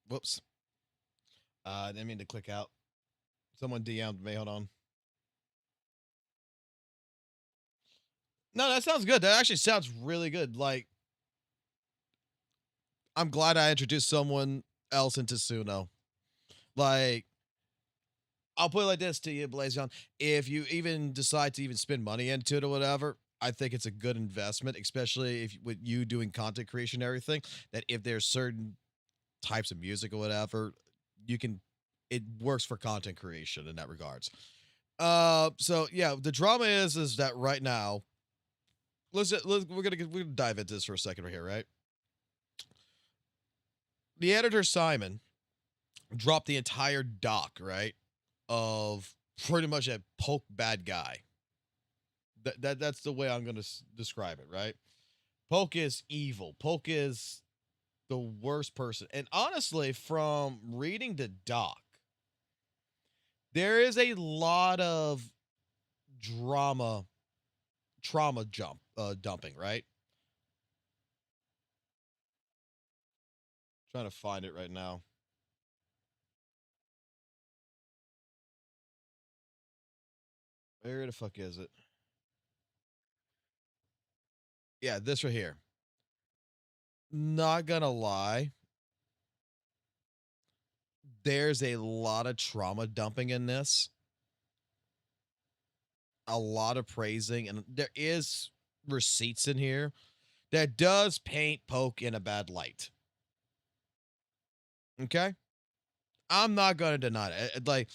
Whoops. I didn't mean to click out. Someone DM'd me. Hold on. No, that sounds good. That actually sounds really good. Like, I'm glad I introduced someone else into Suno. Like, I'll put it like this to you, Blazion. If you even decide to even spend money into it or whatever, I think it's a good investment, especially if with you doing content creation and everything, that if there's certain types of music or whatever, you can, it works for content creation in that regards. So yeah, the drama is that right now, we're gonna dive into this for a second right here, right? The editor Simon dropped the entire doc, right, of pretty much a poke bad guy. That's the way I'm gonna describe it, right? Poke is evil. Poke is the worst person, and honestly, from reading the doc, there is a lot of trauma dumping, right? Trying to find it right now. Where the fuck is it? Yeah, this right here. Not gonna lie. There's a lot of trauma dumping in this. A lot of praising, and there is receipts in here that does paint Poke in a bad light. Okay? I'm not gonna deny it. Like,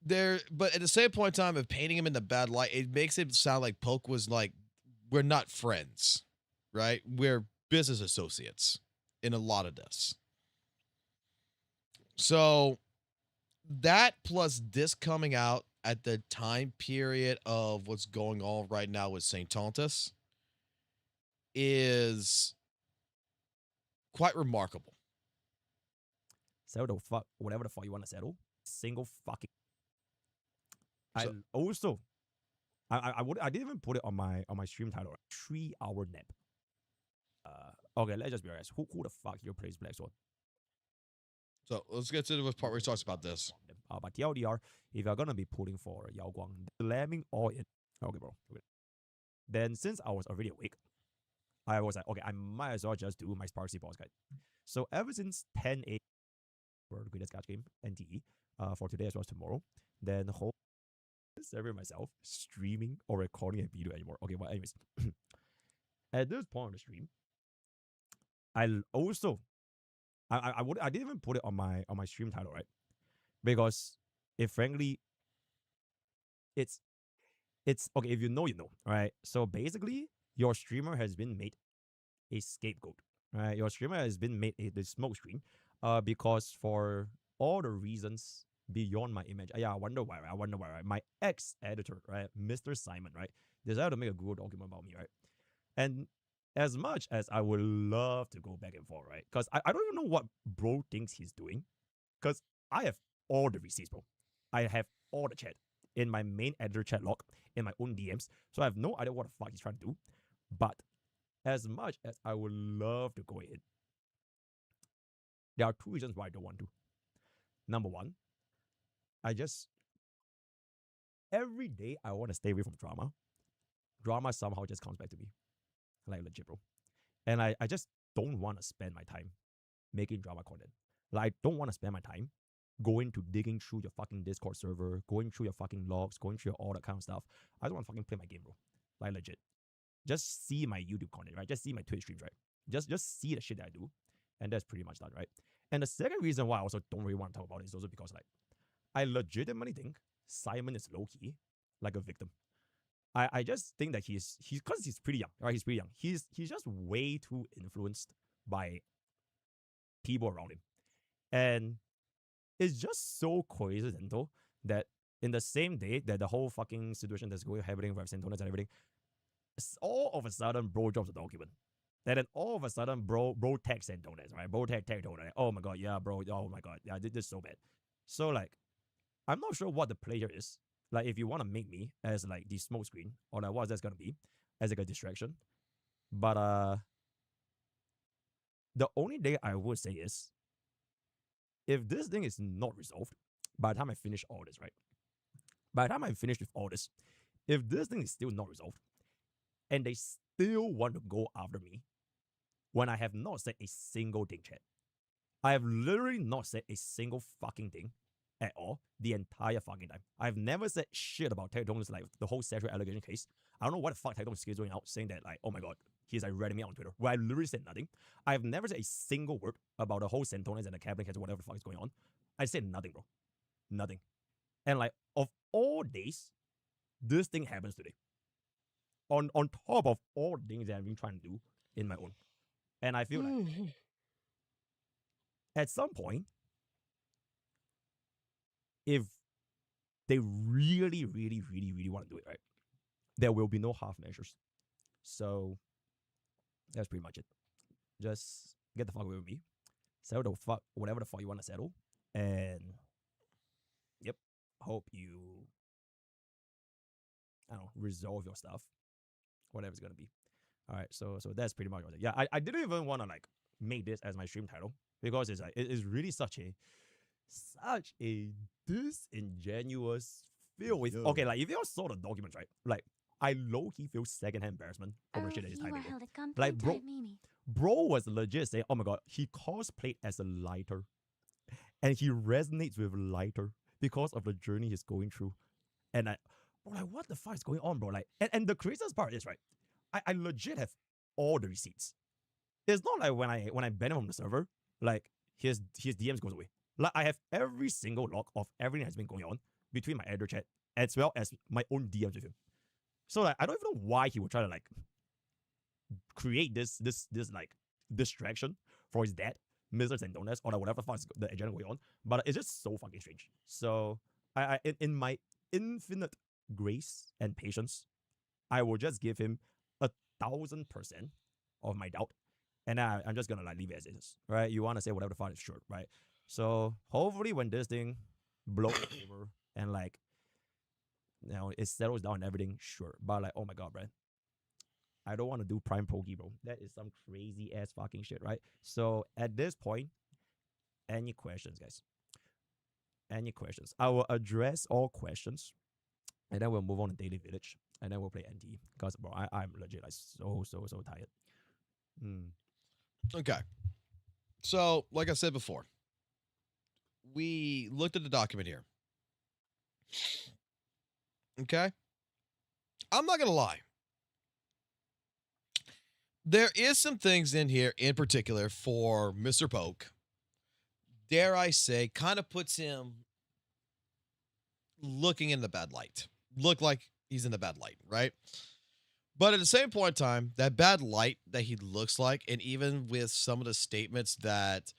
but at the same point in time of painting him in the bad light, it makes it sound like Poke was like, we're not friends, right? We're business associates in a lot of this. So that plus this coming out at the time period of what's going on right now with Saintontas is quite remarkable. Settle the fuck, whatever the fuck you want to settle. Single fucking. I also, I didn't even put it on my stream title. 3-hour nap. Okay, let's just be honest. Who the fuck here plays Black Sword? So let's get to the part where he talks about this. But TLDR, if you're gonna be pulling for Yao Guang, slamming all in. Okay, bro. Okay. Then since I was already awake, I was like, okay, I might as well just do my Sparksy boss guide. So ever since 10 a.m. for the greatest catch game, NTE, for today as well as tomorrow, then whole server myself streaming or recording a video anymore. Okay, well, anyways, at this point on the stream, I also I didn't even put it on my stream title, right? Because frankly, it's okay, if you know, you know, right? So basically, your streamer has been made a scapegoat, right? Your streamer has been made the smoke screen, because for all the reasons beyond my image. Yeah, I wonder why, right? My ex-editor, right, Mr. Simon, right, decided to make a Google document about me, right? And as much as I would love to go back and forth, right? Because I don't even know what bro thinks he's doing. Because I have all the receipts, bro. I have all the chat in my main editor chat log, in my own DMs. So I have no idea what the fuck he's trying to do. But as much as I would love to go in, there are two reasons why I don't want to. Number one, every day I want to stay away from drama. Drama somehow just comes back to me. Like, legit, bro. And I just don't want to spend my time making drama content. Like, I don't want to spend my time going to digging through your fucking Discord server, going through your fucking logs, going through all that kind of stuff. I don't want to fucking play my game, bro. Like, legit. Just see my YouTube content, right? Just see my Twitch streams, right? Just see the shit that I do. And that's pretty much done, right? And the second reason why I also don't really want to talk about it is also because, like, I legitimately think Simon is low-key like a victim. I just think that he's because he's pretty young, right? He's pretty young. He's just way too influenced by people around him. And it's just so coincidental that in the same day that the whole fucking situation that's happening with Saintontas and everything, all of a sudden bro drops a document. And then all of a sudden bro tags Saintontas, right? Bro tag Saintontas. Oh my god, yeah, bro. Oh my god, yeah, this is so bad. So like, I'm not sure what the player is. Like, if you want to make me as like the smoke screen, or like what's that's gonna be as like a distraction, But the only thing I would say is, if this thing is not resolved by the time I finish all this, right? By the time I'm finished with all this, if this thing is still not resolved, and they still want to go after me, when I have not said a single thing, chat. I have literally not said a single fucking thing at all the entire fucking time. I've never said shit about Saintontas, like the whole sexual allegation case. I don't know what the fuck Saintontas is going out saying that, like, oh my god, he's like reading me on Twitter, where I literally said nothing. I've never said a single word about the whole Saintontas and the Cabinet case or whatever the fuck is going on. I said nothing, bro. Nothing. And like, of all days, this thing happens today. On top of all the things that I've been trying to do in my own. And I feel like at some point, if they really, really, really, really want to do it, right, there will be no half measures. So that's pretty much it. Just get the fuck away with me. Settle the fuck, whatever the fuck you want to settle. And yep, hope you, I don't know, resolve your stuff. Whatever it's gonna be. All right, so that's pretty much what it. Yeah, I didn't even want to like make this as my stream title because it's like it is really such a disingenuous feel with. Okay, like if you all saw the documents, right? Like I low-key feel secondhand embarrassment over the shit that he's typing. Like bro was legit saying, oh my god, he cosplayed as a lighter, and he resonates with lighter because of the journey he's going through. And bro, like, what the fuck is going on, bro? Like, and the craziest part is, right, I legit have all the receipts. It's not like when I ban him from the server, like his DMs goes away. Like I have every single log of everything that's been going on between my editor chat as well as my own DMs with him. So like I don't even know why he would try to like create this like distraction for his dad, Mr. Saintontas, or like, whatever the fuck is the agenda going on. But it's just so fucking strange. So I in my infinite grace and patience, I will just give him 1,000% of my doubt, and I'm just gonna like leave it as it is, right? You want to say whatever the fuck is sure, right? So hopefully when this thing blows over and like, you know, it settles down and everything, sure. But like, oh my god, bro, I don't want to do Prime Poke, bro. That is some crazy ass fucking shit, right? So at this point, any questions, guys? Any questions? I will address all questions, and then we'll move on to Daily Village, and then we'll play NT. Because bro, I'm legit like so tired. Okay. So, like I said before, we looked at the document here. Okay? I'm not going to lie. There is some things in here in particular for Mr. Poke, dare I say, kind of puts him looking in the bad light. Look like he's in the bad light, right? But at the same point in time, that bad light that he looks like, and even with some of the statements that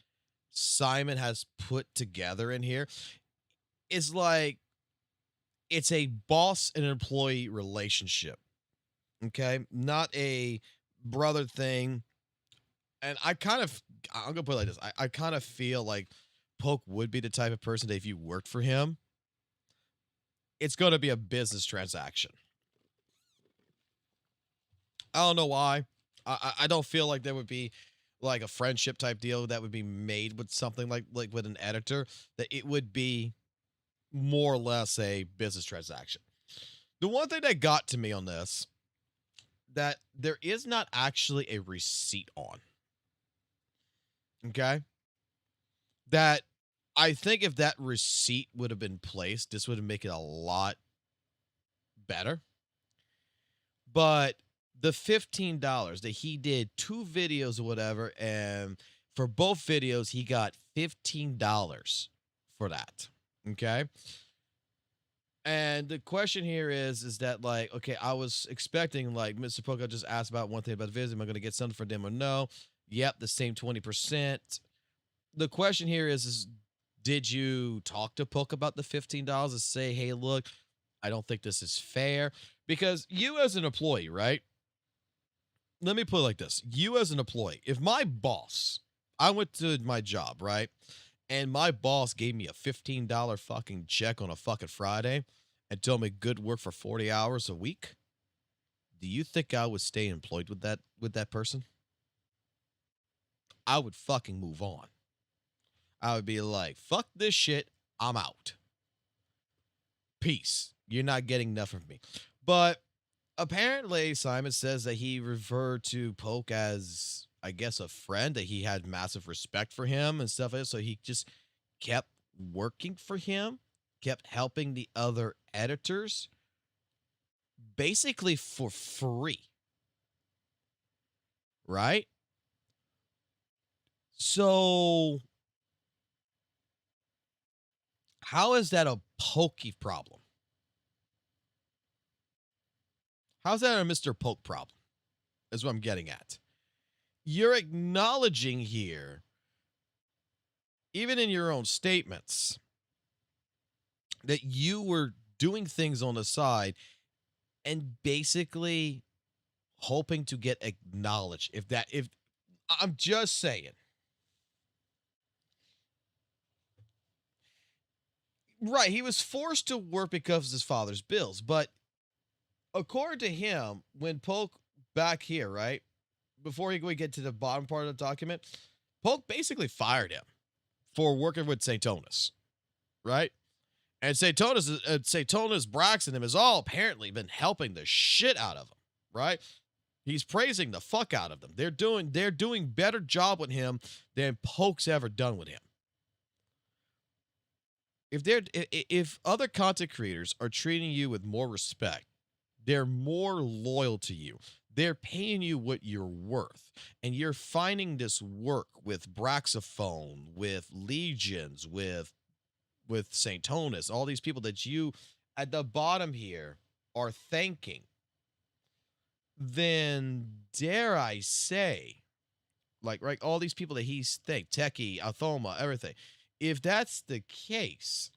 Simon has put together in here, is like it's a boss and employee relationship. Okay? Not a brother thing. And I'm going to put it like this. I kind of feel like Poke would be the type of person that if you worked for him, it's going to be a business transaction. I don't know why. I don't feel like there would be like a friendship type deal that would be made with something like with an editor, that it would be more or less a business transaction. The one thing that got to me on this, that there is not actually a receipt on. Okay? That I think if that receipt would have been placed, this would make it a lot better. But the $15 that he did 2 videos or whatever, and for both videos, he got $15 for that. Okay? And the question here is that, like, okay, I was expecting, like, Mr. Poke just asked about one thing about the visit. Am I going to get something for them or no? Yep, the same 20%. The question here is did you talk to Poke about the $15 and say, hey, look, I don't think this is fair? Because you as an employee, right? Let me put it like this. You as an employee, if my boss, I went to my job, right? And my boss gave me a $15 fucking check on a fucking Friday and told me good work for 40 hours a week. do you think I would stay employed with that person? I would fucking move on. I would be like, fuck this shit, I'm out. Peace. You're not getting nothing from me. But apparently, Simon says that he referred to Poke as, I guess, a friend, that he had massive respect for him and stuff like that. So he just kept working for him, kept helping the other editors, basically for free. Right? So, how is that a Pokey problem? How's that a Mr. Poke problem? Is what I'm getting at. You're acknowledging here, even in your own statements, that you were doing things on the side and basically hoping to get acknowledged. If I'm just saying. Right, he was forced to work because of his father's bills, but according to him, when Poke back here, right, before we get to the bottom part of the document, Poke basically fired him for working with Saintontas, right? And Saintontas Braxton has all apparently been helping the shit out of him, right? He's praising the fuck out of them. They're doing better job with him than Poke's ever done with him. If other content creators are treating you with more respect, they're more loyal to you. They're paying you what you're worth. And you're finding this work with Braxophone, with Legions, with Saintontas, all these people that you, at the bottom here, are thanking. Then, dare I say, right, all these people that he's thanked, Techie, Athoma, everything. If that's the case,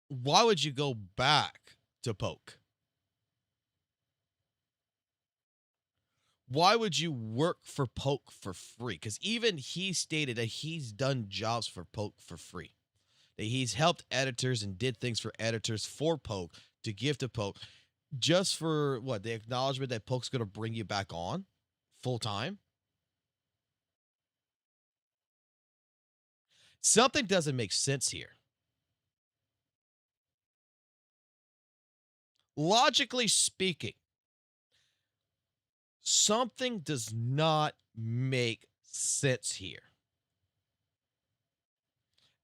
why would you go back to Poke? Why would you work for Poke for free? Because even he stated that he's done jobs for Poke for free. That he's helped editors and did things for editors for Poke to give to Poke just for, what, the acknowledgement that Poke's going to bring you back on full time? Something doesn't make sense here. Logically speaking, something does not make sense here.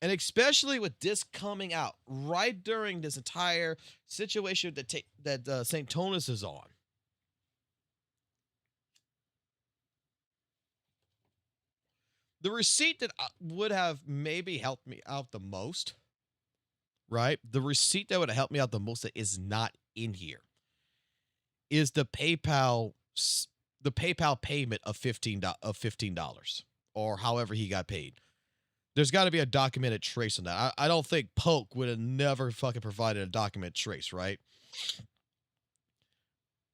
And especially with this coming out right during this entire situation that Saintontas is on. The receipt that would have maybe helped me out the most, right? The receipt that would have helped me out the most that is not in here is the PayPal payment of $15 or however he got paid. There's got to be a documented trace on that. I don't think Poke would have never fucking provided a documented trace, right?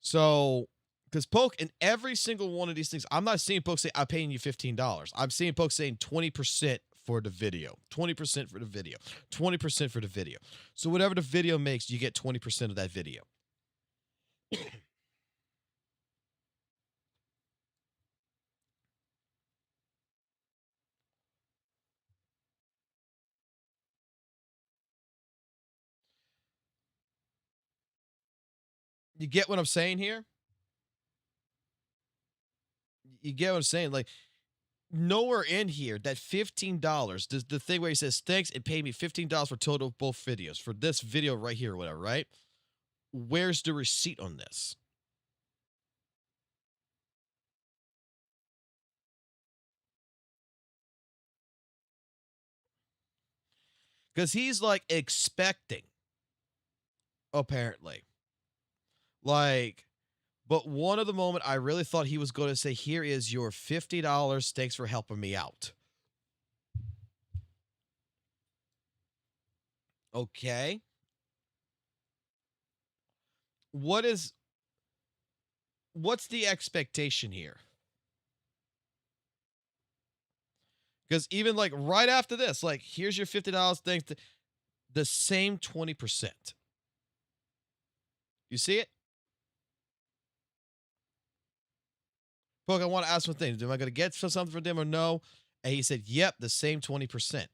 So, because Poke in every single one of these things, I'm not seeing Poke say, I'm paying you $15. I'm seeing Poke saying 20% for the video, 20% for the video, 20% for the video. So whatever the video makes, you get 20% of that video. You get what I'm saying here? You get what I'm saying? Like, nowhere in here that $15, the thing where he says, thanks, and pay me $15 for total of both videos, for this video right here or whatever, right? Where's the receipt on this? Because he's, like, expecting, apparently. Like, but one of the moment I really thought he was going to say, here is your $50. Thanks for helping me out. Okay. What's the expectation here? Because even like right after this, like, here's your $50. Thanks to the same 20%. You see it? Poke, I want to ask one thing. Am I going to get something from them or no? And he said, yep, the same 20%.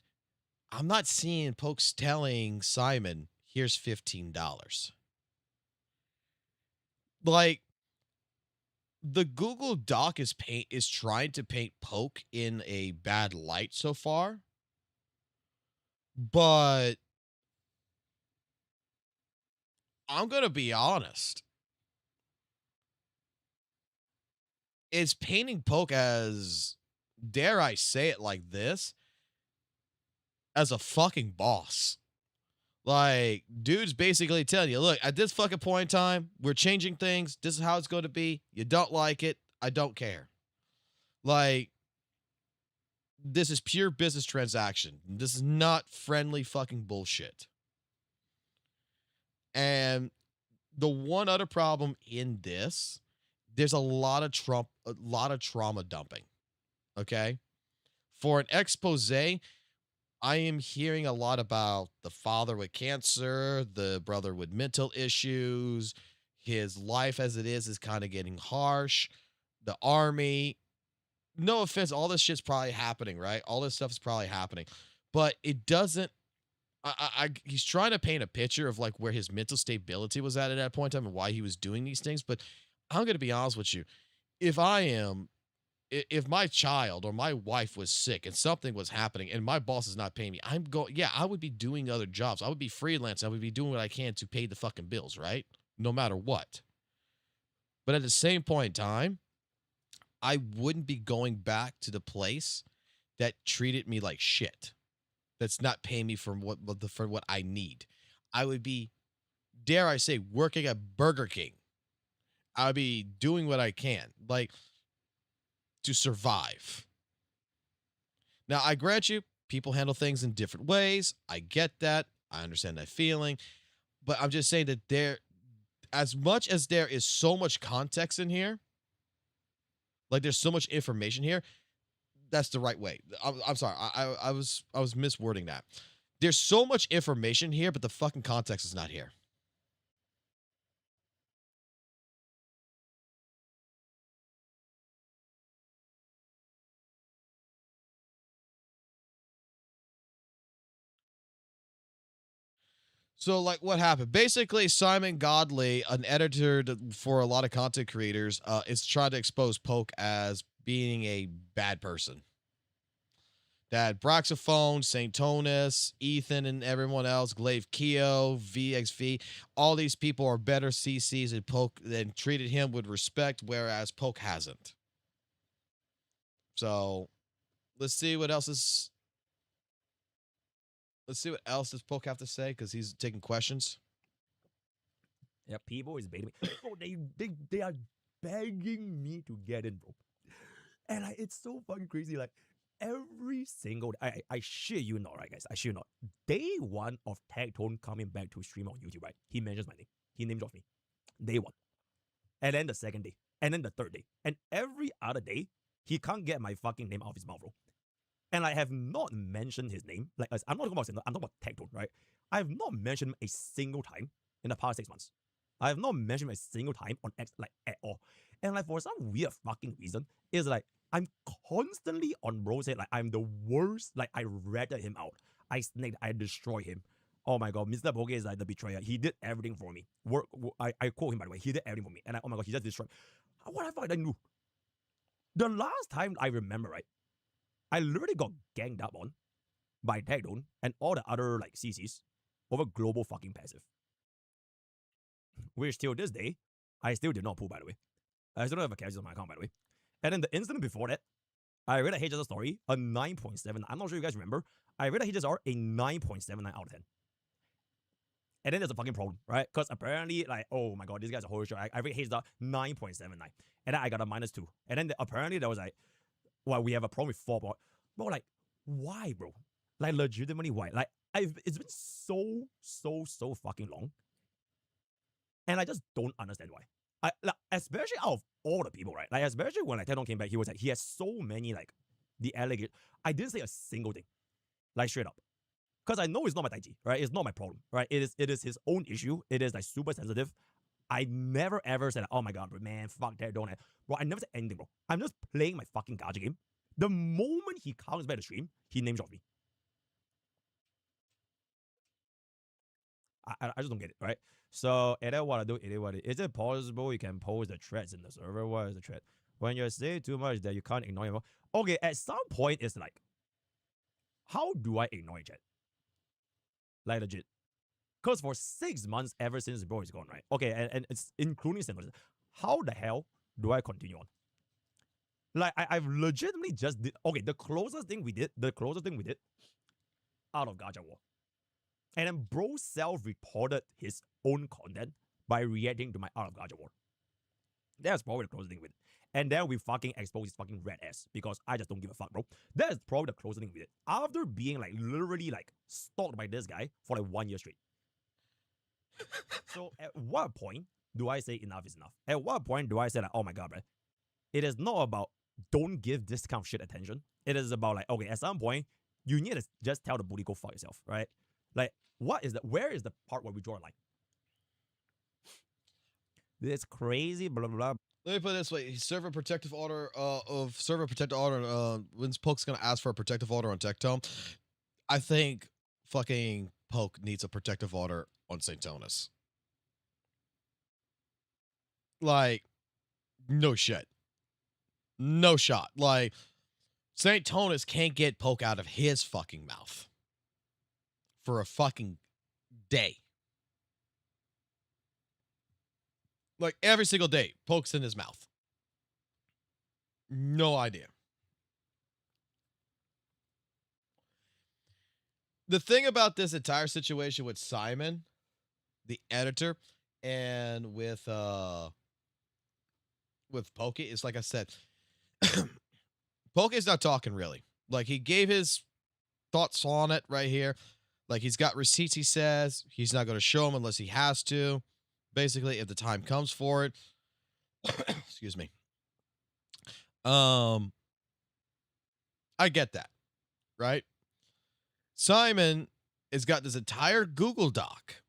I'm not seeing Poke's telling Simon, here's $15. Like, the Google Doc is trying to paint Poke in a bad light so far. But I'm going to be honest. It's painting Poke as, dare I say it like this, as a fucking boss. Like, dude's basically telling you, look, at this fucking point in time, we're changing things. This is how it's going to be. You don't like it. I don't care. Like, this is pure business transaction. This is not friendly fucking bullshit. And the one other problem in this, there's a lot of trauma dumping. Okay? For an expose, I am hearing a lot about the father with cancer, the brother with mental issues, his life as it is kind of getting harsh, the army. No offense, all this shit's probably happening, right? All this stuff is probably happening. But it doesn't, he's trying to paint a picture of like where his mental stability was at that point in time and why he was doing these things. But I'm going to be honest with you. If my child or my wife was sick and something was happening and my boss is not paying me, I would be doing other jobs. I would be freelancing. I would be doing what I can to pay the fucking bills, right? No matter what. But at the same point in time, I wouldn't be going back to the place that treated me like shit. That's not paying me for what I need. I would be, dare I say, working at Burger King. I would be doing what I can, like, to survive. Now, I grant you, people handle things in different ways. I get that. I understand that feeling. But I'm just saying that as much as there is so much context in here, like there's so much information here, that's the right way. I'm sorry. I was miswording that. There's so much information here, but the fucking context is not here. So, like, what happened? Basically, Simon Godley, an editor for a lot of content creators, is trying to expose Poke as being a bad person. That Braxophone, Saintontas, Ethan, and everyone else, Glaive Keo, VXV, all these people are better CCs and Poke and treated him with respect, whereas Poke hasn't. So, let's see what else does Poke have to say, because he's taking questions. Yeah, people is baiting me. Bro, they are begging me to get in, bro. And it's so fucking crazy. Like, every single I shit you not, right, guys? I shit you not. Day one of Tagtone coming back to stream on YouTube, right? He mentions my name. He name drops me. Day one. And then the second day. And then the third day. And every other day, he can't get my fucking name out of his mouth, bro. And I have not mentioned his name. Like, I'm not talking about I'm talking about Tagtone, right? I have not mentioned him a single time in the past 6 months. I have not mentioned him a single time on X, like, at all. And like, for some weird fucking reason, is like, I'm constantly on Bro's head. Like, I'm the worst. Like, I ratted him out. I snaked. I destroy him. Oh my god, Mr. Poke is like the betrayer. He did everything for me. I quote him, by the way. He did everything for me. And oh my god, he just destroyed. What the fuck did I do? The last time I remember, right, I literally got ganged up on by Tagtone and all the other like CCs over global fucking passive. Which till this day, I still did not pull, by the way. I still don't have a cash on my account, by the way. And then the incident before that, I read a HSR story, a 9.7. I'm not sure you guys remember. I read a HSR a 9.79 out of 10. And then there's a fucking problem, right? Because apparently, like, oh my god, these guys are horror show. I read HSR 9.79. And then I got a -2. And then apparently there was like, well, we have a problem with 4. Bro, like, why, bro? Like, legitimately, why? Like, it's been so fucking long. And I just don't understand why. Like, especially out of all the people, right? Like, especially when like Tagtone came back, he was like, he has so many, like, the allegation. I didn't say a single thing. Like, straight up. Because I know it's not my Taiji, right? It's not my problem, right? It is his own issue. It is, like, super sensitive. I never ever said, oh my god, bro, man, fuck that, don't. Bro, I never said anything, bro. I'm just playing my fucking gacha game. The moment he comes back to stream, he name drops me. I just don't get it, right? So, it is what I do, it is what it is. Is it possible you can post the threads in the server? What is the thread? When you say too much that you can't ignore him. Okay, at some point, it's like, how do I ignore chat? Like, legit. Because for 6 months, ever since bro is gone, right? Okay, and it's including Saintontas. How the hell do I continue on? Like, I've legitimately just did. Okay, the closest thing we did, out of Gacha War. And then bro self-reported his own content by reacting to my out of Gacha War. That's probably the closest thing we did. And then we fucking exposed his fucking red ass because I just don't give a fuck, bro. That is probably the closest thing we did. After being like literally like stalked by this guy for like 1 year straight. So at what point do I say enough is enough? At what point do I say like, oh my god, bro? It is not about don't give this kind of shit attention. It is about like, okay, at some point, you need to just tell the bully go fuck yourself, right? Like, where is the part where we draw a line? This crazy blah blah blah. Let me put it this way: server protective order when Poke's gonna ask for a protective order on Tectone, I think fucking Poke needs a protective order on Saintontas. Like, no shit. No shot. Like, Saintontas can't get Poke out of his fucking mouth for a fucking day. Like, every single day, Poke's in his mouth. No idea. The thing about this entire situation with Simon, the editor, and with Poke is, like I said, Poke is not talking really. Like, he gave his thoughts on it right here. Like, he's got receipts, he says. He's not going to show them unless he has to. Basically, if the time comes for it. Excuse me. I get that, right? Simon has got this entire Google Doc,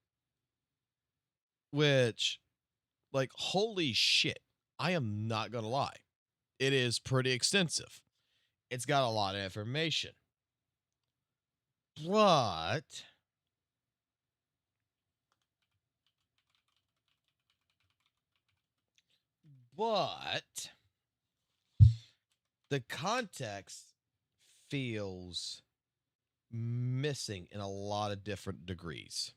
which, like, holy shit, I am not going to lie. It is pretty extensive. It's got a lot of information. But the context feels missing in a lot of different degrees.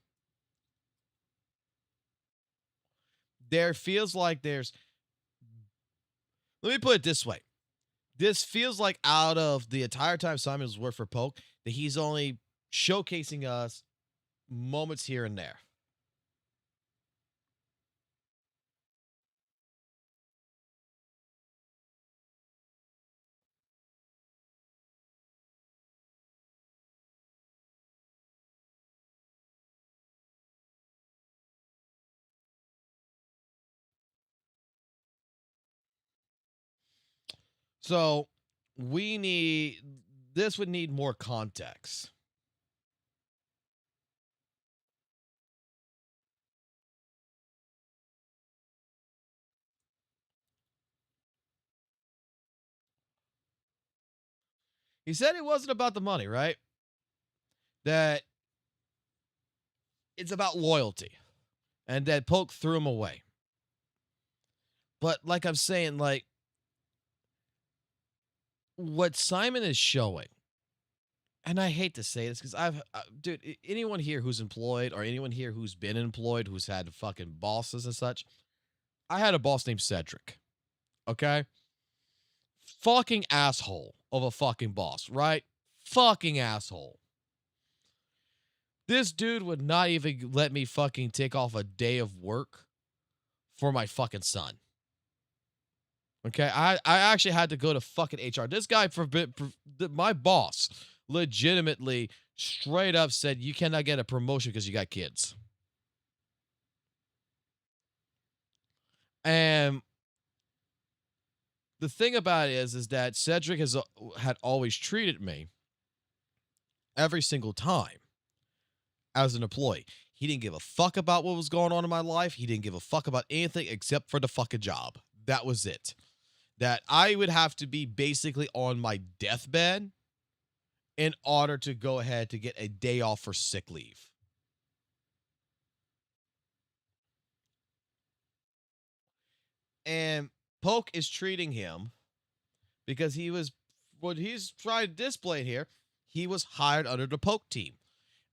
There feels like there's, let me put it this way. This feels like out of the entire time Simon has worked for Poke, that he's only showcasing us moments here and there. So this would need more context. He said it wasn't about the money, right? That it's about loyalty. And that Poke threw him away. But like I'm saying, like, what Simon is showing, and I hate to say this because dude, anyone here who's employed or anyone here who's been employed, who's had fucking bosses and such, I had a boss named Cedric. Okay? Fucking asshole of a fucking boss, right? Fucking asshole. This dude would not even let me fucking take off a day of work for my fucking son. Okay, I actually had to go to fucking HR. This guy, my boss, legitimately, straight up said, you cannot get a promotion because you got kids. And the thing about it is that Cedric had always treated me every single time as an employee. He didn't give a fuck about what was going on in my life. He didn't give a fuck about anything except for the fucking job. That was it. That I would have to be basically on my deathbed in order to go ahead to get a day off for sick leave. And Poke is treating him because he was, what he's trying to display here, he was hired under the Poke team.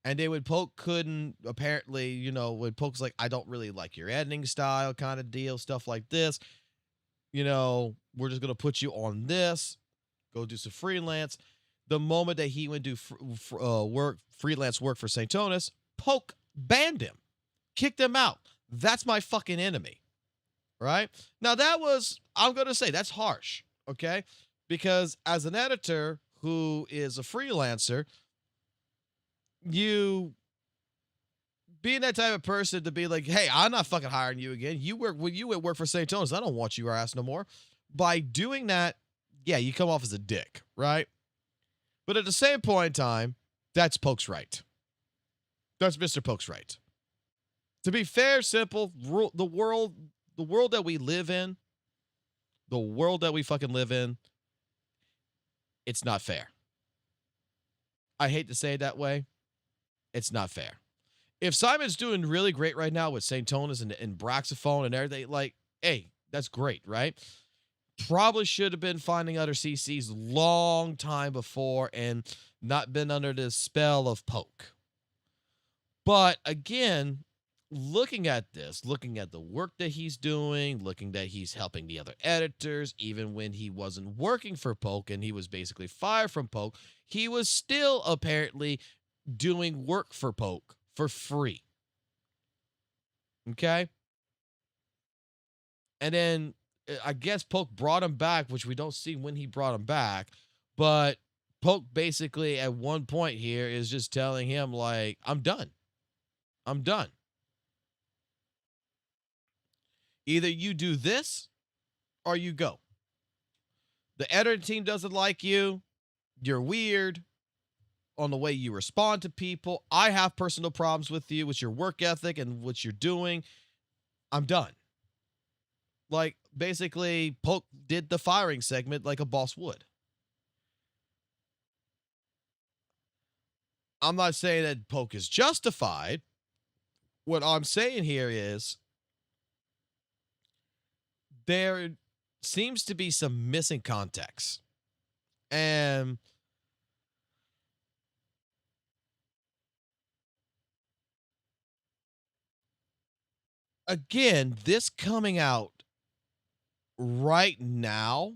And then when Poke couldn't, apparently, you know, when Poke's like, I don't really like your editing style kind of deal, stuff like this, you know, we're just going to put you on this, go do some freelance. The moment that he went to do freelance work for Saintontas, Poke banned him, kicked him out. That's my fucking enemy, right? Now that was, I'm going to say that's harsh, okay? Because as an editor who is a freelancer, you being that type of person to be like, hey, I'm not fucking hiring you again. You work when you work for Saintontas. I don't want your ass no more. By doing that, yeah, you come off as a dick, right? But at the same point in time, that's Poke's right. That's Mr. Poke's right. To be fair, simple, the world that we live in, the world that we fucking live in, it's not fair. I hate to say it that way. It's not fair. If Simon's doing really great right now with Saintontas and Braxophone and everything, like, hey, that's great, right? Probably should have been finding other CCs long time before and not been under the spell of Poke. But again, looking at this, looking at the work that he's doing, looking that he's helping the other editors, even when he wasn't working for Poke and he was basically fired from Poke, he was still apparently doing work for Poke for free. Okay? And then I guess Poke brought him back, which we don't see when he brought him back, but Poke basically at one point here is just telling him, like, I'm done. I'm done. Either you do this or you go. The editing team doesn't like you. You're weird on the way you respond to people. I have personal problems with you, with your work ethic and what you're doing. I'm done. Like, basically, Poke did the firing segment like a boss would. I'm not saying that Poke is justified. What I'm saying here is there seems to be some missing context. And again, this coming out right now,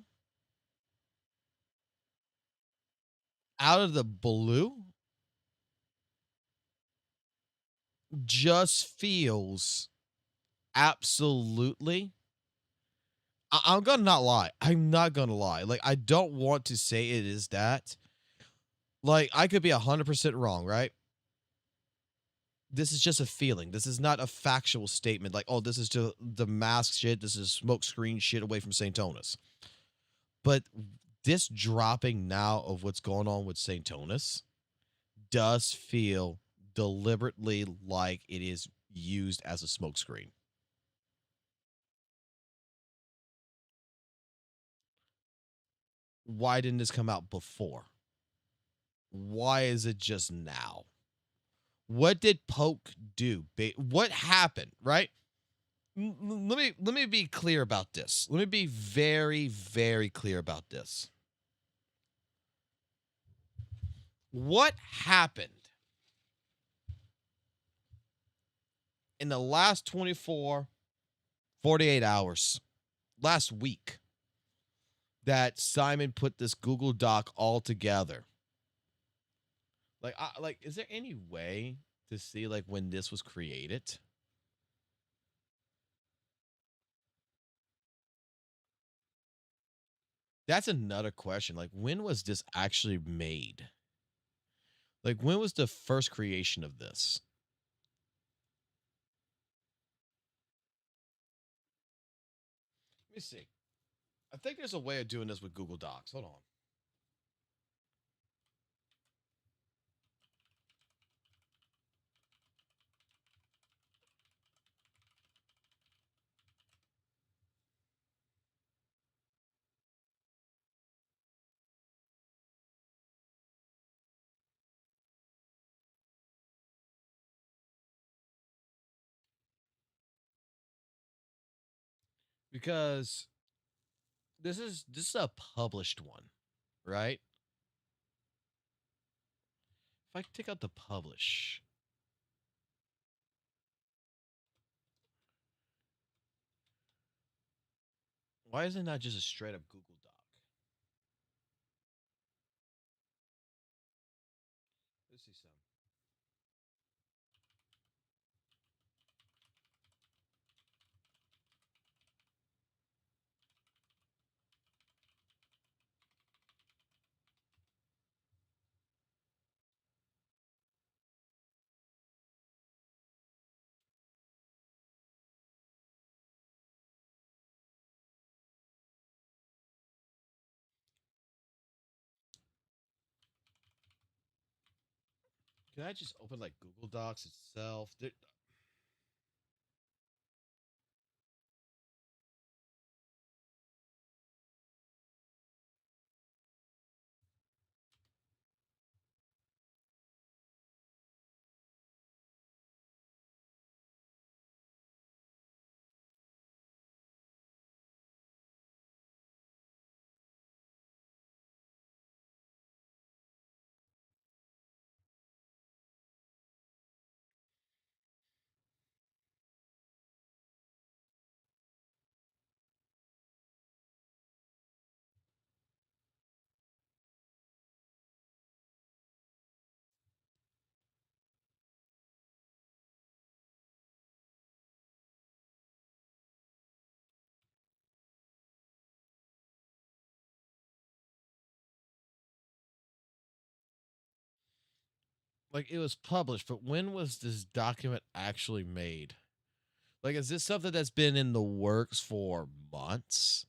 out of the blue, just feels absolutely, I'm gonna not lie. I'm not gonna lie. Like, I don't want to say it is that. Like, I could be 100% wrong, right? This is just a feeling. This is not a factual statement. Like, oh, this is just the mask shit. This is smoke screen shit away from Saintontas. But this dropping now of what's going on with Saintontas does feel deliberately like it is used as a smokescreen. Why didn't this come out before? Why is it just now? What did Poke do? What happened, right? Let me be clear about this. Let me be very, very clear about this. What happened in the last 24, 48 hours, last week, that Simon put this Google Doc all together? Like, is there any way to see, like, when this was created? That's another question. Like, when was this actually made? Like, when was the first creation of this? Let me see. I think there's a way of doing this with Google Docs. Hold on. Because this is a published one, right? If I take out the publish, why is it not just a straight up Google Doc? Let's see some. Can I just open like Google Docs itself? Like it was published, but when was this document actually made? Like, is this something that's been in the works for months?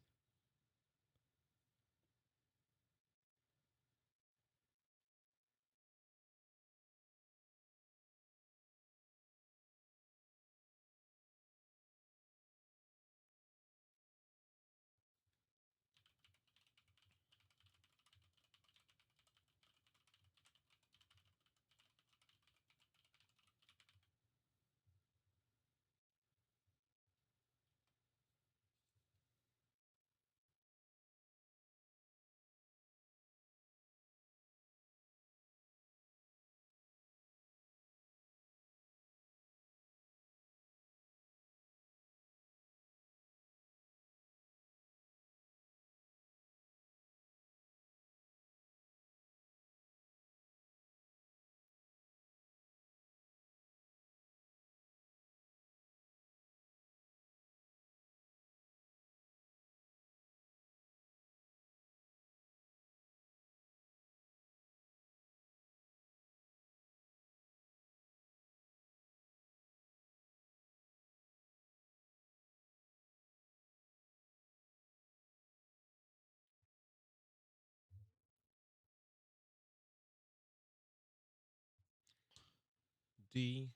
D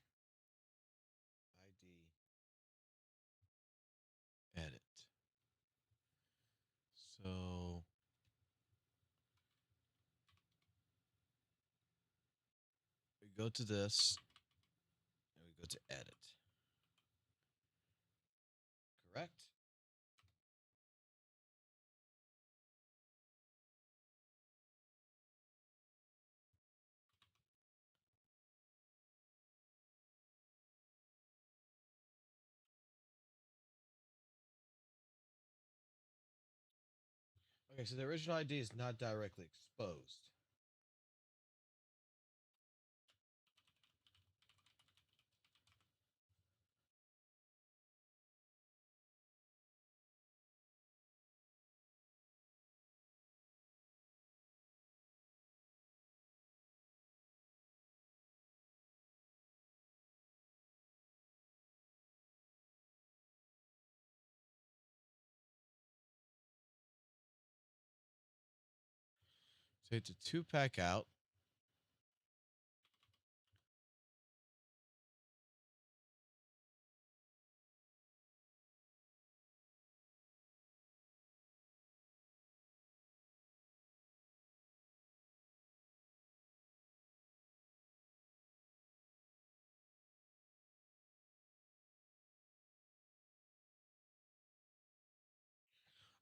ID edit. So we go to this and we go to edit. Correct? Okay, so the original ID is not directly exposed. So it's a 2-pack out.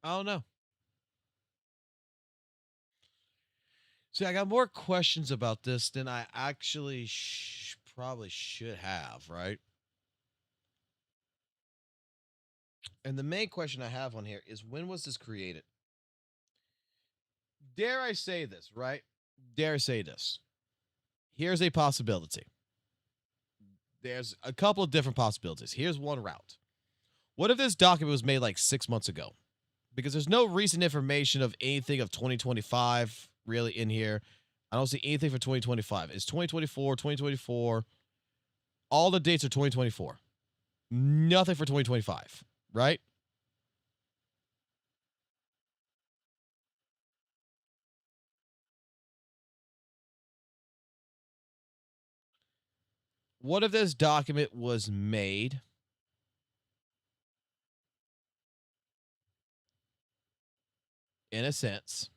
I don't know. See, I got more questions about this than I actually probably should have, right? And the main question I have on here is, when was this created? Dare I say this, right? Dare I say this. Here's a possibility. There's a couple of different possibilities. Here's one route. What if this document was made like 6 months ago? Because there's no recent information of anything of 2025 really in here. I don't see anything for 2025. It's 2024, 2024. All the dates are 2024. Nothing for 2025, right? What if this document was made in a sense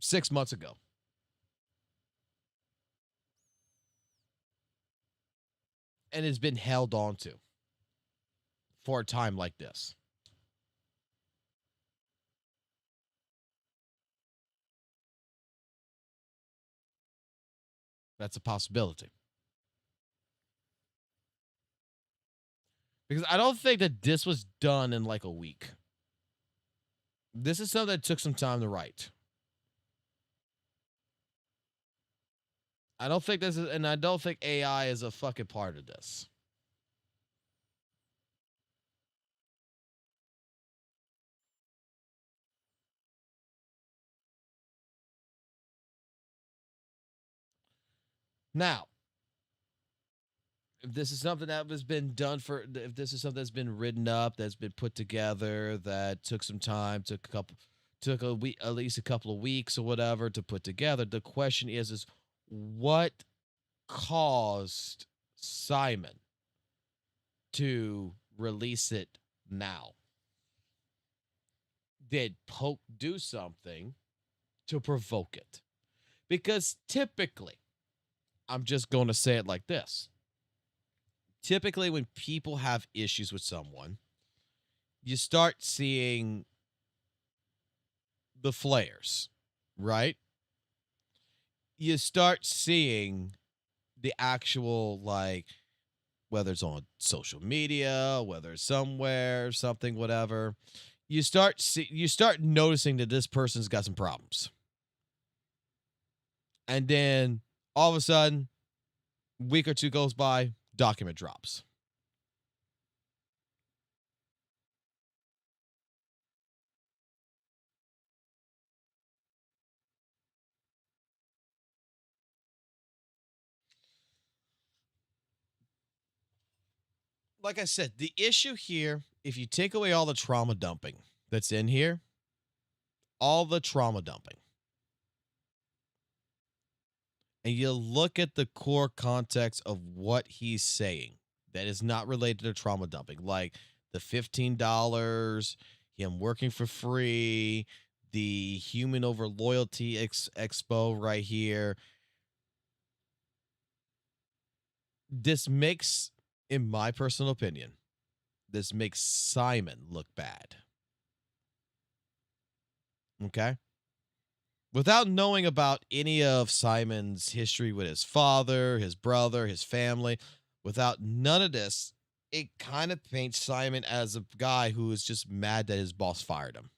six months ago? And has been held on to for a time like this. That's a possibility. Because I don't think that this was done in like a week. This is something that took some time to write. I don't think this is, and I don't think AI is a fucking part of this. Now, if this is something that has been done for, if this is something that's been written up, that's been put together, that took some time, took a week, at least a couple of weeks or whatever to put together. The question is what caused Simon to release it now? Did Poke do something to provoke it? Because typically, I'm just going to say it like this. Typically, when people have issues with someone, you start seeing the flares, right? You start seeing the actual, like, whether it's on social media, whether it's somewhere, something, whatever. You start noticing that this person's got some problems. And then all of a sudden, a week or two goes by, document drops. Like I said, the issue here, if you take away all the trauma dumping that's in here, all the trauma dumping, and you look at the core context of what he's saying that is not related to trauma dumping, like the $15, him working for free, the human over loyalty expo right here. This makes, in my personal opinion, this makes Simon look bad. Okay? Without knowing about any of Simon's history with his father, his brother, his family, without none of this, it kind of paints Simon as a guy who is just mad that his boss fired him.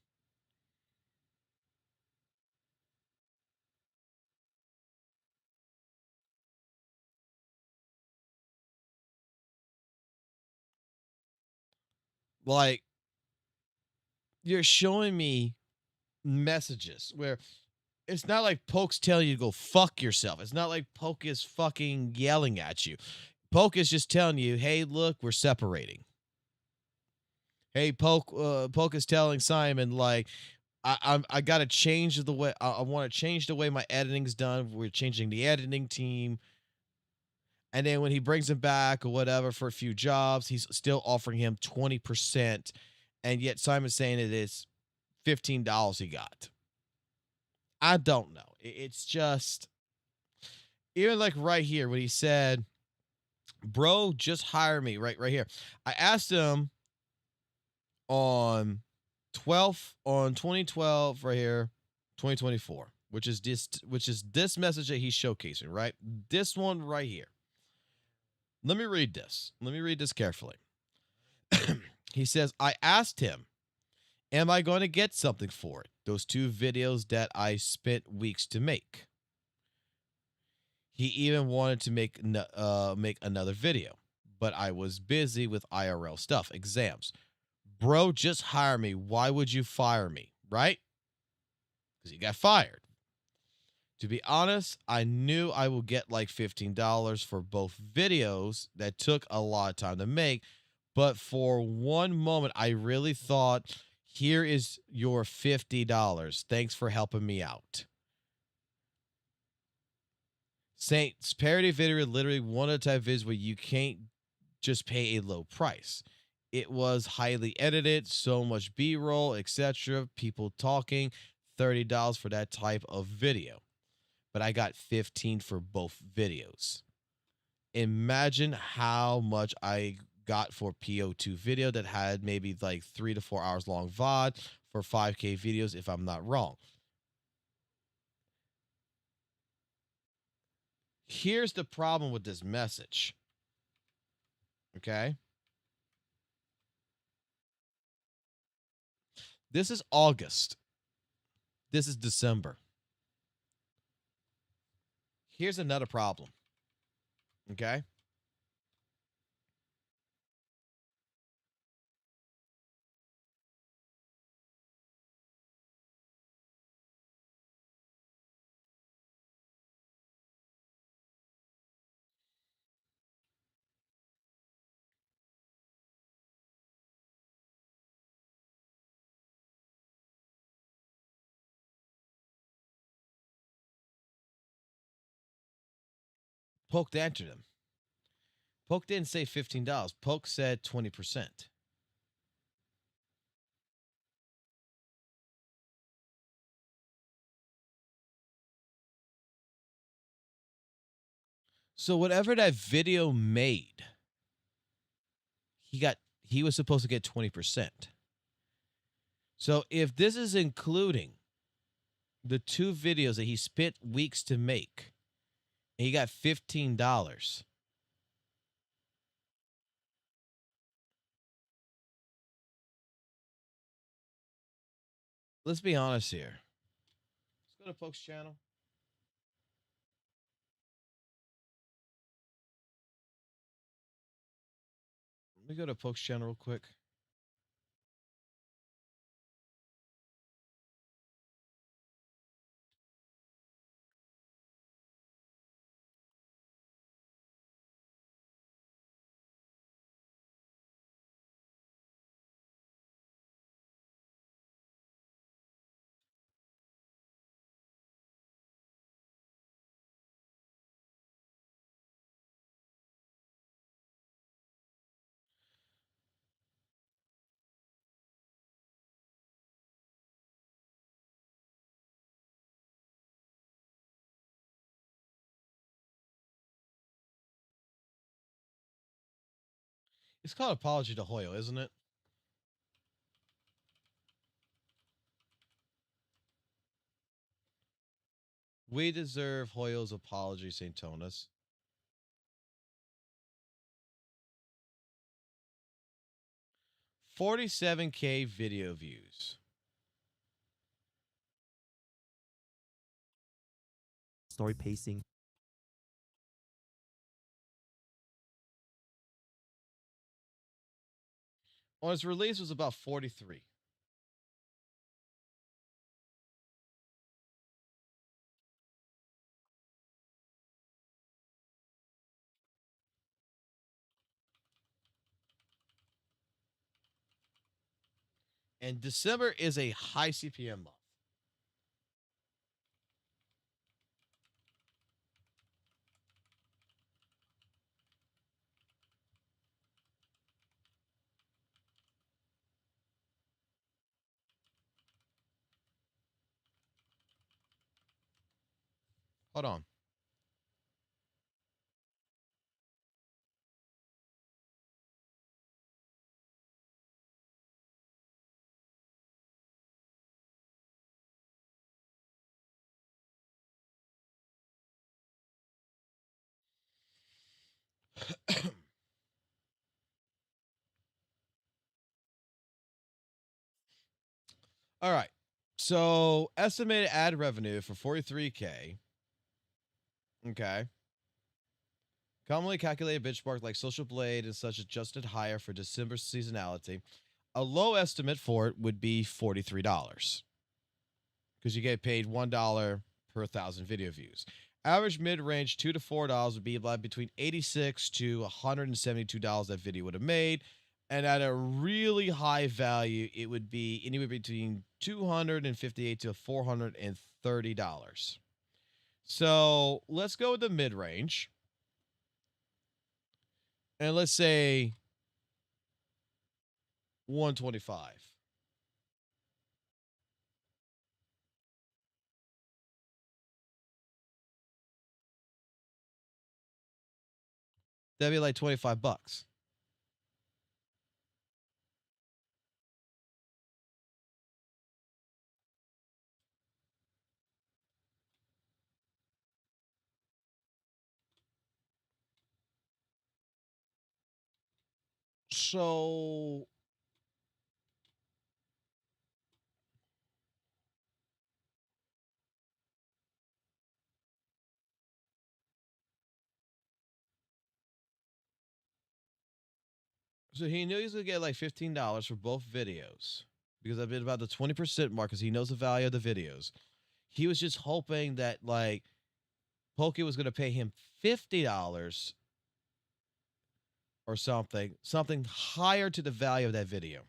Like, you're showing me messages where it's not like Poke's telling you to go fuck yourself. It's not like Poke is fucking yelling at you. Poke is just telling you, hey, look, we're separating. Hey, Poke is telling Simon, like, I got to change the way, I want to change the way my editing's done. We're changing the editing team. And then when he brings him back or whatever for a few jobs, he's still offering him 20%. And yet Simon's saying it is $15 he got. I don't know. It's just, even like right here when he said, Bro, just hire me right here. I asked him on 2012 right here, 2024, which is this message that he's showcasing, right? This one right here. Let me read this. Let me read this carefully. He says, I asked him, am I going to get something for it? Those 2 videos that I spent weeks to make. He even wanted to make another video, but I was busy with IRL stuff, exams. Bro, just hire me. Why would you fire me, right? Because he got fired. To be honest, I knew I would get like $15 for both videos that took a lot of time to make, but for one moment, I really thought, here is your $50. Thanks for helping me out. Saint's parody video literally one of the type of videos where you can't just pay a low price. It was highly edited, so much B-roll, etc. People talking, $30 for that type of video. But I got 15 for both videos. Imagine how much I got for PO2 video that had maybe like 3 to 4 hours long VOD for 5K videos, if I'm not wrong. Here's the problem with this message. Okay? This is August. This is December. Here's another problem. Okay? Poke answered him. Poke didn't say $15. Poke said 20%. So whatever that video made, he was supposed to get 20%. So if this is including the 2 videos that he spent weeks to make, and he got $15. Let's be honest here. Let's go to Poke's channel. Let me go to Poke's channel real quick. It's called Apology to Hoyo, isn't it? We deserve Hoyo's apology, Saintontas. $47K video views. Story pacing. On its release was about 43. And December is a high CPM month. Hold on. All right. So estimated ad revenue for 43K. Okay. Commonly calculated benchmark like Social Blade and such adjusted higher for December seasonality. A low estimate for it would be $43 because you get paid $1 per 1,000 video views. Average mid-range $2 to $4 would be like between $86 to $172 that video would have made. And at a really high value, it would be anywhere between $258 to $430. So let's go with the mid-range. And let's say 125. That'd be like $25. So he knew he was gonna get like $15 for both videos because I've been about the 20% mark because he knows the value of the videos. He was just hoping that like Poke was gonna pay him $50 or something higher to the value of that video.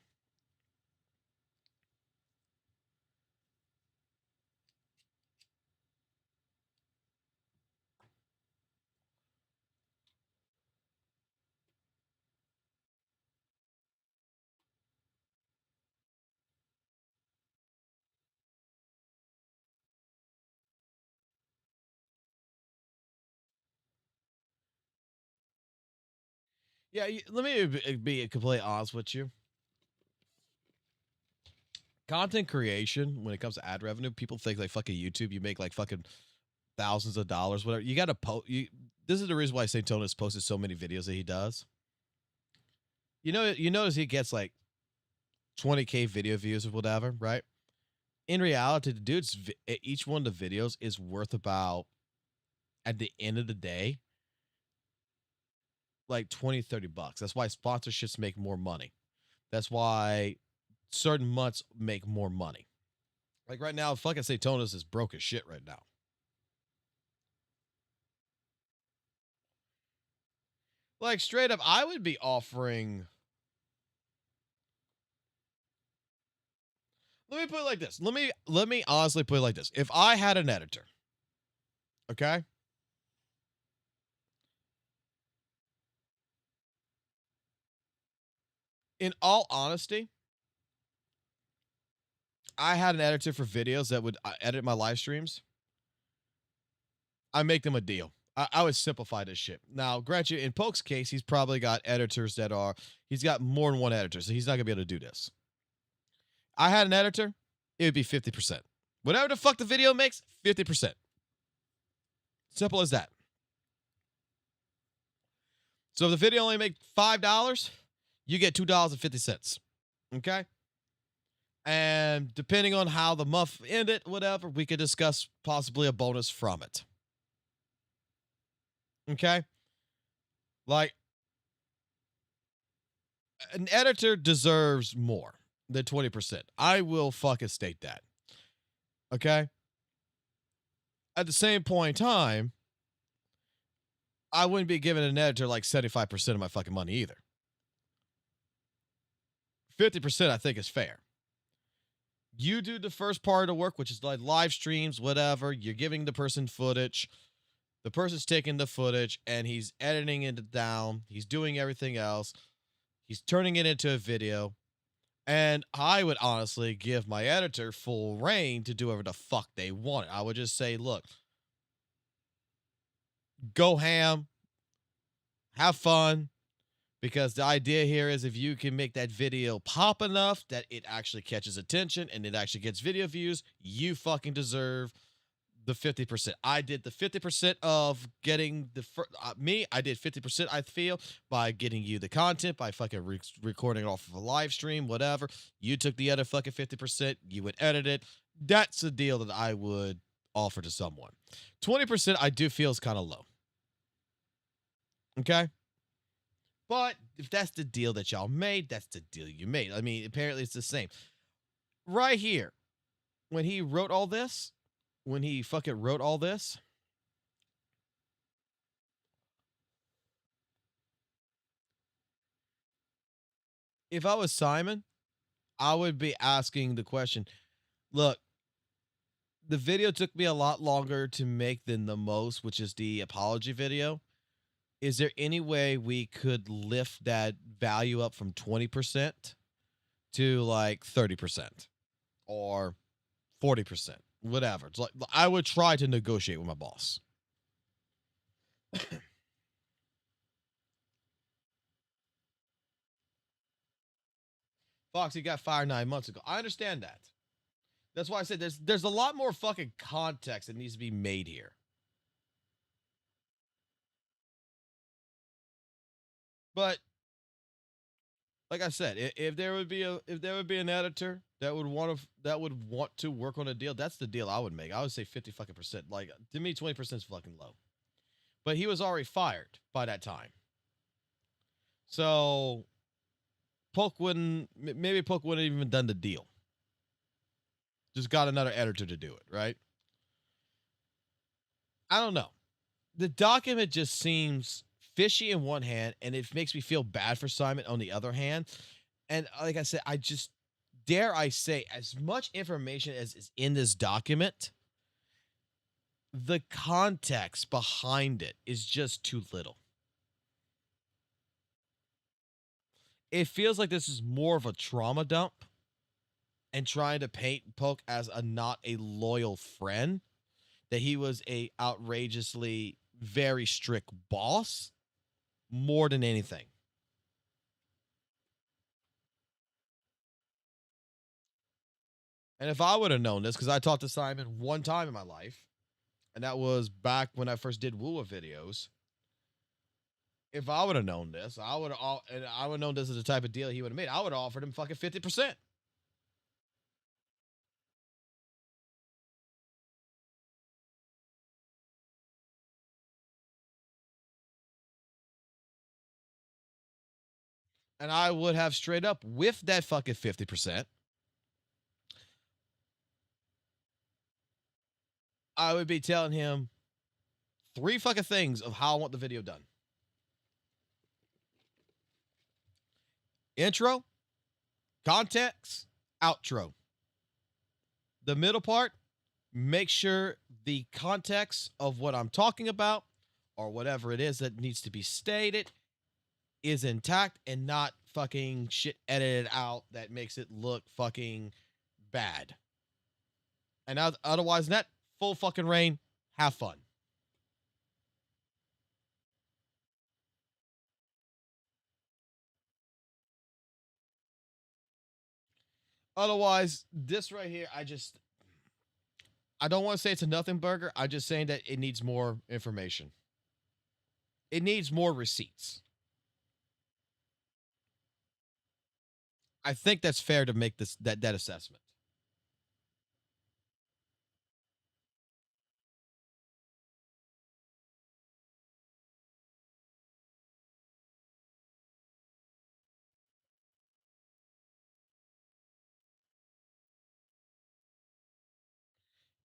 Yeah, let me be completely honest with you. Content creation, when it comes to ad revenue, people think like fucking YouTube, you make like fucking thousands of dollars, whatever. You got to post. This is the reason why Saintontas posted so many videos that he does. You notice he gets like 20K video views or whatever, right? In reality, the dude's each one of the videos is worth about, at the end of the day, like $20-$30. That's why sponsorships make more money. That's why certain months make more money. Like right now, fucking Saintontas is broke as shit right now. Like straight up, I would be offering. Let me put it like this. Let me honestly put it like this. If I had an editor, okay? In all honesty, I had an editor for videos that would edit my live streams. I make them a deal. I would simplify this shit. Now, grant you, in Poke's case, he's probably got editors he's got more than one editor, so he's not going to be able to do this. I had an editor, it would be 50%. Whatever the fuck the video makes, 50%. Simple as that. So if the video only makes $5, you get $2.50. Okay? And depending on how the month ended, whatever, we could discuss possibly a bonus from it. Okay? Like, an editor deserves more than 20%. I will fucking state that. Okay? At the same point in time, I wouldn't be giving an editor like 75% of my fucking money either. 50% I think is fair. You do the first part of the work, which is like live streams, whatever. You're giving the person footage. The person's taking the footage and he's editing it down. He's doing everything else. He's turning it into a video. And I would honestly give my editor full reign to do whatever the fuck they want. I would just say, look, go ham, have fun, because the idea here is if you can make that video pop enough that it actually catches attention and it actually gets video views, you fucking deserve the 50%. I did the 50% of getting the I did 50%, I feel, by getting you the content, by fucking recording it off of a live stream, whatever. You took the other fucking 50%, you would edit it. That's a deal that I would offer to someone. 20% I do feel is kind of low. Okay? But if that's the deal that y'all made, that's the deal you made. I mean, apparently it's the same. Right here, when he wrote all this, when he fucking wrote all this, if I was Simon, I would be asking the question, look, the video took me a lot longer to make than the most, which is the apology video. Is there any way we could lift that value up from 20% to like 30% or 40%, whatever? It's like, I would try to negotiate with my boss. Foxy got fired 9 months ago. I understand that. That's why I said there's a lot more fucking context that needs to be made here. But like I said, if there would be an editor that would want to work on a deal, that's the deal I would make. I would say 50 fucking percent. Like, to me, 20% is fucking low. But he was already fired by that time. So maybe Poke wouldn't have even done the deal. Just got another editor to do it, right? I don't know. The document just seems fishy in one hand, and it makes me feel bad for Simon on the other hand. And like I said, I just dare I say, as much information as is in this document, the context behind it is just too little. It feels like this is more of a trauma dump and trying to paint Poke as not a loyal friend, that he was a outrageously very strict boss more than anything. And if I would have known this, because I talked to Simon one time in my life, and that was back when I first did WUWA videos. If I would have known this, I would have known this is the type of deal he would have made. I would have offered him fucking 50%. And I would have straight up with that fucking 50%. I would be telling him 3 fucking things of how I want the video done. Intro, context, outro. The middle part, make sure the context of what I'm talking about or whatever it is that needs to be stated is intact and not fucking shit edited out that makes it look fucking bad. And otherwise than that, full fucking reign, have fun. Otherwise, this right here, I don't want to say it's a nothing burger. I'm just saying that it needs more information. It needs more receipts. I think that's fair to make that assessment.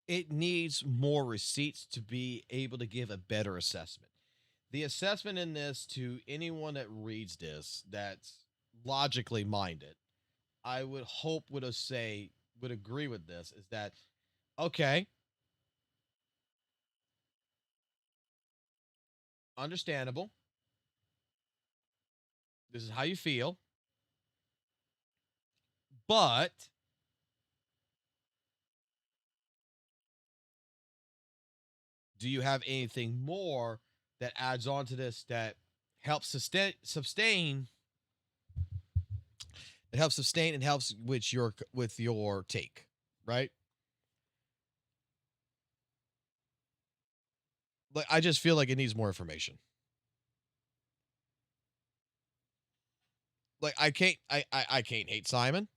It needs more receipts to be able to give a better assessment. The assessment in this, to anyone that reads this that's logically minded, I would hope would agree with this, is that, okay, understandable. This is how you feel. But do you have anything more that adds on to this that helps sustain it helps sustain and helps with your take, right? Like, I just feel like it needs more information. Like, I can't hate Simon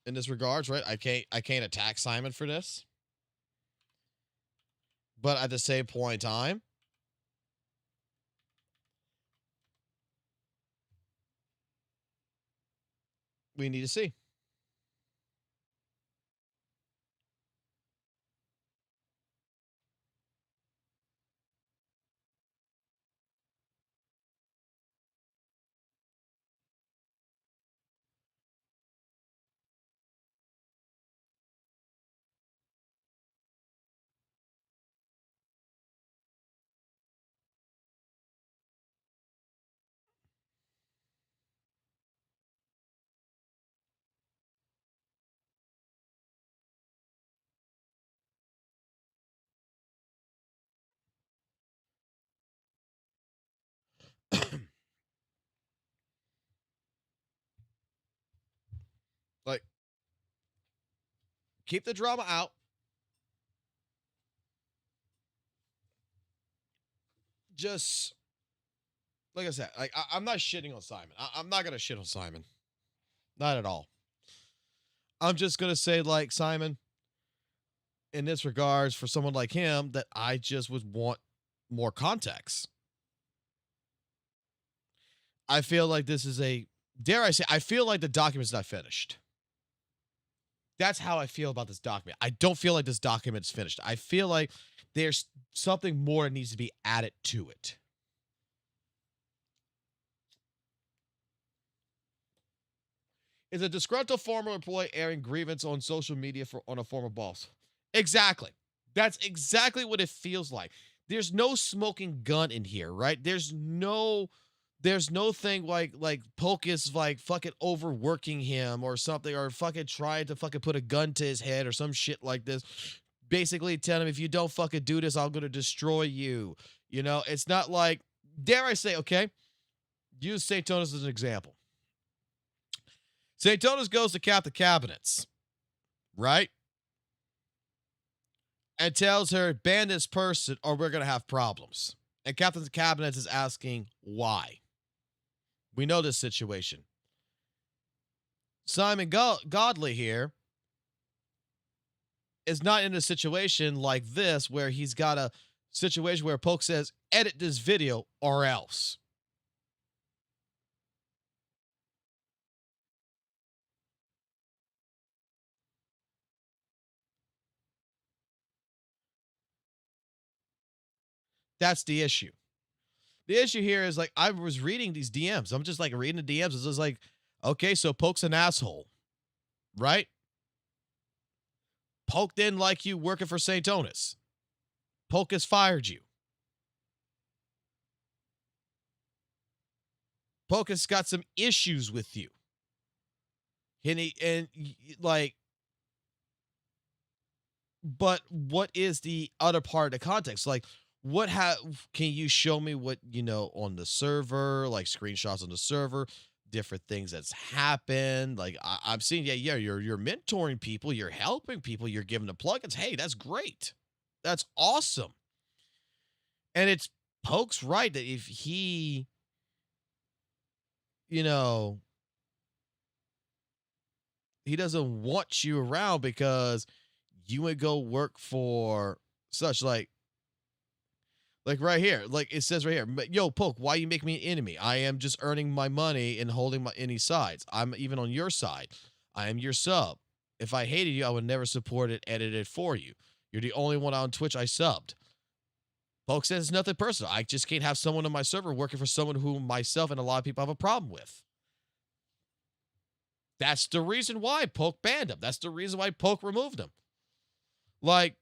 in this regards, right? I can't attack Simon for this. But at the same point in time, we need to see. Like, keep the drama out. Just like I said, like I'm not shitting on Simon. I'm not gonna shit on Simon, not at all. I'm just gonna say, like, Simon, in this regards, for someone like him, that I just would want more context. I feel like this is dare I say, I feel like the document's not finished. That's how I feel about this document. I don't feel like this document's finished. I feel like there's something more that needs to be added to it. Is a disgruntled former employee airing grievance on social media on a former boss? Exactly. That's exactly what it feels like. There's no smoking gun in here, right? There's no thing like Polk is like fucking overworking him or something, or fucking trying to fucking put a gun to his head or some shit like this. Basically telling him, if you don't fucking do this, I'm gonna destroy you. You know, it's not like, dare I say, okay, use Saintontas as an example. Saintontas goes to Captain Cabinets, right? And tells her, ban this person or we're gonna have problems. And Captain Cabinets is asking why. We know this situation. Simon Godley here is not in a situation like this where he's got a situation where Polk says, edit this video or else. That's the issue. The issue here is, like, I was reading these DMs. I'm just like reading the DMs. It's just like, okay, so Polk's an asshole, right? Polk didn't like you working for Saintontas. Polk has fired you. Polk has got some issues with you. But what is the other part of the context? Like, can you show me what, on the server, like screenshots on the server, different things that's happened? Like, I'm seeing, you're mentoring people, you're helping people, you're giving the plugins. Hey, that's great. That's awesome. And it's Polk's right that if he, he doesn't want you around because you would go work for such, like right here, like it says right here, yo, Polk, why you make me an enemy? I am just earning my money and holding any sides. I'm even on your side. I am your sub. If I hated you, I would never support it, edit it for you. You're the only one on Twitch I subbed. Polk says it's nothing personal. I just can't have someone on my server working for someone who myself and a lot of people have a problem with. That's the reason why Polk banned him. That's the reason why Polk removed him. Like,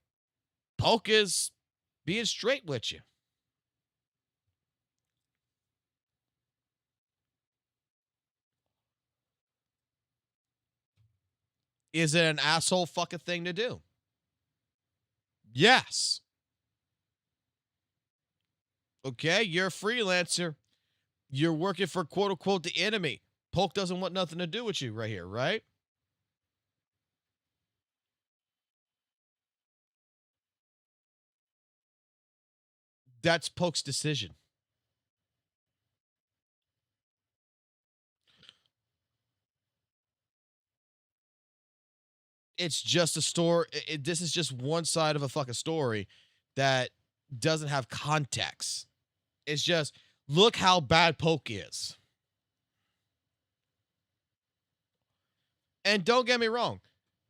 Polk is being straight with you. Is it an asshole fucking thing to do? Yes. Okay, you're a freelancer. You're working for quote unquote the enemy. Polk doesn't want nothing to do with you right here, right? That's Poke's decision. It's just a story. This is just one side of a fucking story that doesn't have context. It's just, look how bad Poke is. And don't get me wrong,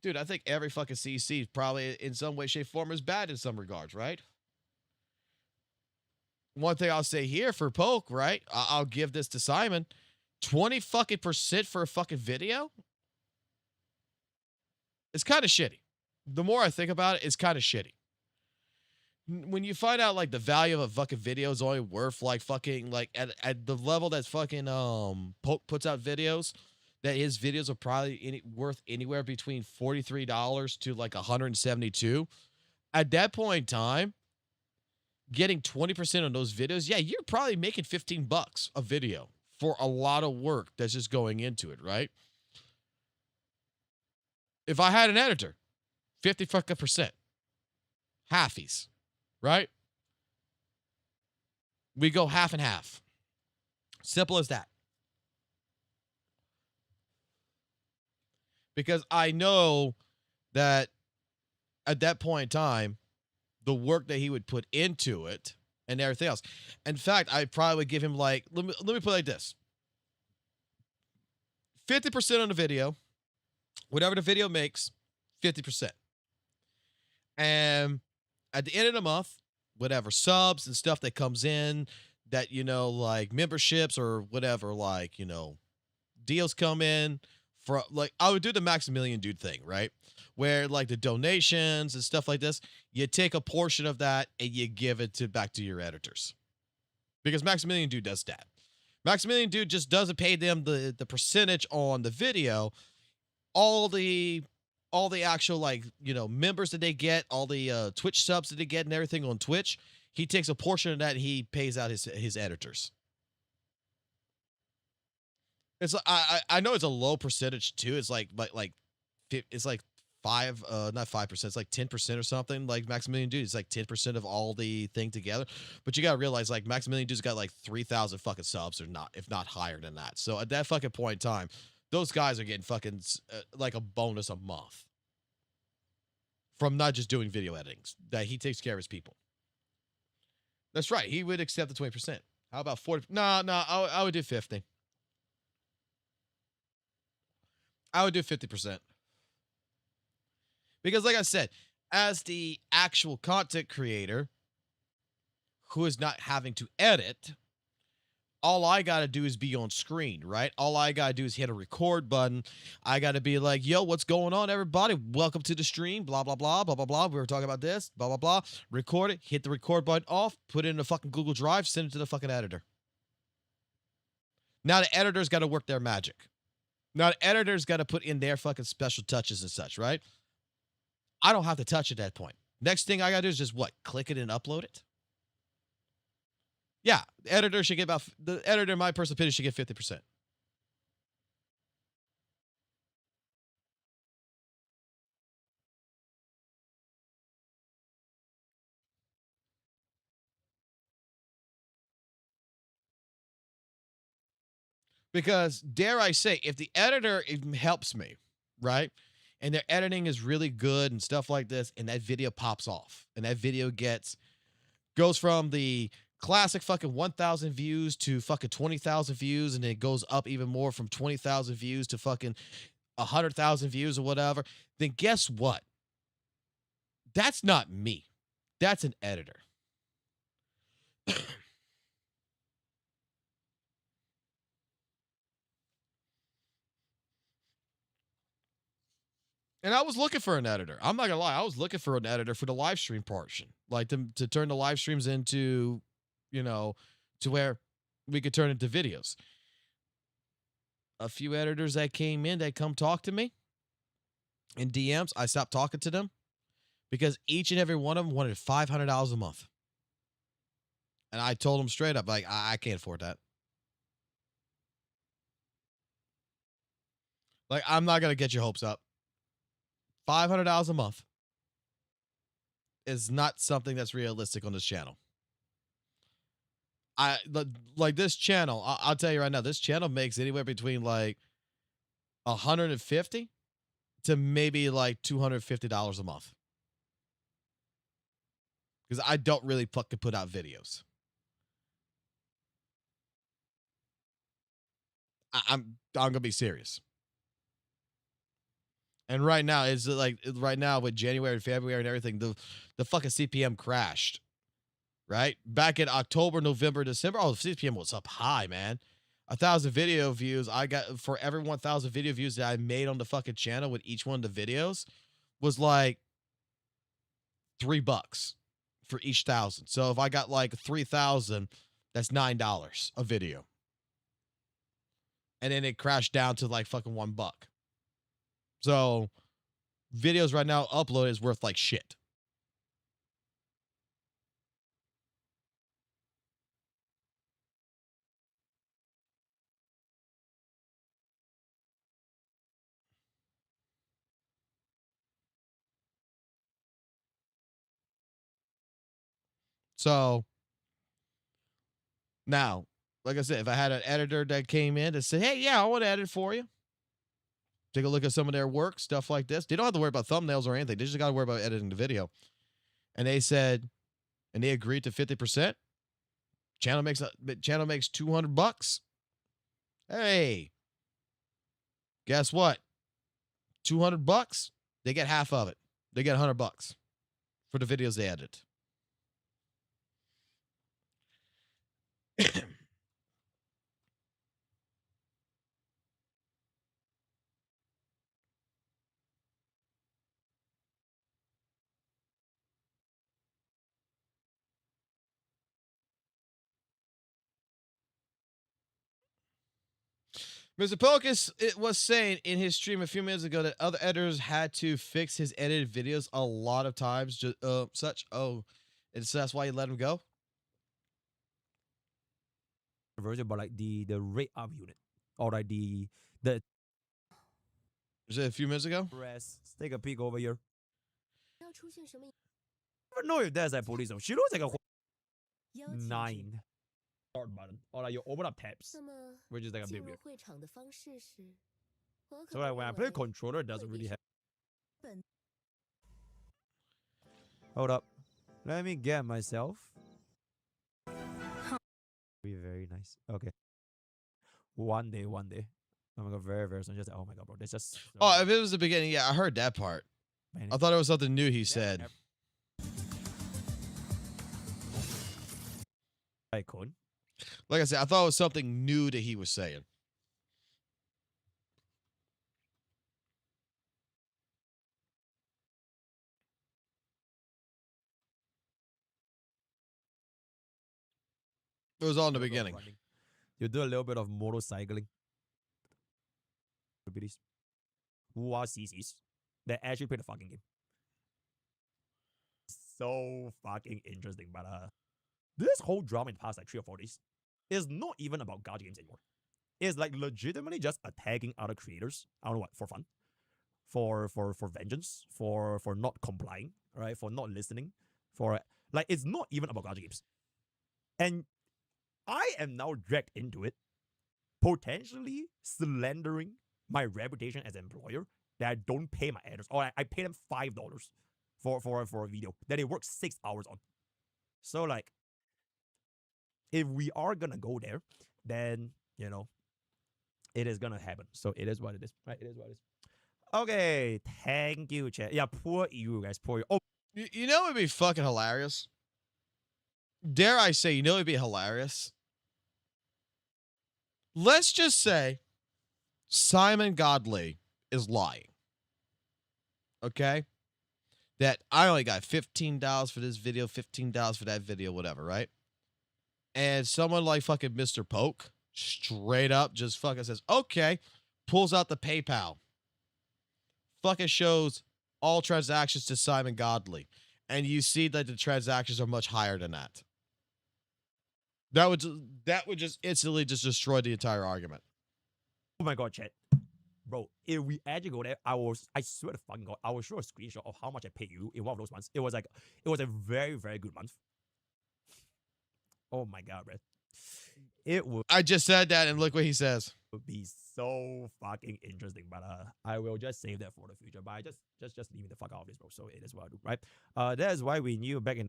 dude, I think every fucking CC probably in some way, shape, form is bad in some regards, right? One thing I'll say here for Poke, right? I'll give this to Simon. 20% for a fucking video? It's kind of shitty. The more I think about it, it's kind of shitty. When you find out like the value of a fucking video is only worth like fucking like at the level that fucking Poke puts out videos, that his videos are probably worth anywhere between $43 to like $172. At that point in time, getting 20% on those videos, yeah, you're probably making $15 a video for a lot of work that's just going into it, right? If I had an editor, 50% halfies, right? We go half and half. Simple as that. Because I know that at that point in time, the work that he would put into it and everything else. In fact, I probably would give him like, let me put it like this. 50% on the video, whatever the video makes, 50%. And at the end of the month, whatever subs and stuff that comes in that, you know, like memberships or whatever, like, you know, deals come in for, like, I would do the Maximilian Dude thing, right? Where like the donations and stuff like this, you take a portion of that and you give it back to your editors. Because Maximilian Dude does that. Maximilian Dude just doesn't pay them the percentage on the video. All the actual, like, you know, members that they get, all the Twitch subs that they get and everything on Twitch, he takes a portion of that and he pays out his editors. It's I know it's a low percentage too. It's like it's like not 5%, it's like 10% or something. Like Maximilian Dude, it's like 10% of all the thing together. But you gotta realize, like, Maximilian Dude's got like 3,000 fucking subs, or not, if not higher than that. So at that fucking point in time, those guys are getting fucking like a bonus a month from not just doing video editings, that he takes care of his people. That's right. He would accept the 20%. How about 40? No, I would do 50. I would do 50%. Because like I said, as the actual content creator who is not having to edit, all I got to do is be on screen, right? All I got to do is hit a record button. I got to be like, yo, what's going on, everybody? Welcome to the stream, blah, blah, blah, blah, blah, blah. We were talking about this, blah, blah, blah. Record it, hit the record button off, put it in a fucking Google Drive, send it to the fucking editor. Now the editor's got to work their magic. Now the editor's got to put in their fucking special touches and such, right? I don't have to touch at that point. Next thing I got to do is just what? Click it and upload it? Yeah, the editor should get the editor, in my personal opinion, should get 50%. Because, dare I say, if the editor helps me, right, and their editing is really good and stuff like this, and that video pops off, and that video goes from the classic fucking 1,000 views to fucking 20,000 views, and it goes up even more from 20,000 views to fucking 100,000 views or whatever, then guess what? That's not me. That's an editor. And I was looking for an editor. I'm not gonna lie. I was looking for an editor for the live stream portion, like to turn the live streams into, you know, to where we could turn into videos. A few editors that came in, that come talk to me in DMs, I stopped talking to them because each and every one of them wanted $500 a month. And I told them straight up, like, I can't afford that. Like, I'm not gonna get your hopes up. $500 a month is not something that's realistic on this channel. like this channel. I'll tell you right now, this channel makes anywhere between like 150 to maybe like $250 a month. Because I don't really fucking put out videos. I'm gonna be serious. And right now, it's like right now with January and February and everything, the fucking CPM crashed. Right? Back in October, November, December, oh, the CPM was up high, man. 1,000 video views. I got for every 1,000 video views that I made on the fucking channel with each one of the videos was like $3 for each 1,000. So if I got like 3,000, that's $9 a video. And then it crashed down to like fucking $1. So videos right now upload is worth like shit. So now, like I said, if I had an editor that came in and said, hey, yeah, I want to edit for you. Take a look at some of their work, stuff like this. They don't have to worry about thumbnails or anything. They just got to worry about editing the video. And they said, and they agreed to 50%. Channel makes $200. Hey, guess what? $200. They get half of it. They get $100 for the videos they edit. Mr. Pocus was saying in his stream a few minutes ago that other editors had to fix his edited videos a lot of times. Just such. Oh, and so that's why you let him go. Version, but like the rate up unit or like the. Was it a few minutes ago? Let's take a peek over here. I don't know if there's a police. She looks like a 9. Start button or like you open up tabs, which is like a bit weird. So like when I play controller, it doesn't really have. Hold up, let me get myself. Be very nice. Okay. One day. Oh my god, very soon. Just oh my god, bro. That's just. Oh, if it was the beginning, yeah, I heard that part. I thought it was something new he said. Icon. Like I said, I thought it was something new that he was saying. It was all in the beginning. You do a little bit of motorcycling. WUWA CCs that actually play the fucking game. So fucking interesting, but this whole drama in the past like 3 or 4 days is not even about gacha games anymore. It's like legitimately just attacking other creators. I don't know what, for fun, for vengeance, for not complying, right? For not listening, for like it's not even about gacha games. And I am now dragged into it, potentially slandering my reputation as an employer that I don't pay my editors, or I pay them $5 for a video that they work 6 hours on. So like, if we are gonna go there, then you know, it is gonna happen. So it is what it is, right? It is what it is. Okay, thank you, chat. Yeah, poor you guys, poor you. Oh, you know it'd be fucking hilarious. Dare I say, you know it'd be hilarious. Let's just say Simon Godley is lying. Okay? That I only got $15 for this video, $15 for that video, whatever, right? And someone like fucking Mr. Poke straight up just fucking says, okay, pulls out the PayPal. Fucking shows all transactions to Simon Godley. And you see that the transactions are much higher than that. That would just instantly just destroy the entire argument. oh my god, chat. Bro, if we actually go there, I swear to fucking god, I will show a screenshot of how much I paid you in one of those months. It was a very, very good month. Oh my god, bro. It would I just said that, and look what he says. be so fucking interesting, but I will just save that for the future. But I just leave me the fuck out of this, bro. So it is what I do, right? That is why we knew back in.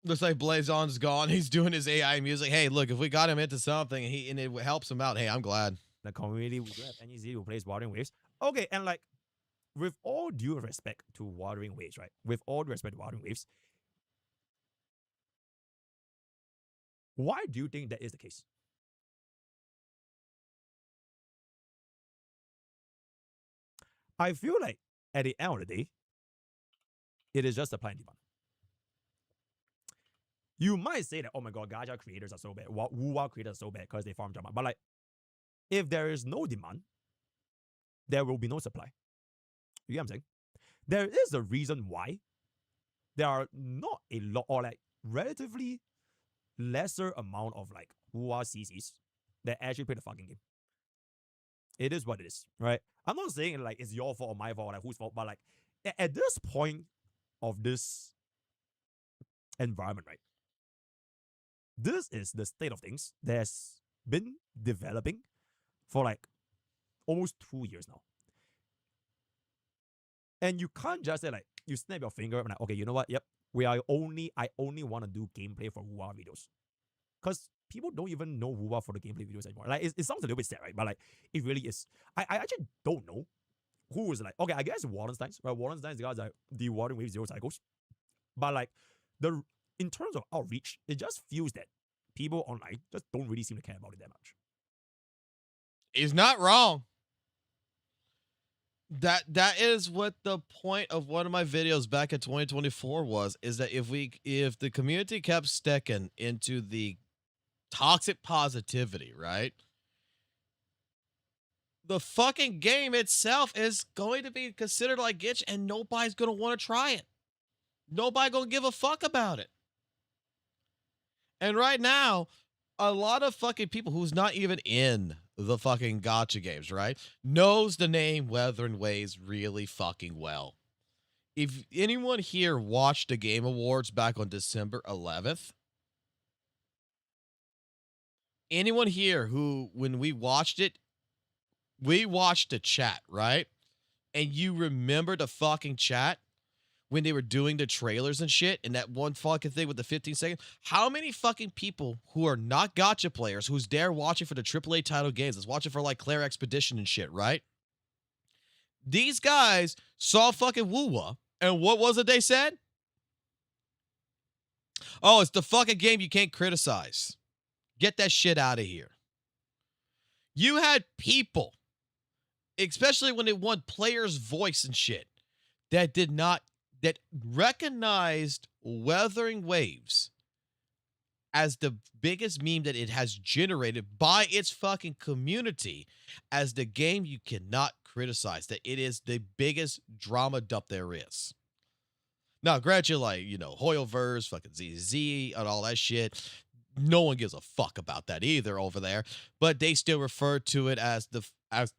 Looks like Blazon's gone. He's doing his AI music. Hey, look, if we got him into something and it helps him out, hey, I'm glad. The community, we do have NEZ who plays Wuthering Waves. Okay, and like, with all due respect to Wuthering Waves, right? With all due respect to Wuthering Waves, why do you think that is the case? I feel like at the end of the day, it is just supply and demand. You might say that, oh my god, gacha creators are so bad. WUWA creators are so bad because they farm drama. But like, if there is no demand, there will be no supply. You get what I'm saying? There is a reason why there are not a lot, or like relatively lesser amount of like WUWA CCs that actually play the fucking game. It is what it is, right? I'm not saying like it's your fault or my fault or like whose fault, but like at this point of this environment, right? This is the state of things that's been developing for like almost 2 years now. And you can't just say like, you snap your finger and like, okay, you know what? Yep, I only want to do gameplay for WUWA videos. Because people don't even know WUWA for the gameplay videos anymore. Like, it sounds a little bit sad, right? But like, it really is. I actually don't know who is like, okay, I guess Wallenstein's, right? Wallenstein's the guys like the Wuthering Waves Zero Cycles. But like, in terms of outreach, it just feels that people online just don't really seem to care about it that much. He's not wrong. That is what the point of one of my videos back in 2024 was, is that if the community kept sticking into the toxic positivity, right? The fucking game itself is going to be considered like Gitch, and nobody's going to want to try it. Nobody going to give a fuck about it. And right now, a lot of fucking people who's not even in the fucking gacha games, right, knows the name Wuthering Waves really fucking well. If anyone here watched the Game Awards back on December 11th, anyone here who, when we watched it, we watched the chat, right? And you remember the fucking chat when they were doing the trailers and shit, and that one fucking thing with the 15 seconds? How many fucking people who are not gacha players, who's there watching for the AAA title games, that's watching for like Claire Expedition and shit, right? These guys saw fucking WUWA, and what was it they said? Oh, it's the fucking game you can't criticize. Get that shit out of here. You had people, especially when they won players' voice and shit, that recognized Wuthering Waves as the biggest meme that it has generated by its fucking community, as the game you cannot criticize, that it is the biggest drama dump there is. Now, granted, like, you know, Hoyoverse, fucking ZZ, and all that shit, no one gives a fuck about that either over there, but they still refer to it as the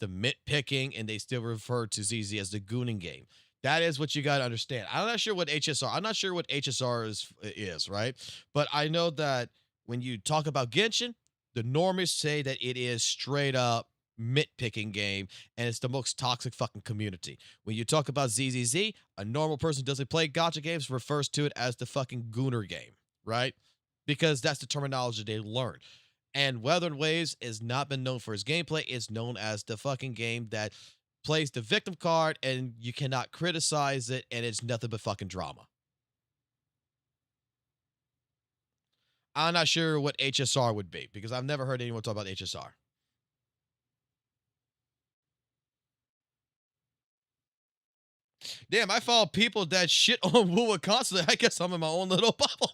nitpicking, and they still refer to ZZ as the gooning game. That is what you got to understand. I'm not sure what HSR is, right? But I know that when you talk about Genshin, the normies say that it is straight up nitpicking game, and it's the most toxic fucking community. When you talk about ZZZ, a normal person who doesn't play gacha games refers to it as the fucking gooner game, right? Because that's the terminology they learn. And Wuthering Waves has not been known for his gameplay. It's known as the fucking game that plays the victim card, and you cannot criticize it, and it's nothing but fucking drama. I'm not sure what HSR would be, because I've never heard anyone talk about HSR. Damn, I follow people that shit on WUWA constantly. I guess I'm in my own little bubble.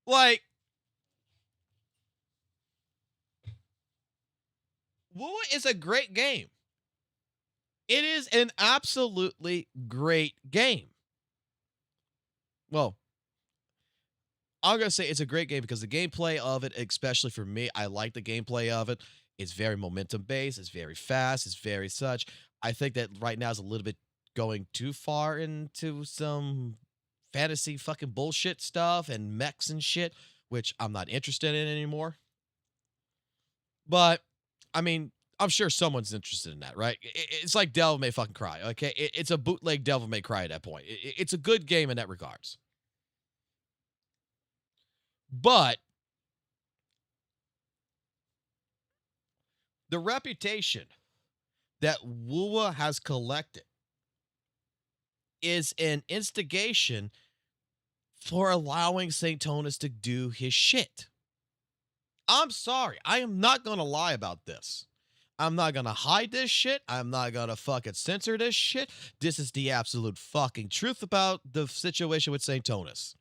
Like, WUWA is a great game. It is an absolutely great game. Well, I'm going to say it's a great game because the gameplay of it, especially for me, I like the gameplay of it. It's very momentum-based. It's very fast. It's very such. I think that right now is a little bit going too far into some fantasy fucking bullshit stuff and mechs and shit, which I'm not interested in anymore. But, I mean, I'm sure someone's interested in that, right? It's like Devil May fucking Cry, okay? It's a bootleg Devil May Cry at that point. It's a good game in that regards. But the reputation that WUWA has collected is an instigation for allowing Saintontas to do his shit. I'm sorry. I am not going to lie about this. I'm not going to hide this shit. I'm not going to fucking censor this shit. This is the absolute fucking truth about the situation with Saintontas.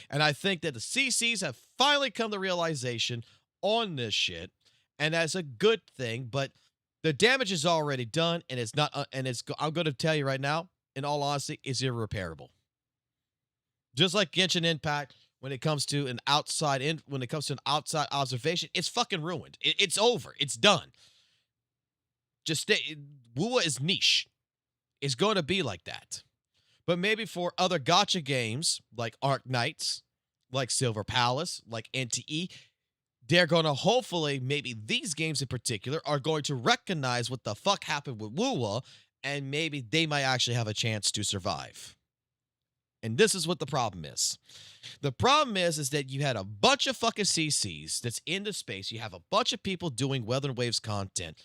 And I think that the CCs have finally come to realization on this shit, and that's a good thing, but the damage is already done, and it's not, I'm going to tell you right now, in all honesty, it's irreparable. Just like Genshin Impact, when it comes to an outside observation, it's fucking ruined. It's over. It's done. Just stay. WUWA is niche. It's going to be like that. But maybe for other gacha games like Arc Knights, like Silver Palace, like NTE, they're going to hopefully, maybe these games in particular, are going to recognize what the fuck happened with WUWA, and maybe they might actually have a chance to survive. And this is what the problem is. The problem is that you had a bunch of fucking CCs that's in the space. You have a bunch of people doing Weather Waves content,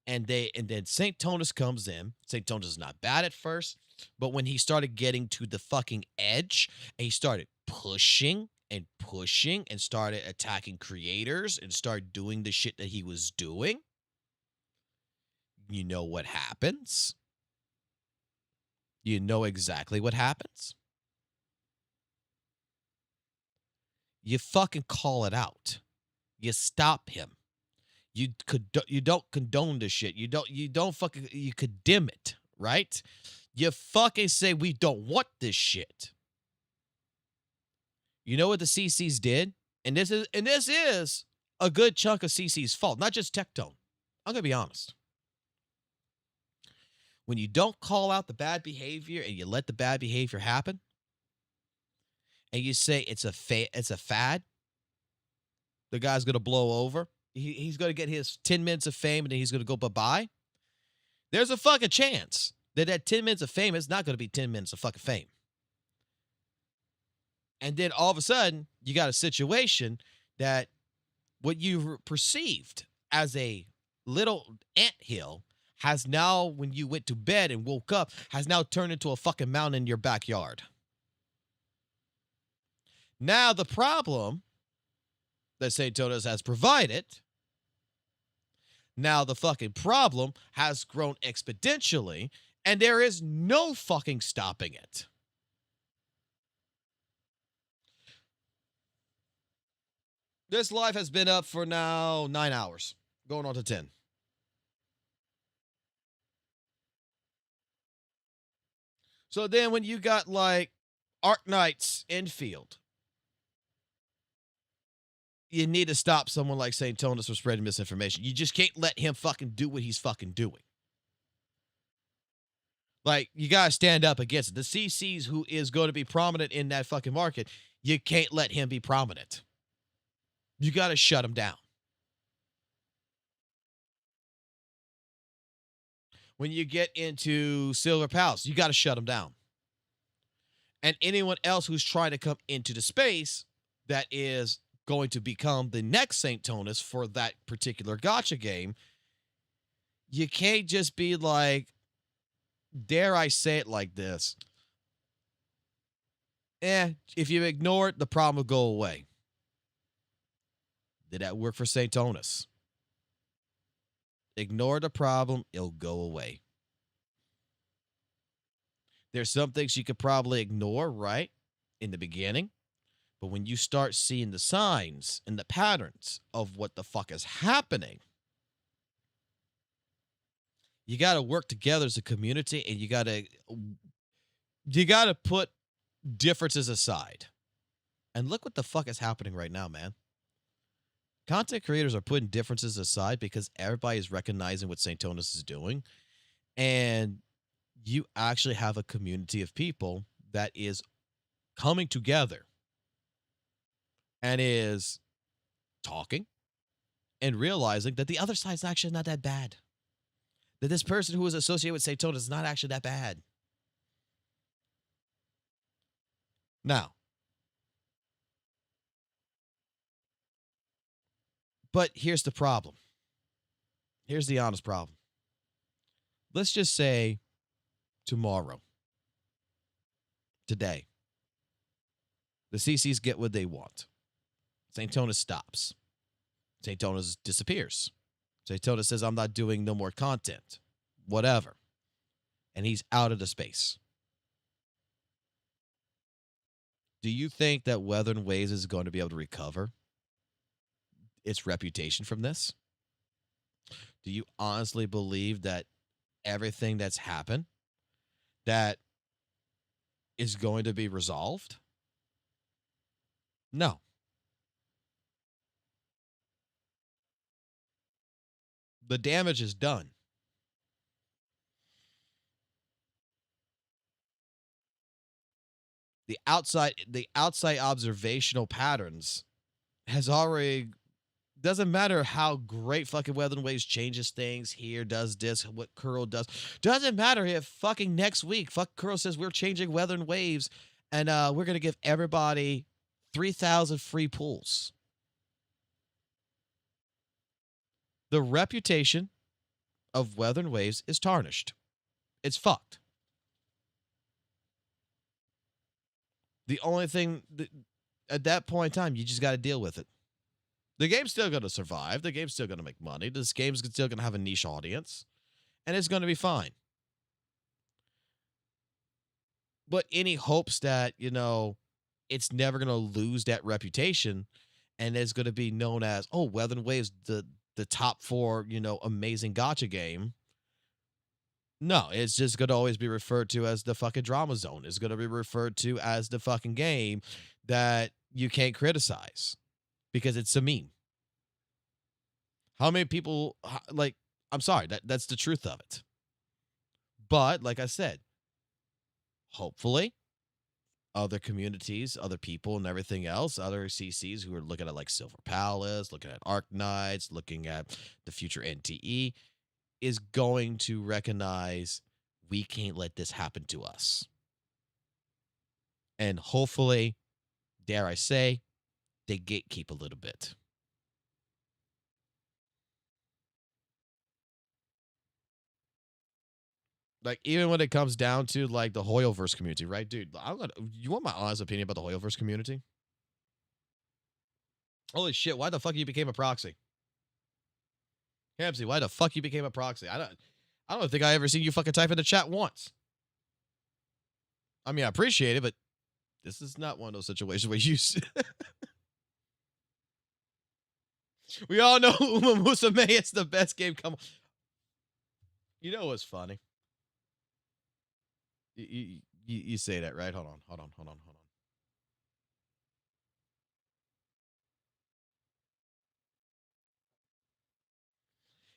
and then Saintontas comes in. Saintontas is not bad at first, but when he started getting to the fucking edge, and he started pushing and started attacking creators and started doing the shit that he was doing, you know what happens? You know exactly what happens. You fucking call it out. You stop him. You don't condone this shit. You condemn it, right? You fucking say we don't want this shit. You know what the CCs did? And this is a good chunk of CC's fault, not just Tectone. I'm gonna be honest. When you don't call out the bad behavior and you let the bad behavior happen, and you say it's a fad, the guy's gonna blow over. He's gonna get his 10 minutes of fame and then he's gonna go bye-bye. There's a fucking chance that 10 minutes of fame is not gonna be 10 minutes of fucking fame. And then all of a sudden, you got a situation that what you perceived as a little anthill has now, when you went to bed and woke up, has now turned into a fucking mountain in your backyard. Now the problem that Saintontas has provided, now the fucking problem has grown exponentially, and there is no fucking stopping it. This live has been up for now 9 hours, going on to 10. So then when you got like Arc Knights infield, you need to stop someone like Saintontas from spreading misinformation. You just can't let him fucking do what he's fucking doing. Like, you got to stand up against it. The CCs who is going to be prominent in that fucking market, you can't let him be prominent. You got to shut him down. When you get into Silver Palace, you got to shut him down. And anyone else who's trying to come into the space that is going to become the next Saintontas for that particular gacha game, you can't just be like, dare I say it like this, if you ignore it, the problem will go away. Did that work for Saintontas? Ignore the problem, it'll go away. There's some things you could probably ignore, right, in the beginning. But when you start seeing the signs and the patterns of what the fuck is happening, you got to work together as a community, and you got to put differences aside. And look what the fuck is happening right now, man. Content creators are putting differences aside because everybody is recognizing what Saintontas is doing. And you actually have a community of people that is coming together and is talking and realizing that the other side's actually not that bad. That this person who is associated with Saintontas is not actually that bad. Now, but here's the problem. Here's the honest problem. Let's just say tomorrow, today, the CCs get what they want. Saintontas stops. Saintontas disappears. Saintontas says, I'm not doing no more content. Whatever. And he's out of the space. Do you think that Weather and Waves is going to be able to recover its reputation from this? Do you honestly believe that everything that's happened that is going to be resolved? No. The damage is done. The outside observational patterns has already, doesn't matter how great fucking Weather and Waves changes things here, does this, what Curl does. Doesn't matter if fucking next week, fuck Curl says we're changing Weather and Waves and we're going to give everybody 3,000 free pools. The reputation of Weather and Waves is tarnished. It's fucked. The only thing at that point in time, you just got to deal with it. The game's still going to survive. The game's still going to make money. This game's still going to have a niche audience. And it's going to be fine. But any hopes that, you know, it's never going to lose that reputation and it's going to be known as, oh, Weather and Waves, the top 4, you know, amazing gacha game. No, it's just going to always be referred to as the fucking drama zone. It's going to be referred to as the fucking game that you can't criticize because it's a meme. How many people, like, I'm sorry, that's the truth of it. But, like I said, hopefully, other communities, other people, and everything else, other CCs who are looking at, like, Silver Palace, looking at Arc Knights, looking at the future NTE, is going to recognize we can't let this happen to us. And hopefully, dare I say, they gatekeep a little bit. Like, even when it comes down to, like, the Hoyoverse community, right? Dude, you want my honest opinion about the Hoyoverse community? Holy shit, why the fuck you became a proxy? Hamsy, why the fuck you became a proxy? I don't think I ever seen you fucking type in the chat once. I mean, I appreciate it, but this is not one of those situations where you... We all know Uma Musume is the best game. Come on. You know what's funny? You say that, right? Hold on.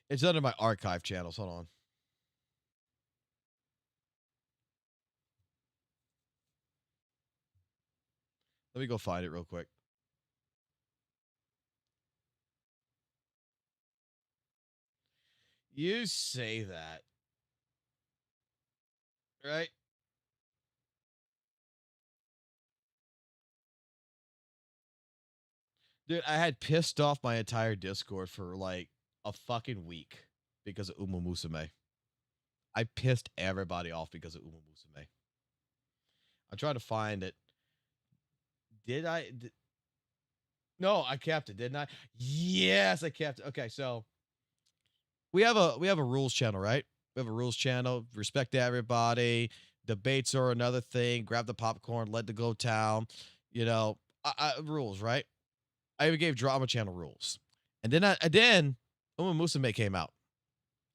It's under my archive channels. Hold on. Let me go find it real quick. You say that. Right? Dude, I had pissed off my entire Discord for like a fucking week because of Uma Musume. I pissed everybody off because of Uma Musume. I'm trying to find it. Did I? No, I kept it, didn't I? Yes, I kept it. Okay, so we have a rules channel, right? We have a rules channel. Respect everybody. Debates are another thing. Grab the popcorn. Let the go town. You know, rules, right? I even gave drama channel rules, and then Uma Musume came out.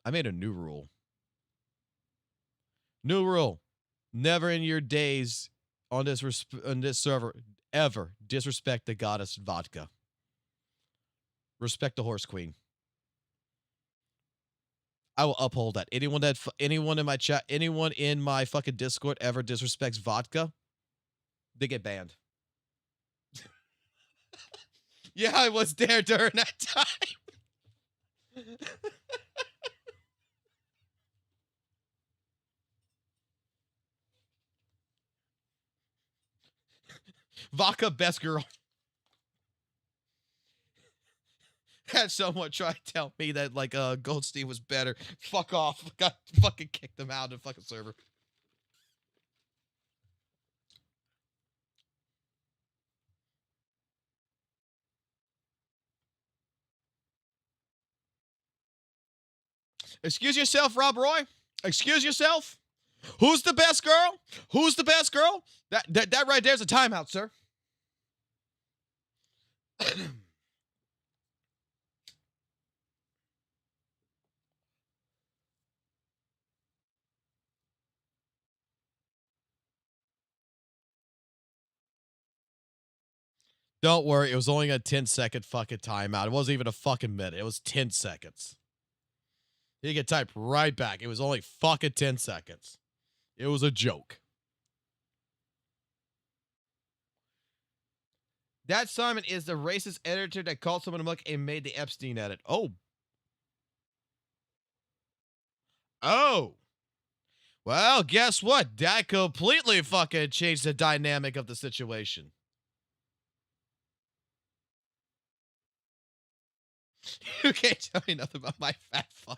I made a new rule. New rule: never in your days on this server ever disrespect the goddess vodka. Respect the horse queen. I will uphold that. Anyone in my chat, anyone in my fucking Discord ever disrespects vodka, they get banned. Yeah, I was there during that time. Vodka, best girl. Had someone try to tell me that like Goldstein was better. Fuck off. Got fucking kicked them out of the fucking server. Excuse yourself, Rob Roy. Excuse yourself. Who's the best girl? Who's the best girl? That right there's a timeout, sir. Don't worry, it was only a 10-second fucking timeout. It wasn't even a fucking minute. It was 10 seconds. He could type right back. It was only fucking 10 seconds. It was a joke. That Simon is the racist editor that called someone a muck and made the Epstein edit. Oh. Oh. Well, guess what? That completely fucking changed the dynamic of the situation. You can't tell me nothing about my fat fuck.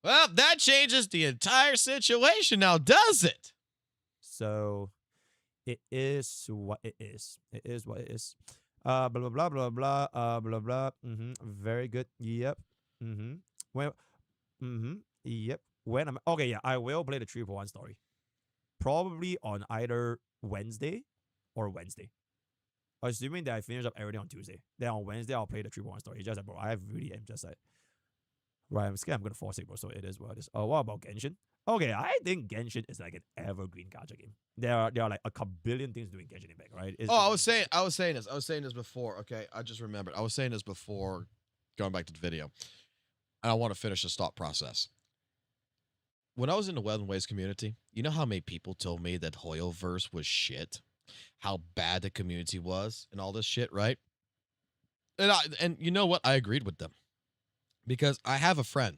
Well, that changes the entire situation now, does it? So it is what it is. It is what it is. Blah blah blah blah blah blah blah. Very good. Yep. Well. Yep. When I'm okay, yeah, I will play the 3-1 story. Probably on either Wednesday or Wednesday. Assuming that I finish up everything on Tuesday. Then on Wednesday I'll play the 3-1 story. It's just like, bro, I really am just like, right, I'm scared I'm gonna force it, bro. So it is what it is. Oh, what about Genshin? Okay, I think Genshin is like an evergreen gacha game. There are like a billion things doing Genshin Impact, right? I was saying this before. Okay, I just remembered. I was saying this before going back to the video. And I want to finish this thought process. When I was in the Web and Ways community, you know how many people told me that Hoyoverse was shit? How bad the community was and all this shit, right? And you know what? I agreed with them. Because I have a friend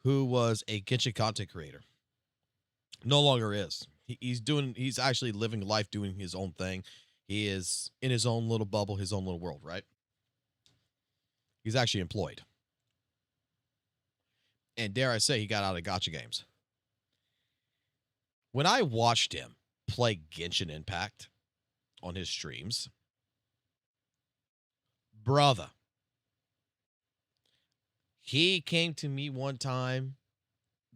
who was a Genshin content creator. No longer is. He's actually living life doing his own thing. He is in his own little bubble, his own little world, right? He's actually employed. And dare I say, he got out of gacha games. When I watched him play Genshin Impact on his streams, brother, he came to me one time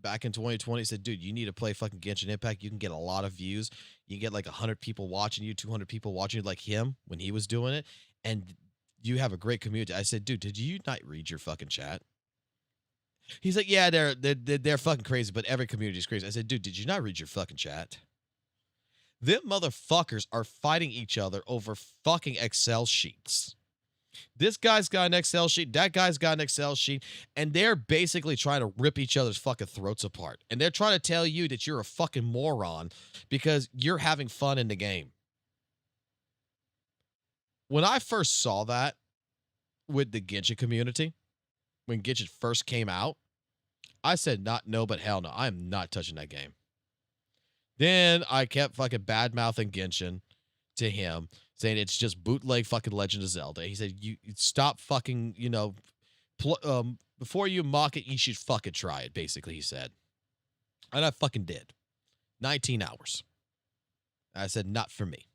back in 2020. He said, dude, you need to play fucking Genshin Impact. You can get a lot of views. You can get like 100 people watching you, 200 people watching you like him when he was doing it. And you have a great community. I said, dude, did you not read your fucking chat? He's like, yeah, they're fucking crazy, but every community is crazy. I said, dude, did you not read your fucking chat? Them motherfuckers are fighting each other over fucking Excel sheets. This guy's got an Excel sheet. That guy's got an Excel sheet. And they're basically trying to rip each other's fucking throats apart. And they're trying to tell you that you're a fucking moron because you're having fun in the game. When I first saw that with the Genshin community, when Genshin first came out, I said, no, but hell no. I am not touching that game. Then I kept fucking bad-mouthing Genshin to him, saying it's just bootleg fucking Legend of Zelda. He said, you stop fucking, before you mock it, you should fucking try it, basically, he said. And I fucking did. 19 hours. I said, not for me.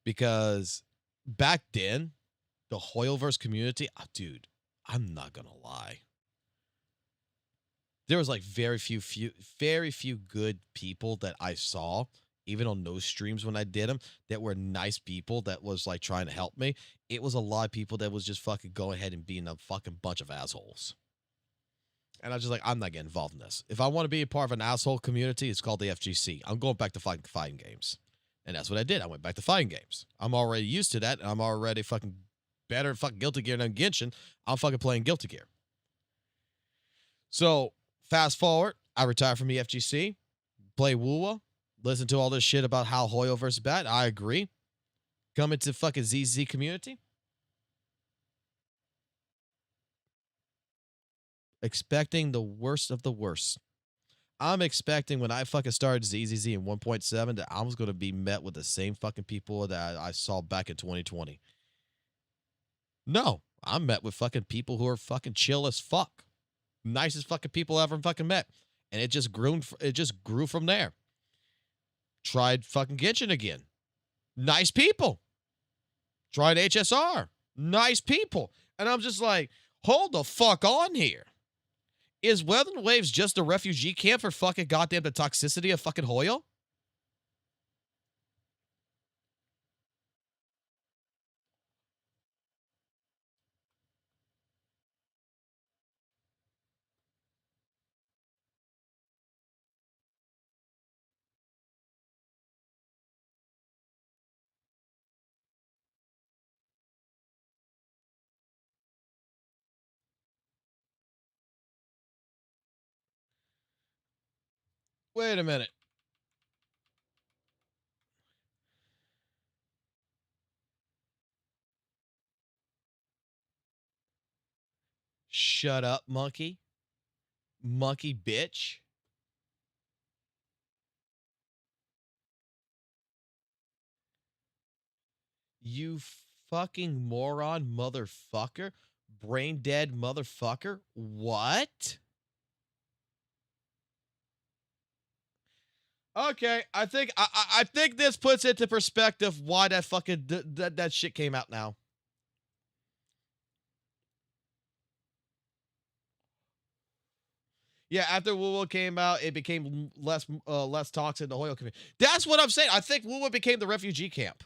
Because back then, the Hoyoverse community, dude, I'm not gonna lie. There was like very few good people that I saw, even on those streams when I did them, that were nice people that was like trying to help me. It was a lot of people that was just fucking go ahead and being a fucking bunch of assholes. And I was just like, I'm not getting involved in this. If I want to be a part of an asshole community, it's called the FGC. I'm going back to fighting games. And that's what I did. I went back to fighting games. I'm already used to that, and I'm already fucking better at fucking Guilty Gear than Genshin. I'm fucking playing Guilty Gear. So, fast forward, I retired from EFGC, play WUWA, listen to all this shit about how Hoyo versus Bat. I agree. Come into fucking ZZ community. Expecting the worst of the worst. I'm expecting when I fucking started ZZZ in 1.7 that I was going to be met with the same fucking people that I saw back in 2020. No, I'm met with fucking people who are fucking chill as fuck. Nicest fucking people I ever fucking met. And it just grew from there. Tried fucking Genshin again. Nice people. Tried HSR. Nice people. And I'm just like, hold the fuck on here. Is Weather Waves just a refugee camp for fucking goddamn the toxicity of fucking Hoyo? Wait a minute. Shut up, monkey. Monkey bitch. You fucking moron motherfucker. Brain dead motherfucker. What? Okay, I think this puts into perspective why that fucking that shit came out now. Yeah, after WUWA came out, it became less toxic in the Hoyo community. That's what I'm saying. I think WUWA became the refugee camp.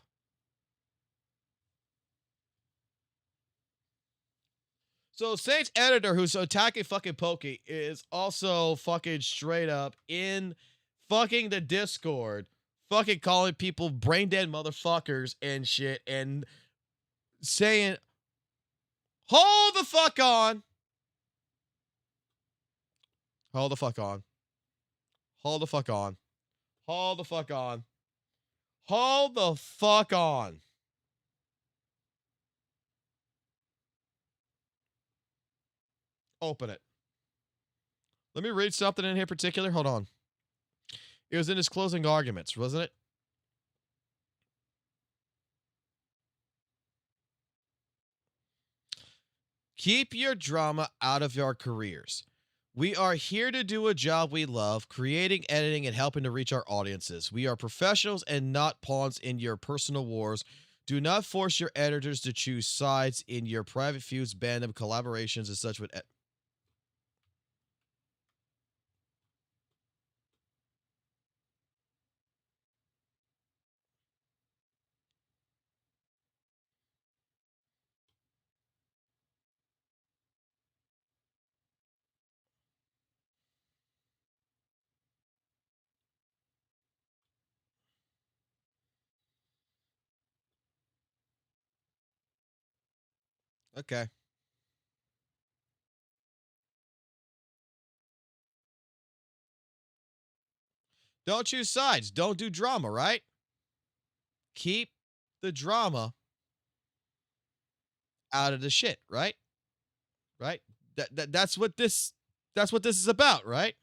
So Saint's editor, who's attacking fucking Pokey, is also fucking straight up in fucking the Discord, fucking calling people brain dead motherfuckers and shit, and saying, hold the fuck on. Hold the fuck on. Hold the fuck on. Hold the fuck on. Hold the fuck on. Open it. Let me read something in here particular. Hold on. It was in his closing arguments, wasn't it? Keep your drama out of our careers. We are here to do a job we love, creating, editing, and helping to reach our audiences. We are professionals and not pawns in your personal wars. Do not force your editors to choose sides in your private feuds, ban them, collaborations, and such with... Okay. Don't choose sides. Don't do drama, right? Keep the drama out of the shit, right? Right? That's what this is about, right?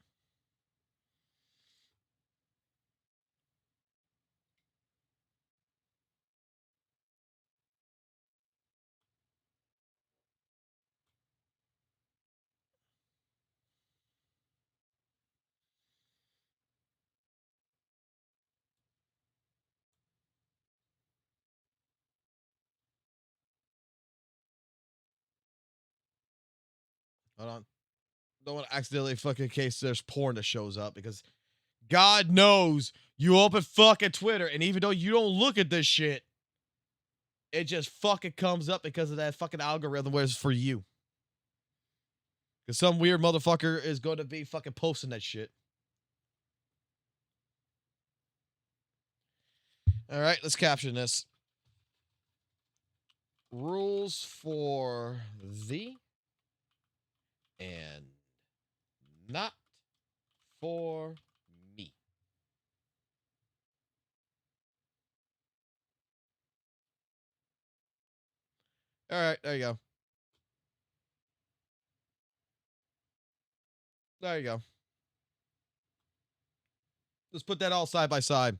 Hold on. Don't want to accidentally fucking in case there's porn that shows up because God knows you open fucking Twitter and even though you don't look at this shit, it just fucking comes up because of that fucking algorithm where it's for you. Because some weird motherfucker is going to be fucking posting that shit. All right, let's caption this. Rules for thee and not for me. All right, there you go. There you go. Let's put that all side by side.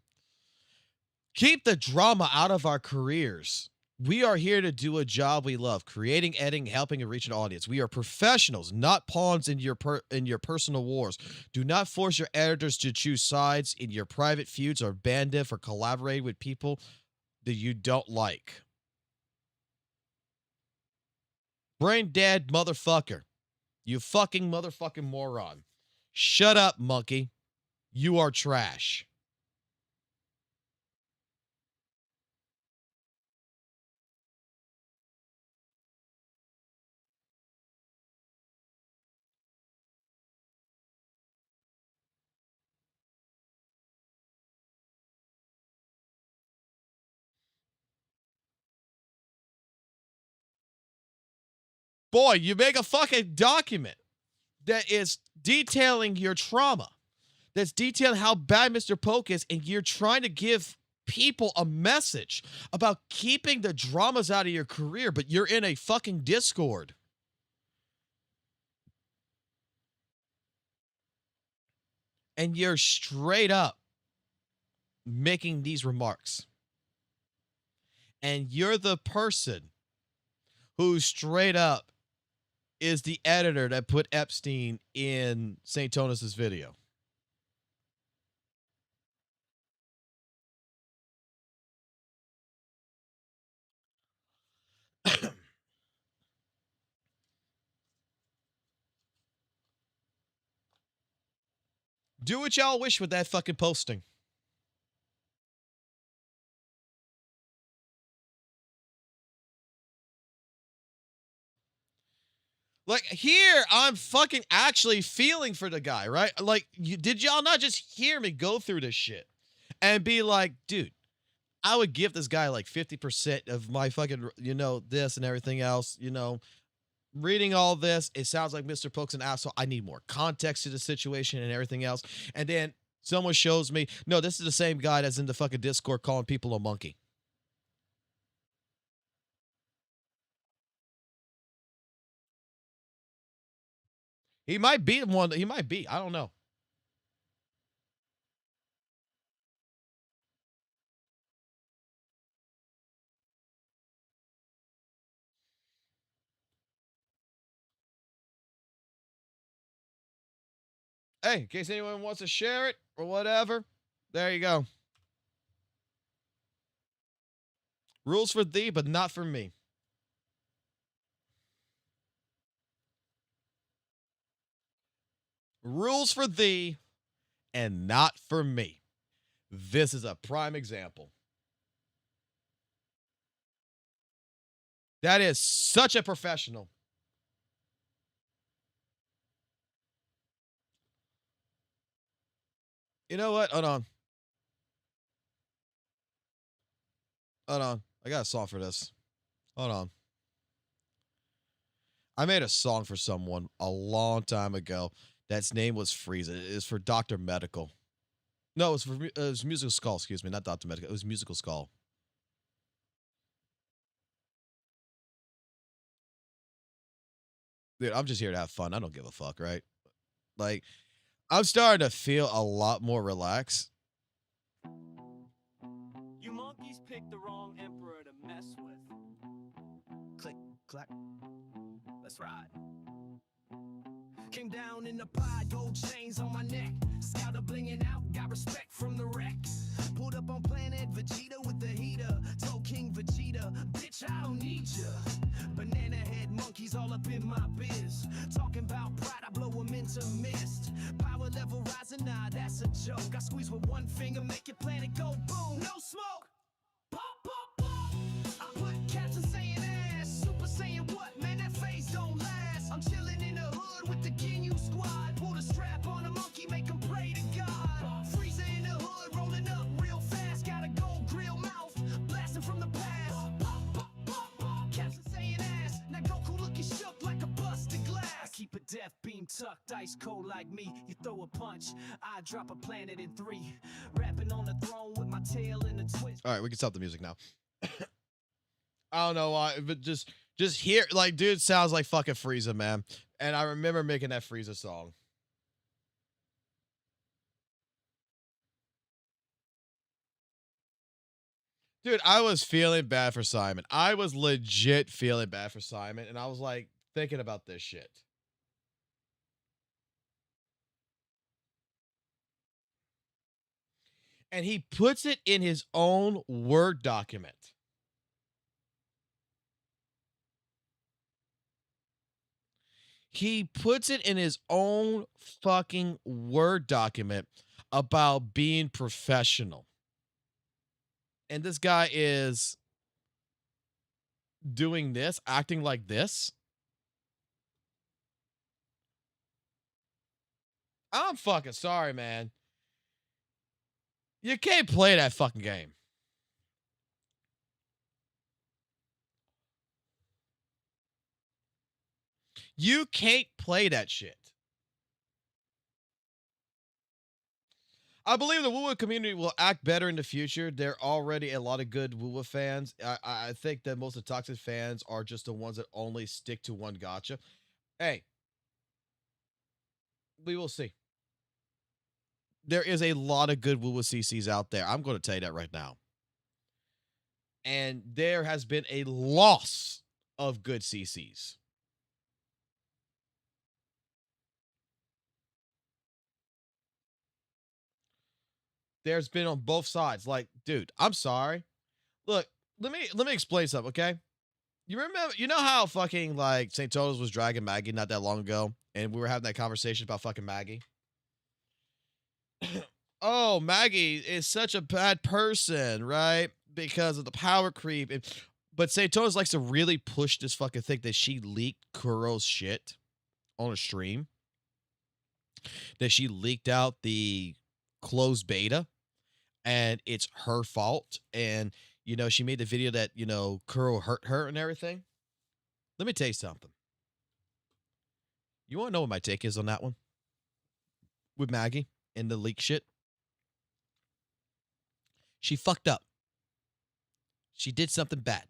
Keep the drama out of our careers. We are here to do a job we love, creating, editing, helping, and reaching an audience. We are professionals, not pawns in your personal wars. Do not force your editors to choose sides in your private feuds or bandif or collaborate with people that you don't like. Brain dead motherfucker. You fucking motherfucking moron. Shut up, monkey. You are trash. Boy, you make a fucking document that is detailing your trauma, that's detailing how bad Mr. Poke is, and you're trying to give people a message about keeping the dramas out of your career, but you're in a fucking Discord. And you're straight up making these remarks. And you're the person who straight up is the editor that put Epstein in Saintontas' video. Do what y'all wish with that fucking posting. Like, here, I'm fucking actually feeling for the guy, right? Like, did y'all not just hear me go through this shit and be like, dude, I would give this guy like 50% of my fucking, this and everything else, reading all this, it sounds like Mr. Poke's an asshole. I need more context to the situation and everything else. And then someone shows me, no, this is the same guy that's in the fucking Discord calling people a monkey. He might be one. He might be. I don't know. Hey, in case anyone wants to share it or whatever, there you go. Rules for thee, but not for me. Rules for thee and not for me. This is a prime example. That is such a professional. You know what? Hold on. Hold on. I got a song for this. Hold on. I made a song for someone a long time ago. That's name was Freeze. It is for Dr. Medical. No, it was Musical Skull, excuse me, not Dr. Medical. It was Musical Skull. Dude, I'm just here to have fun. I don't give a fuck, right? Like, I'm starting to feel a lot more relaxed. You monkeys picked the wrong emperor to mess with. Click, clack. Let's ride. Came down in the pod, gold chains on my neck. Scouter blinging out, got respect from the wreck. Pulled up on planet Vegeta with the heater. Told King Vegeta, bitch, I don't need ya. Banana head monkeys all up in my biz. Talking about pride, I blow them into mist. Power level rising, nah, that's a joke. I squeeze with one finger, make your planet go boom. No smoke. Pop, pop, pop. I put Captain Saiyan ass. Super Saiyan what? Man, that face don't last. I'm chilling in the hood with the Ginyu squad. Pull the strap on a monkey, make him pray to God. Freezer in the hood, rolling up real fast. Got a gold grill, death beam tucked, ice cold like me. You throw a punch, I drop a planet in 3. Rapping on the throne with my tail in the twist. All right, we can stop the music now. I don't know why, but just hear, like, dude sounds like fucking Frieza, man. And I remember making that Frieza song. Dude, I was feeling bad for Simon. I was legit feeling bad for Simon, and I was like thinking about this shit. And he puts it in his own Word document. He puts it in his own fucking Word document about being professional. And this guy is doing this, acting like this. I'm fucking sorry, man. You can't play that fucking game. You can't play that shit. I believe the WUWA community will act better in the future. There are already a lot of good WUWA fans. I think that most of the toxic fans are just the ones that only stick to one gacha. Hey, we will see. There is a lot of good WUWA CCs out there. I'm going to tell you that right now. And there has been a loss of good CCs. There's been on both sides. Like, dude, I'm sorry. Look, let me explain something, okay? You remember, you know how fucking like Saintontas was dragging Maggie not that long ago, and we were having that conversation about fucking Maggie? Oh, Maggie is such a bad person, right? Because of the power creep. But Saintontas likes to really push this fucking thing that she leaked Kuro's shit on a stream. That she leaked out the closed beta, and it's her fault. And, you know, she made the video that, you know, Kuro hurt her and everything. Let me tell you something. You want to know what my take is on that one? With Maggie and the leak shit? She fucked up. She did something bad.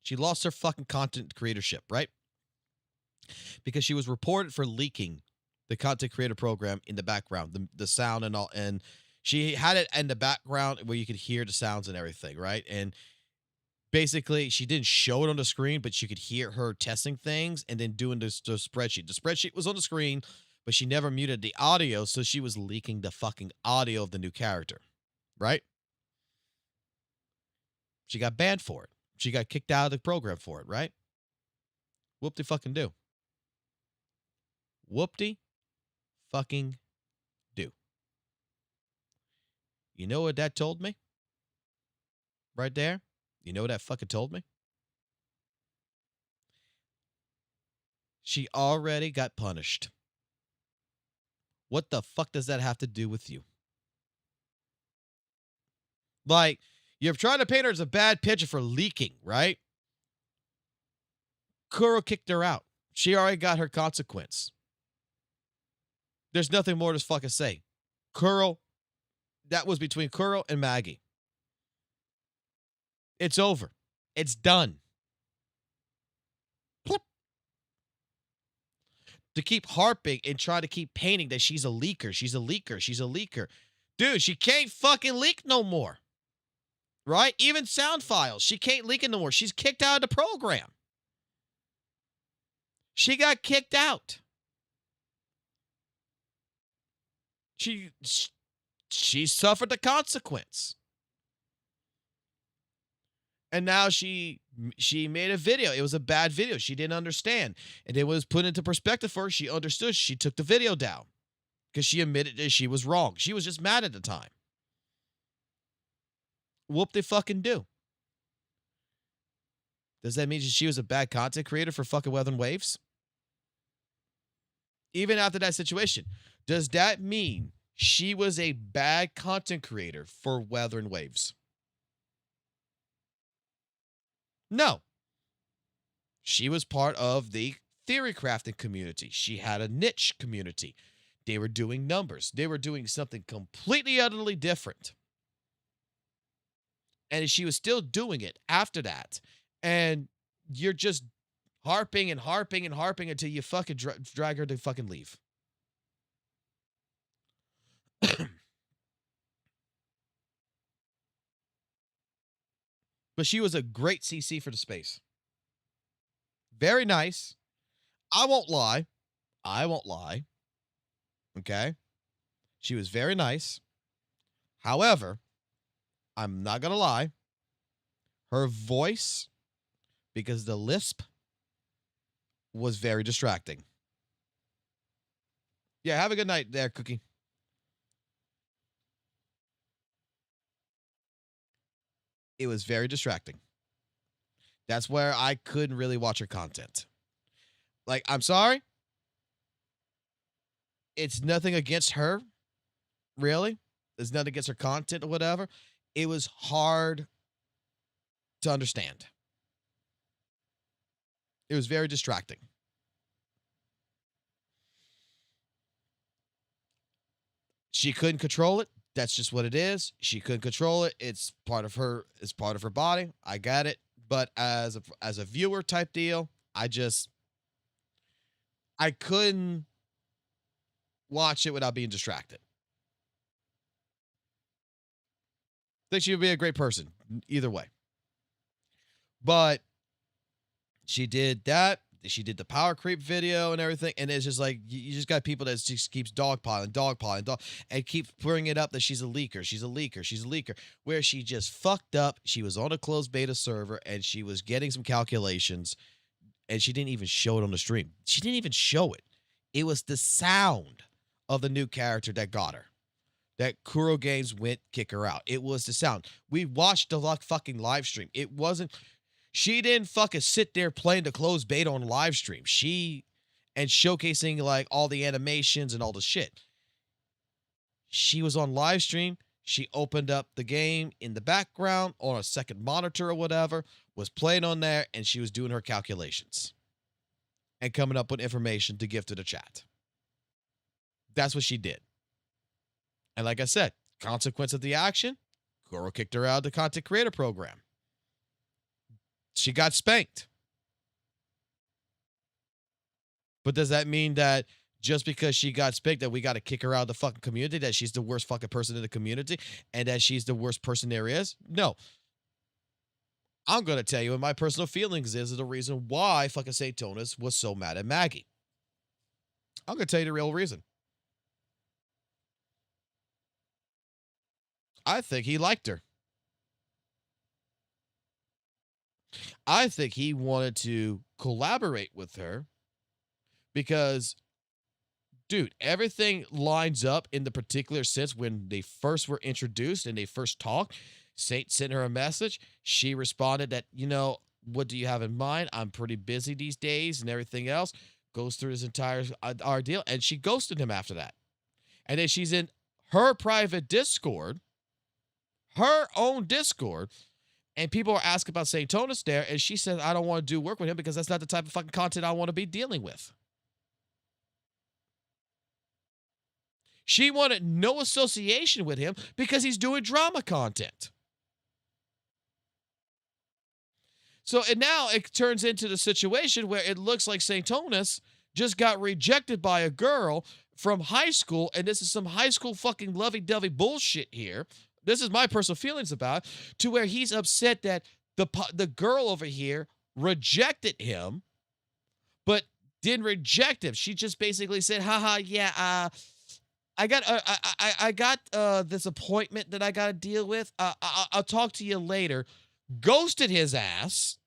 She lost her fucking content creatorship, right? Because she was reported for leaking the content creator program in the background, the sound and all, and she had it in the background where you could hear the sounds and everything, right? And basically, she didn't show it on the screen, but you could hear her testing things and then doing the spreadsheet. The spreadsheet was on the screen, but she never muted the audio, so she was leaking the fucking audio of the new character, right? She got banned for it. She got kicked out of the program for it, right? Whoop-de fucking do. Whoop-de fucking do. You know what that told me? Right there? You know what that fucking told me? She already got punished. What the fuck does that have to do with you? Like, you're trying to paint her as a bad picture for leaking, right? Kuro kicked her out. She already got her consequence. There's nothing more to fucking say. Kuro, that was between Kuro and Maggie. It's over. It's done. Plop. To keep harping and try to keep painting that she's a leaker. She's a leaker. She's a leaker. Dude, she can't fucking leak no more. Right? Even sound files. She can't leak it no more. She's kicked out of the program. She got kicked out. She suffered the consequence. And now she made a video. It was a bad video. She didn't understand. And it was put into perspective for her. She understood. She took the video down. Because she admitted that she was wrong. She was just mad at the time. Whoop they fucking do. Does that mean she was a bad content creator for fucking Weather and Waves? Even after that situation, does that mean she was a bad content creator for Weather and Waves? No. She was part of the theory crafting community. She had a niche community. They were doing numbers. They were doing something completely, utterly different. And she was still doing it after that. And you're just harping and harping and harping until you fucking drag her to fucking leave. But she was a great CC for the space. Very nice. I won't lie. Okay? She was very nice. However, I'm not going to lie. Her voice, because the lisp, was very distracting. Yeah, have a good night there, Cookie. It was very distracting. That's where I couldn't really watch her content. Like, I'm sorry. It's nothing against her, really. There's nothing against her content or whatever. It was hard to understand. It was very distracting. She couldn't control it. That's just what it is. She couldn't control it. It's part of her. It's part of her body. I got it. But as a viewer type deal, I couldn't watch it without being distracted. I think she would be a great person either way. But she did that. She did the power creep video and everything. And it's just like, you just got people that just keeps dogpiling, and keep bringing it up that she's a leaker. Where she just fucked up. She was on a closed beta server and she was getting some calculations and she didn't even show it on the stream. She didn't even show it. It was the sound of the new character that got her. That Kuro Games went kick her out. It was the sound. We watched the fucking live stream. It wasn't... She didn't fucking sit there playing the closed beta on live stream. And showcasing like all the animations and all the shit. She was on live stream. She opened up the game in the background on a second monitor or whatever, was playing on there, and she was doing her calculations and coming up with information to give to the chat. That's what she did. And like I said, consequence of the action, Kuro kicked her out of the content creator program. She got spanked. But does that mean that just because she got spanked that we got to kick her out of the fucking community, that she's the worst fucking person in the community, and that she's the worst person there is? No. I'm going to tell you what my personal feelings is the reason why fucking Saintontas was so mad at Maggie. I'm going to tell you the real reason. I think he liked her. I think he wanted to collaborate with her because, dude, everything lines up in the particular sense when they first were introduced and they first talked. Saint sent her a message. She responded that, you know, what do you have in mind? I'm pretty busy these days and everything else. Goes through his entire ordeal, and she ghosted him after that. And then she's in her private Discord, her own Discord, and people are asking about Saintontas there, and she said, I don't want to do work with him because that's not the type of fucking content I want to be dealing with. She wanted no association with him because he's doing drama content. So, and now it turns into the situation where it looks like Saintontas just got rejected by a girl from high school, and this is some high school fucking lovey-dovey bullshit here. This is my personal feelings about it, to where he's upset that the girl over here rejected him, but didn't reject him. She just basically said, haha, yeah, I got this appointment that I got to deal with. I'll talk to you later. Ghosted his ass,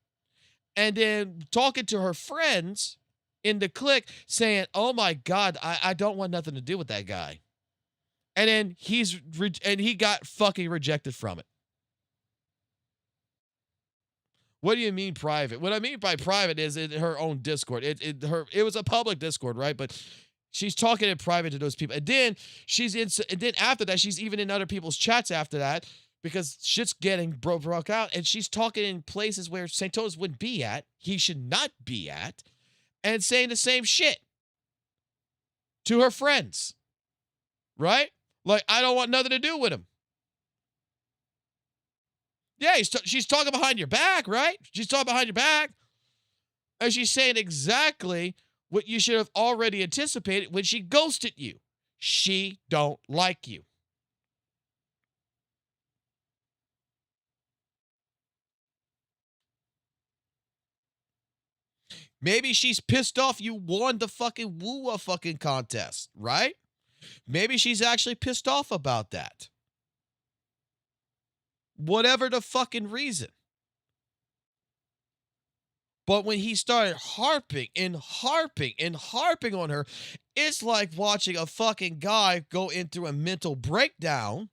and then talking to her friends in the clique saying, oh my God, I don't want nothing to do with that guy. And then he got fucking rejected from it. What do you mean private? What I mean by private is in her own Discord. It was a public Discord, right? But she's talking in private to those people. And then and then after that, she's even in other people's chats after that because shit's getting broke out. And she's talking in places where Saintontas wouldn't be at. He should not be at. and saying the same shit to her friends, right? Like, I don't want nothing to do with him. Yeah, she's talking behind your back, right? She's talking behind your back. And she's saying exactly what you should have already anticipated when she ghosted you. She don't like you. Maybe she's pissed off you won the fucking WUWA fucking contest, right? Maybe she's actually pissed off about that. Whatever the fucking reason. But when he started harping and harping and harping on her, it's like watching a fucking guy go into a mental breakdown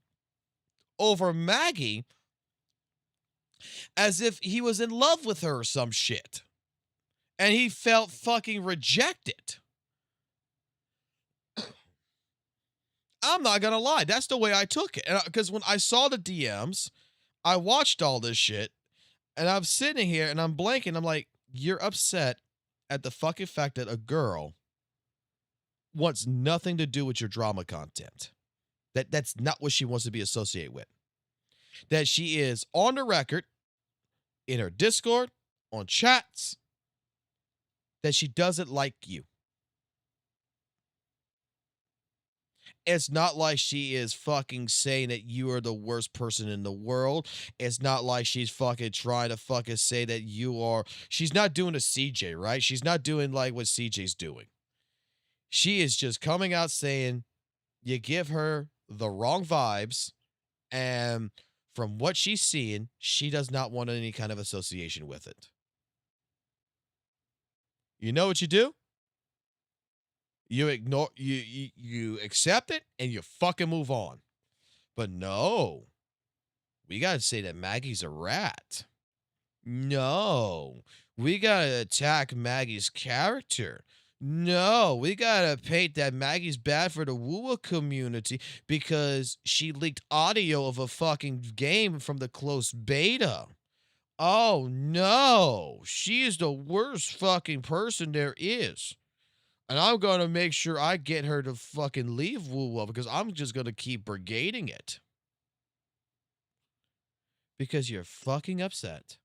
over Maggie as if he was in love with her or some shit. And he felt fucking rejected. I'm not going to lie. That's the way I took it. Because when I saw the DMs, I watched all this shit, and I'm sitting here and I'm blanking. I'm like, you're upset at the fucking fact that a girl wants nothing to do with your drama content. That's not what she wants to be associated with. That she is on the record, in her Discord, on chats, that she doesn't like you. It's not like she is fucking saying that you are the worst person in the world. It's not like she's fucking trying to fucking say that you are. She's not doing a CJ, right? She's not doing like what CJ's doing. She is just coming out saying you give her the wrong vibes, and from what she's seeing, she does not want any kind of association with it. You know what you do? You ignore, you accept it, and you fucking move on. But no, we got to say that Maggie's a rat. No, we got to attack Maggie's character. No, we got to paint that Maggie's bad for the WUWA community because she leaked audio of a fucking game from the closed beta. Oh no, she is the worst fucking person there is. And I'm going to make sure I get her to fucking leave WUWA because I'm just going to keep brigading it. Because you're fucking upset.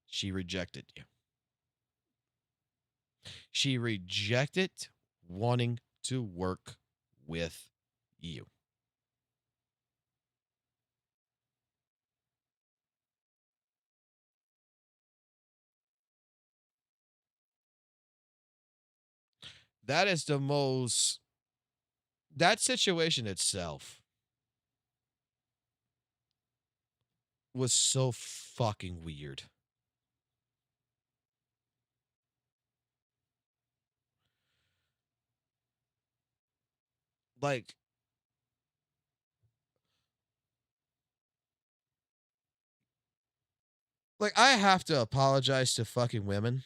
She rejected you. She rejected wanting to work with you. That is the most, that situation itself was so fucking weird. Like, I have to apologize to fucking women.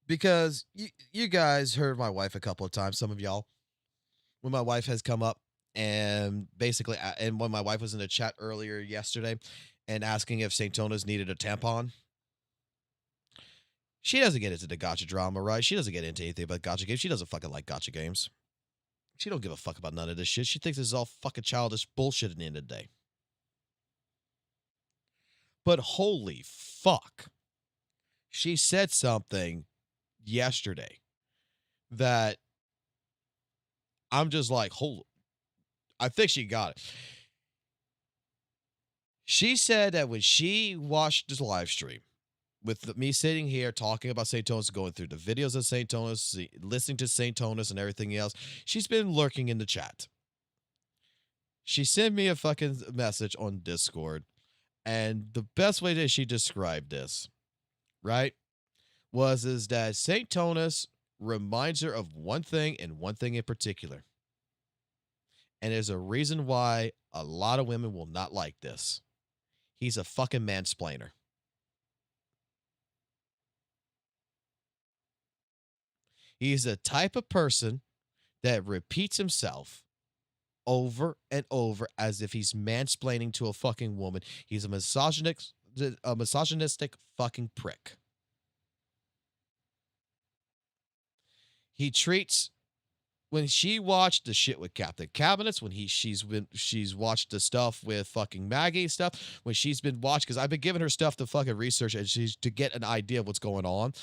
Because you guys heard my wife a couple of times, some of y'all, when my wife has come up and basically, and when my wife was in the chat earlier yesterday and asking if Saintontas needed a tampon. She doesn't get into the gacha drama, right? She doesn't get into anything about gacha games. She doesn't fucking like gacha games. She don't give a fuck about none of this shit. She thinks this is all fucking childish bullshit at the end of the day. But holy fuck. She said something yesterday that I'm just like, hold. I think she got it. She said that when she watched this live stream with me sitting here talking about Saintontas, going through the videos of Saintontas, listening to Saintontas and everything else, she's been lurking in the chat. She sent me a fucking message on Discord, and the best way that she described this, right, is that Saintontas reminds her of one thing and one thing in particular. And there's a reason why a lot of women will not like this. He's a fucking mansplainer. He's the type of person that repeats himself over and over as if he's mansplaining to a fucking woman. He's a misogynist a misogynistic fucking prick. He treats when she watched the shit with Captain Cabinets, when she's watched the stuff with fucking Maggie stuff, when she's been watched, because I've been giving her stuff to fucking research and she's to get an idea of what's going on.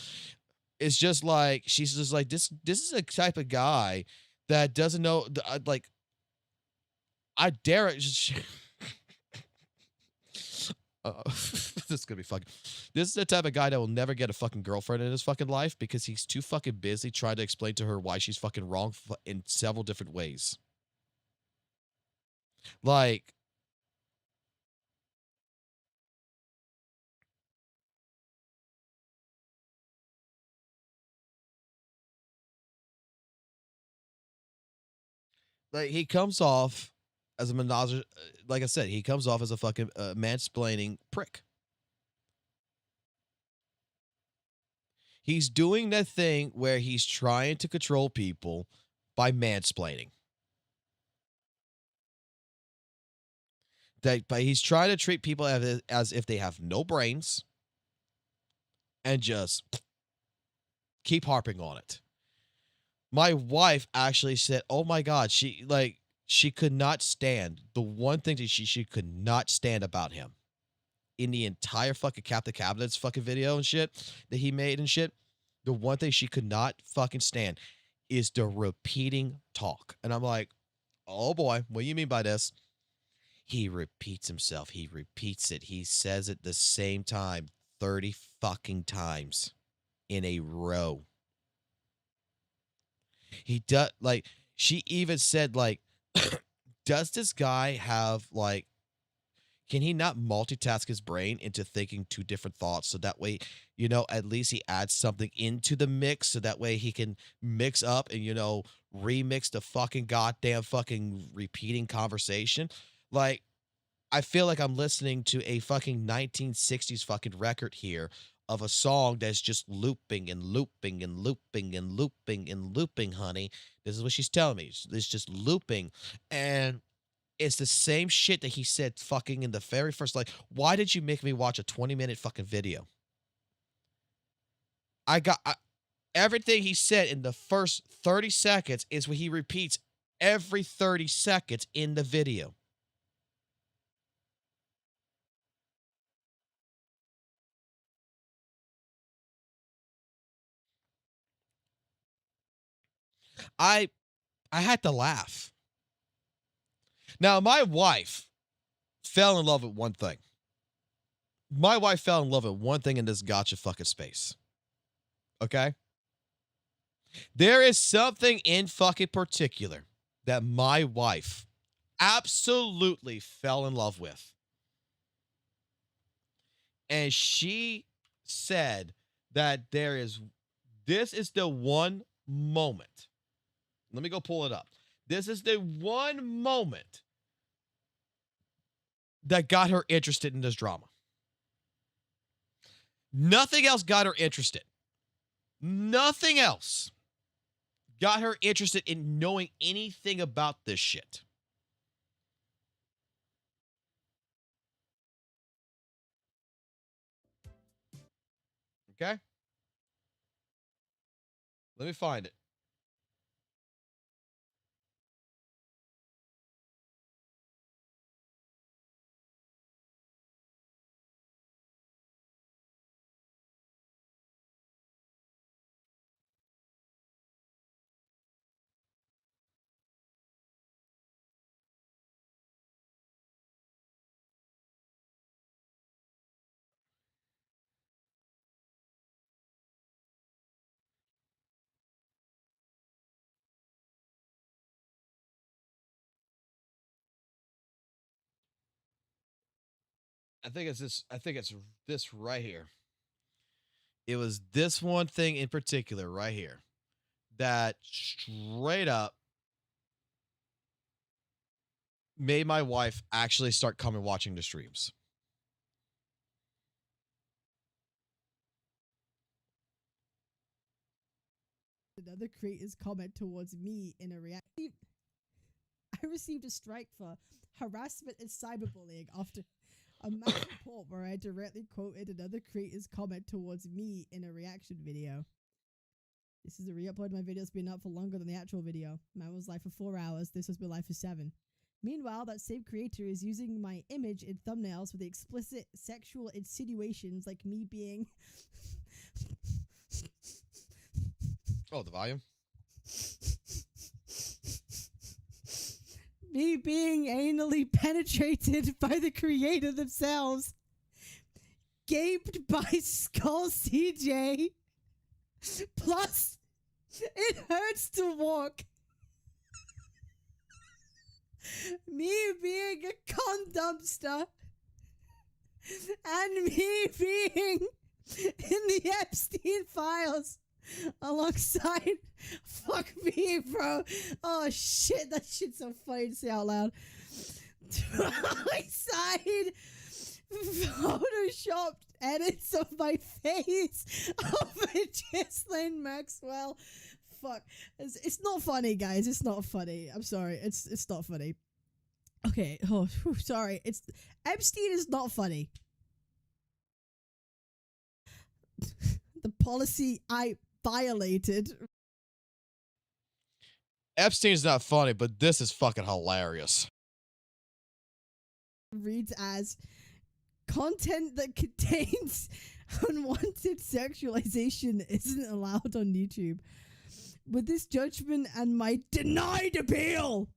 It's just like she's just like this is a type of guy that doesn't know like I dare it. This is gonna be fucking. This is the type of guy that will never get a fucking girlfriend in his fucking life because he's too fucking busy trying to explain to her why she's fucking wrong in several different ways. Like, he comes off as a like I said, he comes off as a fucking mansplaining prick. He's doing that thing where he's trying to control people by mansplaining. But he's trying to treat people as if they have no brains and just keep harping on it. My wife actually said, "Oh my God," she could not stand the one thing that she could not stand about him in the entire fucking Captain Cabinets fucking video and shit that he made and shit. The one thing she could not fucking stand is the repeating talk. And I'm like, oh boy, what do you mean by this? He repeats himself. He repeats it. He says it the same time 30 fucking times in a row. He does, like, she even said, like, does this guy have, like, can he not multitask his brain into thinking two different thoughts so that way, you know, at least he adds something into the mix so that way he can mix up and, you know, remix the fucking goddamn fucking repeating conversation? Like, I feel like I'm listening to a fucking 1960s fucking record here of a song that's just looping and looping and looping and looping and looping, honey. This is what she's telling me. It's just looping. And it's the same shit that he said fucking in the very first, like, why did you make me watch a 20-minute fucking video? Everything he said in the first 30 seconds is what he repeats every 30 seconds in the video. I had to laugh. Now, my wife fell in love with one thing. My wife fell in love with one thing in this gotcha fucking space. Okay? There is something in fucking particular that my wife absolutely fell in love with. And she said that this is the one moment. Let me go pull it up. This is the one moment that got her interested in this drama. Nothing else got her interested. Nothing else got her interested in knowing anything about this shit. Okay? Let me find it. I think it's this right here. It was this one thing in particular right here that straight up made my wife actually start coming watching the streams. Another creator's comment towards me in a reaction. I received a strike for harassment and cyberbullying after A mass report where I directly quoted another creator's comment towards me in a reaction video. This is a re-upload of my video that's been up for longer than the actual video. Mine was live for 4 hours. This has been live for 7. Meanwhile, that same creator is using my image in thumbnails with explicit sexual insinuations like me being... Oh, the volume? Me being anally penetrated by the creator themselves. Gaped by Skull CJ. Plus, it hurts to walk. Me being a con dumpster. And me being in the Epstein files. Alongside, fuck me, bro. Oh shit, that shit's so funny to say out loud. Alongside, photoshopped edits of my face of Ghislaine Maxwell. Fuck, it's not funny, guys. It's not funny. I'm sorry. It's not funny. Okay. Oh, whew, sorry. It's Epstein is not funny. The policy I violated. Epstein's not funny, but this is fucking hilarious. Reads as content that contains unwanted sexualization isn't allowed on YouTube. With this judgment and my denied appeal,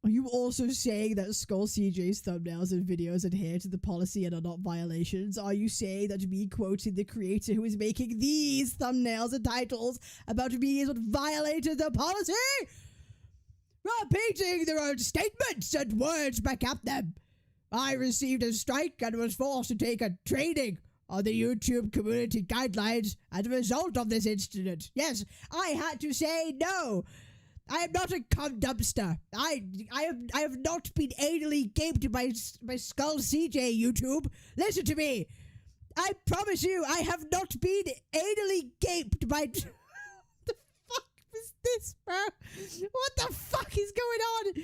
are you also saying that Skull CJ's thumbnails and videos adhere to the policy and are not violations? Are you saying that me quoting the creator who is making these thumbnails and titles about me is what violated the policy? Repeating their own statements and words back at them. I received a strike and was forced to take a training on the YouTube community guidelines as a result of this incident. Yes, I had to say no. I am not a cum dumpster. I have not been anally gaped by Skull CJ, YouTube. Listen to me. I promise you, I have not been anally gaped by... What the fuck is this, bro? What the fuck is going on?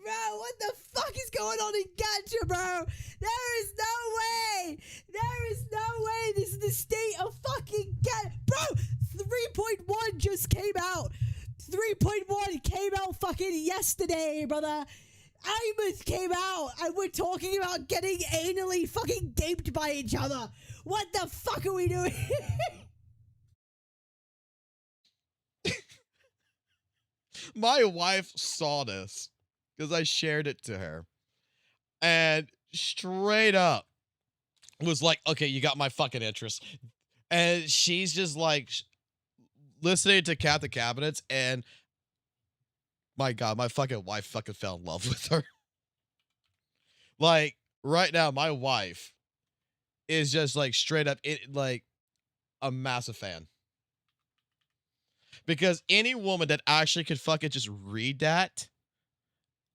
Bro, what the fuck is going on in Gacha, bro? There is no way. There is no way. This is the state of fucking Gacha. Bro, 3.1 just came out. 3.1 came out fucking yesterday, brother. Amos came out, and we're talking about getting anally fucking gaped by each other. What the fuck are we doing? My wife saw this because I shared it to her, and straight up was like, okay, you got my fucking interest. And she's just like listening to Cat the Cabinets, and my God, my fucking wife fucking fell in love with her. Like, right now, my wife is just like straight up like a massive fan. Because any woman that actually could fucking just read that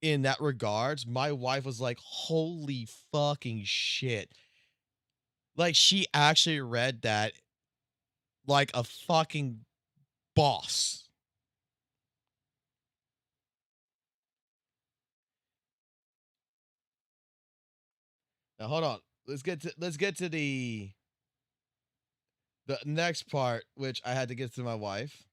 in that regards, my wife was like, holy fucking shit. Like, she actually read that like a fucking boss. Now hold on. Let's get to the next part, which I had to get to my wife.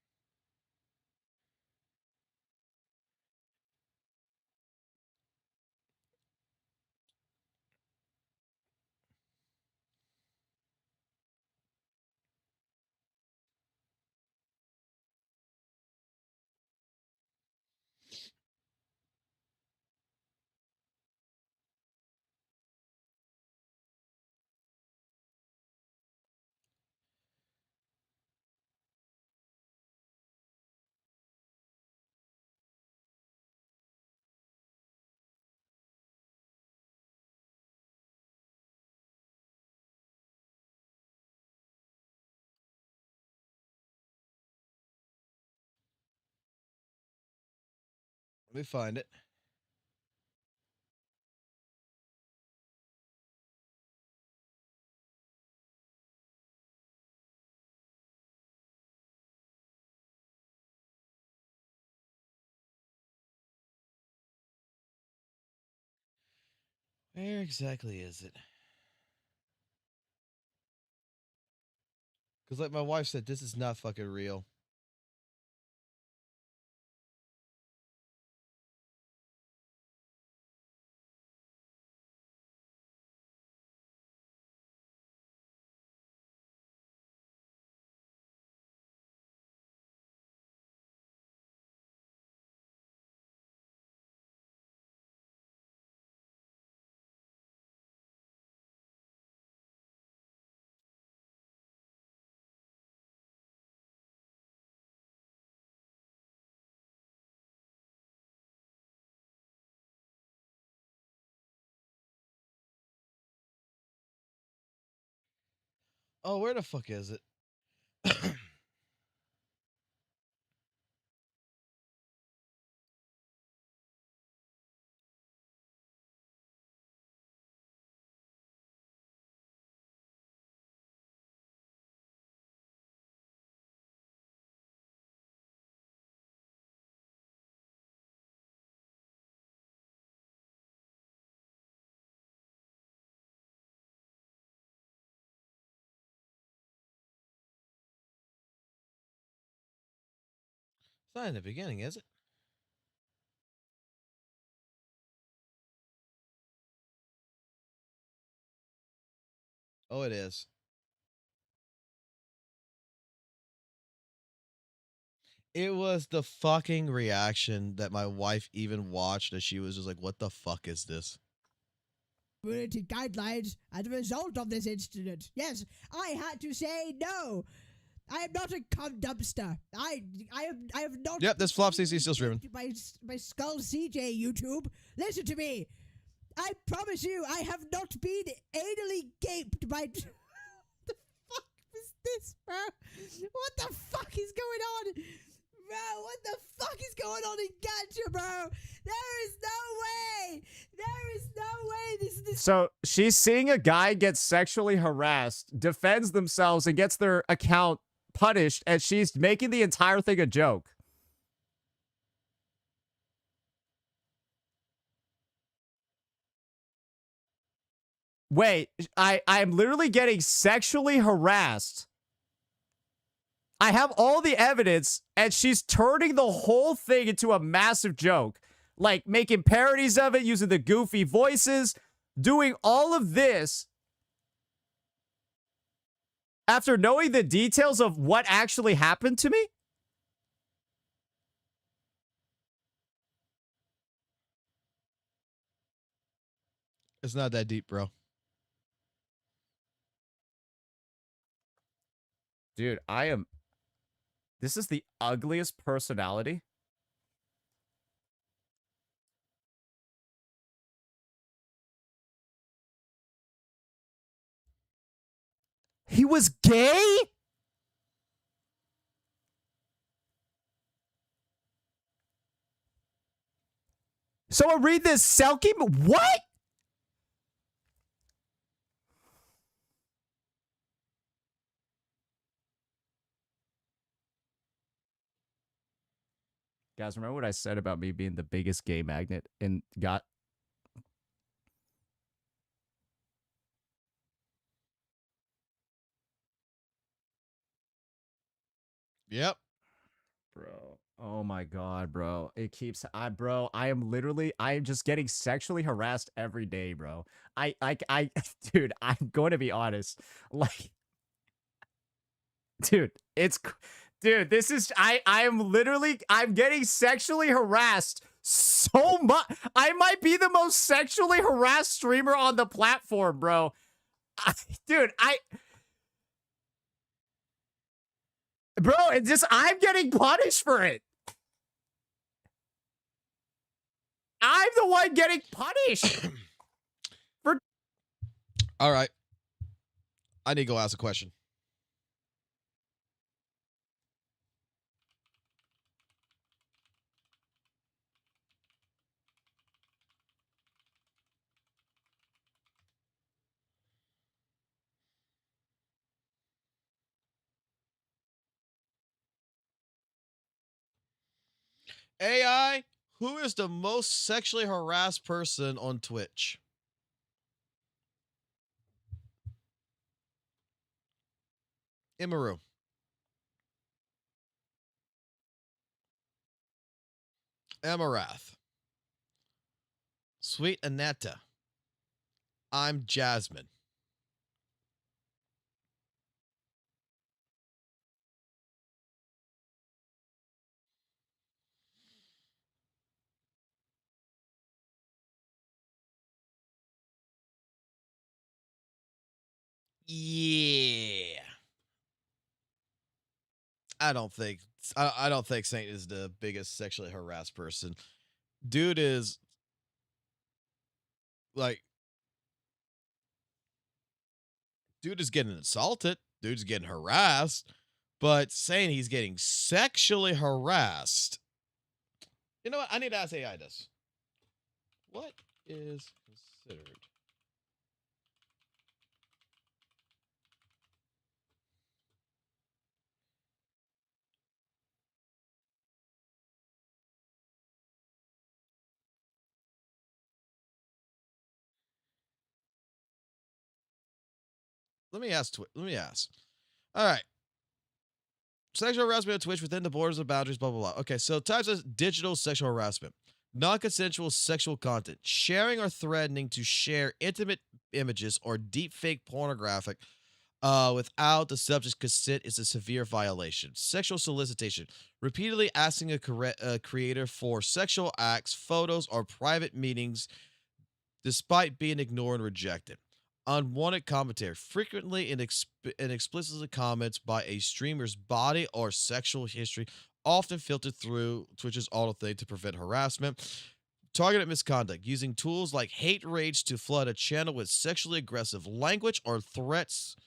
Let me find it. Where exactly is it? Because like my wife said, this is not fucking real. Oh, where the fuck is it? It's not in the beginning, is it? Oh, it is. It was the fucking reaction that my wife even watched as she was just like, what the fuck is this? Community guidelines as a result of this incident. Yes, I had to say no. I am not a cum dumpster. I have not. Yep, this Flop CC still streaming. My Skull CJ YouTube. Listen to me. I promise you, I have not been anally gaped by. The fuck is this, bro? What the fuck is going on? Bro, what the fuck is going on in Gacha, bro? There is no way. There is no way this. So she's seeing a guy get sexually harassed, defends themselves, and gets their account punished, and she's making the entire thing a joke. Wait, I'm literally getting sexually harassed. I have all the evidence, and she's turning the whole thing into a massive joke. Like, making parodies of it, using the goofy voices, doing all of this after knowing the details of what actually happened to me? It's not that deep, bro. Dude, this is the ugliest personality. He was gay? Someone read this, Selkie? What? Guys, remember what I said about me being the biggest gay magnet and got... Yep. Bro. Oh my god, bro. It keeps... I am just getting sexually harassed every day, bro. Dude, I'm going to be honest. Like... Dude, dude, this is... I'm getting sexually harassed so much. I might be the most sexually harassed streamer on the platform, bro. Bro, it's just, I'm getting punished for it. I'm the one getting punished. All right. I need to go ask a question. AI, who is the most sexually harassed person on Twitch? Imaru. Amarath. Sweet Aneta. I'm Jasmine. Yeah. I don't think Saint is the biggest sexually harassed person. Dude is like dude is getting assaulted, dude's getting harassed, but saying he's getting sexually harassed. You know what? I need to ask AI this. What is considered Let me ask. All right. Sexual harassment on Twitch within the borders of boundaries, blah, blah, blah. Okay, so types of digital sexual harassment. Non-consensual sexual content. Sharing or threatening to share intimate images or deepfake pornographic without the subject's consent is a severe violation. Sexual solicitation. Repeatedly asking a creator for sexual acts, photos, or private meetings despite being ignored and rejected. Unwanted commentary, frequently and explicitly comments by a streamer's body or sexual history, often filtered through Twitch's auto thing to prevent harassment. Targeted misconduct, using tools like hate rage to flood a channel with sexually aggressive language or threats.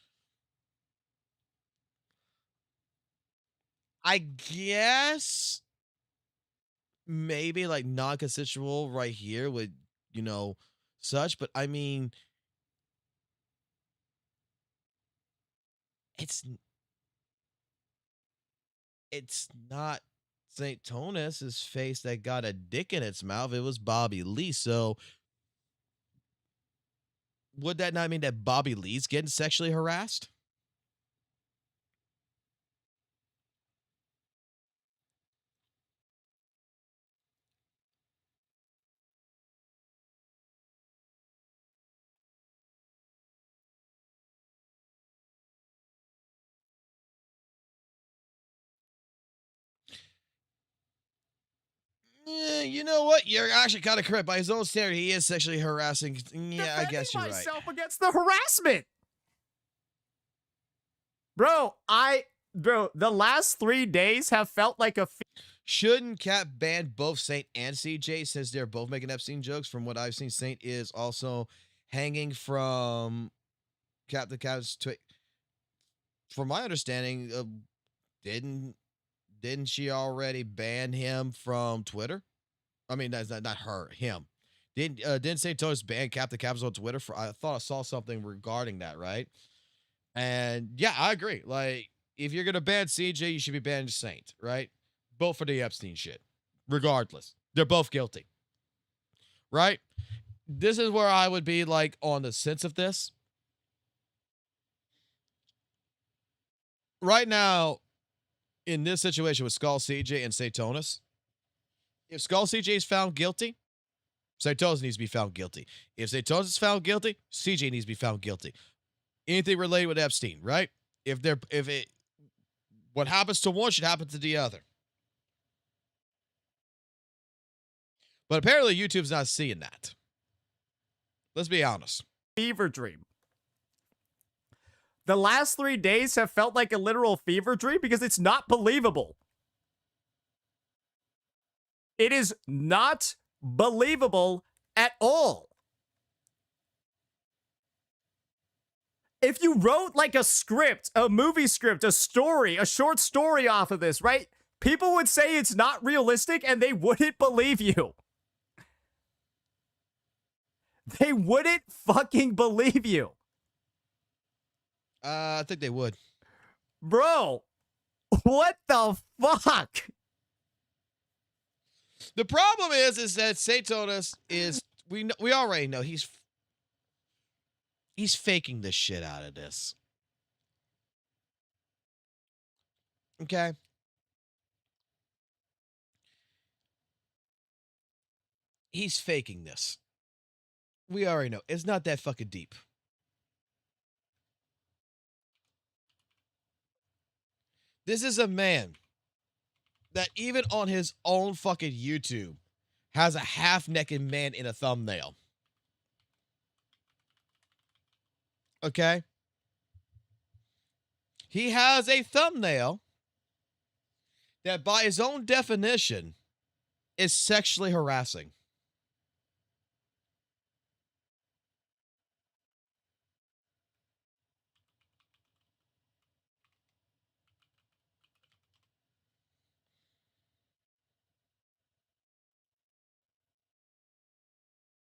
I guess maybe like non-consensual right here with, such, but I mean, it's not Saintontas' face that got a dick in its mouth. It was Bobby Lee. So would that not mean that Bobby Lee's getting sexually harassed? You know what? You're actually kind of correct. By his own standard, he is sexually harassing. Yeah, I guess you're right. Myself against the harassment. Bro, the last 3 days have felt like a. Shouldn't Cap ban both Saint and CJ since they're both making Epstein jokes? From what I've seen, Saint is also hanging from Cap the Cap's tweet. From my understanding, didn't she already ban him from Twitter? I mean, that's not her, him. Didn't Saintontas ban Cap the Caps on Twitter? I thought I saw something regarding that, right? And yeah, I agree. Like, if you're gonna ban CJ, you should be banning Saint, right? Both for the Epstein shit. Regardless, they're both guilty, right? This is where I would be like on the sense of this. Right now, in this situation with Skull CJ and Saintontas, if Skull CJ is found guilty, Saintontas needs to be found guilty. If Saintontas is found guilty, CJ needs to be found guilty. Anything related with Epstein, right? What happens to one should happen to the other. But apparently YouTube's not seeing that. Let's be honest. Fever dream. The last 3 days have felt like a literal fever dream because it's not believable. It is not believable at all. If you wrote like a script, a movie script, a story, a short story off of this, right? People would say it's not realistic and they wouldn't believe you. They wouldn't fucking believe you. I think they would. Bro, what the fuck? The problem is that Saintontas is we already know he's faking the shit out of this. Okay? He's faking this. We already know. It's not that fucking deep. This is a man that even on his own fucking YouTube has a half-naked man in a thumbnail. Okay? He has a thumbnail that by his own definition is sexually harassing.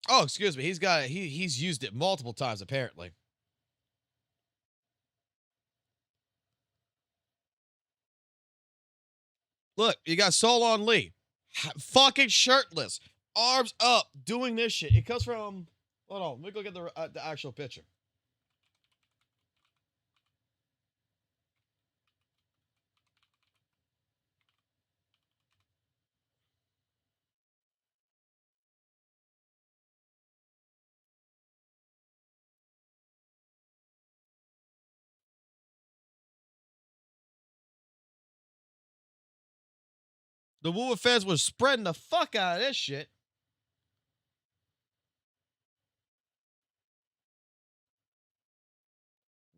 Oh, excuse me. He's used it multiple times apparently. Look, you got Solon Lee, fucking shirtless, arms up, doing this shit. It comes from. Hold on, let me go get the actual picture. The WUWA fans was spreading the fuck out of this shit.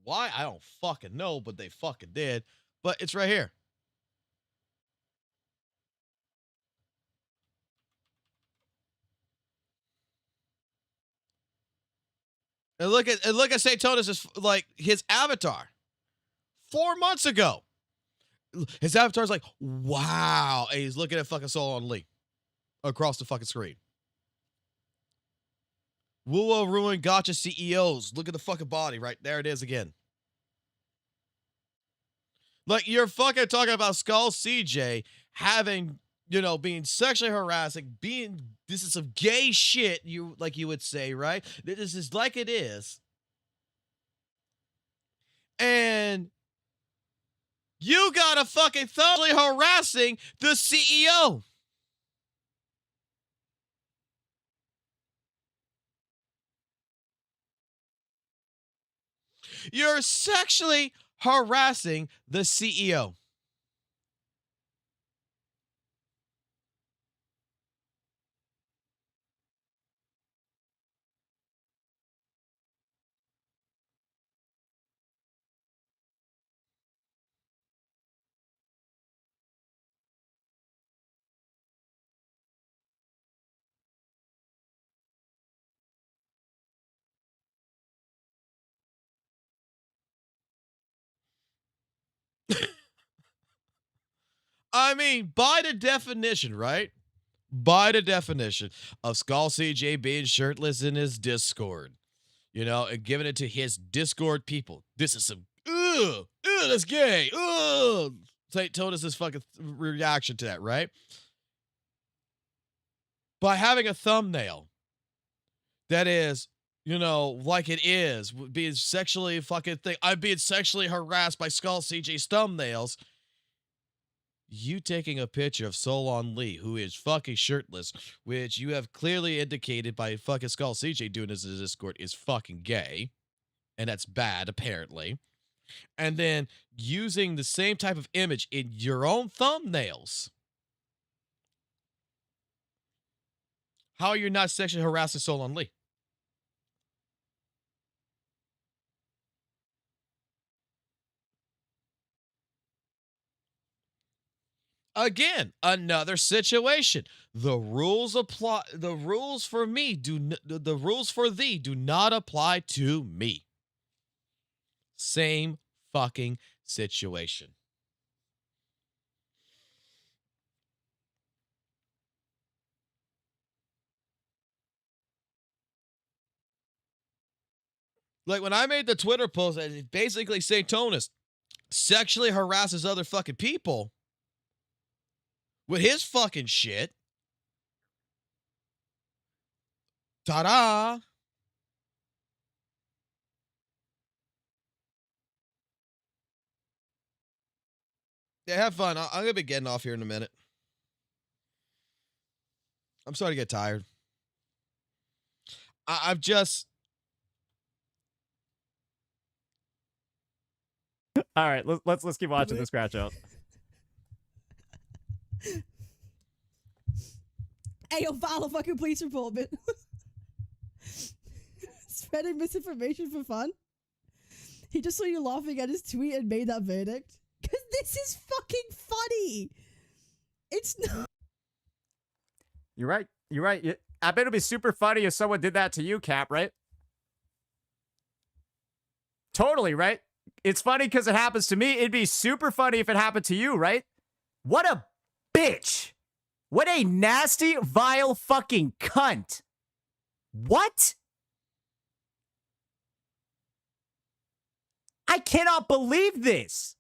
Why? I don't fucking know, but they fucking did. But it's right here. And look at Saintontas' like his avatar 4 months ago. His avatar's like, wow. And he's looking at fucking Solon Lee across the fucking screen. WUWA ruined gotcha CEOs. Look at the fucking body, right? There it is again. Like, you're fucking talking about Skull CJ having, being sexually harassing, this is some gay shit, you would say, right? This is like it is. And you got a fucking thoroughly harassing the CEO. You're sexually harassing the CEO. I mean, by the definition, right? By the definition of Skull CJ being shirtless in his Discord, and giving it to his Discord people. This is some, that's gay. Saintontas' fucking reaction to that, right? By having a thumbnail that is, like it is, being sexually fucking thing. I'm being sexually harassed by Skull CJ's thumbnails. You taking a picture of Solon Lee, who is fucking shirtless, which you have clearly indicated by fucking Skull CJ doing this in his Discord, is fucking gay. And that's bad, apparently. And then using the same type of image in your own thumbnails. How are you not sexually harassing Solon Lee? Again, another situation. The rules apply. The rules for me the rules for thee do not apply to me. Same fucking situation. Like when I made the Twitter post, it's basically Saintontas sexually harasses other fucking people with his fucking shit. Ta-da! Yeah, have fun. I'm gonna be getting off here in a minute. I'm starting to get tired. I've just. All right, let's keep watching the scratch out. Hey, yo, file a fucking police report, man. Spreading misinformation for fun? He just saw you laughing at his tweet and made that verdict? Because this is fucking funny! It's not... You're right. You're right. I bet it'd be super funny if someone did that to you, Cap, right? Totally, right? It's funny because it happens to me. It'd be super funny if it happened to you, right? What a bitch! What a nasty, vile fucking cunt! What? I cannot believe this!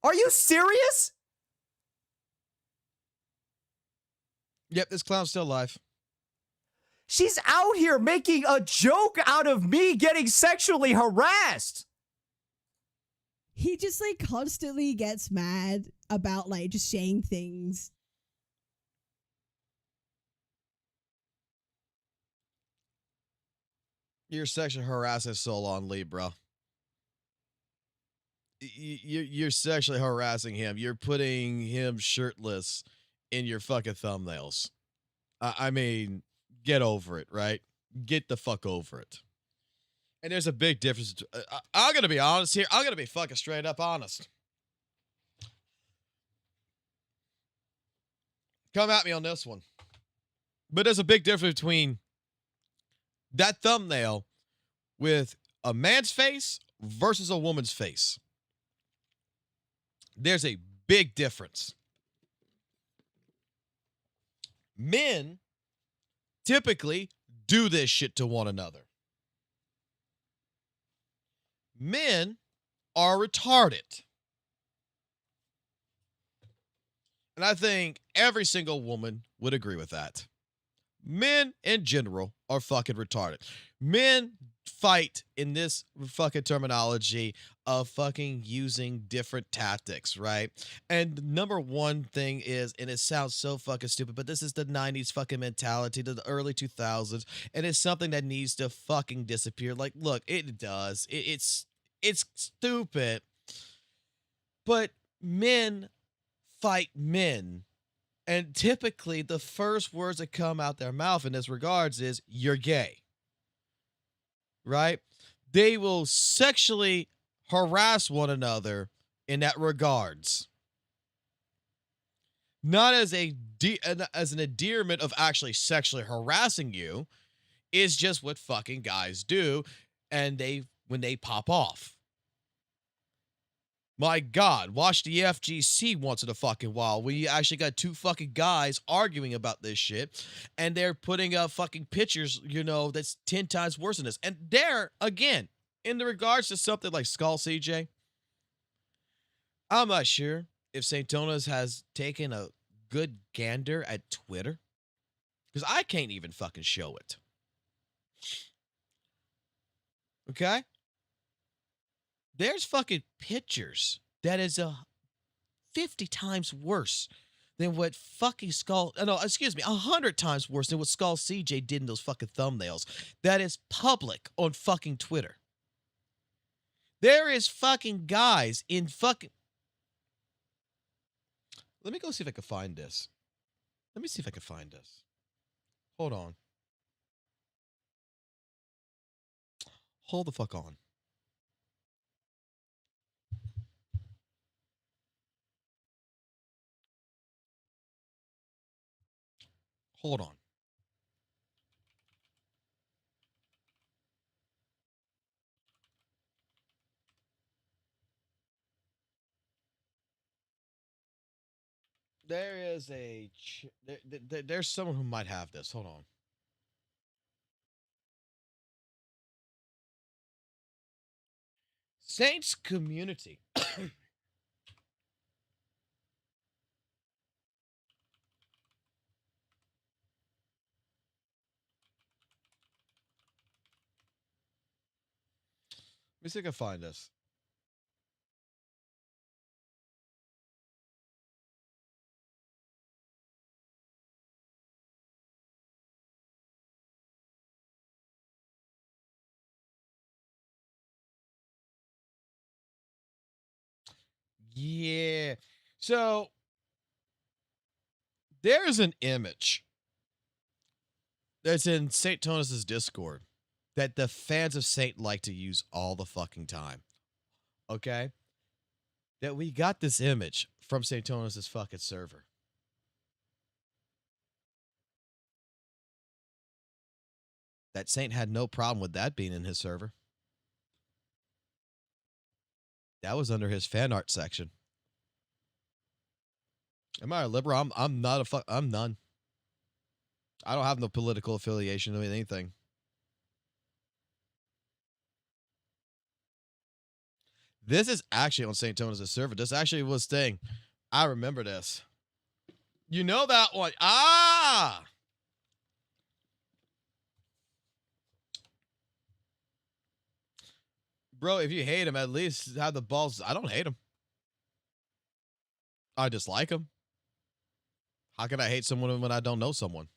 Are you serious? Yep, this clown's still alive. She's out here making a joke out of me getting sexually harassed. He just, like, constantly gets mad about, like, just saying things. You're sexually harassing Solon Lee, bro. You're sexually harassing him. You're putting him shirtless in your fucking thumbnails. I mean, get over it, right? Get the fuck over it. And there's a big difference. I'm going to be honest here. I'm going to be fucking straight up honest. Come at me on this one. But there's a big difference between that thumbnail with a man's face versus a woman's face. There's a big difference. Men typically do this shit to one another. Men are retarded. And I think every single woman would agree with that. Men in general are fucking retarded. Men fight in this fucking terminology of fucking using different tactics, right? And number one thing is, and it sounds so fucking stupid, but this is the 90s fucking mentality to the early 2000s, and it's something that needs to fucking disappear. Like, look, it does. It's stupid. But men fight men. And typically, the first words that come out their mouth in this regards is, you're gay. Right? They will sexually harass one another in that regards. Not as as an endearment of actually sexually harassing you. It's just what fucking guys do, and when they pop off. My God, watch the FGC once in a fucking while when you actually got two fucking guys arguing about this shit, and they're putting up fucking pictures, you know, that's 10 times worse than this. And there, again, in the regards to something like Skull CJ, I'm not sure if Saintontas has taken a good gander at Twitter, because I can't even fucking show it. Okay? There's fucking pictures that is 50 times worse than what fucking Skull... No, excuse me, 100 times worse than what Skull CJ did in those fucking thumbnails. That is public on fucking Twitter. There is fucking guys in fucking... Let me go see if I can find this. Let me see if I can find this. Hold on. Hold the fuck on. Hold on. There is a... there's someone who might have this. Hold on. Saints community. Let me see if I can find this. Yeah. So there's an image that's in Saintontas' Discord that the fans of Saint like to use all the fucking time. Okay? That we got this image from Saintontas' fucking server. That Saint had no problem with that being in his server. That was under his fan art section. Am I a liberal? I'm not a I'm none. I don't have no political affiliation with anything. This is actually on Saintontas' server. This actually was staying. I remember this. You know that one. Ah! Bro, if you hate him, at least have the balls. I don't hate him. I dislike him. How can I hate someone when I don't know someone?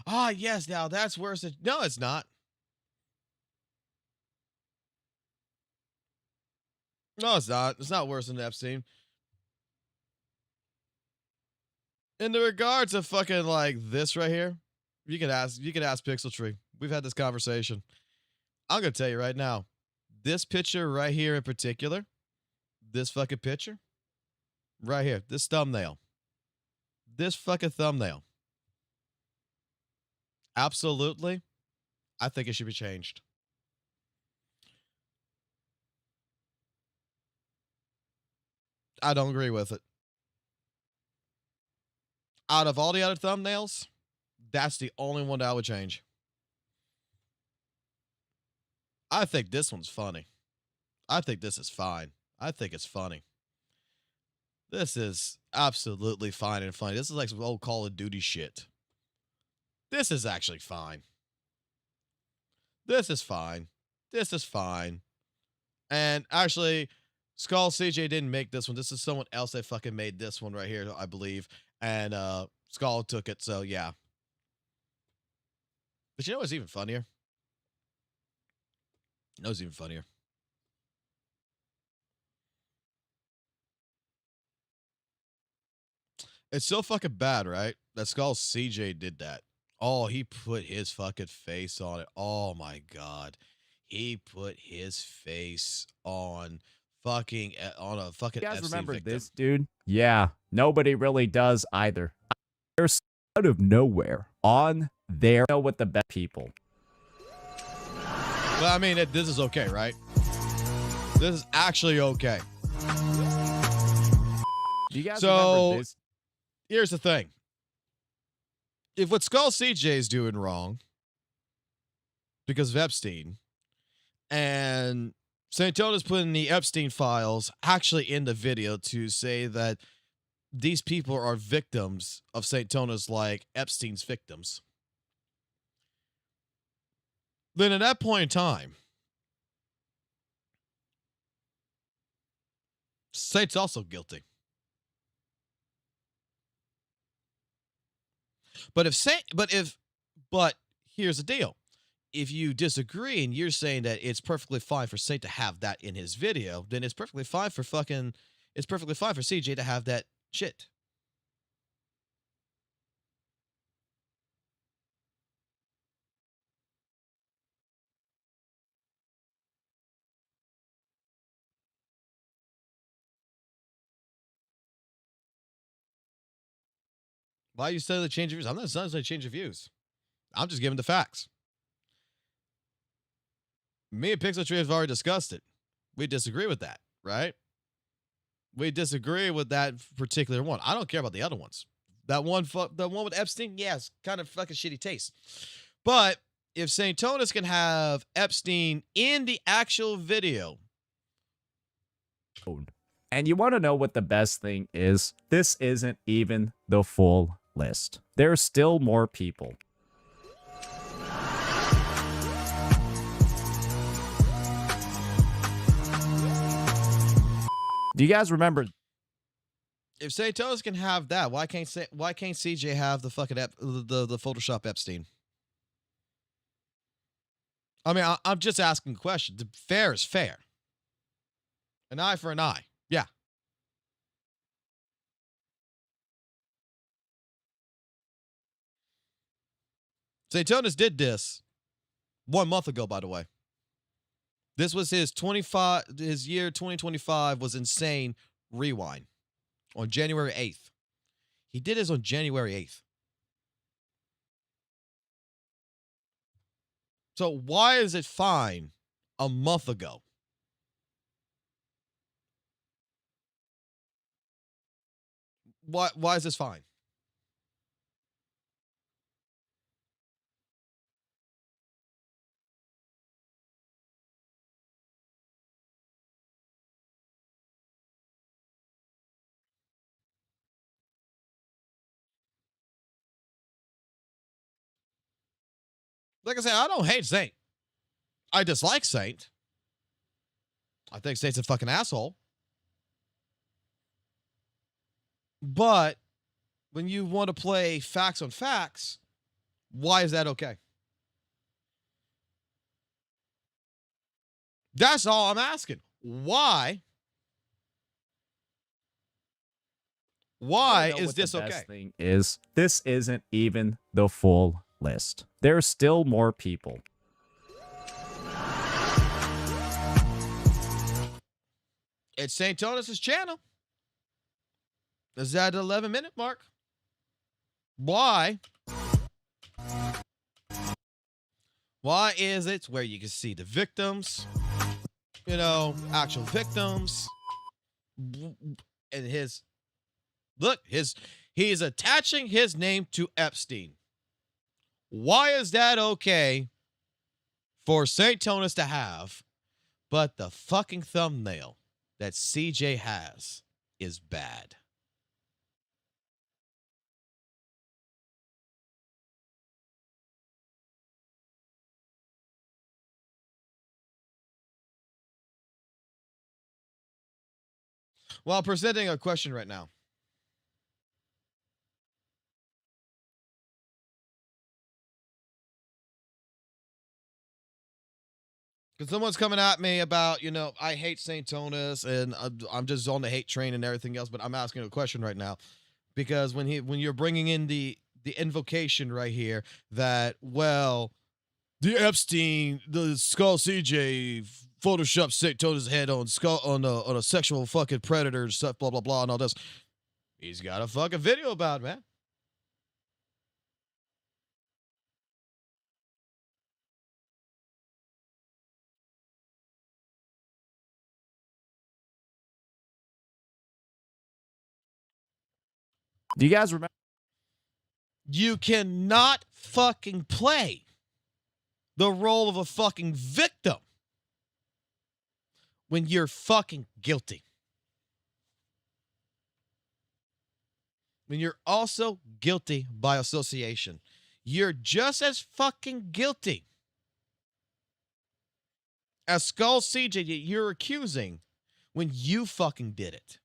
Ah, yes, now that's worse than... No, it's not. No, it's not. It's not worse than Epstein. In the regards of fucking like this right here, you can ask Pixel Tree. We've had this conversation. I'm gonna tell you right now, this picture right here in particular, this fucking picture, right here, this thumbnail, this fucking thumbnail, absolutely, I think it should be changed. I don't agree with it. Out of all the other thumbnails, that's the only one that I would change. I think this one's funny. I think this is fine. I think it's funny. This is absolutely fine and funny. This is like some old Call of Duty shit. This is actually fine. This is fine. This is fine. And actually, Skull CJ didn't make this one. This is someone else that fucking made this one right here, I believe. And Skull took it, so yeah. But you know what's even funnier? You know what's even funnier? It's so fucking bad, right? That Skull CJ did that. Oh, he put his fucking face on it. Oh my god. He put his face on fucking on a fucking You guys Epstein remember victim. this, dude? Yeah, nobody really does either. There's out of nowhere on there with the best people. But I mean, this is okay, right? This is actually okay. Do you guys So, remember this? Here's the thing. If what Skull CJ is doing wrong because of Epstein, and Saintontas putting the Epstein files actually in the video to say that these people are victims of Saintontas like Epstein's victims, then at that point in time, Saint's also guilty. But here's the deal. If you disagree and you're saying that it's perfectly fine for Saint to have that in his video, then it's perfectly fine for CJ to have that shit. Why are you saying the change of views? I'm not saying the change of views. I'm just giving the facts. Me and Pixel Tree have already discussed it. We disagree with that, right? We disagree with that particular one. I don't care about the other ones. The one with Epstein, yes, kind of fucking shitty taste. But if Saintontas can have Epstein in the actual video. And you want to know what the best thing is? This isn't even the full list. There's still more people. Do you guys remember? If Saintontas can have that, why can't CJ have the fucking the Photoshop Epstein? I mean, I'm just asking a question. Fair is fair. An eye for an eye. Yeah. Saintontas did this 1 month ago, by the way. This was his year 2025 was insane rewind on January 8th. He did this on January 8th. So why is it fine a month ago? Why is this fine? Like I said, I don't hate Saint. I dislike Saint. I think Saint's a fucking asshole. But when you want to play facts on facts, why is that okay? That's all I'm asking. Why? Why is this okay? Thing is, this isn't even the full list. There's still more people. It's Saintontas' channel. Is that the 11-minute mark? Why? Why is it where you can see the victims, you know, actual victims, and he's attaching his name to Epstein. Why is that okay for Saintontas to have, but the fucking thumbnail that CJ has is bad? Well, presenting a question right now. Because someone's coming at me about, you know, I hate Saintontas and I'm just on the hate train and everything else, but I'm asking a question right now. Because when you're bringing in the invocation right here that, well, the Epstein, the Skull CJ Photoshop Saintontas' head on a sexual fucking predator and stuff, blah, blah, blah, and all this. He's got a fucking video about it, man. Do you guys remember? You cannot fucking play the role of a fucking victim when you're fucking guilty. When you're also guilty by association. You're just as fucking guilty as Skull CJ that you're accusing when you fucking did it.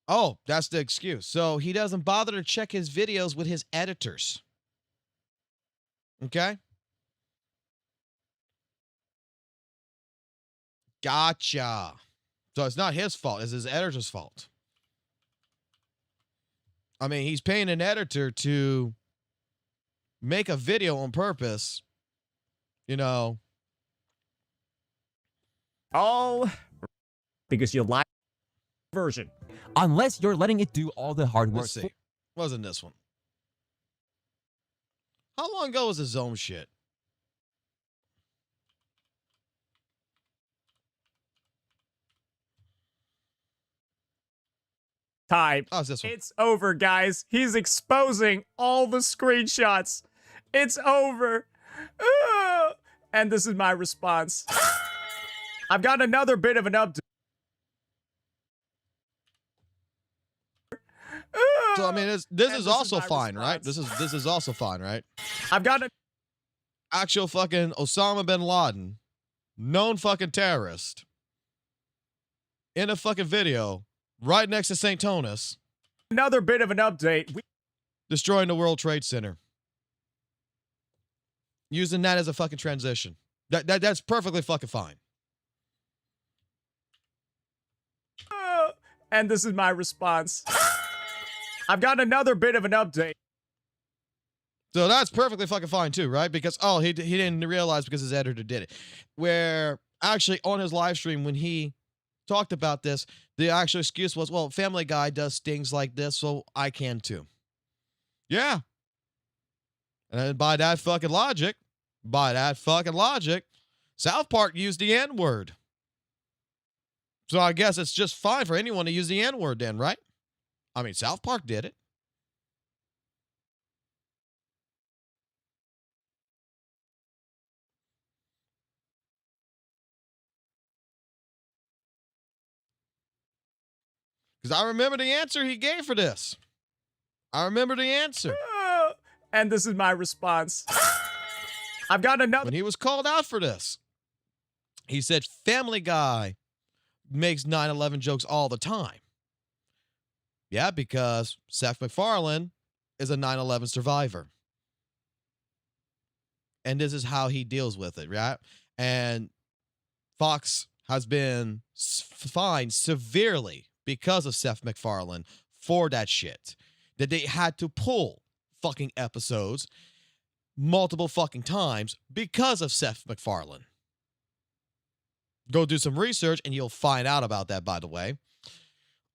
Oh, that's the excuse. So he doesn't bother to check his videos with his editors. Okay? Gotcha. So it's not his fault. It's his editor's fault. I mean, he's paying an editor to make a video on purpose. You know. All because you like version. Unless you're letting it do all the hard work. Let's see. Wasn't this one? How long ago was the Zone shit? Time. Oh, it's this one. It's over, guys. He's exposing all the screenshots. It's over. And this is my response. I've got another bit of an update. So I mean, this is also fine, right? This is also fine, right? I've got it. Actual fucking Osama bin Laden, known fucking terrorist, in a fucking video right next to Saintontas. Another bit of an update. Destroying the World Trade Center. Using that as a fucking transition. That's perfectly fucking fine. And this is my response. I've got another bit of an update. So that's perfectly fucking fine too, right? Because, oh, he didn't realize because his editor did it. Where actually on his live stream when he talked about this, the actual excuse was, well, Family Guy does things like this, so I can too. Yeah. And by that fucking logic, South Park used the N-word. So I guess it's just fine for anyone to use the N-word then, right? I mean, South Park did it. Because I remember the answer he gave for this. I remember the answer. And this is my response. I've got another. When he was called out for this, he said Family Guy makes 9/11 jokes all the time. Yeah, because Seth MacFarlane is a 9/11 survivor. And this is how he deals with it, right? And Fox has been fined severely because of Seth MacFarlane for that shit. That they had to pull fucking episodes multiple fucking times because of Seth MacFarlane. Go do some research and you'll find out about that, by the way.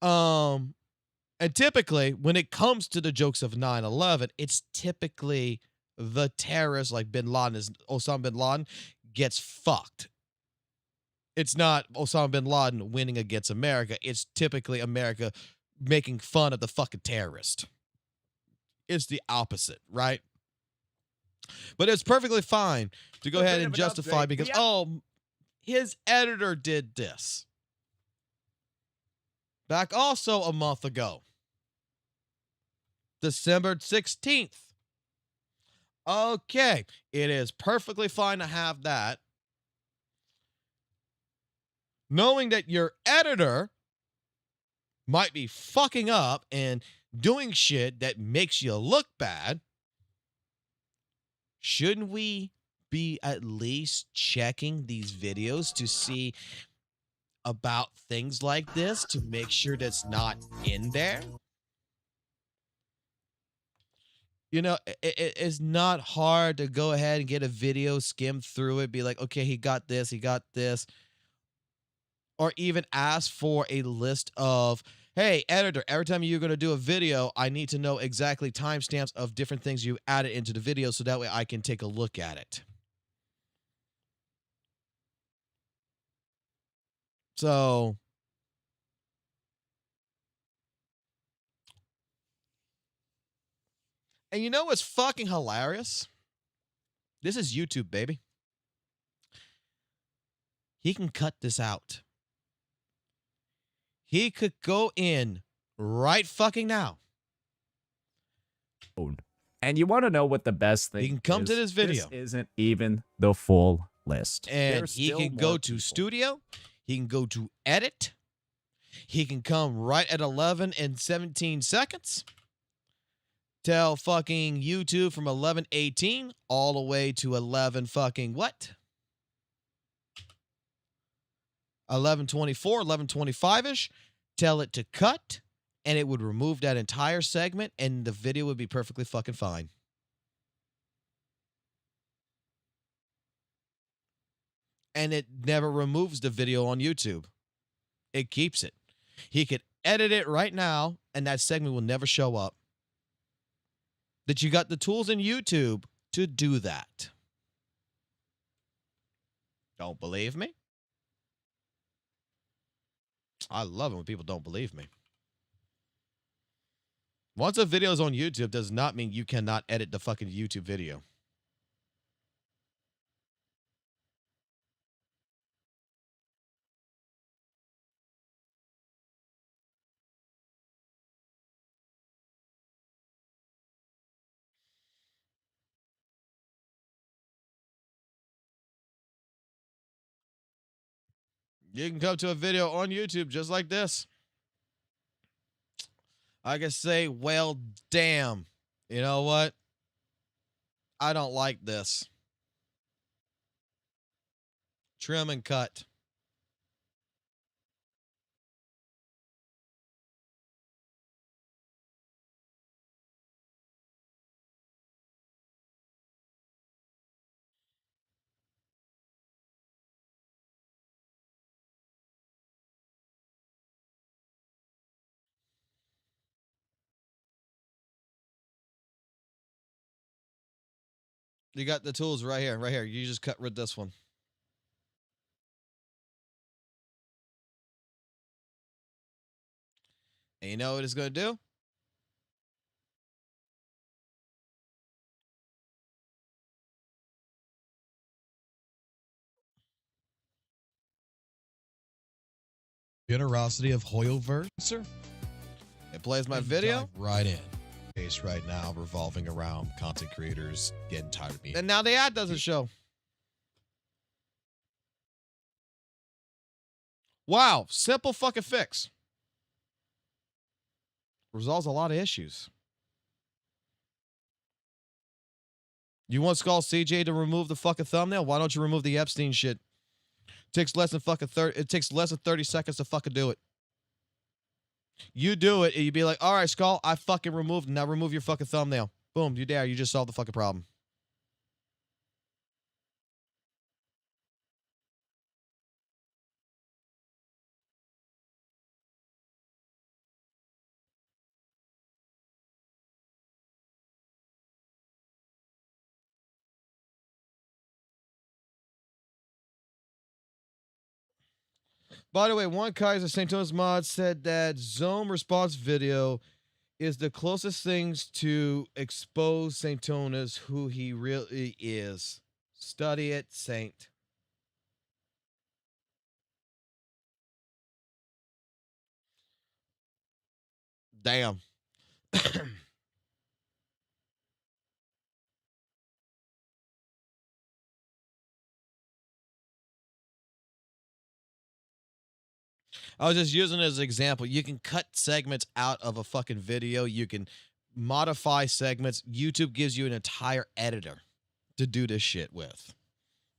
And typically, when it comes to the jokes of 9/11, it's typically the terrorist like Osama bin Laden gets fucked. It's not Osama bin Laden winning against America. It's typically America making fun of the fucking terrorist. It's the opposite, right? But it's perfectly fine to go ahead and justify because, oh, his editor did this. Back also a month ago. December 16th. Okay, it is perfectly fine to have that. Knowing that your editor might be fucking up and doing shit that makes you look bad, shouldn't we be at least checking these videos to see about things like this to make sure that's not in there? You know, it's not hard to go ahead and get a video, skim through it, be like, okay, he got this, or even ask for a list of, hey, editor, every time you're going to do a video, I need to know exactly timestamps of different things you added into the video so that way I can take a look at it. So, and you know what's fucking hilarious? This is YouTube, baby. He can cut this out. He could go in right fucking now. And you want to know what the best thing is? He can come to this video. This isn't even the full list. And There's he still can more go to people. studio. He can go to edit. He can come right at 11 and 17 seconds. Tell fucking YouTube from 11:18 all the way to 11 fucking what? 11:24, 11:25-ish. Tell it to cut, and it would remove that entire segment, and the video would be perfectly fucking fine. And it never removes the video on YouTube. It keeps it. He could edit it right now, and that segment will never show up. That you got the tools in YouTube to do that. Don't believe me? I love it when people don't believe me. Once a video is on YouTube does not mean you cannot edit the fucking YouTube video. You can come to a video on YouTube just like this. I can say, well, damn. You know what? I don't like this. Trim and cut. You got the tools right here, right here. You just cut rid this one. And you know what it's going to do? Generosity of Hoyoverse. Sir. It plays my video. Dive right in. Case right now revolving around content creators getting tired of being. And now the ad doesn't show. Wow. Simple fucking fix. Resolves a lot of issues. You want Skull CJ to remove the fucking thumbnail? Why don't you remove the Epstein shit? It takes less than 30 seconds to fucking do it. You do it, and you'd be like, all right, Skull, I fucking removed it. Now remove your fucking thumbnail. Boom, you there. You just solved the fucking problem. By the way, one Kaiser Saintontas mod said that Zone response video is the closest things to expose Saintontas who he really is. Study it, Saint. Damn. I was just using it as an example. You can cut segments out of a fucking video. You can modify segments. YouTube gives you an entire editor to do this shit with.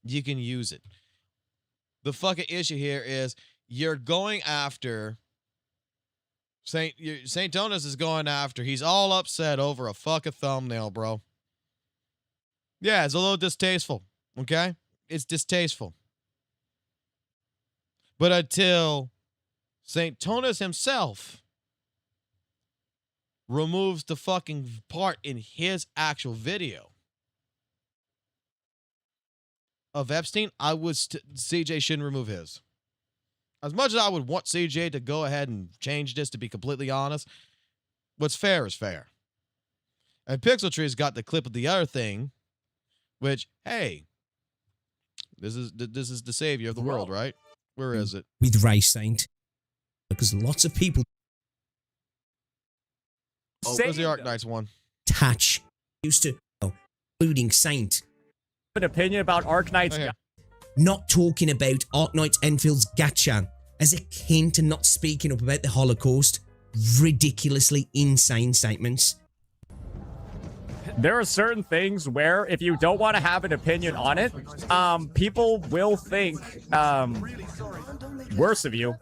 You can use it. The fucking issue here is you're going after Saintontas is going after. He's all upset over a fucking thumbnail, bro. Yeah, it's a little distasteful. Okay? It's distasteful. But until Saintontas himself removes the fucking part in his actual video of Epstein, I would CJ shouldn't remove his. As much as I would want CJ to go ahead and change this, to be completely honest, what's fair is fair. And Pixel Tree's got the clip of the other thing, which, hey, this is the savior of the world, right? Where is it? With Ray Saint. Because lots of people where's the Arc Knights one? Attach used to, including Saint. An opinion about Arc Knights. Not talking about Arc Knights Enfield's gacha as akin to not speaking up about the Holocaust. Ridiculously insane statements. There are certain things where if you don't want to have an opinion on it, people will think worse of you.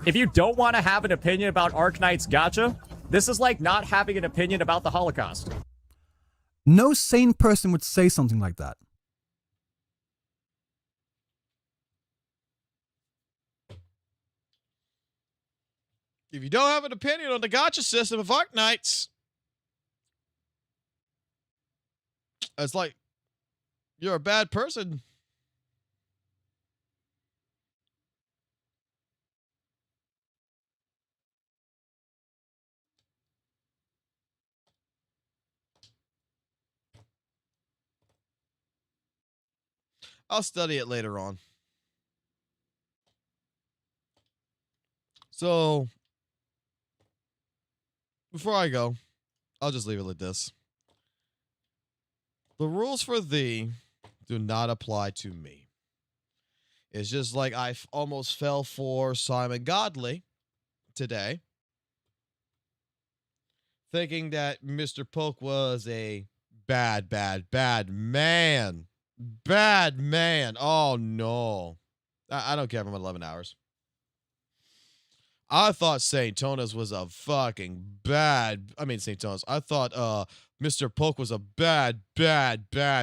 If you don't want to have an opinion about Arc Knight's gacha, this is like not having an opinion about the Holocaust. No sane person would say something like that. If you don't have an opinion on the gacha system of Arc Knights, it's like you're a bad person. I'll study it later on. So, before I go, I'll just leave it like this. The rules for thee do not apply to me. It's just like I almost fell for Simon Godley today, thinking that Mr. Poke was a bad man. Bad man. Oh, no. I don't care if I'm 11 hours. I thought Saintontas was a fucking bad. I mean, Saintontas. I thought Mr. Poke was a bad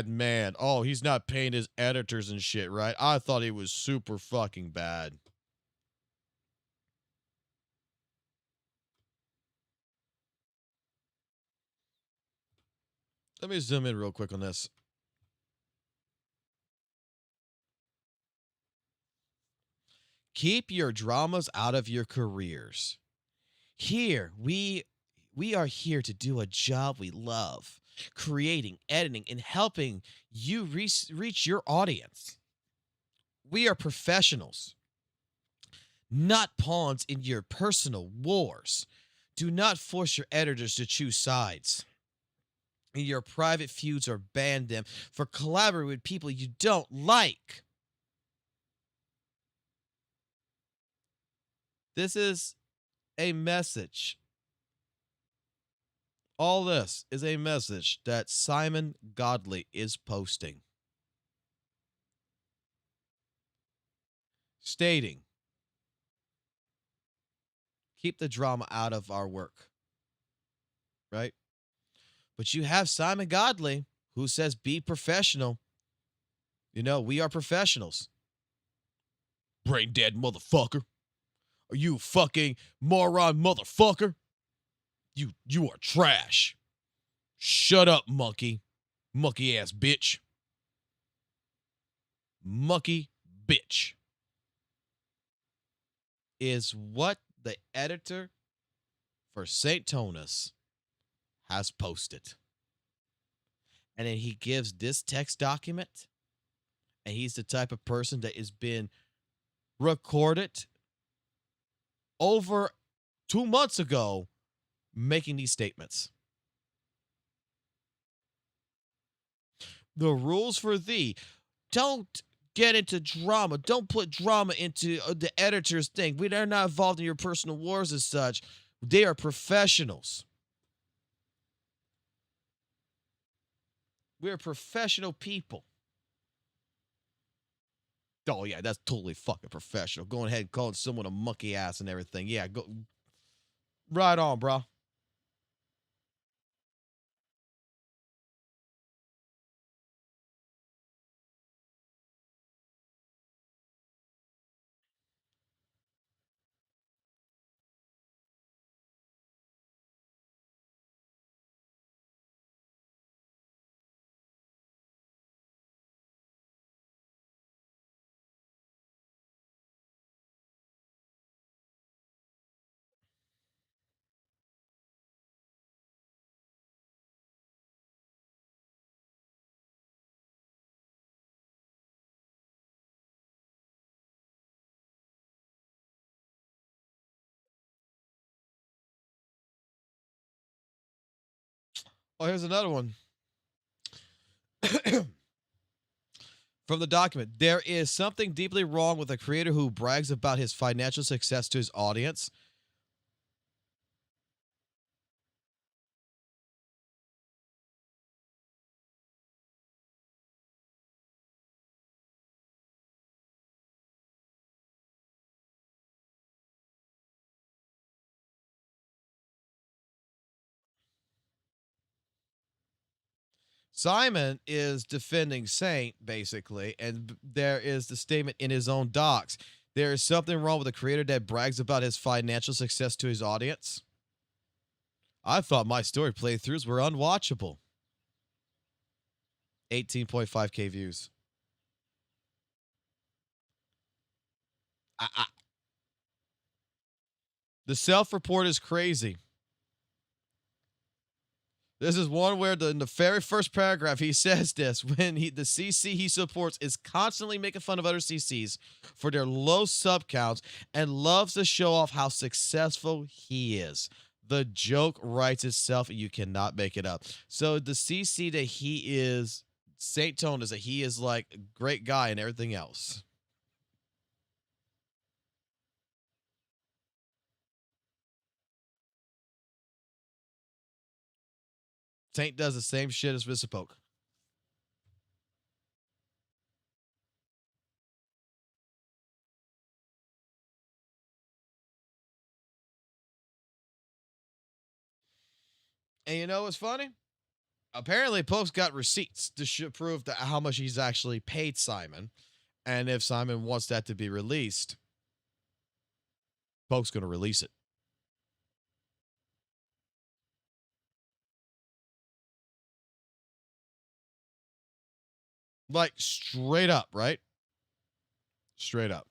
man. Oh, he's not paying his editors and shit, right? I thought he was super fucking bad. Let me zoom in real quick on this. Keep your dramas out of your careers. Here, we are here to do a job we love, creating, editing, and helping you reach your audience. We are professionals, not pawns in your personal wars. Do not force your editors to choose sides in your private feuds or ban them for collaborating with people you don't like. This is a message. All this is a message that Simon Godley is posting, stating, keep the drama out of our work, right? But you have Simon Godley who says be professional. You know, we are professionals. Brain dead motherfucker. Are you fucking moron motherfucker? You are trash. Shut up, monkey. Monkey ass bitch. Monkey bitch. Is what the editor for Saintontas has posted. And then he gives this text document, and he's the type of person that has been recorded over 2 months ago making these statements. The rules for thee. Don't get into drama. Don't put drama into the editor's thing. They're not involved in your personal wars as such. They are professionals. We're professional people. Oh, yeah, that's totally fucking professional. Going ahead and calling someone a monkey ass and everything. Yeah, go right on, bro. Oh, here's another one. From the document, there is something deeply wrong with a creator who brags about his financial success to his audience. Simon is defending Saint, basically, and there is the statement in his own docs. There is something wrong with a creator that brags about his financial success to his audience. I thought my story playthroughs were unwatchable. 18.5K views. The self-report is crazy. This is one where in the very first paragraph he says this, when the CC he supports is constantly making fun of other CCs for their low sub counts and loves to show off how successful he is. The joke writes itself and you cannot make it up. So the CC that he is, Saintontas, that he is like a great guy and everything else. Saint does the same shit as Mr. Poke. And you know what's funny? Apparently, Poke's got receipts to prove that how much he's actually paid Simon. And if Simon wants that to be released, Poke's going to release it. Like, straight up, right? Straight up.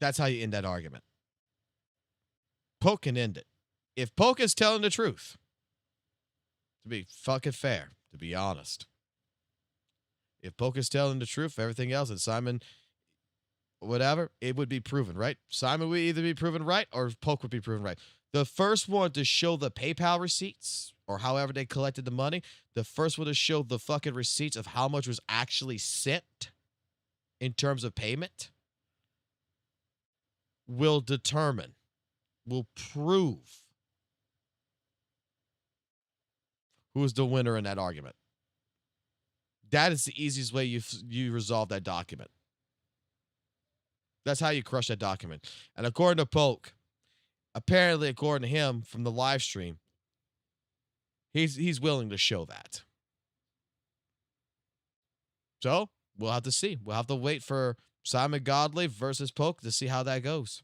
That's how you end that argument. Poke can end it. If Poke is telling the truth, to be fucking fair, to be honest, if Poke is telling the truth, everything else, and Simon, whatever, it would be proven, right? Simon would either be proven right or Poke would be proven right. The first one to show the PayPal receipts or however they collected the money, the first one to show the fucking receipts of how much was actually sent in terms of payment will determine, will prove who is the winner in that argument. That is the easiest way you resolve that document. That's how you crush that document. And according to Poke, apparently, according to him from the live stream, he's willing to show that. So we'll have to see. We'll have to wait for Simon Godley versus Poke to see how that goes.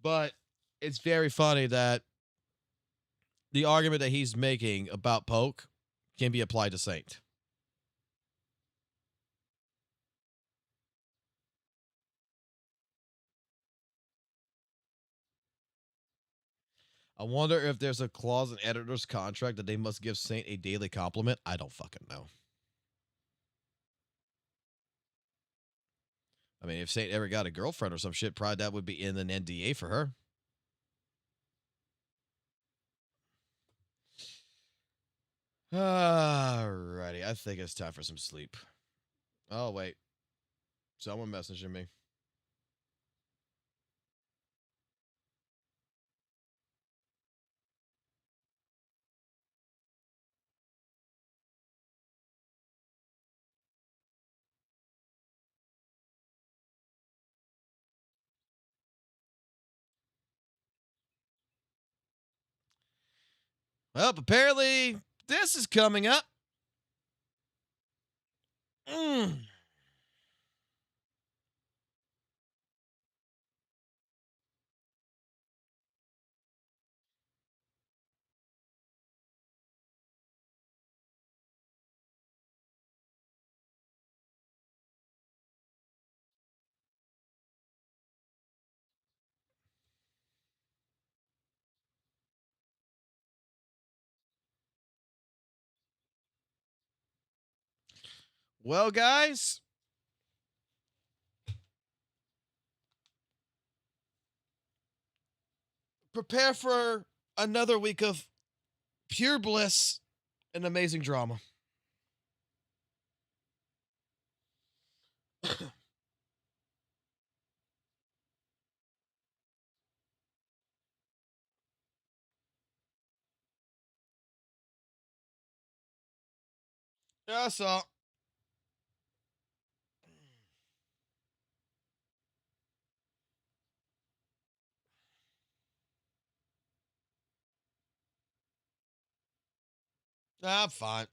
But it's very funny that the argument that he's making about Poke can be applied to Saint. I wonder if there's a clause in editor's contract that they must give Saint a daily compliment. I don't fucking know. I mean, if Saint ever got a girlfriend or some shit, probably that would be in an NDA for her. Alrighty, I think it's time for some sleep. Oh, wait. Someone messaging me. Well, apparently this is coming up. Well, guys, prepare for another week of pure bliss and amazing drama. That's all. I'm fine.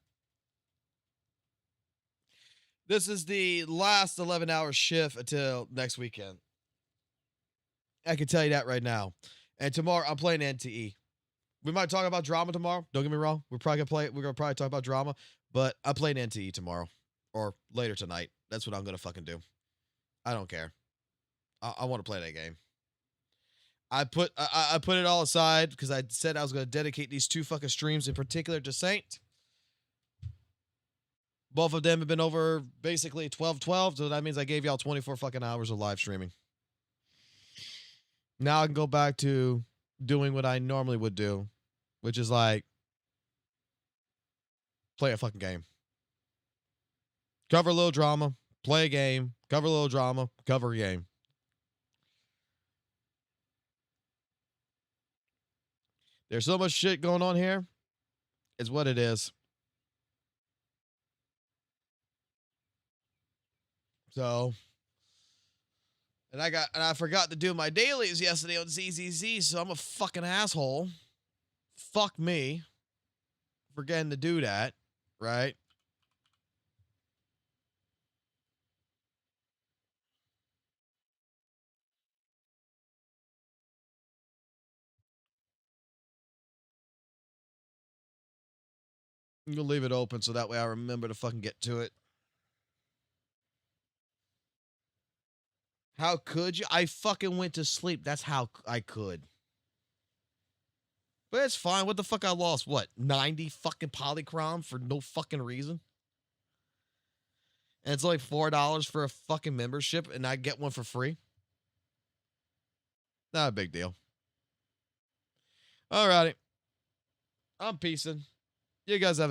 This is the last 11-hour shift until next weekend. I can tell you that right now. And tomorrow I'm playing NTE. We might talk about drama tomorrow. Don't get me wrong. We're gonna probably talk about drama, but I'm playing NTE tomorrow or later tonight. That's what I'm gonna fucking do. I don't care. I want to play that game. I put it all aside because I said I was gonna dedicate these 2 fucking streams in particular to Saint. Both of them have been over basically 12-12, so that means I gave y'all 24 fucking hours of live streaming. Now I can go back to doing what I normally would do, which is like play a fucking game. Cover a little drama, play a game, cover a little drama, cover a game. There's so much shit going on here. It's what it is. So, and I forgot to do my dailies yesterday on ZZZ, so I'm a fucking asshole. Fuck me. Forgetting to do that, right? I'm gonna leave it open so that way I remember to fucking get to it. How could you? I fucking went to sleep. That's how I could. But it's fine. What the fuck I lost? What? 90 fucking polychrom for no fucking reason? And it's only $4 for a fucking membership and I get one for free? Not a big deal. Alrighty. I'm peacing. You guys have a good